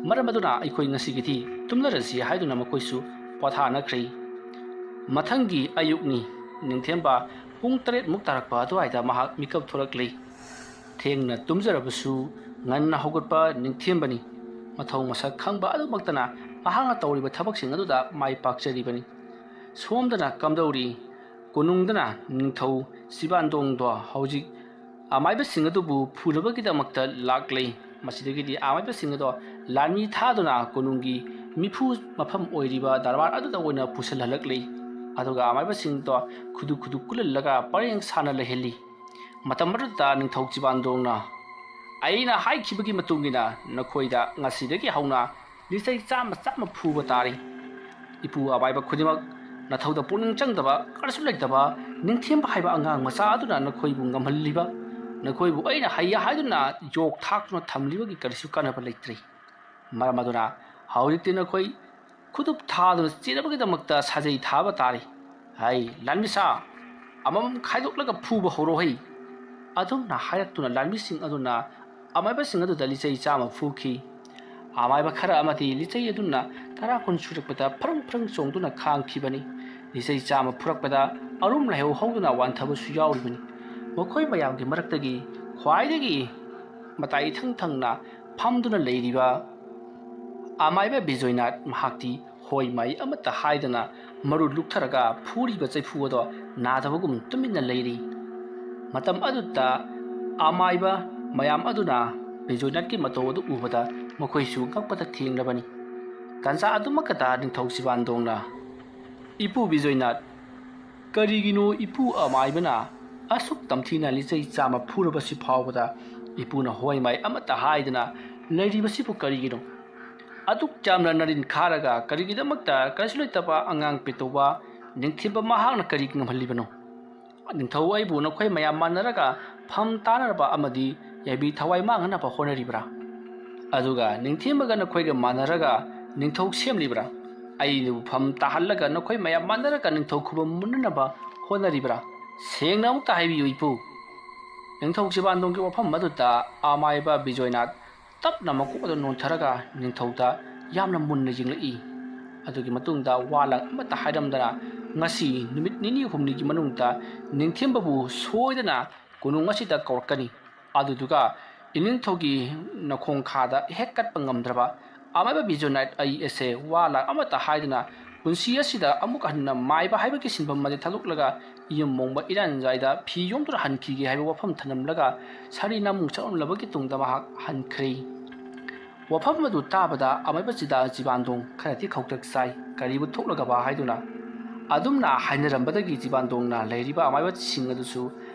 ꯃꯔꯝ ꯑꯗꯨꯅ ꯑꯩꯈꯣꯏ ꯉꯁꯤꯒꯤꯗꯤ ꯇꯨꯝꯅꯔꯁꯤ ꯍꯥꯏꯗꯨꯅ ꯃꯈꯣꯏꯁꯨ ꯄꯣꯊꯥꯅꯈ꯭ꯔꯦ ꯃꯊꯪꯒꯤ ꯑꯌꯨꯛꯅꯤ ꯅꯤꯡꯊꯦꯝꯕ ꯄꯨꯡ 7 ꯇꯥꯔꯛꯄ ꯑꯗꯨꯋꯥꯏꯗ ꯃꯍꯥꯛ ꯃꯤꯀꯞ ꯊꯣꯔꯛꯂꯤ ꯊꯦꯡꯅ ꯇꯨꯝꯖꯔꯕꯁꯨ ꯉꯟꯅ ꯍꯧꯒꯠꯄ ꯅꯤꯡꯊꯦꯝꯕꯅꯤ ꯃꯊꯧ ꯃꯁꯛ ꯈꯪꯕ ꯑꯗꯨꯃꯛꯇꯅ ꯃꯍꯥꯛꯅ ꯇꯧꯔꯤꯕ ꯊꯕꯛꯁꯤꯡ ꯑꯗꯨꯗ ꯃꯥꯏ ꯄꯥꯛꯆꯔꯤꯕꯅꯤ ꯁꯣꯝꯗꯅ ꯀꯝꯗꯧꯔꯤ ꯀꯣꯅꯨꯡꯗꯅ ꯅꯤꯡꯊꯧ ꯁꯤꯕꯥꯟꯗꯣꯡꯗꯣ ꯍꯧꯖꯤꯛ ꯑꯃꯥꯏꯕꯁꯤꯡ ꯑꯗꯨꯕु ꯐꯨꯅꯕꯒꯤꯗꯃꯛꯇ ꯂꯥꯛꯂꯤ ꯃꯁꯤꯗꯒꯤꯗꯤ ꯑꯃꯥꯏꯕꯁꯤꯡ ꯑꯗꯣ ꯂꯥꯟꯃꯤ ꯊꯥꯗꯨꯅ ꯀꯣꯅꯨꯡꯒꯤ ꯃꯤꯐꯨ ꯃꯐꯝ ꯑꯣꯏꯔꯤꯕ ꯗꯔꯕꯥꯔ ꯑꯗꯨꯗ ꯑꯣꯏꯅ ꯄꯨꯁꯤꯜꯍꯜꯂꯛꯂꯤ ꯑꯗꯨꯒ ꯑꯃꯥꯏꯕꯁꯤꯡꯗꯣ ꯈꯨꯗꯨ ꯀꯨꯜꯍꯜꯂꯒ ꯄꯔꯦꯡ ꯁꯥꯅ ꯂꯩꯍꯜꯂꯤ ꯃꯇꯝ ꯑꯗꯨꯗ ꯅꯤꯡꯊꯧ ꯁꯤꯕꯥꯟꯗꯣꯡꯅ ꯑꯩꯅ ꯍꯥꯏꯈꯤꯕꯒꯤ ꯃꯇꯨꯡꯏꯟꯅ ꯅꯈꯣꯏꯗ ꯉꯁꯤꯗꯒꯤ ꯍꯧꯅ ꯂꯤꯆꯩ ꯆꯥꯝꯃ ꯐꯨꯕ ꯇꯥꯔꯤ ꯏꯄꯨ ꯑꯃꯥꯏꯕ ꯈꯨꯗꯤꯡꯃꯛ ꯅꯊꯧꯗ ꯄꯨꯛꯅꯤꯡ ꯆꯪꯗꯕ ꯀꯔꯤꯁꯨ ꯂꯩꯇꯕ ꯅꯤꯡꯊꯦꯝꯕ ꯍꯥꯏꯕ ꯑꯉꯥꯡ ꯃꯆꯥ ꯑꯗꯨꯅ ꯅꯈꯣꯏꯕꯨ ꯉꯝꯍꯜꯂꯤꯕ ꯅꯈꯣꯏꯕꯨ ꯑꯩꯅ ꯍꯩꯌꯦ ꯍꯥꯏꯗꯨꯅ ꯌꯣꯛ ꯊꯥꯛꯇꯨꯅ ꯊꯝꯂꯤꯕꯒꯤ ꯀꯔꯤꯁꯨ ꯀꯥꯟꯅꯕ ꯂꯩꯇ꯭ꯔꯤ ꯃꯔꯝ ꯑꯗꯨꯅ ꯍꯧꯖꯤꯛꯇꯤ ꯅꯈꯣꯏ ꯈꯨꯗꯨꯞ ꯊꯥꯗꯨꯅ ꯆꯦꯟꯅꯕꯒꯤꯗꯃꯛꯇ ꯁꯥꯖꯩ ꯊꯥꯕ ꯇꯥꯔꯤ ꯍꯩ ꯂꯥꯟꯃꯤꯁꯥ ꯑꯃꯃꯝ ꯈꯥꯏꯗꯣꯛꯂꯒ ꯐꯨꯕ ꯍꯧꯔꯣꯍꯩ ꯑꯗꯨꯝꯅ ꯍꯥꯏꯔꯛꯇꯨꯅ ꯂꯥꯟꯃꯤꯁꯤꯡ ꯑꯗꯨꯅ ꯑꯃꯥꯏꯕꯁꯤꯡ ꯑꯗꯨꯗ ꯂꯤꯆꯩ ꯆꯥꯝꯃ ꯐꯨꯈꯤ ꯑꯃꯥꯏꯕ ꯈꯔ ꯑꯃꯗꯤ ꯂꯤꯆꯩ ꯑꯗꯨꯅ 10 ꯁꯨꯔꯛꯄꯗ ꯐ꯭ꯔꯪ ꯆꯣꯡꯗꯨꯅ ꯈꯥꯡꯈꯤꯕꯅꯤ ꯂꯤꯆꯩ ꯆꯥꯝꯃ ꯐꯨꯔꯛꯄꯗ ꯑꯔꯨꯝ ꯂꯥꯏꯍꯧ ꯍꯧꯗꯨꯅ ꯋꯥꯟꯊꯕꯁꯨ ꯌꯥꯎꯔꯤꯕꯅꯤ ꯃꯈꯣꯏ ꯃꯌꯥꯝꯒꯤ ꯃꯔꯛꯇꯒꯤ ꯈ꯭ꯋꯥꯏꯗꯒꯤ ꯃꯇꯥꯏ ꯏꯊꯪ ꯊꯪꯅ ꯐꯝꯗꯨꯅ ꯂꯩꯔꯤꯕ ꯑꯃꯥꯏꯕ ꯕꯤꯖꯣꯏꯅꯥꯊ ꯃꯍꯥꯛꯇꯤ ꯍꯣꯏ ꯃꯥꯏ ꯑꯃꯠꯇ ꯍꯥꯏꯗꯅ ꯃꯔꯨ ꯂꯨꯛꯊꯔꯒ ꯐꯨꯔꯤꯕ ꯆꯩꯐꯨ ꯑꯗꯣ ꯅꯥꯗꯕꯒꯨꯝ ꯇꯨꯃꯤꯟꯅ ꯂꯩꯔꯤ ꯃꯇꯝ ꯑꯗꯨꯗ ꯑꯃꯥꯏꯕ ꯃꯌꯥꯝ ꯑꯗꯨꯅ ꯕꯤꯖꯣꯏꯅꯥꯊꯀꯤ ꯃꯇꯧ ꯑꯗꯨ ꯎꯕꯗ ꯃꯈꯣꯏꯁꯨ ꯉꯛꯄꯗ ꯊꯦꯡꯅꯕꯅꯤ ꯇꯥꯟꯖꯥ ꯑꯗꯨꯃꯛꯇꯗ ꯅꯤꯡꯊꯧ ꯁꯤꯕꯥꯟꯗꯣꯡꯅ ꯏꯄꯨ ꯕꯤꯖꯣꯏꯅꯥꯊ ꯀꯔꯤꯒꯤꯅꯣ ꯏꯄꯨ ꯑꯃꯥꯏꯕꯅ ꯑꯁꯨꯛ ꯇꯝꯊꯤꯅ ꯂꯤꯆꯩ ꯆꯥꯝꯃ ꯐꯨꯔꯕꯁꯤ ꯐꯥꯎꯕꯗ ꯏꯄꯨꯅ ꯍꯣꯏ ꯃꯥꯏ ꯑꯃꯠꯇ ꯍꯥꯏꯗꯅ ꯂꯩꯔꯤꯕꯁꯤꯕꯨ ꯀꯔꯤꯒꯤꯅꯣ ꯑꯗꯨꯛ ꯌꯥꯝꯅ ꯅꯔꯤꯟ ꯈꯥꯔꯒ ꯀꯔꯤꯒꯤꯗꯃꯛꯇ ꯀꯔꯤꯁꯨ ꯂꯩꯇꯕ ꯑꯉꯥꯡ ꯄꯦꯇꯧꯕ ꯅꯤꯡꯊꯦꯝꯕ ꯃꯍꯥꯛꯅ ꯀꯔꯤ ꯉꯝꯍꯜꯂꯤꯕꯅꯣ ꯅꯤꯡꯊꯧ ꯑꯩꯕꯨ ꯅꯈꯣꯏ ꯃꯌꯥꯝ ꯃꯥꯟꯅꯔꯒ ꯐꯝ ꯇꯥꯅꯔꯕ ꯑꯃꯗꯤ ꯌꯥꯏꯕꯤ ꯊꯋꯥꯏ ꯃꯥꯡꯍꯟꯅꯕ ꯍꯣꯠꯅꯔꯤꯕ꯭ꯔꯥ ꯑꯗꯨꯒ ꯅꯤꯡꯊꯦꯝꯕꯒ ꯅꯈꯣꯏꯒ ꯃꯥꯟꯅꯔꯒ ꯅꯤꯡꯊꯧ ꯁꯦꯝꯂꯤꯕ꯭ꯔꯥ ꯑꯩꯅꯕꯨ ꯐꯝ ꯇꯥꯍꯜꯂꯒ ꯅꯈꯣꯏ ꯃꯌꯥꯝ ꯃꯥꯟꯅꯔꯒ ꯅꯤꯡꯊꯧ ꯈꯨꯕꯝ ꯃꯨꯟꯅꯅꯕ ꯍꯣꯠꯅꯔꯤꯕ꯭ꯔꯥ ꯁꯦꯡꯅ ꯑꯃꯨꯛꯇ ꯍꯥꯏꯕꯤꯌꯨ ꯏꯄꯨ ꯅꯤꯡꯊꯧ ꯁꯤꯕꯥꯟꯗꯣꯡꯒꯤ ꯋꯥꯐꯝ ꯑꯗꯨꯗ ꯑꯃꯥꯏꯕ ꯕꯤꯖꯣꯏꯅꯥꯊ ꯇꯞꯅ ꯃꯀꯣꯛ ꯑꯗꯨ ꯅꯣꯟꯊꯔꯒ ꯅꯤꯡꯊꯧꯗ ꯌꯥꯝꯅ ꯃꯨꯟꯅ ꯌꯦꯡꯂꯛꯏ ꯑꯗꯨꯒꯤ ꯃꯇꯨꯡꯗ ꯋꯥꯂꯪ ꯑꯃꯠꯇ ꯍꯥꯏꯔꯝꯗꯅ ꯉꯁꯤ ꯅꯨꯃꯤꯠ 2-3ꯒꯤ ꯃꯅꯨꯡꯗ ꯅꯤꯡꯊꯦꯝꯕꯕꯨ ꯁꯣꯏꯗꯅ ꯀꯣꯅꯨꯡ ꯑꯁꯤꯗ ꯀꯧꯔꯛꯀꯅꯤ ꯑꯗꯨꯗꯨꯒ ꯏꯅꯤꯡꯊꯧꯒꯤ ꯅꯈꯣꯡꯈꯥꯗ ꯍꯦꯛ ꯀꯠꯄ ꯉꯝꯗ꯭ꯔꯕ ꯑꯃꯥꯏꯕ ꯕꯤꯖꯣꯏꯅꯥꯊ ꯑꯩ ꯑꯁꯦ ꯋꯥꯂꯪ ꯑꯃꯠꯇ ꯍꯥꯏꯗꯅ ꯄꯨꯟꯁꯤ ꯑꯁꯤꯗ ꯑꯃꯨꯛ ꯍꯟꯅ ꯃꯥꯏꯕ ꯍꯥꯏꯕꯒꯤ ꯁꯤꯟꯐꯝ ꯑꯗꯨ ꯊꯥꯗꯣꯛꯂꯒ ꯌꯨꯝ ꯃꯣꯡꯕ ꯏꯔꯥꯟꯖꯥꯏꯗ ꯐꯤ ꯌꯣꯝꯗꯨꯅ ꯍꯟꯈꯤꯒꯦ ꯍꯥꯏꯕ ꯋꯥꯐꯝ ꯊꯅꯝꯂꯒ ꯁꯥꯔꯤ ꯅꯥꯃꯨꯡ ꯆꯠꯂꯝꯂꯕꯒꯤ ꯇꯨꯡꯗ ꯃꯍꯥꯛ ꯍꯟꯈ꯭ꯔꯦ ꯋꯥꯐꯝ ꯑꯗꯨ ꯇꯥꯕꯗ ꯑꯃꯥꯏꯕ ꯁꯤꯕꯥꯟꯗꯣꯡ ꯈꯔꯗꯤ ꯈꯧꯇꯛ ꯆꯥꯏ ꯀꯔꯤꯕꯨ ꯊꯣꯛꯂꯒꯕ ꯍꯥꯏꯗꯨꯅ ꯑꯗꯨꯝꯅ ꯍꯥꯏꯅꯔꯝꯕꯗꯒꯤ ꯁꯤꯕꯥꯟꯗꯣꯡꯅ ꯂꯩꯔꯤꯕ ꯑꯃꯥꯏꯕꯁꯤꯡ ꯑꯗꯨꯁꯨ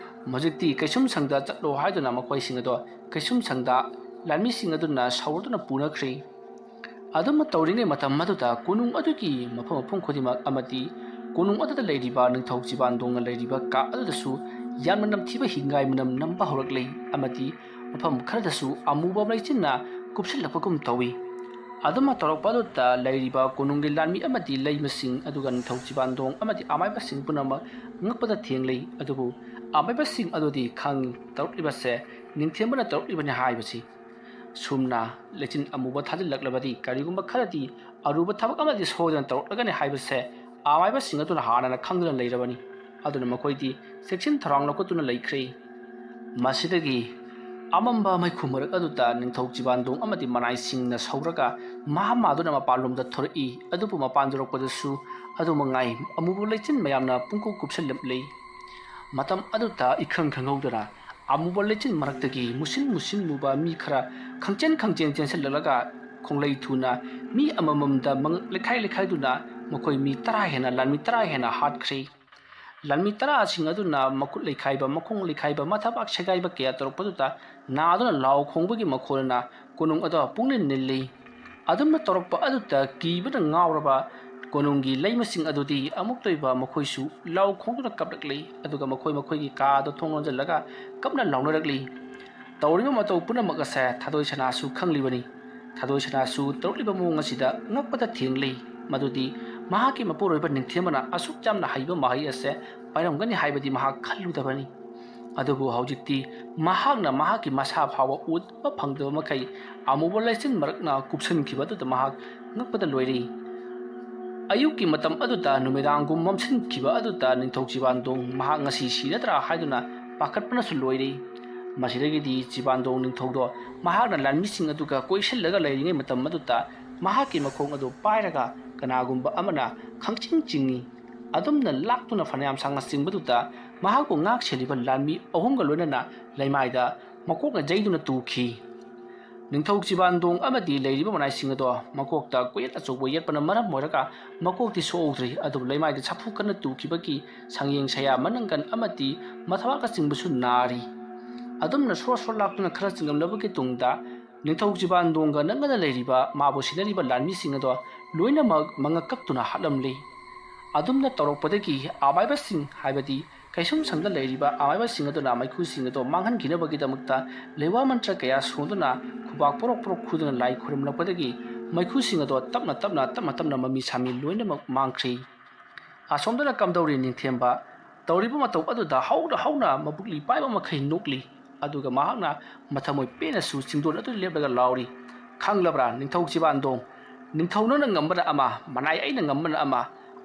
ꯍꯧꯖꯤꯛꯇꯤ ꯀꯩꯁꯨꯝꯁꯪꯗ ꯆꯠꯂꯣ ꯍꯥꯏꯗꯨꯅ ꯃꯈꯣꯏꯁꯤꯡ ꯑꯗꯣ ꯀꯩꯁꯨꯝꯁꯪꯗ ꯂꯥꯟꯃꯤꯁꯤꯡ ꯑꯗꯨꯅ ꯁꯧꯔꯗꯨꯅ ꯄꯨꯅꯈ꯭ꯔꯦ ꯑꯗꯨꯝꯅ ꯇꯧꯔꯤꯉꯩ ꯃꯇꯝ ꯑꯗꯨꯗ ꯀꯣꯅꯨꯡ ꯑꯗꯨꯒꯤ ꯃꯐꯝ ꯈꯨꯗꯤꯡꯃꯛ ꯑꯃꯗꯤ ꯀꯣꯅꯨꯡ ꯑꯗꯨꯗ ꯂꯩꯔꯤꯕ ꯅꯤꯡꯊꯧ ꯁꯤꯕꯥꯟꯗꯣꯡꯅ ꯂꯩꯔꯤꯕ ꯀꯥ ꯑꯗꯨꯗꯁꯨ ꯌꯥꯝꯅ ꯅꯝꯊꯤꯕ ꯍꯤꯡꯒꯥꯏ ꯃꯅꯝ ꯅꯝꯕ ꯍꯧꯔꯛꯂꯤ ꯑꯃꯗꯤ ꯃꯐꯝ ꯈꯔꯗꯁꯨ ꯑꯃꯨꯕ ꯂꯩꯆꯤꯟꯅ ꯀꯨꯞꯁꯤꯜꯂꯛꯄꯒꯨꯝ ꯇꯧꯏ ꯑꯗꯨꯝꯅ ꯇꯧꯔꯛꯄ ꯑꯗꯨꯗ ꯂꯩꯔꯤꯕ ꯀꯣꯅꯨꯡꯒꯤ ꯂꯥꯟꯃꯤ ꯑꯃꯗꯤ ꯂꯩꯃꯁꯤꯡ ꯑꯗꯨꯒ ꯅꯤꯡꯊꯧ ꯆꯤꯕꯥꯟꯗꯣꯡ ꯑꯃꯗꯤ ꯑꯃꯥꯏꯕꯁꯤꯡ ꯄꯨꯝꯅꯃꯛ ꯉꯛꯄꯗ ꯊꯦꯡꯂꯤ ꯑꯗꯨꯕꯨ ꯑꯃꯥꯏꯕꯁꯤꯡ ꯑꯗꯨꯗꯤ ꯈꯪꯏ ꯇꯧꯔꯛꯂꯤꯕꯁꯦ ꯅꯤꯡꯊꯦꯝꯕꯅ ꯇꯧꯔꯛꯂꯤꯕꯅꯤ ꯍꯥꯏꯕꯁꯤ ꯁꯨꯝꯅ ꯂꯩꯆꯤꯟ ꯑꯃꯨꯕ ꯊꯥꯖꯤꯜꯂꯛꯂꯕꯗꯤ ꯀꯔꯤꯒꯨꯝꯕ ꯈꯔꯗꯤ ꯑꯔꯨꯕ ꯊꯕꯛ ꯑꯃꯗꯤ ꯁꯣꯏꯗꯅ ꯇꯧꯔꯛꯂꯒꯅꯤ ꯍꯥꯏꯕꯁꯦ ꯑꯃꯥꯏꯕꯁꯤꯡ ꯑꯗꯨꯅ ꯍꯥꯟꯅꯅ ꯈꯪꯗꯨꯅ ꯂꯩꯔꯕꯅꯤ ꯑꯗꯨꯅ ꯃꯈꯣꯏꯗꯤ ꯆꯦꯛꯁꯤꯟ ꯊꯧꯔꯥꯡ ꯂꯧꯈꯠꯇꯨꯅ ꯂꯩꯈ꯭ꯔꯦ ꯃꯁꯤꯗꯒꯤ ꯑꯃꯝꯕ ꯃꯩꯈꯨ ꯃꯔꯛ ꯑꯗꯨꯗ ꯅꯤꯡꯊꯧ ꯆꯤꯕꯥꯟꯗꯣꯡ ꯑꯃꯗꯤ ꯃꯅꯥꯏꯁꯤꯡꯅ ꯁꯧꯔꯒ ꯃꯍꯥꯃꯥꯗꯨꯅ ꯃꯄꯥꯟꯂꯣꯝꯗ ꯊꯣꯔꯛꯏ ꯑꯗꯨꯕꯨ ꯃꯄꯥꯟ ꯊꯣꯔꯛꯄꯗꯁꯨ ꯑꯗꯨꯃꯉꯥꯏ ꯑꯃꯨꯕ ꯂꯩꯆꯤꯟ ꯃꯌꯥꯝꯅ ꯄꯨꯡꯀꯨꯞ ꯀꯨꯞꯁꯤꯜꯂꯝꯂꯤ ꯃꯇꯝ ꯑꯗꯨꯗ 이khꯪ ꯈꯪꯍꯧꯗꯅ ꯑꯃꯨꯕ ꯂꯩꯆꯤꯟ ꯃꯔꯛꯇꯒꯤ ꯃꯨꯁꯤꯟ ꯃꯨꯕ ꯃꯤ ꯈꯔ ꯈꯪꯆꯦꯟ ꯆꯦꯟꯁꯤꯜꯂꯛꯂꯒ ꯈꯣꯡꯂꯩ ꯊꯨꯅ ꯃꯤ ꯑꯃꯃꯝꯗ ꯂꯩꯈꯥꯏꯗꯨꯅ ꯃꯈꯣꯏ ꯃꯤ 10 ꯍꯦꯟꯅ ꯂꯥꯟꯃꯤ 10 ꯍꯦꯟꯅ ꯍꯥꯠꯈ꯭ꯔꯦ ꯂꯥꯟꯃꯤ 10ꯁꯤꯡ ꯑꯗꯨꯅ ꯃꯈꯨꯠ ꯂꯩꯈꯥꯏꯕ ꯃꯈꯣꯡ ꯂꯩꯈꯥꯏꯕ ꯃꯊꯕꯥꯛ ꯁꯦꯒꯥꯏꯕ ꯀꯌꯥ ꯇꯧꯔꯛꯄꯗꯨꯗ ꯅꯥꯗꯨꯅ ꯂꯥꯎ ꯈꯣꯡꯕꯒꯤ ꯃꯈꯣꯟꯅ ꯀꯣꯅꯨꯡ ꯑꯗꯨ ꯄꯨꯡꯅꯤꯜ ꯅꯤꯜꯂꯤ ꯑꯗꯨꯝꯅ ꯇꯧꯔꯛꯄ ꯑꯗꯨꯗ ꯀꯤꯕꯅ ꯉꯥꯎꯔꯕ ꯀꯣꯅꯨꯡꯒꯤ ꯂꯩꯃꯁꯤꯡ ꯑꯗꯨꯗꯤ ꯑꯃꯨꯛꯇꯣꯏꯕ ꯃꯈꯣꯏꯁꯨ ꯂꯥꯎ ꯈꯣꯡꯗꯨꯅ ꯀꯞꯂꯛꯂꯤ ꯑꯗꯨꯒ ꯃꯈꯣꯏꯒꯤ ꯀꯥꯗ ꯊꯣꯡ ꯂꯣꯟꯖꯜꯂꯒ ꯀꯞꯅ ꯂꯥꯎꯅꯔꯛꯂꯤ ꯇꯧꯔꯤꯕ ꯃꯇꯧ ꯄꯨꯝꯅꯃꯛ ꯑꯁꯦ ꯊꯥꯗꯣꯏ ꯁꯅꯥꯁꯨ ꯈꯪꯂꯤꯕꯅꯤ ꯊꯥꯗꯣꯏ ꯁꯅꯥꯁꯨ ꯇꯧꯔꯛꯂꯤꯕ ꯃꯑꯣꯡ ꯑꯁꯤꯗ ꯉꯛꯄꯗ ꯊꯦꯡꯂꯤ ꯃꯗꯨꯗꯤ ꯃꯍꯥꯛꯀꯤ ꯃꯄꯨꯔꯣꯏꯕ ꯅꯤꯡꯊꯦꯝꯕꯅ ꯑꯁꯨꯛ ꯌꯥꯝꯅ ꯍꯩꯕ ꯃꯍꯩ ꯑꯁꯦ ꯄꯥꯏꯔꯝꯒꯅꯤ ꯍꯥꯏꯕꯗꯤ ꯃꯍꯥꯛ ꯈꯜꯂꯨꯗꯕꯅꯤ ꯑꯗꯨꯕꯨ ꯍꯧꯖꯤꯛꯇꯤ ꯃꯍꯥꯛꯅ ꯃꯍꯥꯛꯀꯤ ꯃꯁꯥ ꯐꯥꯎꯕ ꯎꯠꯄ ꯐꯪꯗꯕ ꯃꯈꯩ ꯑꯃꯨꯕ ꯂꯩꯆꯤꯟ ꯃꯔꯛꯅ ꯀꯨꯞꯁꯤꯟꯈꯤꯕ ꯑꯗꯨꯗ ꯃꯍꯥꯛ ꯉꯛꯄꯗ ꯂꯣꯏꯔꯤ ꯑꯌꯨꯛꯀꯤ ꯃꯇꯝ ꯑꯗꯨꯗ ꯅꯨꯃꯤꯗꯥꯡꯒꯨꯝ ꯃꯝꯁꯤꯟꯈꯤꯕ ꯑꯗꯨꯗ ꯅꯤꯡꯊꯧ ꯆꯤꯕꯥꯟꯗꯣꯡ ꯃꯍꯥꯛ ꯉꯁꯤ ꯁꯤꯔꯗ꯭ꯔꯥ ꯍꯥꯏꯗꯨꯅ ꯄꯥꯈꯠꯄꯅꯁꯨ ꯂꯣꯏꯔꯤ ꯃꯁꯤꯗꯒꯤꯗꯤ ꯆꯤꯕꯥꯟꯗꯣꯡ ꯅꯤꯡꯊꯧꯗꯣ ꯃꯍꯥꯛꯅ ꯂꯥꯟꯃꯤꯁꯤꯡ ꯑꯗꯨꯒ ꯀꯣꯏꯁꯤꯜꯂꯒ ꯂꯩꯔꯤꯉꯩ ꯃꯇꯝ ꯑꯗꯨꯗ ꯃꯍꯥꯛꯀꯤ ꯃꯈꯣꯡ ꯑꯗꯨ ꯄꯥꯏꯔꯒ ꯀꯅꯥꯒꯨꯝꯕ ꯑꯃꯅ ꯈꯪꯆꯤꯡ ꯆꯤꯡꯉꯤ ꯑꯗꯨꯝꯅ ꯂꯥꯛꯇꯨꯅ ꯐꯅꯌꯥꯝ ꯁꯥꯡꯅ ꯆꯤꯡꯕꯗꯨꯗ ꯃꯍꯥꯛꯄꯨ ꯉꯥꯛ ꯁꯦꯜꯂꯤꯕ ꯂꯥꯟꯃꯤ 3ꯒ ꯂꯣꯏꯅꯅ ꯂꯩꯃꯥꯏꯗ ꯃꯀꯣꯛꯅ ꯖꯩꯗꯨꯅ ꯇꯨꯈꯤ ꯅꯤꯡꯊꯧ ꯆꯤꯕꯥꯟꯗꯣꯡ ꯑꯃꯗꯤ ꯂꯩꯔꯤꯕ ꯃꯅꯥꯏꯁꯤꯡ ꯑꯗꯣ ꯃꯀꯣꯛꯇ ꯀꯣꯌꯦꯠ ꯑꯆꯧꯕ ꯌꯦꯠꯄꯅ ꯃꯔꯝ ꯑꯣꯏꯔꯒ ꯃꯀꯣꯛꯇꯤ ꯁꯣꯛꯍꯧꯗ꯭ꯔꯤ ꯑꯗꯨꯕꯨ ꯂꯩꯃꯥꯏꯗ ꯁꯥꯐꯨ ꯀꯟꯅ ꯇꯨꯈꯤꯕꯒꯤ ꯁꯪꯌꯦꯡ ꯁꯌꯥ ꯃꯅꯪꯒꯟ ꯑꯃꯗꯤ ꯃꯊꯕꯥꯛꯀ ꯆꯤꯡꯕꯁꯨ ꯅꯥꯔꯤ ꯑꯗꯨꯝꯅ ꯁꯣꯔ ꯂꯥꯛꯇꯨꯅ ꯈꯔ ꯆꯤꯡꯂꯝꯂꯕꯒꯤ ꯇꯨꯡꯗ ꯅꯤꯡꯊꯧ ꯆꯤꯕꯥꯟꯗꯣꯡꯒ ꯅꯛꯅꯅ ꯂꯩꯔꯤꯕ ꯃꯥꯕꯨ ꯁꯤꯟꯅꯔꯤꯕ ꯂꯥꯟꯃꯤꯁꯤꯡ ꯑꯗꯣ ꯂꯣꯏꯅꯃꯛ ꯃꯉꯛ ꯀꯛꯇꯨꯅ ꯍꯥꯠꯂꯝꯂꯤ ꯑꯗꯨꯝꯅ ꯇꯧꯔꯛꯄꯗꯒꯤ ꯑꯃꯥꯏꯕꯁꯤꯡ ꯍꯥꯏꯕꯗꯤ ꯀꯩꯁꯨꯝꯁꯪꯗ ꯂꯩꯔꯤꯕ ꯑꯃꯥꯏꯕꯁꯤꯡ ꯑꯗꯨꯅ ꯃꯩꯈꯨꯁꯤꯡ ꯑꯗꯣ ꯃꯥꯡꯍꯟꯈꯤꯅꯕꯒꯤꯗꯃꯛꯇ ꯂꯩꯋꯥ ꯃꯟꯇ꯭ꯔ ꯀꯌꯥ ꯁꯣꯟꯗꯨꯅ ꯈꯨꯕꯥꯛ ꯄꯣꯔꯣꯛ ꯈꯨꯗꯨꯅ ꯂꯥꯏ ꯈꯨꯔꯨꯝꯂꯛꯄꯗꯒꯤ ꯃꯩꯈꯨꯁꯤꯡ ꯑꯗꯣ ꯇꯞꯅ ꯃꯃꯤ ꯁꯥꯃꯤ ꯂꯣꯏꯅꯃꯛ ꯃꯥꯡꯈ꯭ꯔꯤ ꯑꯁꯣꯝꯗꯅ ꯀꯝꯗꯧꯔꯤ ꯅꯤꯡꯊꯦꯝꯕ ꯇꯧꯔꯤꯕ ꯃꯇꯧ ꯑꯗꯨꯗ ꯍꯧꯅ ꯃꯕꯨꯛꯂꯤ ꯄꯥꯏꯕ ꯃꯈꯩ ꯅꯣꯛꯂꯤ ꯑꯗꯨꯒ ꯃꯍꯥꯛꯅ ꯃꯊꯃꯣꯏ ꯄꯦꯟꯅꯁꯨ ꯆꯤꯡꯗꯣꯟ ꯑꯗꯨ ꯂꯦꯞꯂꯒ ꯂꯥꯎꯔꯤ ꯈꯪꯂꯕ꯭ꯔꯥ ꯅꯤꯡꯊꯧ ꯆꯤꯕꯥꯟꯗꯣꯡ ꯅꯤꯡꯊꯧ ꯅꯪꯅ ꯉꯝꯕꯅ ꯑꯃ ꯃꯅꯥꯏ ꯑꯩꯅ ꯉꯝꯕꯅ ꯑꯃ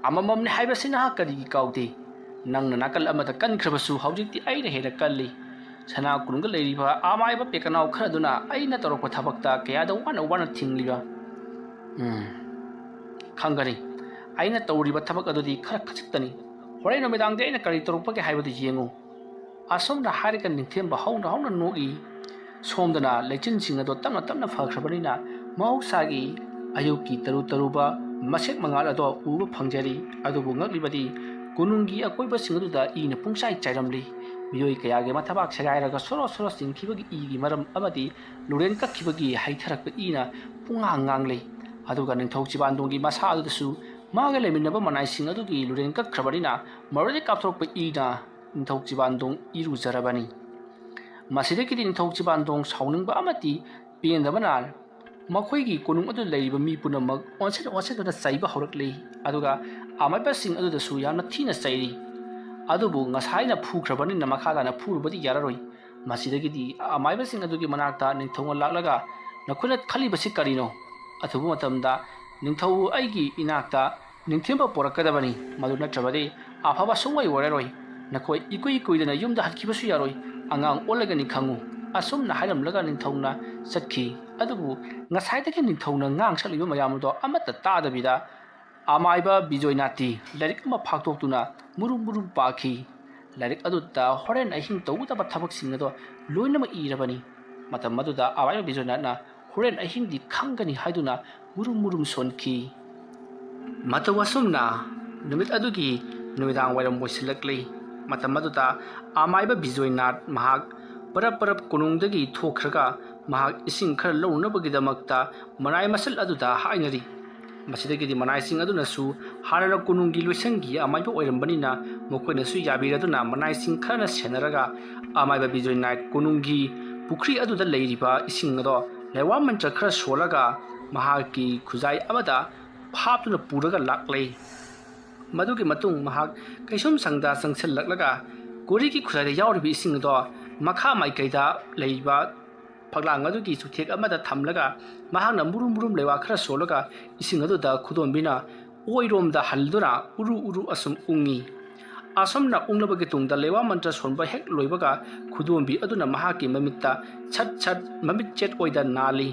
ꯑꯃꯃꯝꯅꯤ ꯍꯥꯏꯕꯁꯤ ꯅꯍꯥꯛ ꯀꯔꯤꯒꯤ ꯀꯥꯎꯗꯦ ꯅꯪꯅ ꯅꯥꯀꯜ ꯑꯃꯗ ꯀꯟꯈ꯭ꯔꯕꯁꯨ ꯍꯧꯖꯤꯛꯇꯤ ꯑꯩꯅ ꯍꯦꯟꯅ ꯀꯜꯂꯤ ꯁꯅꯥ ꯀꯣꯅꯨꯡꯗ ꯂꯩꯔꯤꯕ ꯑꯃꯥꯏꯕ ꯄꯦꯀꯅꯥꯎ ꯈꯔꯗꯨꯅ ꯑꯩꯅ ꯇꯧꯔꯛꯄ ꯊꯕꯛꯇ ꯀꯌꯥꯗ ꯋꯥꯅ ꯊꯤꯡꯂꯤꯕ ꯈꯪꯒꯅꯤ ꯑꯩꯅ ꯇꯧꯔꯤꯕ ꯊꯕꯛ ꯑꯗꯨꯗꯤ ꯈꯔ ꯈꯖꯤꯛꯇꯅꯤ ꯍꯣꯔꯦꯟ ꯅꯨꯃꯤꯗꯥꯡꯗꯤ ꯑꯩꯅ ꯀꯔꯤ ꯇꯧꯔꯛꯄꯒꯦ ꯍꯥꯏꯕꯗꯨ ꯌꯦꯡꯉꯨ ꯑꯁꯣꯝꯅ ꯍꯥꯏꯔꯒ ꯅꯤꯡꯊꯦꯝꯕ ꯍꯧꯅ ꯅꯣꯛꯏ ꯁꯣꯝꯗꯅ ꯂꯩꯆꯤꯟꯁꯤꯡ ꯑꯗꯣ ꯇꯞꯅ ꯐꯈ꯭ꯔꯕꯅꯤꯅ ꯃꯍꯧꯁꯥꯒꯤ ꯑꯌꯨꯛꯀꯤ ꯇꯔꯨꯕ ꯃꯁꯦꯛ ꯃꯉꯥꯜ ꯑꯗꯣ ꯎꯕ ꯐꯪꯖꯔꯤ ꯑꯗꯨꯕꯨ ꯉꯛꯂꯤꯕꯗꯤ ꯀꯣꯅꯨꯡꯒꯤ ꯑꯀꯣꯏꯕꯁꯤꯡ ꯑꯗꯨꯗ ꯏꯅ ꯄꯨꯡꯆꯥꯏ ꯆꯥꯏꯔꯝꯂꯤ ꯃꯤꯑꯣꯏ ꯀꯌꯥꯒꯤ ꯃꯊꯕꯥꯛ ꯁꯦꯒꯥꯏꯔꯒ ꯁꯣꯔꯣ ꯆꯤꯡꯈꯤꯕꯒꯤ ꯏꯒꯤ ꯃꯔꯝ ꯑꯃꯗꯤ ꯂꯨꯔꯦꯟ ꯀꯛꯈꯤꯕꯒꯤ ꯍꯩꯊꯔꯛꯄ ꯏꯅ ꯉꯥꯡꯂꯤ ꯑꯗꯨꯒ ꯅꯤꯡꯊꯧ ꯆꯤꯕꯥꯟꯗꯣꯡꯒꯤ ꯃꯁꯥ ꯑꯗꯨꯗꯁꯨ ꯃꯥꯒ ꯂꯩꯃꯤꯟꯅꯕ ꯃꯅꯥꯏꯁꯤꯡ ꯑꯗꯨꯒꯤ ꯂꯨꯔꯦꯟ ꯀꯛꯈ꯭ꯔꯕꯅꯤ나 ꯃꯔꯨꯗꯒꯤ ꯀꯥꯞꯊꯣꯔꯛꯄ ꯏꯅ ꯅꯤꯡꯊꯧ ꯆꯤꯕꯥꯟꯗꯣꯡ ꯏꯔꯨꯖꯔꯕꯅꯤ ꯃꯁꯤꯗꯒꯤꯗꯤ ꯅꯤꯡꯊꯧ ꯆꯤꯕꯥꯟꯗꯣꯡ ꯁꯥꯎꯅꯤꯡꯕ ꯑꯃꯗꯤ ꯄꯦꯟꯗꯕꯅ ꯃꯈꯣꯏꯒꯤ ꯀꯣꯅꯨꯡ ꯑꯗꯨ ꯂꯩꯔꯤꯕ ꯃꯤ ꯄꯨꯝꯅꯃꯛ ꯑꯣꯟꯁꯤꯟꯗꯨꯅ ꯆꯩꯕ ꯍꯧꯔꯛꯂꯤ ꯑꯗꯨꯒ ꯑꯃꯥꯏꯕꯁꯤꯡ ꯑꯗꯨꯗꯁꯨ ꯌꯥꯝꯅ ꯊꯤꯅ ꯆꯩꯔꯤ ꯑꯗꯨꯕꯨ ꯉꯁꯥꯏꯅ ꯐꯨꯈ꯭ꯔꯕꯅꯤꯅ ꯃꯈꯥ ꯇꯥꯅ ꯐꯨꯔꯨꯕꯗꯤ ꯌꯥꯔꯔꯣꯏ ꯃꯁꯤꯗꯒꯤꯗꯤ ꯑꯃꯥꯏꯕꯁꯤꯡ ꯑꯗꯨꯒꯤ ꯃꯅꯥꯛꯇ ꯅꯤꯡꯊꯧꯅ ꯂꯥꯛꯂꯒ ꯅꯈꯣꯏꯅ ꯈꯜꯂꯤꯕꯁꯤ ꯀꯔꯤꯅꯣ ꯑꯊꯨꯕ ꯃꯇꯝꯗ ꯅꯤꯡꯊꯧ ꯑꯩꯒꯤ ꯏꯅꯥꯛꯇ ꯅꯤꯡꯊꯦꯝꯕ ꯄꯣꯔꯛꯀꯗꯕꯅꯤ ꯃꯗꯨ ꯅꯠꯇ꯭ꯔꯕꯗꯤ ꯑꯐꯕ ꯁꯨꯡꯑꯣꯏ ꯑꯣꯏꯔꯔꯣꯏ ꯅꯈꯣꯏ ꯏꯀꯨꯏ ꯀꯨꯏꯗꯅ ꯌꯨꯝꯗ ꯍꯟꯈꯤꯕꯁꯨ ꯌꯥꯔꯣꯏ ꯑꯉꯥꯡ ꯑꯣꯜꯂꯒꯅꯤ ꯈꯪꯉꯨ ꯑꯁꯨꯝꯅ ꯍꯥꯏꯔꯝꯂꯒ ꯅꯤꯡꯊꯧꯅ ꯆꯠꯈꯤ ꯑꯗꯨꯕꯨ ꯉꯁꯥꯏꯗꯒꯤ ꯅꯤꯡꯊꯧꯅ ꯉꯥꯡ ꯁꯛꯂꯤꯕ ꯃꯌꯥꯝ ꯑꯗꯣ ꯑꯃꯠꯇ ꯇꯥꯗꯕꯤꯗ ꯑꯃꯥꯏꯕ ꯕꯤꯖꯣꯏꯅꯥꯇꯤ ꯂꯥꯏꯔꯤꯛ ꯑꯃ ꯐꯥꯛꯇꯣꯛꯇꯨꯅ ꯃꯨꯔꯨꯝ ꯄꯥꯈꯤ ꯂꯥꯏꯔꯤꯛ ꯑꯗꯨꯗ ꯍꯣꯔꯦꯟ ꯑꯍꯤꯡ ꯇꯧꯒꯗꯕ ꯊꯕꯛꯁꯤꯡ ꯑꯗꯣ ꯂꯣꯏꯅꯃꯛ ꯏꯔꯕꯅꯤ ꯃꯇꯝ ꯑꯗꯨꯗ ꯑꯃꯥꯏꯕ ꯕꯤꯖꯣꯏꯅꯥꯊꯅ ꯍꯣꯔꯦꯟ ꯑꯍꯤꯡꯗꯤ ꯈꯪꯒꯅꯤ ꯍꯥꯏꯗꯨꯅ ꯃꯨꯔꯨꯝ ꯁꯣꯟꯈꯤ ꯃꯇꯧ ꯑꯁꯨꯝꯅ ꯅꯨꯃꯤꯠ ꯑꯗꯨꯒꯤ ꯅꯨꯃꯤꯗꯥꯡ ꯋꯥꯏꯔꯝ ꯑꯣꯏꯁꯤꯜꯂꯛꯂꯤ ꯃꯇꯝ ꯑꯗꯨꯗ ꯑꯃꯥꯏꯕ ꯕꯤꯖꯣꯏꯅꯥꯊ ꯃꯍꯥꯛ ꯄꯔꯞ ꯀꯣꯅꯨꯡꯗꯒꯤ ꯊꯣꯛꯈ꯭ꯔꯒ ꯃꯍꯥꯛ ꯏꯁꯤꯡ ꯈꯔ ꯂꯧꯅꯕꯒꯤꯗꯃꯛꯇ ꯃꯅꯥꯏ ꯃꯁꯜ ꯑꯗꯨꯗ ꯍꯥꯏꯅꯔꯤ ꯃꯁꯤꯗꯒꯤꯗꯤ ꯃꯅꯥꯏꯁꯤꯡ ꯑꯗꯨꯅꯁꯨ ꯍꯥꯟꯅꯅ ꯀꯣꯅꯨꯡꯒꯤ ꯂꯣꯏꯁꯪꯒꯤ ꯑꯃꯥꯏꯕ ꯑꯣꯏꯔꯝꯕꯅꯤꯅ ꯃꯈꯣꯏꯅꯁꯨ ꯌꯥꯕꯤꯔꯗꯨꯅ ꯃꯅꯥꯏꯁꯤꯡ ꯈꯔꯅ ꯁꯦꯟꯅꯔꯒ ꯑꯃꯥꯏꯕ ꯕꯤꯖꯣꯏ ꯅꯥꯏꯛ ꯀꯣꯅꯨꯡꯒꯤ ꯄꯨꯈ꯭ꯔꯤ ꯑꯗꯨꯗ ꯂꯩꯔꯤꯕ ꯏꯁꯤꯡ ꯑꯗꯣ ꯂꯩꯋꯥ ꯃꯟꯇ꯭ꯔ ꯈꯔ ꯁꯣꯜꯂꯒ ꯃꯍꯥꯛꯀꯤ ꯈꯨꯖꯥꯏ ꯑꯃꯗ ꯍꯥꯞꯇꯨꯅ ꯄꯨꯔꯒ ꯂꯥꯛꯂꯦ꯫ ꯃꯗꯨꯒꯤ ꯃꯇꯨꯡ ꯃꯍꯥꯛ ꯀꯩꯁꯨꯝ ꯁꯪꯗ ꯆꯪꯁꯤꯜꯂꯛꯂꯒ ꯀꯣꯔꯤꯒꯤ ꯈꯨꯖꯥꯏꯗ ꯌꯥꯎꯔꯤꯕ ꯏꯁꯤꯡ ꯑꯗꯣ ꯃꯈꯥ ꯃꯥꯏꯀꯩꯗ ꯂꯩꯕ ꯐꯛꯂꯥꯡ ꯑꯗꯨꯒꯤ ꯆꯨꯊꯦꯛ ꯑꯃꯗ ꯊꯝꯂꯒ ꯃꯍꯥꯛꯅ ꯃꯨꯔꯨꯝ ꯃꯨꯔꯨꯝ ꯂꯩꯋꯥ ꯈꯔ ꯁꯣꯜꯂꯒ ꯏꯁꯤꯡ ꯑꯗꯨꯗ ꯈꯨꯗꯣꯝꯕꯤꯅ ꯑꯣꯏꯔꯣꯝꯗ ꯍꯜꯗꯨꯅ ꯎꯔꯨ ꯎꯔꯨ ꯑꯁꯨꯝ ꯎꯡꯉꯤ꯫ ꯑꯁꯨꯝꯅ ꯎꯡꯂꯕꯒꯤ ꯇꯨꯡꯗ ꯂꯩꯋꯥ ꯃꯟꯇ꯭ꯔ ꯁꯣꯟꯕ ꯍꯦꯛ ꯂꯣꯏꯕꯒ ꯈꯨꯗꯣꯝꯕꯤ ꯑꯗꯨꯅ ꯃꯍꯥꯛꯀꯤ ꯃꯃꯤꯠꯇ ꯁꯠ ꯁꯠ ꯃꯃꯤꯠ ꯆꯦꯠ ꯑꯣꯏꯗ ꯅꯥꯜꯂꯤ꯫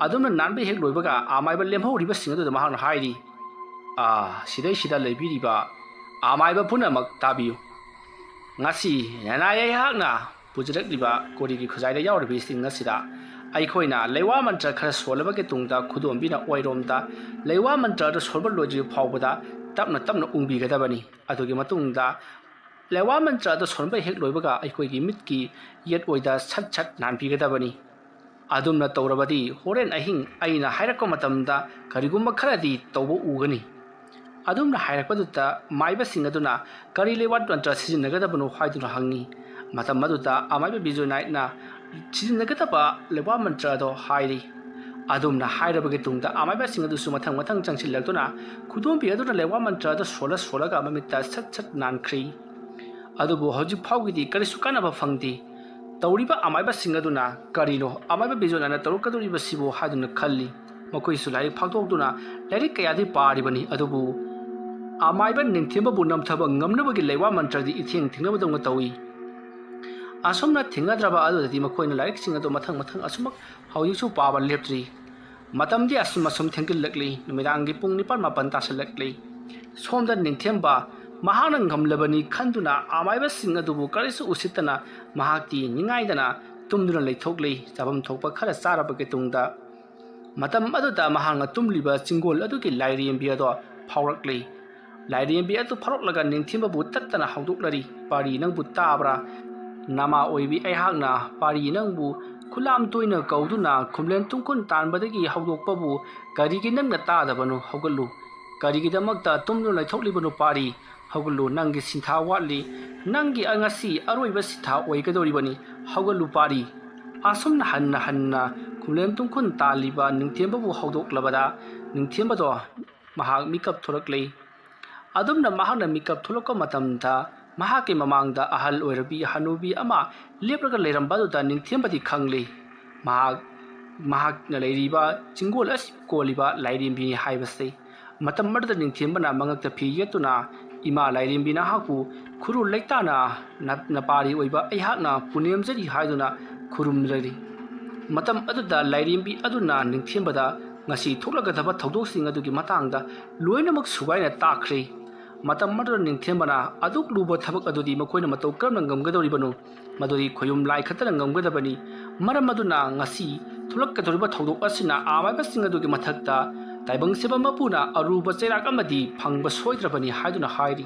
ꯑꯗꯨꯝꯅ ꯅꯥꯟꯕ ꯍꯦꯛ ꯂꯣꯏꯕꯒ ꯑꯃꯥꯏꯕ ꯂꯦꯝꯍꯧꯔꯤꯕꯁꯤꯡ ꯑꯗꯨꯗ ꯃꯍꯥꯛꯅ ꯍꯥꯏꯔꯤ, ꯁꯤꯗꯩꯁꯤꯗ ꯂꯩꯕꯤꯔꯤꯕ ꯑꯃꯥꯏꯕ ꯄꯨꯝꯅꯃꯛ ꯇꯥꯕꯤꯌꯨ꯫ ꯉꯁꯤ ꯅꯅꯥꯏ ꯑꯩꯍꯥꯛꯅ ꯄꯨꯖꯔꯛꯂꯤꯕ ꯀꯣꯔꯤꯒꯤ ꯈꯨꯖꯥꯏꯗ ꯌꯥꯎꯔꯤꯕ ꯏꯁꯤꯡ ꯑꯁꯤꯗ ꯑꯩꯈꯣꯏꯅ ꯂꯩꯋꯥ ꯃꯟꯇ꯭ꯔ ꯈꯔ ꯁꯣꯜꯂꯕꯒꯤ ꯇꯨꯡꯗ ꯈꯨꯗꯣꯝꯕꯤꯅ ꯑꯣꯏꯔꯣꯝꯗ ꯂꯩꯋꯥ ꯃꯟꯇ꯭ꯔ ꯑꯗꯨ ꯁꯣꯟꯕ ꯂꯣꯏꯗ꯭ꯔꯤꯕ ꯐꯥꯎꯕꯗ ꯇꯞꯅ ꯇꯞꯅ ꯎꯡꯕꯤꯒꯗꯕꯅꯤ꯫ ꯑꯗꯨꯒꯤ ꯃꯇꯨꯡꯗ ꯂꯩꯋꯥ ꯃꯟꯇ꯭ꯔ ꯑꯗꯨ ꯁꯣꯟꯕ ꯍꯦꯛ ꯂꯣꯏꯕꯒ ꯑꯩꯈꯣꯏꯒꯤ ꯃꯤꯠꯀꯤ ꯌꯦꯠ ꯑꯣꯏꯗ ꯁꯠ ꯁꯠ ꯅꯥꯟꯕꯤꯒꯗꯕꯅꯤ꯫ ꯑꯗꯨꯝꯅ ꯇꯧꯔꯕꯗꯤ ꯍꯣꯔꯦꯟ ꯑꯍꯤꯡ ꯑꯩꯅ ꯍꯥꯏꯔꯛꯄ ꯃꯇꯝꯗ ꯀꯔꯤꯒꯨꯝꯕ ꯈꯔꯗꯤ ꯇꯧꯕ ꯎꯒꯅꯤ꯫ ꯑꯗꯨꯝꯅ ꯍꯥꯏꯔꯛꯄꯗꯨꯗ ꯃꯥꯏꯕꯁꯤꯡ ꯑꯗꯨꯅ ꯀꯔꯤ ꯂꯩꯋꯥ ꯃꯟꯇ꯭ꯔ ꯁꯤꯖꯤꯟꯅꯒꯗꯕꯅꯣ ꯍꯥꯏꯗꯨꯅ ꯍꯪꯉꯤ꯫ ꯃꯇꯝ ꯑꯗꯨꯗ ꯑꯃꯥꯏꯕ ꯕꯤꯖꯣꯏ ꯅꯥꯏꯛꯅ ꯁꯤꯖꯤꯟꯅꯒꯗꯕ ꯂꯩꯋꯥ ꯃꯟꯇ꯭ꯔ ꯑꯗꯣ ꯍꯥꯏꯔꯤ꯫ ꯑꯗꯨꯝꯅ ꯍꯥꯏꯔꯕꯒꯤ ꯇꯨꯡꯗ ꯑꯃꯥꯏꯕꯁꯤꯡ ꯑꯗꯨꯁꯨ ꯃꯊꯪ ꯃꯊꯪ ꯆꯪꯁꯤꯜꯂꯛꯇꯨꯅ ꯈꯨꯗꯣꯝꯕꯤ ꯑꯗꯨꯅ ꯂꯩꯋꯥ ꯃꯟꯇ꯭ꯔ ꯑꯗꯨ ꯁꯣꯜꯂꯒ ꯃꯃꯤꯠꯇ ꯁꯠ ꯁꯠ ꯅꯥꯟꯈ꯭ꯔꯤ꯫ ꯑꯗꯨꯕꯨ ꯍꯧꯖꯤꯛ ꯐꯥꯎꯒꯤꯗꯤ ꯀꯔꯤꯁꯨ ꯀꯥꯟꯅꯕ ꯐꯪꯗꯦ꯫ ꯇꯧꯔꯤꯕ ꯑꯃꯥꯏꯕꯁꯤꯡ ꯑꯗꯨꯅ ꯀꯔꯤꯅꯣ ꯑꯃꯥꯏꯕ ꯕꯤꯖꯣꯏ ꯅꯥꯏꯛꯅ ꯇꯧꯔꯛꯀꯗꯧꯔꯤꯕꯁꯤꯕꯨ ꯍꯥꯏꯗꯨꯅ ꯈꯜꯂꯤ꯫ ꯃꯈꯣꯏꯁꯨ ꯂꯥꯏꯔꯤꯛ ꯐꯥꯛꯇꯣꯛꯇꯨꯅ ꯂꯥꯏꯔꯤꯛ ꯀꯌꯥꯗꯤ ꯄꯥꯔꯤꯕꯅꯤ, ꯑꯗꯨꯕꯨ ꯑꯃꯥꯏꯕ ꯅꯤꯡꯊꯦꯝꯕꯕꯨ ꯅꯝꯊꯕ ꯉꯝꯅꯕꯒꯤ ꯂꯩꯋꯥ ꯃꯟꯇ꯭ꯔꯗꯤ ꯏꯊꯦꯡ ꯊꯦꯡꯅꯕꯗꯧꯅ ꯇꯧꯏ꯫ ꯑꯁꯨꯝꯅ ꯊꯦꯡꯅꯗ꯭ꯔꯕ ꯑꯗꯨꯗꯗꯤ ꯃꯈꯣꯏꯅ ꯂꯥꯏꯔꯤꯛꯁꯤꯡ ꯑꯗꯨ ꯃꯊꯪ ꯃꯊꯪ ꯑꯁꯨꯃꯛ ꯍꯧꯖꯤꯛꯁꯨ ꯄꯥꯕ ꯂꯦꯞꯇ꯭ꯔꯤ꯫ ꯃꯇꯝꯗꯤ ꯑꯁꯨꯝ ꯊꯦꯡꯖꯤꯜꯂꯛꯂꯤ꯫ ꯅꯨꯃꯤꯗꯥꯡꯒꯤ ꯄꯨꯡ 9-10 ꯇꯥꯁꯤꯜꯂꯛꯂꯤ꯫ ꯁꯣꯝꯗ ꯅꯤꯡꯊꯦꯝꯕ ꯃꯍꯥꯛꯅ ꯉꯝꯂꯕꯅꯤ ꯈꯟꯗꯨꯅ ꯑꯃꯥꯏꯕꯁꯤꯡ ꯑꯗꯨꯕꯨ ꯀꯔꯤꯁꯨ ꯎꯁꯤꯠꯇꯅ ꯃꯍꯥꯛꯇꯤ ꯅꯤꯡꯉꯥꯏꯗꯅ ꯇꯨꯝꯗꯨꯅ ꯂꯩꯊꯣꯛꯂꯤ꯫ ꯆꯥꯐꯝ ꯊꯣꯛꯄ ꯈꯔ ꯆꯥꯔꯕꯒꯤ ꯇꯨꯡꯗ ꯃꯇꯝ ꯑꯗꯨꯗ ꯃꯍꯥꯛꯅ ꯇꯨꯝꯂꯤꯕ ꯆꯤꯡꯒꯣꯜ ꯑꯗꯨꯒꯤ ꯂꯥꯏꯔꯦꯝꯕꯤ ꯑꯗꯣ ꯐꯥꯎꯔꯛꯂꯤ꯫ ꯂꯥꯏꯔꯦꯝꯕꯤ ꯑꯗꯨ ꯐꯥꯎꯔꯛꯂꯒ ꯅꯤꯡꯊꯦꯝꯕꯕꯨ ꯇꯠꯇꯅ ꯍꯧꯗꯣꯛꯂꯔꯤ꯫ ꯄꯥꯔꯤ ꯅꯪꯕꯨ ꯇꯥꯕ꯭ꯔꯥ? ꯅꯃꯥ ꯑꯣꯏꯕꯤ ꯑꯩꯍꯥꯛꯅ ꯄꯥꯔꯤ ꯅꯪꯕꯨ ꯈꯨꯂꯥꯝ ꯇꯣꯏꯅ ꯀꯧꯗꯨꯅ ꯈꯨꯝꯂꯦꯟ ꯇꯨꯡꯈꯨꯟ ꯇꯥꯟꯕꯗꯒꯤ ꯍꯧꯗꯣꯛꯄꯕꯨ ꯀꯔꯤꯒꯤ ꯅꯪꯅ ꯇꯥꯗꯕꯅꯣ? ꯍꯧꯒꯠꯂꯨ! ꯀꯔꯤꯒꯤꯗꯃꯛꯇ ꯇꯨꯝꯗꯨꯅ ꯂꯩꯊꯣꯛꯂꯤꯕꯅꯣ ꯄꯥꯔꯤ? ꯍꯧꯒꯠꯂꯨ! ꯅꯪꯒꯤ ꯁꯤꯟꯊꯥ ꯋꯥꯠꯂꯤ꯫ ꯅꯪꯒꯤ ꯉꯁꯤ ꯑꯔꯣꯏꯕ ꯁꯤꯟꯊꯥ ꯑꯣꯏꯒꯗꯧꯔꯤꯕꯅꯤ꯫ ꯍꯧꯒꯠꯂꯨ ꯄꯥꯔꯤ! ꯑꯁꯨꯝꯅ ꯍꯟꯅ ꯍꯟꯅ ꯈꯨꯝꯂꯦꯟ ꯇꯨꯡꯈꯨꯟ ꯇꯥꯜꯂꯤꯕ ꯅꯤꯡꯊꯦꯝꯕꯕꯨ ꯍꯧꯗꯣꯛꯂꯕꯗ ꯅꯤꯡꯊꯦꯝꯕꯗꯣ ꯃꯍꯥꯛ ꯃꯤꯀꯞ ꯊꯣꯛꯂꯛꯂꯤ꯫ ꯑꯗꯨꯝꯅ ꯃꯍꯥꯛꯅ ꯃꯤꯀꯞ ꯊꯣꯛꯂꯛꯄ ꯃꯇꯝꯗ ꯃꯍꯥꯛꯀꯤ ꯃꯃꯥꯡꯗ ꯑꯍꯜ ꯑꯣꯏꯔꯕꯤ ꯍꯅꯨꯕꯤ ꯑꯃ ꯂꯦꯞꯂꯒ ꯂꯩꯔꯝꯕ ꯑꯗꯨꯗ ꯅꯤꯡꯊꯦꯝꯕꯗꯤ ꯈꯪꯂꯤ ꯃꯍꯥꯛꯅ ꯂꯩꯔꯤꯕ ꯆꯤꯡꯒꯣꯜ ꯑꯁꯤ ꯀꯣꯜꯂꯤꯕ ꯂꯥꯏꯔꯦꯝꯕꯤꯅꯤ ꯍꯥꯏꯕꯁꯤ꯫ ꯃꯇꯝ ꯑꯗꯨꯗ ꯅꯤꯡꯊꯦꯝꯕꯅ ꯃꯉꯛꯇ ꯐꯤ ꯌꯦꯠꯇꯨꯅ ꯏꯃꯥ ꯂꯥꯏꯔꯦꯝꯕꯤ ꯅꯍꯥꯛꯄꯨ ꯈꯨꯔꯨ ꯂꯩꯇꯥꯅ ꯅꯄꯥꯔꯤ ꯑꯣꯏꯕ ꯑꯩꯍꯥꯛꯅ ꯄꯨꯅꯦꯝꯖꯔꯤ ꯍꯥꯏꯗꯨꯅ ꯈꯨꯔꯨꯝꯂꯔꯤ꯫ ꯃꯇꯝ ꯑꯗꯨꯗ ꯂꯥꯏꯔꯦꯝꯕꯤ ꯑꯗꯨꯅ ꯅꯤꯡꯊꯦꯝꯕꯗ ꯉꯁꯤ ꯊꯣꯛꯂꯒꯗꯕ ꯊꯧꯗꯣꯛꯁꯤꯡ ꯑꯗꯨꯒꯤ ꯃꯇꯥꯡꯗ ꯂꯣꯏꯅꯃꯛ ꯁꯨꯒꯥꯏꯅ ꯇꯥꯛꯈ꯭ꯔꯤ꯫ ꯃꯇꯝ ꯑꯗꯨꯗ ꯅꯤꯡꯊꯦꯝꯕꯅ ꯑꯗꯨꯛ ꯂꯨꯕ ꯊꯕꯛ ꯑꯗꯨꯗꯤ ꯃꯈꯣꯏꯅ ꯃꯇꯧ ꯀꯔꯝꯅ ꯉꯝꯒꯗꯧꯔꯤꯕꯅꯣ? ꯃꯗꯨꯗꯤ ꯈꯣꯌꯨꯝ ꯂꯥꯏ ꯈꯛꯇꯅ ꯉꯝꯒꯗꯕꯅꯤ꯫ ꯃꯔꯝ ꯑꯗꯨꯅ ꯉꯁꯤ ꯊꯣꯛꯂꯛꯀꯗꯧꯔꯤꯕ ꯊꯧꯗꯣꯛ ꯑꯁꯤꯅ ꯑꯃꯥꯏꯕꯁꯤꯡ ꯑꯗꯨꯒꯤ ꯃꯊꯛꯇ ꯇꯥꯏꯕꯪꯁꯤꯕ ꯃꯄꯨꯅ ꯑꯔꯨꯕ ꯆꯩꯔꯥꯛ ꯑꯃꯗꯤ ꯐꯪꯕ ꯁꯣꯏꯗ꯭ꯔꯕꯅꯤ ꯍꯥꯏꯗꯨꯅ ꯍꯥꯏꯔꯤ꯫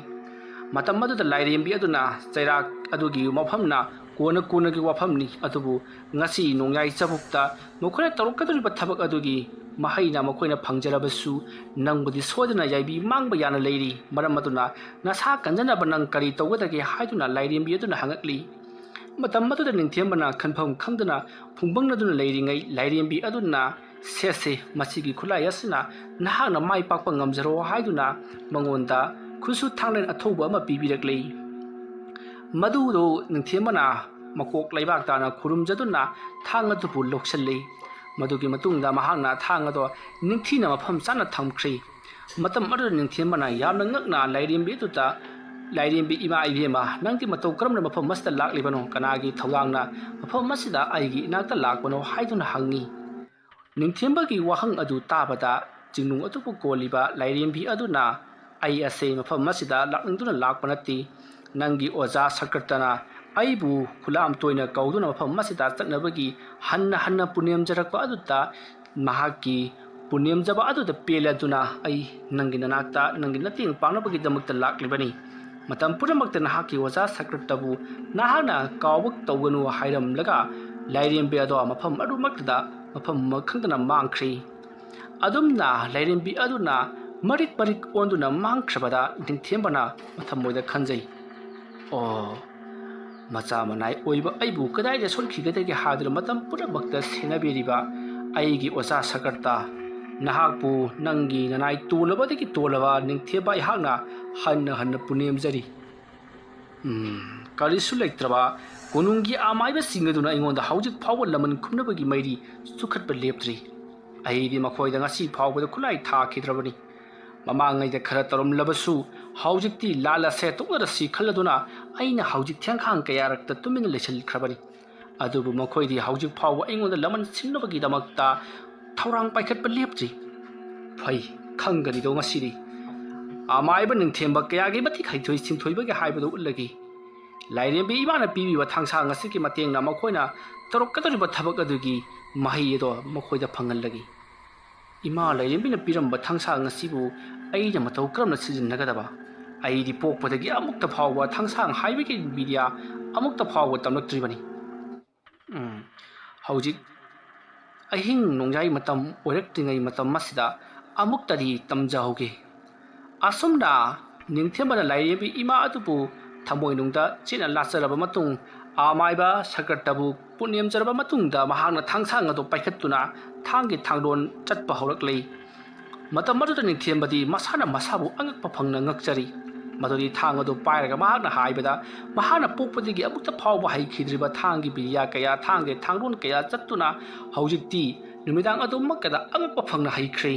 ꯃꯇꯝ ꯑꯗꯨꯗ ꯂꯥꯏꯔꯦꯝꯕꯤ ꯑꯗꯨꯅ ꯆꯩꯔꯥꯛ ꯑꯗꯨꯒꯤ ꯃꯐꯝꯅ ꯀꯣꯟꯅꯒꯤ ꯋꯥꯐꯝꯅꯤ, ꯑꯗꯨꯕు ꯉꯁꯤ ꯅꯣꯡꯌꯥꯏ ꯆꯕꯨꯛꯇ ꯃꯈꯣꯏꯅ ꯇꯧꯔꯛꯀꯗꯧꯔꯤꯕ ꯊꯕꯛ ꯑꯗꯨꯒꯤ ꯃꯍꯩꯅ ꯃꯈꯣꯏꯅ ꯐꯪꯖꯔꯕꯁꯨ ꯅꯪꯕꯨꯗꯤ ꯁꯣꯏꯗꯅ ꯌꯥꯏꯕꯤ ꯃꯥꯡꯕ ꯌꯥꯅ ꯂꯩꯔꯤ꯫ ꯃꯔꯝ ꯑꯗꯨꯅ ꯅꯁꯥ ꯀꯟꯖꯅꯕ ꯅꯪ ꯀꯔꯤ ꯇꯧꯒꯗꯒꯦ ꯍꯥꯏꯗꯨꯅ ꯂꯥꯏꯔꯦꯝꯕꯤ ꯑꯗꯨꯅ ꯍꯪꯉꯛꯂꯤ꯫ ꯃꯇꯝ ꯑꯗꯨꯗ ꯅꯤꯡꯊꯦꯝꯕꯅ ꯈꯟꯐꯝ ꯈꯪꯗꯅ ꯐꯨꯡꯕꯪꯅꯗꯨꯅ ꯂꯩꯔꯤꯉꯩ ꯂꯥꯏꯔꯦꯝꯕꯤ ꯑꯗꯨꯅ ꯁꯦ ꯃꯁꯤꯒꯤ ꯈꯨꯠꯂꯥꯏ ꯑꯁꯤꯅ ꯅꯍꯥꯛꯅ ꯃꯥꯏ ꯄꯥꯛꯄ ꯉꯝꯖꯔꯣ ꯍꯥꯏꯗꯨꯅ ꯃꯉꯣꯟꯗ ꯈꯨꯠꯁꯨ ꯊꯥꯡꯂꯦꯟ ꯑꯊꯧꯕ ꯑꯃ ꯄꯤꯕꯤꯔꯛꯂꯤ꯫ ꯃꯗꯨꯗꯣ ꯅꯤꯡꯊꯦꯝꯕꯅ ꯃꯀꯣꯛ ꯂꯩꯕꯥꯛ ꯇꯥꯅ ꯈꯨꯔꯨꯝꯖꯗꯨꯅ ꯊꯥꯡ ꯑꯗꯨꯕꯨ ꯂꯧꯁꯤꯜꯂꯤ꯫ ꯃꯗꯨꯒꯤ ꯃꯇꯨꯡꯗ ꯃꯍꯥꯛꯅ ꯊꯥꯡ ꯑꯗꯣ ꯅꯤꯡꯊꯤꯅ ꯃꯐꯝ ꯆꯥꯅ ꯊꯝꯈ꯭ꯔꯤ꯫ ꯃꯇꯝ ꯑꯗꯨꯗ ꯅꯤꯡꯊꯦꯝꯕꯅ ꯌꯥꯝꯅ ꯉꯛꯅ ꯂꯥꯏꯔꯦꯝꯕꯤ ꯑꯗꯨꯗ, ꯂꯥꯏꯔꯦꯝꯕꯤ ꯏꯃꯥ ꯏꯕꯦꯝꯃ, ꯅꯪꯗꯤ ꯃꯇꯧ ꯀꯔꯝꯅ ꯃꯐꯝ ꯑꯁꯤꯗ ꯂꯥꯛꯂꯤꯕꯅꯣ? ꯀꯅꯥꯒꯤ ꯊꯧꯗꯥꯡꯅ ꯃꯐꯝ ꯑꯁꯤꯗ ꯑꯩꯒꯤ ꯏꯅꯥꯛꯇ ꯂꯥꯛꯄꯅꯣ? ꯍꯥꯏꯗꯨꯅ ꯍꯪꯉꯤ꯫ ꯅꯤꯡꯊꯦꯝꯕꯒꯤ ꯋꯥꯍꯪ ꯑꯗꯨ ꯇꯥꯕꯗ ꯆꯤꯡꯅꯨꯡ ꯑꯗꯨꯕꯨ ꯀꯣꯜꯂꯤꯕ ꯂꯥꯏꯔꯦꯝꯕꯤ ꯑꯗꯨꯅ ꯑꯩ ꯑꯁꯦ ꯃꯐꯝ ꯑꯁꯤꯗ ꯂꯥꯛꯅꯤꯡꯗꯨꯅ ꯂꯥꯛꯄ ꯅꯠꯇꯦ꯫ ꯅꯪꯒꯤ ꯑꯣꯖꯥ ꯁꯀ꯭ꯔꯇꯅ ꯑꯩꯕꯨ ꯈꯨꯂꯥꯝ ꯇꯣꯏꯅ ꯀꯧꯗꯨꯅ ꯃꯐꯝ ꯑꯁꯤꯗ ꯆꯠꯅꯕꯒꯤ ꯍꯟꯅ ꯍꯟꯅ ꯄꯨꯅꯦꯝꯖꯔꯛꯄ ꯑꯗꯨꯗ ꯃꯍꯥꯛꯀꯤ ꯄꯨꯅꯦꯝꯖꯕ ꯑꯗꯨꯗ ꯄꯦꯜꯂꯗꯨꯅ ꯑꯩ ꯅꯪꯒꯤ ꯅꯅꯥꯛꯇ ꯅꯪꯒꯤ ꯃꯇꯦꯡ ꯄꯥꯡꯅꯕꯒꯤꯗꯃꯛꯇ ꯂꯥꯛꯂꯤꯕꯅꯤ꯫ ꯃꯇꯝ ꯄꯨꯝꯅꯃꯛꯇ ꯅꯍꯥꯛꯀꯤ ꯑꯣꯖꯥ ꯁꯀ꯭ꯔꯇꯕꯨ ꯅꯍꯥꯛꯅ ꯀꯥꯎꯕ ꯇꯧꯒꯅꯨ ꯍꯥꯏꯔꯝꯂꯒ ꯂꯥꯏꯔꯦꯝꯕꯤ ꯑꯗꯣ ꯃꯐꯝ ꯑꯗꯨꯃꯛꯇꯨꯗ ꯃꯐꯝ ꯈꯪꯗꯅ ꯃꯥꯡꯈ꯭ꯔꯤ꯫ ꯑꯗꯨꯝꯅ ꯂꯥꯏꯔꯦꯝꯕꯤ ꯑꯗꯨꯅ ꯃꯔꯤꯛ ꯃꯔꯤꯛ ꯑꯣꯟꯗꯨꯅ ꯃꯥꯡꯈ꯭ꯔꯕꯗ ꯅꯤꯡꯊꯦꯝꯕꯅ ꯃꯊꯃꯣꯏꯗ ꯈꯟꯖꯩ, ꯑꯣ ꯃꯆꯥ ꯃꯅꯥꯏ ꯑꯣꯏꯕ ꯑꯩꯕꯨ ꯀꯗꯥꯏꯗ ꯁꯣꯏꯈꯤꯒꯗꯒꯦ ꯍꯥꯏꯗꯨꯅ ꯃꯇꯝ ꯄꯨꯝꯅꯃꯛꯇ ꯁꯦꯟꯅꯕꯤꯔꯤꯕ ꯑꯩꯒꯤ ꯑꯣꯖꯥ ꯁꯀꯔꯇꯥ, ꯅꯍꯥꯛꯄꯨ ꯅꯪꯒꯤ ꯅꯅꯥꯏ ꯇꯣꯜꯂꯕꯗꯒꯤ ꯇꯣꯜꯂꯕ ꯅꯤꯡꯊꯦꯝꯕ ꯑꯩꯍꯥꯛꯅ ꯍꯟꯅ ꯍꯟꯅ ꯄꯨꯅꯦꯝꯖꯔꯤ꯫ ꯀꯔꯤꯁꯨ ꯂꯩꯇ꯭ꯔꯕ ꯀꯣꯅꯨꯡꯒꯤ ꯑꯃꯥꯏꯕꯁꯤꯡ ꯑꯗꯨꯅ ꯑꯩꯉꯣꯟꯗ ꯍꯧꯖꯤꯛ ꯐꯥꯎꯕ ꯂꯃꯟ ꯈꯨꯝꯅꯕꯒꯤ ꯃꯩꯔꯤ ꯆꯨꯈꯠꯄ ꯂꯦꯞꯇ꯭ꯔꯤ꯫ ꯑꯩꯗꯤ ꯃꯈꯣꯏꯗ ꯉꯁꯤ ꯐꯥꯎꯕꯗ ꯈꯨꯠꯂꯥꯏ ꯊꯥꯈꯤꯗ꯭ꯔꯕꯅꯤ꯫ ꯃꯃꯥꯡꯉꯩꯗ ꯈꯔ ꯇꯧꯔꯝꯂꯕꯁꯨ ꯍꯧꯖꯤꯛꯇꯤ ꯂꯥꯜꯂꯁꯦ ꯇꯣꯛꯅꯔꯁꯤ ꯈꯜꯂꯗꯨꯅ ꯑꯩꯅ ꯍꯧꯖꯤꯛ ꯊꯦꯡꯈꯥꯡ ꯀꯌꯥꯔꯛꯇ ꯇꯨꯃꯤꯟꯅ ꯂꯩꯁꯤꯟꯈ꯭ꯔꯕꯅꯤ꯫ ꯑꯗꯨꯕꯨ ꯃꯈꯣꯏꯗꯤ ꯍꯧꯖꯤꯛ ꯐꯥꯎꯕ ꯑꯩꯉꯣꯟꯗ ꯂꯃꯟ ꯁꯤꯟꯅꯕꯒꯤꯗꯃꯛꯇ ꯊꯧꯔꯥꯡ ꯄꯥꯏꯈꯠꯄ ꯂꯦꯞꯇ꯭ꯔꯤ꯫ ꯐꯩ, ꯈꯪꯒꯅꯤꯗꯣ ꯉꯁꯤꯗꯤ ꯑꯃꯥꯏꯕ ꯅꯤꯡꯊꯦꯝꯕ ꯀꯌꯥꯒꯤ ꯃꯇꯤꯛ ꯍꯩꯊꯣꯏ ꯁꯤꯡꯊꯣꯏꯕꯒꯦ ꯍꯥꯏꯕꯗꯨ ꯎꯠꯂꯒꯦ꯫ ꯂꯥꯏꯔꯦꯝꯕꯤ ꯏꯃꯥꯅ ꯄꯤꯕꯤꯕ ꯊꯥꯡꯁꯥꯡ ꯑꯁꯤꯒꯤ ꯃꯇꯦꯡꯅ ꯃꯈꯣꯏꯅ ꯇꯧꯔꯛꯀꯗꯧꯔꯤꯕ ꯊꯕꯛ ꯑꯗꯨꯒꯤ ꯃꯍꯩ ꯑꯗꯣ ꯃꯈꯣꯏꯗ ꯐꯪꯍꯜꯂꯒꯦ꯫ ꯏꯃꯥ ꯂꯥꯏꯔꯦꯝꯕꯤꯅ ꯄꯤꯔꯝꯕ ꯊꯥꯡꯁꯥꯡ ꯑꯁꯤꯕꯨ ꯑꯩꯅ ꯃꯇꯧ ꯀꯔꯝꯅ ꯁꯤꯖꯤꯟꯅꯒꯗꯕ? ꯑꯩꯗꯤ ꯄꯣꯛꯄꯗꯒꯤ ꯑꯃꯨꯛꯇ ꯐꯥꯎꯕ ꯊꯥꯡꯁꯥꯡ ꯍꯥꯏꯕꯒꯤ ꯕꯤꯗ꯭ꯌꯥ ꯑꯃꯨꯛꯇ ꯐꯥꯎꯕ ꯇꯝꯂꯛꯇ꯭ꯔꯤꯕꯅꯤ꯫ ꯍꯧꯖꯤꯛ ꯑꯍꯤꯡ ꯅꯣꯡꯌꯥꯏ ꯃꯇꯝ ꯑꯣꯏꯔꯛꯇ꯭ꯔꯤꯉꯩ ꯃꯇꯝ ꯑꯁꯤꯗ ꯑꯃꯨꯛꯇꯗꯤ ꯇꯝꯖꯍꯧꯒꯦ꯫ ꯑꯁꯨꯝꯅ ꯅꯤꯡꯊꯦꯝꯕꯅ ꯂꯥꯏꯔꯦꯝꯕꯤ ꯏꯃꯥ ꯑꯗꯨꯕꯨ ꯊꯃꯣꯏꯅꯨꯡꯗ ꯆꯦꯠꯅ ꯂꯥꯠꯆꯔꯕ ꯃꯇꯨꯡ ꯑꯃꯥꯏꯕ ꯁꯀꯔꯇꯕꯨ ꯄꯨꯅꯦꯝꯖꯔꯕ ꯃꯇꯨꯡꯗ ꯃꯍꯥꯛꯅ ꯊꯥꯡꯁꯥꯡ ꯑꯗꯨ ꯄꯥꯏꯈꯠꯇꯨꯅ ꯊꯥꯡꯒꯤ ꯊꯥꯡꯂꯣꯟ ꯆꯠꯄ ꯍꯧꯔꯛꯂꯤ꯫ ꯃꯇꯝ ꯑꯗꯨꯗ ꯅꯤꯡꯊꯦꯝꯕꯗꯤ ꯃꯁꯥꯅ ꯃꯁꯥꯕꯨ ꯑꯉꯛꯄ ꯐꯪꯅ ꯉꯛꯆꯔꯤ꯫ ꯃꯗꯨꯗꯤ ꯊꯥꯡ ꯑꯗꯨ ꯄꯥꯏꯔꯒ ꯃꯍꯥꯛꯅ ꯍꯥꯏꯕꯗ ꯃꯍꯥꯛꯅ ꯄꯣꯛꯄꯗꯒꯤ ꯑꯃꯨꯛꯇ ꯐꯥꯎꯕ ꯍꯩꯈꯤꯗ꯭ꯔꯤꯕ ꯊꯥꯡꯒꯤ ꯕꯤꯗ꯭ꯌꯥ ꯀꯌꯥ, ꯊꯥꯡꯒꯤ ꯊꯥꯡꯂꯣꯟ ꯀꯌꯥ ꯆꯠꯇꯨꯅ ꯍꯧꯖꯤꯛꯇꯤ ꯅꯨꯃꯤꯗꯥꯡ ꯑꯗꯨꯃꯛꯀꯗ ꯑꯉꯛꯄ ꯐꯪꯅ ꯍꯩꯈ꯭ꯔꯦ꯫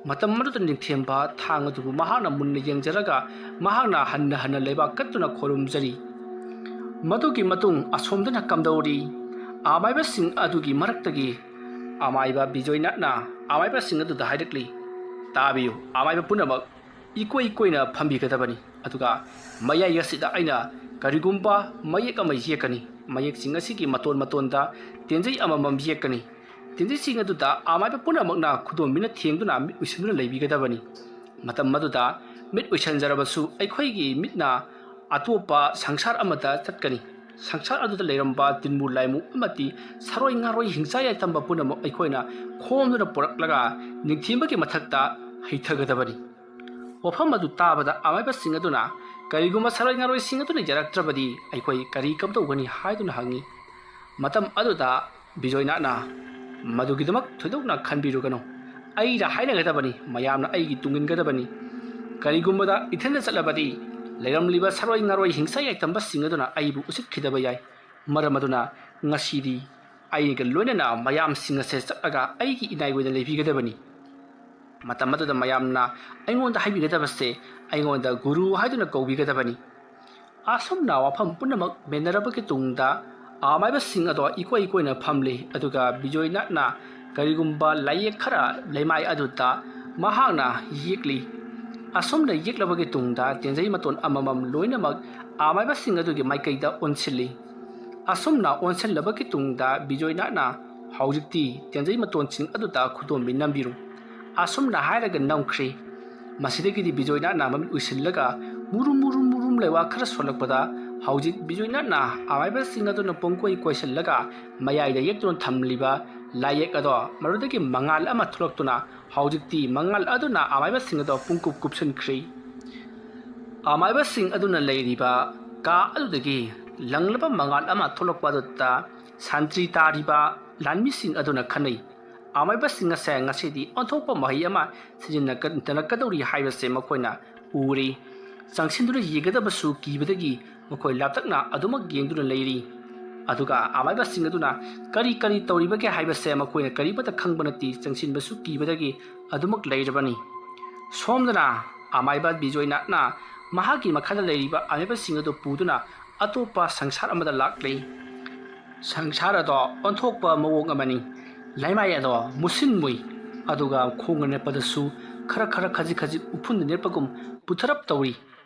ꯃꯇꯝ ꯑꯗꯨꯗ ꯅꯤꯡꯊꯦꯝꯕ ꯊꯥꯡ ꯑꯗꯨꯕꯨ ꯃꯍꯥꯛꯅ ꯃꯨꯟꯅ ꯌꯦꯡꯖꯔꯒ ꯃꯍꯥꯛꯅ ꯍꯟꯅ ꯍꯟꯅ ꯂꯩꯕꯥꯛ ꯀꯠꯇꯨꯅ ꯈꯨꯔꯨꯝꯖꯔꯤ꯫ ꯃꯗꯨꯒꯤ ꯃꯇꯨꯡ ꯑꯁꯣꯝꯗꯅ ꯀꯝꯗꯧꯔꯤ? ꯑꯃꯥꯏꯕꯁꯤꯡ ꯑꯗꯨꯒꯤ ꯃꯔꯛꯇꯒꯤ ꯑꯃꯥꯏꯕ ꯕꯤꯖꯣꯏꯅꯥꯊꯅ ꯑꯃꯥꯏꯕꯁꯤꯡ ꯑꯗꯨꯗ ꯍꯥꯏꯔꯛꯂꯤ, ꯇꯥꯕꯤꯌꯨ, ꯑꯃꯥꯏꯕ ꯄꯨꯝꯅꯃꯛ ꯏꯀꯣꯏ ꯀꯣꯏꯅ ꯐꯝꯕꯤꯒꯗꯕꯅꯤ, ꯑꯗꯨꯒ ꯃꯌꯥꯏ ꯑꯁꯤꯗ ꯑꯩꯅ ꯀꯔꯤꯒꯨꯝꯕ ꯃꯌꯦꯛ ꯑꯃ ꯌꯦꯛꯀꯅꯤ꯫ ꯃꯌꯦꯛꯁꯤꯡ ꯑꯁꯤꯒꯤ ꯃꯇꯣꯟ ꯃꯇꯣꯟꯗ ꯇꯦꯟꯖꯩ ꯑꯃꯃꯝ ꯌꯦꯛꯀꯅꯤ꯫ ꯇꯦꯟꯖꯩꯁꯤꯡ ꯑꯗꯨꯗ ꯑꯃꯥꯏꯕ ꯄꯨꯝꯅꯃꯛꯅ ꯈꯨꯗꯣꯝꯕꯤꯅ ꯊꯦꯡꯗꯨꯅ ꯃꯤꯠ ꯎꯏꯁꯤꯟꯗꯨꯅ ꯂꯩꯕꯤꯒꯗꯕꯅꯤ꯫ ꯃꯇꯝ ꯑꯗꯨꯗ ꯃꯤꯠ ꯎꯏꯁꯤꯟꯖꯔꯕꯁꯨ ꯑꯩꯈꯣꯏꯒꯤ ꯃꯤꯠꯅ ꯑꯇꯣꯞꯄ ꯁꯪꯁꯥꯔ ꯑꯃꯗ ꯆꯠꯀꯅꯤ꯫ ꯁꯪꯁꯥꯔ ꯑꯗꯨꯗ ꯂꯩꯔꯝꯕ ꯇꯤꯟꯃꯨ ꯂꯥꯏꯃꯨ ꯑꯃꯗꯤ ꯁꯥꯔꯣꯏ ꯉꯥꯔꯣꯏ ꯍꯤꯡꯆꯥ ꯌꯥꯏꯇꯝꯕ ꯄꯨꯝꯅꯃꯛ ꯑꯩꯈꯣꯏꯅ ꯈꯣꯝꯗꯨꯅ ꯄꯨꯔꯛꯂꯒ ꯅꯤꯡꯊꯦꯝꯕꯒꯤ ꯃꯊꯛꯇ ꯍꯩꯊꯒꯗꯕꯅꯤ꯫ ꯋꯥꯐꯝ ꯑꯗꯨ ꯇꯥꯕꯗ ꯑꯃꯥꯏꯕꯁꯤꯡ ꯑꯗꯨꯅ ꯀꯔꯤꯒꯨꯝꯕ ꯁꯥꯔꯣꯏ ꯉꯥꯔꯣꯏꯁꯤꯡ ꯑꯗꯨꯅ ꯌꯥꯔꯛꯇ꯭ꯔꯕꯗꯤ ꯑꯩꯈꯣꯏ ꯀꯔꯤ ꯀꯝꯗꯧꯒꯅꯤ ꯍꯥꯏꯗꯨꯅ ꯍꯪꯉꯤ꯫ ꯃꯇꯝ ꯑꯗꯨꯗ ꯕꯤꯖꯣꯏꯅꯥꯊꯅ ꯃꯗꯨꯒꯤꯗꯃꯛ ꯊꯣꯏꯗꯣꯛꯅ ꯈꯟꯕꯤꯔꯨꯒꯅꯨ, ꯑꯩꯅ ꯍꯥꯏꯅꯒꯗꯕꯅꯤ, ꯃꯌꯥꯝꯅ ꯑꯩꯒꯤ ꯇꯨꯡꯏꯟꯒꯗꯕꯅꯤ꯫ ꯀꯔꯤꯒꯨꯝꯕꯗ ꯏꯊꯟꯗ ꯆꯠꯂꯕꯗꯤ ꯂꯩꯔꯝꯂꯤꯕ ꯁꯥꯔꯣꯏ ꯉꯥꯔꯣꯏ ꯍꯤꯡꯁꯥ ꯌꯥꯏꯇꯝꯕꯁꯤꯡ ꯑꯗꯨꯅ ꯑꯩꯕꯨ ꯎꯁꯤꯠꯈꯤꯗꯕ ꯌꯥꯏ꯫ ꯃꯔꯝ ꯑꯗꯨꯅ ꯉꯁꯤꯗꯤ ꯑꯩꯒ ꯂꯣꯏꯅꯅ ꯃꯌꯥꯝꯁꯤꯡ ꯑꯁꯦ ꯆꯠꯂꯒ ꯑꯩꯒꯤ ꯏꯅꯥꯏ ꯑꯣꯏꯅ ꯂꯩꯕꯤꯒꯗꯕꯅꯤ꯫ ꯃꯇꯝ ꯑꯗꯨꯗ ꯃꯌꯥꯝꯅ ꯑꯩꯉꯣꯟꯗ ꯍꯥꯏꯕꯤꯒꯗꯕꯁꯦ ꯑꯩꯉꯣꯟꯗ ꯒꯨꯔꯨ ꯍꯥꯏꯗꯨꯅ ꯀꯧꯕꯤꯒꯗꯕꯅꯤ꯫ ꯑꯁꯨꯝꯅ ꯋꯥꯐꯝ ꯄꯨꯝꯅꯃꯛ ꯃꯦꯟꯅꯔꯕꯒꯤ ꯇꯨꯡꯗ ꯑꯃꯥꯏꯕꯁꯤꯡ ꯑꯗꯣ ꯏꯀꯣꯏ ꯀꯣꯏꯅ ꯐꯝꯂꯤ꯫ ꯑꯗꯨꯒ ꯕꯤꯖꯣꯏꯅꯥꯊꯅ ꯀꯔꯤꯒꯨꯝꯕ ꯂꯥꯏꯌꯦꯛ ꯈꯔ ꯂꯩꯃꯥꯏ ꯑꯗꯨꯗ ꯃꯍꯥꯛꯅ ꯌꯦꯛꯂꯤ꯫ ꯑꯁꯨꯝꯅ ꯌꯦꯛꯂꯕꯒꯤ ꯇꯨꯡꯗ ꯇꯦꯟꯖꯩ ꯃꯇꯣꯟ ꯑꯃꯃꯝ ꯂꯣꯏꯅꯃꯛ ꯑꯃꯥꯏꯕꯁꯤꯡ ꯑꯗꯨꯒꯤ ꯃꯥꯏꯀꯩꯗ ꯑꯣꯟꯁꯤꯜꯂꯤ꯫ ꯑꯁꯨꯝꯅ ꯑꯣꯟꯁꯤꯜꯂꯕꯒꯤ ꯇꯨꯡꯗ ꯕꯤꯖꯣꯏꯅꯥꯊꯅ ꯍꯧꯖꯤꯛꯇꯤ ꯇꯦꯟꯖꯩ ꯃꯇꯣꯟꯁꯤꯡ ꯑꯗꯨꯗ ꯈꯨꯗꯣꯝꯕꯤ ꯅꯝꯕꯤꯔꯨ꯫ ꯑꯁꯨꯝꯅ ꯍꯥꯏꯔꯒ ꯅꯝꯈ꯭ꯔꯦ꯫ ꯃꯁꯤꯗꯒꯤꯗꯤ ꯕꯤꯖꯣꯏꯅꯥꯊꯅ ꯃꯃꯤꯠ ꯎꯏꯁꯤꯜꯂꯒ ꯃꯨꯔꯨꯝ ꯃꯨꯔꯨꯝ ꯃꯨꯔꯨꯝ ꯂꯩꯋꯥ ꯈꯔ ꯁꯣꯜꯂꯛꯄꯗ ꯍꯧꯖꯤꯛ ꯕꯤꯖꯣꯏꯅꯥꯊꯅ ꯑꯃꯥꯏꯕꯁꯤꯡ ꯑꯗꯨꯅ ꯄꯨꯡꯀꯣꯏ ꯀꯣꯏꯁꯤꯜꯂꯒ ꯃꯌꯥꯏꯗ ꯌꯦꯛꯇꯨꯅ ꯊꯝꯂꯤꯕ ꯂꯥꯏꯌꯦꯛ ꯑꯗꯣ ꯃꯗꯨꯗꯒꯤ ꯃꯉꯥꯜ ꯑꯃ ꯊꯣꯛꯂꯛꯇꯨꯅ ꯍꯧꯖꯤꯛꯇꯤ ꯃꯉꯥꯜ ꯑꯗꯨꯅ ꯑꯃꯥꯏꯕꯁꯤꯡ ꯑꯗꯣ ꯄꯨꯡꯀꯨꯞ ꯀꯨꯞꯁꯤꯟꯈ꯭ꯔꯦ꯫ ꯑꯃꯥꯏꯕꯁꯤꯡ ꯑꯗꯨꯅ ꯂꯩꯔꯤꯕ ꯀꯥ ꯑꯗꯨꯗꯒꯤ ꯂꯪꯂꯕ ꯃꯉꯥꯜ ꯑꯃ ꯊꯣꯛꯂꯛꯄ ꯑꯗꯨꯗ ꯁꯥꯟꯇ꯭ꯔꯤ ꯇꯥꯔꯤꯕ ꯂꯥꯟꯃꯤꯁꯤꯡ ꯑꯗꯨꯅ ꯈꯟꯅꯩ, ꯑꯃꯥꯏꯕꯁꯤꯡ ꯑꯁꯦ ꯉꯁꯤꯗꯤ ꯑꯣꯟꯊꯣꯛꯄ ꯃꯍꯩ ꯑꯃ ꯁꯤꯖꯤꯟꯅꯔꯛꯀꯗꯧꯔꯤ ꯍꯥꯏꯕꯁꯦ ꯃꯈꯣꯏꯅ ꯎꯔꯤ꯫ ꯆꯪꯁꯤꯟꯗꯨꯅ ꯌꯦꯡꯒꯗꯕꯁꯨ ꯀꯤꯕꯗꯒꯤ ꯃꯈꯣꯏ ꯂꯥꯞꯇꯛꯅ ꯑꯗꯨꯃꯛ ꯌꯦꯡꯗꯨꯅ ꯂꯩꯔꯤ꯫ ꯑꯗꯨꯒ ꯑꯃꯥꯏꯕꯁꯤꯡ ꯑꯗꯨꯅ ꯀꯔꯤ ꯀꯔꯤ ꯇꯧꯔꯤꯕꯒꯦ ꯍꯥꯏꯕꯁꯦ ꯃꯈꯣꯏꯅ ꯀꯔꯤꯃꯠꯇ ꯈꯪꯕ ꯅꯠꯇꯦ, ꯆꯪꯁꯤꯟꯕꯁꯨ ꯀꯤꯕꯗꯒꯤ ꯑꯗꯨꯃꯛ ꯂꯩꯔꯕꯅꯤ꯫ ꯁꯣꯝꯗꯅ ꯑꯃꯥꯏꯕ ꯕꯤꯖꯣꯏꯅꯥꯊꯅ ꯃꯍꯥꯛꯀꯤ ꯃꯈꯥꯗ ꯂꯩꯔꯤꯕ ꯑꯃꯥꯏꯕꯁꯤꯡ ꯑꯗꯨ ꯄꯨꯗꯨꯅ ꯑꯇꯣꯞꯄ ꯁꯪꯁꯥꯔ ꯑꯃꯗ ꯂꯥꯛꯂꯤ꯫ ꯁꯪꯁꯥꯔ ꯑꯗꯣ ꯑꯣꯟꯊꯣꯛꯄ ꯃꯑꯣꯡ ꯑꯃꯅꯤ꯫ ꯂꯩꯃꯥꯏ ꯑꯗꯣ ꯃꯨꯁꯤꯟ ꯃꯨꯏ, ꯑꯗꯨꯒ ꯈꯣꯡꯅ ꯅꯦꯠꯄꯗꯁꯨ ꯈꯔ ꯈꯔ ꯈꯖꯤꯛ ꯈꯖꯤꯛ ꯎꯐꯨꯟꯗ ꯅꯦꯠꯄꯒꯨꯝ ꯄꯨꯊꯔꯞ ꯇꯧꯔꯤ꯫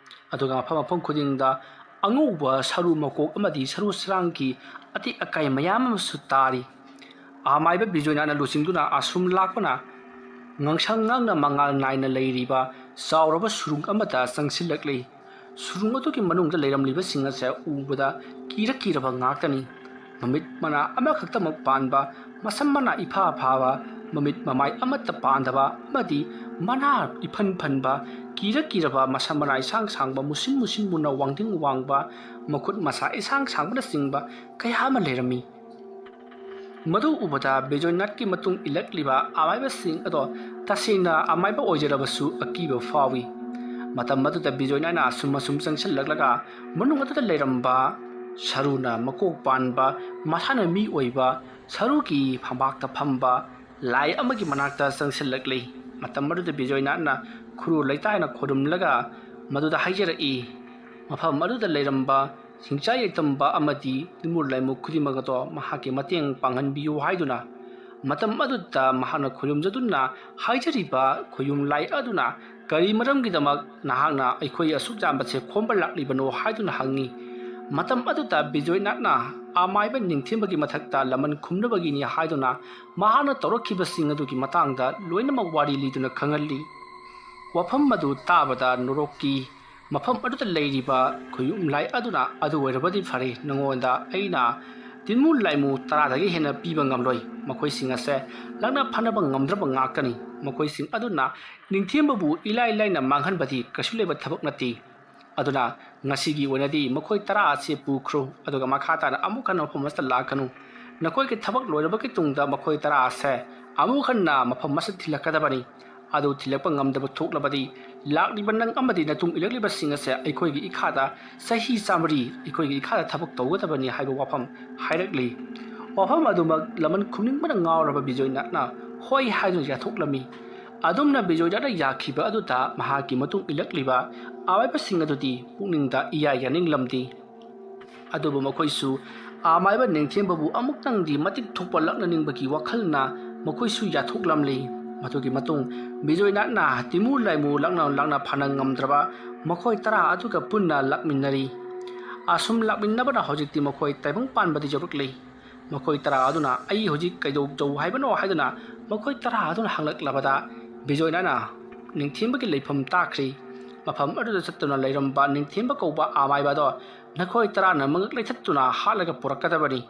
ꯑꯗꯨꯒ ꯃꯐꯝ ꯃꯐꯝ ꯈꯨꯗꯤꯡꯗ ꯑꯉꯧꯕ ꯁꯔꯨ ꯃꯀꯣꯛ ꯑꯃꯗꯤ ꯁꯔꯨ ꯁꯔꯥꯡꯒꯤ ꯑꯇꯦꯛ ꯑꯀꯥꯏ ꯃꯌꯥꯝ ꯑꯃꯁꯨ ꯇꯥꯔꯤ꯫ ꯑꯃꯥꯏꯕ ꯕꯤꯖꯣꯏꯅꯥꯊꯅ ꯂꯨꯆꯤꯡꯗꯨꯅ ꯑꯁꯨꯝ ꯂꯥꯛꯄꯅ ꯉꯥꯡꯁꯪ ꯉꯥꯡꯅ ꯃꯉꯥꯜ ꯅꯥꯏꯅ ꯂꯩꯔꯤꯕ ꯆꯥꯎꯔꯕ ꯁꯨꯔꯨꯡ ꯑꯃꯗ ꯆꯪꯁꯤꯜꯂꯛꯂꯤ꯫ ꯁꯨꯔꯨꯡ ꯑꯗꯨꯒꯤ ꯃꯅꯨꯡꯗ ꯂꯩꯔꯝꯂꯤꯕꯁꯤꯡ ꯑꯁꯦ ꯎꯕꯗ ꯀꯤꯔꯕ ꯉꯥꯛꯇꯅꯤ꯫ ꯃꯃꯤꯠ ꯃꯅꯥ ꯑꯃꯈꯛꯇꯃꯛ ꯄꯥꯟꯕ, ꯃꯁꯝ ꯃꯅꯥ ꯏꯐꯥ ꯐꯥꯕ ꯃꯃꯤꯠ ꯃꯃꯥꯏ ꯑꯃꯠꯇ ꯄꯥꯟꯗꯕ ꯑꯃꯗꯤ ꯃꯅꯥ ꯏꯐꯟ ꯐꯟꯕ ꯀꯤꯔꯕ ꯃꯁꯝ ꯃꯅꯥ ꯏꯁꯥꯡ ꯁꯥꯡꯕ ꯃꯨꯁꯤꯟ ꯃꯨꯅ ꯋꯥꯡꯗꯤꯡ ꯋꯥꯡꯕ ꯃꯈꯨꯠ ꯃꯁꯥ ꯏꯁꯥꯡ ꯁꯥꯡꯕꯅꯆꯤꯡꯕ ꯀꯌꯥ ꯑꯃ ꯂꯩꯔꯝꯃꯤ꯫ ꯃꯗꯨ ꯎꯕꯗ ꯕꯤꯖꯣꯏꯅꯥꯊꯀꯤ ꯃꯇꯨꯡ ꯏꯜꯂꯛꯂꯤꯕ ꯑꯃꯥꯏꯕꯁꯤꯡ ꯑꯗꯣ ꯇꯁꯦꯡꯅ ꯑꯃꯥꯏꯕ ꯑꯣꯏꯖꯔꯕꯁꯨ ꯑꯀꯤꯕ ꯐꯥꯎꯏ꯫ ꯃꯇꯝ ꯑꯗꯨꯗ ꯕꯤꯖꯣꯏꯅꯥꯊꯅ ꯑꯁꯨꯝ ꯆꯪꯁꯤꯜꯂꯛꯂꯒ ꯃꯅꯨꯡ ꯑꯗꯨꯗ ꯂꯩꯔꯝꯕ ꯁꯔꯨꯅ ꯃꯀꯣꯛ ꯄꯥꯟꯕ ꯃꯁꯥꯅ ꯃꯤ ꯑꯣꯏꯕ ꯁꯔꯨꯒꯤ ꯐꯝꯕꯥꯛꯇ ꯐꯝꯕ ꯂꯥꯏ ꯑꯃꯒꯤ ꯃꯅꯥꯛꯇ ꯆꯪꯁꯤꯜꯂꯛꯂꯤ꯫ ꯃꯇꯝ ꯑꯗꯨꯗ ꯕꯤꯖꯣꯏꯅꯥꯊꯅ ꯈꯨꯔꯨ ꯂꯩꯇꯥꯏꯅ ꯈꯨꯔꯨꯝꯂꯒ ꯃꯗꯨꯗ ꯍꯥꯏꯖꯔꯛꯏ ꯃꯐꯝ ꯑꯗꯨꯗ ꯂꯩꯔꯝꯕ ꯁꯤꯡꯆꯥ ꯌꯩꯇꯝꯕ ꯑꯃꯗꯤ ꯇꯤꯟꯃꯨ ꯂꯥꯏꯃꯨ ꯈꯨꯗꯤꯡꯃꯛ ꯑꯗꯣ ꯃꯍꯥꯛꯀꯤ ꯃꯇꯦꯡ ꯄꯥꯡꯍꯟꯕꯤꯌꯨ ꯍꯥꯏꯗꯨꯅ ꯃꯇꯝ ꯑꯗꯨꯗ ꯃꯍꯥꯛꯅ ꯈꯨꯔꯨꯝꯖꯗꯨꯅ ꯍꯥꯏꯖꯔꯤꯕ ꯈꯨꯌꯨꯝ ꯂꯥꯏ ꯑꯗꯨꯅ ꯀꯔꯤ ꯃꯔꯝꯒꯤꯗꯃꯛ ꯅꯍꯥꯛꯅ ꯑꯩꯈꯣꯏ ꯑꯁꯨꯛ ꯌꯥꯝꯕꯁꯦ ꯈꯣꯝꯕ ꯂꯥꯛꯂꯤꯕꯅꯣ ꯍꯥꯏꯗꯨꯅ ꯍꯪꯉꯤ꯫ ꯃꯇꯝ ꯑꯗꯨꯗ ꯕꯤꯖꯣꯏꯅꯥꯊꯅ ꯑꯃꯥꯏꯕ ꯅꯤꯡꯊꯦꯝꯕꯒꯤ ꯃꯊꯛꯇ ꯂꯃꯟ ꯈꯨꯝꯅꯕꯒꯤꯅꯤ ꯍꯥꯏꯗꯨꯅ ꯃꯍꯥꯛꯅ ꯇꯧꯔꯛꯈꯤꯕꯁꯤꯡ ꯑꯗꯨꯒꯤ ꯃꯇꯥꯡꯗ ꯂꯣꯏꯅꯃꯛ ꯋꯥꯔꯤ ꯂꯤꯗꯨꯅ ꯈꯪꯍꯜꯂꯤ꯫ ꯋꯥꯐꯝ ꯑꯗꯨ ꯇꯥꯕꯗ ꯅꯣꯔꯣꯛꯀꯤ ꯃꯐꯝ ꯑꯗꯨꯗ ꯂꯩꯔꯤꯕ ꯈꯨꯌꯨꯝ ꯂꯥꯏ ꯑꯗꯨꯅ ꯑꯗꯨ ꯑꯣꯏꯔꯕꯗꯤ ꯐꯔꯦ, ꯅꯉꯣꯟꯗ ꯑꯩꯅ ꯇꯤꯟꯃꯨ ꯂꯥꯏꯃꯨ 10ꯗꯒꯤ ꯍꯦꯟꯅ ꯄꯤꯕ ꯉꯝꯂꯣꯏ꯫ ꯃꯈꯣꯏꯁꯤꯡ ꯑꯁꯦ ꯂꯥꯛꯅ ꯐꯅꯕ ꯉꯝꯗ꯭ꯔꯕ ꯉꯥꯛꯇꯅꯤ꯫ ꯃꯈꯣꯏꯁꯤꯡ ꯑꯗꯨꯅ ꯅꯤꯡꯊꯦꯝꯕꯕꯨ ꯏꯂꯥꯏ ꯂꯥꯏꯅ ꯃꯥꯡꯍꯟꯕꯗꯤ ꯀꯩꯁꯨ ꯂꯩꯕ ꯊꯕꯛ ꯅꯠꯇꯦ꯫ ꯑꯗꯨꯅ ꯉꯁꯤꯒꯤ ꯑꯣꯏꯅꯗꯤ ꯃꯈꯣꯏ 10 ꯑꯁꯤ ꯄꯨꯈ꯭ꯔꯣ, ꯑꯗꯨꯒ ꯃꯈꯥ ꯇꯥꯅ ꯑꯃꯨꯛ ꯍꯟꯅ ꯃꯐꯝ ꯑꯁꯤꯗ ꯂꯥꯛꯀꯅꯨ꯫ ꯅꯈꯣꯏꯒꯤ ꯊꯕꯛ ꯂꯣꯏꯔꯕꯒꯤ ꯇꯨꯡꯗ ꯃꯈꯣꯏ 10 ꯑꯁꯦ ꯑꯃꯨꯛ ꯍꯟꯅ ꯃꯐꯝ ꯑꯁꯤꯗ ꯊꯤꯜꯂꯛꯀꯗꯕꯅꯤ꯫ ꯑꯗꯨ ꯊꯤꯜꯂꯛꯄ ꯉꯝꯗꯕ ꯊꯣꯛꯂꯕꯗꯤ ꯂꯥꯛꯂꯤꯕ ꯅꯪ ꯑꯃꯗꯤ ꯅꯇꯨꯡ ꯏꯜꯂꯛꯂꯤꯕꯁꯤꯡ ꯑꯁꯦ ꯑꯩꯈꯣꯏꯒꯤ ꯏꯈꯥꯗ ꯆꯍꯤ 100 ꯑꯩꯈꯣꯏꯒꯤ ꯏꯈꯥꯗ ꯊꯕꯛ ꯇꯧꯒꯗꯕꯅꯤ ꯍꯥꯏꯕ ꯋꯥꯐꯝ ꯍꯥꯏꯔꯛꯂꯤ꯫ ꯋꯥꯐꯝ ꯑꯗꯨꯃꯛ ꯂꯃꯟ ꯈꯨꯝꯅꯤꯡꯕꯅ ꯉꯥꯎꯔꯕ ꯕꯤꯖꯣꯏꯅꯥꯊꯅ ꯍꯣꯏ ꯍꯥꯏꯗꯨꯅ ꯌꯥꯊꯣꯛꯂꯝꯃꯤ꯫ ꯑꯗꯨꯝꯅ ꯕꯤꯖꯣꯏꯅꯥꯊꯅ ꯌꯥꯈꯤꯕ ꯑꯗꯨꯗ ꯃꯍꯥꯛꯀꯤ ꯃꯇꯨꯡ ꯏꯜꯂꯛꯂꯤꯕ ꯑꯃꯥꯏꯕꯁꯤꯡ ꯑꯗꯨꯗꯤ ꯄꯨꯛꯅꯤꯡꯗ ꯏꯌꯥ ꯌꯥꯅꯤꯡꯂꯝꯗꯦ꯫ ꯑꯗꯨꯕꯨ ꯃꯈꯣꯏꯁꯨ ꯑꯃꯥꯏꯕ ꯅꯤꯡꯊꯦꯝꯕꯕꯨ ꯑꯃꯨꯛꯇꯪꯗꯤ ꯃꯇꯤꯛ ꯊꯣꯛꯄ ꯂꯛꯅꯅꯤꯡꯕꯒꯤ ꯋꯥꯈꯜꯅ ꯃꯈꯣꯏꯁꯨ ꯌꯥꯊꯣꯛꯂꯝꯂꯤ꯫ ꯃꯗꯨꯒꯤ ꯃꯇꯨꯡ ꯕꯤꯖꯣꯏꯅꯥꯊꯅ ꯇꯤꯟꯃꯨ ꯂꯥꯏꯃꯨ ꯂꯥꯛꯅ ꯐꯅ ꯉꯝꯗ꯭ꯔꯕ ꯃꯈꯣꯏ 10 ꯑꯗꯨꯒ ꯄꯨꯟꯅ ꯂꯥꯛꯃꯤꯟꯅꯔꯤ꯫ ꯑꯁꯨꯝ ꯂꯥꯛꯃꯤꯟꯅꯕꯅ ꯍꯧꯖꯤꯛꯇꯤ ꯃꯈꯣꯏ ꯇꯥꯏꯕꯪ ꯄꯥꯟꯕꯗ ꯌꯧꯔꯛꯂꯤ꯫ ꯃꯈꯣꯏ 10 ꯑꯗꯨꯅ ꯑꯩ ꯍꯧꯖꯤꯛ ꯀꯩꯗꯧꯖꯧ ꯍꯥꯏꯕꯅꯣ ꯍꯥꯏꯗꯨꯅ ꯃꯈꯣꯏ 10 ꯑꯗꯨꯅ ꯍꯪꯂꯛꯂꯕꯗ ꯕꯤꯖꯣꯏꯅꯥꯊꯅ ꯅꯤꯡꯊꯦꯝꯕꯒꯤ ꯂꯩꯐꯝ ꯇꯥꯛꯈ꯭ꯔꯤ꯫ ꯃꯐꯝ ꯑꯗꯨꯗ ꯆꯠꯇꯨꯅ ꯂꯩꯔꯝꯕ ꯅꯤꯡꯊꯦꯝꯕ ꯀꯧꯕ ꯑꯃꯥꯏꯕ ꯑꯗꯣ ꯅꯈꯣꯏ 10ꯅ ꯃꯉꯛ ꯂꯩꯊꯠꯇꯨꯅ ꯍꯥꯠꯂꯒ ꯄꯨꯔꯛꯀꯗꯕꯅꯤ꯫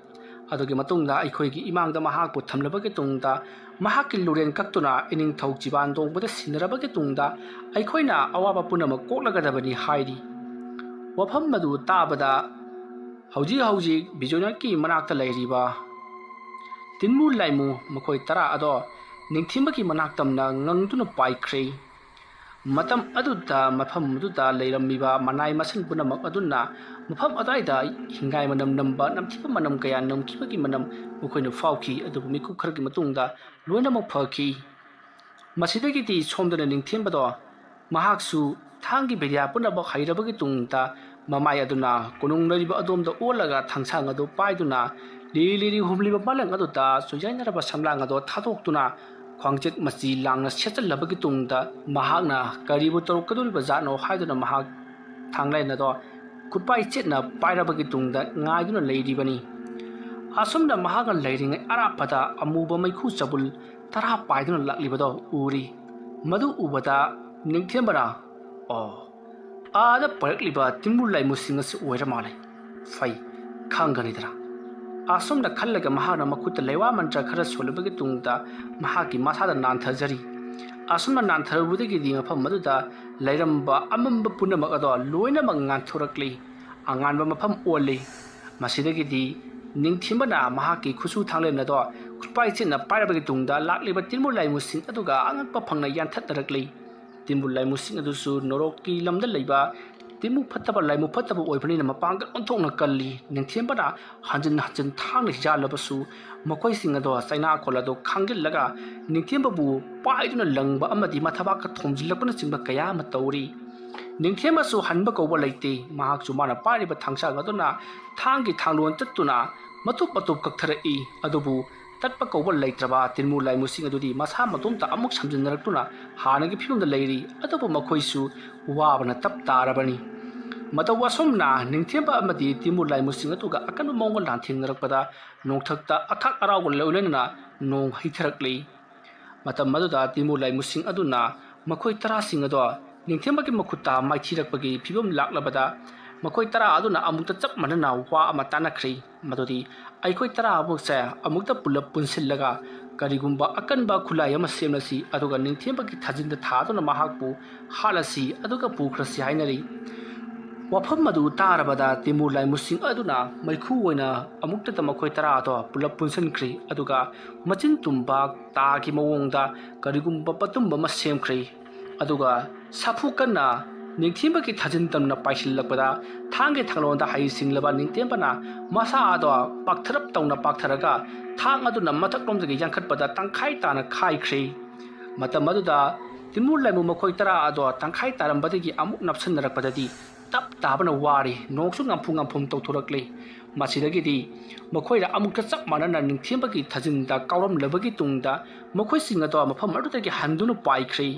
ꯑꯗꯨꯒꯤ ꯃꯇꯨꯡꯗ ꯑꯩꯈꯣꯏꯒꯤ ꯏꯃꯥꯡꯗ ꯃꯍꯥꯛꯄꯨ ꯊꯝꯂꯕꯒꯤ ꯇꯨꯡꯗ ꯃꯍꯥꯛꯀꯤ ꯂꯨꯔꯦꯟ ꯀꯛꯇꯨꯅ ꯏꯅꯤꯡꯊꯧ ꯆꯤꯕꯥꯟꯗꯣꯡꯕꯗ ꯁꯤꯟꯅꯔꯕꯒꯤ ꯇꯨꯡꯗ ꯑꯩꯈꯣꯏꯅ ꯑꯋꯥꯕ ꯄꯨꯝꯅꯃꯛ ꯀꯣꯛꯂꯒꯗꯕꯅꯤ ꯍꯥꯏꯔꯤ꯫ ꯋꯥꯐꯝ ꯑꯗꯨ ꯇꯥꯕꯗ ꯍꯧꯖꯤꯛ ꯕꯤꯖꯣꯏꯅꯥꯊꯀꯤ ꯃꯅꯥꯛꯇ ꯂꯩꯔꯤꯕ ꯇꯤꯟꯃꯨ ꯂꯥꯏꯃꯨ ꯃꯈꯣꯏ 10 ꯑꯗꯣ ꯅꯤꯡꯊꯦꯝꯕꯒꯤ ꯃꯅꯥꯛꯇꯝꯅ ꯉꯪꯗꯨꯅ ꯄꯥꯏꯈ꯭ꯔꯦ꯫ ꯃꯇꯝ ꯑꯗꯨꯗ ꯃꯐꯝ ꯑꯗꯨꯗ ꯂꯩꯔꯝꯃꯤꯕ ꯃꯅꯥꯏ ꯃꯁꯤꯟ ꯄꯨꯝꯅꯃꯛ ꯑꯗꯨꯅ ꯃꯐꯝ ꯑꯗꯨꯋꯥꯏꯗ ꯍꯤꯡꯒꯥꯏ ꯃꯅꯝ ꯅꯝꯕ ꯅꯝꯊꯤꯕ ꯃꯅꯝ ꯀꯌꯥ ꯅꯝꯈꯤꯕꯒꯤ ꯃꯅꯝ ꯃꯈꯣꯏꯅ ꯐꯥꯎꯈꯤ꯫ ꯑꯗꯨꯕꯨ ꯃꯤꯀꯨꯞ ꯈꯔꯒꯤ ꯃꯇꯨꯡꯗ ꯂꯣꯏꯅꯃꯛ ꯐꯈꯤ꯫ ꯃꯁꯤꯗꯒꯤꯗꯤ ꯁꯣꯝꯗꯅ ꯅꯤꯡꯊꯦꯝꯕꯗꯣ ꯃꯍꯥꯛꯁꯨ ꯊꯥꯡꯒꯤ ꯕꯤꯗ꯭ꯌꯥ ꯄꯨꯝꯅꯃꯛ ꯍꯩꯔꯕꯒꯤ ꯇꯨꯡꯗ ꯃꯃꯥꯏ ꯑꯗꯨꯅ ꯀꯣꯅꯨꯡ ꯂꯩꯔꯤꯕ ꯑꯗꯣꯝꯗ ꯑꯣꯜꯂꯒ ꯊꯥꯡꯁꯥꯡ ꯑꯗꯨ ꯄꯥꯏꯗꯨꯅ ꯂꯤꯔꯤ ꯍꯨꯝꯂꯤꯕ ꯃꯥꯂꯪ ꯑꯗꯨꯗ ꯆꯣꯏꯖꯥꯏꯅꯔꯕ ꯁꯝꯂꯥꯡ ꯑꯗꯨ ꯊꯥꯗꯣꯛꯇꯨꯅ ꯈ꯭ꯋꯥꯡꯆꯦꯠ ꯃꯆꯤ ꯂꯥꯡꯅ ꯁꯦꯠꯆꯜꯂꯕꯒꯤ ꯇꯨꯡꯗ ꯃꯍꯥꯛꯅ ꯀꯔꯤꯕꯨ ꯇꯧꯔꯛꯀꯗꯧꯔꯤꯕ ꯖꯥꯠꯅꯣ ꯍꯥꯏꯗꯨꯅ ꯃꯍꯥꯛ ꯊꯥꯡꯂꯦꯟ ꯑꯗꯣ ꯈꯨꯠꯄꯥꯏ ꯆꯦꯠꯅ ꯄꯥꯏꯔꯕꯒꯤ ꯇꯨꯡꯗ ꯉꯥꯏꯗꯨꯅ ꯂꯩꯔꯤꯕꯅꯤ꯫ ꯑꯁꯨꯝꯅ ꯃꯍꯥꯛꯅ ꯂꯩꯔꯤꯉꯩ ꯑꯔꯥꯞꯄꯗ ꯑꯃꯨꯕ ꯃꯩꯈꯨ ꯆꯕꯨꯜ 10 ꯄꯥꯏꯗꯨꯅ ꯂꯥꯛꯂꯤꯕꯗꯣ ꯎꯔꯤ꯫ ꯃꯗꯨ ꯎꯕꯗ ꯅꯤꯡꯊꯦꯝꯕꯅ ꯑꯥꯗ ꯄꯥꯏꯔꯛꯂꯤꯕ ꯇꯤꯟꯃꯨ ꯂꯥꯏꯃꯨꯁꯤꯡ ꯑꯁꯤ ꯑꯣꯏꯔ ꯃꯥꯜꯂꯦ, ꯐꯩ ꯈꯪꯒꯅꯤꯗꯅ꯫ ꯑꯁꯨꯝꯅ ꯈꯜꯂꯒ ꯃꯍꯥꯛꯅ ꯃꯈꯨꯠꯇ ꯂꯩꯋꯥ ꯃꯟꯇ꯭ꯔ ꯈꯔ ꯁꯣꯜꯂꯕꯒꯤ ꯇꯨꯡꯗ ꯃꯍꯥꯛꯀꯤ ꯃꯁꯥꯗ ꯅꯥꯟꯊꯖꯔꯤ꯫ ꯑꯁꯨꯝꯅ ꯅꯥꯟꯊꯔꯨꯕꯗꯒꯤꯗꯤ ꯃꯐꯝ ꯑꯗꯨꯗ ꯂꯩꯔꯝꯕ ꯑꯃꯝꯕ ꯄꯨꯝꯅꯃꯛ ꯑꯗꯣ ꯂꯣꯏꯅꯃꯛ ꯉꯥꯟꯊꯣꯔꯛꯂꯤ, ꯑꯉꯥꯟꯕ ꯃꯐꯝ ꯑꯣꯜꯂꯤ꯫ ꯃꯁꯤꯗꯒꯤꯗꯤ ꯅꯤꯡꯊꯦꯝꯕꯅ ꯃꯍꯥꯛꯀꯤ ꯈꯨꯠꯁꯨ ꯊꯥꯡꯂꯦꯟ ꯑꯗꯣ ꯈꯨꯠꯄꯥꯏ ꯆꯦꯠꯅ ꯄꯥꯏꯔꯕꯒꯤ ꯇꯨꯡꯗ ꯂꯥꯛꯂꯤꯕ ꯇꯤꯟꯃꯨ ꯂꯥꯏꯃꯨꯁꯤꯡ ꯑꯗꯨꯒ ꯑꯉꯛꯄ ꯐꯪꯅ ꯌꯥꯟꯊꯠꯅꯔꯛꯂꯤ꯫ ꯇꯤꯟꯃꯨ ꯂꯥꯏꯃꯨꯁꯤꯡ ꯑꯗꯨꯁꯨ ꯅꯣꯔꯣꯛꯀꯤ ꯂꯝꯗ ꯂꯩꯕ ꯇꯤꯟꯃꯨ ꯐꯠꯇꯕ ꯂꯥꯏꯃꯨ ꯐꯠꯇꯕ ꯑꯣꯏꯕꯅꯤꯅ ꯃꯄꯥꯡꯒꯜ ꯑꯣꯟꯊꯣꯛꯅ ꯀꯜꯂꯤ꯫ ꯅꯤꯡꯊꯦꯝꯕꯅ ꯍꯟꯖꯤꯟ ꯊꯥꯡꯅ ꯌꯥꯜꯂꯕꯁꯨ ꯃꯈꯣꯏꯁꯤꯡ ꯑꯗꯣ ꯆꯩꯅꯥꯈꯣꯜ ꯑꯗꯨ ꯈꯥꯡꯖꯤꯜꯂꯒ ꯅꯤꯡꯊꯦꯝꯕꯕꯨ ꯄꯥꯏꯗꯨꯅ ꯂꯪꯕ ꯑꯃꯗꯤ ꯃꯊꯕꯥꯛꯀ ꯊꯣꯝꯖꯤꯜꯂꯛꯄꯅꯆꯤꯡꯕ ꯀꯌా ꯑꯃ ꯇꯧꯔꯤ꯫ ꯅꯤꯡꯊꯦꯝꯕꯁꯨ ꯍꯟꯕ ꯀꯧꯕ ꯂꯩꯇꯦ꯫ ꯃꯍꯥꯛꯁꯨ ꯃꯥꯅ ꯄꯥꯏꯔꯤꯕ ꯊꯥꯡꯁꯥꯡ ꯑꯗꯨꯅ ꯊꯥꯡꯒꯤ ꯊꯥꯡꯂꯣꯟ ꯇꯠꯇꯨꯅ ꯃꯇꯨꯞ ꯀꯛꯊꯔꯛꯏ꯫ ꯑꯗꯨꯕꯨ ꯇꯠꯄ ꯀꯧꯕ ꯂꯩꯇ꯭ꯔꯕ ꯇꯤꯟꯃꯨ ꯂꯥꯏꯃꯨꯁꯤꯡ ꯑꯗꯨꯗꯤ ꯃꯁꯥ ꯃꯇꯣꯝꯇ ꯑꯃꯨꯛ ꯁꯝꯖꯤꯟꯅꯔꯛꯇꯨꯅ ꯍꯥꯟꯅꯒꯤ ꯐꯤꯕꯝꯗ ꯂꯩꯔꯤ꯫ ꯑꯗꯨꯕꯨ ꯃꯈꯣꯏꯁꯨ ꯋꯥꯕꯅ ꯇꯞ ꯇꯥꯔꯕꯅꯤ꯫ ꯃꯇꯧ ꯑꯁꯨꯝꯅ ꯅꯤꯡꯊꯦꯝꯕ ꯑꯃꯗꯤ ꯇꯤꯟꯃꯨ ꯂꯥꯏꯃꯨꯁꯤꯡ ꯑꯗꯨꯒ ꯑꯀꯟꯕ ꯃꯑꯣꯡꯗ ꯂꯥꯟꯊꯦꯡꯅꯔꯛꯄꯗ ꯅꯣꯡꯊꯛꯇ ꯑꯈꯥꯛ ꯑꯔꯥꯎꯒ ꯂꯣꯏꯅꯅ ꯅꯣꯡ ꯍꯩꯊꯔꯛꯂꯤ꯫ ꯃꯇꯝ ꯑꯗꯨꯗ ꯇꯤꯟꯃꯨ ꯂꯥꯏꯃꯨꯁꯤꯡ ꯑꯗꯨꯅ ꯃꯈꯣꯏ 10 ꯑꯗꯣ ꯅꯤꯡꯊꯦꯝꯕꯒꯤ ꯃꯈꯨꯠꯇ ꯃꯥꯏꯊꯤꯔꯛꯄꯒꯤ ꯐꯤꯕꯝ ꯂꯥꯛꯂꯕꯗ ꯃꯈꯣꯏ 10 ꯑꯗꯨꯅ ꯑꯃꯨꯛꯇ ꯆꯞ ꯃꯥꯟꯅꯅ ꯋꯥ ꯑꯃ ꯇꯥꯟꯅꯈ꯭ꯔꯤ꯫ ꯃꯗꯨꯗꯤ ꯑꯩꯈꯣꯏ 10 ꯑꯃꯨꯛꯁꯦ ꯑꯃꯨꯛꯇ ꯄꯨꯜꯂꯞ ꯄꯨꯟꯁꯤꯜꯂꯒ ꯀꯔꯤꯒꯨꯝꯕ ꯑꯀꯟꯕ ꯈꯨꯠꯂꯥꯏ ꯑꯃ ꯁꯦꯝꯂꯁꯤ ꯑꯗꯨꯒ ꯅꯤꯡꯊꯦꯝꯕꯒꯤ ꯊꯥꯖꯤꯟꯗ ꯊꯥꯗꯨꯅ ꯃꯍꯥꯛꯄꯨ ꯍꯥꯠꯂꯁꯤ ꯑꯗꯨꯒ ꯄꯨꯈ꯭ꯔꯁꯤ ꯍꯥꯏꯅꯔꯤ꯫ ꯋꯥꯐꯝ ꯑꯗꯨ ꯇꯥꯔꯕꯗ ꯇꯤꯃꯨꯔ ꯂꯥꯏꯃꯨꯁꯤꯡ ꯑꯗꯨꯅ ꯃꯩꯈꯨ ꯑꯣꯏꯅ ꯑꯃꯨꯛꯇꯗ ꯃꯈꯣꯏ 10 ꯑꯗꯣ ꯄꯨꯂꯞ ꯄꯨꯟꯁꯤꯟꯈ꯭ꯔꯦ ꯑꯗꯨꯒ ꯃꯆꯤꯟ ꯇꯨꯝꯕ ꯇꯥꯒꯤ ꯃꯑꯣꯡꯗ ꯀꯔꯤꯒꯨꯝꯕ ꯄꯇꯨꯝꯕ ꯑꯃ ꯁꯦꯝꯈ꯭ꯔꯦ ꯑꯗꯨꯒ ꯁꯥꯐꯨ ꯀꯟꯅ ꯅꯤꯡꯊꯦꯝꯕꯒꯤ ꯊꯥꯖꯤꯟ ꯇꯝꯅ ꯄꯥꯏꯁꯤꯜꯂꯛꯄꯗ ꯊꯥꯡꯒꯤ ꯊꯥꯡꯂꯣꯟꯗ ꯍꯩꯁꯤꯡꯂꯕ ꯅꯤꯡꯊꯦꯝꯕꯅ ꯃꯁꯥ ꯑꯗꯣ ꯄꯥꯛꯊꯔꯞ ꯇꯧꯅ ꯄꯥꯛꯊꯔꯒ ꯊꯥꯡ ꯑꯗꯨꯅ ꯃꯊꯛꯂꯣꯝꯗꯒꯤ ꯌꯥꯟꯈꯠꯄꯗ ꯇꯪꯈꯥꯏ ꯇꯥꯅ ꯈꯥꯏꯈ꯭ꯔꯦ꯫ ꯃꯇꯝ ꯑꯗꯨꯗ ꯇꯤꯃꯨꯔ ꯂꯥꯏꯃꯨ ꯃꯈꯣꯏ 10 ꯑꯗꯣ ꯇꯪꯈꯥꯏ ꯇꯥꯔꯝꯕꯗꯒꯤ ꯑꯃꯨꯛ ꯅꯞꯁꯤꯟꯅꯔꯛꯄꯗꯗꯤ ꯇꯞ ꯇꯥꯕꯅ ꯋꯥꯔꯦ ꯅꯣꯡꯁꯨ ꯉꯝꯐꯨ ꯇꯧꯊꯣꯔꯛꯂꯦ꯫ ꯃꯁꯤꯗꯒꯤꯗꯤ ꯃꯈꯣꯏꯅ ꯑꯃꯨꯛꯇ ꯆꯞ ꯃꯥꯟꯅꯅ ꯅꯤꯡꯊꯦꯝꯕꯒꯤ ꯊꯥꯖꯤꯟꯗ ꯀꯥꯎꯔꯝꯂꯕꯒꯤ ꯇꯨꯡꯗ ꯃꯈꯣꯏꯁꯤꯡ ꯑꯗꯣ ꯃꯐꯝ ꯑꯗꯨꯗꯒꯤ ꯍꯟꯗꯨꯅ ꯄꯥꯏꯈ꯭ꯔꯦ꯫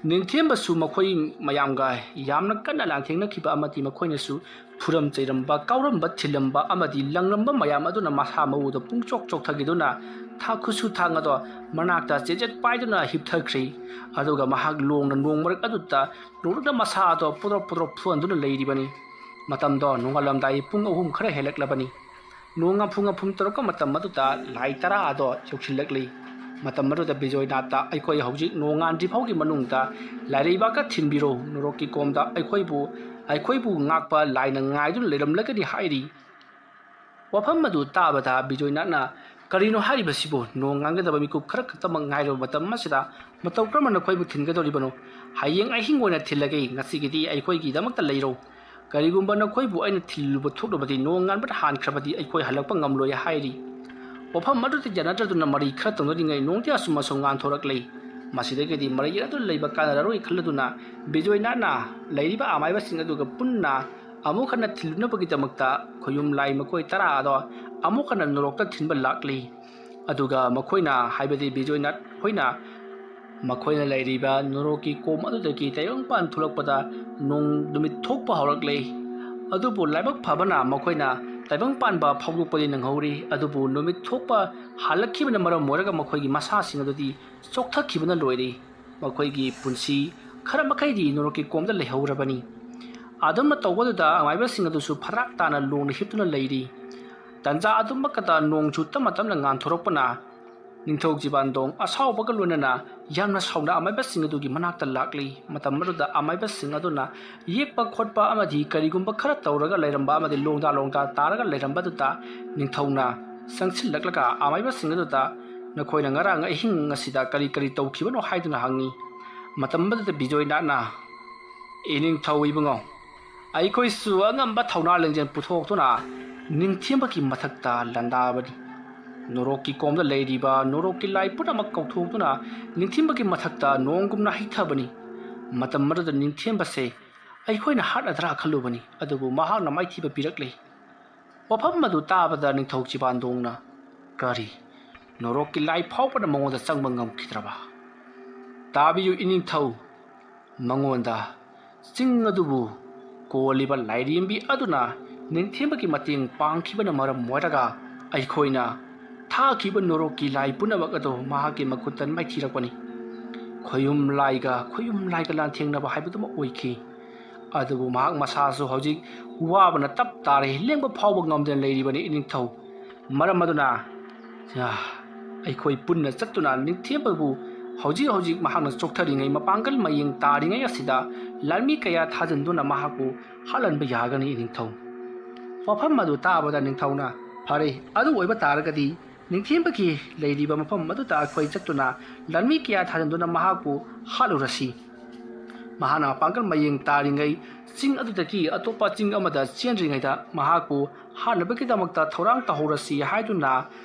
ꯅꯤꯡꯊꯦꯝꯕꯁꯨ ꯃꯈꯣꯏ ꯃꯌꯥꯝꯒ ꯌꯥꯝꯅ ꯀꯟꯅ ꯂꯥꯟꯊꯦꯡꯅꯈꯤꯕ ꯑꯃꯗꯤ ꯃꯈꯣꯏꯅꯁꯨ ꯐꯨꯔꯝ ꯆꯩꯔꯝꯕ ꯀꯥꯎꯔꯝꯕ ꯊꯤꯜꯂꯝꯕ ꯑꯃꯗꯤ ꯂꯪꯂꯝꯕ ꯃꯌꯥꯝ ꯑꯗꯨꯅ ꯃꯁꯥ ꯃꯎꯗ ꯄꯨꯡꯆꯣꯛ ꯆꯣꯛꯊꯈꯤꯗꯨꯅ ꯈꯨꯠꯁꯨ ꯊꯥꯡ ꯑꯗꯣ ꯃꯅꯥꯛꯇ ꯆꯦꯖꯦꯠ ꯄꯥꯏꯗꯨꯅ ꯍꯤꯞꯊꯈ꯭ꯔꯦ ꯫ ꯑꯗꯨꯒ ꯃꯍꯥꯛ ꯂꯣꯡꯅ ꯅꯣꯡ ꯃꯔꯛ ꯑꯗꯨꯗ ꯅꯣꯡꯂꯛꯅ ꯃꯁꯥ ꯑꯗꯣ ꯄꯣꯗ꯭ꯔꯣꯞ ꯐꯨꯍꯟꯗꯨꯅ ꯂꯩꯔꯤꯕꯅꯤ꯫ ꯃꯇꯝꯗꯣ ꯅꯣꯡꯉꯥꯜꯂꯝꯗꯥꯏ ꯄꯨꯡ 3 ꯈꯔ ꯍꯦꯜꯂꯛꯂꯕꯅꯤ꯫ ꯅꯣꯡ ꯉꯝꯐꯨ ꯇꯧꯔꯛꯄ ꯃꯇꯝ ꯑꯗꯨꯗ ꯂꯥꯏ 10 ꯑꯗꯣ ꯌꯧꯁꯤꯜꯂꯛꯂꯤ꯫ ꯃꯇꯝ ꯑꯗꯨꯗ ꯕꯤꯖꯣꯏꯅꯥꯊꯇ ꯑꯩꯈꯣꯏ ꯍꯧꯖꯤꯛ ꯅꯣꯡꯉꯥꯟꯗ꯭ꯔꯤ ꯐꯥꯎꯒꯤ ꯃꯅꯨꯡꯗ ꯂꯥꯏꯔꯩꯕꯥꯛꯀ ꯊꯤꯟꯕꯤꯔꯣ ꯅꯣꯔꯣꯛꯀꯤ ꯀꯣꯝꯗ ꯑꯩꯈꯣꯏꯕꯨ ꯉꯥꯛꯄ ꯂꯥꯏꯅ ꯉꯥꯏꯗꯨꯅ ꯂꯩꯔꯝꯂꯒꯅꯤ ꯍꯥꯏꯔꯤ꯫ ꯋꯥꯐꯝ ꯑꯗꯨ ꯇꯥꯕꯗ ꯕꯤꯖꯣꯏꯅꯥꯊꯅ ꯀꯔꯤꯅꯣ ꯍꯥꯏꯔꯤꯕꯁꯤꯕꯨ ꯅꯣꯡ ꯉꯥꯟꯒꯗꯕ ꯃꯤꯀꯨꯞ ꯈꯔ ꯈꯛꯇꯃꯛ ꯉꯥꯏꯔꯕ ꯃꯇꯝ ꯑꯁꯤꯗ ꯃꯇꯧ ꯀꯔꯝꯅ ꯅꯈꯣꯏꯕꯨ ꯊꯤꯟꯒꯗꯧꯔꯤꯕꯅꯣ? ꯍꯌꯦꯡ ꯑꯍꯤꯡ ꯑꯣꯏꯅ ꯊꯤꯜꯂꯒꯦ ꯉꯁꯤꯒꯤꯗꯤ ꯑꯩꯈꯣꯏꯒꯤꯗꯃꯛꯇ ꯂꯩꯔꯣ꯫ ꯀꯔꯤꯒꯨꯝꯕ ꯅꯈꯣꯏꯕꯨ ꯑꯩꯅ ꯊꯤꯜꯂꯨꯕ ꯊꯣꯛꯂꯕꯗꯤ ꯅꯣꯡ ꯉꯥꯟꯕꯗ ꯍꯥꯟꯈ꯭ꯔꯕꯗꯤ ꯑꯩꯈꯣꯏ ꯍꯜꯂꯛꯄ ꯉꯝꯂꯣꯏ ꯍꯥꯏꯔꯤ꯫ ꯋꯥꯐꯝ ꯑꯗꯨꯗ ꯌꯥꯅꯗ꯭ꯔꯗꯨꯅ ꯃꯔꯩ ꯈꯔ ꯇꯧꯅꯔꯤꯉꯩ ꯅꯣꯡꯗꯤ ꯑꯁꯨꯝ ꯉꯥꯟꯊꯣꯔꯛꯂꯦ꯫ ꯃꯁꯤꯗꯒꯤꯗꯤ ꯃꯔꯩ ꯑꯗꯨ ꯂꯩꯕ ꯀꯥꯟꯅꯔꯔꯣꯏ ꯈꯜꯂꯗꯨꯅ ꯕꯤꯖꯣꯏꯅꯥꯊꯅ ꯂꯩꯔꯤꯕ ꯑꯃꯥꯏꯕꯁꯤꯡ ꯑꯗꯨꯒ ꯄꯨꯟꯅ ꯑꯃꯨꯛ ꯍꯟꯅ ꯊꯤꯜꯂꯨꯅꯕꯒꯤꯗꯃꯛꯇ ꯈꯣꯌꯨꯝ ꯂꯥꯏ ꯃꯈꯣꯏ 10 ꯑꯗꯣ ꯑꯃꯨꯛ ꯍꯟꯅ ꯅꯣꯔꯣꯛꯇ ꯊꯤꯟꯕ ꯂꯥꯛꯂꯤ꯫ ꯑꯗꯨꯒ ꯃꯈꯣꯏꯅ ꯍꯥꯏꯕꯗꯤ ꯕꯤꯖꯣꯏꯅꯥꯊ ꯍꯣꯏꯅ ꯃꯈꯣꯏꯅ ꯂꯩꯔꯤꯕ ꯅꯣꯔꯣꯛꯀꯤ ꯀꯣꯝ ꯑꯗꯨꯗꯒꯤ ꯇꯥꯏꯕꯪꯄꯥꯟ ꯊꯣꯛꯂꯛꯄꯗ ꯅꯨꯃꯤꯠ ꯊꯣꯛꯄ ꯍꯧꯔꯛꯂꯦ꯫ ꯑꯗꯨꯕꯨ ꯂꯥꯏꯕꯛ ꯐꯕꯅ ꯃꯈꯣꯏꯅ ꯇꯥꯏꯕꯪꯄꯥꯟꯕ ꯐꯥꯎꯗꯣꯛꯄꯗꯤ ꯅꯪꯍꯧꯔꯤ ꯑꯗꯨꯕꯨ ꯅꯨꯃꯤꯠ ꯊꯣꯛꯄ ꯍꯥꯜꯂꯛꯈꯤꯕꯅ ꯃꯔꯝ ꯑꯣꯏꯔꯒ ꯃꯈꯣꯏꯒꯤ ꯃꯁꯥꯁꯤꯡ ꯑꯗꯨꯗꯤ ꯆꯣꯛꯊꯈꯤꯕꯅ ꯂꯣꯏꯔꯦ꯫ ꯃꯈꯣꯏꯒꯤ ꯄꯨꯟꯁꯤ ꯈꯔ ꯃꯈꯩꯗꯤ ꯅꯣꯔꯣꯛꯀꯤ ꯀꯣꯝꯗ ꯂꯩꯍꯧꯔꯕꯅꯤ꯫ ꯑꯗꯨꯝꯅ ꯇꯧꯕꯗꯨꯗ ꯑꯃꯥꯏꯕꯁꯤꯡ ꯑꯗꯨꯁꯨ ꯐꯔꯥꯛ ꯇꯥꯅ ꯂꯣꯡꯅ ꯍꯤꯞꯇꯨꯅ ꯂꯩꯔꯤ꯫ ꯇꯟꯖꯥ ꯑꯗꯨꯃꯛꯇꯗ ꯅꯣꯡꯁꯨ ꯇꯞꯅ ꯉꯥꯟꯊꯣꯔꯛꯄꯅ ꯅꯤꯡꯊꯧ ꯖꯤꯕꯥꯟꯗꯣꯡ ꯑꯁꯥꯎꯕꯒ ꯂꯣꯏꯅꯅ ꯌꯥꯝꯅ ꯁꯥꯎꯅ ꯑꯃꯥꯏꯕꯁꯤꯡ ꯑꯗꯨꯒꯤ ꯃꯅꯥꯛꯇ ꯂꯥꯛꯂꯤ꯫ ꯃꯇꯝ ꯑꯗꯨꯗ ꯑꯃꯥꯏꯕꯁꯤꯡ ꯑꯗꯨꯅ ꯌꯦꯛꯄ ꯈꯣꯠꯄ ꯑꯃꯗꯤ ꯀꯔꯤꯒꯨꯝꯕ ꯈꯔ ꯇꯧꯔꯒ ꯂꯩꯔꯝꯕ ꯑꯃꯗꯤ ꯂꯣꯡꯗꯥ ꯇꯥꯔꯒ ꯂꯩꯔꯝꯕꯗꯨꯗ ꯅꯤꯡꯊꯧꯅ ꯆꯪꯁꯤꯜꯂꯛꯂꯒ ꯑꯃꯥꯏꯕꯁꯤꯡ ꯑꯗꯨꯗ ꯅꯈꯣꯏꯅ ꯉꯔꯥꯡ ꯑꯍꯤꯡ ꯑꯁꯤꯗ ꯀꯔꯤ ꯇꯧꯈꯤꯕꯅꯣ ꯍꯥꯏꯗꯨꯅ ꯍꯪꯉꯤ꯫ ꯃꯇꯝ ꯑꯗꯨꯗ ꯕꯤꯖꯣꯏꯅꯥꯊꯅ ꯅꯤꯡꯊꯧ ꯏꯕꯨꯡꯉꯣ ꯑꯩꯈꯣꯏꯁꯨ ꯑꯉꯝꯕ ꯊꯧꯅꯥ ꯂꯤꯡꯖꯦꯜ puthoktuna ꯅꯤꯡꯊꯦꯝꯕꯒꯤ ꯃꯊꯛꯇ ꯂꯥꯟꯗꯥꯕꯅꯤ꯫ ꯅꯣꯔꯣꯛꯀꯤ ꯀꯣꯝꯗ ꯂꯩꯔꯤꯕ ꯅꯣꯔꯣꯛꯀꯤ ꯂꯥꯏ ꯄꯨꯝꯅꯃꯛ ꯀꯧꯊꯣꯛꯇꯨꯅ ꯅꯤꯡꯊꯦꯝꯕꯒꯤ ꯃꯊꯛꯇ ꯅꯣꯡꯒꯨꯝꯅ ꯍꯩꯊꯕꯅꯤ꯫ ꯃꯇꯝ ꯑꯗꯨꯗ ꯅꯤꯡꯊꯦꯝꯕꯁꯦ ꯑꯩꯈꯣꯏꯅ ꯍꯥꯠꯂꯗ꯭ꯔꯥ ꯈꯜꯂꯨꯕꯅꯤ ꯑꯗꯨꯕꯨ ꯃꯍꯥꯛꯅ ꯃꯥꯏꯊꯤꯕ ꯄꯤꯔꯛꯂꯦ꯫ ꯋꯥꯐꯝ ꯑꯗꯨ ꯇꯥꯕꯗ ꯅꯤꯡꯊꯧ ꯖꯤꯕꯥꯟꯗꯣꯡꯅ ꯀꯔꯤ ꯅꯣꯔꯣꯛꯀꯤ ꯂꯥꯏ ꯐꯥꯎꯕꯅ ꯃꯉꯣꯟꯗ ꯆꯪꯕ ꯉꯝꯈꯤꯗ꯭ꯔꯕ? ꯇꯥꯕꯤꯌꯨ ꯏꯅꯤꯡꯊꯧ ꯃꯉꯣꯟꯗ ꯆꯤꯡ ꯑꯗꯨꯕꯨ ꯀꯣꯜꯂꯤꯕ ꯂꯥꯏꯔꯦꯝꯕꯤ ꯑꯗꯨꯅ ꯅꯤꯡꯊꯦꯝꯕꯒꯤ ꯃꯇꯦꯡ ꯄꯥꯡꯈꯤꯕꯅ ꯃꯔꯝ ꯑꯣꯏꯔꯒ ꯑꯩꯈꯣꯏꯅ ꯊꯥꯈꯤꯕ ꯅꯣꯔꯣꯛꯀꯤ ꯂꯥꯏ ꯄꯨꯝꯅꯃꯛ ꯑꯗꯨ ꯃꯍꯥꯛꯀꯤ ꯃꯈꯨꯠꯇ ꯃꯥꯏꯊꯤꯔꯛꯄꯅꯤ꯫ ꯈꯣꯌꯨꯝ ꯂꯥꯏꯒ ꯂꯥꯟꯊꯦꯡꯅꯕ ꯍꯥꯏꯕꯗꯨꯃ ꯑꯣꯏꯈꯤ꯫ ꯑꯗꯨꯕꯨ ꯃꯍꯥꯛ ꯃꯁꯥꯁꯨ ꯍꯧꯖꯤꯛ ꯋꯥꯕꯅ ꯇꯞ ꯇꯥꯔꯦ ꯂꯦꯡꯕ ꯐꯥꯎꯕ ꯉꯝꯗꯅ ꯂꯩꯔꯤꯕꯅꯤ ꯏꯅꯤꯡꯊꯧ꯫ ꯃꯔꯝ ꯑꯗꯨꯅ ꯑꯩꯈꯣꯏ ꯄꯨꯟꯅ ꯆꯠꯇꯨꯅ ꯅꯤꯡꯊꯦꯝꯕꯕꯨ ꯍꯧꯖꯤꯛ ꯃꯍꯥꯛꯅ ꯆꯣꯛꯊꯔꯤꯉꯩ ꯃꯄꯥꯡꯒꯜ ꯃꯌꯦꯡ ꯇꯥꯔꯤꯉꯩ ꯑꯁꯤꯗ ꯂꯥꯟꯃꯤ ꯀꯌꯥ ꯊꯥꯖꯤꯟꯗꯨꯅ ꯃꯍꯥꯛꯄꯨ ꯍꯥꯠꯍꯟꯕ ꯌꯥꯒꯅꯤ ꯏꯅꯤꯡꯊꯧ꯫ ꯋꯥꯐꯝ ꯑꯗꯨ ꯇꯥꯕꯗ ꯅꯤꯡꯊꯧꯅ ꯐꯔꯦ ꯑꯗꯨ ꯑꯣꯏꯕ ꯇꯥꯔꯒꯗꯤ ꯅꯤꯡꯊꯦꯝꯕꯒꯤ ꯂꯩꯔꯤꯕ ꯃꯐꯝ ꯑꯗꯨꯗ ꯑꯩꯈꯣꯏ ꯆꯠꯇꯨꯅ ꯂꯥꯟꯃꯤ ꯀꯌꯥ ꯊꯥꯖꯤꯟꯗꯨꯅ ꯃꯍꯥꯛꯄꯨ ꯍꯥꯠꯂꯨꯔꯁꯤ꯫ ꯃꯍꯥꯛꯅ ꯃꯄꯥꯡꯒꯜ ꯃꯌꯦꯡ ꯇꯥꯔꯤꯉꯩ ꯆꯤꯡ ꯑꯗꯨꯗꯒꯤ ꯑꯇꯣꯞꯄ ꯆꯤꯡ ꯑꯃꯗ ꯆꯦꯟꯗ꯭ꯔꯤꯉꯩꯗ ꯃꯍꯥꯛꯄꯨ ꯍꯥꯠꯅꯕꯒꯤꯗꯃꯛꯇ ꯊꯧꯔꯥꯡ ꯇꯧꯍꯧꯔꯁꯤ ꯍꯥꯏꯗꯨꯅ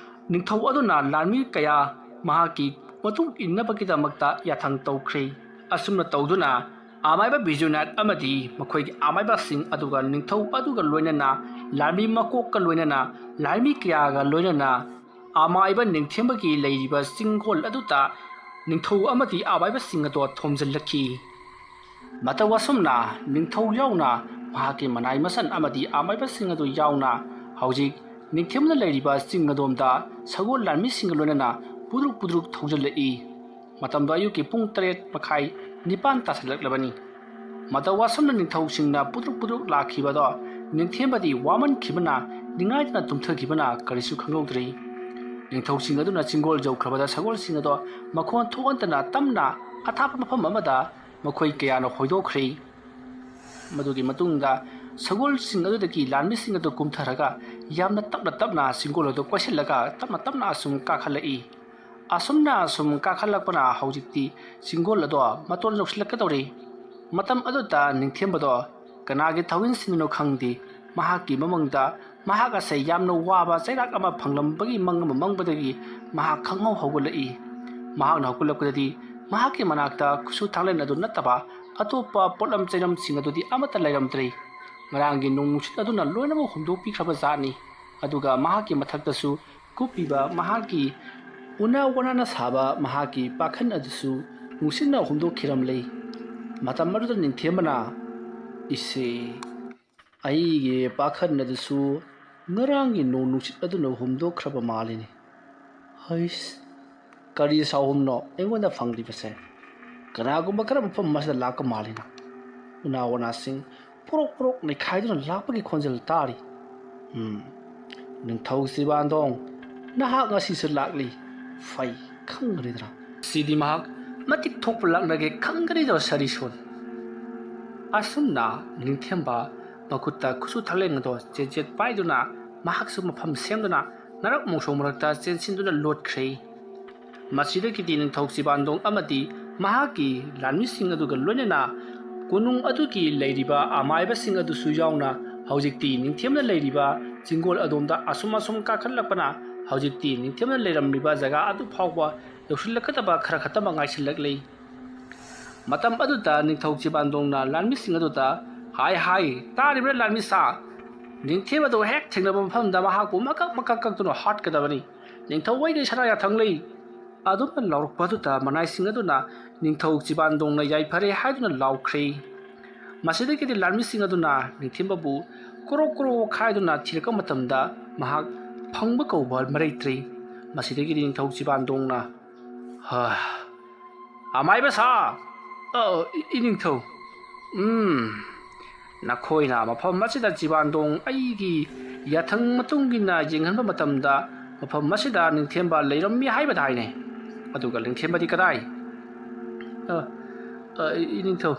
ꯅꯤꯡꯊꯧ ꯑꯗꯨꯅ ꯂꯥꯟꯃꯤ ꯀꯌꯥ ꯃꯍꯥꯛꯀꯤ ꯃꯇꯨꯡ ꯏꯟꯅꯕꯒꯤꯗꯃꯛꯇ ꯌꯥꯊꯪ ꯇꯧꯈ꯭ꯔꯦ꯫ ꯑꯁꯨꯝꯅ ꯇꯧꯗꯨꯅ ꯑꯃꯥꯏꯕ ꯕꯤꯖꯣꯏꯅꯥꯊ ꯑꯃꯗꯤ ꯃꯈꯣꯏꯒꯤ ꯑꯃꯥꯏꯕꯁꯤꯡ ꯑꯗꯨꯒ ꯅꯤꯡꯊꯧ ꯑꯗꯨꯒ ꯂꯣꯏꯅꯅ ꯂꯥꯟꯃꯤ ꯃꯀꯣꯛꯀ ꯂꯣꯏꯅꯅ ꯂꯥꯟꯃꯤ ꯀꯌꯥꯒ ꯂꯣꯏꯅꯅ ꯑꯃꯥꯏꯕ ꯅꯤꯡꯊꯦꯝꯕꯒꯤ ꯂꯩꯔꯤꯕ ꯆꯤꯡꯒꯣꯜ ꯑꯗꯨꯗ ꯅꯤꯡꯊꯧ ꯑꯃꯗꯤ ꯑꯃꯥꯏꯕꯁꯤꯡ ꯑꯗꯨ ꯊꯣꯝꯖꯤꯜꯂꯛꯈꯤ꯫ ꯃꯇꯧ ꯑꯁꯨꯝꯅ ꯅꯤꯡꯊꯧ ꯌꯥꯎꯅ ꯃꯍꯥꯛꯀꯤ ꯃꯅꯥꯏ ꯃꯁꯟ ꯑꯃꯗꯤ ꯑꯃꯥꯏꯕꯁꯤꯡ ꯑꯗꯨ ꯌꯥꯎꯅ ꯍꯧꯖꯤꯛ ꯅꯤꯡꯊꯦꯝꯕꯗ ꯂꯩꯔꯤꯕ ꯆꯤꯡ ꯑꯗꯣꯝꯗ ꯁꯒꯣꯜ ꯂꯥꯟꯃꯤꯁꯤꯡꯒ ꯂꯣꯏꯅꯅ ꯄꯨꯗ꯭ꯔꯨꯛ ꯊꯧꯖꯤꯜꯂꯛꯏ꯫ ꯃꯇꯝꯗꯣ ꯑꯌꯨꯛꯀꯤ ꯄꯨꯡ 8:30 ꯇꯥꯁꯤꯜꯂꯛꯂꯕꯅꯤ꯫ ꯃꯇꯧ ꯑꯁꯨꯝꯅ ꯅꯤꯡꯊꯧꯁꯤꯡꯅ ꯄꯨꯗ꯭ꯔꯨꯛ ꯂꯥꯛꯈꯤꯕꯗꯣ ꯅꯤꯡꯊꯦꯝꯕꯗꯤ ꯋꯥꯃꯟꯈꯤꯕꯅ ꯅꯤꯡꯉꯥꯏꯗꯅ ꯇꯨꯝꯊꯈꯤꯕꯅ ꯀꯔꯤꯁꯨ ꯈꯪꯍꯧꯗ꯭ꯔꯦ꯫ ꯅꯤꯡꯊꯧꯁꯤꯡ ꯑꯗꯨꯅ ꯆꯤꯡꯒꯣꯜ ꯌꯧꯈ꯭ꯔꯕꯗ ꯁꯒꯣꯜꯁꯤꯡ ꯑꯗꯣ ꯃꯈꯣꯟ ꯊꯣꯛꯍꯟꯗꯅ ꯇꯞꯅ ꯑꯊꯥꯞꯄ ꯃꯐꯝ ꯑꯃꯗ ꯃꯈꯣꯏ ꯀꯌꯥꯅ ꯍꯣꯏꯗꯣꯛꯈ꯭ꯔꯦ꯫ ꯃꯗꯨꯒꯤ ꯃꯇꯨꯡꯗ ꯁꯒꯣꯜꯁꯤꯡ ꯑꯗꯨꯗꯒꯤ ꯂꯥꯟꯃꯤꯁꯤꯡ ꯑꯗꯨ ꯀꯨꯝꯊꯔꯒ ꯌꯥꯝꯅ ꯇꯞꯅ ꯆꯤꯡꯒꯣꯜ ꯑꯗꯨ ꯀꯣꯏꯁꯤꯜꯂꯒ ꯇꯞꯅ ꯑꯁꯨꯝ ꯀꯥꯈꯠꯂꯛꯏ꯫ ꯑꯁꯨꯝꯅ ꯑꯁꯨꯝ ꯀꯥꯈꯠꯂꯛꯄꯅ ꯍꯧꯖꯤꯛꯇꯤ ꯆꯤꯡꯒꯣꯜ ꯑꯗꯣ ꯃꯇꯣꯟ ꯌꯧꯁꯤꯜꯂꯛꯀꯗꯧꯔꯦ꯫ ꯃꯇꯝ ꯑꯗꯨꯗ ꯅꯤꯡꯊꯦꯝꯕꯗꯣ ꯀꯅꯥꯒꯤ ꯊꯧꯍꯤꯟꯁꯤꯡꯅꯣ ꯈꯪꯗꯦ, ꯃꯍꯥꯛꯀꯤ ꯃꯃꯪꯗ ꯃꯍꯥꯛ ꯑꯁꯦ ꯌꯥꯝꯅ ꯋꯥꯕ ꯆꯩꯔꯥꯛ ꯑꯃ ꯐꯪꯂꯝꯕꯒꯤ ꯃꯪ ꯑꯃ ꯃꯪꯕꯗꯒꯤ ꯃꯍꯥꯛ ꯈꯪꯍꯧ ꯍꯧꯒꯠꯂꯛꯏ꯫ ꯃꯍꯥꯛꯅ ꯍꯧꯒꯠꯂꯛꯄꯗꯗꯤ ꯃꯍꯥꯛꯀꯤ ꯃꯅꯥꯛꯇ ꯈꯨꯠꯁꯨ ꯊꯥꯡꯂꯦꯟ ꯑꯗꯨ ꯅꯠꯇꯕ ꯑꯇꯣꯞꯄ ꯄꯣꯠꯂꯝ ꯆꯩꯔꯝꯁꯤꯡ ꯑꯗꯨꯗꯤ ꯑꯃꯠꯇ ꯂꯩꯔꯝꯗ꯭ꯔꯦ꯫ ꯉꯔꯥꯡꯒꯤ ꯅꯣꯡ ꯅꯨꯡꯁꯤꯠ ꯑꯗꯨꯅ ꯂꯣꯏꯅꯃꯛ ꯍꯨꯝꯗꯣꯛꯄꯤꯈ꯭ꯔꯕ ꯖꯥꯠꯅꯤ꯫ ꯑꯗꯨꯒ ꯃꯍꯥꯛꯀꯤ ꯃꯊꯛꯇꯁꯨ ꯀꯨꯞꯄꯤꯕ ꯃꯍꯥꯛꯀꯤ ꯎꯅꯥ ꯋꯥꯅꯥꯅ ꯁꯥꯕ ꯃꯍꯥꯛꯀꯤ ꯄꯥꯈꯟ ꯑꯗꯨꯁꯨ ꯅꯨꯡꯁꯤꯠꯅ ꯍꯨꯝꯗꯣꯛꯈꯤꯔꯝꯂꯦ꯫ ꯃꯇꯝ ꯑꯗꯨꯗ ꯅꯤꯡꯊꯦꯝꯕꯅ "ꯏꯁꯦ, ꯑꯩꯒꯤ ꯄꯥꯈꯟ ꯑꯗꯨꯁꯨ ꯉꯔꯥꯡꯒꯤ ꯅꯣꯡ ꯅꯨꯡꯁꯤꯠ ꯑꯗꯨꯅ ꯍꯨꯝꯗꯣꯛꯈ꯭ꯔꯕ ꯃꯥꯜꯂꯤꯅꯤ꯫ ꯍꯩꯁ, ꯀꯔꯤ ꯁꯥꯎꯍꯨꯝꯅꯣ ꯑꯩꯉꯣꯟꯗ ꯐꯪꯂꯤꯕꯁꯦ? ꯀꯅꯥꯒꯨꯝꯕ ꯈꯔ ꯃꯐꯝ ꯑꯁꯤꯗ ꯂꯥꯛꯄ ꯃꯥꯜꯂꯤꯅ꯫ ꯎꯅꯥ ꯋꯥꯅꯥꯁꯤꯡ ꯄꯣꯔꯣꯛ ꯅꯩꯈꯥꯏꯗꯨꯅ ꯂꯥꯛꯄꯒꯤ ꯈꯣꯟꯖꯦꯜ ꯇꯥꯔꯤ꯫ ꯅꯤꯡꯊꯧ ꯁꯤꯕꯥꯟꯗꯣꯡ, ꯅꯍꯥꯛ ꯉꯁꯤꯁꯨ ꯂꯥꯛꯂꯤ꯫ ꯐꯩ, ꯈꯪꯒꯅꯤꯗꯅ ꯁꯤꯗꯤ ꯃꯍꯥꯛ ꯃꯇꯤꯛ ꯊꯣꯛꯄ ꯂꯥꯛꯅꯒꯦ ꯈꯪꯒꯅꯤꯗꯣ ꯁꯔꯤꯁꯣꯟ꯫ ꯑꯁꯨꯝꯅ ꯅꯤꯡꯊꯦꯝꯕ ꯃꯈꯨꯠꯇ ꯈꯨꯠꯁꯨ ꯊꯥꯡꯂꯦꯟ ꯑꯗꯣ ꯆꯦꯠ ꯄꯥꯏꯗꯨꯅ ꯃꯍꯥꯛꯁꯨ ꯃꯐꯝ ꯁꯦꯝꯗꯨꯅ ꯅꯔꯛ ꯃꯣꯡꯁꯣꯡ ꯃꯔꯛꯇ ꯆꯦꯟꯁꯤꯟꯗꯨꯅ ꯂꯣꯠꯈ꯭ꯔꯦ꯫ ꯃꯁꯤꯗꯒꯤꯗꯤ ꯅꯤꯡꯊꯧ ꯁꯤꯕꯥꯟꯗꯣꯡ ꯑꯃꯗꯤ ꯃꯍꯥꯛꯀꯤ ꯂꯥꯟꯃꯤꯁꯤꯡ ꯑꯗꯨꯒ ꯂꯣꯏꯅꯅ ꯀꯣꯅꯨꯡ ꯑꯗꯨꯒꯤ ꯂꯩꯔꯤꯕ ꯑꯃꯥꯏꯕꯁꯤꯡ ꯑꯗꯨꯁꯨ ꯌꯥꯎꯅ ꯍꯧꯖꯤꯛꯇꯤ ꯅꯤꯡꯊꯦꯝꯅ ꯂꯩꯔꯤꯕ ꯆꯤꯡꯒꯣꯜ ꯑꯗꯣꯝꯗ ꯑꯁꯨꯝ ꯀꯥꯈꯠꯂꯛꯄꯅ ꯍꯧꯖꯤꯛꯇꯤ ꯅꯤꯡꯊꯦꯝꯅ ꯂꯩꯔꯝꯂꯤꯕ ꯖꯒꯥ ꯑꯗꯨ ꯐꯥꯎꯕ ꯌꯧꯁꯤꯜꯂꯛꯀꯗꯕ ꯈꯔ ꯈꯛꯇꯃꯛ ꯉꯥꯏꯁꯤꯜꯂꯛꯂꯤ꯫ ꯃꯇꯝ ꯑꯗꯨꯗ ꯅꯤꯡꯊꯧ ꯁꯤꯕꯥꯟꯗꯣꯡꯅ ꯂꯥꯟꯃꯤꯁꯤꯡ ꯑꯗꯨꯗ "ꯍꯥꯏ, ꯇꯥꯔꯤꯕ꯭ꯔꯥ ꯂꯥꯟꯃꯤꯁꯥ? ꯅꯤꯡꯊꯦꯝꯕꯗꯨ ꯍꯦꯛ ꯊꯦꯡꯅꯕ ꯃꯐꯝꯗ ꯃꯍꯥꯛꯄꯨ ꯃꯀꯛ ꯀꯛꯇꯨꯅ ꯍꯥꯠꯀꯗꯕꯅꯤ꯫ ꯅꯤꯡꯊꯧ ꯋꯥꯏꯒꯩ ꯁꯅꯥ ꯌꯥꯊꯪꯂꯩ!" ꯑꯗꯨꯝꯅ ꯂꯥꯎꯔꯛꯄ ꯑꯗꯨꯗ ꯃꯅꯥꯏꯁꯤꯡ ꯑꯗꯨꯅ ꯅꯤꯡꯊꯧ ꯁꯤꯕꯥꯟꯗꯣꯡꯅ ꯌꯥꯏꯐꯔꯦ ꯍꯥꯏꯗꯨꯅ ꯂꯥꯎꯈ꯭ꯔꯦ꯫ ꯃꯁꯤꯗꯒꯤꯗꯤ ꯂꯥꯟꯃꯤꯁꯤꯡ ꯑꯗꯨꯅ ꯅꯤꯡꯊꯦꯝꯕꯕꯨ ꯀꯣꯔꯣꯛ ꯈꯥꯏꯗꯨꯅ ꯊꯤꯔꯛꯄ ꯃꯇꯝꯗ ꯃꯍꯥꯛ ꯐꯪꯕ ꯀꯧꯕ ꯃꯔꯩꯇ꯭ꯔꯦ꯫ ꯃꯁꯤꯗꯒꯤꯗꯤ ꯅꯤꯡꯊꯧ ꯁꯤꯕꯥꯟꯗꯣꯡꯅ "ꯑꯃꯥꯏꯕ ꯁꯥ, ꯏꯅꯤꯡꯊꯧ, ꯅꯈꯣꯏꯅ ꯃꯐꯝ ꯑꯁꯤꯗ ꯁꯤꯕꯥꯟꯗꯣꯡ ꯑꯩꯒꯤ ꯌꯥꯊꯪ ꯃꯇꯨꯡꯒꯤꯅ ꯌꯦꯡꯍꯟꯕ ꯃꯇꯝꯗ ꯃꯐꯝ ꯑꯁꯤꯗ ꯅꯤꯡꯊꯦꯝꯕ ꯂꯩꯔꯝꯃꯤ ꯍꯥꯏꯕꯗꯥꯏꯅꯦ? ꯑꯗꯨꯒ ꯅꯤꯡꯊꯦꯝꯕꯗꯤ ꯀꯗꯥꯏ?" "ꯏꯅꯤꯡꯊꯧ,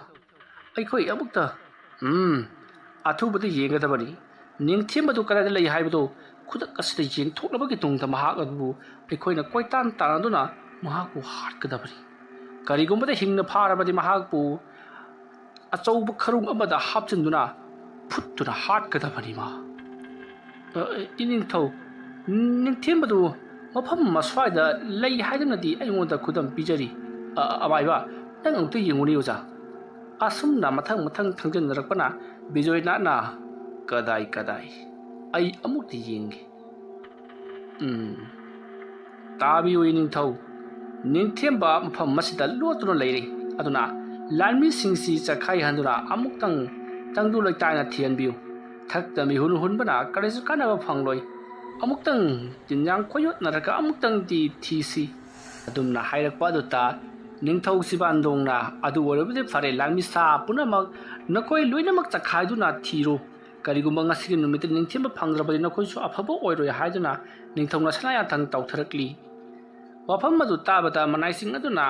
ꯑꯩꯈꯣꯏ ꯑꯃꯨꯛꯇ ꯑꯊꯨꯕꯗ ꯌꯦꯡꯒꯗꯕꯅꯤ꯫ ꯅꯤꯡꯊꯦꯝꯕꯗꯨ ꯀꯗꯥꯏꯗ ꯂꯩ ꯍꯥꯏꯕꯗꯨ ꯈꯨꯗꯛ ꯑꯁꯤꯗ ꯌꯦꯡꯊꯣꯛꯂꯕꯒꯤ ꯇꯨꯡꯗ ꯃꯍꯥꯛ ꯑꯗꯨꯕꯨ ꯑꯩꯈꯣꯏꯅ ꯀꯣꯏꯇꯥꯟ ꯇꯥꯟꯅꯗꯨꯅ ꯃꯍꯥꯛꯄꯨ ꯍꯥꯠꯀꯗꯕꯅꯤ꯫ ꯀꯔꯤꯒꯨꯝꯕꯗ ꯍꯤꯡꯅ ꯐꯥꯔꯕꯗꯤ ꯃꯍꯥꯛꯄꯨ ꯑꯆꯧꯕ ꯈꯔꯨꯡ ꯑꯃꯗ ꯍꯥꯞꯆꯤꯟꯗꯨꯅ ꯐꯨꯠꯇꯨꯅ ꯍꯥꯠꯀꯗꯕꯅꯤ꯫ "ꯏꯅꯤꯡꯊꯧ, ꯅꯤꯡꯊꯦꯝꯕꯗꯨ ꯃꯐꯝ ꯑꯁ꯭ꯋꯥꯏꯗ ꯂꯩ ꯍꯥꯏꯗꯨꯅꯗꯤ ꯑꯩꯉꯣꯟꯗ ꯈꯨꯗꯝ ꯄꯤꯖꯔꯤ꯫ ꯑꯃꯥꯏꯕ, ꯅꯪ ꯑꯃꯨꯛꯇ ꯌꯦꯡꯉꯨꯅꯦ ꯑꯣꯖꯥ." ꯑꯁꯨꯝꯅ ꯃꯊꯪ ꯊꯪꯖꯤꯟꯅꯔꯛꯄꯅ ꯕꯤꯖꯣꯏꯅꯥꯊꯅ "ꯀꯗꯥꯏ? ꯑꯩ ꯑꯃꯨꯛꯇ ꯌꯦꯡꯒꯦ꯫ ꯇꯥꯕꯤꯌꯨ ꯏꯅꯤꯡꯊꯧ, ꯅꯤꯡꯊꯦꯝꯕ ꯃꯐꯝ ꯑꯁꯤꯗ ꯂꯣꯠꯇꯨꯅ ꯂꯩꯔꯦ꯫ ꯑꯗꯨꯅ ꯂꯥꯟꯃꯤꯁꯤꯡꯁꯤ ꯆꯈꯥꯏꯍꯟꯗꯨꯅ ꯑꯃꯨꯛꯇꯪ ꯇꯪꯗꯨ ꯂꯩꯇꯥꯏꯅ ꯊꯤꯍꯟꯕꯤꯌꯨ꯫ ꯊꯛꯇ ꯃꯤꯍꯨꯟ ꯍꯨꯟꯕꯅ ꯀꯔꯤꯁꯨ ꯀꯥꯟꯅꯕ ꯐꯪꯂꯣꯏ꯫ ꯑꯃꯨꯛꯇꯪ ꯇꯤꯟꯌꯥꯡ ꯈꯣꯏꯌꯣꯠꯅꯔꯒ ꯑꯃꯨꯛꯇꯪꯗꯤ ꯊꯤꯁꯤ." ꯑꯗꯨꯝꯅ ꯍꯥꯏꯔꯛꯄ ꯑꯗꯨꯗ ꯅꯤꯡꯊꯧ ꯁꯤꯕꯥꯟꯗꯣꯡꯅ "ꯑꯗꯨ ꯑꯣꯏꯔꯕꯗꯤ ꯐꯔꯦ ꯂꯥꯟꯃꯤꯁꯥ ꯄꯨꯝꯅꯃꯛ, ꯅꯈꯣꯏ ꯂꯣꯏꯅꯃꯛ ꯆꯈꯥꯏꯗꯨꯅ ꯊꯤꯔꯣ꯫ ꯀꯔꯤꯒꯨꯝꯕ ꯉꯁꯤꯒꯤ ꯅꯨꯃꯤꯠꯇ ꯅꯤꯡꯊꯦꯝꯕ ꯐꯪꯗ꯭ꯔꯕꯗꯤ ꯅꯈꯣꯏꯁꯨ ꯑꯐꯕ ꯑꯣꯏꯔꯣꯏ" ꯍꯥꯏꯗꯨꯅ ꯅꯤꯡꯊꯧꯅ ꯁꯅꯥꯌꯥꯊꯪ ꯇꯧꯊꯔꯛꯂꯤ꯫ ꯋꯥꯐꯝ ꯑꯗꯨ ꯇꯥꯕꯗ ꯃꯅꯥꯏꯁꯤꯡ ꯑꯗꯨꯅ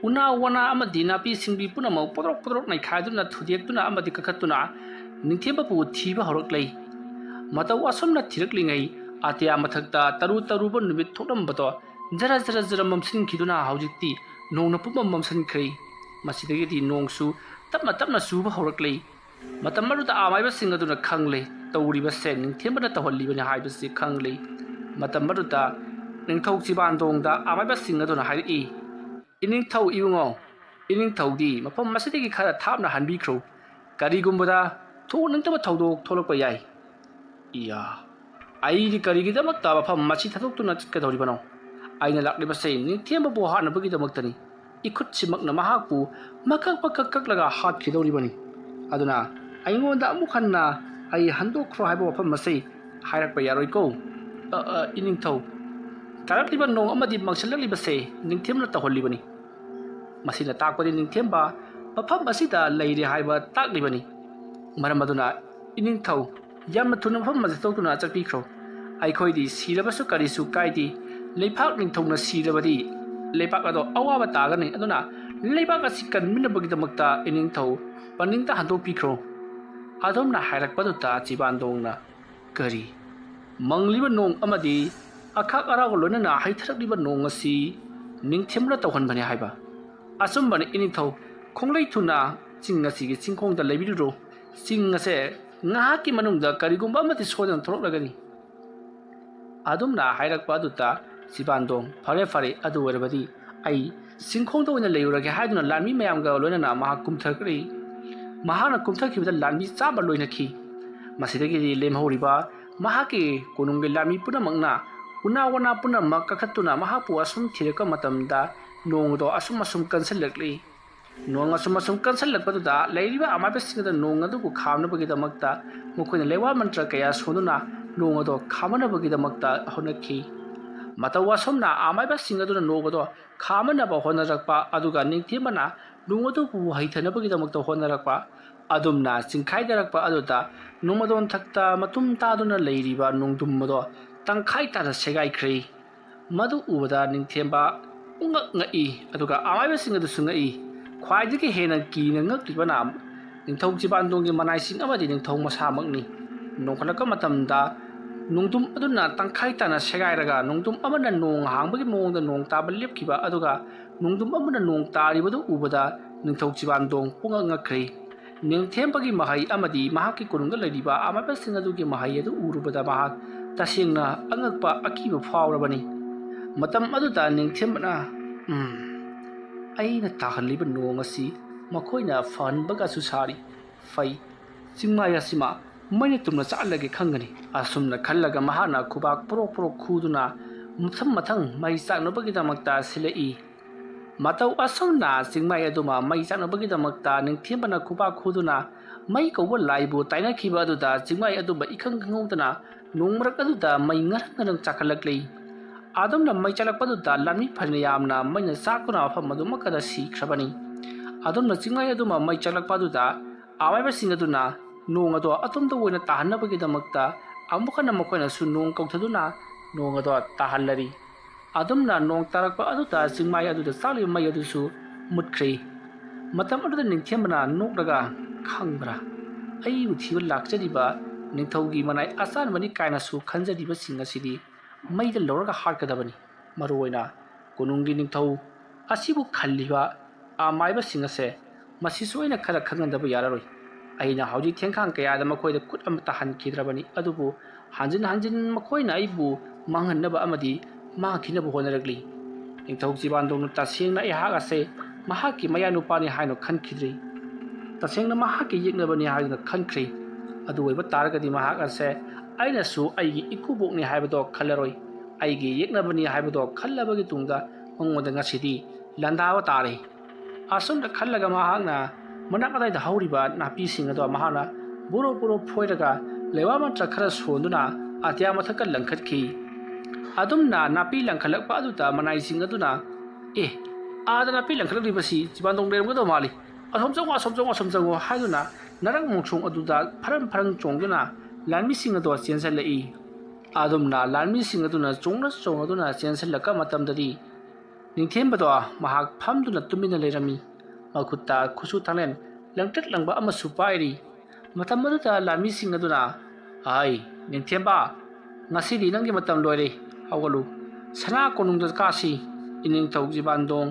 ꯎꯅꯥ ꯋꯥꯅꯥ ꯑꯃꯗꯤ ꯅꯥꯄꯤ ꯁꯤꯡꯕꯤ ꯄꯨꯝꯅꯃꯛ ꯄꯣꯗ꯭ꯔꯣꯛ ꯅꯩꯈꯥꯏꯗꯨꯅ ꯊꯨꯗꯦꯛꯇꯨꯅ ꯑꯃꯗꯤ ꯀꯛꯈꯠꯇꯨꯅ ꯅꯤꯡꯊꯦꯝꯕꯕꯨ ꯊꯤꯕ ꯍꯧꯔꯛꯂꯦ꯫ ꯃꯇꯧ ꯑꯁꯨꯝꯅ ꯊꯤꯔꯛꯂꯤꯉꯩ ꯑꯇꯤꯌꯥ ꯃꯊꯛꯇ ꯇꯔꯨꯕ ꯅꯨꯃꯤꯠ ꯊꯣꯛꯂꯝꯕꯗꯣ ꯖꯔ ꯃꯝꯁꯤꯟꯈꯤꯗꯨꯅ ꯍꯧꯖꯤꯛꯇꯤ ꯅꯣꯡꯅ ꯄꯨꯝꯃꯝ ꯃꯝꯁꯤꯟꯈ꯭ꯔꯦ꯫ ꯃꯁꯤꯗꯒꯤꯗꯤ ꯅꯣꯡꯁꯨ ꯇꯞꯅ ꯆꯨꯕ ꯍꯧꯔꯛꯂꯦ꯫ ꯃꯇꯝ ꯑꯗꯨꯗ ꯑꯃꯥꯏꯕꯁꯤꯡ ꯑꯗꯨꯅ ꯈꯪꯂꯦ ꯇꯧꯔꯤꯕꯁꯦ ꯅꯤꯡꯊꯦꯝꯕꯅ ꯇꯧꯍꯜꯂꯤꯕꯅꯤ ꯍꯥꯏꯕꯁꯤ ꯈꯪꯂꯦ꯫ ꯃꯇꯝ ꯑꯗꯨꯗ ꯅꯤꯡꯊꯧ ꯁꯤꯕꯥꯟꯗꯣꯡꯗ ꯑꯃꯥꯏꯕꯁꯤꯡ ꯑꯗꯨꯅ ꯍꯥꯏꯔꯛꯏ, "ꯏꯅꯤꯡꯊꯧ ꯏꯕꯨꯡꯉꯣ, ꯏꯅꯤꯡꯊꯧꯗꯤ ꯃꯐꯝ ꯑꯁꯤꯗꯒꯤ ꯈꯔ ꯊꯥꯞꯅ ꯍꯟꯕꯤꯈ꯭ꯔꯣ꯫ ꯀꯔꯤꯒꯨꯝꯕꯗ ꯊꯣꯛꯅꯤꯡꯇꯕ ꯊꯧꯗꯣꯛ ꯊꯣꯛꯂꯛꯄ ꯌꯥꯏ." "ꯑꯩꯗꯤ ꯀꯔꯤꯒꯤꯗꯃꯛꯇ ꯃꯐꯝ ꯑꯁꯤ ꯊꯥꯗꯣꯛꯇꯨꯅ ꯆꯠꯀꯗꯧꯔꯤꯕꯅꯣ? ꯑꯩꯅ ꯂꯥꯛꯂꯤꯕꯁꯦ ꯅꯤꯡꯊꯦꯝꯕꯕꯨ ꯍꯥꯠꯅꯕꯒꯤꯗꯃꯛꯇꯅꯤ꯫ ꯏꯈꯨꯠꯁꯤꯃꯛꯅ ꯃꯍꯥꯛꯄꯨ ꯃꯀꯛ ꯀꯛꯂꯒ ꯍꯥꯠꯈꯤꯗꯧꯔꯤꯕꯅꯤ꯫ ꯑꯗꯨꯅ ꯑꯩꯉꯣꯟꯗ ꯑꯃꯨꯛ ꯍꯟꯅ ꯑꯩ ꯍꯟꯗꯣꯛꯈ꯭ꯔꯣ ꯍꯥꯏꯕ ꯋꯥꯐꯝ ꯑꯁꯤ ꯍꯥꯏꯔꯛꯄ ꯌꯥꯔꯣꯏꯀꯣ?" "ꯏꯅꯤꯡꯊꯧ, ꯇꯥꯔꯛꯂꯤꯕ ꯅꯣꯡ ꯑꯃꯗꯤ ꯃꯪꯁꯤꯜꯂꯛꯂꯤꯕꯁꯦ ꯅꯤꯡꯊꯦꯝꯕꯅ ꯇꯧꯍꯜꯂꯤꯕꯅꯤ꯫ ꯃꯁꯤꯅ ꯇꯥꯛꯄꯗꯤ ꯅꯤꯡꯊꯦꯝꯕ ꯃꯐꯝ ꯑꯁꯤꯗ ꯂꯩꯔꯦ ꯍꯥꯏꯕ ꯇꯥꯛꯂꯤꯕꯅꯤ꯫ ꯃꯔꯝ ꯑꯗꯨꯅ ꯏꯅꯤꯡꯊꯧ, ꯌꯥꯝꯅ ꯊꯨꯅ ꯃꯐꯝ ꯑꯁꯤ ꯊꯥꯗꯣꯛꯇꯨꯅ ꯆꯠꯄꯤꯈ꯭ꯔꯣ꯫ ꯑꯩꯈꯣꯏꯗꯤ ꯁꯤꯔꯕꯁꯨ ꯀꯔꯤꯁꯨ ꯀꯥꯏꯗꯦ꯫ lepak ningthongna sirabadi lepak ado awaba tagani aduna lepak asi kanminabagidamagta iningthau paningta hanto pikro adom na hairak paduta chibandong na kari mangliba nong amadi akhak arago lona na haitharakliba nong asi ningthemna tawhanbani haiba asum bani iningthau khonglei thuna chingasi gi chingkhong da lebiru chingase nga ki manungda karigumba amati sodan thoroklagani adum na hairak paduta chibandong fare adu werabadi ai chingkhong da oina leurage haiduna lanmi mayam ga lona na maha kumthakri mahana kumthakibda lanmi chaba loina khi masidagi lemhoriba mahaki konungge lanmi punamangna una wana punama kakhatuna mahapu asum thireka matamda nongdo asum kansalakli nong asum kansalakpaduda leiriba amabe singda nong adu ku khamna bagidamagta mukoina lewa mantra kaya sonuna nong ado khamana bagidamagta honakhi matawa somna amaiba singaduna nobado khamana ba honarakpa aduga ningthimana nong adu bu haithana bagidamagta honarakpa adumna chingkhaidarakpa aduda nomadon thakta matum taduna leiriba nongdummado tangkhai tada segai khri madu ubada ningthemba ungak ngai aduga amaiba singadu sungai khwaidagi hena kina ngakibana ningthau jibandonggi manai sing amadi ningthau masamakni nongkhalaka matamda nongdum aduna tangkhai tana segairaga nongdum amana nong hangbagi mongda nong taba lepkiba aduga nongdum amana nong taribadu ubada ningthau jibandong ungak ngakri ningthembagi mahai amadi mahaki kurunga lariba amaba singadugi mahai adu urubada mahak tasingna angakpa akiba faurabani matam aduda ningthembana aina tahaliba nong asi makoina fanbaga susari fai chingmaya sima maine tumna chalage khangani asumna khallaga mahana khubak pro khuduna mathang mai chaknabagi damakta silai matau asongna chingmai aduma mai chaknabagi damakta ningthembana khubak khuduna mai kawba laibu taina khiba aduda chingmai aduba ikhang khangudana nongmarak aduda mai ngarang chakhalaklei adamna mai chalakpaduda lami phane yamna maina sakuna pham aduma kada sikhrabani adamna chingmai aduma mai chalakpaduda awaiba singaduna nong ado atomda oina tahanabagi damakta amukana makoina su nong kauthaduna nong ado tahallari adamna nong tarakpa aduda chingmai aduda sali mai adusu mutkhri matam aduda ningthembana nokraga khangbra ai uthiba lakjariba ningthaugi manai asan mani kaina su khanjariba singasidi maida lawraga harkadabani maroina konunggi ningthau asibu khalliba amaiba singase masi soina khara khangandaba yararoi aina hauji thengkhang kaya da makoida kut amta hankidrabani adubu hanjin makoina aibu manghannaba amadi makhinabu honaragli ningthau jibandong tasengna ihaga se mahaki mayanu pani haino khankhidri tasengna mahaki yeknabani haina khankhri adu oiba taragadi mahaka se aina su aigi ikubokni haibado khallaroi aigi yeknabani haibado khallabagi tungda mongoda ngasidi landawa tare asumda khallaga mahakna manakadai da hauriba napi singado mahana buro phoiraga lewa mantra khara sonduna atya mathaka langkhatkhi adumna napi langkhalakpa aduta manai singaduna ada napi langkhalribasi jibandong lermgado mali asomjong haiduna narang mongchong aduda pharang chongduna lanmi singado chensalai adumna lanmi singaduna chongaduna chensalaka matamdadi ningthembado mahak phamduna tumina lerami makutta khusu thalen langtet langba amasu pairi matam aduda lanmi singaduna ai ningthemba ngasidi nangi matam loire awgalu sana konungda kasi ining thauji bandong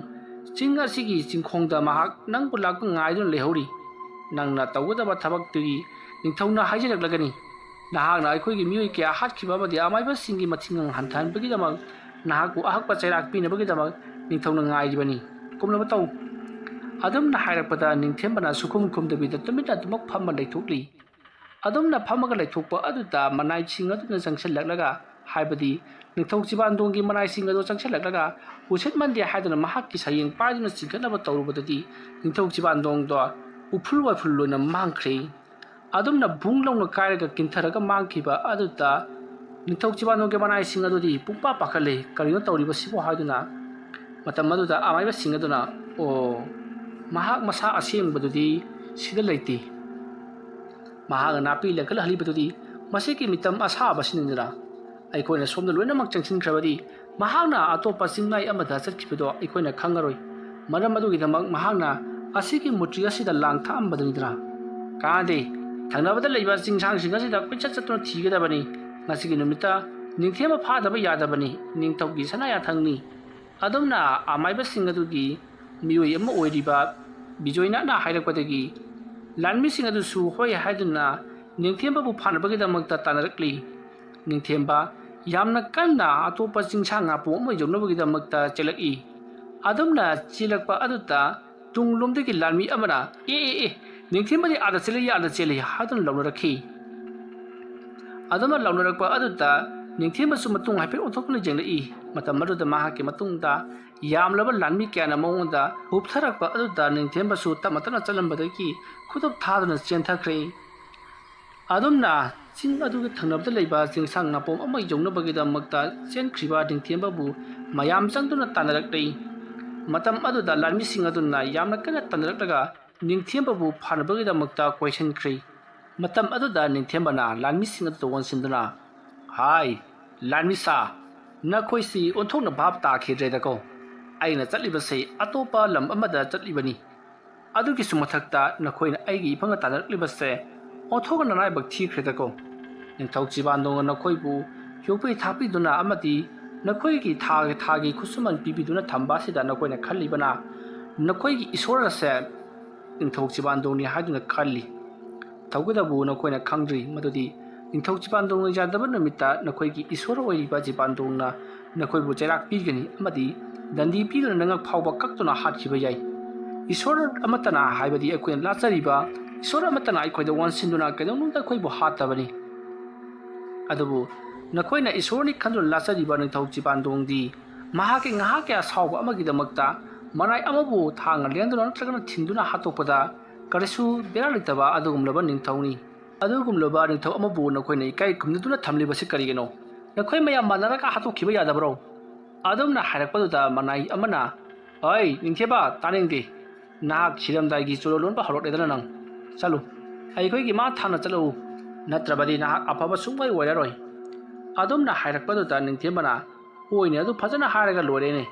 chinga sigi chingkhongda mahak nang bulak ngaidun lehori nangna tawgada thabak tui ningthauna haijirak lagani nahakna aikhoigi mioi kya hatkhiba badi amaiba singi mathingang hanthan bagi damak nahaku ahakpa chairak pina bagi damak ningthauna ngairibani kumlaba tau adumna hairakpada ningthembana sukhum khumdabida tumita tumak phamma leithokli adumna phamaga leithokpa aduda manai singaduna jangsellaklaga haibadi ningthau jibandonggi manai singado jangsellaklaga uset mandi haidana mahakki sayeng paiduna chingkanaba tawrubadadi ningthau jibandong do ufulwa fulluna mangkhre adumna bunglongna kairaga kintharaga mangkhiba aduda ningthau jibandonggi manai singadodi pungpa pakhale karino tawriba sibo haiduna matam aduda amaiba singaduna o mahak masa asembadudi sida leiti mahak napi lekal halibadudi masiki mitam asaba sinindra ꯑꯩꯈꯣꯏꯅ ꯁꯣꯝꯗ ꯂꯣꯏꯅꯃꯛ ꯆꯪꯁꯤꯟꯈ꯭ꯔꯕꯗꯤ ꯃꯍꯥꯛꯅ ꯑꯇꯣꯞꯄ ꯆꯤꯡꯂꯥꯏ ꯑꯃꯗ ꯆꯠꯈꯤꯕꯗꯣ ꯑꯩꯈꯣꯏꯅ ꯈꯪꯉꯔꯣꯏ ꯃꯔꯝ ꯑꯗꯨꯒꯤꯗꯃꯛ ꯃꯍꯥꯛꯅ ꯑꯁꯤꯒꯤ ꯃꯨꯔꯇꯤ ꯑꯁꯤꯗ ꯂꯥꯡ ꯊꯛꯑꯝꯕꯗꯨꯅꯤꯗꯅ ꯀꯥꯟꯅꯗꯦ ꯊꯪꯅꯕꯗ ꯂꯩꯕ ꯆꯤꯡꯁꯥꯡꯁꯤꯡ ꯑꯁꯤꯗ ꯀꯣꯏꯆꯠ ꯆꯠꯇꯨꯅ ꯊꯤꯒꯗꯕꯅꯤ ꯉꯁꯤꯒꯤ ꯅꯨꯃꯤꯠꯇ ꯅꯤꯡꯊꯦꯝꯕ ꯐꯥꯗꯕ ꯌꯥꯗꯕꯅꯤ ꯅꯤꯡꯊꯧꯒꯤ ꯁꯅꯥꯌꯥꯊꯪꯅꯤ ꯑꯗꯨꯝꯅ ꯑꯃꯥꯏꯕꯁꯤꯡ ꯑꯗꯨꯒꯤ ꯃꯤꯑꯣꯏ ꯑꯃ ꯑꯣꯏꯔꯤꯕ ꯕꯤꯖꯣꯏꯅꯥꯠꯅ ꯍꯥꯏꯔꯛꯄꯗꯒꯤ ꯂꯥꯟꯃꯤꯁꯤꯡ ꯑꯗꯨꯁꯨ ꯍꯣꯏ ꯍꯥꯏꯗꯨꯅ ꯅꯤꯡꯊꯦꯝꯕꯕꯨ ꯐꯥꯅꯕꯒꯤꯗꯃꯛꯇ ꯇꯥꯟꯅꯔꯛꯂꯤ ꯅꯤꯡꯊꯦꯝꯕ ꯌꯥꯝꯅ ꯀꯟꯅ ꯑꯇꯣꯞꯄ ꯆꯤꯡꯁꯥꯡ ꯉꯥꯄꯨ ꯑꯃ ꯌꯧꯅꯕꯒꯤꯗꯃꯛꯇ ꯆꯦꯜꯂꯛꯏ ꯑꯗꯨꯝꯅ ꯆꯦꯜꯂꯛꯄ ꯑꯗꯨꯗ ꯇꯨꯡꯂꯣꯝꯗꯒꯤ ꯂꯥꯟꯃꯤ ꯑꯃꯅ ꯑꯦ ꯅꯤꯡꯊꯦꯝꯕꯗꯤ ꯑꯥꯗ ꯆꯦꯜꯂꯤ ꯍꯥꯏꯗꯨꯅ ꯂꯥꯎꯅꯔꯛꯈꯤ ꯑꯗꯨꯝꯅ ꯂꯥꯎꯅꯔꯛꯄ ꯑꯗꯨꯗ ꯅꯤꯡꯊꯦꯝꯕꯁꯨ ꯃꯇꯨꯡ ꯍꯥꯏꯐꯦꯠ ꯑꯣꯟꯊꯣꯛꯇꯨꯅ ꯌꯦꯡꯂꯛꯏ ꯃꯇꯝ ꯑꯗꯨꯗ ꯃꯍꯥꯛꯀꯤ ꯃꯇꯨꯡꯗ ꯌꯥꯝꯂꯕ ꯂꯥꯟꯃꯤ ꯀꯌꯥꯅ ꯃꯉꯣꯟꯗ ꯍꯨꯞꯊꯔꯛꯄ ꯑꯗꯨꯗ ꯅꯤꯡꯊꯦꯝꯕꯁꯨ ꯇꯞꯅ ꯇꯞꯅ ꯆꯠꯂꯝꯕꯗꯒꯤ ꯈꯨꯗꯞ ꯊꯥꯗꯨꯅ ꯆꯦꯟꯊꯈ꯭ꯔꯦ ꯑꯗꯨꯝꯅ ꯆꯤꯡ ꯑꯗꯨꯒꯤ ꯊꯪꯅꯕꯗ ꯂꯩꯕ ꯆꯤꯡꯁꯥꯡ ꯅꯥꯄꯣꯝ ꯑꯃ ꯌꯧꯅꯕꯒꯤꯗꯃꯛꯇ ꯆꯦꯟꯈ꯭ꯔꯤꯕ ꯅꯤꯡꯊꯦꯝꯕꯕꯨ ꯃꯌꯥꯝ ꯆꯪꯗꯨꯅ ꯇꯥꯟꯅꯔꯛꯂꯤ ꯃꯇꯝ ꯑꯗꯨꯗ ꯂꯥꯟꯃꯤꯁꯤꯡ ꯑꯗꯨꯅ ꯌꯥꯝꯅ ꯀꯟꯅ ꯇꯥꯟꯅꯔꯛꯂꯒ ꯅꯤꯡꯊꯦꯝꯕꯕꯨ ꯐꯥꯅꯕꯒꯤꯗꯃꯛꯇ ꯀꯣꯏꯁꯤꯟꯈ꯭ꯔꯦ ꯃꯇꯝ ꯑꯗꯨꯗ ꯅꯤꯡꯊꯦꯝꯕꯅ ꯂꯥꯟꯃꯤꯁꯤꯡ ꯑꯗꯨꯗ ꯑꯣꯟꯁꯤꯟꯗꯨꯅ ꯍꯥꯏ ꯂꯥꯟꯃꯤꯁꯥ ꯅꯈꯣꯏꯁꯤ ꯑꯣꯟꯊꯣꯛꯅ ꯚꯥꯞ ꯇꯥꯈꯤꯗ꯭ꯔꯦꯗꯀꯣ ꯑꯩꯅ ꯆꯠꯂꯤꯕꯁꯤ ꯑꯇꯣꯞꯄ ꯂꯝ ꯑꯃꯗ ꯆꯠꯂꯤꯕꯅꯤ ꯑꯗꯨꯒꯤꯁꯨ ꯃꯊꯛꯇ ꯅꯈꯣꯏꯅ ꯑꯩꯒꯤ ꯏꯐꯝꯒ ꯇꯥꯟꯅꯔꯛꯂꯤꯕꯁꯦ ꯑꯣꯟꯊꯣꯛꯅ ꯅꯔꯥꯏꯕꯛ ꯊꯤꯈ꯭ꯔꯦꯗꯀꯣ ꯅꯤꯡꯊꯧ ꯆꯤꯕꯥꯟꯗꯣꯡꯅ ꯅꯈꯣꯏꯕꯨ ꯌꯣꯛꯄꯤ ꯊꯥꯛꯄꯤꯗꯨꯅ ꯑꯃꯗꯤ ꯅꯈꯣꯏꯒꯤ ꯊꯥꯒꯤ ꯈꯨꯠꯁꯨꯃꯟ ꯄꯤꯕꯤꯗꯨꯅ ꯊꯝꯕ ꯑꯁꯤꯗ ꯅꯈꯣꯏꯅ ꯈꯜꯂꯤꯕꯅ ꯅꯈꯣꯏꯒꯤ ꯏꯁꯣꯔ ꯑꯁꯦ ꯅꯤꯡꯊꯧ ꯆꯤꯕꯥꯟꯗꯣꯡꯅꯤ ꯍꯥꯏꯗꯨꯅ ꯈꯜꯂꯤ ꯇꯧꯕꯇꯕꯨ ꯅꯈꯣꯏꯅ ꯈꯪꯗ꯭ꯔꯤ ꯃꯗꯨꯗꯤ ꯅꯤꯡꯊꯧ ꯆꯤꯕꯥꯟꯗꯣꯡꯅ ꯌꯥꯗꯕ ꯅꯨꯃꯤꯠꯇ ꯅꯈꯣꯏꯒꯤ ꯏꯁꯣꯔ ꯑꯣꯏꯔꯤꯕ ꯆꯤꯕꯥꯟꯗꯣꯡꯅ ꯅꯈꯣꯏꯕꯨ ꯆꯩꯔꯥꯛ ꯄꯤꯒꯅꯤ ꯑꯃꯗꯤ ꯗꯟꯗꯤ ꯄꯤꯗꯨꯅ ꯅꯉꯛ ꯐꯥꯎꯕ ꯀꯛꯇꯨꯅ ꯍꯥꯠꯈꯤꯕ ꯌꯥꯏ ꯏꯁꯣꯔ ꯑꯃꯠꯇꯅ ꯍꯥꯏꯕꯗꯤ ꯑꯩꯈꯣꯏꯅ ꯂꯥꯠꯆꯔꯤꯕ ꯏꯁꯣꯔ ꯑꯃꯠꯇꯅ ꯑꯩꯈꯣꯏꯗ ꯋꯥꯟꯁꯤꯟꯗꯨꯅ ꯀꯩꯗꯧꯅꯨꯡꯗ ꯑꯩꯈꯣꯏꯕꯨ ꯍꯥꯠꯇꯕꯅꯤ ꯑꯗꯨꯕꯨ ꯅꯈꯣꯏꯅ ꯏꯁꯣꯔꯅꯤ ꯈꯟꯗꯨꯅ ꯂꯥꯠꯆꯔꯤꯕ ꯅꯤꯡꯊꯧ ꯆꯤꯕꯥꯟꯗꯣꯡꯗꯤ ꯃꯍꯥꯛꯀꯤ ꯉꯥꯏꯍꯥꯛ ꯀꯌꯥ ꯁꯥꯎꯕ ꯑꯃꯒꯤꯗꯃꯛꯇ ꯃꯅꯥꯏ ꯑꯃꯕꯨ ꯊꯥꯡꯅ ꯂꯦꯡꯗꯨꯅ ꯅꯠꯇ꯭ꯔꯒꯅ ꯊꯤꯟꯗꯨꯅ ꯍꯥꯠꯇꯣꯛꯄꯗ ꯀꯔꯤꯁꯨ ꯕꯦꯔꯥ ꯂꯩꯇꯕ ꯑꯗꯨꯒꯨꯝꯂꯕ ꯅꯤꯡꯊꯧꯅꯤ ꯑꯗꯨꯒꯨꯝꯂꯕ ꯅꯤꯡꯊꯧ ꯑꯃꯕꯨ ꯅꯈꯣꯏꯅ ꯏꯀꯥꯏ ꯈꯨꯝꯅꯗꯨꯅ ꯊꯝꯂꯤꯕꯁꯤ ꯀꯔꯤꯒꯤꯅꯣ ꯅꯈꯣꯏ ꯃꯌꯥꯝ ꯃꯥꯟꯅꯔꯒ ꯍꯥꯠꯇꯣꯛꯈꯤꯕ ꯌꯥꯗꯕ꯭ꯔꯣ ꯑꯗꯨꯝꯅ ꯍꯥꯏꯔꯛꯄꯗꯨꯗ ꯃꯅꯥꯏ ꯑꯃꯅ ꯑꯩ ꯅꯤꯡꯊꯦꯝꯕ ꯇꯥꯅꯤꯡꯗꯦ ꯅꯍꯥꯛ ꯁꯤꯔꯝꯗꯥꯏꯒꯤ ꯆꯣꯂꯣ ꯂꯣꯟꯕ ꯍꯧꯔꯛꯂꯦꯗꯅ ꯅꯪ ꯆꯠꯂꯨ ꯑꯩꯈꯣꯏꯒꯤ ꯃꯥ ꯊꯥꯅ ꯆꯠꯂꯨ ꯅꯠꯇ꯭ꯔꯕꯗꯤ ꯅꯍꯥꯛ ꯑꯐꯕ ꯁꯨꯡꯑꯣꯏ ꯑꯣꯏꯔꯔꯣꯏ ꯑꯗꯨꯝꯅ ꯍꯥꯏꯔꯛꯄꯗꯨꯗ ꯅꯤꯡꯊꯦꯝꯕꯅ ꯍꯣꯏꯅꯦ ꯑꯗꯨ ꯐꯖꯅ ꯍꯥꯏꯔꯒ ꯂꯣꯏꯔꯦꯅꯦ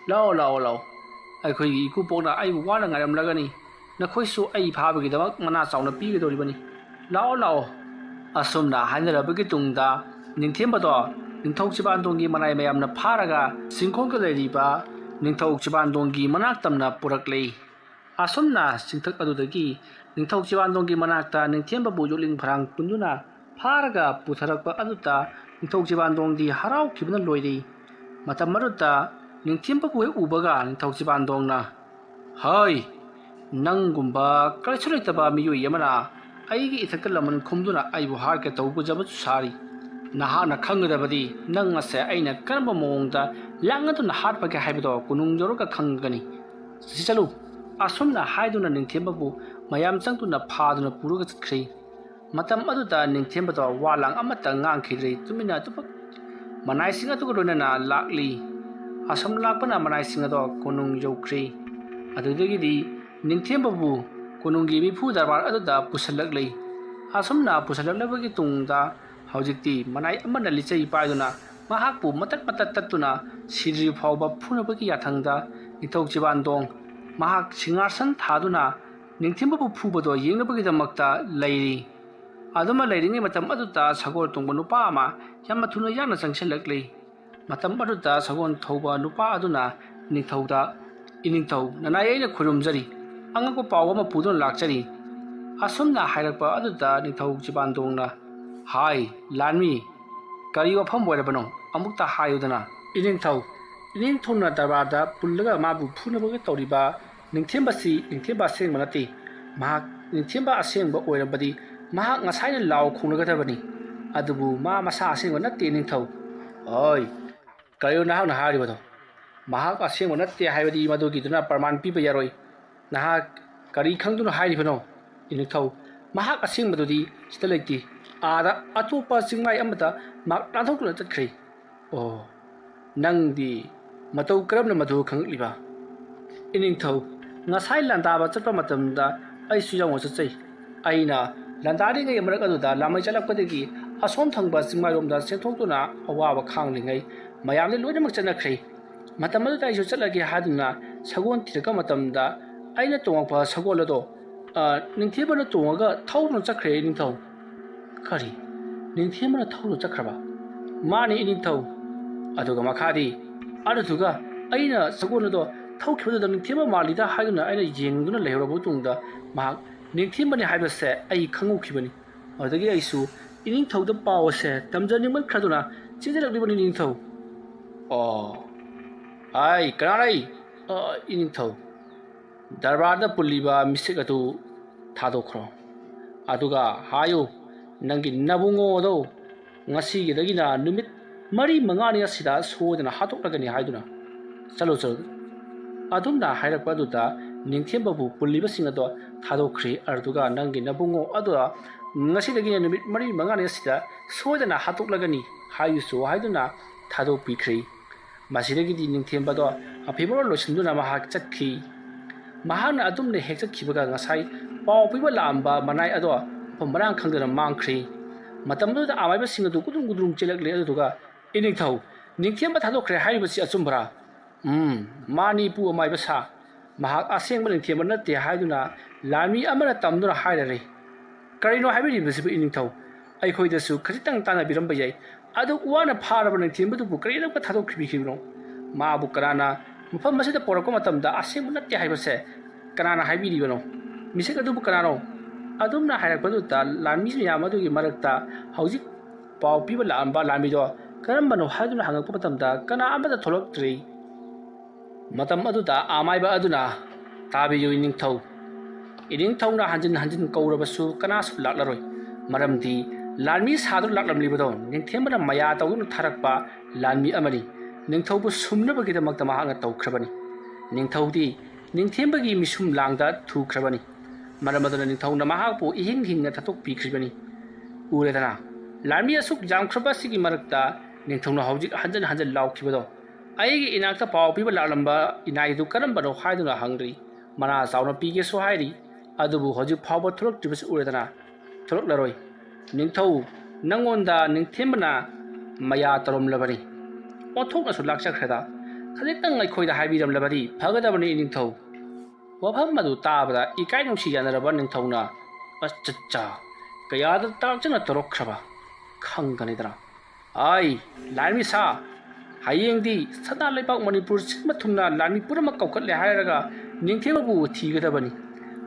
ꯂꯥꯛꯑꯣ ꯑꯩꯈꯣꯏꯒꯤ ꯏꯀꯨꯄꯣꯛꯅ ꯑꯩꯕꯨ ꯋꯥꯅ ꯉꯥꯏꯔꯝꯂꯒꯅꯤ ꯅꯈꯣꯏꯁꯨ ꯑꯩ ꯐꯥꯕꯒꯤꯗꯃꯛ ꯃꯅꯥ ꯆꯥꯎꯅ ꯄꯤꯒꯗꯧꯔꯤꯕꯅꯤ ꯂꯥꯛꯑꯣ ꯑꯁꯨꯝꯅ ꯍꯥꯏꯅꯔꯕꯒꯤ ꯇꯨꯡꯗ ꯅꯤꯡꯊꯦꯝꯕꯗꯣ ꯅꯤꯡꯊꯧ ꯆꯤꯕꯥꯟꯗꯣꯡꯒꯤ ꯃꯅꯥꯏ ꯃꯌꯥꯝꯅ ꯐꯥꯔꯒ ꯆꯤꯡꯈꯣꯡꯗ ꯂꯩꯔꯤꯕ ꯅꯤꯡꯊꯧ ꯆꯤꯕꯥꯟꯗꯣꯡꯒꯤ ꯃꯅꯥꯛꯇꯝꯅ ꯄꯨꯔꯛꯂꯦ ꯑꯁꯨꯝꯅ ꯆꯤꯡꯊꯛ ꯑꯗꯨꯗꯒꯤ ꯅꯤꯡꯊꯧ ꯆꯤꯕꯥꯟꯗꯣꯡꯒꯤ ꯃꯅꯥꯛꯇ ꯅꯤꯡꯊꯦꯝꯕꯕꯨ ꯌꯣꯠꯂꯤꯡ ꯐꯔꯥꯡ ꯄꯨꯟꯗꯨꯅ ꯐꯥꯔꯒ ꯄꯨꯊꯔꯛꯄ ꯑꯗꯨꯗ ꯅꯤꯡꯊꯧ ꯆꯤꯕꯥꯟꯗꯣꯡꯗꯤ ꯍꯔꯥꯎꯈꯤꯕꯅ ꯂꯣꯏꯔꯦ ꯃꯇꯝ ꯑꯗꯨꯗ ꯅꯤꯡꯊꯦꯝꯕꯕꯨ ꯍꯦꯛ ꯎꯕꯒ ꯅꯤꯡꯊꯧ ꯆꯤꯕꯥꯟꯗꯣꯡꯅ ꯍꯩ ꯅꯪꯒꯨꯝꯕ ꯀꯔꯤꯁꯨ ꯂꯩꯇꯕ ꯃꯤꯑꯣꯏ ꯑꯃꯅ ꯑꯩꯒꯤ ꯏꯊꯛꯇ ꯂꯃꯟ ꯈꯨꯝꯗꯨꯅ ꯑꯩꯕꯨ ꯍꯥꯠꯀꯦ ꯇꯧꯕꯖꯕꯁꯨ ꯁꯥꯔꯤ ꯅꯍꯥꯛꯅ ꯈꯪꯒꯗꯕꯗꯤ ꯅꯪ ꯑꯁꯦ ꯑꯩꯅ ꯀꯔꯝꯕ ꯃꯑꯣꯡꯗ ꯂꯥꯛꯅꯗꯨꯅ ꯍꯥꯠꯄꯒꯦ ꯍꯥꯏꯕꯗꯣ ꯀꯣꯅꯨꯡ ꯌꯧꯔꯒ ꯈꯪꯒꯅꯤ ꯆꯠꯂꯨ ꯑꯁꯨꯝꯅ ꯍꯥꯏꯗꯨꯅ ꯅꯤꯡꯊꯦꯝꯕꯕꯨ ꯃꯌꯥꯝ ꯆꯪꯗꯨꯅ ꯐꯥꯗꯨꯅ ꯄꯨꯔꯒ ꯆꯠꯈ꯭ꯔꯦ ꯃꯇꯝ ꯑꯗꯨꯗ ꯅꯤꯡꯊꯦꯝꯕꯗꯣ ꯋꯥ ꯂꯥꯡ ꯑꯃꯠꯇ ꯉꯥꯡꯈꯤꯗ꯭ꯔꯦ ꯇꯨꯃꯤꯟꯅ ꯑꯗꯨꯃꯛ ꯃꯅꯥꯏꯁꯤꯡ ꯑꯗꯨꯒ ꯂꯣꯏꯅꯅ ꯂꯥꯛꯂꯤ ꯑꯁꯨꯝ ꯂꯥꯛꯄꯅ ꯃꯅꯥꯏꯁꯤꯡ ꯑꯗꯣ ꯀꯣꯅꯨꯡ ꯌꯧꯈ꯭ꯔꯦ ꯑꯗꯨꯗꯒꯤꯗꯤ ꯅꯤꯡꯊꯦꯝꯕꯕꯨ ꯀꯣꯅꯨꯡꯒꯤ ꯃꯤꯐꯨ ꯗꯔꯕꯥꯔ ꯑꯗꯨꯗ ꯄꯨꯁꯤꯜꯂꯛꯂꯦ ꯑꯁꯨꯝꯅ ꯄꯨꯁꯤꯜꯂꯛꯂꯕꯒꯤ ꯇꯨꯡꯗ ꯍꯧꯖꯤꯛꯇꯤ ꯃꯅꯥꯏ ꯑꯃꯅ ꯂꯤꯆꯩ ꯄꯥꯏꯗꯨꯅ ꯃꯍꯥꯛꯄꯨ ꯃꯇꯠ ꯇꯠꯇꯨꯅ ꯁꯤꯗ꯭ꯔꯤ ꯐꯥꯎꯕ ꯐꯨꯅꯕꯒꯤ ꯌꯥꯊꯪꯗ ꯅꯤꯡꯊꯧ ꯆꯤꯕꯥꯟꯗꯣꯡ ꯃꯍꯥꯛ ꯁꯤꯡꯍꯥꯁꯟ ꯊꯥꯗꯨꯅ ꯅꯤꯡꯊꯦꯝꯕꯕꯨ ꯐꯨꯕꯗꯣ ꯌꯦꯡꯅꯕꯒꯤꯗꯃꯛꯇ ꯂꯩꯔꯤ ꯑꯗꯨꯃ ꯂꯩꯔꯤꯉꯩ ꯃꯇꯝ ꯑꯗꯨꯗ ꯁꯒꯣꯜ ꯇꯣꯡꯕ ꯅꯨꯄꯥ ꯑꯃ ꯌꯥꯝꯅ ꯊꯨꯅ ꯌꯥꯡꯅ ꯆꯪꯁꯤꯜꯂꯛꯂꯤ ꯃꯇꯝ ꯑꯗꯨꯗ ꯁꯒꯣꯜ ꯊꯧꯕ ꯅꯨꯄꯥ ꯑꯗꯨꯅ ꯅꯤꯡꯊꯧꯗ ꯏꯅꯤꯡꯊꯧ ꯅꯅꯥꯏ ꯑꯩꯅ ꯈꯨꯔꯨꯝꯖꯔꯤ ꯑꯉꯛꯄ ꯄꯥꯎ ꯑꯃ ꯄꯨꯗꯨꯅ ꯂꯥꯛꯆꯔꯤ ꯑꯁꯨꯝꯅ ꯍꯥꯏꯔꯛꯄ ꯑꯗꯨꯗ ꯅꯤꯡꯊꯧ ꯆꯤꯕꯥꯟꯗꯣꯡꯅ ꯍꯥꯏ ꯂꯥꯟꯃꯤ ꯀꯔꯤ ꯋꯥꯐꯝ ꯑꯣꯏꯔꯕꯅꯣ ꯑꯃꯨꯛꯇ ꯍꯥꯏꯌꯨꯗꯅ ꯏꯅꯤꯡꯊꯧꯅ ꯗꯔꯕꯥꯔꯗ ꯄꯨꯜꯂꯒ ꯃꯥꯕꯨ ꯐꯨꯅꯕꯒꯤ ꯇꯧꯔꯤꯕ ꯅꯤꯡꯊꯦꯝꯕꯁꯤ ꯅꯤꯡꯊꯦꯝꯕ ꯑꯁꯦꯡꯕ ꯅꯠꯇꯦ ꯃꯍꯥꯛ ꯅꯤꯡꯊꯦꯝꯕ ꯑꯁꯦꯡꯕ ꯑꯣꯏꯔꯕꯗꯤ ꯃꯍꯥꯛ ꯉꯁꯥꯏꯅ ꯂꯥꯎ ꯈꯣꯡꯂꯒꯗꯕꯅꯤ ꯑꯗꯨꯕꯨ ꯃꯥ ꯃꯁꯥ ꯑꯁꯦꯡꯕ ꯅꯠꯇꯦ ꯅꯤꯡꯊꯧ ꯍꯣꯏ ꯀꯔꯤꯅꯣ ꯅꯍꯥꯛꯅ ꯍꯥꯏꯔꯤꯕꯗꯣ ꯃꯍꯥꯛ ꯑꯁꯦꯡꯕ ꯅꯠꯇꯦ ꯍꯥꯏꯕꯗꯤ ꯃꯗꯨꯒꯤꯗꯨꯅ ꯄ꯭ꯔꯃꯥꯟ ꯄꯤꯕ ꯌꯥꯔꯣꯏ ꯅꯍꯥꯛ ꯀꯔꯤ ꯈꯪꯗꯨꯅ ꯍꯥꯏꯔꯤꯕꯅೋ ꯏꯅꯤꯡꯊꯧ ꯃꯍꯥꯛ ꯑꯁꯦꯡꯕꯗꯨꯗꯤ ꯁꯤꯗ ꯂꯩꯇꯦ ꯑꯥꯗ ꯑꯇꯣꯞꯄ ꯆꯤꯡꯃꯥꯏ ꯑꯃꯗ ꯃꯍꯥꯛ ꯂꯥꯟꯊꯣꯛꯇꯨꯅ ꯆꯠꯈ꯭ꯔꯦ ꯑꯣ ꯅꯪꯗꯤ ꯃꯇꯧ ꯀꯔꯝꯅ ꯃꯗꯨ ꯈꯪꯂꯛꯂꯤꯕ ꯏꯅꯤꯡꯊꯧ ꯉꯁꯥꯏ ꯂꯥꯟꯗꯥꯕ ꯆꯠꯄ ꯃꯇꯝꯗ ꯑꯩꯁꯨ ꯌꯥꯎꯅ ꯆꯠꯆꯩ ꯑꯩꯅ ꯂꯥꯟꯗꯥꯔꯤꯉꯩ ꯃꯔꯛ ꯑꯗꯨꯗ ꯂꯥꯃꯩ ꯆꯠꯂꯛꯄꯗꯒꯤ ꯑꯁꯣꯝ ꯊꯪꯕ ꯆꯤꯡꯃꯥꯏꯔꯣꯝꯗ ꯆꯦꯟꯊꯣꯛꯇꯨꯅ ꯑꯋꯥꯕ ꯈꯥꯡꯂꯤꯉꯩ ꯃꯌꯥꯝꯗꯤ ꯂꯣꯏꯅꯃꯛ ꯆꯠꯅꯈ꯭ꯔꯦ ꯃꯇꯝ ꯑꯗꯨꯗ ꯑꯩꯁꯨ ꯆꯠꯂꯒꯦ ꯍꯥꯏꯗꯨꯅ ꯁꯒꯣꯜ ꯊꯤꯔꯛꯄ ꯃꯇꯝꯗ ꯑꯩꯅ ꯇꯣꯡꯉꯛꯄ ꯁꯒꯣꯜ ꯑꯗꯣ ꯅꯤꯡꯊꯦꯝꯕꯅ ꯇꯣꯡꯉꯒ ꯊꯧꯗꯨꯅ ꯆꯠꯈ꯭ꯔꯦ ꯏꯅꯤꯡꯊꯧ ꯀꯔꯤ ꯅꯤꯡꯊꯦꯝꯕꯅ ꯊꯧꯗꯨꯅ ꯆꯠꯈ꯭ꯔꯕ ꯃꯥꯅꯤ ꯏꯅꯤꯡꯊꯧ ꯑꯗꯨꯒ ꯃꯈꯥꯗꯤ ꯑꯗꯨꯗꯨꯒ ꯑꯩꯅ ꯁꯒꯣꯜ ꯑꯗꯣ ꯊꯧꯈꯤꯕꯗꯨꯗ ꯅꯤꯡꯊꯦꯝꯕ ꯃꯥꯜꯂꯤꯗ ꯍꯥꯏꯗꯨꯅ ꯑꯩꯅ ꯌꯦꯡꯗꯨꯅ ꯂꯩꯍꯧꯔꯕ ꯃꯇꯨꯡꯗ ꯃꯍꯥꯛ ꯅꯤꯡꯊꯦꯝꯕꯅꯤ ꯍꯥꯏꯕꯁꯦ ꯑꯩ ꯈꯪꯍꯧꯈꯤꯕꯅꯤ ꯑꯗꯨꯗꯒꯤ ꯑꯩꯁꯨ ꯏꯅꯤꯡꯊꯧꯗ ꯄꯥꯎ ꯑꯁꯦ ꯇꯝꯖꯅꯤꯡꯃꯟꯈ꯭ꯔꯗꯨꯅ ꯆꯦꯟꯖꯔꯛꯂꯤꯕꯅꯤ ꯏꯅꯤꯡꯊꯧ ꯑꯣ ꯑꯩ ꯀꯅꯥꯔꯩ ꯏꯅꯤꯡꯊꯧ ꯗꯔꯕꯥꯔꯗ ꯄꯨꯜꯂꯤꯕ ꯃꯤꯁꯛ ꯑꯗꯨ ꯊꯥꯗꯣꯛꯈ꯭ꯔꯣ ꯑꯗꯨꯒ ꯍꯥꯏꯌꯨ ꯅꯪꯒꯤ ꯅꯕꯨꯡꯉꯣꯗꯣ ꯉꯁꯤꯒꯤꯗꯒꯤꯅ ꯅꯨꯃꯤꯠ 4-5ꯅꯤ ꯑꯁꯤꯗ ꯁꯣꯏꯗꯅ ꯍꯥꯠꯇꯣꯛꯂꯒꯅꯤ ꯍꯥꯏꯗꯨꯅ ꯆꯠꯂꯨ ꯑꯗꯨꯝꯅ ꯍꯥꯏꯔꯛꯄ ꯑꯗꯨꯗ ꯅꯤꯡꯊꯦꯝꯕꯕꯨ ꯄꯨꯜꯂꯤꯕꯁꯤꯡ ꯑꯗꯣ ꯊꯥꯗꯣꯛꯈ꯭ꯔꯤ ꯑꯗꯨꯒ ꯅꯪꯒꯤ ꯅꯕꯨꯡꯉꯣ ꯑꯗꯣ ꯉꯁꯤꯗꯒꯤꯅ ꯅꯨꯃꯤꯠ 4-5ꯅꯤ ꯑꯁꯤꯗ ꯁꯣꯏꯗꯅ ꯍꯥꯠꯇꯣꯛꯂꯒꯅꯤ ꯍꯥꯏꯌꯨꯁꯨ ꯍꯥꯏꯗꯨꯅ ꯊꯥꯗꯣꯛꯄꯤꯈ꯭ꯔꯤ ꯃꯁꯤꯗꯒꯤꯗꯤ ꯅꯤꯡꯊꯦꯝꯕꯗꯣ ꯑꯐꯤꯕꯔꯣꯜ ꯂꯣꯏꯁꯤꯟꯗꯨꯅ ꯃꯍꯥꯛ ꯆꯠꯈꯤ ꯃꯍꯥꯛꯅ ꯑꯗꯨꯝꯅ ꯍꯦꯛ ꯆꯠꯈꯤꯕꯒ ꯉꯁꯥꯏ ꯄꯥꯎ ꯄꯤꯕ ꯂꯥꯛꯑꯝꯕ ꯃꯅꯥꯏ ꯑꯗꯣ ꯃꯐꯝ ꯃꯔꯥꯡ ꯈꯪꯗꯅ ꯃꯥꯡꯈ꯭ꯔꯤ ꯃꯇꯝꯗꯨꯗ ꯑꯃꯥꯏꯕꯁꯤꯡ ꯑꯗꯨ ꯒꯨꯗꯨꯡ ꯆꯦꯜꯂꯛꯂꯦ ꯑꯗꯨꯗꯨꯒ ꯏꯅꯤꯡꯊꯧ ꯅꯤꯡꯊꯦꯝꯕ ꯊꯥꯗꯣꯛꯈ꯭ꯔꯦ ꯍꯥꯏꯔꯤꯕꯁꯤ ꯑꯆꯨꯝꯕꯔꯥ ꯃꯥꯅꯤ ꯄꯨ ꯑꯃꯥꯏꯕ ꯁꯥ ꯃꯍꯥꯛ ꯑꯁꯦꯡꯕ ꯅꯤꯡꯊꯦꯝꯕ ꯅꯠꯇꯦ ꯍꯥꯏꯗꯨꯅ ꯂꯥꯟꯃꯤ ꯑꯃꯅ ꯇꯝꯗꯨꯅ ꯍꯥꯏꯔꯔꯦ ꯀꯔꯤꯅꯣ ꯍꯥꯏꯕꯤꯔꯤꯕꯁꯤꯕꯨ ꯏꯅꯤꯡꯊꯧ ꯑꯩꯈꯣꯏꯗꯁꯨ ꯈꯖꯤꯛꯇꯪ ꯇꯥꯟꯅꯕꯤꯔꯝꯕ ꯌꯥꯏ ꯑꯗꯨ ꯋꯥꯅ ꯐꯥꯔꯕ ꯅꯤꯡꯊꯦꯝꯕꯗꯨꯕꯨ ꯀꯔꯤꯗꯧꯕ ꯊꯥꯗꯣꯛꯈꯤꯕꯤꯈꯤꯕꯅꯣ ꯃꯥꯕꯨ ꯀꯅꯥꯅ ꯃꯐꯝ ꯑꯁꯤꯗ ꯄꯣꯔꯛꯄ ꯃꯇꯝꯗ ꯑꯁꯦꯡꯕ ꯅꯠꯇꯦ ꯍꯥꯏꯕꯁꯦ ꯀꯅꯥꯅ ꯍꯥꯏꯕꯤꯔꯤꯕꯅꯣ ꯃꯤꯁꯛ ꯑꯗꯨꯕꯨ ꯀꯅꯥꯅꯣ ꯑꯗꯨꯝꯅ ꯍꯥꯏꯔꯛꯄꯗꯨꯗ ꯂꯥꯟꯃꯤ ꯃꯌꯥꯝ ꯑꯗꯨꯒꯤ ꯃꯔꯛꯇ ꯍꯧꯖꯤꯛ ꯄꯥꯎ ꯄꯤꯕ ꯂꯥꯛꯑꯝꯕ ꯂꯥꯟꯃꯤꯗꯣ ꯀꯔꯝꯕꯅꯣ ꯍꯥꯏꯗꯨꯅ ꯍꯪꯉꯛꯄ ꯃꯇꯝꯗ ꯀꯅꯥ ꯑꯃꯠꯇ ꯊꯣꯛꯂꯛꯇ꯭ꯔꯤ ꯃꯇꯝ ꯑꯗꯨꯗ ꯑꯃꯥꯏꯕ ꯑꯗꯨꯅ ꯇꯥꯕꯤꯌꯨ ꯏꯅꯤꯡꯊꯧꯅ ꯍꯟꯖꯤꯟ ꯀꯧꯔꯕꯁꯨ ꯀꯅꯥꯁꯨ ꯂꯥꯛꯂꯔꯣꯏ ꯃꯔꯝꯗꯤ ꯂꯥꯟꯃꯤ ꯁꯥꯗꯨꯅ ꯂꯥꯛꯂꯝꯂꯤꯕꯗꯣ ꯅꯤꯡꯊꯦꯝꯕꯅ ꯃꯌꯥ ꯇꯧꯗꯨꯅ ꯊꯥꯔꯛꯄ ꯂꯥꯟꯃꯤ ꯑꯃꯅꯤ ꯅꯤꯡꯊꯧꯕꯨ ꯁꯨꯝꯅꯕꯒꯤꯗꯃꯛꯇ ꯃꯍꯥꯛꯅ ꯇꯧꯈ꯭ꯔꯕꯅꯤ ꯅꯤꯡꯊꯧꯗꯤ ꯅꯤꯡꯊꯦꯝꯕꯒꯤ ꯃꯤꯁꯨꯝ ꯂꯥꯡꯗ ꯊꯨꯈ꯭ꯔꯕꯅꯤ ꯃꯔꯝ ꯑꯗꯨꯅ ꯅꯤꯡꯊꯧꯅ ꯃꯍꯥꯛꯄꯨ ꯏꯍꯤꯡ ꯍꯤꯡꯅ ꯊꯥꯗꯣꯛꯄꯤꯈ꯭ꯔꯤꯕꯅꯤ ꯎꯔꯦꯗꯅ ꯂꯥꯟꯃꯤ ꯑꯁꯨꯛ ꯌꯥꯝꯈ꯭ꯔꯕ ꯑꯁꯤꯒꯤ ꯃꯔꯛꯇ ꯅꯤꯡꯊꯧꯅ ꯍꯧꯖꯤꯛ ꯍꯟꯖꯤꯟ ꯂꯥꯎꯈꯤꯕꯗꯣ ꯑꯩꯒꯤ ꯏꯅꯥꯛꯇ ꯄꯥꯎ ꯄꯤꯕ ꯂꯥꯛꯂꯝꯕ ꯏꯅꯥꯏꯗꯨ ꯀꯔꯝꯕꯅꯣ ꯍꯥꯏꯗꯨꯅ ꯍꯪꯗ꯭ꯔꯤ ꯃꯅꯥ ꯆꯥꯎꯅ ꯄꯤꯒꯦꯁꯨ ꯍꯥꯏꯔꯤ ꯑꯗꯨꯕꯨ ꯍꯧꯖꯤꯛ ꯐꯥꯎꯕ ꯊꯣꯛꯂꯛꯇ꯭ꯔꯤꯕꯁꯤ ꯎꯔꯦꯗꯅ ꯊꯣꯛꯂꯛꯂꯔꯣই ꯅꯤꯡꯊꯧ ꯅꯪꯉꯣꯟꯗ ꯅꯤꯡꯊꯦꯝꯕꯅ ꯃꯌꯥ ꯇꯧꯔꯝꯂꯕꯅꯤ ꯑꯣꯟꯊꯣꯛꯅꯁꯨ ꯂꯥꯛꯆꯈ꯭ꯔꯦꯗ ꯈꯖꯤꯛꯇꯪ ꯑꯩꯈꯣꯏꯗ ꯍꯥꯏꯕꯤꯔꯝꯂꯕꯗꯤ ꯐꯒꯗꯕꯅꯤ ꯅꯤꯡꯊꯧ ꯋꯥꯐꯝ ꯑꯗꯨ ꯇꯥꯕꯗ ꯏꯀꯥꯏ ꯅꯨꯡꯁꯤ ꯌꯥꯅꯔꯕ ꯅꯤꯡꯊꯧꯅ ꯑꯆꯆꯥ ꯀꯌꯥꯗ ꯇꯥꯛꯆꯅ ꯇꯧꯔꯛꯈ꯭ꯔꯕ ꯈꯪꯒꯅꯤꯗꯅ ꯑꯩ ꯂꯥꯟꯃꯤ ꯁꯥ ꯍꯌꯦꯡꯗꯤ ꯁꯅꯥ ꯂꯩꯕꯥꯛ ꯃꯅꯤꯄꯨꯔ ꯁꯤꯟꯕ ꯊꯨꯡꯅ ꯂꯥꯟꯃꯤ ꯄꯨꯝꯅꯃꯛ ꯀꯧꯈꯠꯂꯦ ꯍꯥꯏꯔꯒ ꯅꯤꯡꯊꯦꯝꯕꯕꯨ ꯊꯤꯒꯗꯕꯅꯤ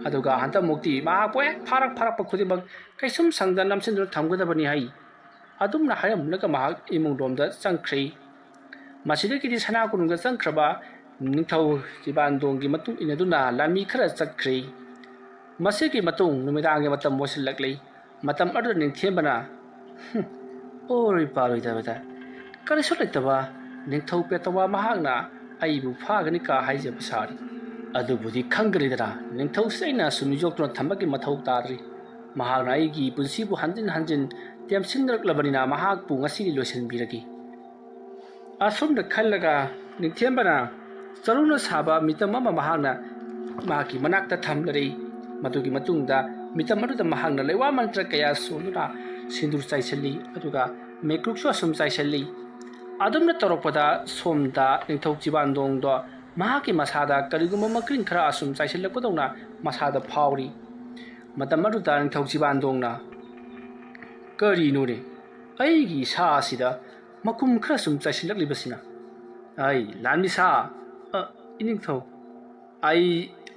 ꯑꯗꯨꯒ ꯍꯟꯗꯛꯃꯨꯛꯇꯤ ꯃꯍꯥꯛꯄꯨ ꯍꯦꯛ ꯐꯥꯔꯛꯄ ꯈꯨꯗꯤꯡꯃꯛ ꯀꯩꯁꯨꯝ ꯁꯪꯗ ꯅꯝꯁꯤꯟꯗꯨꯅ ꯊꯝꯒꯗꯕꯅꯤ ꯍꯥꯏ ꯑꯗꯨꯝꯅ ꯍꯥꯏꯔꯝꯂꯒ ꯃꯍꯥꯛ ꯏꯃꯨꯡꯂꯣꯝꯗ ꯆꯪꯈ꯭ꯔꯦ ꯃꯁꯤꯗꯒꯤꯗꯤ ꯁꯅꯥ ꯀꯣꯅꯨꯡꯗ ꯆꯪꯈ꯭ꯔꯕ ꯅꯤꯡꯊꯧ ꯆꯤꯕꯥꯟꯗꯣꯡꯒꯤ ꯃꯇꯨꯡ ꯏꯟꯅꯗꯨꯅ ꯂꯥꯟꯃꯤ ꯈꯔ ꯆꯠꯈ꯭ꯔꯦ ꯃꯁꯤꯒꯤ ꯃꯇꯨꯡ ꯅꯨꯃꯤꯗꯥꯡꯒꯤ ꯃꯇꯝ ꯑꯣꯏꯁꯤꯜꯂꯛꯂꯤ ꯃꯇꯝ ꯑꯗꯨꯗ ꯅꯤꯡꯊꯦꯝꯕꯅ ꯑꯣꯏꯔꯣꯏ ꯄꯥꯔꯣꯏꯗꯕꯗ ꯀꯔꯤꯁꯨ ꯂꯩꯇꯕ ꯅꯤꯡꯊꯧ ꯄꯦꯇꯋꯥ ꯃꯍꯥꯛꯅ ꯑꯩꯕꯨ ꯐꯥꯒꯅꯤ ꯀꯥ ꯍꯥꯏꯖꯕ ꯁꯥꯔꯤ ꯑꯗꯨꯕꯨꯗꯤ ꯈꯪꯒꯅꯤꯗꯅ ꯅꯤꯡꯊꯧꯁꯤ ꯑꯩꯅ ꯁꯨꯝ ꯌꯣꯛꯇꯨꯅ ꯊꯝꯕꯒꯤ ꯃꯊꯧ ꯇꯥꯗ꯭ꯔꯤ ꯃꯍꯥꯛꯅ ꯑꯩꯒꯤ ꯄꯨꯟꯁꯤꯕꯨ ꯍꯟꯖꯤꯟ ꯇꯦꯝꯁꯤꯟꯅꯔꯛꯂꯕꯅꯤꯅ ꯃꯍꯥꯛꯄꯨ ꯉꯁꯤꯗꯤ ꯂꯣꯏꯁꯤꯟꯕꯤꯔꯒꯦ ꯑꯁꯨꯝꯅ ꯈꯜꯂꯒ ꯅꯤꯡꯊꯦꯝꯕꯅ ꯆꯔꯨꯅ ꯁꯥꯕ ꯃꯤꯇꯝ ꯑꯃ ꯃꯍꯥꯛꯅ ꯃꯍꯥꯛꯀꯤ ꯃꯅꯥꯛꯇ ꯊꯝꯂꯔꯤ ꯃꯗꯨꯒꯤ ꯃꯇꯨꯡꯗ ꯃꯤꯇꯝ ꯑꯗꯨꯗ ꯃꯍꯥꯛꯅ ꯂꯩꯋꯥ ꯃꯟꯇ꯭ꯔ ꯀꯌꯥ ꯁꯣꯟꯗꯨꯅ ꯁꯤꯟꯗꯨꯔ ꯆꯥꯏꯁꯤꯜꯂꯤ ꯑꯗꯨꯒ ꯃꯩꯀ꯭ꯔꯨꯛꯁꯨ ꯑꯁꯨꯝ ꯆꯥꯏꯁꯤꯜꯂꯤ ꯑꯗꯨꯝꯅ ꯇꯧꯔꯛꯄꯗ ꯁꯣꯝꯗ ꯅꯤꯡꯊꯧ ꯆꯤꯕꯥꯟꯗꯣꯡꯗꯣ ꯃꯍꯥꯛꯀꯤ ꯃꯁꯥꯗ ꯀꯔꯤꯒꯨꯝꯕ ꯃꯀ꯭ꯔꯤꯡ ꯈꯔ ꯑꯁꯨꯝ ꯆꯥꯏꯁꯤꯜꯂꯛꯄꯗꯧꯅ ꯃꯁꯥꯗ ꯐꯥꯎꯔꯤ ꯃꯇꯝ ꯑꯗꯨꯗ ꯅꯤꯡꯊꯧ ꯆꯤꯕꯥꯟꯗꯣꯡꯅ ꯀꯔꯤꯅꯣꯅꯦ ꯑꯩꯒꯤ ꯏꯁꯥ ꯑꯁꯤꯗ ꯃꯈꯨꯝ ꯈꯔ ꯁꯨꯝ ꯆꯥꯏꯁꯤꯜꯂꯛꯂꯤꯕꯁꯤꯅ ꯑꯩ ꯂꯥꯟꯃꯤ ꯁꯥ ꯏꯅꯤꯡꯊꯧ ꯑꯩ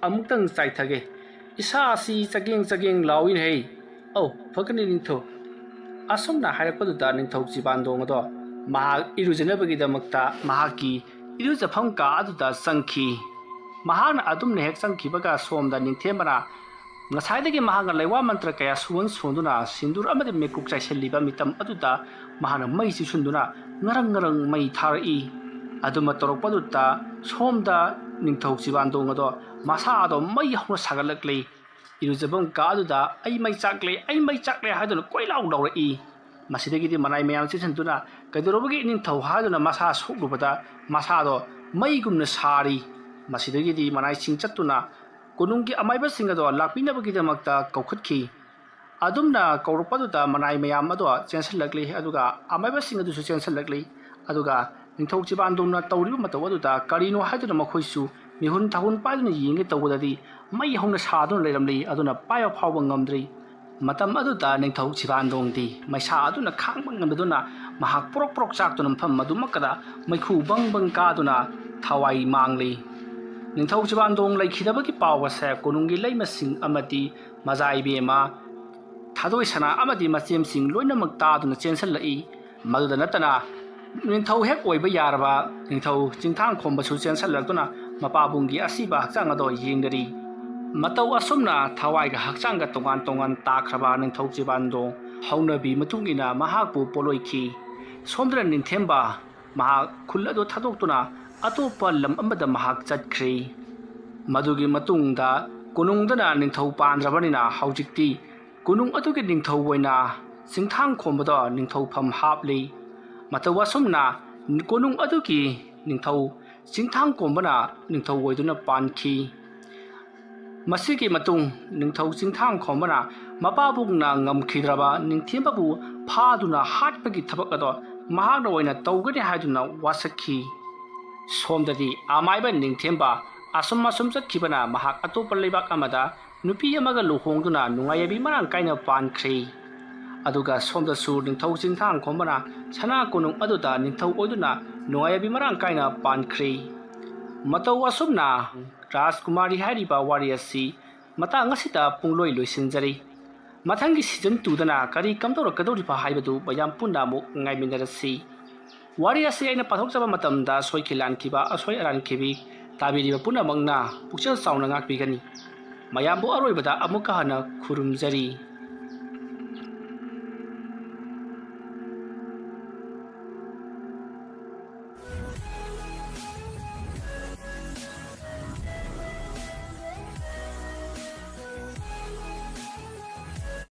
ꯑꯃꯨꯛꯇꯪ ꯆꯥꯏꯊꯒꯦ ꯏꯁꯥ ꯑꯁꯤ ꯆꯒꯦꯡ ꯂꯥꯎꯏꯅꯦꯍꯦ ꯐꯒꯅꯤ ꯅꯤꯡꯊꯧ ꯑꯁꯨꯝꯅ ꯍꯥꯏꯔꯛꯄꯗꯨꯗ ꯅꯤꯡꯊꯧ ꯆꯤꯕꯥꯟꯗꯣꯡ ꯑꯗꯣ ꯃꯍꯥꯛ ꯏꯔꯨꯖꯅꯕꯒꯤꯗꯃꯛꯇ ꯃꯍꯥꯛꯀꯤ ꯏꯔꯨꯖꯐꯝ ꯀꯥ ꯑꯗꯨꯗ ꯆꯪꯈꯤ ꯃꯍꯥꯛꯅ ꯑꯗꯨꯝꯅ ꯍꯦꯛ ꯆꯪꯈꯤꯕꯒ ꯁꯣꯝꯗ ꯅꯤꯡꯊꯦꯝꯕꯅ ꯉꯁꯥꯏꯗꯒꯤ ꯃꯍꯥꯛꯅ ꯂꯩꯋꯥ ꯃꯟꯇ꯭ꯔ ꯀꯌꯥ ꯁꯣꯟꯗꯨꯅ ꯁꯤꯟꯗꯨꯔ ꯑꯃꯗꯤ ꯃꯩꯀꯨꯞ ꯆꯥꯏꯁꯤꯜꯂꯤꯕ ꯃꯤꯇꯝ ꯑꯗꯨꯗ ꯃꯍꯥꯛꯅ ꯃꯩ ꯆꯤꯁꯨꯟꯗꯨꯅ ꯉꯔꯪ ꯃꯩ ꯊꯥꯔꯛꯏ ꯑꯗꯨꯃ ꯇꯧꯔꯛꯄꯗꯨꯗ ꯁꯣꯝꯗ ꯅꯤꯡꯊꯧ ꯆꯤꯕꯥꯟꯗꯣꯡ ꯑꯗꯣ ꯃꯁꯥ ꯑꯗꯣ ꯃꯩ ꯍꯧꯅ ꯁꯥꯒꯠꯂꯛꯂꯤ ꯏꯔꯨꯖꯐꯝ ꯀꯥ ꯑꯗꯨꯗ ꯑꯩ ꯃꯩ ꯆꯥꯛꯂꯦ ꯍꯥꯏꯗꯨꯅ ꯀꯣꯏꯂꯥꯎ ꯂꯥꯎꯔꯛꯏ ꯃꯁꯤꯗꯒꯤꯗꯤ ꯃꯅꯥꯏ ꯃꯌꯥꯝ ꯆꯤꯟꯁꯤꯟꯗꯨꯅ ꯀꯩꯗꯧꯔꯕꯒꯤ ꯅꯤꯡꯊꯧ ꯍꯥꯏꯗꯨꯅ ꯃꯁꯥ ꯁꯣꯛꯂꯨꯕꯗ ꯃꯁꯥꯗꯣ ꯃꯩꯒꯨꯝꯅ ꯁꯥꯔꯤ ꯃꯁꯤꯗꯒꯤꯗꯤ ꯃꯅꯥꯏꯁꯤꯡ ꯆꯠꯇꯨꯅ ꯀꯣꯅꯨꯡꯒꯤ ꯑꯃꯥꯏꯕꯁꯤꯡ ꯑꯗꯣ ꯂꯥꯛꯄꯤꯅꯕꯒꯤꯗꯃꯛꯇ ꯀꯧꯈꯠꯈꯤ ꯑꯗꯨꯝꯅ ꯀꯧꯔꯛꯄꯗꯨꯗ ꯃꯅꯥꯏ ꯃꯌꯥꯝ ꯑꯗꯣ ꯆꯦꯟꯁꯤꯜꯂꯛꯂꯤ ꯑꯗꯨꯒ ꯑꯃꯥꯏꯕꯁꯤꯡ ꯑꯗꯨꯁꯨ ꯆꯦꯟꯁꯤꯜꯂꯛꯂꯤ ꯑꯗꯨꯒ ꯅꯤꯡꯊꯧ ꯆꯤꯕꯥꯟꯗꯣꯡꯅ ꯇꯧꯔꯤꯕ ꯃꯇꯧ ꯑꯗꯨꯗ ꯀꯔꯤꯅꯣ ꯍꯥꯏꯗꯨꯅ ꯃꯈꯣꯏꯁꯨ ꯃꯤꯍꯨꯟ ꯊꯥꯍꯨꯟ ꯄꯥꯏꯗꯨꯅ ꯌꯦꯡꯒꯦ ꯇꯧꯕꯗꯗꯤ ꯃꯩ ꯍꯧꯅ ꯁꯥꯗꯨꯅ ꯂꯩꯔꯝꯂꯤ ꯑꯗꯨꯅ ꯄꯥꯏꯕ ꯐꯥꯎꯕ ꯉꯝꯗ꯭ꯔꯤ ꯃꯇꯝ ꯑꯗꯨꯗ ꯅꯤꯡꯊꯧ ꯆꯤꯕꯥꯟꯗꯣꯡꯗꯤ ꯃꯩꯁꯥ ꯑꯗꯨꯅ ꯈꯥꯡꯕ ꯉꯝꯗꯨꯅ ꯃꯍꯥꯛ ꯄꯣꯔꯣꯛ ꯄꯣꯔꯣꯛ ꯆꯥꯛꯇꯨꯅ ꯃꯐꯝ ꯑꯗꯨꯃꯛꯀꯗ ꯃꯩꯈꯨ ꯕꯪ ꯕꯪ ꯀꯥꯗꯨꯅ ꯊꯋꯥꯏ ꯃꯥꯡꯂꯤ ꯅꯤꯡꯊꯧ ꯆꯤꯕꯥꯟꯗꯣꯡ ꯂꯩꯈꯤꯗꯕꯒꯤ ꯄꯥꯎ ꯑꯁꯦ ꯀꯣꯅꯨꯡꯒꯤ ꯂꯩꯃꯁꯤꯡ ꯑꯃꯗꯤ ꯃꯖꯥꯏꯕꯦꯝꯃ ꯊꯥꯗꯣꯏꯁꯅꯥ ꯑꯃꯗꯤ ꯃꯆꯦꯝꯁꯤꯡ ꯂꯣꯏꯅꯃꯛ ꯇꯥꯗꯨꯅ ꯆꯦꯟꯁꯤꯜꯂꯛꯏ ꯃꯗꯨꯗ ꯅꯠꯇꯅ ꯅꯤꯡꯊꯧ ꯍꯦꯛ ꯑꯣꯏꯕ ꯌꯥꯔꯕ ꯅꯤꯡꯊꯧ ꯆꯤꯡꯊꯥꯡ ꯈꯣꯝꯕꯁꯨ ꯆꯦꯟꯁꯤꯜꯂꯛꯇꯨꯅ ꯃꯄꯥꯕꯨꯡꯒꯤ ꯑꯁꯤꯕ ꯍꯛꯆꯥꯡ ꯑꯗꯣ ꯌꯦꯡꯗꯔꯤ ꯃꯇꯧ ꯑꯁꯨꯝꯅ ꯊꯋꯥꯏꯒ ꯍꯛꯆꯥꯡꯒ ꯇꯣꯉꯥꯟ ꯇꯣꯉꯥꯟ ꯇꯥꯈ꯭ꯔꯕ ꯅꯤꯡꯊꯧ ꯆꯤꯕꯥꯟꯗꯣꯡ ꯍꯧꯅꯕꯤ ꯃꯇꯨꯡ ꯏꯟꯅ ꯃꯍꯥꯛꯄꯨ ꯄꯣꯠꯂꯣꯏꯈꯤ ꯁꯣꯝꯗꯅ ꯅꯤꯡꯊꯦꯝꯕ ꯃꯍꯥꯛ ꯈꯨꯜ ꯑꯗꯨ ꯊꯥꯗꯣꯛꯇꯨꯅ ꯑꯇꯣꯞꯄ ꯂꯝ ꯑꯃꯗ ꯃꯍꯥꯛ ꯆꯠꯈ꯭ꯔꯤ ꯃꯗꯨꯒꯤ ꯃꯇꯨꯡꯗ ꯀꯣꯅꯨꯡꯗꯅ ꯅꯤꯡꯊꯧ ꯄꯥꯟꯗ꯭ꯔꯕꯅꯤꯅ ꯍꯧꯖꯤꯛꯇꯤ ꯀꯣꯅꯨꯡ ꯑꯗꯨꯒꯤ ꯅꯤꯡꯊꯧ ꯑꯣꯏꯅ ꯆꯤꯡꯊꯥꯡ ꯈꯣꯝꯕꯗ ꯅꯤꯡꯊꯧꯐꯝ ꯍꯥꯞꯂꯤ ꯃꯇꯧ ꯑꯁꯨꯝꯅ ꯀꯣꯅꯨꯡ ꯑꯗꯨꯒꯤ ꯅꯤꯡꯊꯧ ꯆꯤꯡꯊꯥꯡ ꯈꯣꯝꯕꯅ ꯅꯤꯡꯊꯧ ꯑꯣꯏꯗꯨꯅ ꯄꯥꯟꯈꯤ ꯃꯁꯤꯒꯤ ꯃꯇꯨꯡ ꯅꯤꯡꯊꯧ ꯆꯤꯡꯊꯥꯡ ꯈꯣꯝꯕꯅ ꯃꯄꯥꯕꯨꯡꯅ ꯉꯝꯈꯤꯗ꯭ꯔꯕ ꯅꯤꯡꯊꯦꯝꯕꯕꯨ ꯐꯥꯗꯨꯅ ꯍꯥꯠꯄꯒꯤ ꯊꯕꯛ ꯑꯗꯣ ꯃꯍꯥꯛꯅ ꯑꯣꯏꯅ ꯇꯧꯒꯅꯤ ꯍꯥꯏꯗꯨꯅ ꯋꯥꯁꯛꯈꯤ ꯁꯣꯝꯗꯗꯤ ꯑꯃꯥꯏꯕ ꯅꯤꯡꯊꯦꯝꯕ ꯑꯁꯨꯝ ꯆꯠꯈꯤꯕꯅ ꯃꯍꯥꯛ ꯑꯇꯣꯞꯄ ꯂꯩꯕꯥꯛ ꯑꯃꯗ ꯅꯨꯄꯤ ꯑꯃꯒ ꯂꯨꯍꯣꯡꯗꯨꯅ ꯅꯨꯡꯉꯥꯏꯌꯥꯏꯕꯤ ꯃꯔꯥꯡ ꯀꯥꯏꯅ ꯄꯥꯟꯈ꯭ꯔꯤ ꯑꯗꯨꯒ ꯁꯣꯝꯗꯁꯨ ꯅꯤꯡꯊꯧ ꯆꯤꯡꯊꯥꯡ ꯈꯣꯝꯕꯅ ꯁꯅꯥ ꯀꯣꯅꯨꯡ ꯑꯗꯨꯗ ꯅꯤꯡꯊꯧ ꯑꯣꯏꯗꯨꯅ ꯅꯨꯡꯉꯥꯏꯌꯥꯏꯕꯤ ꯃꯔꯥꯡ ꯀꯥꯏꯅ ꯄꯥꯟꯈ꯭ꯔꯤ ꯃꯇꯧ ꯑꯁꯨꯝꯅ ꯔꯥꯖꯀꯨꯃꯥꯔꯤ ꯍꯥꯏꯔꯤꯕ ꯋꯥꯔꯤ ꯑꯁꯤ ꯃꯇꯥꯡ ꯑꯁꯤꯗ ꯄꯨꯡꯂꯣꯏ ꯂꯣꯏꯁꯤꯟꯖꯔꯤ ꯃꯊꯪꯒꯤ ꯁꯤꯖꯟ 2ꯗꯅ ꯀꯔꯤ ꯀꯝꯗꯧꯔꯛꯀꯗꯧꯔꯤꯕ ꯍꯥꯏꯕꯗු ꯃꯌꯥꯝ ꯄꯨꯟꯅ ꯑꯃꯨꯛ ꯉꯥꯏꯃꯤꯟꯅꯔꯁꯤ ꯋꯥꯔꯤ ꯑꯁꯤ ꯑꯩꯅ ꯄꯥꯊꯣꯛꯆꯕ ꯃꯇꯝꯗ ꯁꯣꯏꯈꯤ ꯂꯥꯟꯈꯤꯕ ꯑꯁꯣꯏ ꯑꯔꯥꯟꯈꯤꯕꯤ ꯇꯥꯕꯤꯔꯤꯕ ꯄꯨꯝꯅꯃꯛꯅ ꯄꯨꯛꯆꯦꯜ ꯆꯥꯎꯅ ꯉꯥꯛꯄꯤꯒꯅꯤ ꯃꯌꯥꯝꯕꯨ ꯑꯔꯣꯏꯕꯗ ꯑꯃꯨꯛꯀ ꯍꯟꯅ ꯈꯨꯔꯨꯝꯖꯔꯤ